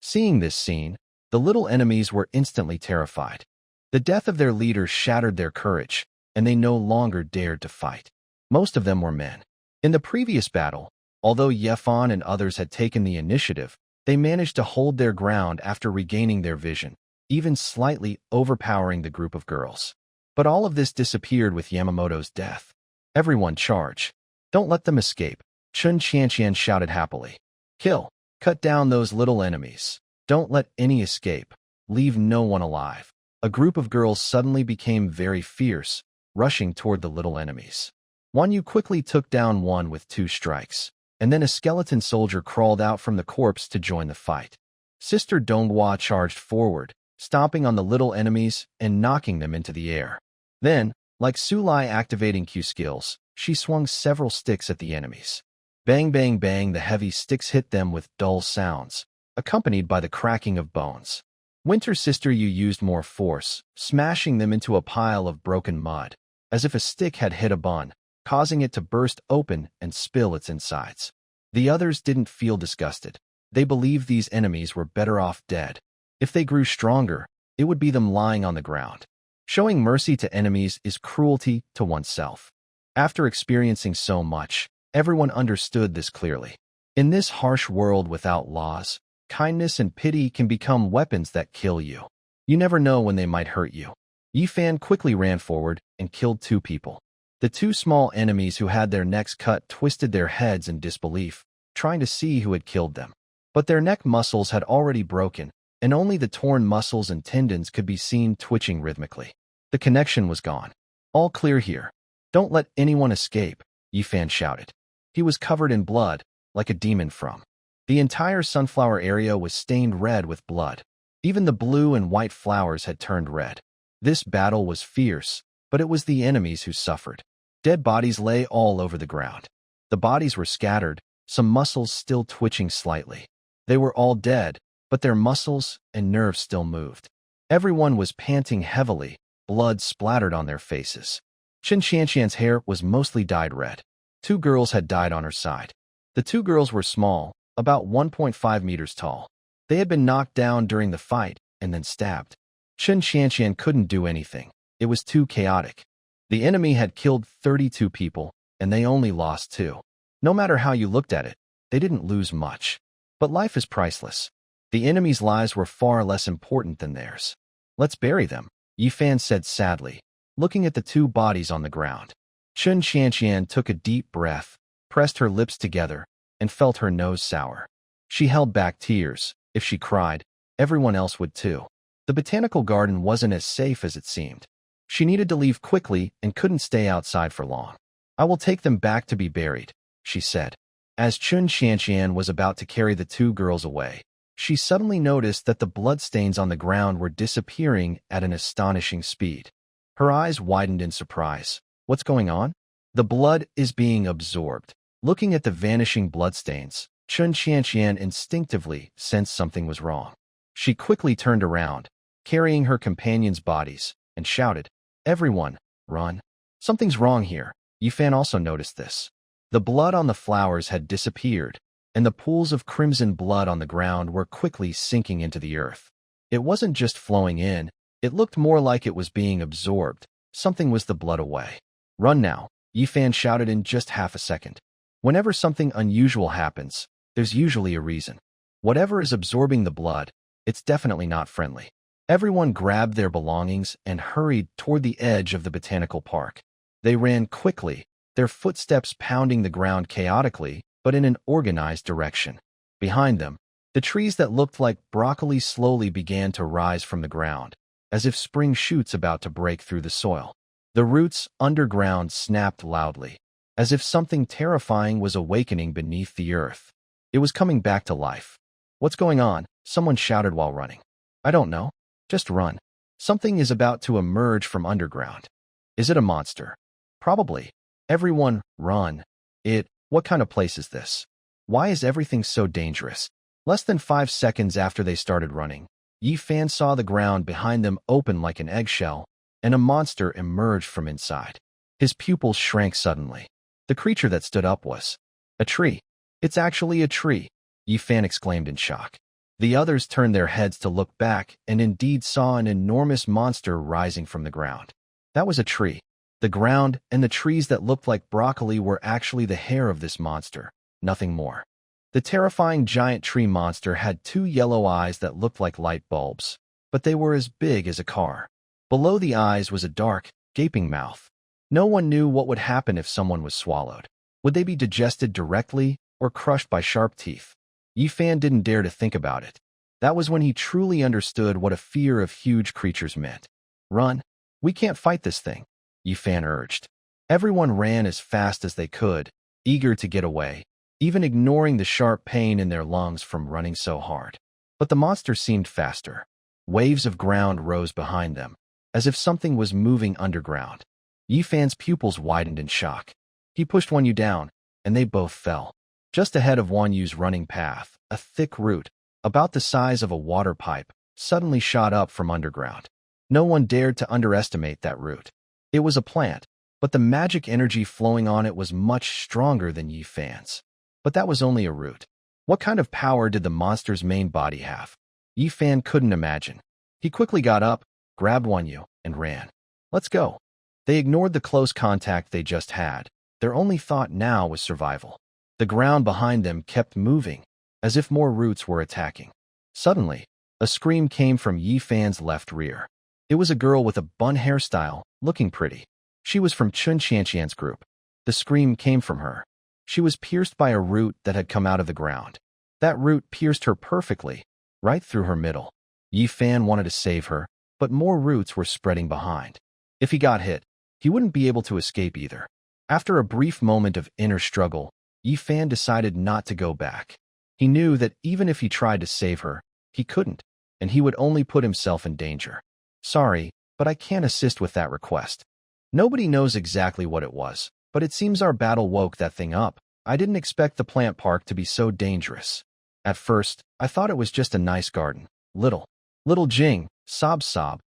Seeing this scene, the little enemies were instantly terrified. The death of their leader shattered their courage, and they no longer dared to fight. Most of them were men. In the previous battle, although Yefan and others had taken the initiative, they managed to hold their ground after regaining their vision, even slightly overpowering the group of girls. But all of this disappeared with Yamamoto's death. Everyone charge. Don't let them escape, Chun Qianqian shouted happily. Kill. Cut down those little enemies. Don't let any escape. Leave no one alive. A group of girls suddenly became very fierce, rushing toward the little enemies. Wan Yu quickly took down one with 2 strikes, and then a skeleton soldier crawled out from the corpse to join the fight. Sister Donghua charged forward, stomping on the little enemies and knocking them into the air. Then, like Sulai activating Q skills, she swung several sticks at the enemies. Bang bang bang, the heavy sticks hit them with dull sounds, accompanied by the cracking of bones. Winter Sister Yu used more force, smashing them into a pile of broken mud, as if a stick had hit a bun, causing it to burst open and spill its insides. The others didn't feel disgusted. They believed these enemies were better off dead. If they grew stronger, it would be them lying on the ground. Showing mercy to enemies is cruelty to oneself. After experiencing so much, everyone understood this clearly. In this harsh world without laws, kindness and pity can become weapons that kill you. You never know when they might hurt you. Yifan quickly ran forward and killed 2 people. The 2 small enemies who had their necks cut twisted their heads in disbelief, trying to see who had killed them. But their neck muscles had already broken, and only the torn muscles and tendons could be seen twitching rhythmically. The connection was gone. All clear here. Don't let anyone escape, Yifan shouted. He was covered in blood, like a demon from. The entire sunflower area was stained red with blood. Even the blue and white flowers had turned red. This battle was fierce, but it was the enemies who suffered. Dead bodies lay all over the ground. The bodies were scattered, some muscles still twitching slightly. They were all dead, but their muscles and nerves still moved. Everyone was panting heavily, blood splattered on their faces. Chun Qianqian's hair was mostly dyed red. 2 girls had died on her side. The 2 girls were small, about 1.5 meters tall. They had been knocked down during the fight and then stabbed. Chun Qianqian couldn't do anything. It was too chaotic. The enemy had killed 32 people, and they only lost 2. No matter how you looked at it, they didn't lose much. But life is priceless. The enemy's lives were far less important than theirs. Let's bury them, Yifan said sadly, looking at the 2 bodies on the ground. Chun Qianqian took a deep breath, pressed her lips together, and felt her nose sour. She held back tears. If she cried, everyone else would too. The botanical garden wasn't as safe as it seemed. She needed to leave quickly and couldn't stay outside for long. I will take them back to be buried, she said. As Chun Qianqian was about to carry the 2 girls away, she suddenly noticed that the bloodstains on the ground were disappearing at an astonishing speed. Her eyes widened in surprise. What's going on? The blood is being absorbed. Looking at the vanishing bloodstains, Chun Qianqian instinctively sensed something was wrong. She quickly turned around, carrying her companions' bodies, and shouted, "Everyone, run. Something's wrong here." Yifan also noticed this. The blood on the flowers had disappeared, and the pools of crimson blood on the ground were quickly sinking into the earth. It wasn't just flowing in, it looked more like it was being absorbed. Something was the blood away. Run now, Yifan shouted in just half a second. Whenever something unusual happens, there's usually a reason. Whatever is absorbing the blood, it's definitely not friendly. Everyone grabbed their belongings and hurried toward the edge of the botanical park. They ran quickly, their footsteps pounding the ground chaotically, but in an organized direction. Behind them, the trees that looked like broccoli slowly began to rise from the ground, as if spring shoots about to break through the soil. The roots underground snapped loudly, as if something terrifying was awakening beneath the earth. It was coming back to life. "What's going on?" someone shouted while running. "I don't know. Just run. Something is about to emerge from underground." "Is it a monster?" "Probably." Everyone, run. What kind of place is this? Why is everything so dangerous? Less than 5 seconds after they started running, Yi Fan saw the ground behind them open like an eggshell, and a monster emerged from inside. His pupils shrank suddenly. The creature that stood up was a tree. "It's actually a tree," Yi Fan exclaimed in shock. The others turned their heads to look back and indeed saw an enormous monster rising from the ground. That was a tree. The ground and the trees that looked like broccoli were actually the hair of this monster, nothing more. The terrifying giant tree monster had 2 yellow eyes that looked like light bulbs, but they were as big as a car. Below the eyes was a dark, gaping mouth. No one knew what would happen if someone was swallowed. Would they be digested directly or crushed by sharp teeth? Yi Fan didn't dare to think about it. That was when he truly understood what a fear of huge creatures meant. "Run. We can't fight this thing," Yi Fan urged. Everyone ran as fast as they could, eager to get away, even ignoring the sharp pain in their lungs from running so hard. But the monster seemed faster. Waves of ground rose behind them, as if something was moving underground. Yi Fan's pupils widened in shock. He pushed Wan Yu down, and they both fell. Just ahead of Wan Yu's running path, a thick root, about the size of a water pipe, suddenly shot up from underground. No one dared to underestimate that root. It was a plant, but the magic energy flowing on it was much stronger than Yi Fan's. But that was only a root. What kind of power did the monster's main body have? Yi Fan couldn't imagine. He quickly got up, grabbed Wan Yu, and ran. "Let's go." They ignored the close contact they just had. Their only thought now was survival. The ground behind them kept moving, as if more roots were attacking. Suddenly, a scream came from Yi Fan's left rear. It was a girl with a bun hairstyle, looking pretty. She was from Chun Qianqian's group. The scream came from her. She was pierced by a root that had come out of the ground. That root pierced her perfectly, right through her middle. Yi Fan wanted to save her, but more roots were spreading behind. If he got hit, he wouldn't be able to escape either. After a brief moment of inner struggle, Yi Fan decided not to go back. He knew that even if he tried to save her, he couldn't, and he would only put himself in danger. "Sorry, but I can't assist with that request." Nobody knows exactly what it was, but it seems our battle woke that thing up. I didn't expect the plant park to be so dangerous. At first, I thought it was just a nice garden. Little Jing, sob,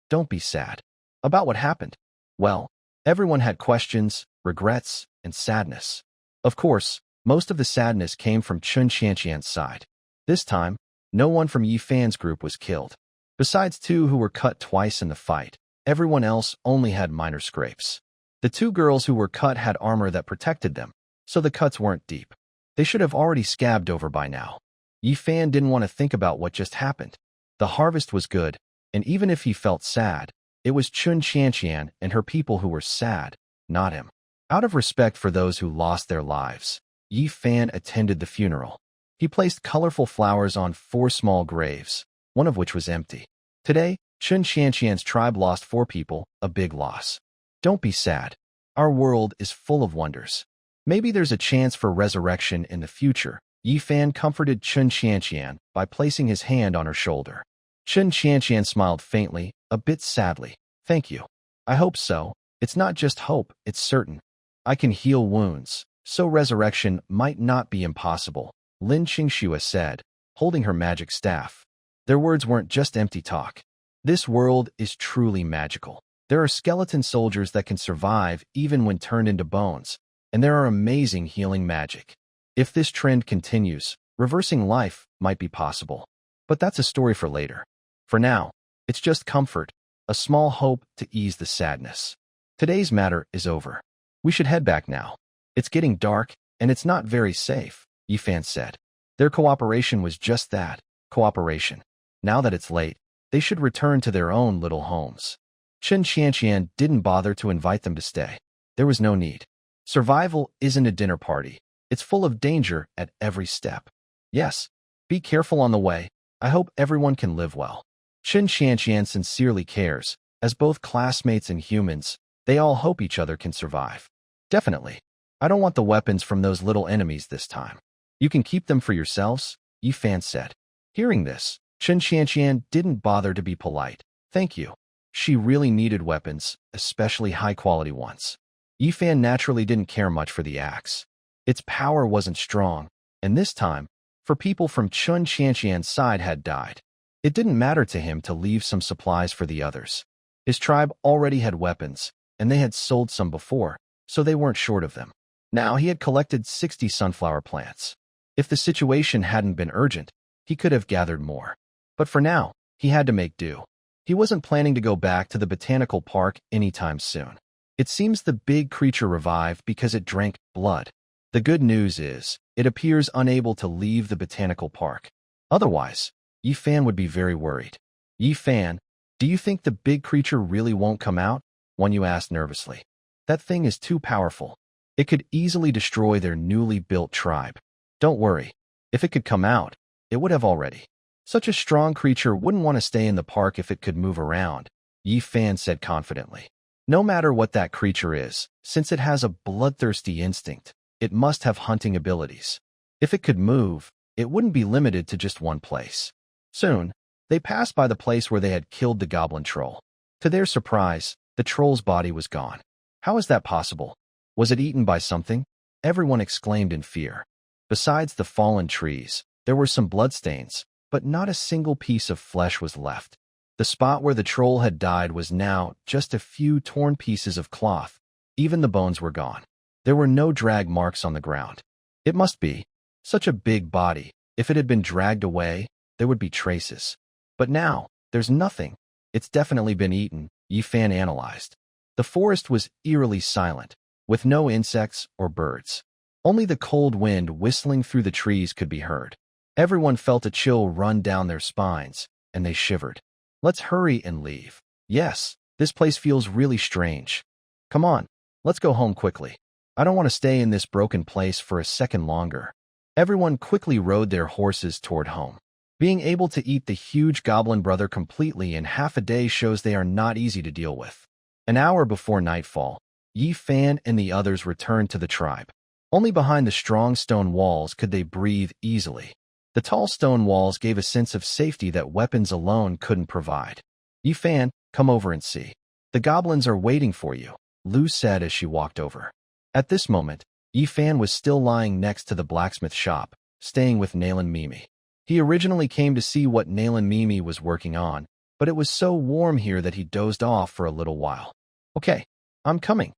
don't be sad. About what happened? Well, everyone had questions, regrets, and sadness. Of course, most of the sadness came from Chun Qianqian's side. This time, no one from Yi Fan's group was killed. Besides 2 who were cut twice in the fight, everyone else only had minor scrapes. The 2 girls who were cut had armor that protected them, so the cuts weren't deep. They should have already scabbed over by now. Yi Fan didn't want to think about what just happened. The harvest was good, and even if he felt sad, it was Chun Qianqian and her people who were sad, not him. Out of respect for those who lost their lives, Yi Fan attended the funeral. He placed colorful flowers on 4 small graves, one of which was empty. Today, Chun Qianqian's tribe lost 4 people, a big loss. Don't be sad. Our world is full of wonders. Maybe there's a chance for resurrection in the future. Yi Fan comforted Chun Qianqian by placing his hand on her shoulder. Chun Qianqian smiled faintly, a bit sadly. "Thank you. I hope so. It's not just hope, it's certain. I can heal wounds, so resurrection might not be impossible," Lin Qingxue said, holding her magic staff. Their words weren't just empty talk. This world is truly magical. There are skeleton soldiers that can survive even when turned into bones, and there are amazing healing magic. If this trend continues, reversing life might be possible. But that's a story for later. For now, it's just comfort, a small hope to ease the sadness. Today's matter is over. We should head back now. It's getting dark, and it's not very safe, Yi Fan said. Their cooperation was just that, cooperation. Now that it's late, they should return to their own little homes. Chun Qianqian didn't bother to invite them to stay. There was no need. Survival isn't a dinner party. It's full of danger at every step. Yes, be careful on the way. I hope everyone can live well. Chen Xianxian sincerely cares. As both classmates and humans, they all hope each other can survive. Definitely. I don't want the weapons from those little enemies this time. You can keep them for yourselves, Yi Fan said. Hearing this, Chen Xianxian didn't bother to be polite. Thank you. She really needed weapons, especially high-quality ones. Yi Fan naturally didn't care much for the axe. Its power wasn't strong, and this time, for people from Chen Xianxian's side had died. It didn't matter to him to leave some supplies for the others. His tribe already had weapons, and they had sold some before, so they weren't short of them. Now he had collected 60 sunflower plants. If the situation hadn't been urgent, he could have gathered more. But for now, he had to make do. He wasn't planning to go back to the botanical park anytime soon. It seems the big creature revived because it drank blood. The good news is, it appears unable to leave the botanical park. Otherwise, Yi Fan would be very worried. Yi Fan, do you think the big creature really won't come out? One Yu asked nervously. That thing is too powerful. It could easily destroy their newly built tribe. Don't worry. If it could come out, it would have already. Such a strong creature wouldn't want to stay in the park if it could move around, Yi Fan said confidently. No matter what that creature is, since it has a bloodthirsty instinct, it must have hunting abilities. If it could move, it wouldn't be limited to just one place. Soon, they passed by the place where they had killed the goblin troll. To their surprise, the troll's body was gone. How is that possible? Was it eaten by something? Everyone exclaimed in fear. Besides the fallen trees, there were some bloodstains, but not a single piece of flesh was left. The spot where the troll had died was now just a few torn pieces of cloth. Even the bones were gone. There were no drag marks on the ground. It must be such a big body. If it had been dragged away, there would be traces. But now, there's nothing. It's definitely been eaten, Yi Fan analyzed. The forest was eerily silent, with no insects or birds. Only the cold wind whistling through the trees could be heard. Everyone felt a chill run down their spines, and they shivered. Let's hurry and leave. Yes, this place feels really strange. Come on, let's go home quickly. I don't want to stay in this broken place for a second longer. Everyone quickly rode their horses toward home. Being able to eat the huge goblin brother completely in half a day shows they are not easy to deal with. An hour before nightfall, Yi Fan and the others returned to the tribe. Only behind the strong stone walls could they breathe easily. The tall stone walls gave a sense of safety that weapons alone couldn't provide. Yi Fan, come over and see. The goblins are waiting for you, Lu said as she walked over. At this moment, Yi Fan was still lying next to the blacksmith shop, staying with Nalan Mimi. He originally came to see what Nalan Mimi was working on, but it was so warm here that he dozed off for a little while. Okay, I'm coming.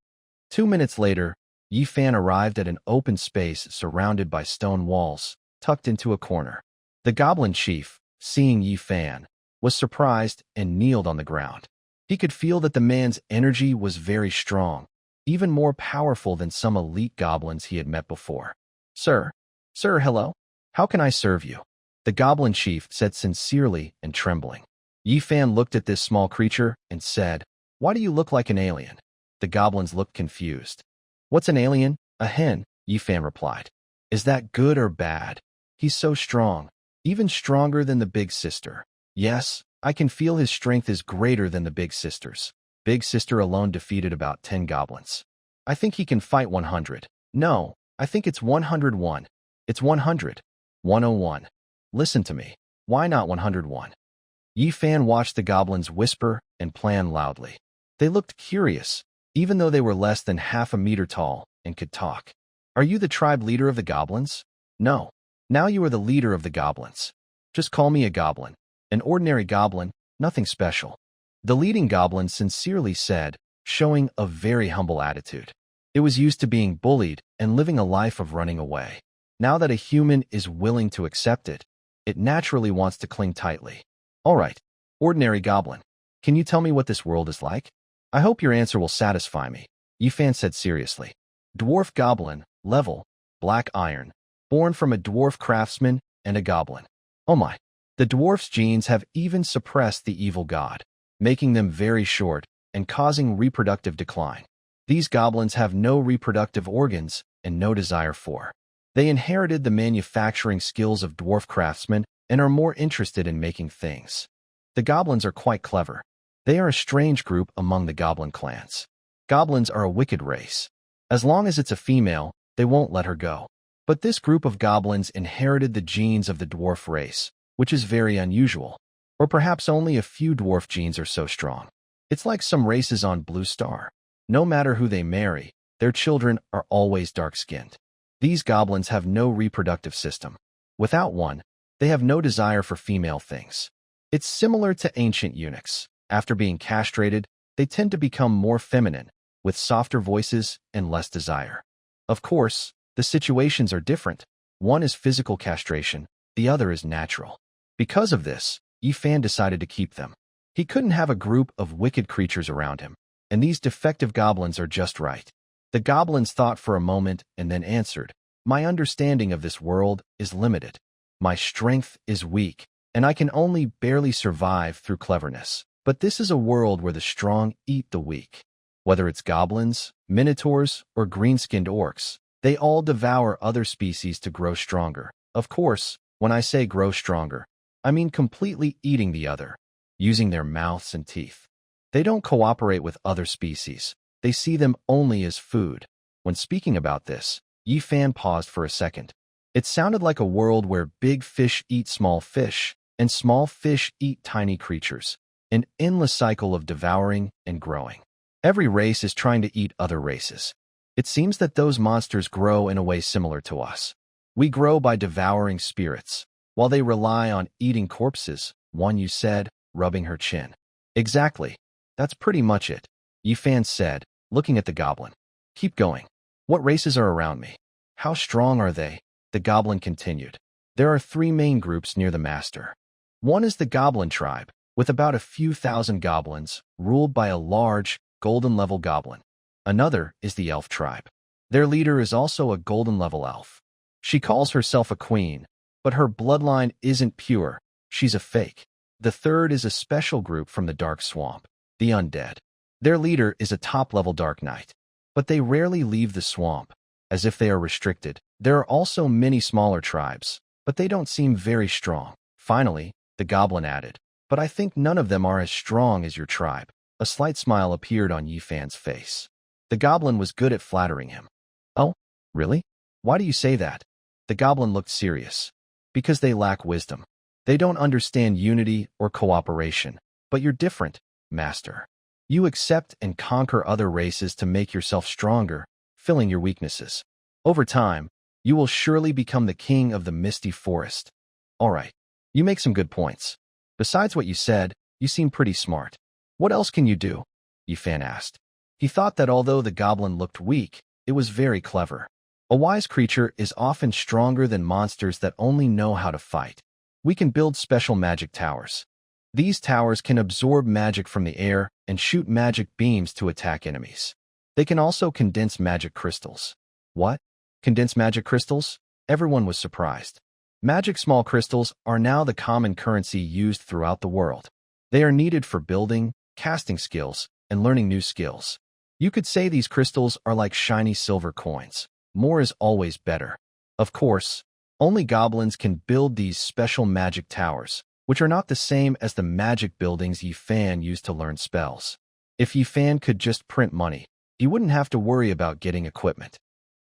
2 minutes later, Yi Fan arrived at an open space surrounded by stone walls, tucked into a corner. The goblin chief, seeing Yi Fan, was surprised and kneeled on the ground. He could feel that the man's energy was very strong, even more powerful than some elite goblins he had met before. Sir, hello? How can I serve you? The goblin chief said sincerely and trembling. Yi Fan looked at this small creature and said, Why do you look like an alien? The goblins looked confused. What's an alien? A hen, Yi Fan replied. Is that good or bad? He's so strong, even stronger than the big sister. Yes, I can feel his strength is greater than the big sister's. Big sister alone defeated about 10 goblins. I think he can fight 100. No, I think it's 101. It's 100. 101. Listen to me. Why not 101? Yi Fan watched the goblins whisper and plan loudly. They looked curious, even though they were less than half a meter tall and could talk. Are you the tribe leader of the goblins? No. Now you are the leader of the goblins. Just call me a goblin. An ordinary goblin, nothing special. The leading goblin sincerely said, showing a very humble attitude. It was used to being bullied and living a life of running away. Now that a human is willing to accept it, it naturally wants to cling tightly. All right, ordinary goblin, can you tell me what this world is like? I hope your answer will satisfy me, Yi Fan said seriously. Dwarf goblin, level, black iron, born from a dwarf craftsman and a goblin. Oh my, the dwarf's genes have even suppressed the evil god, making them very short and causing reproductive decline. These goblins have no reproductive organs and no desire for They inherited the manufacturing skills of dwarf craftsmen and are more interested in making things. The goblins are quite clever. They are a strange group among the goblin clans. Goblins are a wicked race. As long as it's a female, they won't let her go. But this group of goblins inherited the genes of the dwarf race, which is very unusual. Or perhaps only a few dwarf genes are so strong. It's like some races on Blue Star. No matter who they marry, their children are always dark-skinned. These goblins have no reproductive system. Without one, they have no desire for female things. It's similar to ancient eunuchs. After being castrated, they tend to become more feminine, with softer voices and less desire. Of course, the situations are different. One is physical castration, the other is natural. Because of this, Yifan decided to keep them. He couldn't have a group of wicked creatures around him, and these defective goblins are just right. The goblins thought for a moment and then answered, "My understanding of this world is limited. My strength is weak, and I can only barely survive through cleverness. But this is a world where the strong eat the weak. Whether it's goblins, minotaurs, or green-skinned orcs, they all devour other species to grow stronger. Of course, when I say grow stronger, I mean completely eating the other, using their mouths and teeth. They don't cooperate with other species. They see them only as food." When speaking about this, Yifan paused for a second. It sounded like a world where big fish eat small fish, and small fish eat tiny creatures. An endless cycle of devouring and growing. Every race is trying to eat other races. It seems that those monsters grow in a way similar to us. We grow by devouring spirits, while they rely on eating corpses, Wan Yu said, rubbing her chin. Exactly. That's pretty much it, Yifan said, looking at the goblin. Keep going. What races are around me? How strong are they? The goblin continued. There are 3 main groups near the master. One is the goblin tribe, with about a few thousand goblins, ruled by a large, golden-level goblin. Another is the elf tribe. Their leader is also a golden-level elf. She calls herself a queen, but her bloodline isn't pure. She's a fake. The third is a special group from the Dark Swamp, the undead. Their leader is a top-level Dark Knight, but they rarely leave the swamp, as if they are restricted. There are also many smaller tribes, but they don't seem very strong. Finally, the goblin added, "But I think none of them are as strong as your tribe." A slight smile appeared on Yifan's face. The goblin was good at flattering him. "Oh, really? Why do you say that?" The goblin looked serious. "Because they lack wisdom. They don't understand unity or cooperation. But you're different, master. You accept and conquer other races to make yourself stronger, filling your weaknesses. Over time, you will surely become the king of the misty forest." "All right. You make some good points. Besides what you said, you seem pretty smart. What else can you do?" Yifan asked. He thought that although the goblin looked weak, it was very clever. A wise creature is often stronger than monsters that only know how to fight. We can build special magic towers. These towers can absorb magic from the air and shoot magic beams to attack enemies. They can also condense magic crystals. What? Condense magic crystals? Everyone was surprised. Magic small crystals are now the common currency used throughout the world. They are needed for building, casting skills, and learning new skills. You could say these crystals are like shiny silver coins. More is always better. Of course, only goblins can build these special magic towers, which are not the same as the magic buildings Yifan used to learn spells. If Yifan could just print money, he wouldn't have to worry about getting equipment.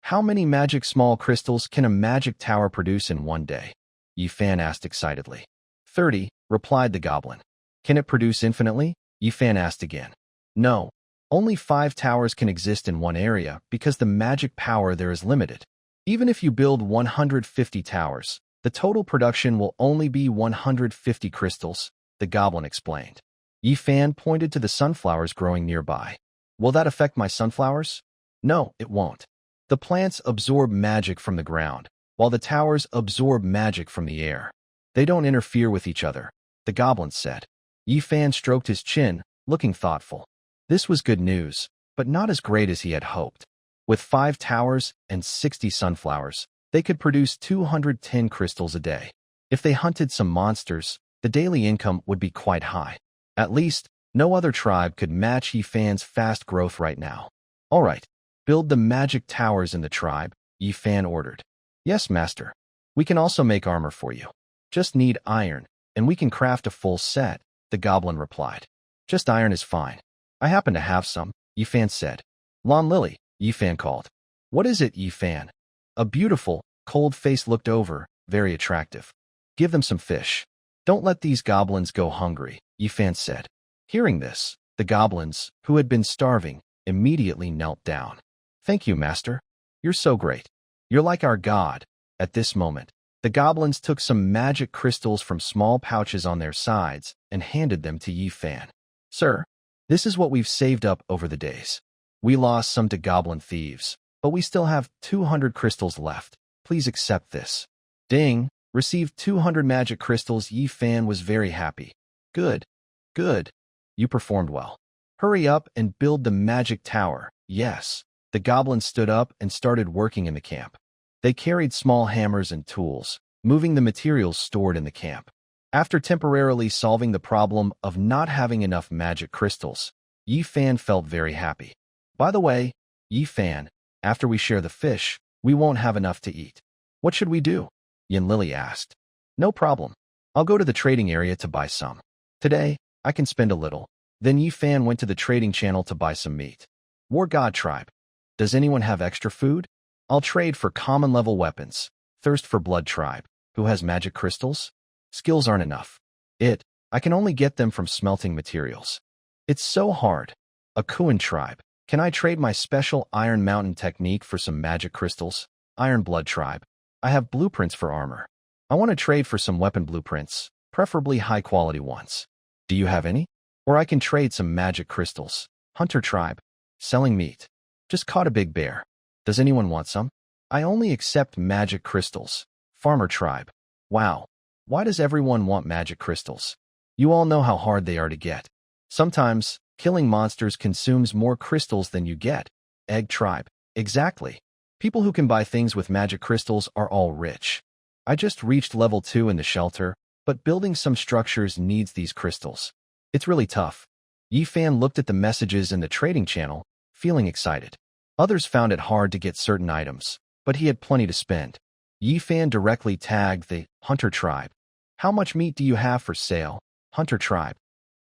How many magic small crystals can a magic tower produce in one day? Yifan asked excitedly. 30, replied the goblin. Can it produce infinitely? Yifan asked again. No, only 5 towers can exist in one area because the magic power there is limited. Even if you build 150 towers, the total production will only be 150 crystals, the goblin explained. Yifan pointed to the sunflowers growing nearby. Will that affect my sunflowers? No, it won't. The plants absorb magic from the ground, while the towers absorb magic from the air. They don't interfere with each other, the goblin said. Yifan stroked his chin, looking thoughtful. This was good news, but not as great as he had hoped. With 5 towers and 60 sunflowers, they could produce 210 crystals a day. If they hunted some monsters, the daily income would be quite high. At least, no other tribe could match Yifan's fast growth right now. All right, build the magic towers in the tribe, Yifan ordered. Yes, master. We can also make armor for you. Just need iron, and we can craft a full set, the goblin replied. Just iron is fine. I happen to have some, Yifan said. Lon Lily, Yifan called. What is it, Yifan? A beautiful, cold face looked over, very attractive. Give them some fish. Don't let these goblins go hungry, Yifan said. Hearing this, the goblins, who had been starving, immediately knelt down. Thank you, master. You're so great. You're like our god. At this moment, the goblins took some magic crystals from small pouches on their sides and handed them to Yifan. Sir, this is what we've saved up over the days. We lost some to goblin thieves, but we still have 200 crystals left. Please accept this. Ding, received 200 magic crystals. Yifan was very happy. Good, good. You performed well. Hurry up and build the magic tower. Yes. The goblins stood up and started working in the camp. They carried small hammers and tools, moving the materials stored in the camp. After temporarily solving the problem of not having enough magic crystals, Yifan felt very happy. By the way, Yifan, after we share the fish, we won't have enough to eat. What should we do? Yin Lily asked. No problem. I'll go to the trading area to buy some. Today, I can spend a little. Then Yifan went to the trading channel to buy some meat. War God Tribe. Does anyone have extra food? I'll trade for common level weapons. Thirst for Blood Tribe. Who has magic crystals? Skills aren't enough. I can only get them from smelting materials. It's so hard. Akuan Tribe. Can I trade my special Iron Mountain technique for some magic crystals? Iron Blood Tribe. I have blueprints for armor. I want to trade for some weapon blueprints, preferably high-quality ones. Do you have any? Or I can trade some magic crystals. Hunter Tribe. Selling meat. Just caught a big bear. Does anyone want some? I only accept magic crystals. Farmer Tribe. Wow. Why does everyone want magic crystals? You all know how hard they are to get. Sometimes, killing monsters consumes more crystals than you get. Egg Tribe. Exactly. People who can buy things with magic crystals are all rich. I just reached level 2 in the shelter, but building some structures needs these crystals. It's really tough. Yifan looked at the messages in the trading channel, feeling excited. Others found it hard to get certain items, but he had plenty to spend. Yifan directly tagged the Hunter Tribe. How much meat do you have for sale, Hunter Tribe?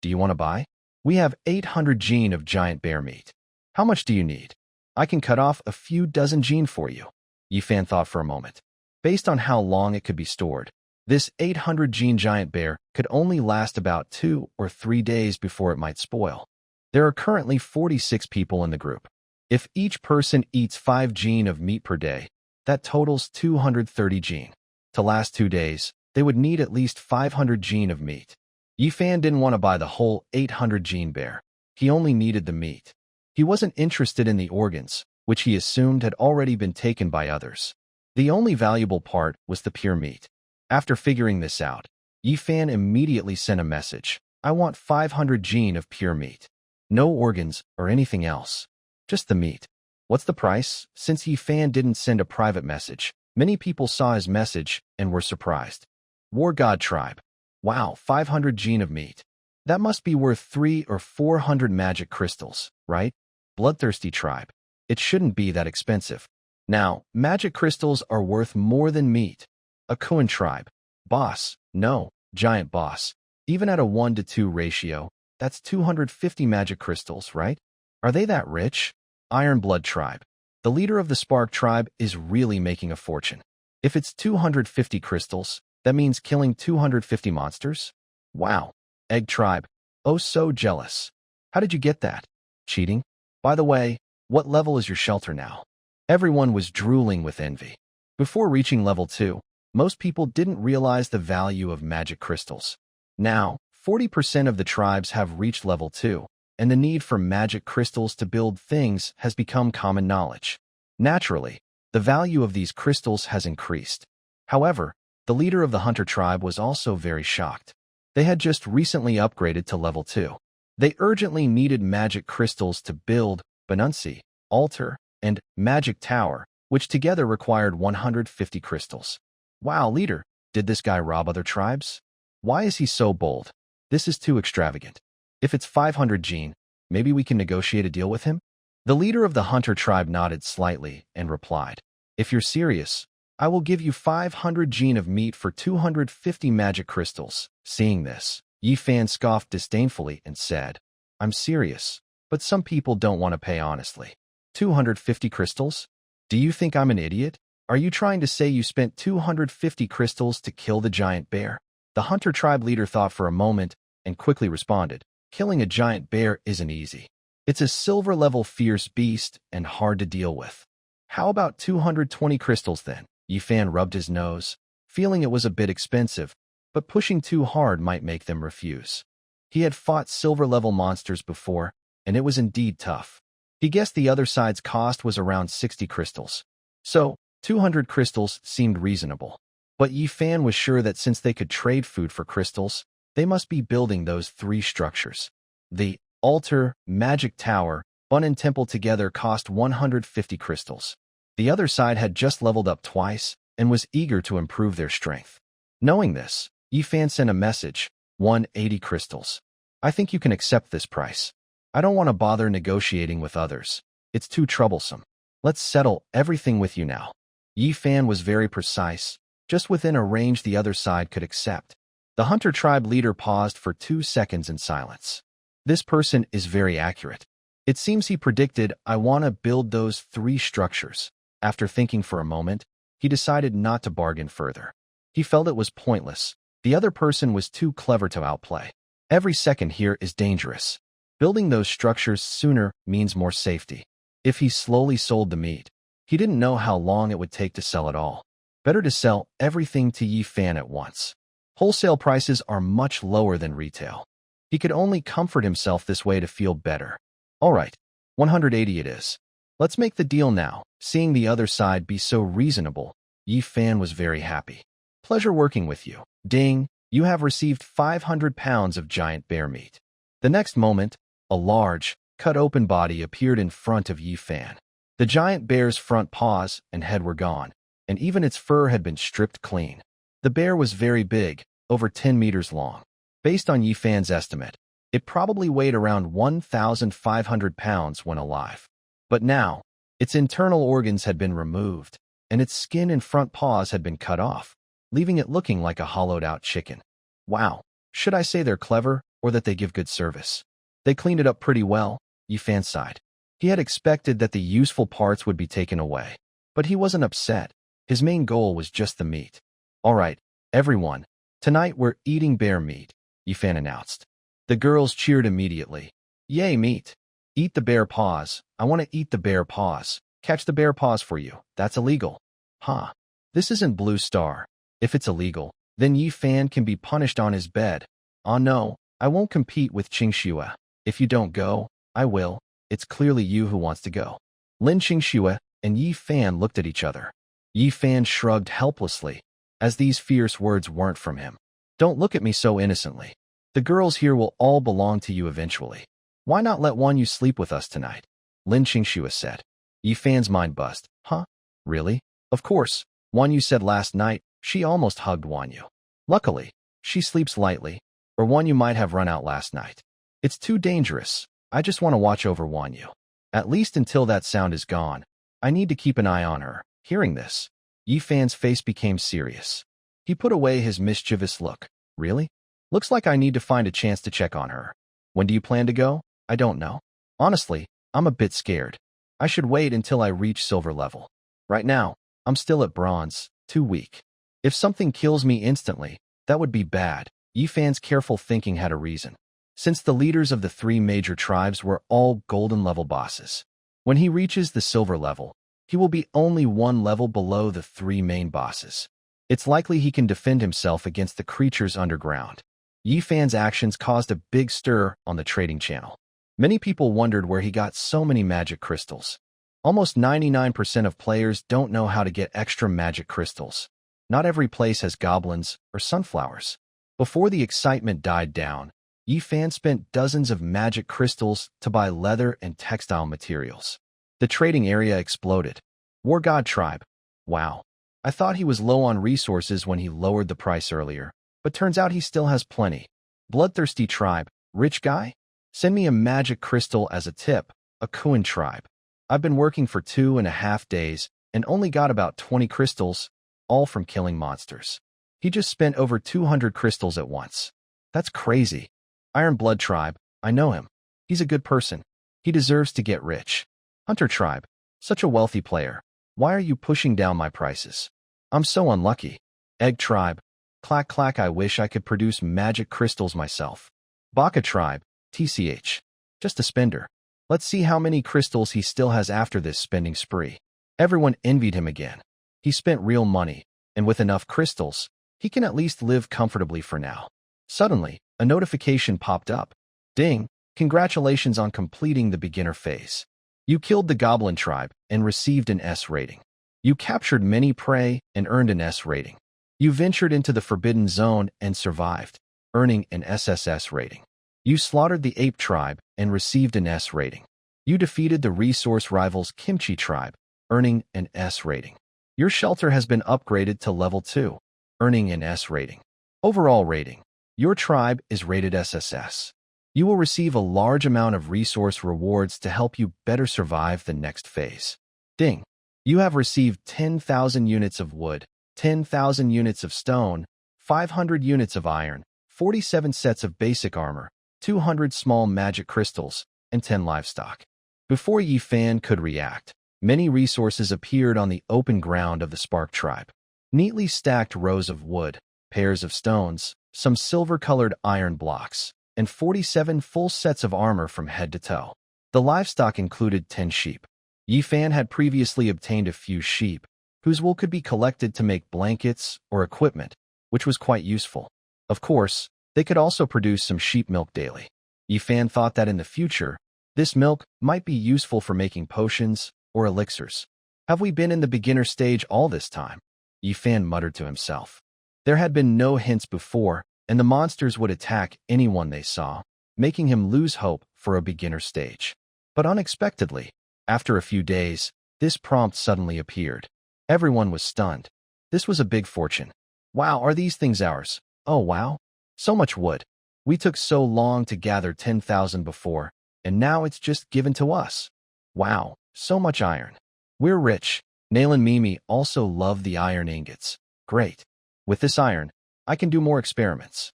Do you want to buy? We have 800 gene of giant bear meat. How much do you need? I can cut off a few dozen gene for you. Yifan thought for a moment. Based on how long it could be stored, this 800 gene giant bear could only last about 2 or 3 days before it might spoil. There are currently 46 people in the group. If each person eats 5 gene of meat per day, that totals 230 gene. To last 2 days, they would need at least 500 gene of meat. Yifan didn't want to buy the whole 800 gene bear. He only needed the meat. He wasn't interested in the organs, which he assumed had already been taken by others. The only valuable part was the pure meat. After figuring this out, Yifan immediately sent a message. I want 500 gene of pure meat. No organs or anything else. Just the meat. What's the price? Since Yifan didn't send a private message, many people saw his message and were surprised. War God Tribe. Wow, 500 gene of meat. That must be worth 300 or 400 magic crystals, right? Bloodthirsty Tribe. It shouldn't be that expensive. Now, magic crystals are worth more than meat. Akuan Tribe. Boss. No, giant boss. Even at a 1-to-2 ratio, that's 250 magic crystals, right? Are they that rich? Iron Blood Tribe. The leader of the Spark Tribe is really making a fortune. If it's 250 crystals, that means killing 250 monsters? Wow. Egg Tribe. Oh, so jealous. How did you get that? Cheating? By the way, what level is your shelter now? Everyone was drooling with envy. Before reaching level 2, most people didn't realize the value of magic crystals. Now, 40% of the tribes have reached level 2, and the need for magic crystals to build things has become common knowledge. Naturally, the value of these crystals has increased. However, the leader of the Hunter Tribe was also very shocked. They had just recently upgraded to level 2. They urgently needed magic crystals to build Benunci, Altar, and Magic Tower, which together required 150 crystals. Wow, leader, did this guy rob other tribes? Why is he so bold? This is too extravagant. If it's 500 gene, maybe we can negotiate a deal with him? The leader of the Hunter Tribe nodded slightly and replied, If you're serious, I will give you 500 gene of meat for 250 magic crystals. Seeing this, Yi Fan scoffed disdainfully and said, I'm serious, but some people don't want to pay honestly. 250 crystals? Do you think I'm an idiot? Are you trying to say you spent 250 crystals to kill the giant bear? The hunter tribe leader thought for a moment and quickly responded, killing a giant bear isn't easy. It's a silver-level fierce beast and hard to deal with. How about 220 crystals then? Yi Fan rubbed his nose, feeling it was a bit expensive, but pushing too hard might make them refuse. He had fought silver-level monsters before, and it was indeed tough. He guessed the other side's cost was around 60 crystals. So, 200 crystals seemed reasonable. But Yi Fan was sure that since they could trade food for crystals, they must be building those three structures. The altar, magic tower, Bunin temple together cost 150 crystals. The other side had just leveled up twice and was eager to improve their strength. Knowing this, Yi Fan sent a message, 180 crystals. I think you can accept this price. I don't want to bother negotiating with others. It's too troublesome. Let's settle everything with you now. Yi Fan was very precise, just within a range the other side could accept. The hunter tribe leader paused for 2 seconds in silence. This person is very accurate. It seems he predicted I want to build those three structures. After thinking for a moment, he decided not to bargain further. He felt it was pointless. The other person was too clever to outplay. Every second here is dangerous. Building those structures sooner means more safety. If he slowly sold the meat, he didn't know how long it would take to sell it all. Better to sell everything to Yi Fan at once. Wholesale prices are much lower than retail. He could only comfort himself this way to feel better. All right, 180 it is. Let's make the deal now. Seeing the other side be so reasonable, Yi Fan was very happy. Pleasure working with you. Ding, you have received 500 pounds of giant bear meat. The next moment, a large, cut-open body appeared in front of Yi Fan. The giant bear's front paws and head were gone, and even its fur had been stripped clean. The bear was very big, over 10 meters long. Based on Yi Fan's estimate, it probably weighed around 1,500 pounds when alive. But now, its internal organs had been removed, and its skin and front paws had been cut off, leaving it looking like a hollowed-out chicken. Wow, should I say they're clever, or that they give good service? They cleaned it up pretty well, Yi Fan sighed. He had expected that the useful parts would be taken away, but he wasn't upset. His main goal was just the meat. All right, everyone, tonight we're eating bear meat, Yi Fan announced. The girls cheered immediately. Yay, meat! Eat the bear paws. I want to eat the bear paws. Catch the bear paws for you. That's illegal. Huh. This isn't Blue Star. If it's illegal, then Yi Fan can be punished on his bed. Oh no, I won't compete with Qingxue. If you don't go, I will. It's clearly you who wants to go. Lin Qingxue and Yi Fan looked at each other. Yi Fan shrugged helplessly, as these fierce words weren't from him. Don't look at me so innocently. The girls here will all belong to you eventually. Why not let Wan Yu sleep with us tonight? Lin Qingxue said. Yi Fan's mind buzzed. Huh? Really? Of course. Wan Yu said last night she almost hugged Wan Yu. Luckily, she sleeps lightly, or Wan Yu might have run out last night. It's too dangerous. I just want to watch over Wan Yu. At least until that sound is gone. I need to keep an eye on her. Hearing this, Yi Fan's face became serious. He put away his mischievous look. Really? Looks like I need to find a chance to check on her. When do you plan to go? I don't know. Honestly, I'm a bit scared. I should wait until I reach silver level. Right now, I'm still at bronze, too weak. If something kills me instantly, that would be bad. Yi Fan's careful thinking had a reason. Since the leaders of the three major tribes were all golden level bosses. When he reaches the silver level, he will be only one level below the three main bosses. It's likely he can defend himself against the creatures underground. Yi Fan's actions caused a big stir on the trading channel. Many people wondered where he got so many magic crystals. Almost 99% of players don't know how to get extra magic crystals. Not every place has goblins or sunflowers. Before the excitement died down, Yi Fan spent dozens of magic crystals to buy leather and textile materials. The trading area exploded. War God Tribe. Wow. I thought he was low on resources when he lowered the price earlier, but turns out he still has plenty. Bloodthirsty Tribe. Rich guy? Send me a magic crystal as a tip. Akuan Tribe. I've been working for 2.5 days and only got about 20 crystals. all from killing monsters. He just spent over 200 crystals at once. That's crazy. Iron Blood Tribe, I know him. He's a good person. He deserves to get rich. Hunter Tribe, such a wealthy player. Why are you pushing down my prices? I'm so unlucky. Egg Tribe, clack clack, I wish I could produce magic crystals myself. Baka Tribe, TCH, just a spender. Let's see how many crystals he still has after this spending spree. Everyone envied him again. He spent real money, and with enough crystals, he can at least live comfortably for now. Suddenly, a notification popped up. Ding! Congratulations on completing the beginner phase. You killed the Goblin Tribe and received an S rating. You captured many prey and earned an S rating. You ventured into the Forbidden Zone and survived, earning an SSS rating. You slaughtered the Ape Tribe and received an S rating. You defeated the resource rivals Kimchi Tribe, earning an S rating. Your shelter has been upgraded to level 2, earning an S rating. Overall rating. Your tribe is rated SSS. You will receive a large amount of resource rewards to help you better survive the next phase. Ding! You have received 10,000 units of wood, 10,000 units of stone, 500 units of iron, 47 sets of basic armor, 200 small magic crystals, and 10 livestock. Before Yi Fan could react, many resources appeared on the open ground of the Spark Tribe. Neatly stacked rows of wood, pairs of stones, some silver-colored iron blocks, and 47 full sets of armor from head to toe. The livestock included 10 sheep. Yi Fan had previously obtained a few sheep, whose wool could be collected to make blankets or equipment, which was quite useful. Of course, they could also produce some sheep milk daily. Yi Fan thought that in the future, this milk might be useful for making potions or elixirs. Have we been in the beginner stage all this time? Yi Fan muttered to himself. There had been no hints before, and the monsters would attack anyone they saw, making him lose hope for a beginner stage. But unexpectedly, after a few days, this prompt suddenly appeared. Everyone was stunned. This was a big fortune. Wow, are these things ours? Oh wow. So much wood. We took so long to gather 10,000 before, and now it's just given to us. Wow, so much iron. We're rich. Nail and Mimi also love the iron ingots. Great. With this iron, I can do more experiments.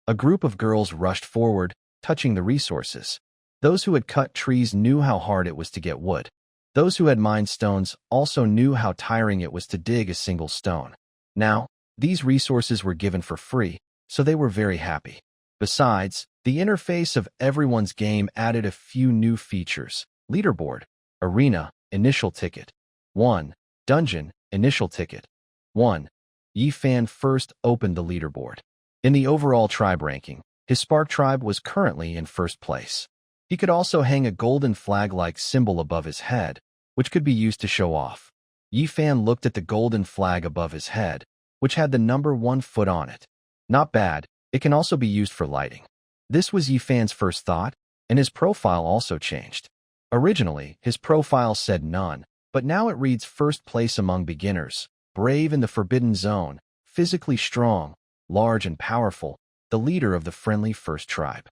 A group of girls rushed forward, touching the resources. Those who had cut trees knew how hard it was to get wood. Those who had mined stones also knew how tiring it was to dig a single stone. Now, these resources were given for free, so they were very happy. Besides, the interface of everyone's game added a few new features. Leaderboard, Arena, Initial Ticket. 1. Dungeon, Initial Ticket. 1. Yi Fan first opened the leaderboard. In the overall tribe ranking, his Spark Tribe was currently in first place. He could also hang a golden flag-like symbol above his head, which could be used to show off. Yi Fan looked at the golden flag above his head, which had the number 1 foot on it. Not bad, it can also be used for lighting. This was Yi Fan's first thought, and his profile also changed. Originally, his profile said none, but now it reads first place among beginners, brave in the Forbidden Zone, physically strong, large and powerful, the leader of the friendly First Tribe.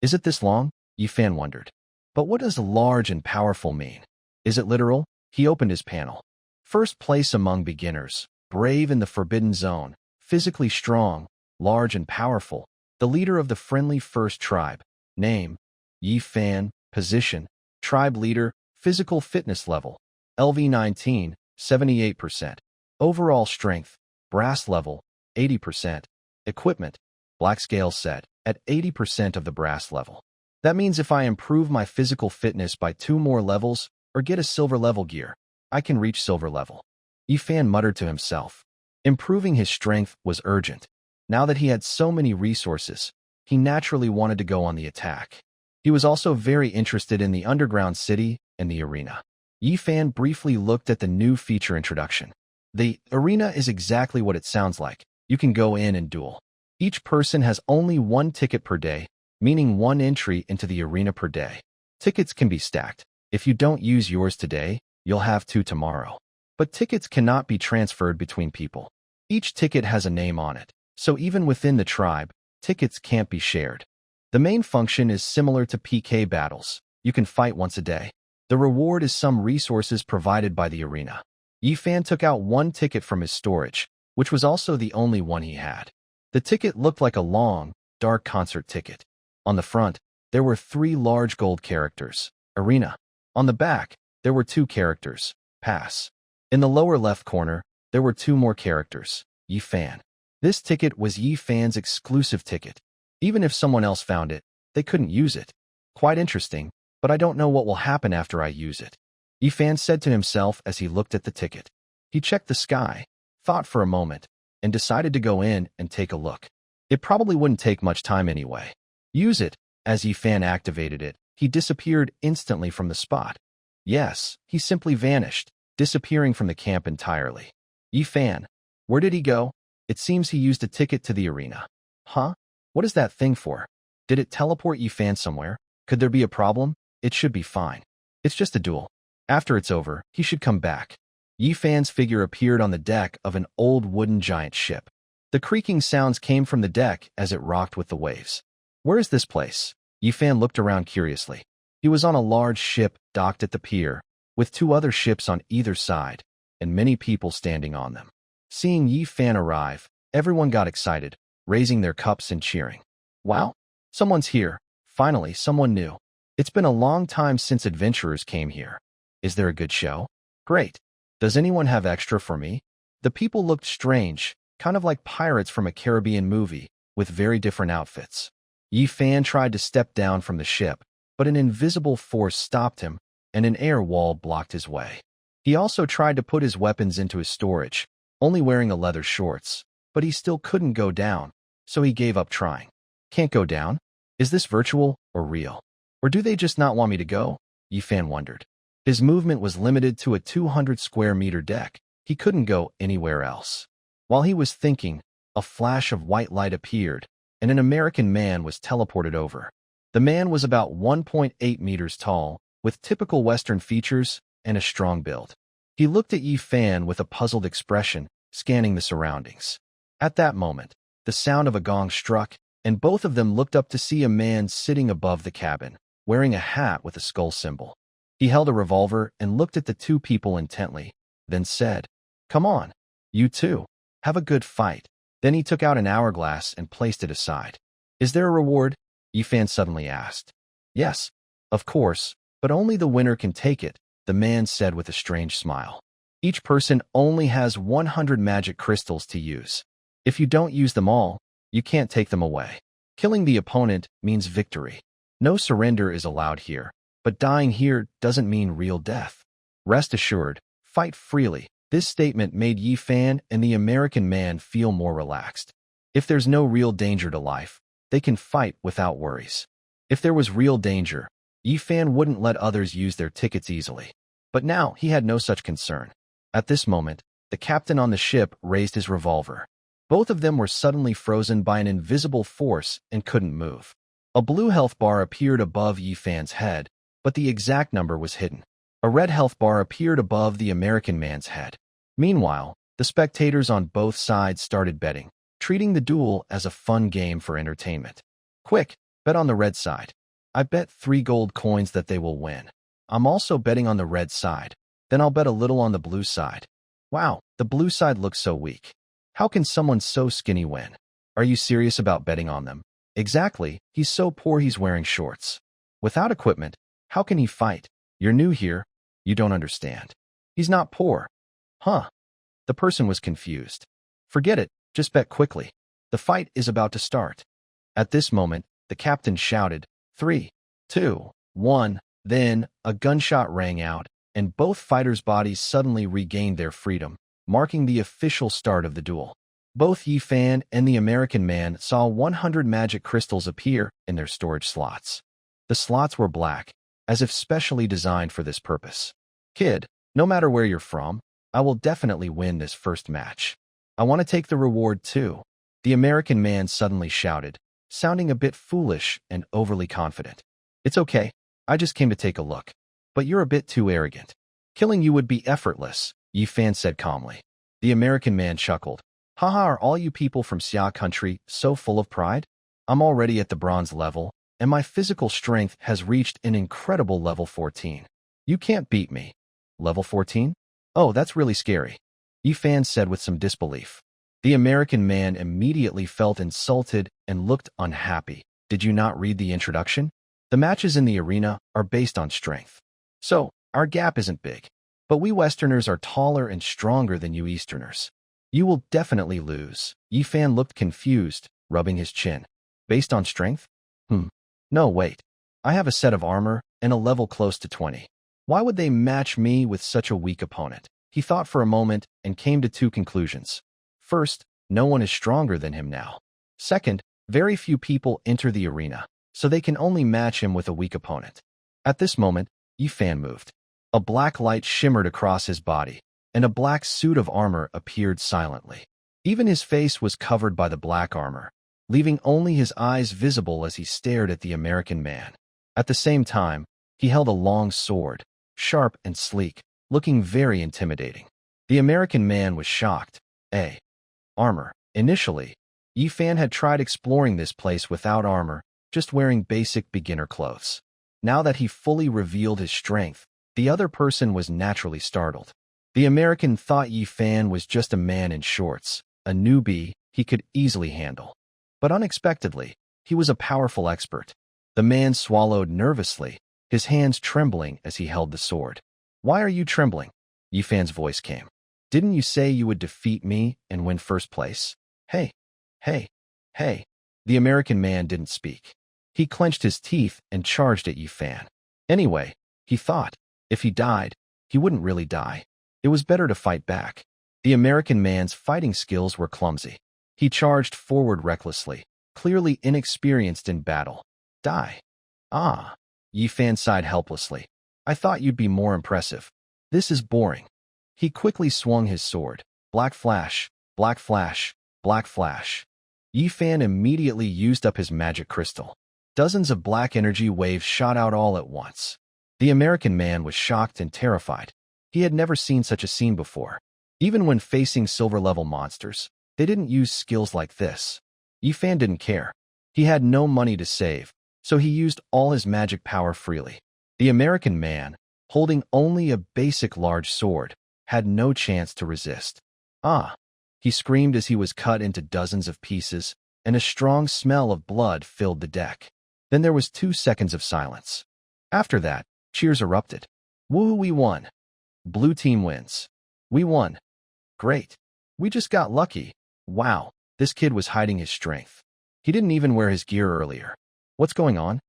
Is it this long? Yi Fan wondered. But what does large and powerful mean? Is it literal? He opened his panel. First place among beginners, brave in the Forbidden Zone, physically strong, large and powerful, the leader of the friendly First Tribe. Name, Yi Fan. Position, Tribe Leader. Physical fitness level, LV19, 78%. Overall strength, Brass level, 80%. Equipment, Black Scale set, at 80% of the Brass level. That means if I improve my physical fitness by 2 more levels or get a silver level gear, I can reach silver level. Yi Fan muttered to himself. Improving his strength was urgent. Now that he had so many resources, he naturally wanted to go on the attack. He was also very interested in the underground city and the arena. Yi Fan briefly looked at the new feature introduction. The arena is exactly what it sounds like. You can go in and duel. Each person has only 1 ticket per day, meaning 1 entry into the arena per day. Tickets can be stacked. If you don't use yours today, you'll have 2 tomorrow. But tickets cannot be transferred between people. Each ticket has a name on it, so even within the tribe, tickets can't be shared. The main function is similar to PK battles. You can fight once a day. The reward is some resources provided by the arena. Yi Fan took out 1 ticket from his storage, which was also the only one he had. The ticket looked like a long, dark concert ticket. On the front, there were 3 large gold characters, Arena. On the back, there were 2 characters, Pass. In the lower left corner, there were 2 more characters, Yi Fan. This ticket was Yi Fan's exclusive ticket. Even if someone else found it, they couldn't use it. Quite interesting, but I don't know what will happen after I use it, Yi Fan said to himself as he looked at the ticket. He checked the sky, thought for a moment, and decided to go in and take a look. It probably wouldn't take much time anyway. Use it. As Yi Fan activated it, he disappeared instantly from the spot. Yes, he simply vanished, disappearing from the camp entirely. Yi Fan, where did he go? It seems he used a ticket to the arena. Huh? What is that thing for? Did it teleport Yi Fan somewhere? Could there be a problem? It should be fine. It's just a duel. After it's over, he should come back. Yi Fan's figure appeared on the deck of an old wooden giant ship. The creaking sounds came from the deck as it rocked with the waves. Where is this place? Yi Fan looked around curiously. He was on a large ship docked at the pier, with 2 other ships on either side, and many people standing on them. Seeing Yi Fan arrive, everyone got excited, raising their cups and cheering. Wow! Someone's here. Finally, someone new. It's been a long time since adventurers came here. Is there a good show? Great. Does anyone have extra for me? The people looked strange, kind of like pirates from a Caribbean movie, with very different outfits. Yi Fan tried to step down from the ship, but an invisible force stopped him, and an air wall blocked his way. He also tried to put his weapons into his storage, only wearing a leather shorts, but he still couldn't go down, so he gave up trying. Can't go down? Is this virtual or real? Or do they just not want me to go? Yi Fan wondered. His movement was limited to a 200 square meter deck. He couldn't go anywhere else. While he was thinking, a flash of white light appeared, and an American man was teleported over. The man was about 1.8 meters tall, with typical Western features and a strong build. He looked at Yi Fan with a puzzled expression, scanning the surroundings. At that moment, the sound of a gong struck, and both of them looked up to see a man sitting above the cabin, wearing a hat with a skull symbol. He held a revolver and looked at the 2 people intently, then said, "Come on, you two, have a good fight." Then he took out an hourglass and placed it aside. "Is there a reward?" Yi Fan suddenly asked. "Yes, of course, but only the winner can take it," the man said with a strange smile. "Each person only has 100 magic crystals to use. If you don't use them all, you can't take them away. Killing the opponent means victory. No surrender is allowed here, but dying here doesn't mean real death. Rest assured, fight freely." This statement made Yi Fan and the American man feel more relaxed. If there's no real danger to life, they can fight without worries. If there was real danger, Yi Fan wouldn't let others use their tickets easily. But now he had no such concern. At this moment, the captain on the ship raised his revolver. Both of them were suddenly frozen by an invisible force and couldn't move. A blue health bar appeared above Yi Fan's head, but the exact number was hidden. A red health bar appeared above the American man's head. Meanwhile, the spectators on both sides started betting, treating the duel as a fun game for entertainment. "Quick, bet on the red side. I bet 3 gold coins that they will win. I'm also betting on the red side. Then I'll bet a little on the blue side. Wow, the blue side looks so weak. How can someone so skinny win? Are you serious about betting on them?" "Exactly, he's so poor he's wearing shorts. Without equipment, how can he fight? You're new here. You don't understand. He's not poor." "Huh?" The person was confused. "Forget it, just bet quickly. The fight is about to start." At this moment, the captain shouted, 3, 2, 1. Then, a gunshot rang out, and both fighters' bodies suddenly regained their freedom, marking the official start of the duel. Both Yi Fan and the American man saw 100 magic crystals appear in their storage slots. The slots were black, as if specially designed for this purpose. "Kid, no matter where you're from, I will definitely win this first match. I want to take the reward too," the American man suddenly shouted, sounding a bit foolish and overly confident. "It's okay, I just came to take a look. But you're a bit too arrogant. Killing you would be effortless," Yi Fan said calmly. The American man chuckled. "Haha, are all you people from Xia country so full of pride? I'm already at the bronze level, and my physical strength has reached an incredible level 14. You can't beat me." "Level 14? Oh, that's really scary," Yi Fan said with some disbelief. The American man immediately felt insulted and looked unhappy. Did you not read the introduction? The matches in the arena are based on strength. So, our gap isn't big. But we Westerners are taller and stronger than you Easterners. You will definitely lose. Yi Fan looked confused, rubbing his chin. Based on strength? No, wait. I have a set of armor and a level close to 20. Why would they match me with such a weak opponent? He thought for a moment and came to two conclusions. First, no one is stronger than him now. Second, very few people enter the arena, so they can only match him with a weak opponent. At this moment, Yi Fan moved. A black light shimmered across his body, and a black suit of armor appeared silently. Even his face was covered by the black armor, leaving only his eyes visible as he stared at the American man. At the same time, he held a long sword, sharp and sleek, looking very intimidating. The American man was shocked. Armor. Initially, Yi Fan had tried exploring this place without armor, just wearing basic beginner clothes. Now that he fully revealed his strength, the other person was naturally startled. The American thought Yi Fan was just a man in shorts, a newbie he could easily handle. But unexpectedly, he was a powerful expert. The man swallowed nervously, his hands trembling as he held the sword. Why are you trembling? Yi Fan's voice came. Didn't you say you would defeat me and win first place? Hey. The American man didn't speak. He clenched his teeth and charged at Yi Fan. Anyway, he thought, if he died, he wouldn't really die. It was better to fight back. The American man's fighting skills were clumsy. He charged forward recklessly, clearly inexperienced in battle. Die. Yi Fan sighed helplessly. I thought you'd be more impressive. This is boring. He quickly swung his sword. Black flash, black flash, black flash. Yi Fan immediately used up his magic crystal. Dozens of black energy waves shot out all at once. The American man was shocked and terrified. He had never seen such a scene before. Even when facing silver-level monsters, they didn't use skills like this. Yi Fan didn't care. He had no money to save, so he used all his magic power freely. The American man, holding only a basic large sword, had no chance to resist. He screamed as he was cut into dozens of pieces, and a strong smell of blood filled the deck. Then there was 2 seconds of silence. After that, cheers erupted. Woo, we won. Blue team wins. We won. Great. We just got lucky. Wow, this kid was hiding his strength. He didn't even wear his gear earlier. What's going on?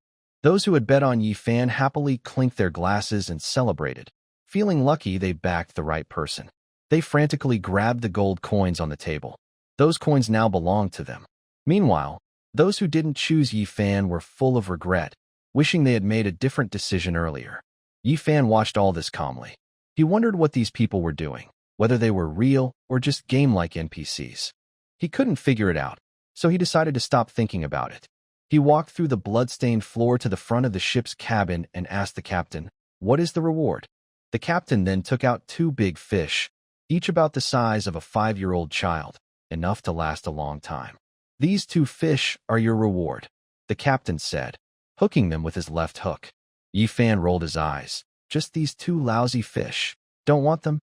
Those who had bet on Yi Fan happily clinked their glasses and celebrated. Feeling lucky they backed the right person. They frantically grabbed the gold coins on the table. Those coins now belonged to them. Meanwhile, those who didn't choose Yi Fan were full of regret, wishing they had made a different decision earlier. Yi Fan watched all this calmly. He wondered what these people were doing, whether they were real or just game-like NPCs. He couldn't figure it out, so he decided to stop thinking about it. He walked through the blood-stained floor to the front of the ship's cabin and asked the captain, "What is the reward?" The captain then took out 2 big fish, each about the size of a 5-year-old child, enough to last a long time. "These 2 fish are your reward," the captain said, hooking them with his left hook. Yi Fan rolled his eyes. "Just these 2 lousy fish. Don't want them?"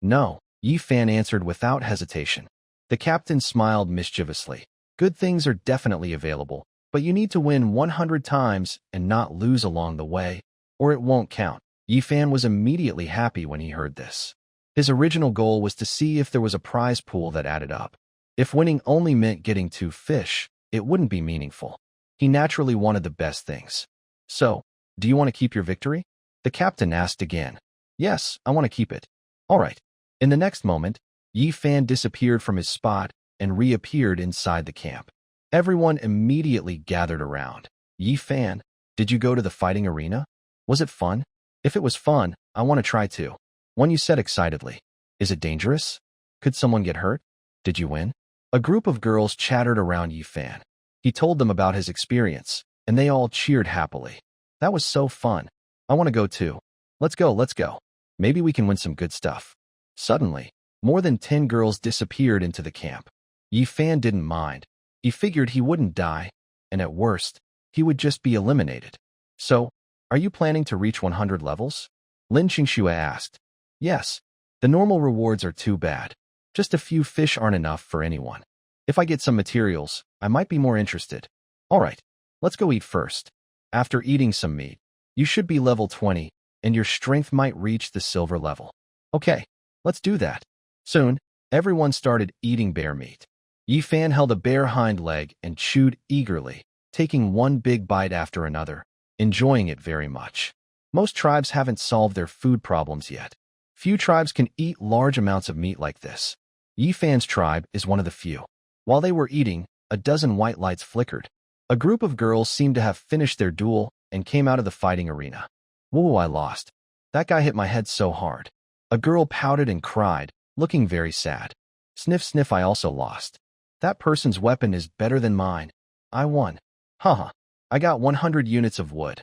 "No," Yi Fan answered without hesitation. The captain smiled mischievously. "Good things are definitely available, but you need to win 100 times and not lose along the way, or it won't count." Yi Fan was immediately happy when he heard this. His original goal was to see if there was a prize pool that added up. If winning only meant getting 2 fish, it wouldn't be meaningful. He naturally wanted the best things. "So, do you want to keep your victory?" the captain asked again. "Yes, I want to keep it." "All right." In the next moment, Yi Fan disappeared from his spot and reappeared inside the camp. Everyone immediately gathered around. "Yi Fan, did you go to the fighting arena? Was it fun?" "If it was fun, I want to try too." One you said excitedly. "Is it dangerous? Could someone get hurt? Did you win?" A group of girls chattered around Yi Fan. He told them about his experience, and they all cheered happily. "That was so fun. I want to go too. Let's go. Maybe we can win some good stuff." Suddenly, more than 10 girls disappeared into the camp. Yi Fan didn't mind. He figured he wouldn't die, and at worst, he would just be eliminated. "So, are you planning to reach 100 levels?" Lin Qingxue asked. "Yes. The normal rewards are too bad. Just a few fish aren't enough for anyone. If I get some materials, I might be more interested. All right, let's go eat first. After eating some meat, you should be level 20, and your strength might reach the silver level. Okay, let's do that. Soon, everyone started eating bear meat. Yi Fan held a bare hind leg and chewed eagerly, taking one big bite after another, enjoying it very much. Most tribes haven't solved their food problems yet. Few tribes can eat large amounts of meat like this. Yi Fan's tribe is one of the few. While they were eating, a dozen white lights flickered. A group of girls seemed to have finished their duel and came out of the fighting arena. Whoa, I lost. That guy hit my head so hard. A girl pouted and cried, looking very sad. Sniff, sniff, I also lost. That person's weapon is better than mine. I won. Haha. I got 100 units of wood.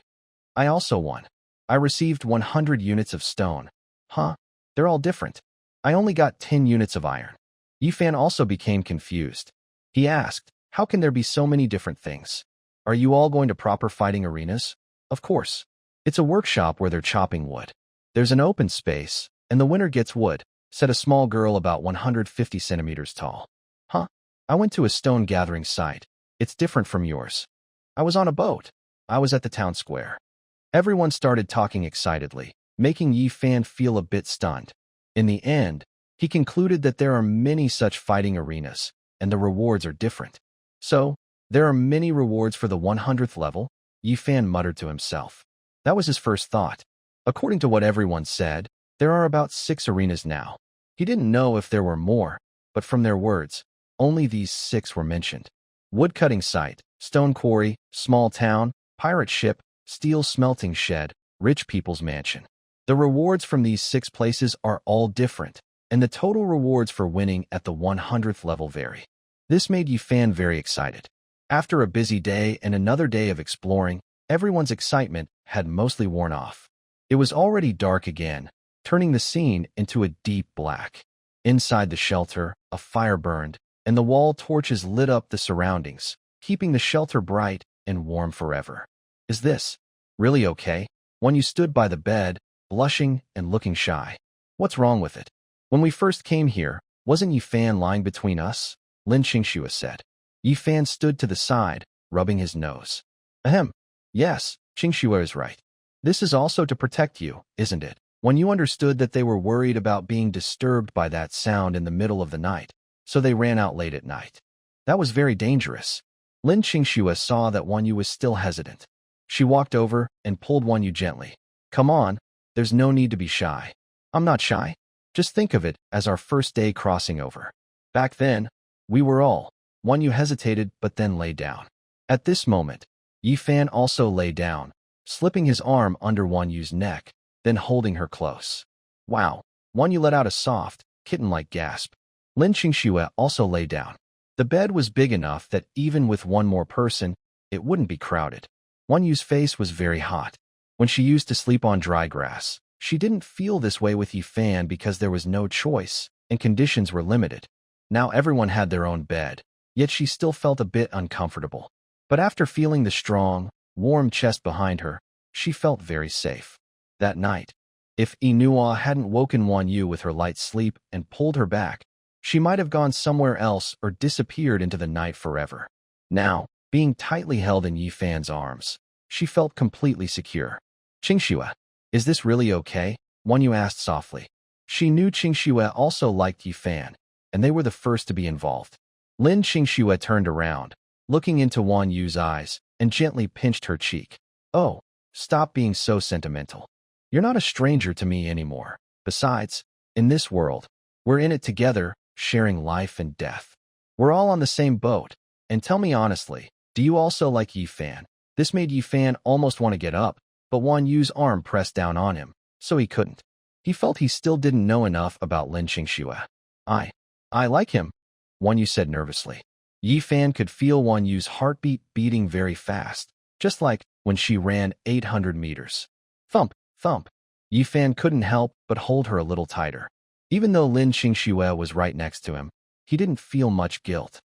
I also won. I received 100 units of stone. Huh? They're all different. I only got 10 units of iron. Yi Fan also became confused. He asked, how can there be so many different things? Are you all going to proper fighting arenas? Of course. It's a workshop where they're chopping wood. There's an open space, and the winner gets wood, said a small girl about 150 centimeters tall. Huh? I went to a stone gathering site. It's different from yours. I was on a boat. I was at the town square. Everyone started talking excitedly, making Yi Fan feel a bit stunned. In the end, he concluded that there are many such fighting arenas, and the rewards are different. So, there are many rewards for the 100th level, Yi Fan muttered to himself. That was his first thought. According to what everyone said, there are about 6 arenas now. He didn't know if there were more, but from their words, only these 6 were mentioned. Woodcutting site, stone quarry, small town, pirate ship, steel smelting shed, rich people's mansion. The rewards from these 6 places are all different, and the total rewards for winning at the 100th level vary. This made Yi Fan very excited. After a busy day and another day of exploring, everyone's excitement had mostly worn off. It was already dark again, turning the scene into a deep black. Inside the shelter, a fire burned, and the wall torches lit up the surroundings, keeping the shelter bright and warm forever. Is this really okay? When you stood by the bed, blushing and looking shy. What's wrong with it? When we first came here, wasn't Yi Fan lying between us? Lin Qingxue said. Yi Fan stood to the side, rubbing his nose. Ahem. Yes, Qingxue is right. This is also to protect you, isn't it? When you understood that they were worried about being disturbed by that sound in the middle of the night, so they ran out late at night. That was very dangerous. Lin Qingxue saw that Wan Yu was still hesitant. She walked over and pulled Wan Yu gently. Come on, there's no need to be shy. I'm not shy. Just think of it as our first day crossing over. Back then, we were all. Wan Yu hesitated but then lay down. At this moment, Yi Fan also lay down, slipping his arm under Wan Yu's neck, then holding her close. Wow, Wan Yu let out a soft, kitten-like gasp. Lin Qingxue also lay down. The bed was big enough that even with one more person, it wouldn't be crowded. Wan Yu's face was very hot. When she used to sleep on dry grass, she didn't feel this way with Yi Fan because there was no choice, and conditions were limited. Now everyone had their own bed, yet she still felt a bit uncomfortable. But after feeling the strong, warm chest behind her, she felt very safe. That night, if Inua hadn't woken Wan Yu with her light sleep and pulled her back, she might have gone somewhere else or disappeared into the night forever. Now, being tightly held in Yi Fan's arms, she felt completely secure. Qingxue, is this really okay? Wan Yu asked softly. She knew Qingxue also liked Yi Fan, and they were the first to be involved. Lin Qingxue turned around, looking into Wan Yu's eyes, and gently pinched her cheek. Oh, stop being so sentimental. You're not a stranger to me anymore. Besides, in this world, we're in it together, sharing life and death. We're all on the same boat. And tell me honestly, do you also like Yi Fan? This made Yi Fan almost want to get up, but Wan Yu's arm pressed down on him, so he couldn't. He felt he still didn't know enough about Lin Qingxue. I like him, Wan Yu said nervously. Yi Fan could feel Wan Yu's heartbeat beating very fast, just like when she ran 800 meters. Thump, thump. Yi Fan couldn't help but hold her a little tighter. Even though Lin Qingxue was right next to him, he didn't feel much guilt.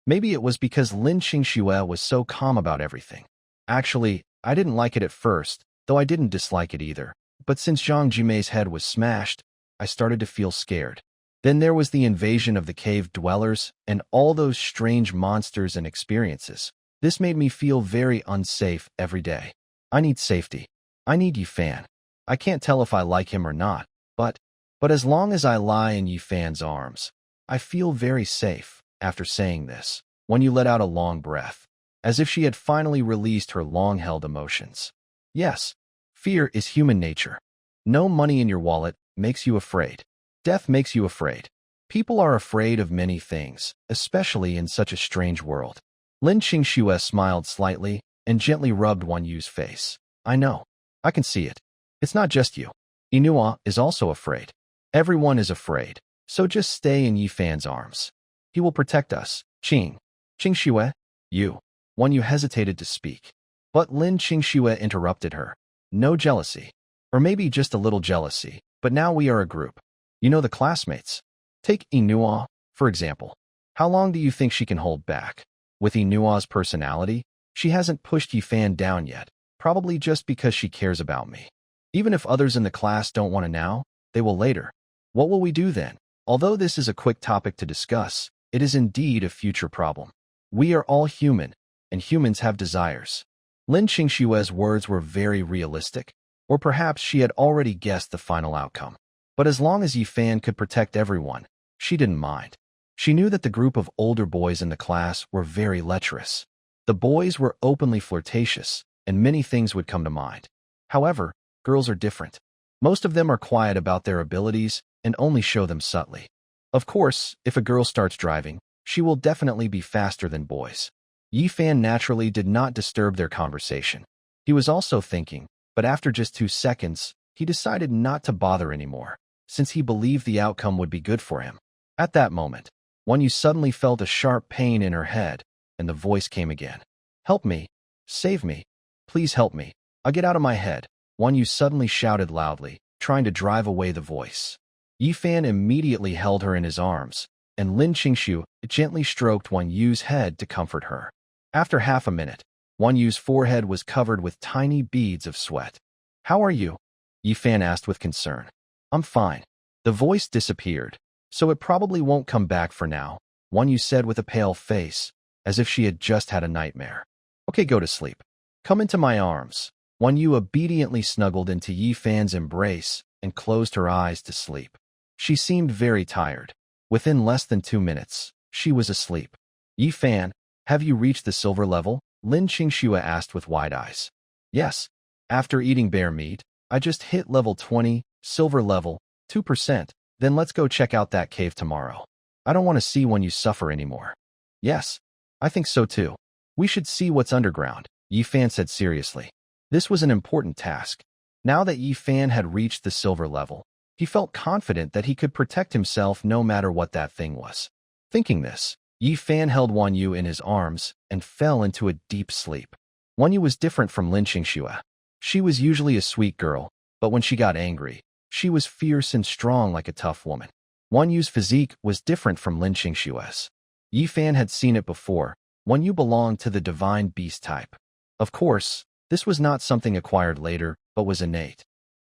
Maybe it was because Lin Qingxue was so calm about everything. Actually, I didn't like it at first, though I didn't dislike it either. But since Zhang Jimei's head was smashed, I started to feel scared. Then there was the invasion of the cave dwellers and all those strange monsters and experiences. This made me feel very unsafe every day. I need safety. I need Yifan. I can't tell if I like him or not, but as long as I lie in Yifan's arms, I feel very safe. After saying this, Wan Yu let out a long breath, as if she had finally released her long-held emotions. Yes, fear is human nature. No money in your wallet makes you afraid. Death makes you afraid. People are afraid of many things, especially in such a strange world. Lin Qingxue smiled slightly and gently rubbed Wan Yu's face. I know. I can see it. It's not just you. Inua is also afraid. Everyone is afraid, so just stay in Yifan's arms. He will protect us. Qingxue, you. Wan Yu hesitated to speak, but Lin Qingxue interrupted her. No jealousy. Or maybe just a little jealousy, but now we are a group. You know the classmates. Take Inua, for example. How long do you think she can hold back? With Inua's personality, she hasn't pushed Yifan down yet, probably just because she cares about me. Even if others in the class don't want to now, they will later. What will we do then? Although this is a quick topic to discuss, it is indeed a future problem. We are all human, and humans have desires. Lin Qingxue's words were very realistic, or perhaps she had already guessed the final outcome. But as long as Yifan could protect everyone, she didn't mind. She knew that the group of older boys in the class were very lecherous. The boys were openly flirtatious, and many things would come to mind. However, girls are different. Most of them are quiet about their abilities and only show them subtly. Of course, if a girl starts driving, she will definitely be faster than boys. Yifan naturally did not disturb their conversation. He was also thinking, but after just 2 seconds, he decided not to bother anymore, since he believed the outcome would be good for him. At that moment, Wan Yu suddenly felt a sharp pain in her head, and the voice came again. Help me. Save me. Please help me. I'll get out of my head. Wan Yu suddenly shouted loudly, trying to drive away the voice. Yifan immediately held her in his arms, and Lin Qingxue gently stroked Wan Yu's head to comfort her. After half a minute, Wan Yu's forehead was covered with tiny beads of sweat. How are you? Yifan asked with concern. I'm fine. The voice disappeared, so it probably won't come back for now, Wan Yu said with a pale face, as if she had just had a nightmare. Okay, go to sleep. Come into my arms. Wan Yu obediently snuggled into Yifan's embrace and closed her eyes to sleep. She seemed very tired. Within less than 2 minutes, she was asleep. Yifan, have you reached the silver level? Lin Qingxue asked with wide eyes. Yes. After eating bear meat, I just hit level 20, silver level, 2%. Then let's go check out that cave tomorrow. I don't want to see when you suffer anymore. Yes, I think so too. We should see what's underground, Yifan said seriously. This was an important task. Now that Yifan had reached the silver level, he felt confident that he could protect himself no matter what that thing was. Thinking this, Yifan held Wan Yu in his arms and fell into a deep sleep. Wan Yu was different from Lin Qingxue. She was usually a sweet girl, but when she got angry, she was fierce and strong like a tough woman. Wan Yu's physique was different from Lin Qingxue's. Yifan had seen it before. Wan Yu belonged to the divine beast type. Of course, this was not something acquired later, but was innate.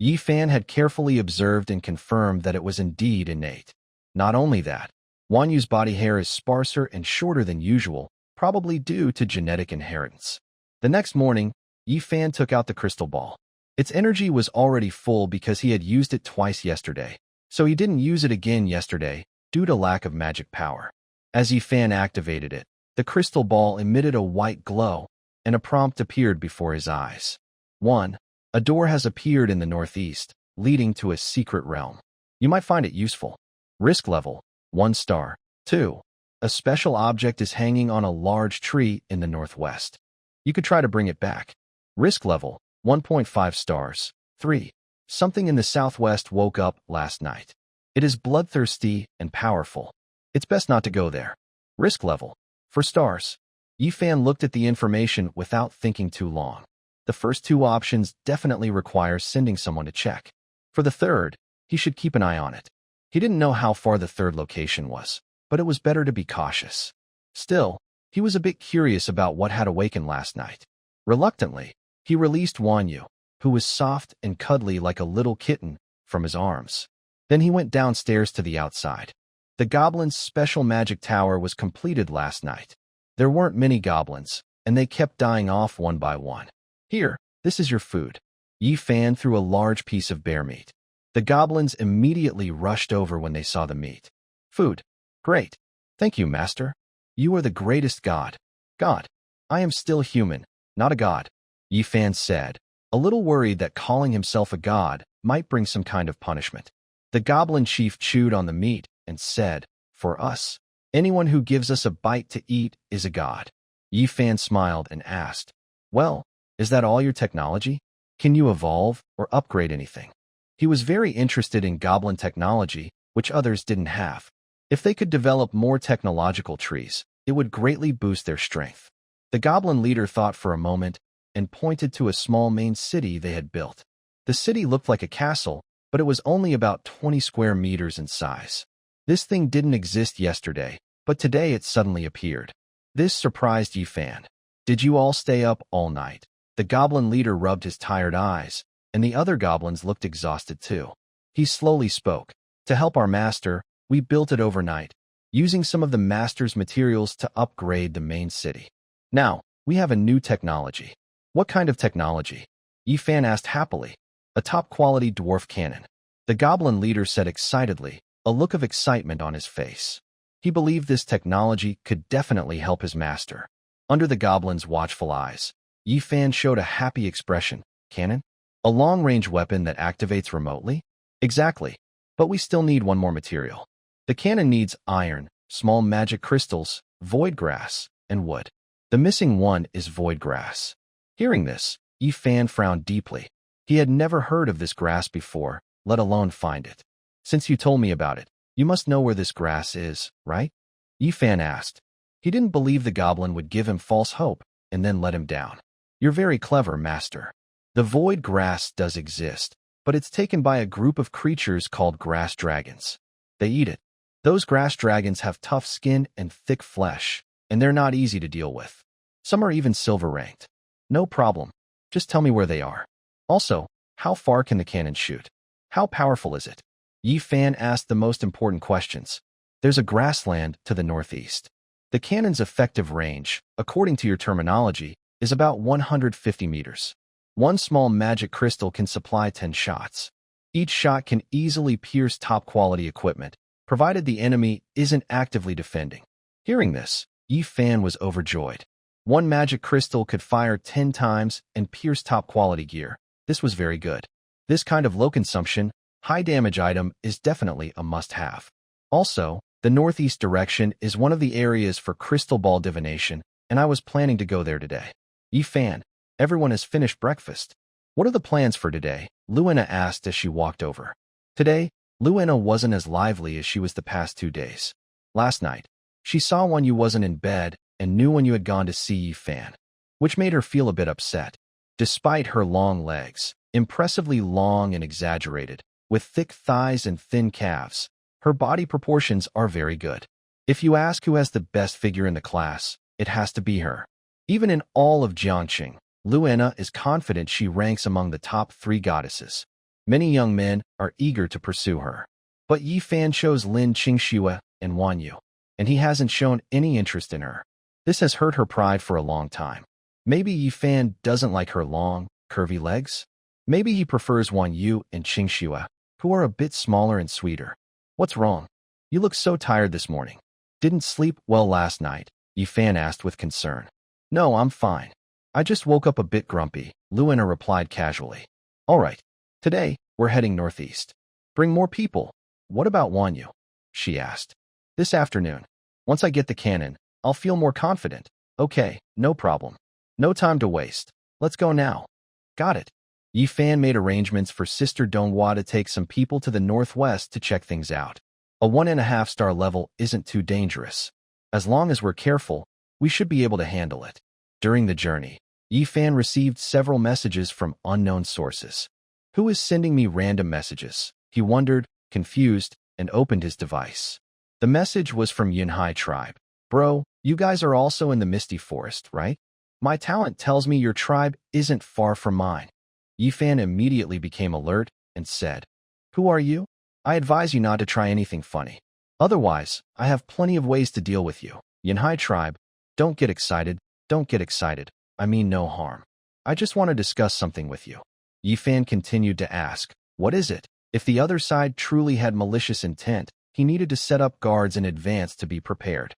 Yifan had carefully observed and confirmed that it was indeed innate. Not only that, Wan Yu's body hair is sparser and shorter than usual, probably due to genetic inheritance. The next morning, Yifan took out the crystal ball. Its energy was already full because he had used it twice yesterday, so he didn't use it again yesterday due to lack of magic power. As Yifan activated it, the crystal ball emitted a white glow, and a prompt appeared before his eyes. 1. A door has appeared in the northeast, leading to a secret realm. You might find it useful. Risk level, 1 star. 2. A special object is hanging on a large tree in the northwest. You could try to bring it back. Risk level, 1.5 stars. 3. Something in the southwest woke up last night. It is bloodthirsty and powerful. It's best not to go there. Risk level, 4 stars. Yifan looked at the information without thinking too long. The first 2 options definitely require sending someone to check. For the third, he should keep an eye on it. He didn't know how far the third location was, but it was better to be cautious. Still, he was a bit curious about what had awakened last night. Reluctantly, he released Wan Yu, who was soft and cuddly like a little kitten, from his arms. Then he went downstairs to the outside. The goblin's special magic tower was completed last night. There weren't many goblins, and they kept dying off one by one. Here, this is your food. Yi Fan threw a large piece of bear meat. The goblins immediately rushed over when they saw the meat. Food. Great. Thank you, master. You are the greatest god. God. I am still human, not a god, Yi Fan said, a little worried that calling himself a god might bring some kind of punishment. The goblin chief chewed on the meat and said, For us, anyone who gives us a bite to eat is a god. Yi Fan smiled and asked, Well, is that all your technology? Can you evolve or upgrade anything? He was very interested in goblin technology, which others didn't have. If they could develop more technological trees, it would greatly boost their strength. The goblin leader thought for a moment and pointed to a small main city they had built. The city looked like a castle, but it was only about 20 square meters in size. This thing didn't exist yesterday, but today it suddenly appeared. This surprised Yi Fan. Did you all stay up all night? The goblin leader rubbed his tired eyes, and the other goblins looked exhausted too. He slowly spoke. To help our master, we built it overnight, using some of the master's materials to upgrade the main city. Now, we have a new technology. What kind of technology? Yi Fan asked happily. A top-quality dwarf cannon. The goblin leader said excitedly, a look of excitement on his face. He believed this technology could definitely help his master. Under the goblin's watchful eyes, Yi Fan showed a happy expression. Cannon? A long-range weapon that activates remotely? Exactly. But we still need one more material. The cannon needs iron, small magic crystals, void grass, and wood. The missing one is void grass. Hearing this, Yi Fan frowned deeply. He had never heard of this grass before, let alone find it. Since you told me about it, you must know where this grass is, right? Yi Fan asked. He didn't believe the goblin would give him false hope and then let him down. You're very clever, master. The void grass does exist, but it's taken by a group of creatures called grass dragons. They eat it. Those grass dragons have tough skin and thick flesh, and they're not easy to deal with. Some are even silver ranked. No problem. Just tell me where they are. Also, how far can the cannon shoot? How powerful is it? Yi Fan asked the most important questions. There's a grassland to the northeast. The cannon's effective range, according to your terminology, is about 150 meters. One small magic crystal can supply 10 shots. Each shot can easily pierce top-quality equipment, provided the enemy isn't actively defending. Hearing this, Yi Fan was overjoyed. One magic crystal could fire 10 times and pierce top-quality gear. This was very good. This kind of low-consumption, high-damage item is definitely a must-have. Also, the northeast direction is one of the areas for crystal ball divination, and I was planning to go there today. Yi Fan, everyone has finished breakfast. What are the plans for today? Luina asked as she walked over. Today, Luina wasn't as lively as she was the past 2 days. Last night, she saw when you wasn't in bed and knew when you had gone to see Yi Fan, which made her feel a bit upset. Despite her long legs, impressively long and exaggerated, with thick thighs and thin calves, her body proportions are very good. If you ask who has the best figure in the class, it has to be her. Even in all of Jiangxing, Luina is confident she ranks among the top 3 goddesses. Many young men are eager to pursue her. But Yi Fan chose Lin Qingxue and Wan Yu, and he hasn't shown any interest in her. This has hurt her pride for a long time. Maybe Yi Fan doesn't like her long, curvy legs? Maybe he prefers Wan Yu and Qingxue, who are a bit smaller and sweeter. What's wrong? You look so tired this morning. Didn't sleep well last night? Yi Fan asked with concern. No, I'm fine. I just woke up a bit grumpy, Luina replied casually. All right. Today, we're heading northeast. Bring more people. What about Wan Yu? She asked. This afternoon. Once I get the cannon, I'll feel more confident. Okay, no problem. No time to waste. Let's go now. Got it. Yi Fan made arrangements for Sister Donghua to take some people to the northwest to check things out. A 1.5-star level isn't too dangerous. As long as we're careful, we should be able to handle it. During the journey, Yi Fan received several messages from unknown sources. Who is sending me random messages? He wondered, confused, and opened his device. The message was from Yunhai tribe. Bro, you guys are also in the Misty Forest, right? My talent tells me your tribe isn't far from mine. Yi Fan immediately became alert and said, Who are you? I advise you not to try anything funny. Otherwise, I have plenty of ways to deal with you. Yunhai tribe, don't get excited, don't get excited. I mean no harm. I just want to discuss something with you. Yifan continued to ask, what is it? If the other side truly had malicious intent, he needed to set up guards in advance to be prepared.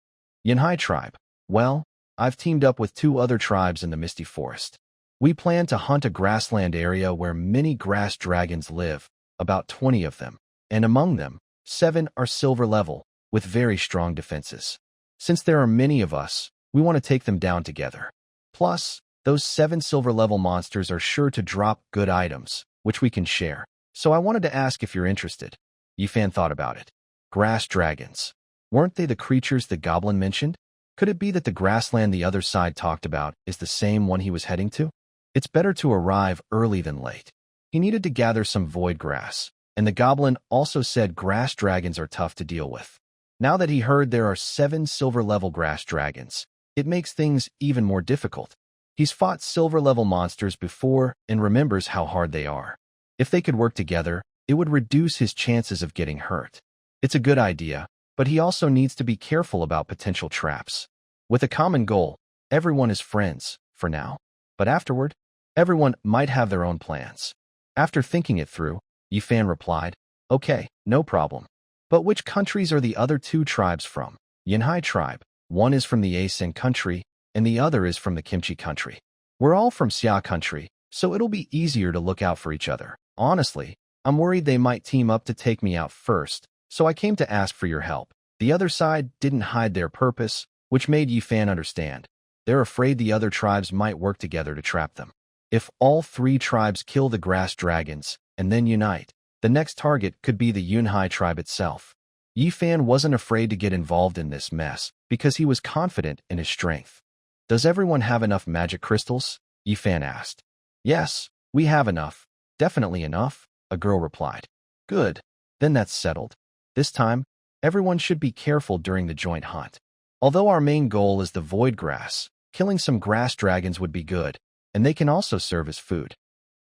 Yunhai tribe, well, I've teamed up with 2 other tribes in the Misty Forest. We plan to hunt a grassland area where many grass dragons live, about 20 of them, and among them, 7 are silver level, with very strong defenses. Since there are many of us, we want to take them down together. Plus, those 7 silver level monsters are sure to drop good items, which we can share. So I wanted to ask if you're interested. Yifan thought about it. Grass dragons. Weren't they the creatures the goblin mentioned? Could it be that the grassland the other side talked about is the same one he was heading to? It's better to arrive early than late. He needed to gather some void grass, and the goblin also said grass dragons are tough to deal with. Now that he heard there are 7 silver-level grass dragons, it makes things even more difficult. He's fought silver-level monsters before and remembers how hard they are. If they could work together, it would reduce his chances of getting hurt. It's a good idea, but he also needs to be careful about potential traps. With a common goal, everyone is friends, for now. But afterward, everyone might have their own plans. After thinking it through, Yifan replied, okay, no problem. But which countries are the other 2 tribes from? Yunhai tribe. One is from the Asen country, and the other is from the Kimchi country. We're all from Xia country, so it'll be easier to look out for each other. Honestly, I'm worried they might team up to take me out first, so I came to ask for your help. The other side didn't hide their purpose, which made Yifan understand. They're afraid the other tribes might work together to trap them. If all 3 tribes kill the grass dragons and then unite, the next target could be the Yunhai tribe itself. Yifan wasn't afraid to get involved in this mess because he was confident in his strength. Does everyone have enough magic crystals? Yifan asked. Yes, we have enough. Definitely enough, a girl replied. Good. Then that's settled. This time, everyone should be careful during the joint hunt. Although our main goal is the void grass, killing some grass dragons would be good, and they can also serve as food.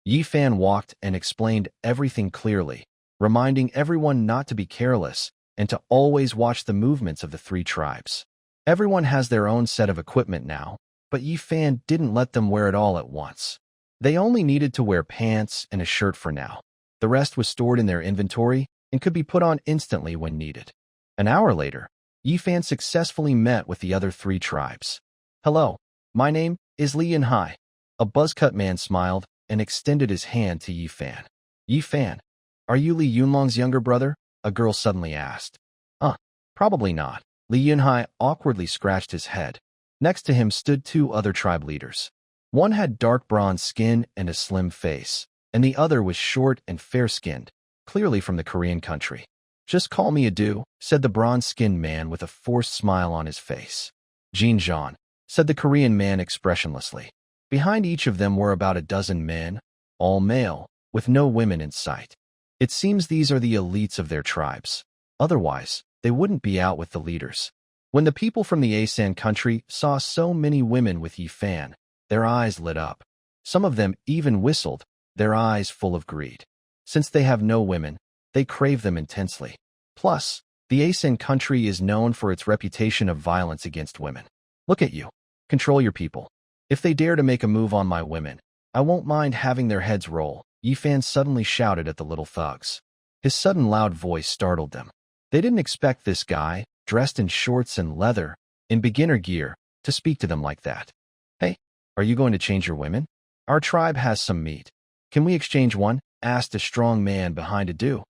Yifan walked and explained everything clearly, reminding everyone not to be careless and to always watch the movements of the 3 tribes. Everyone has their own set of equipment now, but Yifan didn't let them wear it all at once. They only needed to wear pants and a shirt for now. The rest was stored in their inventory and could be put on instantly when needed. An hour later, Yifan successfully met with the other 3 tribes. Hello, my name is Li Yunhai. A buzzcut man smiled and extended his hand to Yifan. Yifan, are you Li Yunlong's younger brother? A girl suddenly asked. Probably not. Li Yunhai awkwardly scratched his head. Next to him stood 2 other tribe leaders. One had dark bronze skin and a slim face, and the other was short and fair-skinned, clearly from the Korean country. Just call me Adu, said the bronze-skinned man with a forced smile on his face. Jinjan, said the Korean man expressionlessly. Behind each of them were about a dozen men, all male, with no women in sight. It seems these are the elites of their tribes. Otherwise, they wouldn't be out with the leaders. When the people from the Asan country saw so many women with Yifan, their eyes lit up. Some of them even whistled, their eyes full of greed. Since they have no women, they crave them intensely. Plus, the Asan country is known for its reputation of violence against women. Look at you. Control your people. If they dare to make a move on my women, I won't mind having their heads roll, Yifan suddenly shouted at the little thugs. His sudden loud voice startled them. They didn't expect this guy, dressed in shorts and leather, in beginner gear, to speak to them like that. Hey, are you going to change your women? Our tribe has some meat. Can we exchange one? Asked a strong man behind Adu.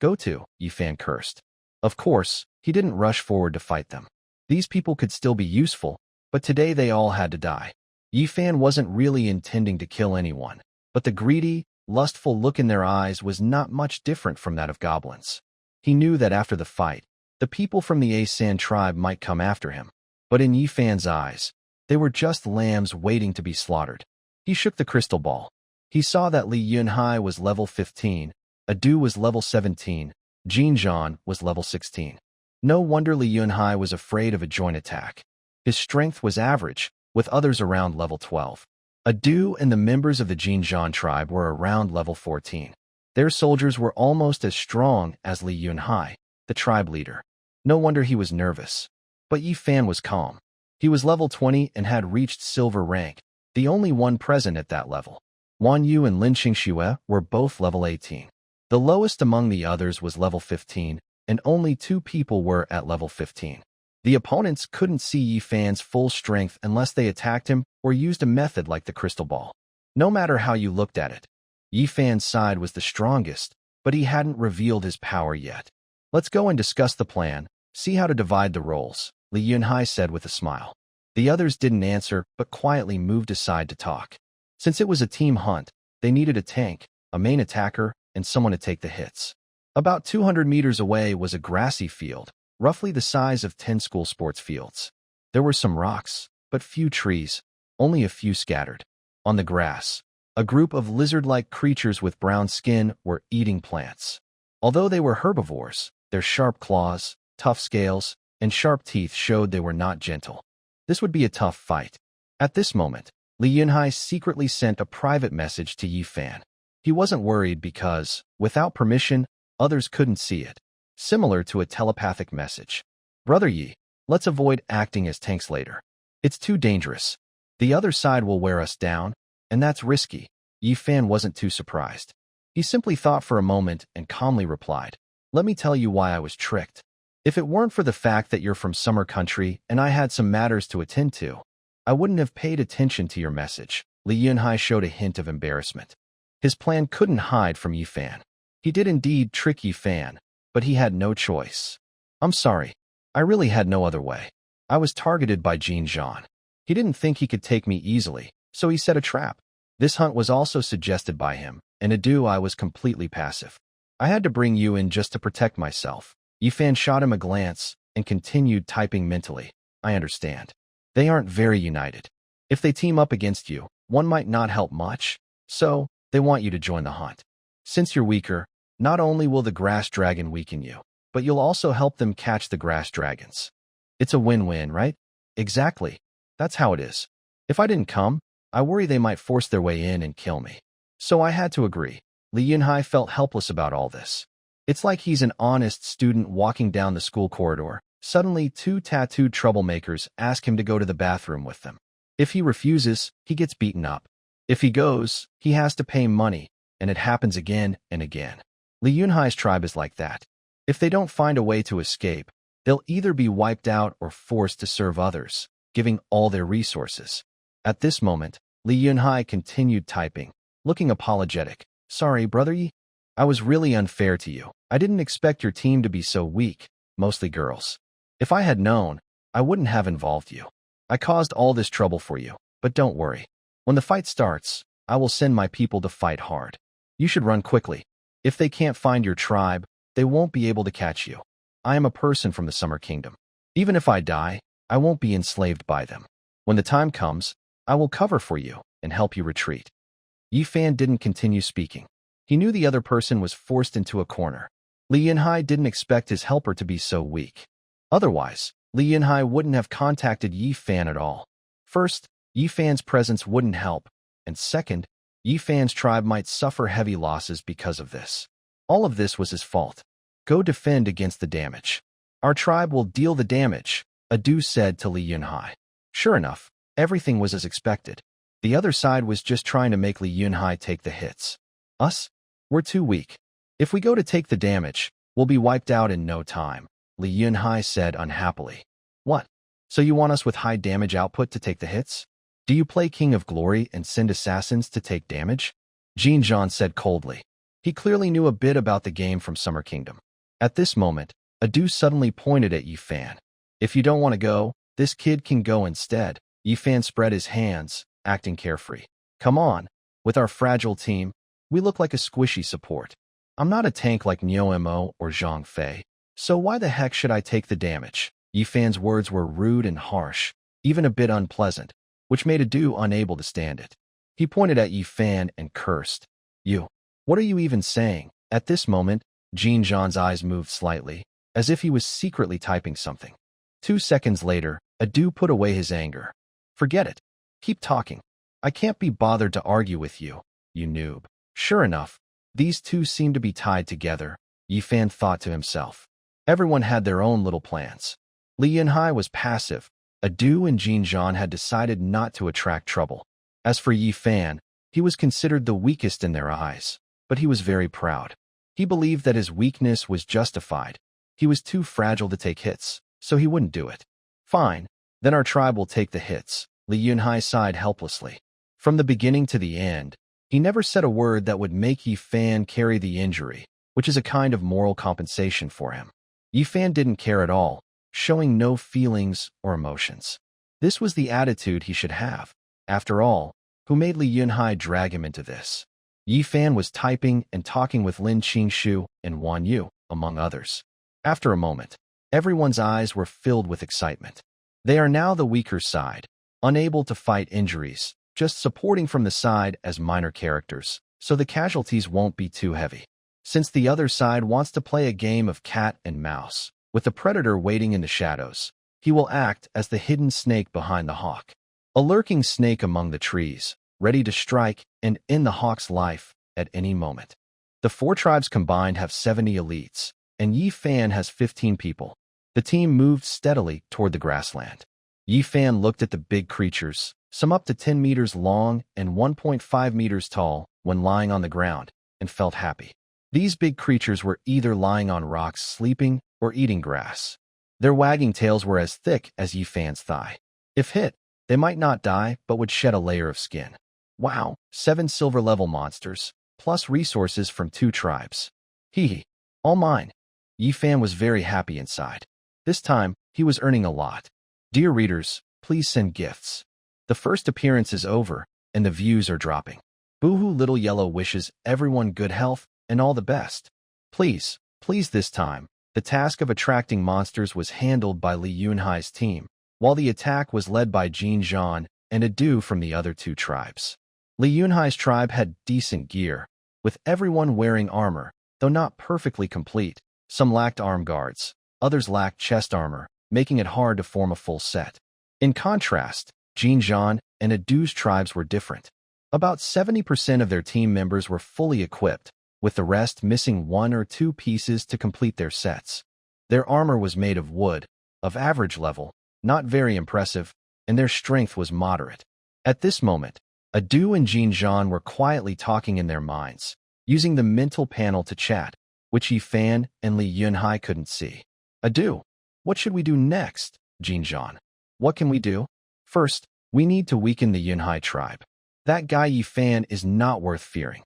Go to, Yifan cursed. Of course, he didn't rush forward to fight them. These people could still be useful, but today they all had to die. Yifan wasn't really intending to kill anyone, but the greedy, lustful look in their eyes was not much different from that of goblins. He knew that after the fight, the people from the Asan tribe might come after him, but in Yifan's eyes, they were just lambs waiting to be slaughtered. He shook the crystal ball. He saw that Li Yunhai was level 15, Adu was level 17, Jinjan was level 16. No wonder Li Yunhai was afraid of a joint attack. His strength was average, with others around level 12. Adu and the members of the Jinjan tribe were around level 14. Their soldiers were almost as strong as Li Yunhai, the tribe leader. No wonder he was nervous. But Yi Fan was calm. He was level 20 and had reached silver rank, the only one present at that level. Wan Yu and Lin Qingxue were both level 18. The lowest among the others was level 15, and only 2 people were at level 15. The opponents couldn't see Yi Fan's full strength unless they attacked him or used a method like the crystal ball. No matter how you looked at it, Yi Fan's side was the strongest, but he hadn't revealed his power yet. Let's go and discuss the plan, see how to divide the roles, Li Yunhai said with a smile. The others didn't answer, but quietly moved aside to talk. Since it was a team hunt, they needed a tank, a main attacker, and someone to take the hits. About 200 meters away was a grassy field, roughly the size of 10 school sports fields. There were some rocks, but few trees, only a few scattered. On the grass, a group of lizard-like creatures with brown skin were eating plants. Although they were herbivores, their sharp claws, tough scales, and sharp teeth showed they were not gentle. This would be a tough fight. At this moment, Li Yunhai secretly sent a private message to Yi Fan. He wasn't worried because, without permission, others couldn't see it. Similar to a telepathic message. Brother Yi, let's avoid acting as tanks later. It's too dangerous. The other side will wear us down, and that's risky. Yi Fan wasn't too surprised. He simply thought for a moment and calmly replied, "Let me tell you why I was tricked. If it weren't for the fact that you're from Summer Country and I had some matters to attend to, I wouldn't have paid attention to your message." Li Yunhai showed a hint of embarrassment. His plan couldn't hide from Yi Fan. He did indeed trick Yi Fan, but he had no choice. "I'm sorry. I really had no other way. I was targeted by Jin Zhan. He didn't think he could take me easily, so he set a trap. This hunt was also suggested by him, and adieu, I was completely passive. I had to bring you in just to protect myself." Yi Fan shot him a glance and continued typing mentally. "I understand. They aren't very united. If they team up against you, one might not help much, so they want you to join the hunt. Since you're weaker, not only will the grass dragon weaken you, but you'll also help them catch the grass dragons. It's a win-win, right?" "Exactly. That's how it is. If I didn't come, I worry they might force their way in and kill me. So I had to agree." Li Yunhai felt helpless about all this. It's like he's an honest student walking down the school corridor. Suddenly, 2 tattooed troublemakers ask him to go to the bathroom with them. If he refuses, he gets beaten up. If he goes, he has to pay money, and it happens again and again. Li Yunhai's tribe is like that. If they don't find a way to escape, they'll either be wiped out or forced to serve others, giving all their resources. At this moment, Li Yunhai continued typing, looking apologetic. "Sorry, Brother Yi. I was really unfair to you. I didn't expect your team to be so weak, mostly girls. If I had known, I wouldn't have involved you. I caused all this trouble for you, but don't worry. When the fight starts, I will send my people to fight hard. You should run quickly. If they can't find your tribe, they won't be able to catch you. I am a person from the Summer Kingdom. Even if I die, I won't be enslaved by them. When the time comes, I will cover for you and help you retreat." Yi Fan didn't continue speaking. He knew the other person was forced into a corner. Li Yunhai didn't expect his helper to be so weak. Otherwise, Li Yunhai wouldn't have contacted Yi Fan at all. First, Yi Fan's presence wouldn't help, and second, Yi Fan's tribe might suffer heavy losses because of this. All of this was his fault. "Go defend against the damage. Our tribe will deal the damage," Adu said to Li Yunhai. Sure enough, everything was as expected. The other side was just trying to make Li Yunhai take the hits. "Us? We're too weak. If we go to take the damage, we'll be wiped out in no time," Li Yunhai said unhappily. "What? So you want us with high damage output to take the hits? Do you play King of Glory and send assassins to take damage?" Jin Zhan said coldly. He clearly knew a bit about the game from Summer Kingdom. At this moment, Adu suddenly pointed at Yi Fan. "If you don't want to go, this kid can go instead." Yi Fan spread his hands, acting carefree. "Come on. With our fragile team, we look like a squishy support. I'm not a tank like Niu Mo or Zhang Fei, so why the heck should I take the damage?" Yi Fan's words were rude and harsh, even a bit unpleasant, which made Adu unable to stand it. He pointed at Yi Fan and cursed. "You, what are you even saying?" At this moment, Jin Zhan's eyes moved slightly, as if he was secretly typing something. 2 seconds later, Adu put away his anger. "Forget it. Keep talking. I can't be bothered to argue with you, you noob." Sure enough, these two seemed to be tied together, Yi Fan thought to himself. Everyone had their own little plans. Li Yunhai was passive. Adu and Jin Zhan had decided not to attract trouble. As for Yi Fan, he was considered the weakest in their eyes, but he was very proud. He believed that his weakness was justified. He was too fragile to take hits, so he wouldn't do it. Fine, then our tribe will take the hits. Li Yunhai sighed helplessly. From the beginning to the end, he never said a word that would make Yi Fan carry the injury, which is a kind of moral compensation for him. Yi Fan didn't care at all, showing no feelings or emotions. This was the attitude he should have. After all, who made Li Yunhai drag him into this? Yi Fan was typing and talking with Lin Qingshu and Wan Yu, among others. After a moment, everyone's eyes were filled with excitement. They are now the weaker side, unable to fight injuries, just supporting from the side as minor characters, so the casualties won't be too heavy. Since the other side wants to play a game of cat and mouse, with the predator waiting in the shadows, he will act as the hidden snake behind the hawk. A lurking snake among the trees, ready to strike and end the hawk's life at any moment. The 4 tribes combined have 70 elites, and Yi Fan has 15 people. The team moved steadily toward the grassland. Yi Fan looked at the big creatures, some up to 10 meters long and 1.5 meters tall, when lying on the ground, and felt happy. These big creatures were either lying on rocks sleeping or eating grass. Their wagging tails were as thick as Yi Fan's thigh. If hit, they might not die but would shed a layer of skin. Wow, 7 silver-level monsters, plus resources from 2 tribes. Hee, all mine. Yi Fan was very happy inside. This time, he was earning a lot. Dear readers, please send gifts. The first appearance is over, and the views are dropping. Boohoo Little Yellow wishes everyone good health and all the best. Please this time, the task of attracting monsters was handled by Li Yunhai's team, while the attack was led by Jin Zhan and Adu from the other 2 tribes. Li Yunhai's tribe had decent gear, with everyone wearing armor, though not perfectly complete. Some lacked arm guards, others lacked chest armor, making it hard to form a full set. In contrast, Jin Zhan and Adu's tribes were different. About 70% of their team members were fully equipped, with the rest missing 1 or 2 pieces to complete their sets. Their armor was made of wood, of average level, not very impressive, and their strength was moderate. At this moment, Adu and Jin Zhan were quietly talking in their minds, using the mental panel to chat, which Yi Fan and Li Yunhai couldn't see. Adu, what should we do next? Jin Zhan. What can we do? First, we need to weaken the Yunhai tribe. That guy Yi Fan is not worth fearing.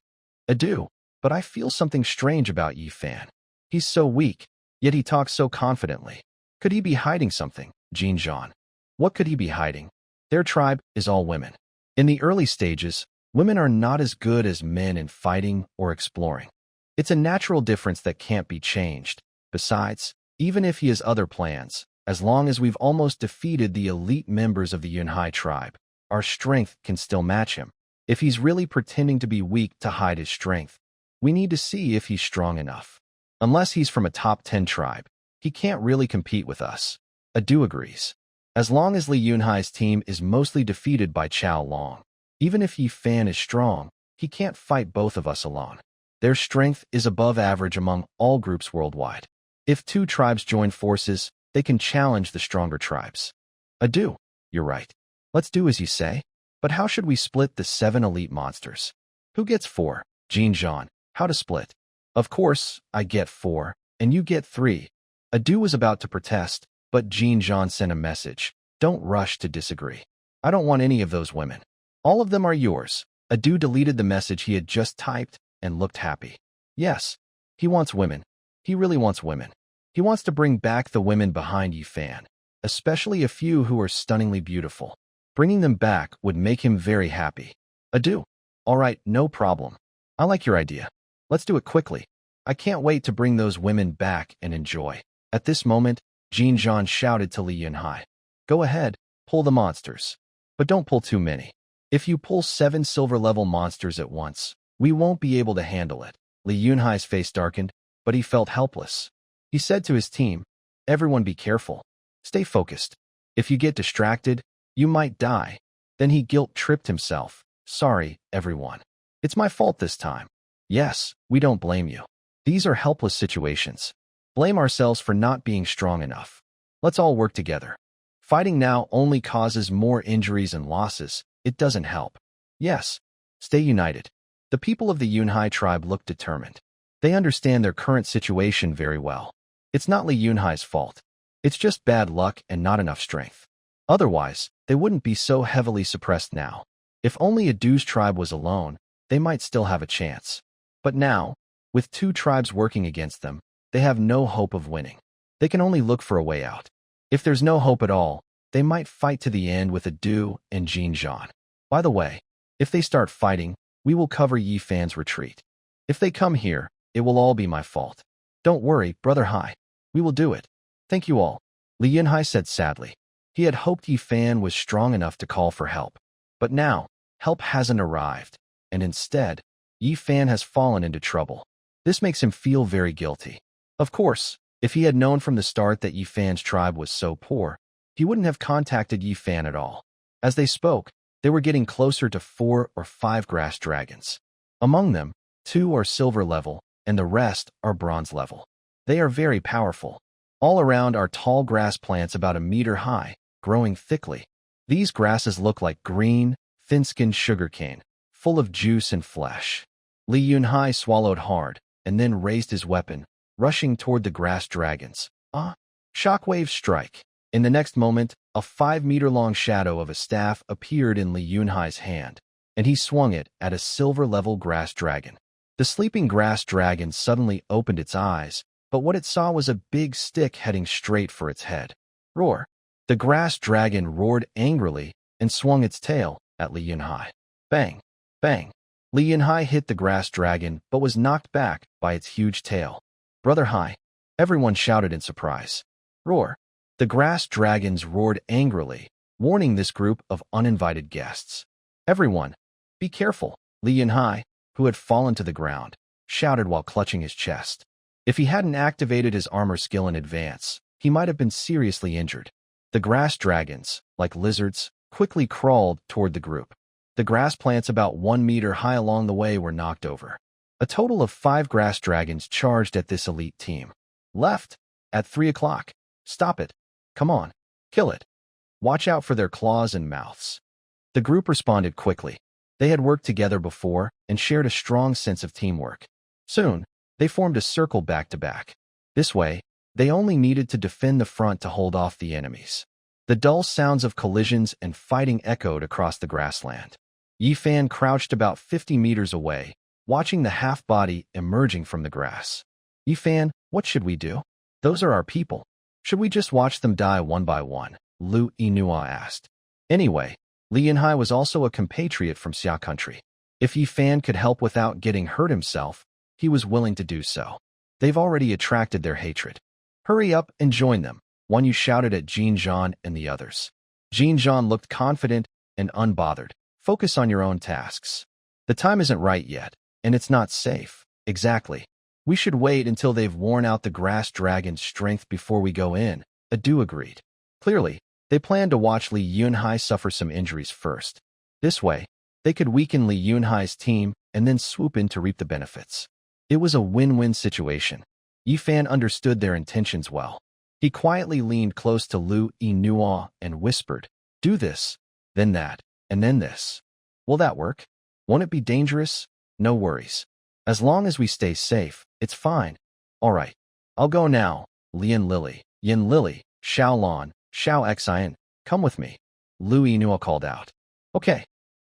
Adu, but I feel something strange about Yi Fan. He's so weak, yet he talks so confidently. Could he be hiding something? Jin Zhan. What could he be hiding? Their tribe is all women. In the early stages, women are not as good as men in fighting or exploring. It's a natural difference that can't be changed. Besides, even if he has other plans, as long as we've almost defeated the elite members of the Yunhai tribe, our strength can still match him. If he's really pretending to be weak to hide his strength, we need to see if he's strong enough. Unless he's from a top 10 tribe, he can't really compete with us. Adu agrees. As long as Li Yunhai's team is mostly defeated by Chao Long, even if Yi Fan is strong, he can't fight both of us alone. Their strength is above average among all groups worldwide. If 2 tribes join forces, they can challenge the stronger tribes. Adu, you're right. Let's do as you say. But how should we split the 7 elite monsters? Who gets 4? Jin Zhan. How to split? Of course, I get 4, and you get 3. Adu was about to protest, but Jin Zhan sent a message. Don't rush to disagree. I don't want any of those women. All of them are yours. Adu deleted the message he had just typed and looked happy. Yes, he wants women. He really wants women. He wants to bring back the women behind Yi Fan, especially a few who are stunningly beautiful. Bringing them back would make him very happy. Adu. All right, no problem. I like your idea. Let's do it quickly. I can't wait to bring those women back and enjoy. At this moment, Jin Zhan shouted to Li Yunhai. Go ahead, pull the monsters. But don't pull too many. If you pull 7 silver-level monsters at once, we won't be able to handle it. Li Yunhai's face darkened, but he felt helpless. He said to his team, everyone be careful. Stay focused. If you get distracted, you might die. Then he guilt-tripped himself. Sorry, everyone. It's my fault this time. Yes, we don't blame you. These are helpless situations. Blame ourselves for not being strong enough. Let's all work together. Fighting now only causes more injuries and losses. It doesn't help. Yes, stay united. The people of the Yunhai tribe look determined. They understand their current situation very well. It's not Li Yunhai's fault. It's just bad luck and not enough strength. Otherwise, they wouldn't be so heavily suppressed now. If only Adu's tribe was alone, they might still have a chance. But now, with two tribes working against them, they have no hope of winning. They can only look for a way out. If there's no hope at all, they might fight to the end with Adu and Jin Zhan. By the way, if they start fighting, we will cover Yi Fan's retreat. If they come here, it will all be my fault. Don't worry, Brother Hai. We will do it. Thank you all, Li Yunhai said sadly. He had hoped Yi Fan was strong enough to call for help. But now, help hasn't arrived, and instead, Yi Fan has fallen into trouble. This makes him feel very guilty. Of course, if he had known from the start that Yi Fan's tribe was so poor, he wouldn't have contacted Yi Fan at all. As they spoke, they were getting closer to 4 or 5 grass dragons. Among them, 2 are silver level, and the rest are bronze level. They are very powerful. All around are tall grass plants about a meter high, growing thickly. These grasses look like green, thin-skinned sugarcane, full of juice and flesh. Li Yunhai swallowed hard, and then raised his weapon, rushing toward the grass dragons. Shockwave strike. In the next moment, a 5-meter-long shadow of a staff appeared in Li Yunhai's hand, and he swung it at a silver-level grass dragon. The sleeping grass dragon suddenly opened its eyes, but what it saw was a big stick heading straight for its head. Roar! The grass dragon roared angrily and swung its tail at Li Yunhai. Bang! Bang! Li Yunhai hit the grass dragon but was knocked back by its huge tail. Brother Hai! Everyone shouted in surprise. Roar! The grass dragons roared angrily, warning this group of uninvited guests. Everyone, be careful, Li Yunhai, who had fallen to the ground, shouted while clutching his chest. If he hadn't activated his armor skill in advance, he might have been seriously injured. The grass dragons, like lizards, quickly crawled toward the group. The grass plants about 1 meter high along the way were knocked over. A total of 5 grass dragons charged at this elite team. Left, at 3 o'clock. Stop it. Come on, kill it. Watch out for their claws and mouths. The group responded quickly. They had worked together before and shared a strong sense of teamwork. Soon, they formed a circle back-to-back. This way, they only needed to defend the front to hold off the enemies. The dull sounds of collisions and fighting echoed across the grassland. Yi Fan crouched about 50 meters away, watching the half-body emerging from the grass. Yi Fan, what should we do? Those are our people. Should we just watch them die one by one? Lu Yinhua asked. Anyway, Li Yunhai was also a compatriot from Xia country. If Yi Fan could help without getting hurt himself, he was willing to do so. They've already attracted their hatred. Hurry up and join them, Wan Yu shouted at Jin Zhan and the others. Jin Zhan looked confident and unbothered. Focus on your own tasks. The time isn't right yet, and it's not safe. Exactly. We should wait until they've worn out the grass dragon's strength before we go in, Adu agreed. Clearly, they planned to watch Li Yunhai suffer some injuries first. This way, they could weaken Li Yunhai's team and then swoop in to reap the benefits. It was a win-win situation. Yi Fan understood their intentions well. He quietly leaned close to Lu Yinhua and whispered, "Do this, then that, and then this. Will that work? Won't it be dangerous? No worries. As long as we stay safe, it's fine. All right. I'll go now. Yin Lily, Xiao Lan, Xiao Xian, come with me." Lu Yinhua called out. Okay.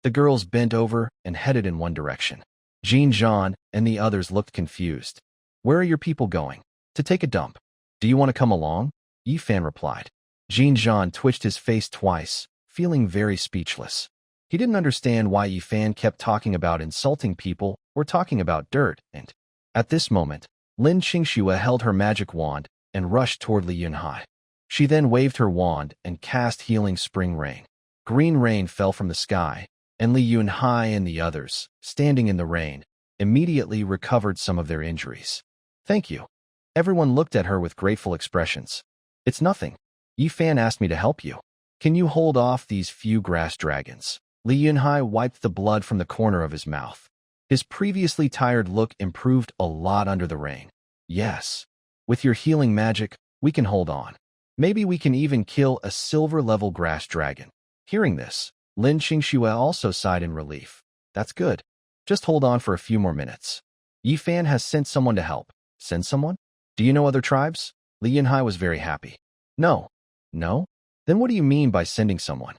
The girls bent over and headed in one direction. Jin Zhan and the others looked confused. Where are your people going? To take a dump. Do you want to come along? Yi Fan replied. Jin Zhan twitched his face twice, feeling very speechless. He didn't understand why Yi Fan kept talking about insulting people or talking about dirt, and at this moment, Lin Qingxue held her magic wand and rushed toward Li Yunhai. She then waved her wand and cast healing spring rain. Green rain fell from the sky, and Li Yunhai and the others, standing in the rain, immediately recovered some of their injuries. Thank you. Everyone looked at her with grateful expressions. It's nothing. Yi Fan asked me to help you. Can you hold off these few grass dragons? Li Yunhai wiped the blood from the corner of his mouth. His previously tired look improved a lot under the rain. Yes. With your healing magic, we can hold on. Maybe we can even kill a silver-level grass dragon. Hearing this, Lin Qingxue also sighed in relief. That's good. Just hold on for a few more minutes. Yi Fan has sent someone to help. Send someone? Do you know other tribes? Li Yunhai was very happy. No. No? Then what do you mean by sending someone?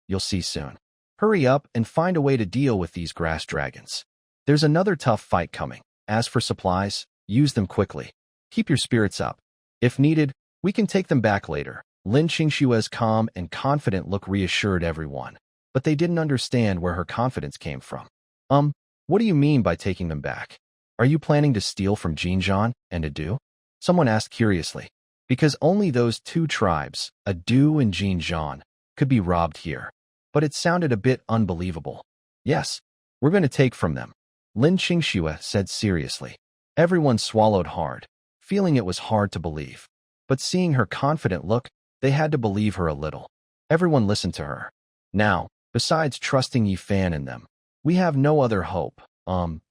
You'll see soon. Hurry up and find a way to deal with these grass dragons. There's another tough fight coming. As for supplies, use them quickly. Keep your spirits up. If needed, we can take them back later. Lin Qingshue's calm and confident look reassured everyone, but they didn't understand where her confidence came from. What do you mean by taking them back? Are you planning to steal from Jinzhan and Adu? Someone asked curiously. Because only those two tribes, Adu and Jinzhan, could be robbed here. But it sounded a bit unbelievable. Yes, we're going to take from them, Lin Qingxue said seriously. Everyone swallowed hard, feeling it was hard to believe. But seeing her confident look, they had to believe her a little. Everyone listened to her. Now, besides trusting Yi Fan and them, we have no other hope.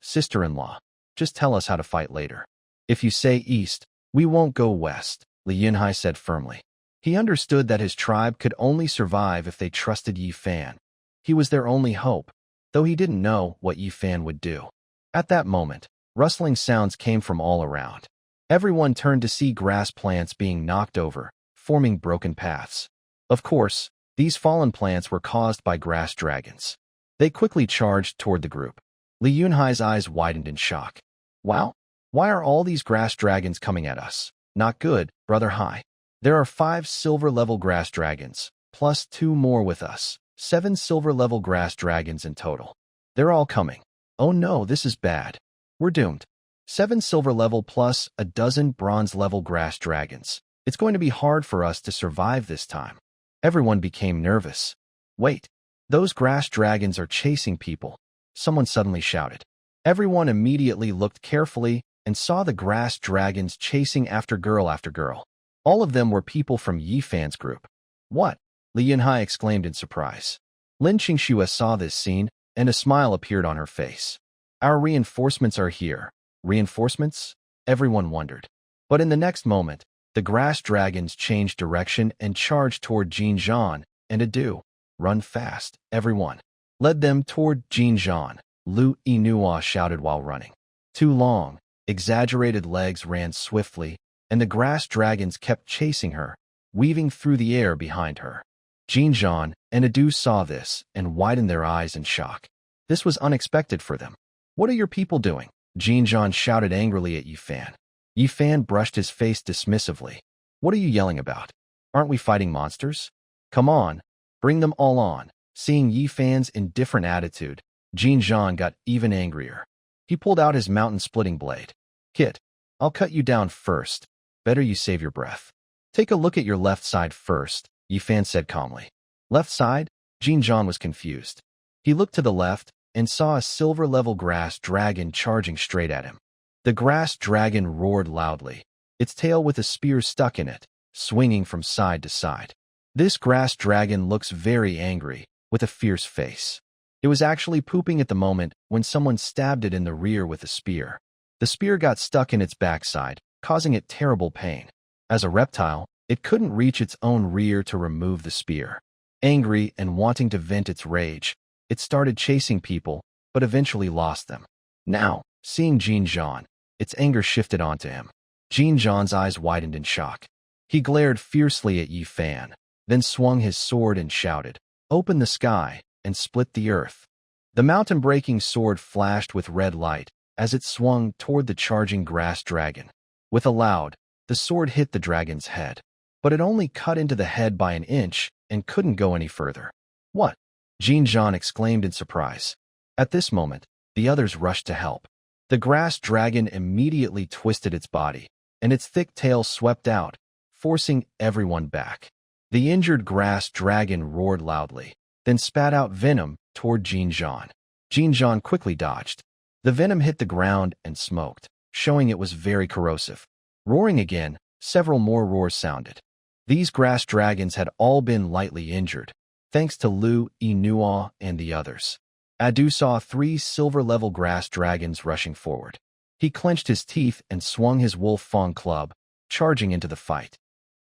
Sister-in-law, just tell us how to fight later. If you say east, we won't go west, Li Yunhai said firmly. He understood that his tribe could only survive if they trusted Yi Fan. He was their only hope, though he didn't know what Yi Fan would do. At that moment, rustling sounds came from all around. Everyone turned to see grass plants being knocked over, forming broken paths. Of course, these fallen plants were caused by grass dragons. They quickly charged toward the group. Li Yunhai's eyes widened in shock. Wow, why are all these grass dragons coming at us? Not good, Brother Hai. There are 5 silver-level grass dragons, plus 2 more with us. 7 silver-level grass dragons in total. They're all coming. Oh no, this is bad. We're doomed. 7 silver-level plus a dozen bronze-level grass dragons. It's going to be hard for us to survive this time. Everyone became nervous. Wait, those grass dragons are chasing people. Someone suddenly shouted. Everyone immediately looked carefully and saw the grass dragons chasing after girl. All of them were people from Yi Fan's group. What? Li Yunhai exclaimed in surprise. Lin Qingxue saw this scene, and a smile appeared on her face. Our reinforcements are here. Reinforcements? Everyone wondered. But in the next moment, the grass dragons changed direction and charged toward Jinzhan and Adu. Run fast, everyone. Led them toward Jinzhan, Lu Yinhua shouted while running. Too long, exaggerated legs ran swiftly, and the grass dragons kept chasing her, weaving through the air behind her. Jinzhan and Adu saw this and widened their eyes in shock. This was unexpected for them. What are your people doing? Jinzhan shouted angrily at Yi Fan. Yi Fan brushed his face dismissively. What are you yelling about? Aren't we fighting monsters? Come on, bring them all on. Seeing Yi Fan's indifferent attitude, Jinzhan got even angrier. He pulled out his mountain-splitting blade. Kit, I'll cut you down first. Better you save your breath. Take a look at your left side first, Yi Fan said calmly. Left side? Jinzhan was confused. He looked to the left and saw a silver-level grass dragon charging straight at him. The grass dragon roared loudly, its tail with a spear stuck in it, swinging from side to side. This grass dragon looks very angry, with a fierce face. It was actually pooping at the moment when someone stabbed it in the rear with a spear. The spear got stuck in its backside, causing it terrible pain. As a reptile, it couldn't reach its own rear to remove the spear. Angry and wanting to vent its rage, it started chasing people, but eventually lost them. Now, seeing Jinzhan, its anger shifted onto him. Jinzhan's eyes widened in shock. He glared fiercely at Yi Fan, then swung his sword and shouted, "Open the sky and split the earth." The mountain-breaking sword flashed with red light as it swung toward the charging grass dragon. With a loud, the sword hit the dragon's head, but it only cut into the head by an inch and couldn't go any further. What? Jinzhan exclaimed in surprise. At this moment, the others rushed to help. The grass dragon immediately twisted its body, and its thick tail swept out, forcing everyone back. The injured grass dragon roared loudly, then spat out venom toward Jinzhan. Jinzhan quickly dodged. The venom hit the ground and smoked, showing it was very corrosive. Roaring again, several more roars sounded. These grass dragons had all been lightly injured, thanks to Lu Yinhua and the others. Adu saw 3 silver-level grass dragons rushing forward. He clenched his teeth and swung his wolf fang club, charging into the fight.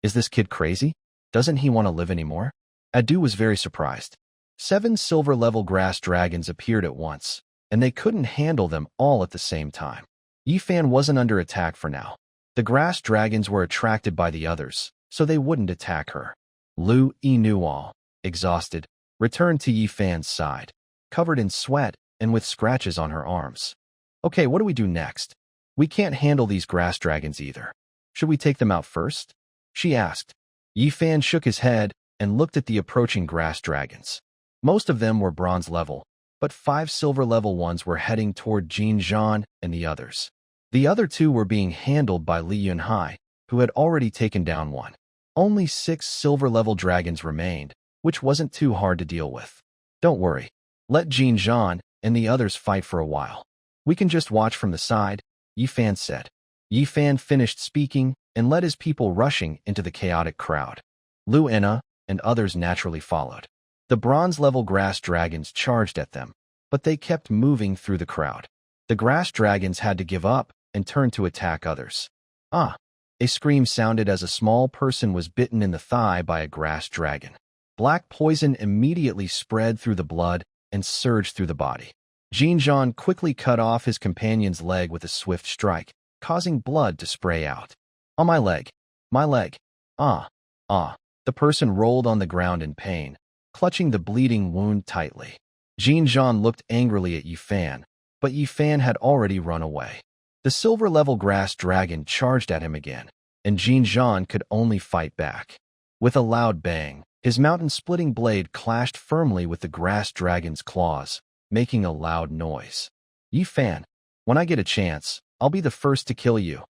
Is this kid crazy? Doesn't he want to live anymore? Adu was very surprised. 7 silver-level grass dragons appeared at once, and they couldn't handle them all at the same time. Yifan wasn't under attack for now. The grass dragons were attracted by the others, so they wouldn't attack her. Lu Yinuo, exhausted, returned to Yifan's side, covered in sweat and with scratches on her arms. Okay, what do we do next? We can't handle these grass dragons either. Should we take them out first? She asked. Yifan shook his head and looked at the approaching grass dragons. Most of them were bronze level, but 5 silver level ones were heading toward Jin Zhan and the others. The other 2 were being handled by Li Yunhai, who had already taken down one. Only 6 silver level dragons remained, which wasn't too hard to deal with. Don't worry. Let Jin Zhan and the others fight for a while. We can just watch from the side, Yifan said. Yifan finished speaking and led his people rushing into the chaotic crowd. Lu Ena and others naturally followed. The bronze-level grass dragons charged at them, but they kept moving through the crowd. The grass dragons had to give up and turn to attack others. Ah! A scream sounded as a small person was bitten in the thigh by a grass dragon. Black poison immediately spread through the blood and surged through the body. Jin Zhan quickly cut off his companion's leg with a swift strike, causing blood to spray out. On my leg. My leg. Ah. Ah. The person rolled on the ground in pain, clutching the bleeding wound tightly. Jin Zhan looked angrily at Yifan, but Yifan had already run away. The silver-level grass dragon charged at him again, and Jin Zhan could only fight back. With a loud bang, his mountain-splitting blade clashed firmly with the grass dragon's claws, making a loud noise. Yifan, when I get a chance, I'll be the first to kill you.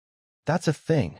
That's a thing.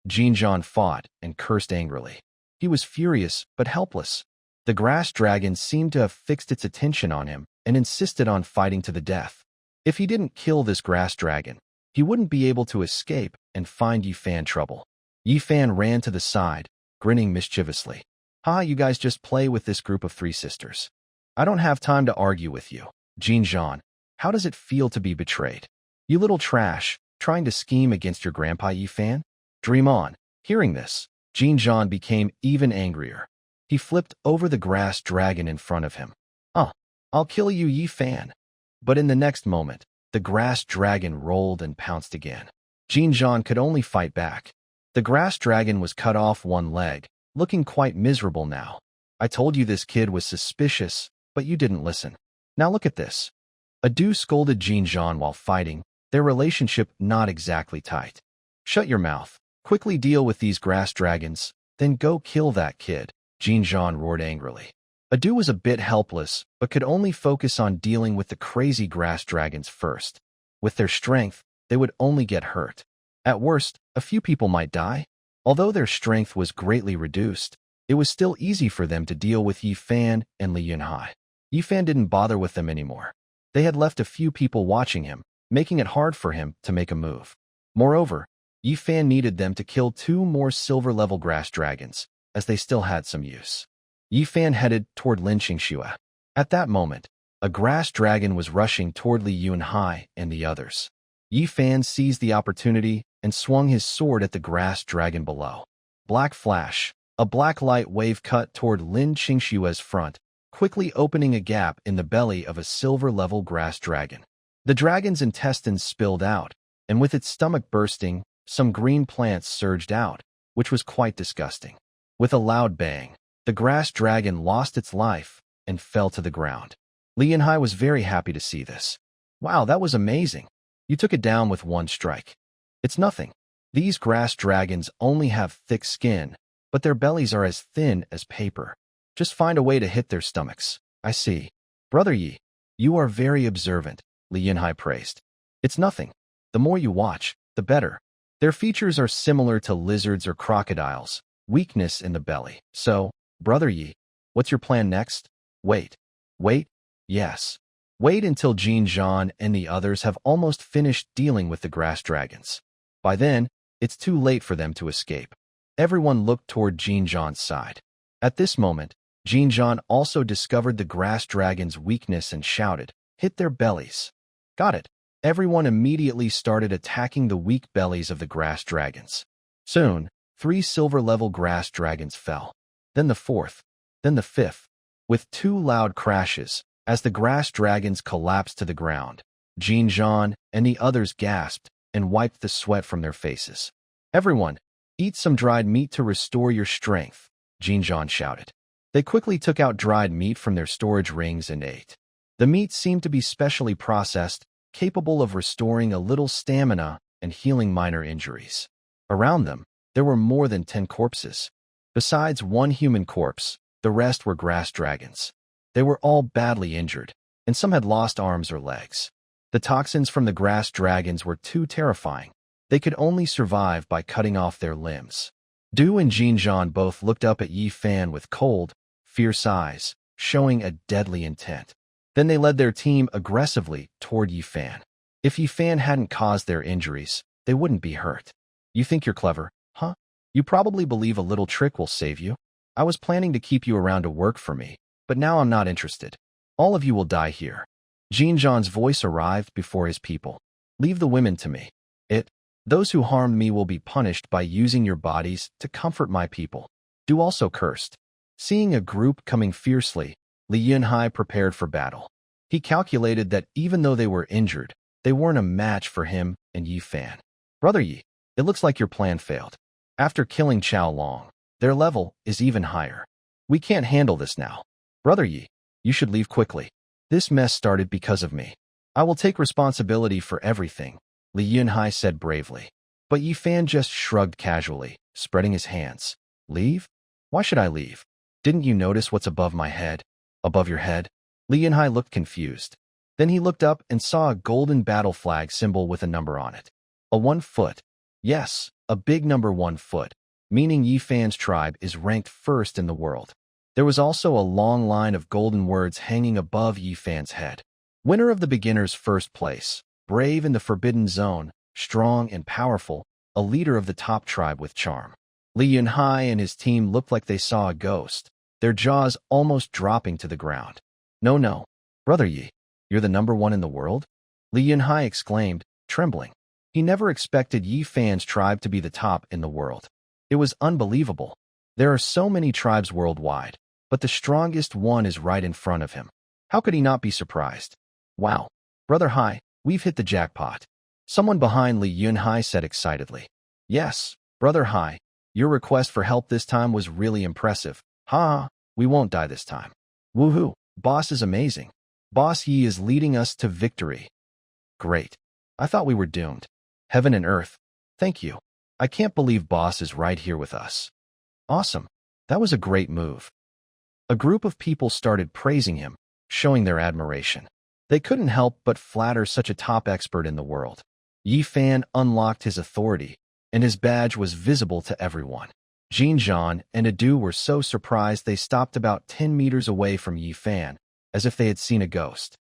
Jin Zhan fought and cursed angrily. He was furious but helpless. The grass dragon seemed to have fixed its attention on him and insisted on fighting to the death. If he didn't kill this grass dragon, he wouldn't be able to escape and find Yifan trouble. Yifan ran to the side, grinning mischievously. Ha, you guys just play with this group of 3 sisters. I don't have time to argue with you. Jin Zhan, how does it feel to be betrayed? You little trash, trying to scheme against your grandpa Yifan? Dream on. Hearing this, Jin Zhan became even angrier. He flipped over the grass dragon in front of him. I'll kill you, Yifan. But in the next moment, the grass dragon rolled and pounced again. Jin Zhan could only fight back. The grass dragon was cut off one leg, looking quite miserable now. I told you this kid was suspicious, but you didn't listen. Now look at this. Adu scolded Jin Zhan while fighting, their relationship not exactly tight. Shut your mouth. Quickly deal with these grass dragons, then go kill that kid, Jin Zhan roared angrily. Adu was a bit helpless, but could only focus on dealing with the crazy grass dragons first. With their strength, they would only get hurt. At worst, a few people might die. Although their strength was greatly reduced, it was still easy for them to deal with Yifan and Li Yunhai. Yifan didn't bother with them anymore. They had left a few people watching him, making it hard for him to make a move. Moreover, Yifan needed them to kill 2 more silver-level grass dragons, as they still had some use. Yifan headed toward Lin Qingxue. At that moment, a grass dragon was rushing toward Li Yunhai and the others. Yifan seized the opportunity and swung his sword at the grass dragon below. Black flash, a black light wave cut toward Lin Qingxue's front, quickly opening a gap in the belly of a silver-level grass dragon. The dragon's intestines spilled out, and with its stomach bursting, some green plants surged out, which was quite disgusting. With a loud bang, the grass dragon lost its life and fell to the ground. Li Yunhai was very happy to see this. Wow, that was amazing. You took it down with one strike. It's nothing. These grass dragons only have thick skin, but their bellies are as thin as paper. Just find a way to hit their stomachs. I see. Brother Yi, you are very observant, Li Yunhai praised. It's nothing. The more you watch, the better. Their features are similar to lizards or crocodiles, weakness in the belly. So, Brother Yi, what's your plan next? Wait. Yes. Wait until Jin Zhan and the others have almost finished dealing with the grass dragons. By then, it's too late for them to escape. Everyone looked toward Jin Zhan's side. At this moment, Jin Zhan also discovered the grass dragon's weakness and shouted, "Hit their bellies." Got it. Everyone immediately started attacking the weak bellies of the grass dragons. Soon, 3 silver-level grass dragons fell. Then the 4th, then the 5th, with 2 loud crashes. As the grass dragons collapsed to the ground, Jean Jean and the others gasped and wiped the sweat from their faces. "Everyone, eat some dried meat to restore your strength," Jean Jean shouted. They quickly took out dried meat from their storage rings and ate. The meat seemed to be specially processed, capable of restoring a little stamina and healing minor injuries. Around them, there were more than 10 corpses. Besides one human corpse, the rest were grass dragons. They were all badly injured, and some had lost arms or legs. The toxins from the grass dragons were too terrifying. They could only survive by cutting off their limbs. Du and Jean Jean both looked up at Yi Fan with cold, fierce eyes, showing a deadly intent. Then they led their team aggressively toward Yi Fan. If Yi Fan hadn't caused their injuries, they wouldn't be hurt. "You think you're clever, huh? You probably believe a little trick will save you. I was planning to keep you around to work for me, but now I'm not interested. All of you will die here." Jean Jean's voice arrived before his people. "Leave the women to me. Those who harmed me will be punished by using your bodies to comfort my people." Du also cursed. Seeing a group coming fiercely, Li Yunhai prepared for battle. He calculated that even though they were injured, they weren't a match for him and Yi Fan. "Brother Yi, it looks like your plan failed. After killing Chao Long, their level is even higher. We can't handle this now. Brother Yi, you should leave quickly. This mess started because of me. I will take responsibility for everything," Li Yunhai said bravely. But Yi Fan just shrugged casually, spreading his hands. "Leave? Why should I leave? Didn't you notice what's above my head?" "Above your head?" Li Yunhai looked confused. Then he looked up and saw a golden battle flag symbol with a number on it. A 1 foot. Yes, a big number 1 foot, meaning Yi Fan's tribe is ranked first in the world. There was also a long line of golden words hanging above Yi Fan's head. "Winner of the beginner's first place, brave in the forbidden zone, strong and powerful, a leader of the top tribe with charm." Li Yunhai and his team looked like they saw a ghost, their jaws almost dropping to the ground. No, Brother Yi, you're the number 1 in the world?" Li Yunhai exclaimed, trembling. He never expected Yi Fan's tribe to be the top in the world. It was unbelievable. There are so many tribes worldwide, but the strongest one is right in front of him. How could he not be surprised? "Wow, Brother Hai, we've hit the jackpot," someone behind Li Yunhai said excitedly. "Yes, Brother Hai, your request for help this time was really impressive. Ha, we won't die this time. Woohoo, boss is amazing. Boss Yi is leading us to victory." "Great. I thought we were doomed. Heaven and earth, thank you. I can't believe boss is right here with us." "Awesome. That was a great move." A group of people started praising him, showing their admiration. They couldn't help but flatter such a top expert in the world. Yi Fan unlocked his authority, and his badge was visible to everyone. Jean Jean and Adu were so surprised they stopped about 10 meters away from Yi Fan, as if they had seen a ghost.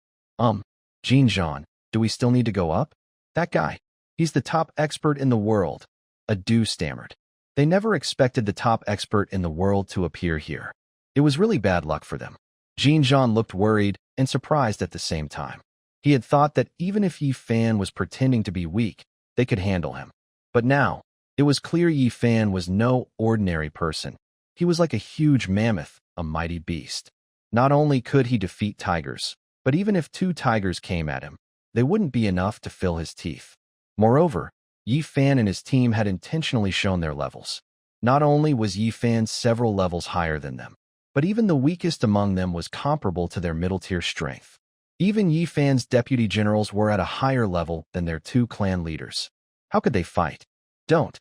Jean Jean, do we still need to go up?" "That guy, he's the top expert in the world," Adu stammered. They never expected the top expert in the world to appear here. It was really bad luck for them. Jean Jean looked worried and surprised at the same time. He had thought that even if Yi Fan was pretending to be weak, they could handle him. But now, it was clear Yi Fan was no ordinary person. He was like a huge mammoth, a mighty beast. Not only could he defeat tigers, but even if 2 tigers came at him, they wouldn't be enough to fill his teeth. Moreover, Yi Fan and his team had intentionally shown their levels. Not only was Yi Fan several levels higher than them, but even the weakest among them was comparable to their middle-tier strength. Even Yi Fan's deputy generals were at a higher level than their 2 clan leaders. How could they fight? Don't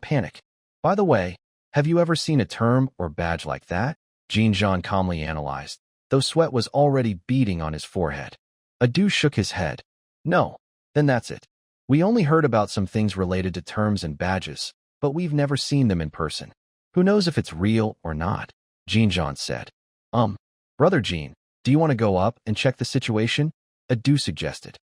panic. By the way, have you ever seen a term or badge like that?" Jean Jean calmly analyzed, though sweat was already beading on his forehead. Adu shook his head. "No, then that's it. We only heard about some things related to terms and badges, but we've never seen them in person. Who knows if it's real or not?" Jean Jean said. Brother Jean, do you want to go up and check the situation?" Adu suggested.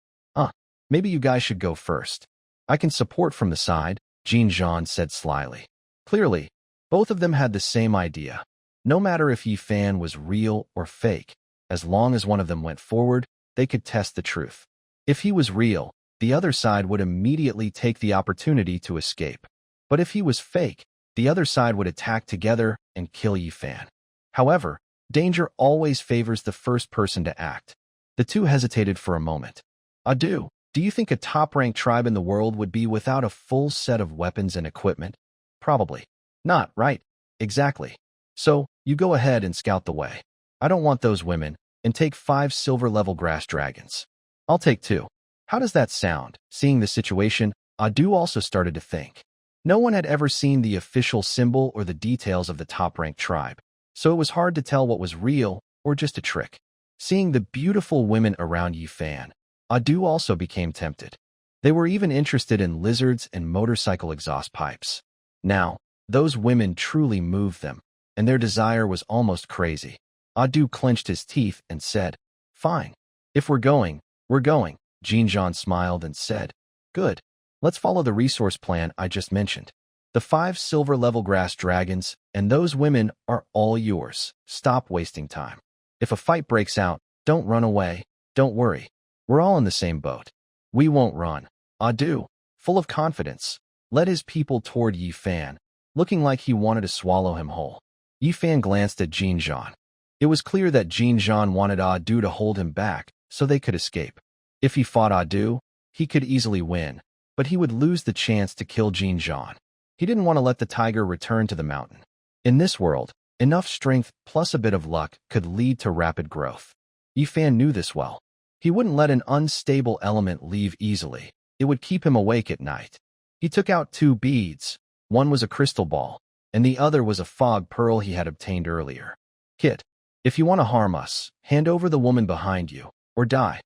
Maybe you guys should go first. I can support from the side," Jean Jean said slyly. Clearly, both of them had the same idea. No matter if Yi Fan was real or fake, as long as one of them went forward, they could test the truth. If he was real, the other side would immediately take the opportunity to escape. But if he was fake, the other side would attack together and kill Yi Fan. However, danger always favors the first person to act. The two hesitated for a moment. Adu, do you think a top-ranked tribe in the world would be without a full set of weapons and equipment? Probably not, right? Exactly. So, you go ahead and scout the way. I don't want those women, and take 5 silver-level grass dragons. I'll take 2. How does that sound? Seeing the situation, Adu also started to think. No one had ever seen the official symbol or the details of the top-ranked tribe, so it was hard to tell what was real or just a trick. Seeing the beautiful women around Yi Fan, Adu also became tempted. They were even interested in lizards and motorcycle exhaust pipes. Now, those women truly moved them, and their desire was almost crazy. Adu clenched his teeth and said, "Fine. If we're going, we're going." Jinzhan smiled and said, "Good. Let's follow the resource plan I just mentioned. The 5 silver-level grass dragons and those women are all yours. Stop wasting time. If a fight breaks out, don't run away. Don't worry. We're all in the same boat. We won't run." Adu, full of confidence, led his people toward Yi Fan, looking like he wanted to swallow him whole. Yi Fan glanced at Jinzhan. It was clear that Jinzhan wanted Adu to hold him back so they could escape. If he fought Adu, he could easily win, but he would lose the chance to kill Jinzhan. He didn't want to let the tiger return to the mountain. In this world, enough strength plus a bit of luck could lead to rapid growth. Yi Fan knew this well. He wouldn't let an unstable element leave easily. It would keep him awake at night. He took out 2 beads. One was a crystal ball, and the other was a fog pearl he had obtained earlier. "Kid, if you want to harm us, hand over the woman behind you, or die."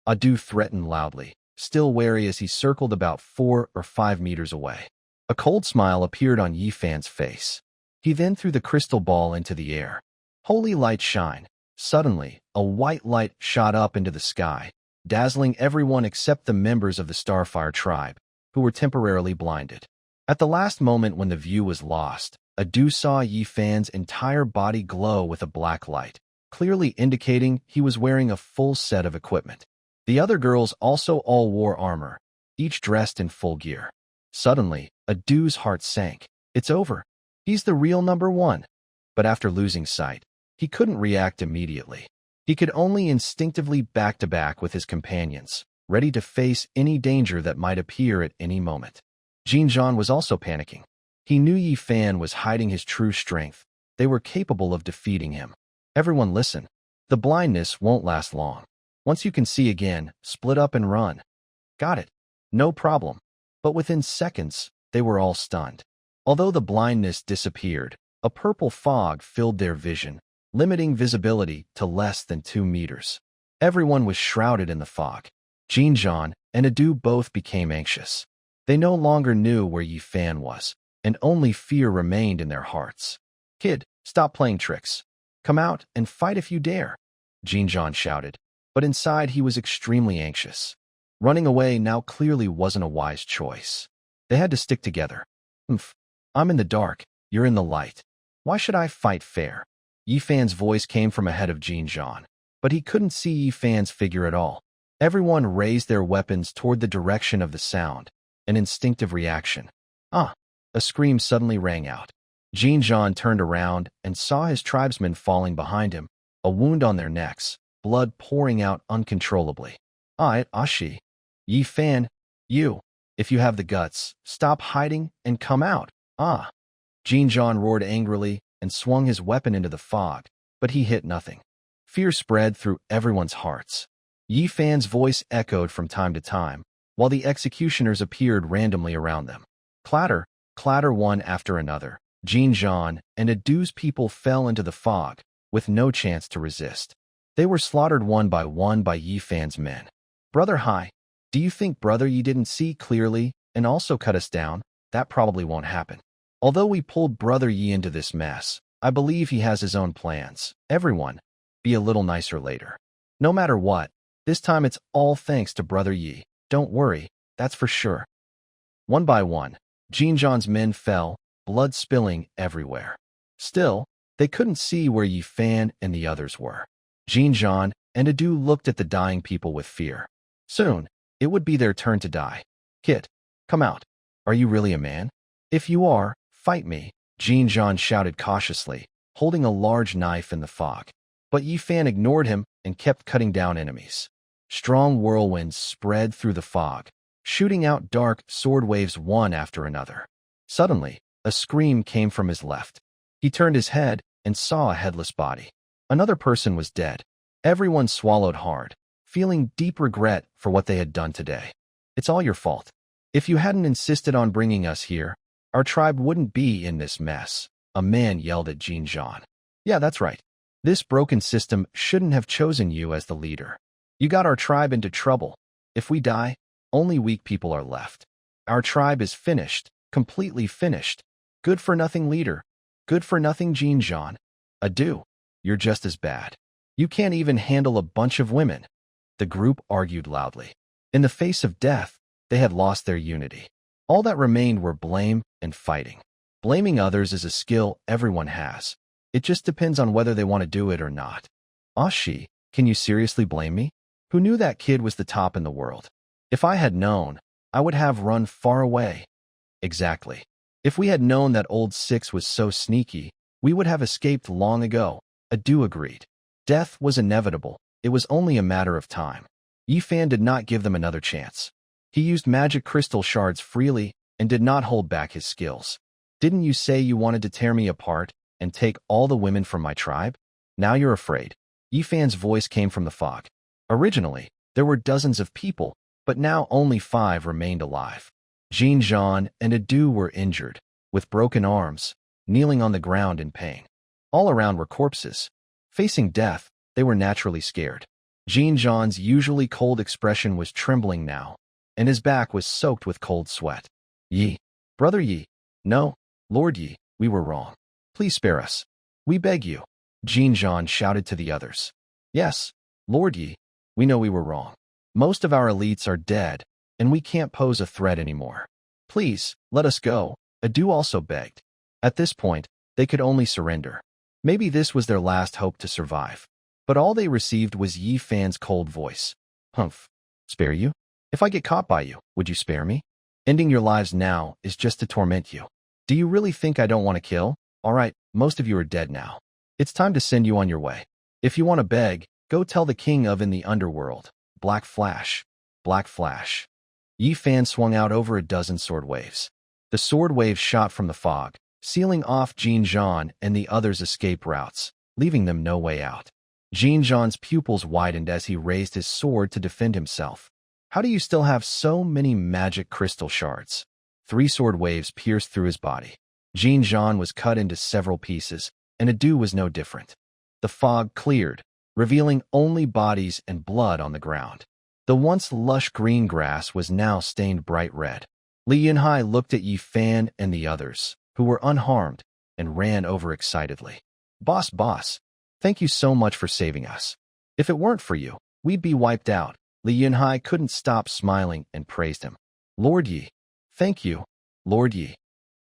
Adu threatened loudly, still wary as he circled about 4 or 5 meters away. A cold smile appeared on Yi Fan's face. He then threw the crystal ball into the air. Holy light shine. Suddenly, a white light shot up into the sky, dazzling everyone except the members of the Starfire tribe, who were temporarily blinded. At the last moment when the view was lost, Adu saw Yi Fan's entire body glow with a black light, clearly indicating he was wearing a full set of equipment. The other girls also all wore armor, each dressed in full gear. Suddenly, Adu's heart sank. It's over. He's the real number 1. But after losing sight, he couldn't react immediately. He could only instinctively back to back with his companions, ready to face any danger that might appear at any moment. Jinzhan was also panicking. He knew Yi Fan was hiding his true strength. They were capable of defeating him. Everyone listen. The blindness won't last long. Once you can see again, split up and run. Got it. No problem. But within seconds, they were all stunned. Although the blindness disappeared, a purple fog filled their vision, limiting visibility to less than 2 meters. Everyone was shrouded in the fog. Jinzhan and Adu both became anxious. They no longer knew where Yi Fan was, and only fear remained in their hearts. "Kid, stop playing tricks. Come out and fight if you dare," Jinzhan shouted, but inside he was extremely anxious. Running away now clearly wasn't a wise choice. They had to stick together. I'm in the dark, you're in the light. Why should I fight fair?" Yi Fan's voice came from ahead of Jinzhan, but he couldn't see Yi Fan's figure at all. Everyone raised their weapons toward the direction of the sound, an instinctive reaction. "Ah!" A scream suddenly rang out. Jinzhan turned around and saw his tribesmen falling behind him, a wound on their necks, blood pouring out uncontrollably. Ashi. Yi Fan, you. If you have the guts, stop hiding and come out. Ah! Jinzhan roared angrily and swung his weapon into the fog, but he hit nothing. Fear spread through everyone's hearts. Yi Fan's voice echoed from time to time, while the executioners appeared randomly around them. Clatter, clatter one after another. Jinzhan and Adu's people fell into the fog, with no chance to resist. They were slaughtered one by Yi Fan's men. "Brother Hai, do you think Brother Yi didn't see clearly and also cut us down? That probably won't happen. Although we pulled Brother Yi into this mess, I believe he has his own plans. Everyone, be a little nicer later. No matter what, this time it's all thanks to Brother Yi. Don't worry, that's for sure." One by one, Jinzhan's men fell, blood spilling everywhere. Still, they couldn't see where Yi Fan and the others were. Jinzhan and Adu looked at the dying people with fear. Soon, it would be their turn to die. "Kid, come out. Are you really a man?" If you are, fight me, Jin Zhan shouted cautiously, holding a large knife in the fog. But Yi Fan ignored him and kept cutting down enemies. Strong whirlwinds spread through the fog, shooting out dark sword waves one after another. Suddenly, a scream came from his left. He turned his head and saw a headless body. Another person was dead. Everyone swallowed hard, feeling deep regret for what they had done today. It's all your fault. If you hadn't insisted on bringing us here, our tribe wouldn't be in this mess, a man yelled at Jin Zhan. Yeah, that's right. This broken system shouldn't have chosen you as the leader. You got our tribe into trouble. If we die, only weak people are left. Our tribe is finished, completely finished. Good for nothing leader. Good for nothing Jin Zhan. Adieu. You're just as bad. You can't even handle a bunch of women. The group argued loudly. In the face of death, they had lost their unity. All that remained were blame and fighting. Blaming others is a skill everyone has. It just depends on whether they want to do it or not. Ashi, can you seriously blame me? Who knew that kid was the top in the world? If I had known, I would have run far away. Exactly. If we had known that old Six was so sneaky, we would have escaped long ago. Adu agreed. Death was inevitable. It was only a matter of time. Yi Fan did not give them another chance. He used magic crystal shards freely and did not hold back his skills. Didn't you say you wanted to tear me apart and take all the women from my tribe? Now you're afraid. Yi Fan's voice came from the fog. Originally, there were dozens of people, but now only 5 remained alive. Jin Zhan and Adu were injured, with broken arms, kneeling on the ground in pain. All around were corpses. Facing death, they were naturally scared. Jin Zhan's usually cold expression was trembling now, and his back was soaked with cold sweat. Yi, Brother Yi, no, Lord Yi, we were wrong. Please spare us. We beg you. Jin Zhan shouted to the others. Yes, Lord Yi, we know we were wrong. Most of our elites are dead, and we can't pose a threat anymore. Please, let us go, Adu also begged. At this point, they could only surrender. Maybe this was their last hope to survive. But all they received was Yi Fan's cold voice. Humph. Spare you? If I get caught by you, would you spare me? Ending your lives now is just to torment you. Do you really think I don't want to kill? All right, most of you are dead now. It's time to send you on your way. If you want to beg, go tell the king of in the underworld. Black Flash. Black Flash. Yi Fan swung out over a dozen sword waves. The sword waves shot from the fog, sealing off Jin Zhan and the others' escape routes, leaving them no way out. Jin Zhan's pupils widened as he raised his sword to defend himself. How do you still have so many magic crystal shards? 3 sword waves pierced through his body. Jin Zhan was cut into several pieces, and Adu was no different. The fog cleared, revealing only bodies and blood on the ground. The once lush green grass was now stained bright red. Li Yunhai looked at Yi Fan and the others, who were unharmed, and ran over excitedly. Boss, thank you so much for saving us. If it weren't for you, we'd be wiped out. Li Yunhai couldn't stop smiling and praised him. Lord Yi. Thank you, Lord Yi.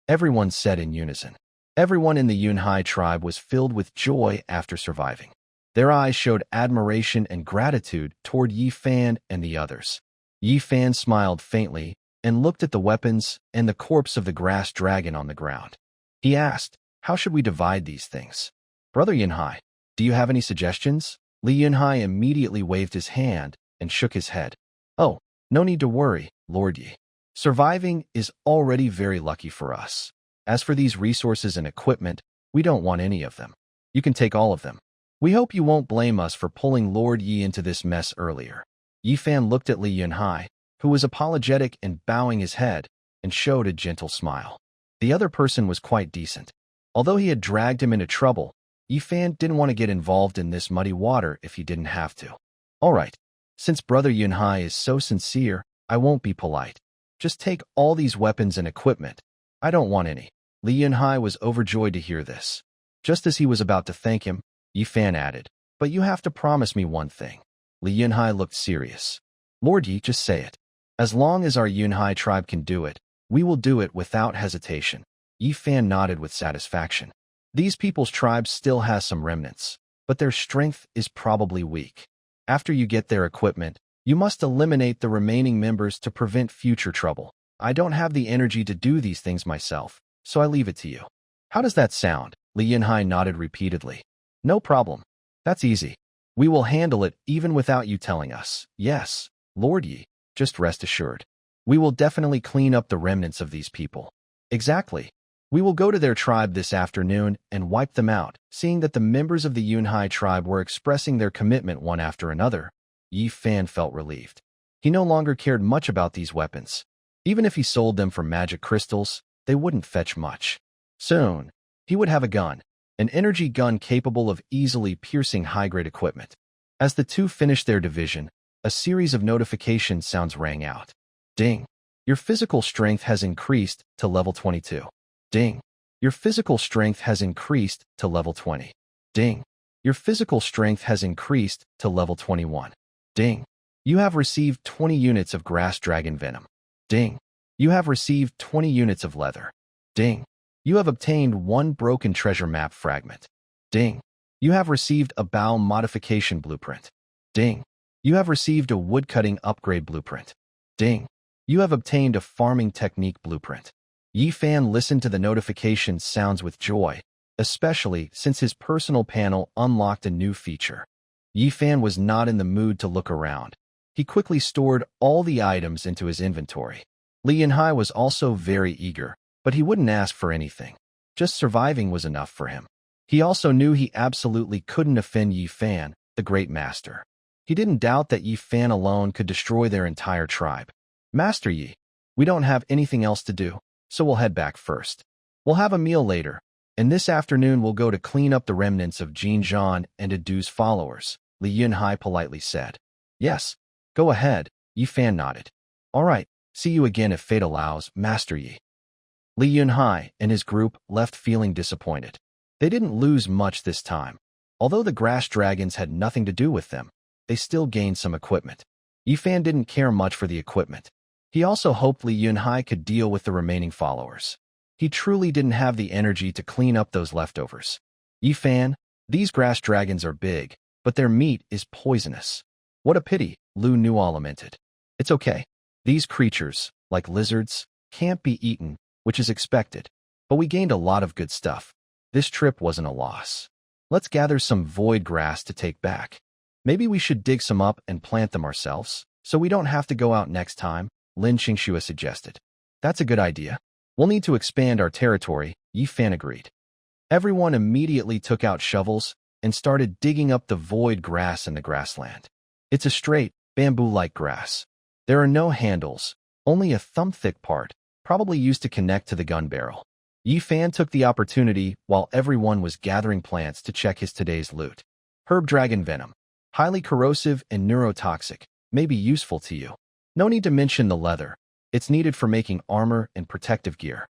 Everyone said in unison. Everyone in the Yunhai tribe was filled with joy after surviving. Their eyes showed admiration and gratitude toward Yi Fan and the others. Yi Fan smiled faintly and looked at the weapons and the corpse of the grass dragon on the ground. He asked, how should we divide these things? Brother Yunhai, do you have any suggestions? Li Yunhai immediately waved his hand and shook his head. Oh, no need to worry, Lord Yi. Surviving is already very lucky for us. As for these resources and equipment, we don't want any of them. You can take all of them. We hope you won't blame us for pulling Lord Yi into this mess earlier. Yi Fan looked at Li Yunhai, who was apologetic and bowing his head, and showed a gentle smile. The other person was quite decent. Although he had dragged him into trouble, Yi Fan didn't want to get involved in this muddy water if he didn't have to. All right, since Brother Yunhai is so sincere, I won't be polite. Just take all these weapons and equipment. I don't want any. Li Yunhai was overjoyed to hear this. Just as he was about to thank him, Yi Fan added, but you have to promise me one thing. Li Yunhai looked serious. Lord Yi, just say it. As long as our Yunhai tribe can do it, we will do it without hesitation. Yi Fan nodded with satisfaction. These people's tribe still has some remnants, but their strength is probably weak. After you get their equipment, you must eliminate the remaining members to prevent future trouble. I don't have the energy to do these things myself, so I leave it to you. How does that sound? Li Yunhai nodded repeatedly. No problem. That's easy. We will handle it even without you telling us. Yes, Lord Yi, just rest assured. We will definitely clean up the remnants of these people. Exactly. We will go to their tribe this afternoon and wipe them out. Seeing that the members of the Yunhai tribe were expressing their commitment one after another, Yi Fan felt relieved. He no longer cared much about these weapons. Even if he sold them for magic crystals, they wouldn't fetch much. Soon, he would have a gun, an energy gun capable of easily piercing high-grade equipment. As the two finished their division, a series of notification sounds rang out. Ding. Your physical strength has increased to level 22. Ding. Your physical strength has increased to level 20. Ding. Your physical strength has increased to level 21. Ding. You have received 20 units of grass dragon venom. Ding. You have received 20 units of leather. Ding. You have obtained 1 broken treasure map fragment. Ding. You have received a bow modification blueprint. Ding. You have received a woodcutting upgrade blueprint. Ding. You have obtained a farming technique blueprint. Yi Fan listened to the notification sounds with joy, especially since his personal panel unlocked a new feature. Yi Fan was not in the mood to look around. He quickly stored all the items into his inventory. Li Yunhai was also very eager, but he wouldn't ask for anything. Just surviving was enough for him. He also knew he absolutely couldn't offend Yi Fan, the great master. He didn't doubt that Yi Fan alone could destroy their entire tribe. Master Yi, we don't have anything else to do, so we'll head back first. We'll have a meal later, and this afternoon we'll go to clean up the remnants of Jin Zhan and Adu's followers, Li Yunhai politely said. Yes, go ahead, Yi Fan nodded. All right, see you again if fate allows, Master Yi. Li Yunhai and his group left feeling disappointed. They didn't lose much this time. Although the grass dragons had nothing to do with them, they still gained some equipment. Yi Fan didn't care much for the equipment. He also hoped Li Yunhai could deal with the remaining followers. He truly didn't have the energy to clean up those leftovers. Yi Fan, these grass dragons are big, but their meat is poisonous. What a pity, Lu Nuo lamented. It's okay. These creatures, like lizards, can't be eaten, which is expected. But we gained a lot of good stuff. This trip wasn't a loss. Let's gather some void grass to take back. Maybe we should dig some up and plant them ourselves, so we don't have to go out next time, Lin Qingxue suggested. That's a good idea. We'll need to expand our territory, Yi Fan agreed. Everyone immediately took out shovels and started digging up the void grass in the grassland. It's a straight, bamboo-like grass. There are no handles, only a thumb-thick part, probably used to connect to the gun barrel. Yi Fan took the opportunity while everyone was gathering plants to check his today's loot. Herb dragon venom, highly corrosive and neurotoxic, may be useful to you. No need to mention the leather. It's needed for making armor and protective gear.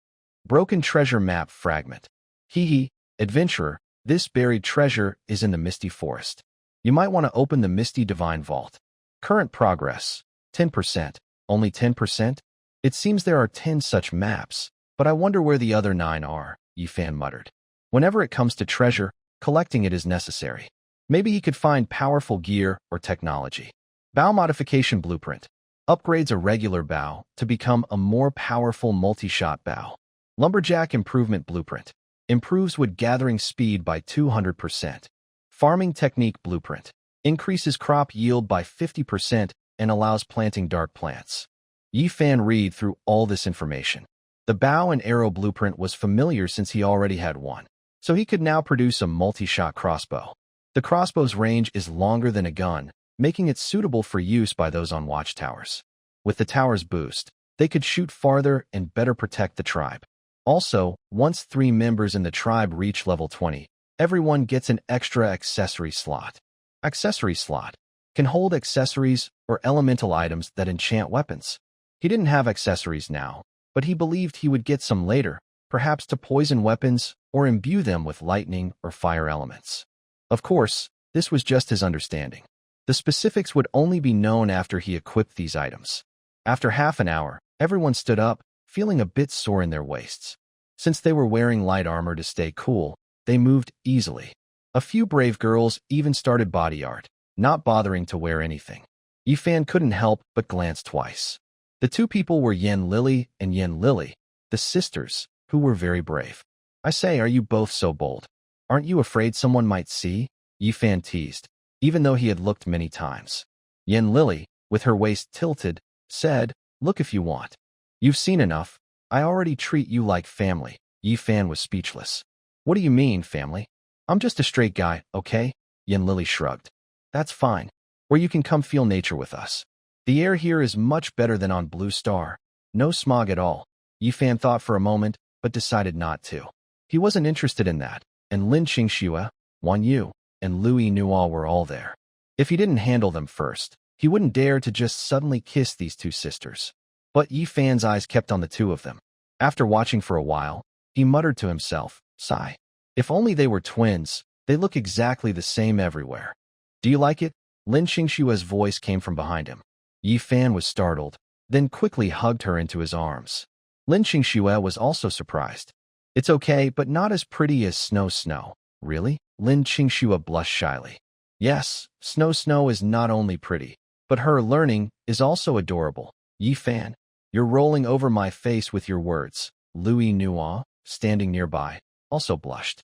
Broken treasure map fragment. Hee, adventurer, this buried treasure is in the Misty Forest. You might want to open the Misty Divine Vault. Current progress, 10%. Only 10%? It seems there are 10 such maps, but I wonder where the other 9 are, Yi Fan muttered. Whenever it comes to treasure, collecting it is necessary. Maybe he could find powerful gear or technology. Bow modification blueprint. Upgrades a regular bow to become a more powerful multi-shot bow. Lumberjack improvement blueprint. Improves wood gathering speed by 200%. Farming technique blueprint. Increases crop yield by 50% and allows planting dark plants. Yi Fan read through all this information. The bow and arrow blueprint was familiar since he already had one, so he could now produce a multi-shot crossbow. The crossbow's range is longer than a gun, making it suitable for use by those on watchtowers. With the tower's boost, they could shoot farther and better protect the tribe. Also, once 3 members in the tribe reach level 20, everyone gets an extra accessory slot. Accessory slot can hold accessories or elemental items that enchant weapons. He didn't have accessories now, but he believed he would get some later, perhaps to poison weapons or imbue them with lightning or fire elements. Of course, this was just his understanding. The specifics would only be known after he equipped these items. After half an hour, everyone stood up, feeling a bit sore in their waists. Since they were wearing light armor to stay cool, they moved easily. A few brave girls even started body art, not bothering to wear anything. Yi Fan couldn't help but glance twice. The two people were Yan Lily and Yan Lily, the sisters, who were very brave. I say, are you both so bold? Aren't you afraid someone might see? Yi Fan teased, even though he had looked many times. Yan Lily, with her waist tilted, said, look if you want. You've seen enough. I already treat you like family. Yi Fan was speechless. What do you mean, family? I'm just a straight guy, okay? Yan Lily shrugged. That's fine. Or you can come feel nature with us. The air here is much better than on Blue Star. No smog at all. Yi Fan thought for a moment, but decided not to. He wasn't interested in that, and Lin Qingxue, Wan Yu, and Lu Yinghua were all there. If he didn't handle them first, he wouldn't dare to just suddenly kiss these two sisters. But Yi Fan's eyes kept on the two of them. After watching for a while, he muttered to himself, sigh. If only they were twins, they look exactly the same everywhere. Do you like it? Lin Qingxue's voice came from behind him. Yi Fan was startled, then quickly hugged her into his arms. Lin Qingxue was also surprised. It's okay, but not as pretty as Snow. Really? Lin Qingxue blushed shyly. Yes, Snow is not only pretty, but her learning is also adorable. Yi Fan, you're rolling over my face with your words. Lu Yinghua, standing nearby, also blushed.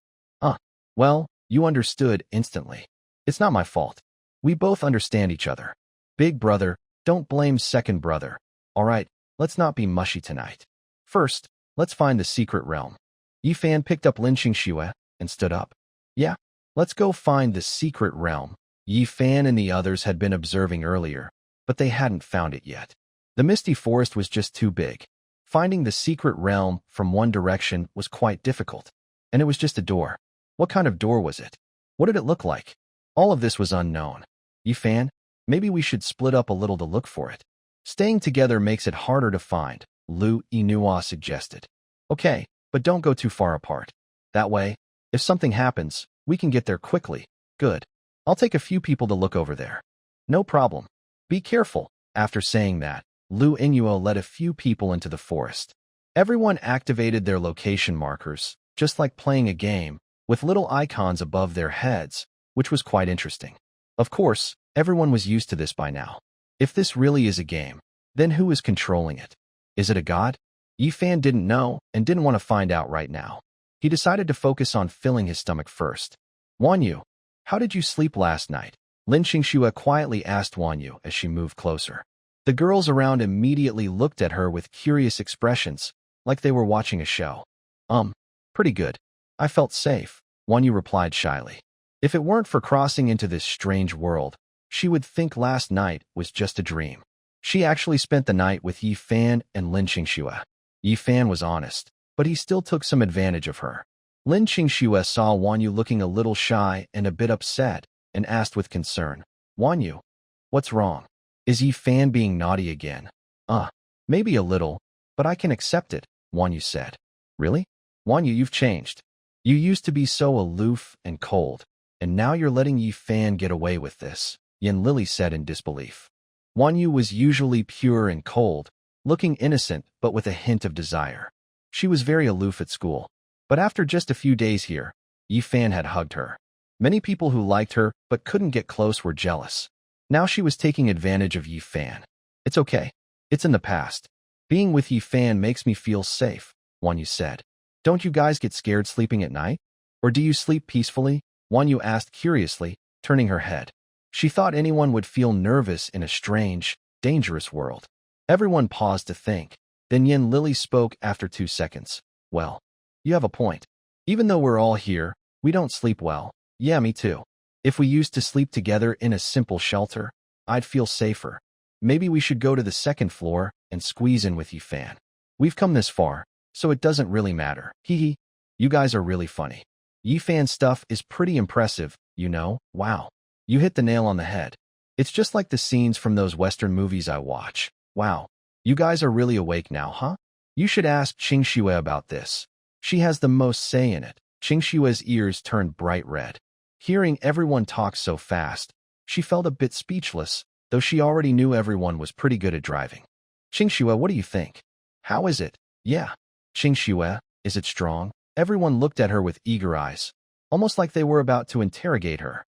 Well, you understood instantly. It's not my fault. We both understand each other. Big brother, don't blame second brother. All right, let's not be mushy tonight. First, let's find the secret realm. Yi Fan picked up Lin Qingxue and stood up. Yeah, let's go find the secret realm. Yi Fan and the others had been observing earlier, but they hadn't found it yet. The misty forest was just too big. Finding the secret realm from one direction was quite difficult, and it was just a door. What kind of door was it? What did it look like? All of this was unknown. Yi Fan, maybe we should split up a little to look for it. Staying together makes it harder to find, Lu Yinghua suggested. Okay, but don't go too far apart. That way, if something happens, we can get there quickly. Good. I'll take a few people to look over there. No problem. Be careful. After saying that, Lu Yinghua led a few people into the forest. Everyone activated their location markers, just like playing a game, with little icons above their heads, which was quite interesting. Of course, everyone was used to this by now. If this really is a game, then who is controlling it? Is it a god? Yi Fan didn't know and didn't want to find out right now. He decided to focus on filling his stomach first. Wan Yu, how did you sleep last night? Lin Qingxue quietly asked Wan Yu as she moved closer. The girls around immediately looked at her with curious expressions, like they were watching a show. Pretty good. I felt safe, Wan Yu replied shyly. If it weren't for crossing into this strange world, she would think last night was just a dream. She actually spent the night with Yi Fan and Lin Qingxue. Yi Fan was honest, but he still took some advantage of her. Lin Qingxue saw Wan Yu looking a little shy and a bit upset, and asked with concern, Wan Yu, what's wrong? Is Yi Fan being naughty again? Maybe a little, but I can accept it, Wan Yu said. Really? Wan Yu, you've changed. You used to be so aloof and cold, and now you're letting Yi Fan get away with this, Yan Lily said in disbelief. Wan Yu was usually pure and cold, looking innocent but with a hint of desire. She was very aloof at school, but after just a few days here, Yi Fan had hugged her. Many people who liked her but couldn't get close were jealous. Now she was taking advantage of Yi Fan. It's okay. It's in the past. Being with Yi Fan makes me feel safe, Wan Yu said. Don't you guys get scared sleeping at night? Or do you sleep peacefully? Wan Yu asked curiously, turning her head. She thought anyone would feel nervous in a strange, dangerous world. Everyone paused to think. Then Yan Lily spoke after 2 seconds. Well, you have a point. Even though we're all here, we don't sleep well. Yeah, me too. If we used to sleep together in a simple shelter, I'd feel safer. Maybe we should go to the second floor and squeeze in with Yi Fan. We've come this far, so it doesn't really matter. Hee hee. You guys are really funny. Yi Fan's stuff is pretty impressive, you know. Wow. You hit the nail on the head. It's just like the scenes from those Western movies I watch. Wow. You guys are really awake now, huh? You should ask Qingxue about this. She has the most say in it. Qingxue's ears turned bright red. Hearing everyone talk so fast, she felt a bit speechless, though she already knew everyone was pretty good at driving. Qingxue, what do you think? How is it? Yeah. Qingxue, is it strong? Everyone looked at her with eager eyes, almost like they were about to interrogate her.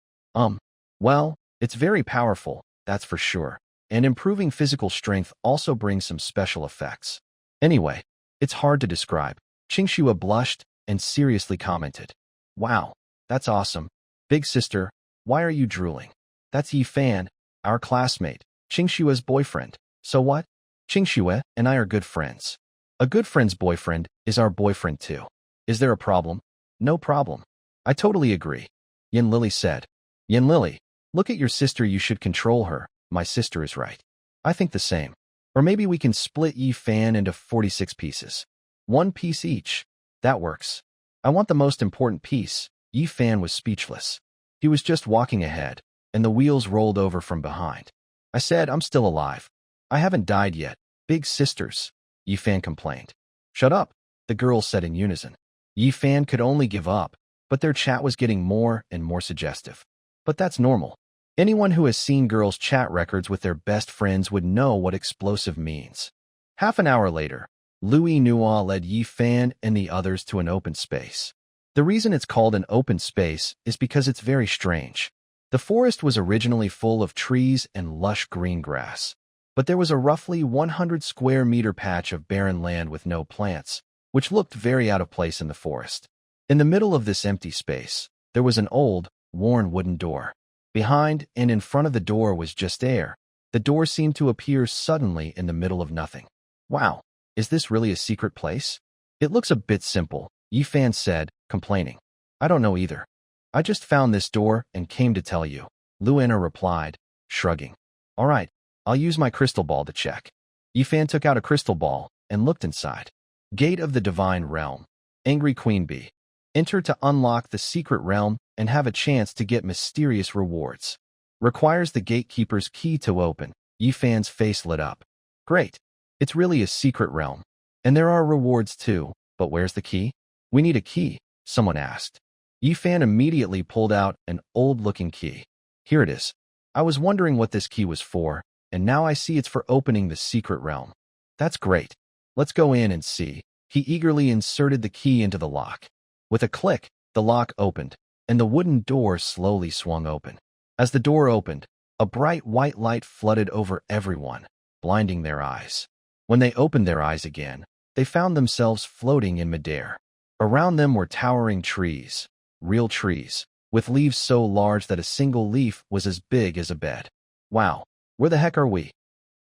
Well, it's very powerful, that's for sure. and improving physical strength also brings some special effects. Anyway, it's hard to describe. Qingxue blushed and seriously commented, "Wow, that's awesome. Big sister, why are you drooling? That's Yi Fan, our classmate, Qingxue's boyfriend. So what? Qingxue and I are good friends. A good friend's boyfriend is our boyfriend too. Is there a problem?" "No problem. I totally agree," Yin Lily said. "Yin Lily, look at your sister, you should control her. My sister is right." "I think the same. Or maybe we can split Yi Fan into 46 pieces. One piece each. That works." "I want the most important piece." Yi Fan was speechless. He was just walking ahead, and the wheels rolled over from behind. "I said I'm still alive. I haven't died yet. Big sisters," Yi Fan complained. "Shut up," the girls said in unison. Yi Fan could only give up, but their chat was getting more and more suggestive. But that's normal. Anyone who has seen girls' chat records with their best friends would know what explosive means. Half an hour later, Louis Nua led Yi Fan and the others to an open space. The reason it's called an open space is because it's very strange. The forest was originally full of trees and lush green grass, but there was a roughly 100 square meter patch of barren land with no plants, which looked very out of place in the forest. In the middle of this empty space, there was an old, worn wooden door. Behind and in front of the door was just air. The door seemed to appear suddenly in the middle of nothing. "Wow, is this really a secret place?" "It looks a bit simple," Yi Fan said, complaining. "I don't know either. I just found this door and came to tell you," Luana replied, shrugging. "All right, I'll use my crystal ball to check." Yi Fan took out a crystal ball and looked inside. Gate of the Divine Realm. Angry Queen Bee. Enter to unlock the secret realm and have a chance to get mysterious rewards. Requires the gatekeeper's key to open. Yi Fan's face lit up. "Great. It's really a secret realm. And there are rewards too, but where's the key?" "We need a key," someone asked. Yi Fan immediately pulled out an old-looking key. "Here it is. I was wondering what this key was for, and now I see it's for opening the secret realm." "That's great. Let's go in and see." He eagerly inserted the key into the lock. With a click, the lock opened, and the wooden door slowly swung open. As the door opened, a bright white light flooded over everyone, blinding their eyes. When they opened their eyes again, they found themselves floating in midair. Around them were towering trees, real trees, with leaves so large that a single leaf was as big as a bed. "Wow, where the heck are we?"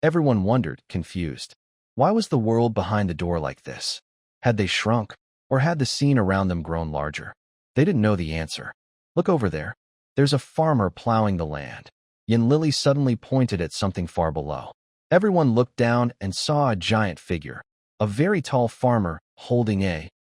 Everyone wondered, confused. Why was the world behind the door like this? Had they shrunk, or had the scene around them grown larger? They didn't know the answer. "Look over there. There's a farmer plowing the land." Yin Lily suddenly pointed at something far below. Everyone looked down and saw a giant figure, a very tall farmer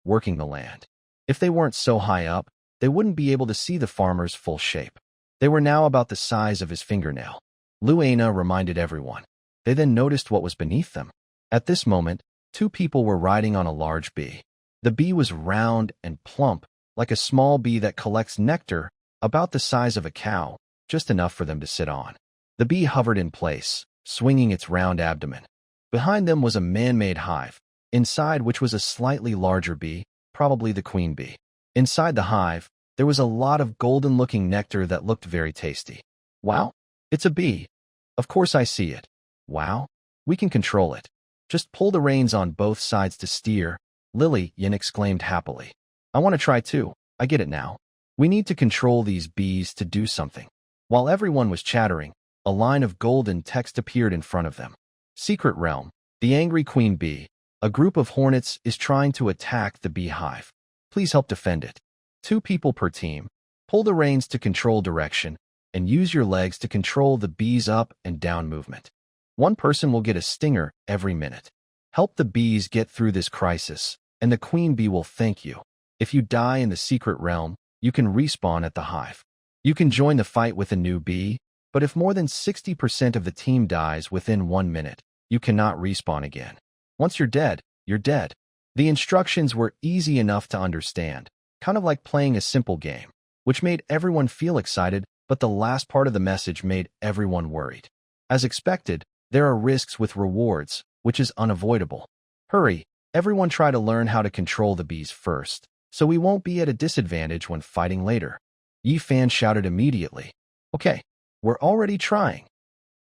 working the land. If they weren't so high up, they wouldn't be able to see the farmer's full shape. They were now about the size of his fingernail. Luana reminded everyone. They then noticed what was beneath them. At this moment, two people were riding on a large bee. The bee was round and plump, like a small bee that collects nectar, about the size of a cow, just enough for them to sit on. The bee hovered in place, swinging its round abdomen. Behind them was a man-made hive, inside which was a slightly larger bee, probably the queen bee. Inside the hive, there was a lot of golden-looking nectar that looked very tasty. "Wow, it's a bee. Of course I see it. Wow, we can control it. Just pull the reins on both sides to steer," Yin exclaimed happily. "I want to try too. I get it now. We need to control these bees to do something." While everyone was chattering, a line of golden text appeared in front of them. "Secret Realm. The Angry Queen Bee. A group of hornets is trying to attack the beehive. Please help defend it. 2 people per team. Pull the reins to control direction, and use your legs to control the bees' up and down movement. 1 person will get a stinger every minute. Help the bees get through this crisis, and the queen bee will thank you. If you die in the secret realm, you can respawn at the hive. You can join the fight with a new bee, but if more than 60% of the team dies within 1 minute, you cannot respawn again. Once you're dead, you're dead." The instructions were easy enough to understand, kind of like playing a simple game, which made everyone feel excited, but the last part of the message made everyone worried. As expected, there are risks with rewards, which is unavoidable. Hurry, everyone try to learn how to control the bees first, so we won't be at a disadvantage when fighting later. Yi Fan shouted immediately. "Okay, we're already trying."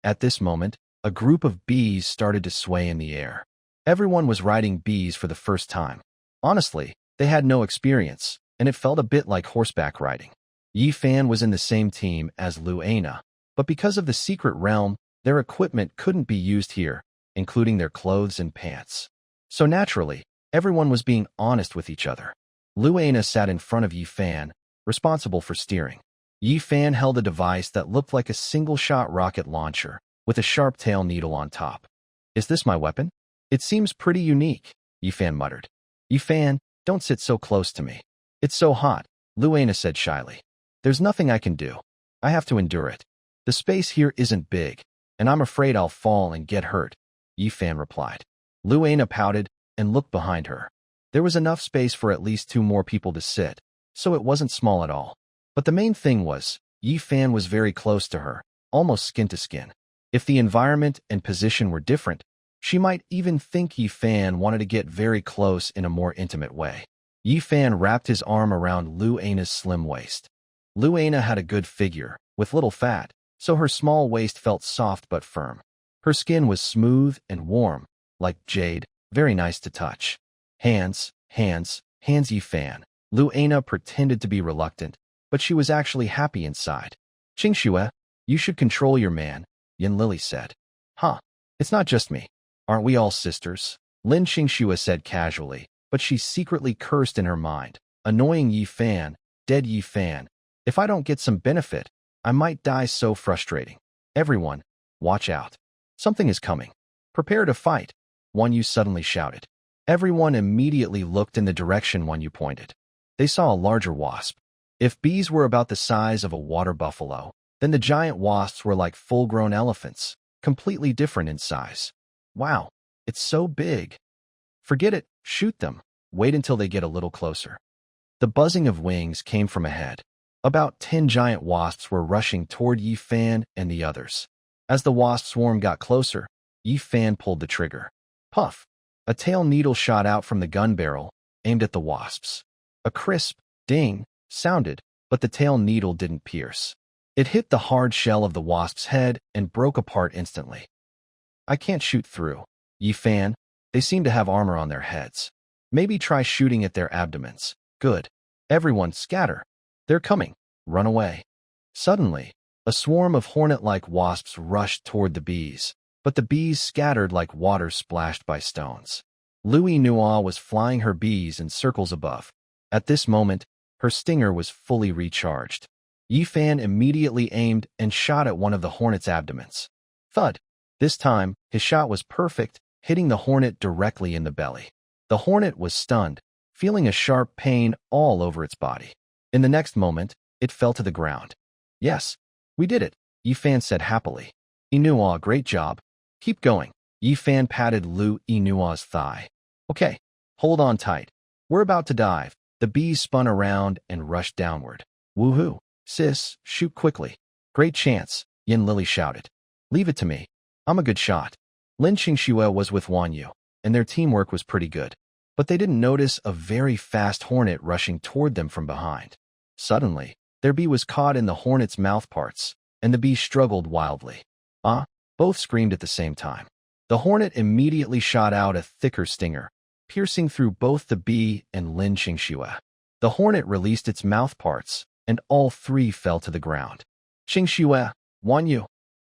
At this moment, a group of bees started to sway in the air. Everyone was riding bees for the first time. Honestly, they had no experience, and it felt a bit like horseback riding. Yi Fan was in the same team as Lu Ana, but because of the secret realm, their equipment couldn't be used here, including their clothes and pants. So naturally, everyone was being honest with each other. Lu Ana sat in front of Yi Fan, responsible for steering. Yi Fan held a device that looked like a single-shot rocket launcher, with a sharp tail needle on top. "Is this my weapon? It seems pretty unique," Yi Fan muttered. "Yi Fan, don't sit so close to me. It's so hot," Lu Ana said shyly. "There's nothing I can do. I have to endure it. The space here isn't big, and I'm afraid I'll fall and get hurt," Yi Fan replied. Lu Ana pouted and looked behind her. There was enough space for at least 2 more people to sit, so it wasn't small at all. But the main thing was, Yi Fan was very close to her, almost skin to skin. If the environment and position were different, she might even think Yi Fan wanted to get very close in a more intimate way. Yi Fan wrapped his arm around Lu Ana's slim waist. Lu Ana had a good figure, with little fat, so her small waist felt soft but firm. Her skin was smooth and warm, like jade, very nice to touch. Hands, Yi Fan. Lu Ana pretended to be reluctant, but she was actually happy inside. "Qingxue, you should control your man," Yin Lily said. "Huh, it's not just me. Aren't we all sisters?" Lin Qingxue said casually, but she secretly cursed in her mind. "Annoying Yi Fan, dead Yi Fan. If I don't get some benefit, I might die so frustrating. Everyone, watch out. Something is coming. Prepare to fight," Wan Yu suddenly shouted. Everyone immediately looked in the direction Wan Yu pointed. They saw a larger wasp. If bees were about the size of a water buffalo, then the giant wasps were like full-grown elephants, completely different in size. "Wow, it's so big." "Forget it, shoot them. Wait until they get a little closer." The buzzing of wings came from ahead. About 10 giant wasps were rushing toward Yi Fan and the others. As the wasp swarm got closer, Yi Fan pulled the trigger. Puff! A tail needle shot out from the gun barrel, aimed at the wasps. A crisp ding sounded, but the tail needle didn't pierce. It hit the hard shell of the wasp's head and broke apart instantly. "I can't shoot through. Yi Fan, they seem to have armor on their heads. Maybe try shooting at their abdomens." "Good. Everyone scatter. They're coming. Run away." Suddenly, a swarm of hornet-like wasps rushed toward the bees, but the bees scattered like water splashed by stones. Lu Yinhua was flying her bees in circles above. At this moment, her stinger was fully recharged. Yi Fan immediately aimed and shot at one of the hornet's abdomens. Thud! This time, his shot was perfect, hitting the hornet directly in the belly. The hornet was stunned, feeling a sharp pain all over its body. In the next moment, it fell to the ground. "Yes, we did it," Yi Fan said happily. "Yinhua, great job. Keep going." Yi Fan patted Lu Yinhua's thigh. "Okay, hold on tight. We're about to dive." The bees spun around and rushed downward. "Woohoo! Sis, shoot quickly." "Great chance," Yin Lily shouted. "Leave it to me. I'm a good shot." Lin Qingxue was with Wan Yu, and their teamwork was pretty good. But they didn't notice a very fast hornet rushing toward them from behind. Suddenly, their bee was caught in the hornet's mouth parts, and the bee struggled wildly. "Ah!" Both screamed at the same time. The hornet immediately shot out a thicker stinger, piercing through both the bee and Lin Qingxue. The hornet released its mouth parts, and all 3 fell to the ground. "Qingxue, Wan Yu,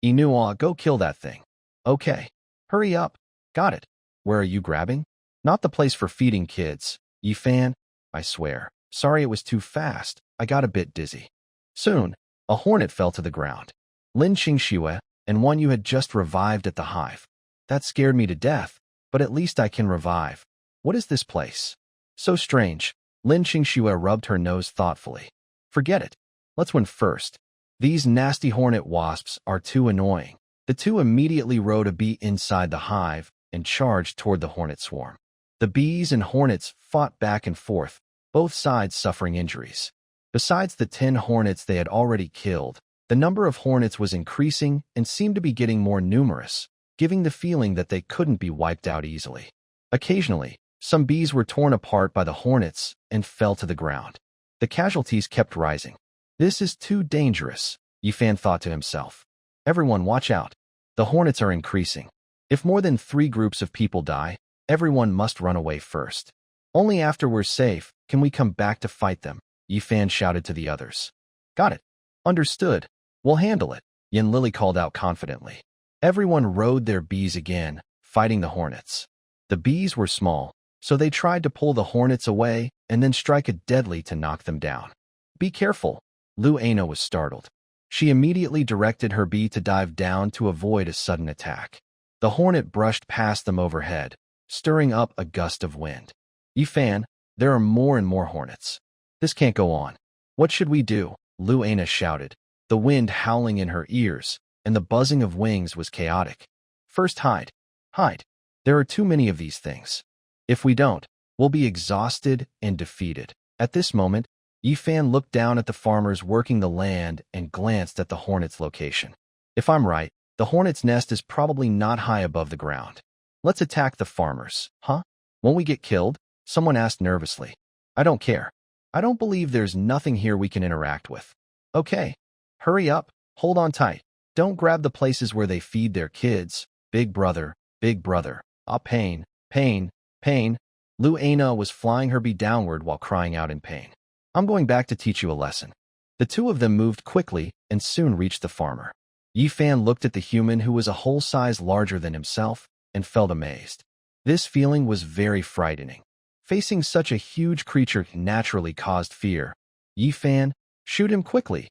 Yinhua, go kill that thing." "Okay. Hurry up." "Got it. Where are you grabbing?" "Not the place for feeding kids. Yi Fan, I swear. Sorry it was too fast. I got a bit dizzy." Soon, a hornet fell to the ground. Lin Qingxue and Wan Yu had just revived at the hive. "That scared me to death, but at least I can revive. What is this place? So strange." Lin Qingxue rubbed her nose thoughtfully. "Forget it. Let's win first. These nasty hornet wasps are too annoying." The 2 immediately rode a bee inside the hive and charged toward the hornet swarm. The bees and hornets fought back and forth, both sides suffering injuries. Besides the 10 hornets they had already killed, the number of hornets was increasing and seemed to be getting more numerous, giving the feeling that they couldn't be wiped out easily. Occasionally, some bees were torn apart by the hornets and fell to the ground. The casualties kept rising. "This is too dangerous," Yi Fan thought to himself. "Everyone watch out. The hornets are increasing. If more than 3 groups of people die, everyone must run away first. Only after we're safe can we come back to fight them, Yifan shouted to the others. Got it. Understood. We'll handle it, Yin Lily called out confidently. Everyone rode their bees again, fighting the hornets. The bees were small, so they tried to pull the hornets away and then strike it deadly to knock them down. Be careful. Lu Ana was startled. She immediately directed her bee to dive down to avoid a sudden attack. The hornet brushed past them overhead, stirring up a gust of wind. Yifan, there are more and more hornets. This can't go on. What should we do? Lu Ana shouted, the wind howling in her ears, and the buzzing of wings was chaotic. First hide. Hide. There are too many of these things. If we don't, we'll be exhausted and defeated. At this moment, Yifan looked down at the farmers working the land and glanced at the hornet's location. If I'm right, the hornet's nest is probably not high above the ground. Let's attack the farmers. Huh? Won't we get killed? Someone asked nervously. I don't care. I don't believe there's nothing here we can interact with. Okay. Hurry up. Hold on tight. Don't grab the places where they feed their kids. Big brother. Big brother. Ah, pain. Pain. Pain. Lu Ana was flying her bee downward while crying out in pain. I'm going back to teach you a lesson. The two of them moved quickly and soon reached the farmer. Yifan looked at the human who was a whole size larger than himself and felt amazed. This feeling was very frightening. Facing such a huge creature naturally caused fear. Yifan, shoot him quickly.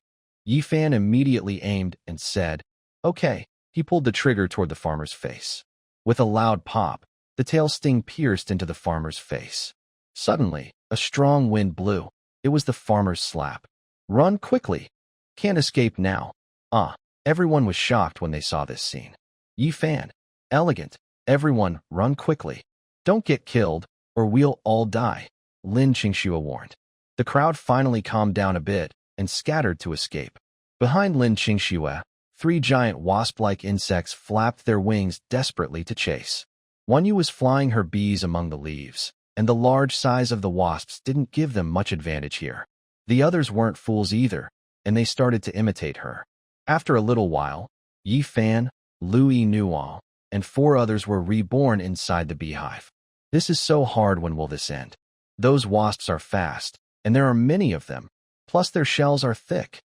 Yifan immediately aimed and said, okay. He pulled the trigger toward the farmer's face. With a loud pop, the tail sting pierced into the farmer's face. Suddenly, a strong wind blew. It was the farmer's slap. Run quickly. Can't escape now. Everyone was shocked when they saw this scene. Yifan, elegant. Everyone, run quickly. Don't get killed, or we'll all die, Lin Qingxue warned. The crowd finally calmed down a bit and scattered to escape. Behind Lin Qingxue, 3 giant wasp-like insects flapped their wings desperately to chase. One Yu was flying her bees among the leaves, and the large size of the wasps didn't give them much advantage here. The others weren't fools either, and they started to imitate her. After a little while, Yifan, Lui Nuo, and 4 others were reborn inside the beehive. This is so hard. When will this end? Those wasps are fast, and there are many of them, plus their shells are thick,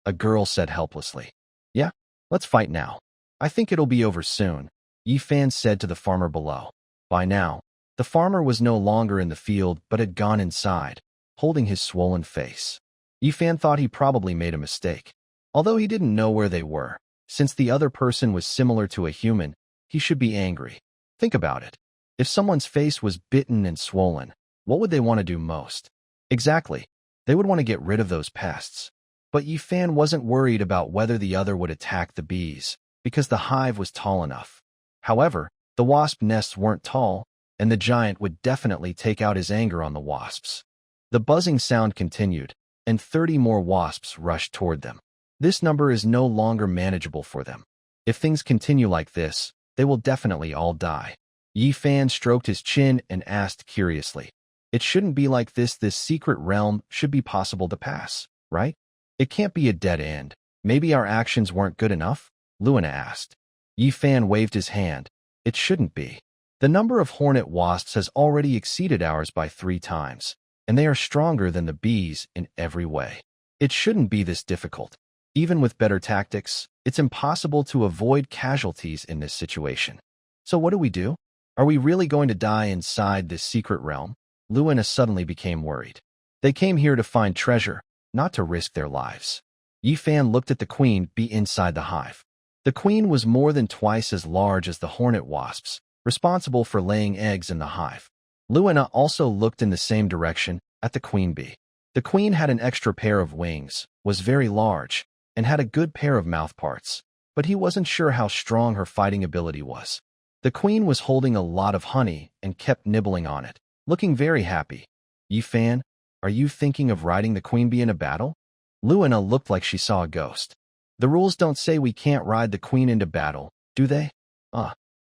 a girl said helplessly. Yeah, let's fight now. I think it'll be over soon, Yifan said to the farmer below. By now, the farmer was no longer in the field but had gone inside, holding his swollen face. Yifan thought he probably made a mistake. Although he didn't know where they were, since the other person was similar to a human, he should be angry. Think about it. If someone's face was bitten and swollen, what would they want to do most? Exactly. They would want to get rid of those pests. But Yifan wasn't worried about whether the other would attack the bees, because the hive was tall enough. However, the wasp nests weren't tall, and the giant would definitely take out his anger on the wasps. The buzzing sound continued, and 30 more wasps rushed toward them. This number is no longer manageable for them. If things continue like this, they will definitely all die. Yifan stroked his chin and asked curiously, it shouldn't be like this. This secret realm should be possible to pass, right? It can't be a dead end. Maybe our actions weren't good enough? Lu Ana asked. Yifan waved his hand. It shouldn't be. The number of hornet wasps has already exceeded ours by 3 times, and they are stronger than the bees in every way. It shouldn't be this difficult. Even with better tactics, it's impossible to avoid casualties in this situation. So what do we do? Are we really going to die inside this secret realm? Lu Ana suddenly became worried. They came here to find treasure, not to risk their lives. Yifan looked at the queen bee inside the hive. The queen was more than twice as large as the hornet wasps, responsible for laying eggs in the hive. Lu Ana also looked in the same direction at the queen bee. The queen had an extra pair of wings, was very large, and had a good pair of mouth parts, but he wasn't sure how strong her fighting ability was. The queen was holding a lot of honey and kept nibbling on it, looking very happy. Yifan, are you thinking of riding the queen bee in a battle? Lu Ana looked like she saw a ghost. The rules don't say we can't ride the queen into battle, do they?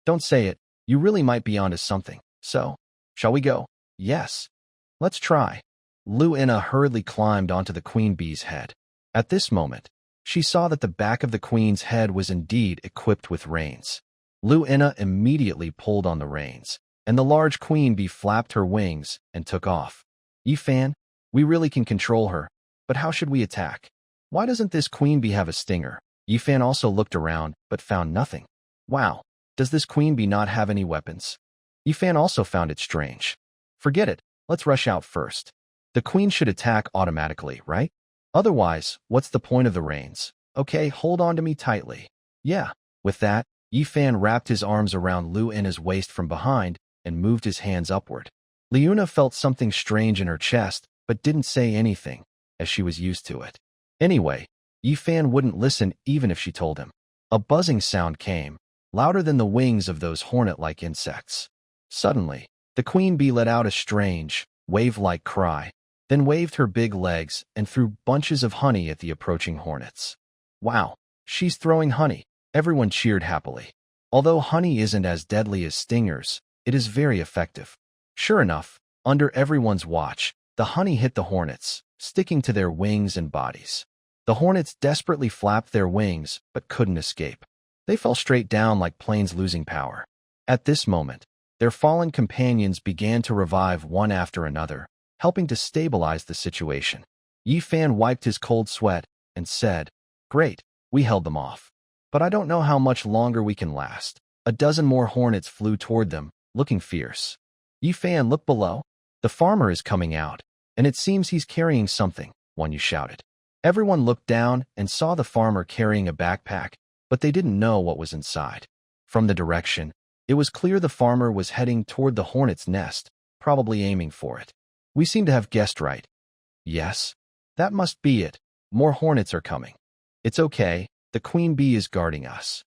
Don't say it. You really might be onto something. So, shall we go? Yes. Let's try. Lu Ana hurriedly climbed onto the queen bee's head. At this moment, she saw that the back of the queen's head was indeed equipped with reins. Luina immediately pulled on the reins, and the large queen bee flapped her wings and took off. Yifan, we really can control her, but how should we attack? Why doesn't this queen bee have a stinger? Yifan also looked around, but found nothing. Wow, does this queen bee not have any weapons? Yifan also found it strange. Forget it, let's rush out first. The queen should attack automatically, right? Otherwise, what's the point of the reins? Okay, hold on to me tightly. Yeah. With that, Yifan wrapped his arms around Luina's waist from behind and moved his hands upward. Luina felt something strange in her chest, but didn't say anything, as she was used to it. Anyway, Yifan wouldn't listen even if she told him. A buzzing sound came, louder than the wings of those hornet-like insects. Suddenly, the queen bee let out a strange, wave-like cry, then waved her big legs and threw bunches of honey at the approaching hornets. Wow, she's throwing honey. Everyone cheered happily. Although honey isn't as deadly as stingers, it is very effective. Sure enough, under everyone's watch, the honey hit the hornets, sticking to their wings and bodies. The hornets desperately flapped their wings, but couldn't escape. They fell straight down like planes losing power. At this moment, their fallen companions began to revive one after another, helping to stabilize the situation. Yifan wiped his cold sweat and said, "Great, we held them off. But I don't know how much longer we can last." A dozen more hornets flew toward them, looking fierce. Yifan, look below. The farmer is coming out, and it seems he's carrying something, one shouted. Everyone looked down and saw the farmer carrying a backpack, but they didn't know what was inside. From the direction, it was clear the farmer was heading toward the hornet's nest, probably aiming for it. We seem to have guessed right. Yes, that must be it. More hornets are coming. It's okay, the queen bee is guarding us.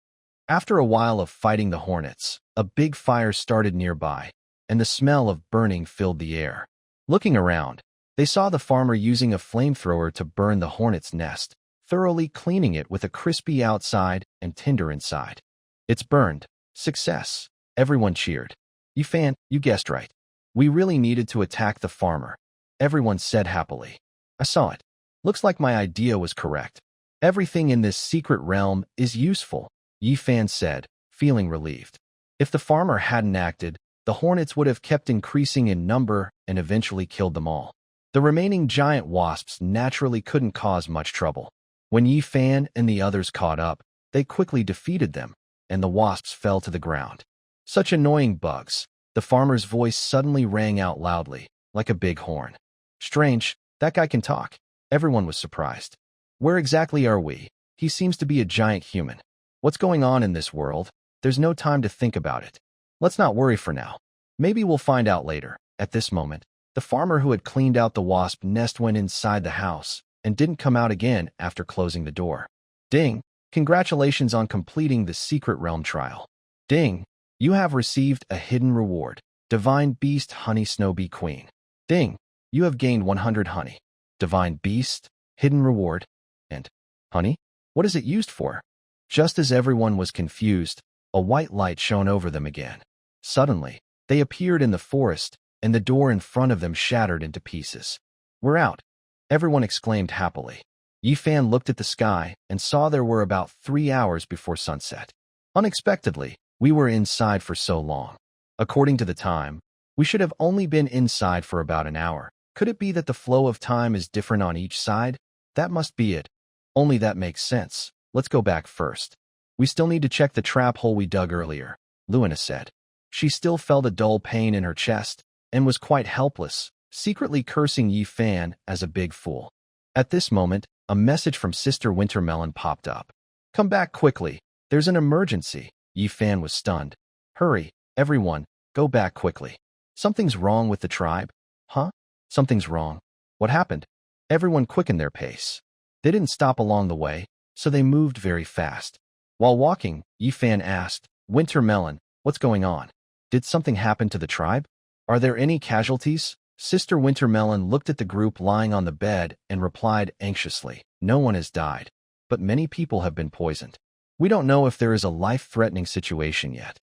After a while of fighting the hornets, a big fire started nearby, and the smell of burning filled the air. Looking around, they saw the farmer using a flamethrower to burn the hornet's nest, thoroughly cleaning it with a crispy outside and tender inside. It's burned. Success. Everyone cheered. Yifan, you guessed right. We really needed to attack the farmer. Everyone said happily. I saw it. Looks like my idea was correct. Everything in this secret realm is useful, Yifan said, feeling relieved. If the farmer hadn't acted, the hornets would have kept increasing in number and eventually killed them all. The remaining giant wasps naturally couldn't cause much trouble. When Yifan and the others caught up, they quickly defeated them, and the wasps fell to the ground. Such annoying bugs. The farmer's voice suddenly rang out loudly, like a big horn. Strange, that guy can talk. Everyone was surprised. Where exactly are we? He seems to be a giant human. What's going on in this world? There's no time to think about it. Let's not worry for now. Maybe we'll find out later. At this moment, the farmer who had cleaned out the wasp nest went inside the house and didn't come out again after closing the door. Ding! Congratulations on completing the secret realm trial. Ding! You have received a hidden reward. Divine Beast Honey Snow Bee Queen. Ding! You have gained 100 honey. Divine Beast, hidden reward, and honey? What is it used for? Just as everyone was confused, a white light shone over them again. Suddenly, they appeared in the forest, and the door in front of them shattered into pieces. We're out! Everyone exclaimed happily. Yifan looked at the sky and saw there were about 3 hours before sunset. Unexpectedly, we were inside for so long. According to the time, we should have only been inside for about an hour. Could it be that the flow of time is different on each side? That must be it. Only that makes sense. Let's go back first. We still need to check the trap hole we dug earlier, Luina said. She still felt a dull pain in her chest and was quite helpless, secretly cursing Yifan as a big fool. At this moment, a message from Sister Wintermelon popped up. Come back quickly. There's an emergency. Yifan was stunned. Hurry, everyone, go back quickly. Something's wrong with the tribe? Huh? Something's wrong. What happened? Everyone quickened their pace. They didn't stop along the way, so they moved very fast. While walking, Yifan asked, Wintermelon, what's going on? Did something happen to the tribe? Are there any casualties? Sister Wintermelon looked at the group lying on the bed and replied anxiously, No one has died, but many people have been poisoned. We don't know if there is a life-threatening situation yet.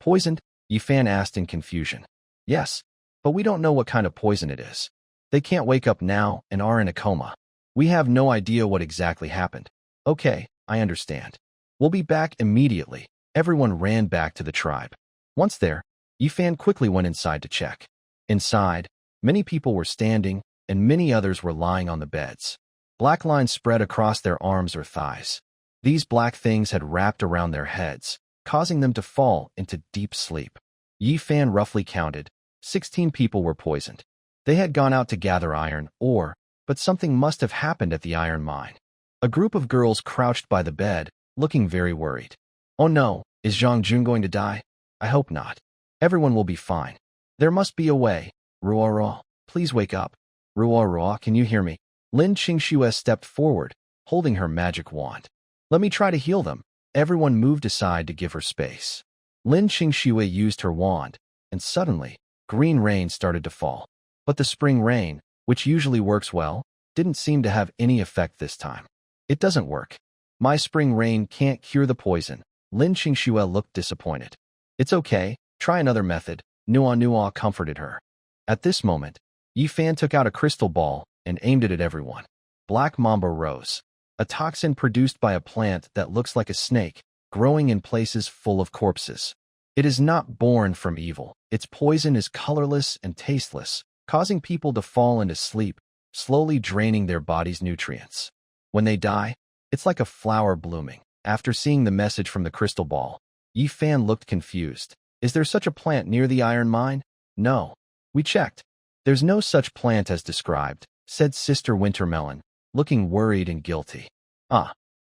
Poisoned? Yifan asked in confusion. Yes, but we don't know what kind of poison it is. They can't wake up now and are in a coma. We have no idea what exactly happened. Okay, I understand. We'll be back immediately. Everyone ran back to the tribe. Once there, Yifan quickly went inside to check. Inside, many people were standing, and many others were lying on the beds. Black lines spread across their arms or thighs. These black things had wrapped around their heads, causing them to fall into deep sleep. Yifan roughly counted. 16 people were poisoned. They had gone out to gather iron ore, but something must have happened at the iron mine. A group of girls crouched by the bed, looking very worried. Oh no, is Zhang Jun going to die? I hope not. Everyone will be fine. There must be a way. Ruo, please wake up. Ruo, can you hear me? Lin Qingxue stepped forward, holding her magic wand. Let me try to heal them. Everyone moved aside to give her space. Lin Qingxue used her wand, and suddenly, green rain started to fall. But the spring rain, which usually works well, didn't seem to have any effect this time. It doesn't work. My spring rain can't cure the poison. Lin Qingxue looked disappointed. It's okay, try another method. Nua comforted her. At this moment, Yifan took out a crystal ball and aimed it at everyone. Black Mamba rose, a toxin produced by a plant that looks like a snake, growing in places full of corpses. It is not born from evil. Its poison is colorless and tasteless, causing people to fall into sleep, slowly draining their body's nutrients. When they die, it's like a flower blooming. After seeing the message from the crystal ball, Yifan looked confused. Is there such a plant near the iron mine? No. We checked. There's no such plant as described, said Sister Wintermelon, looking worried and guilty.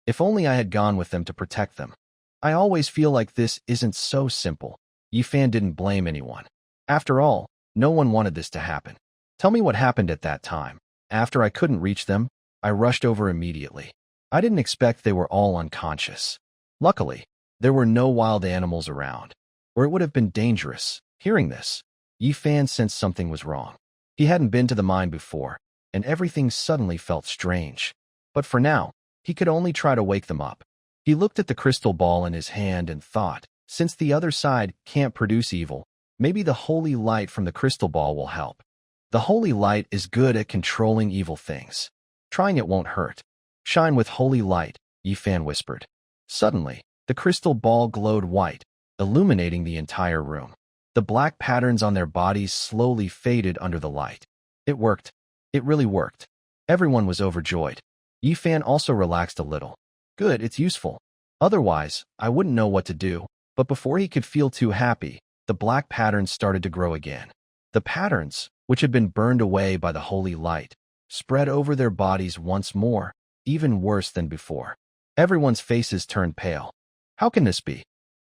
If only I had gone with them to protect them. I always feel like this isn't so simple. Yifan didn't blame anyone. After all, no one wanted this to happen. Tell me what happened at that time. After I couldn't reach them, I rushed over immediately. I didn't expect they were all unconscious. Luckily, there were no wild animals around, or it would have been dangerous. Hearing this, Yifan sensed something was wrong. He hadn't been to the mine before, and everything suddenly felt strange. But for now, he could only try to wake them up. He looked at the crystal ball in his hand and thought, since the other side can't produce evil, maybe the holy light from the crystal ball will help. The holy light is good at controlling evil things. Trying it won't hurt. Shine with holy light, Yifan whispered. Suddenly, the crystal ball glowed white, illuminating the entire room. The black patterns on their bodies slowly faded under the light. It worked. It really worked. Everyone was overjoyed. Yifan also relaxed a little. Good, it's useful. Otherwise, I wouldn't know what to do. But before he could feel too happy, the black patterns started to grow again. The patterns, which had been burned away by the holy light, spread over their bodies once more, even worse than before. Everyone's faces turned pale. How can this be?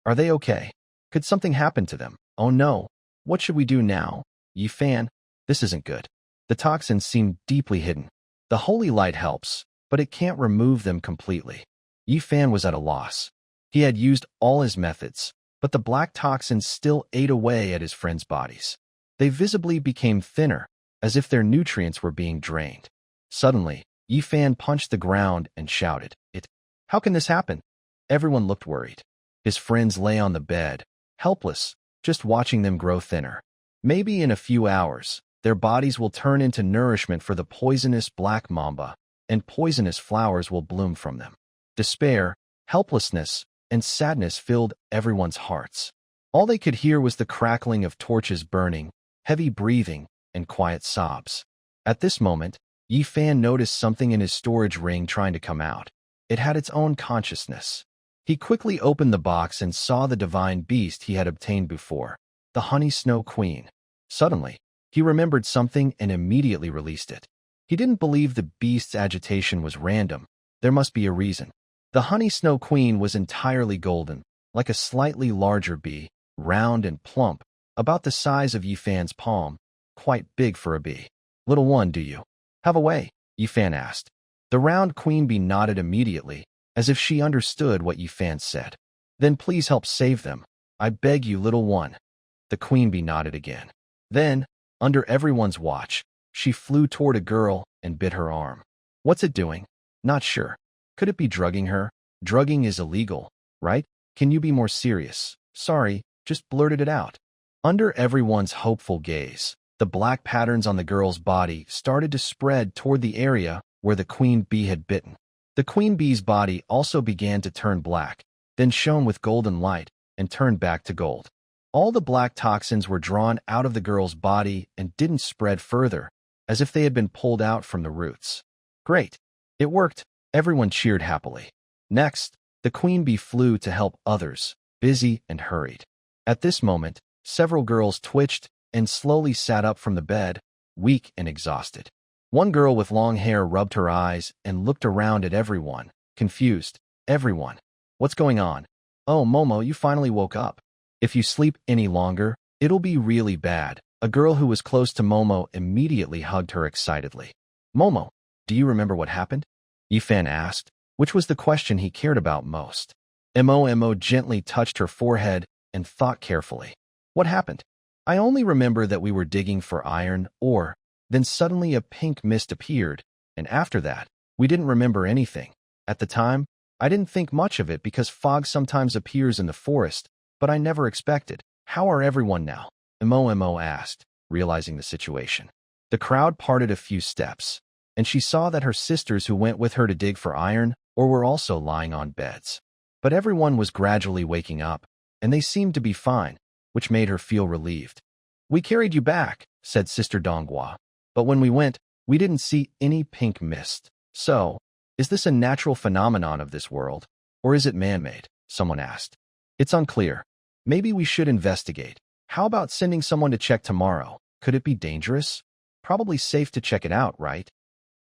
Are they okay? Could something happen to them? Oh no. What should we do now? Yifan, this isn't good. The toxins seem deeply hidden. The holy light helps, but it can't remove them completely. Yifan was at a loss. He had used all his methods, but the black toxins still ate away at his friends' bodies. They visibly became thinner, as if their nutrients were being drained. Suddenly, Yifan punched the ground and shouted, How can this happen? Everyone looked worried. His friends lay on the bed, helpless, just watching them grow thinner. Maybe in a few hours, their bodies will turn into nourishment for the poisonous black mamba, and poisonous flowers will bloom from them. Despair, helplessness, and sadness filled everyone's hearts. All they could hear was the crackling of torches burning, heavy breathing, and quiet sobs. At this moment, Yifan noticed something in his storage ring trying to come out. It had its own consciousness. He quickly opened the box and saw the divine beast he had obtained before, the Honey Snow Queen. Suddenly, he remembered something and immediately released it. He didn't believe the beast's agitation was random. There must be a reason. The Honey Snow Queen was entirely golden, like a slightly larger bee, round and plump, about the size of Yifan's palm, quite big for a bee. Little one, do you have a way? Yifan asked. The round queen bee nodded immediately, as if she understood what Yifan said. Then please help save them. I beg you, little one. The queen bee nodded again. Then, under everyone's watch, she flew toward a girl and bit her arm. What's it doing? Not sure. Could it be drugging her? Drugging is illegal, right? Can you be more serious? Sorry, just blurted it out. Under everyone's hopeful gaze, the black patterns on the girl's body started to spread toward the area where the queen bee had bitten. The queen bee's body also began to turn black, then shone with golden light and turned back to gold. All the black toxins were drawn out of the girl's body and didn't spread further, as if they had been pulled out from the roots. Great. It worked. Everyone cheered happily. Next, the queen bee flew to help others, busy and hurried. At this moment, several girls twitched and slowly sat up from the bed, weak and exhausted. One girl with long hair rubbed her eyes and looked around at everyone, confused. Everyone. What's going on? Oh, Momo, you finally woke up. If you sleep any longer, it'll be really bad. A girl who was close to Momo immediately hugged her excitedly. Momo, do you remember what happened? Yifan asked, which was the question he cared about most. Mo gently touched her forehead and thought carefully. What happened? I only remember that we were digging for iron ore, then suddenly a pink mist appeared, and after that, we didn't remember anything. At the time, I didn't think much of it because fog sometimes appears in the forest, but I never expected. How are everyone now? Mo asked, realizing the situation. The crowd parted a few steps, and she saw that her sisters who went with her to dig for iron or were also lying on beds. But everyone was gradually waking up, and they seemed to be fine, which made her feel relieved. We carried you back, said Sister Donghua, but when we went, we didn't see any pink mist. So, is this a natural phenomenon of this world, or is it man-made? Someone asked. It's unclear. Maybe we should investigate. How about sending someone to check tomorrow? Could it be dangerous? Probably safe to check it out, right?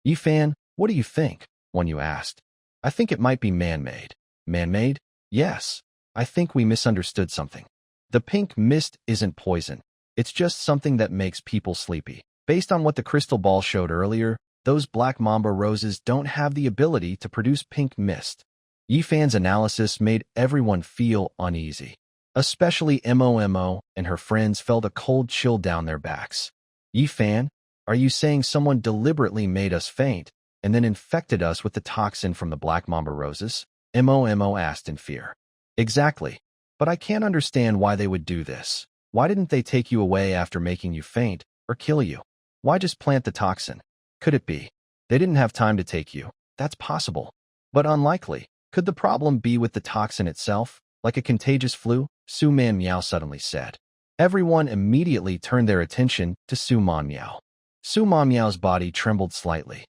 Yifan, what do you think? One you asked. I think it might be man-made. Man-made? Yes. I think we misunderstood something. The pink mist isn't poison. It's just something that makes people sleepy. Based on what the crystal ball showed earlier, those black mamba roses don't have the ability to produce pink mist. Yifan's analysis made everyone feel uneasy. Especially Mo and her friends felt a cold chill down their backs. Yifan, are you saying someone deliberately made us faint and then infected us with the toxin from the black mamba roses? Mo asked in fear. Exactly. But I can't understand why they would do this. Why didn't they take you away after making you faint or kill you? Why just plant the toxin? Could it be they didn't have time to take you? That's possible, but unlikely. Could the problem be with the toxin itself, like a contagious flu? Su Man Miao suddenly said. Everyone immediately turned their attention to Su Man Miao. Su Man Miao's body trembled slightly.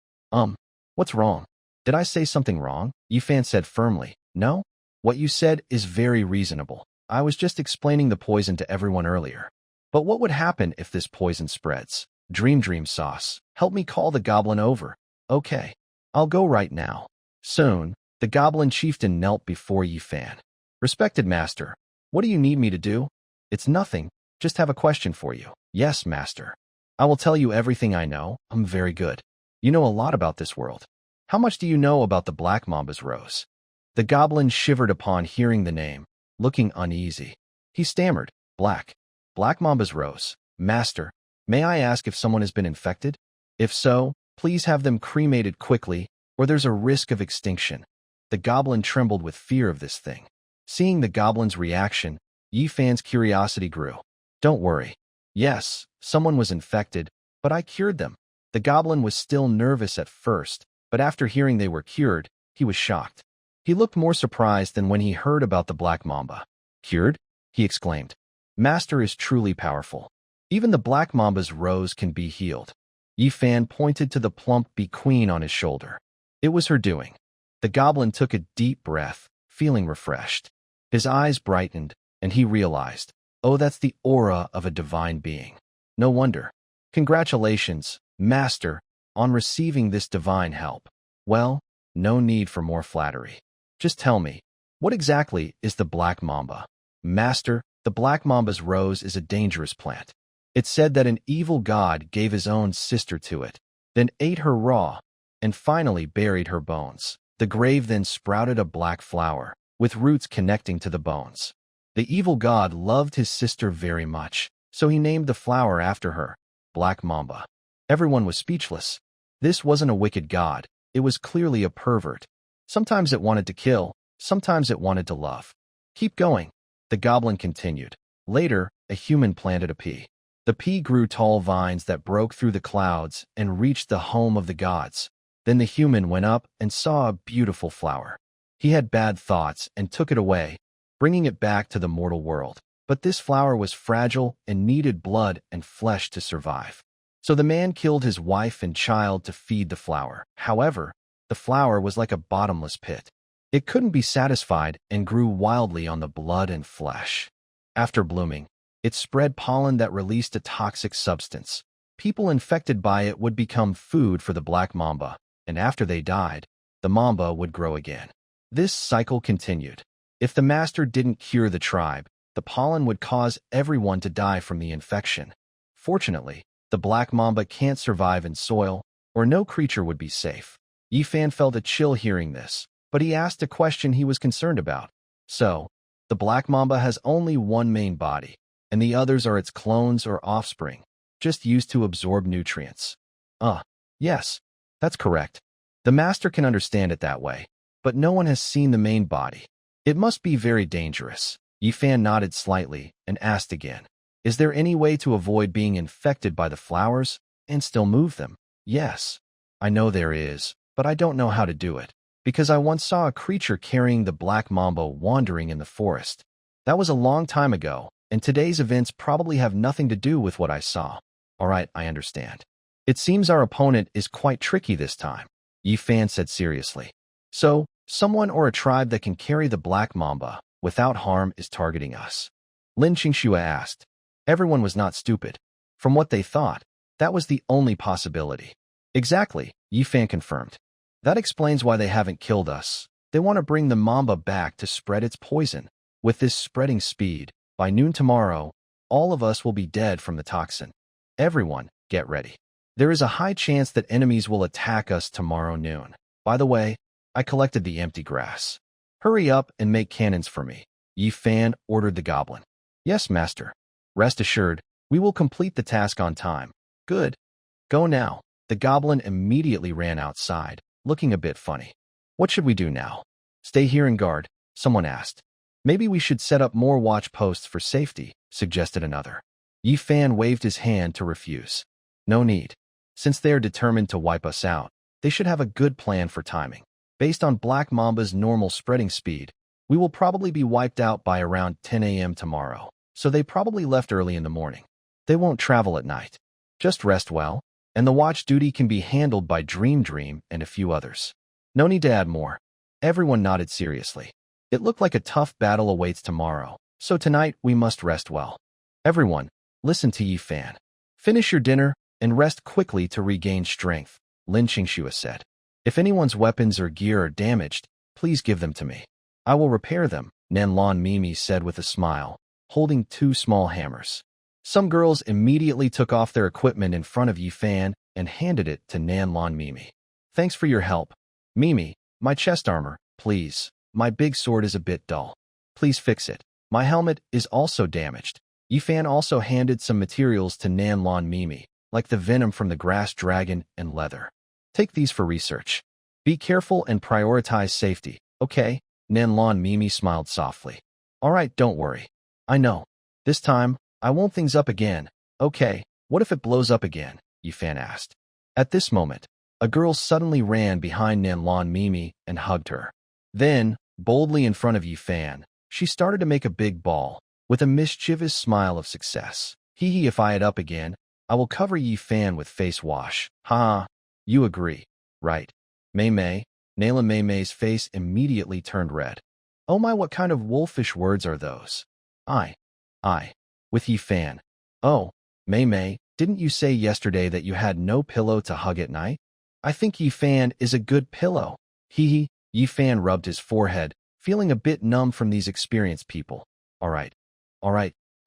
What's wrong? Did I say something wrong? Yifan said firmly. No? What you said is very reasonable. I was just explaining the poison to everyone earlier. But what would happen if this poison spreads? Dream sauce. Help me call the goblin over. Okay. I'll go right now. Soon, the goblin chieftain knelt before Yifan. Respected master, what do you need me to do? It's nothing. Just have a question for you. Yes, master. I will tell you everything I know. I'm very good. You know a lot about this world. How much do you know about the Black Mamba's rose? The goblin shivered upon hearing the name, looking uneasy. He stammered, Black Mamba's rose. Master, may I ask if someone has been infected? If so, please have them cremated quickly, or there's a risk of extinction. The goblin trembled with fear of this thing. Seeing the goblin's reaction, Yifan's curiosity grew. Don't worry. Yes, someone was infected, but I cured them. The goblin was still nervous at first, but after hearing they were cured, he was shocked. He looked more surprised than when he heard about the Black Mamba. Cured? He exclaimed. Master is truly powerful. Even the Black Mamba's rose can be healed. Yifan pointed to the plump bee queen on his shoulder. It was her doing. The goblin took a deep breath, feeling refreshed. His eyes brightened, and he realized, oh, that's the aura of a divine being. No wonder. Congratulations, Master, on receiving this divine help. Well, no need for more flattery. Just tell me, what exactly is the Black Mamba? Master, the Black Mamba's rose is a dangerous plant. It's said that an evil god gave his own sister to it, then ate her raw, and finally buried her bones. The grave then sprouted a black flower, with roots connecting to the bones. The evil god loved his sister very much, so he named the flower after her, Black Mamba. Everyone was speechless. This wasn't a wicked god, it was clearly a pervert. Sometimes it wanted to kill, sometimes it wanted to love. Keep going, the goblin continued. Later, a human planted a pea. The pea grew tall vines that broke through the clouds and reached the home of the gods. Then the human went up and saw a beautiful flower. He had bad thoughts and took it away, bringing it back to the mortal world. But this flower was fragile and needed blood and flesh to survive. So the man killed his wife and child to feed the flower. However, the flower was like a bottomless pit. It couldn't be satisfied and grew wildly on the blood and flesh. After blooming, it spread pollen that released a toxic substance. People infected by it would become food for the black mamba, and after they died, the mamba would grow again. This cycle continued. If the master didn't cure the tribe, the pollen would cause everyone to die from the infection. Fortunately, the black mamba can't survive in soil, or no creature would be safe. Yifan felt a chill hearing this, but he asked a question he was concerned about. So, the black mamba has only one main body, and the others are its clones or offspring, just used to absorb nutrients. Yes, that's correct. The master can understand it that way, but no one has seen the main body. It must be very dangerous. Yifan nodded slightly and asked again, is there any way to avoid being infected by the flowers and still move them? Yes, I know there is, but I don't know how to do it, because I once saw a creature carrying the black mamba wandering in the forest. That was a long time ago, and today's events probably have nothing to do with what I saw. All right, I understand. It seems our opponent is quite tricky this time, Yifan said seriously. So, someone or a tribe that can carry the black mamba without harm is targeting us. Lin Qingxue asked. Everyone was not stupid. From what they thought, that was the only possibility. Exactly, Yifan confirmed. That explains why they haven't killed us. They want to bring the mamba back to spread its poison. With this spreading speed, by noon tomorrow, all of us will be dead from the toxin. Everyone, get ready. There is a high chance that enemies will attack us tomorrow noon. By the way, I collected the empty grass. Hurry up and make cannons for me, Yifan ordered the goblin. Yes, master. Rest assured, we will complete the task on time. Good. Go now. The goblin immediately ran outside, looking a bit funny. What should we do now? Stay here and guard, someone asked. Maybe we should set up more watch posts for safety, suggested another. Yifan waved his hand to refuse. No need. Since they are determined to wipe us out, they should have a good plan for timing. Based on Black Mamba's normal spreading speed, we will probably be wiped out by around 10 a.m. tomorrow, so they probably left early in the morning. They won't travel at night. Just rest well, and the watch duty can be handled by Dream and a few others. No need to add more. Everyone nodded seriously. It looked like a tough battle awaits tomorrow, so tonight we must rest well. Everyone, listen to Yifan. Finish your dinner and rest quickly to regain strength, Lin Qingxue said. If anyone's weapons or gear are damaged, please give them to me. I will repair them, Nanlan Mimi said with a smile, holding 2 small hammers. Some girls immediately took off their equipment in front of Yifan and handed it to Nanlan Mimi. Thanks for your help. Mimi, my chest armor, please. My big sword is a bit dull. Please fix it. My helmet is also damaged. Yifan also handed some materials to Nanlan Mimi, like the venom from the grass dragon and leather. Take these for research. Be careful and prioritize safety, okay? Nanlan Mimi smiled softly. All right, don't worry. I know. This time, I won't things up again. Okay, what if it blows up again? Yifan asked. At this moment, a girl suddenly ran behind Nanlan Mimi and hugged her. Then, boldly in front of Yifan, she started to make a big ball, with a mischievous smile of success. Hee if I it up again, I will cover Yifan with face wash. Ha! You agree, right? Mei Mei, Nayla Mei Mei's face immediately turned red. Oh my, what kind of wolfish words are those? I. With Yifan. Oh, Mei Mei, didn't you say yesterday that you had no pillow to hug at night? I think Yifan is a good pillow. Yifan rubbed his forehead, feeling a bit numb from these experienced people. All right,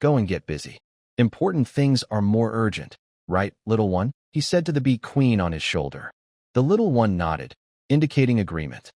go and get busy. Important things are more urgent, right, little one? He said to the bee queen on his shoulder. The little one nodded, indicating agreement.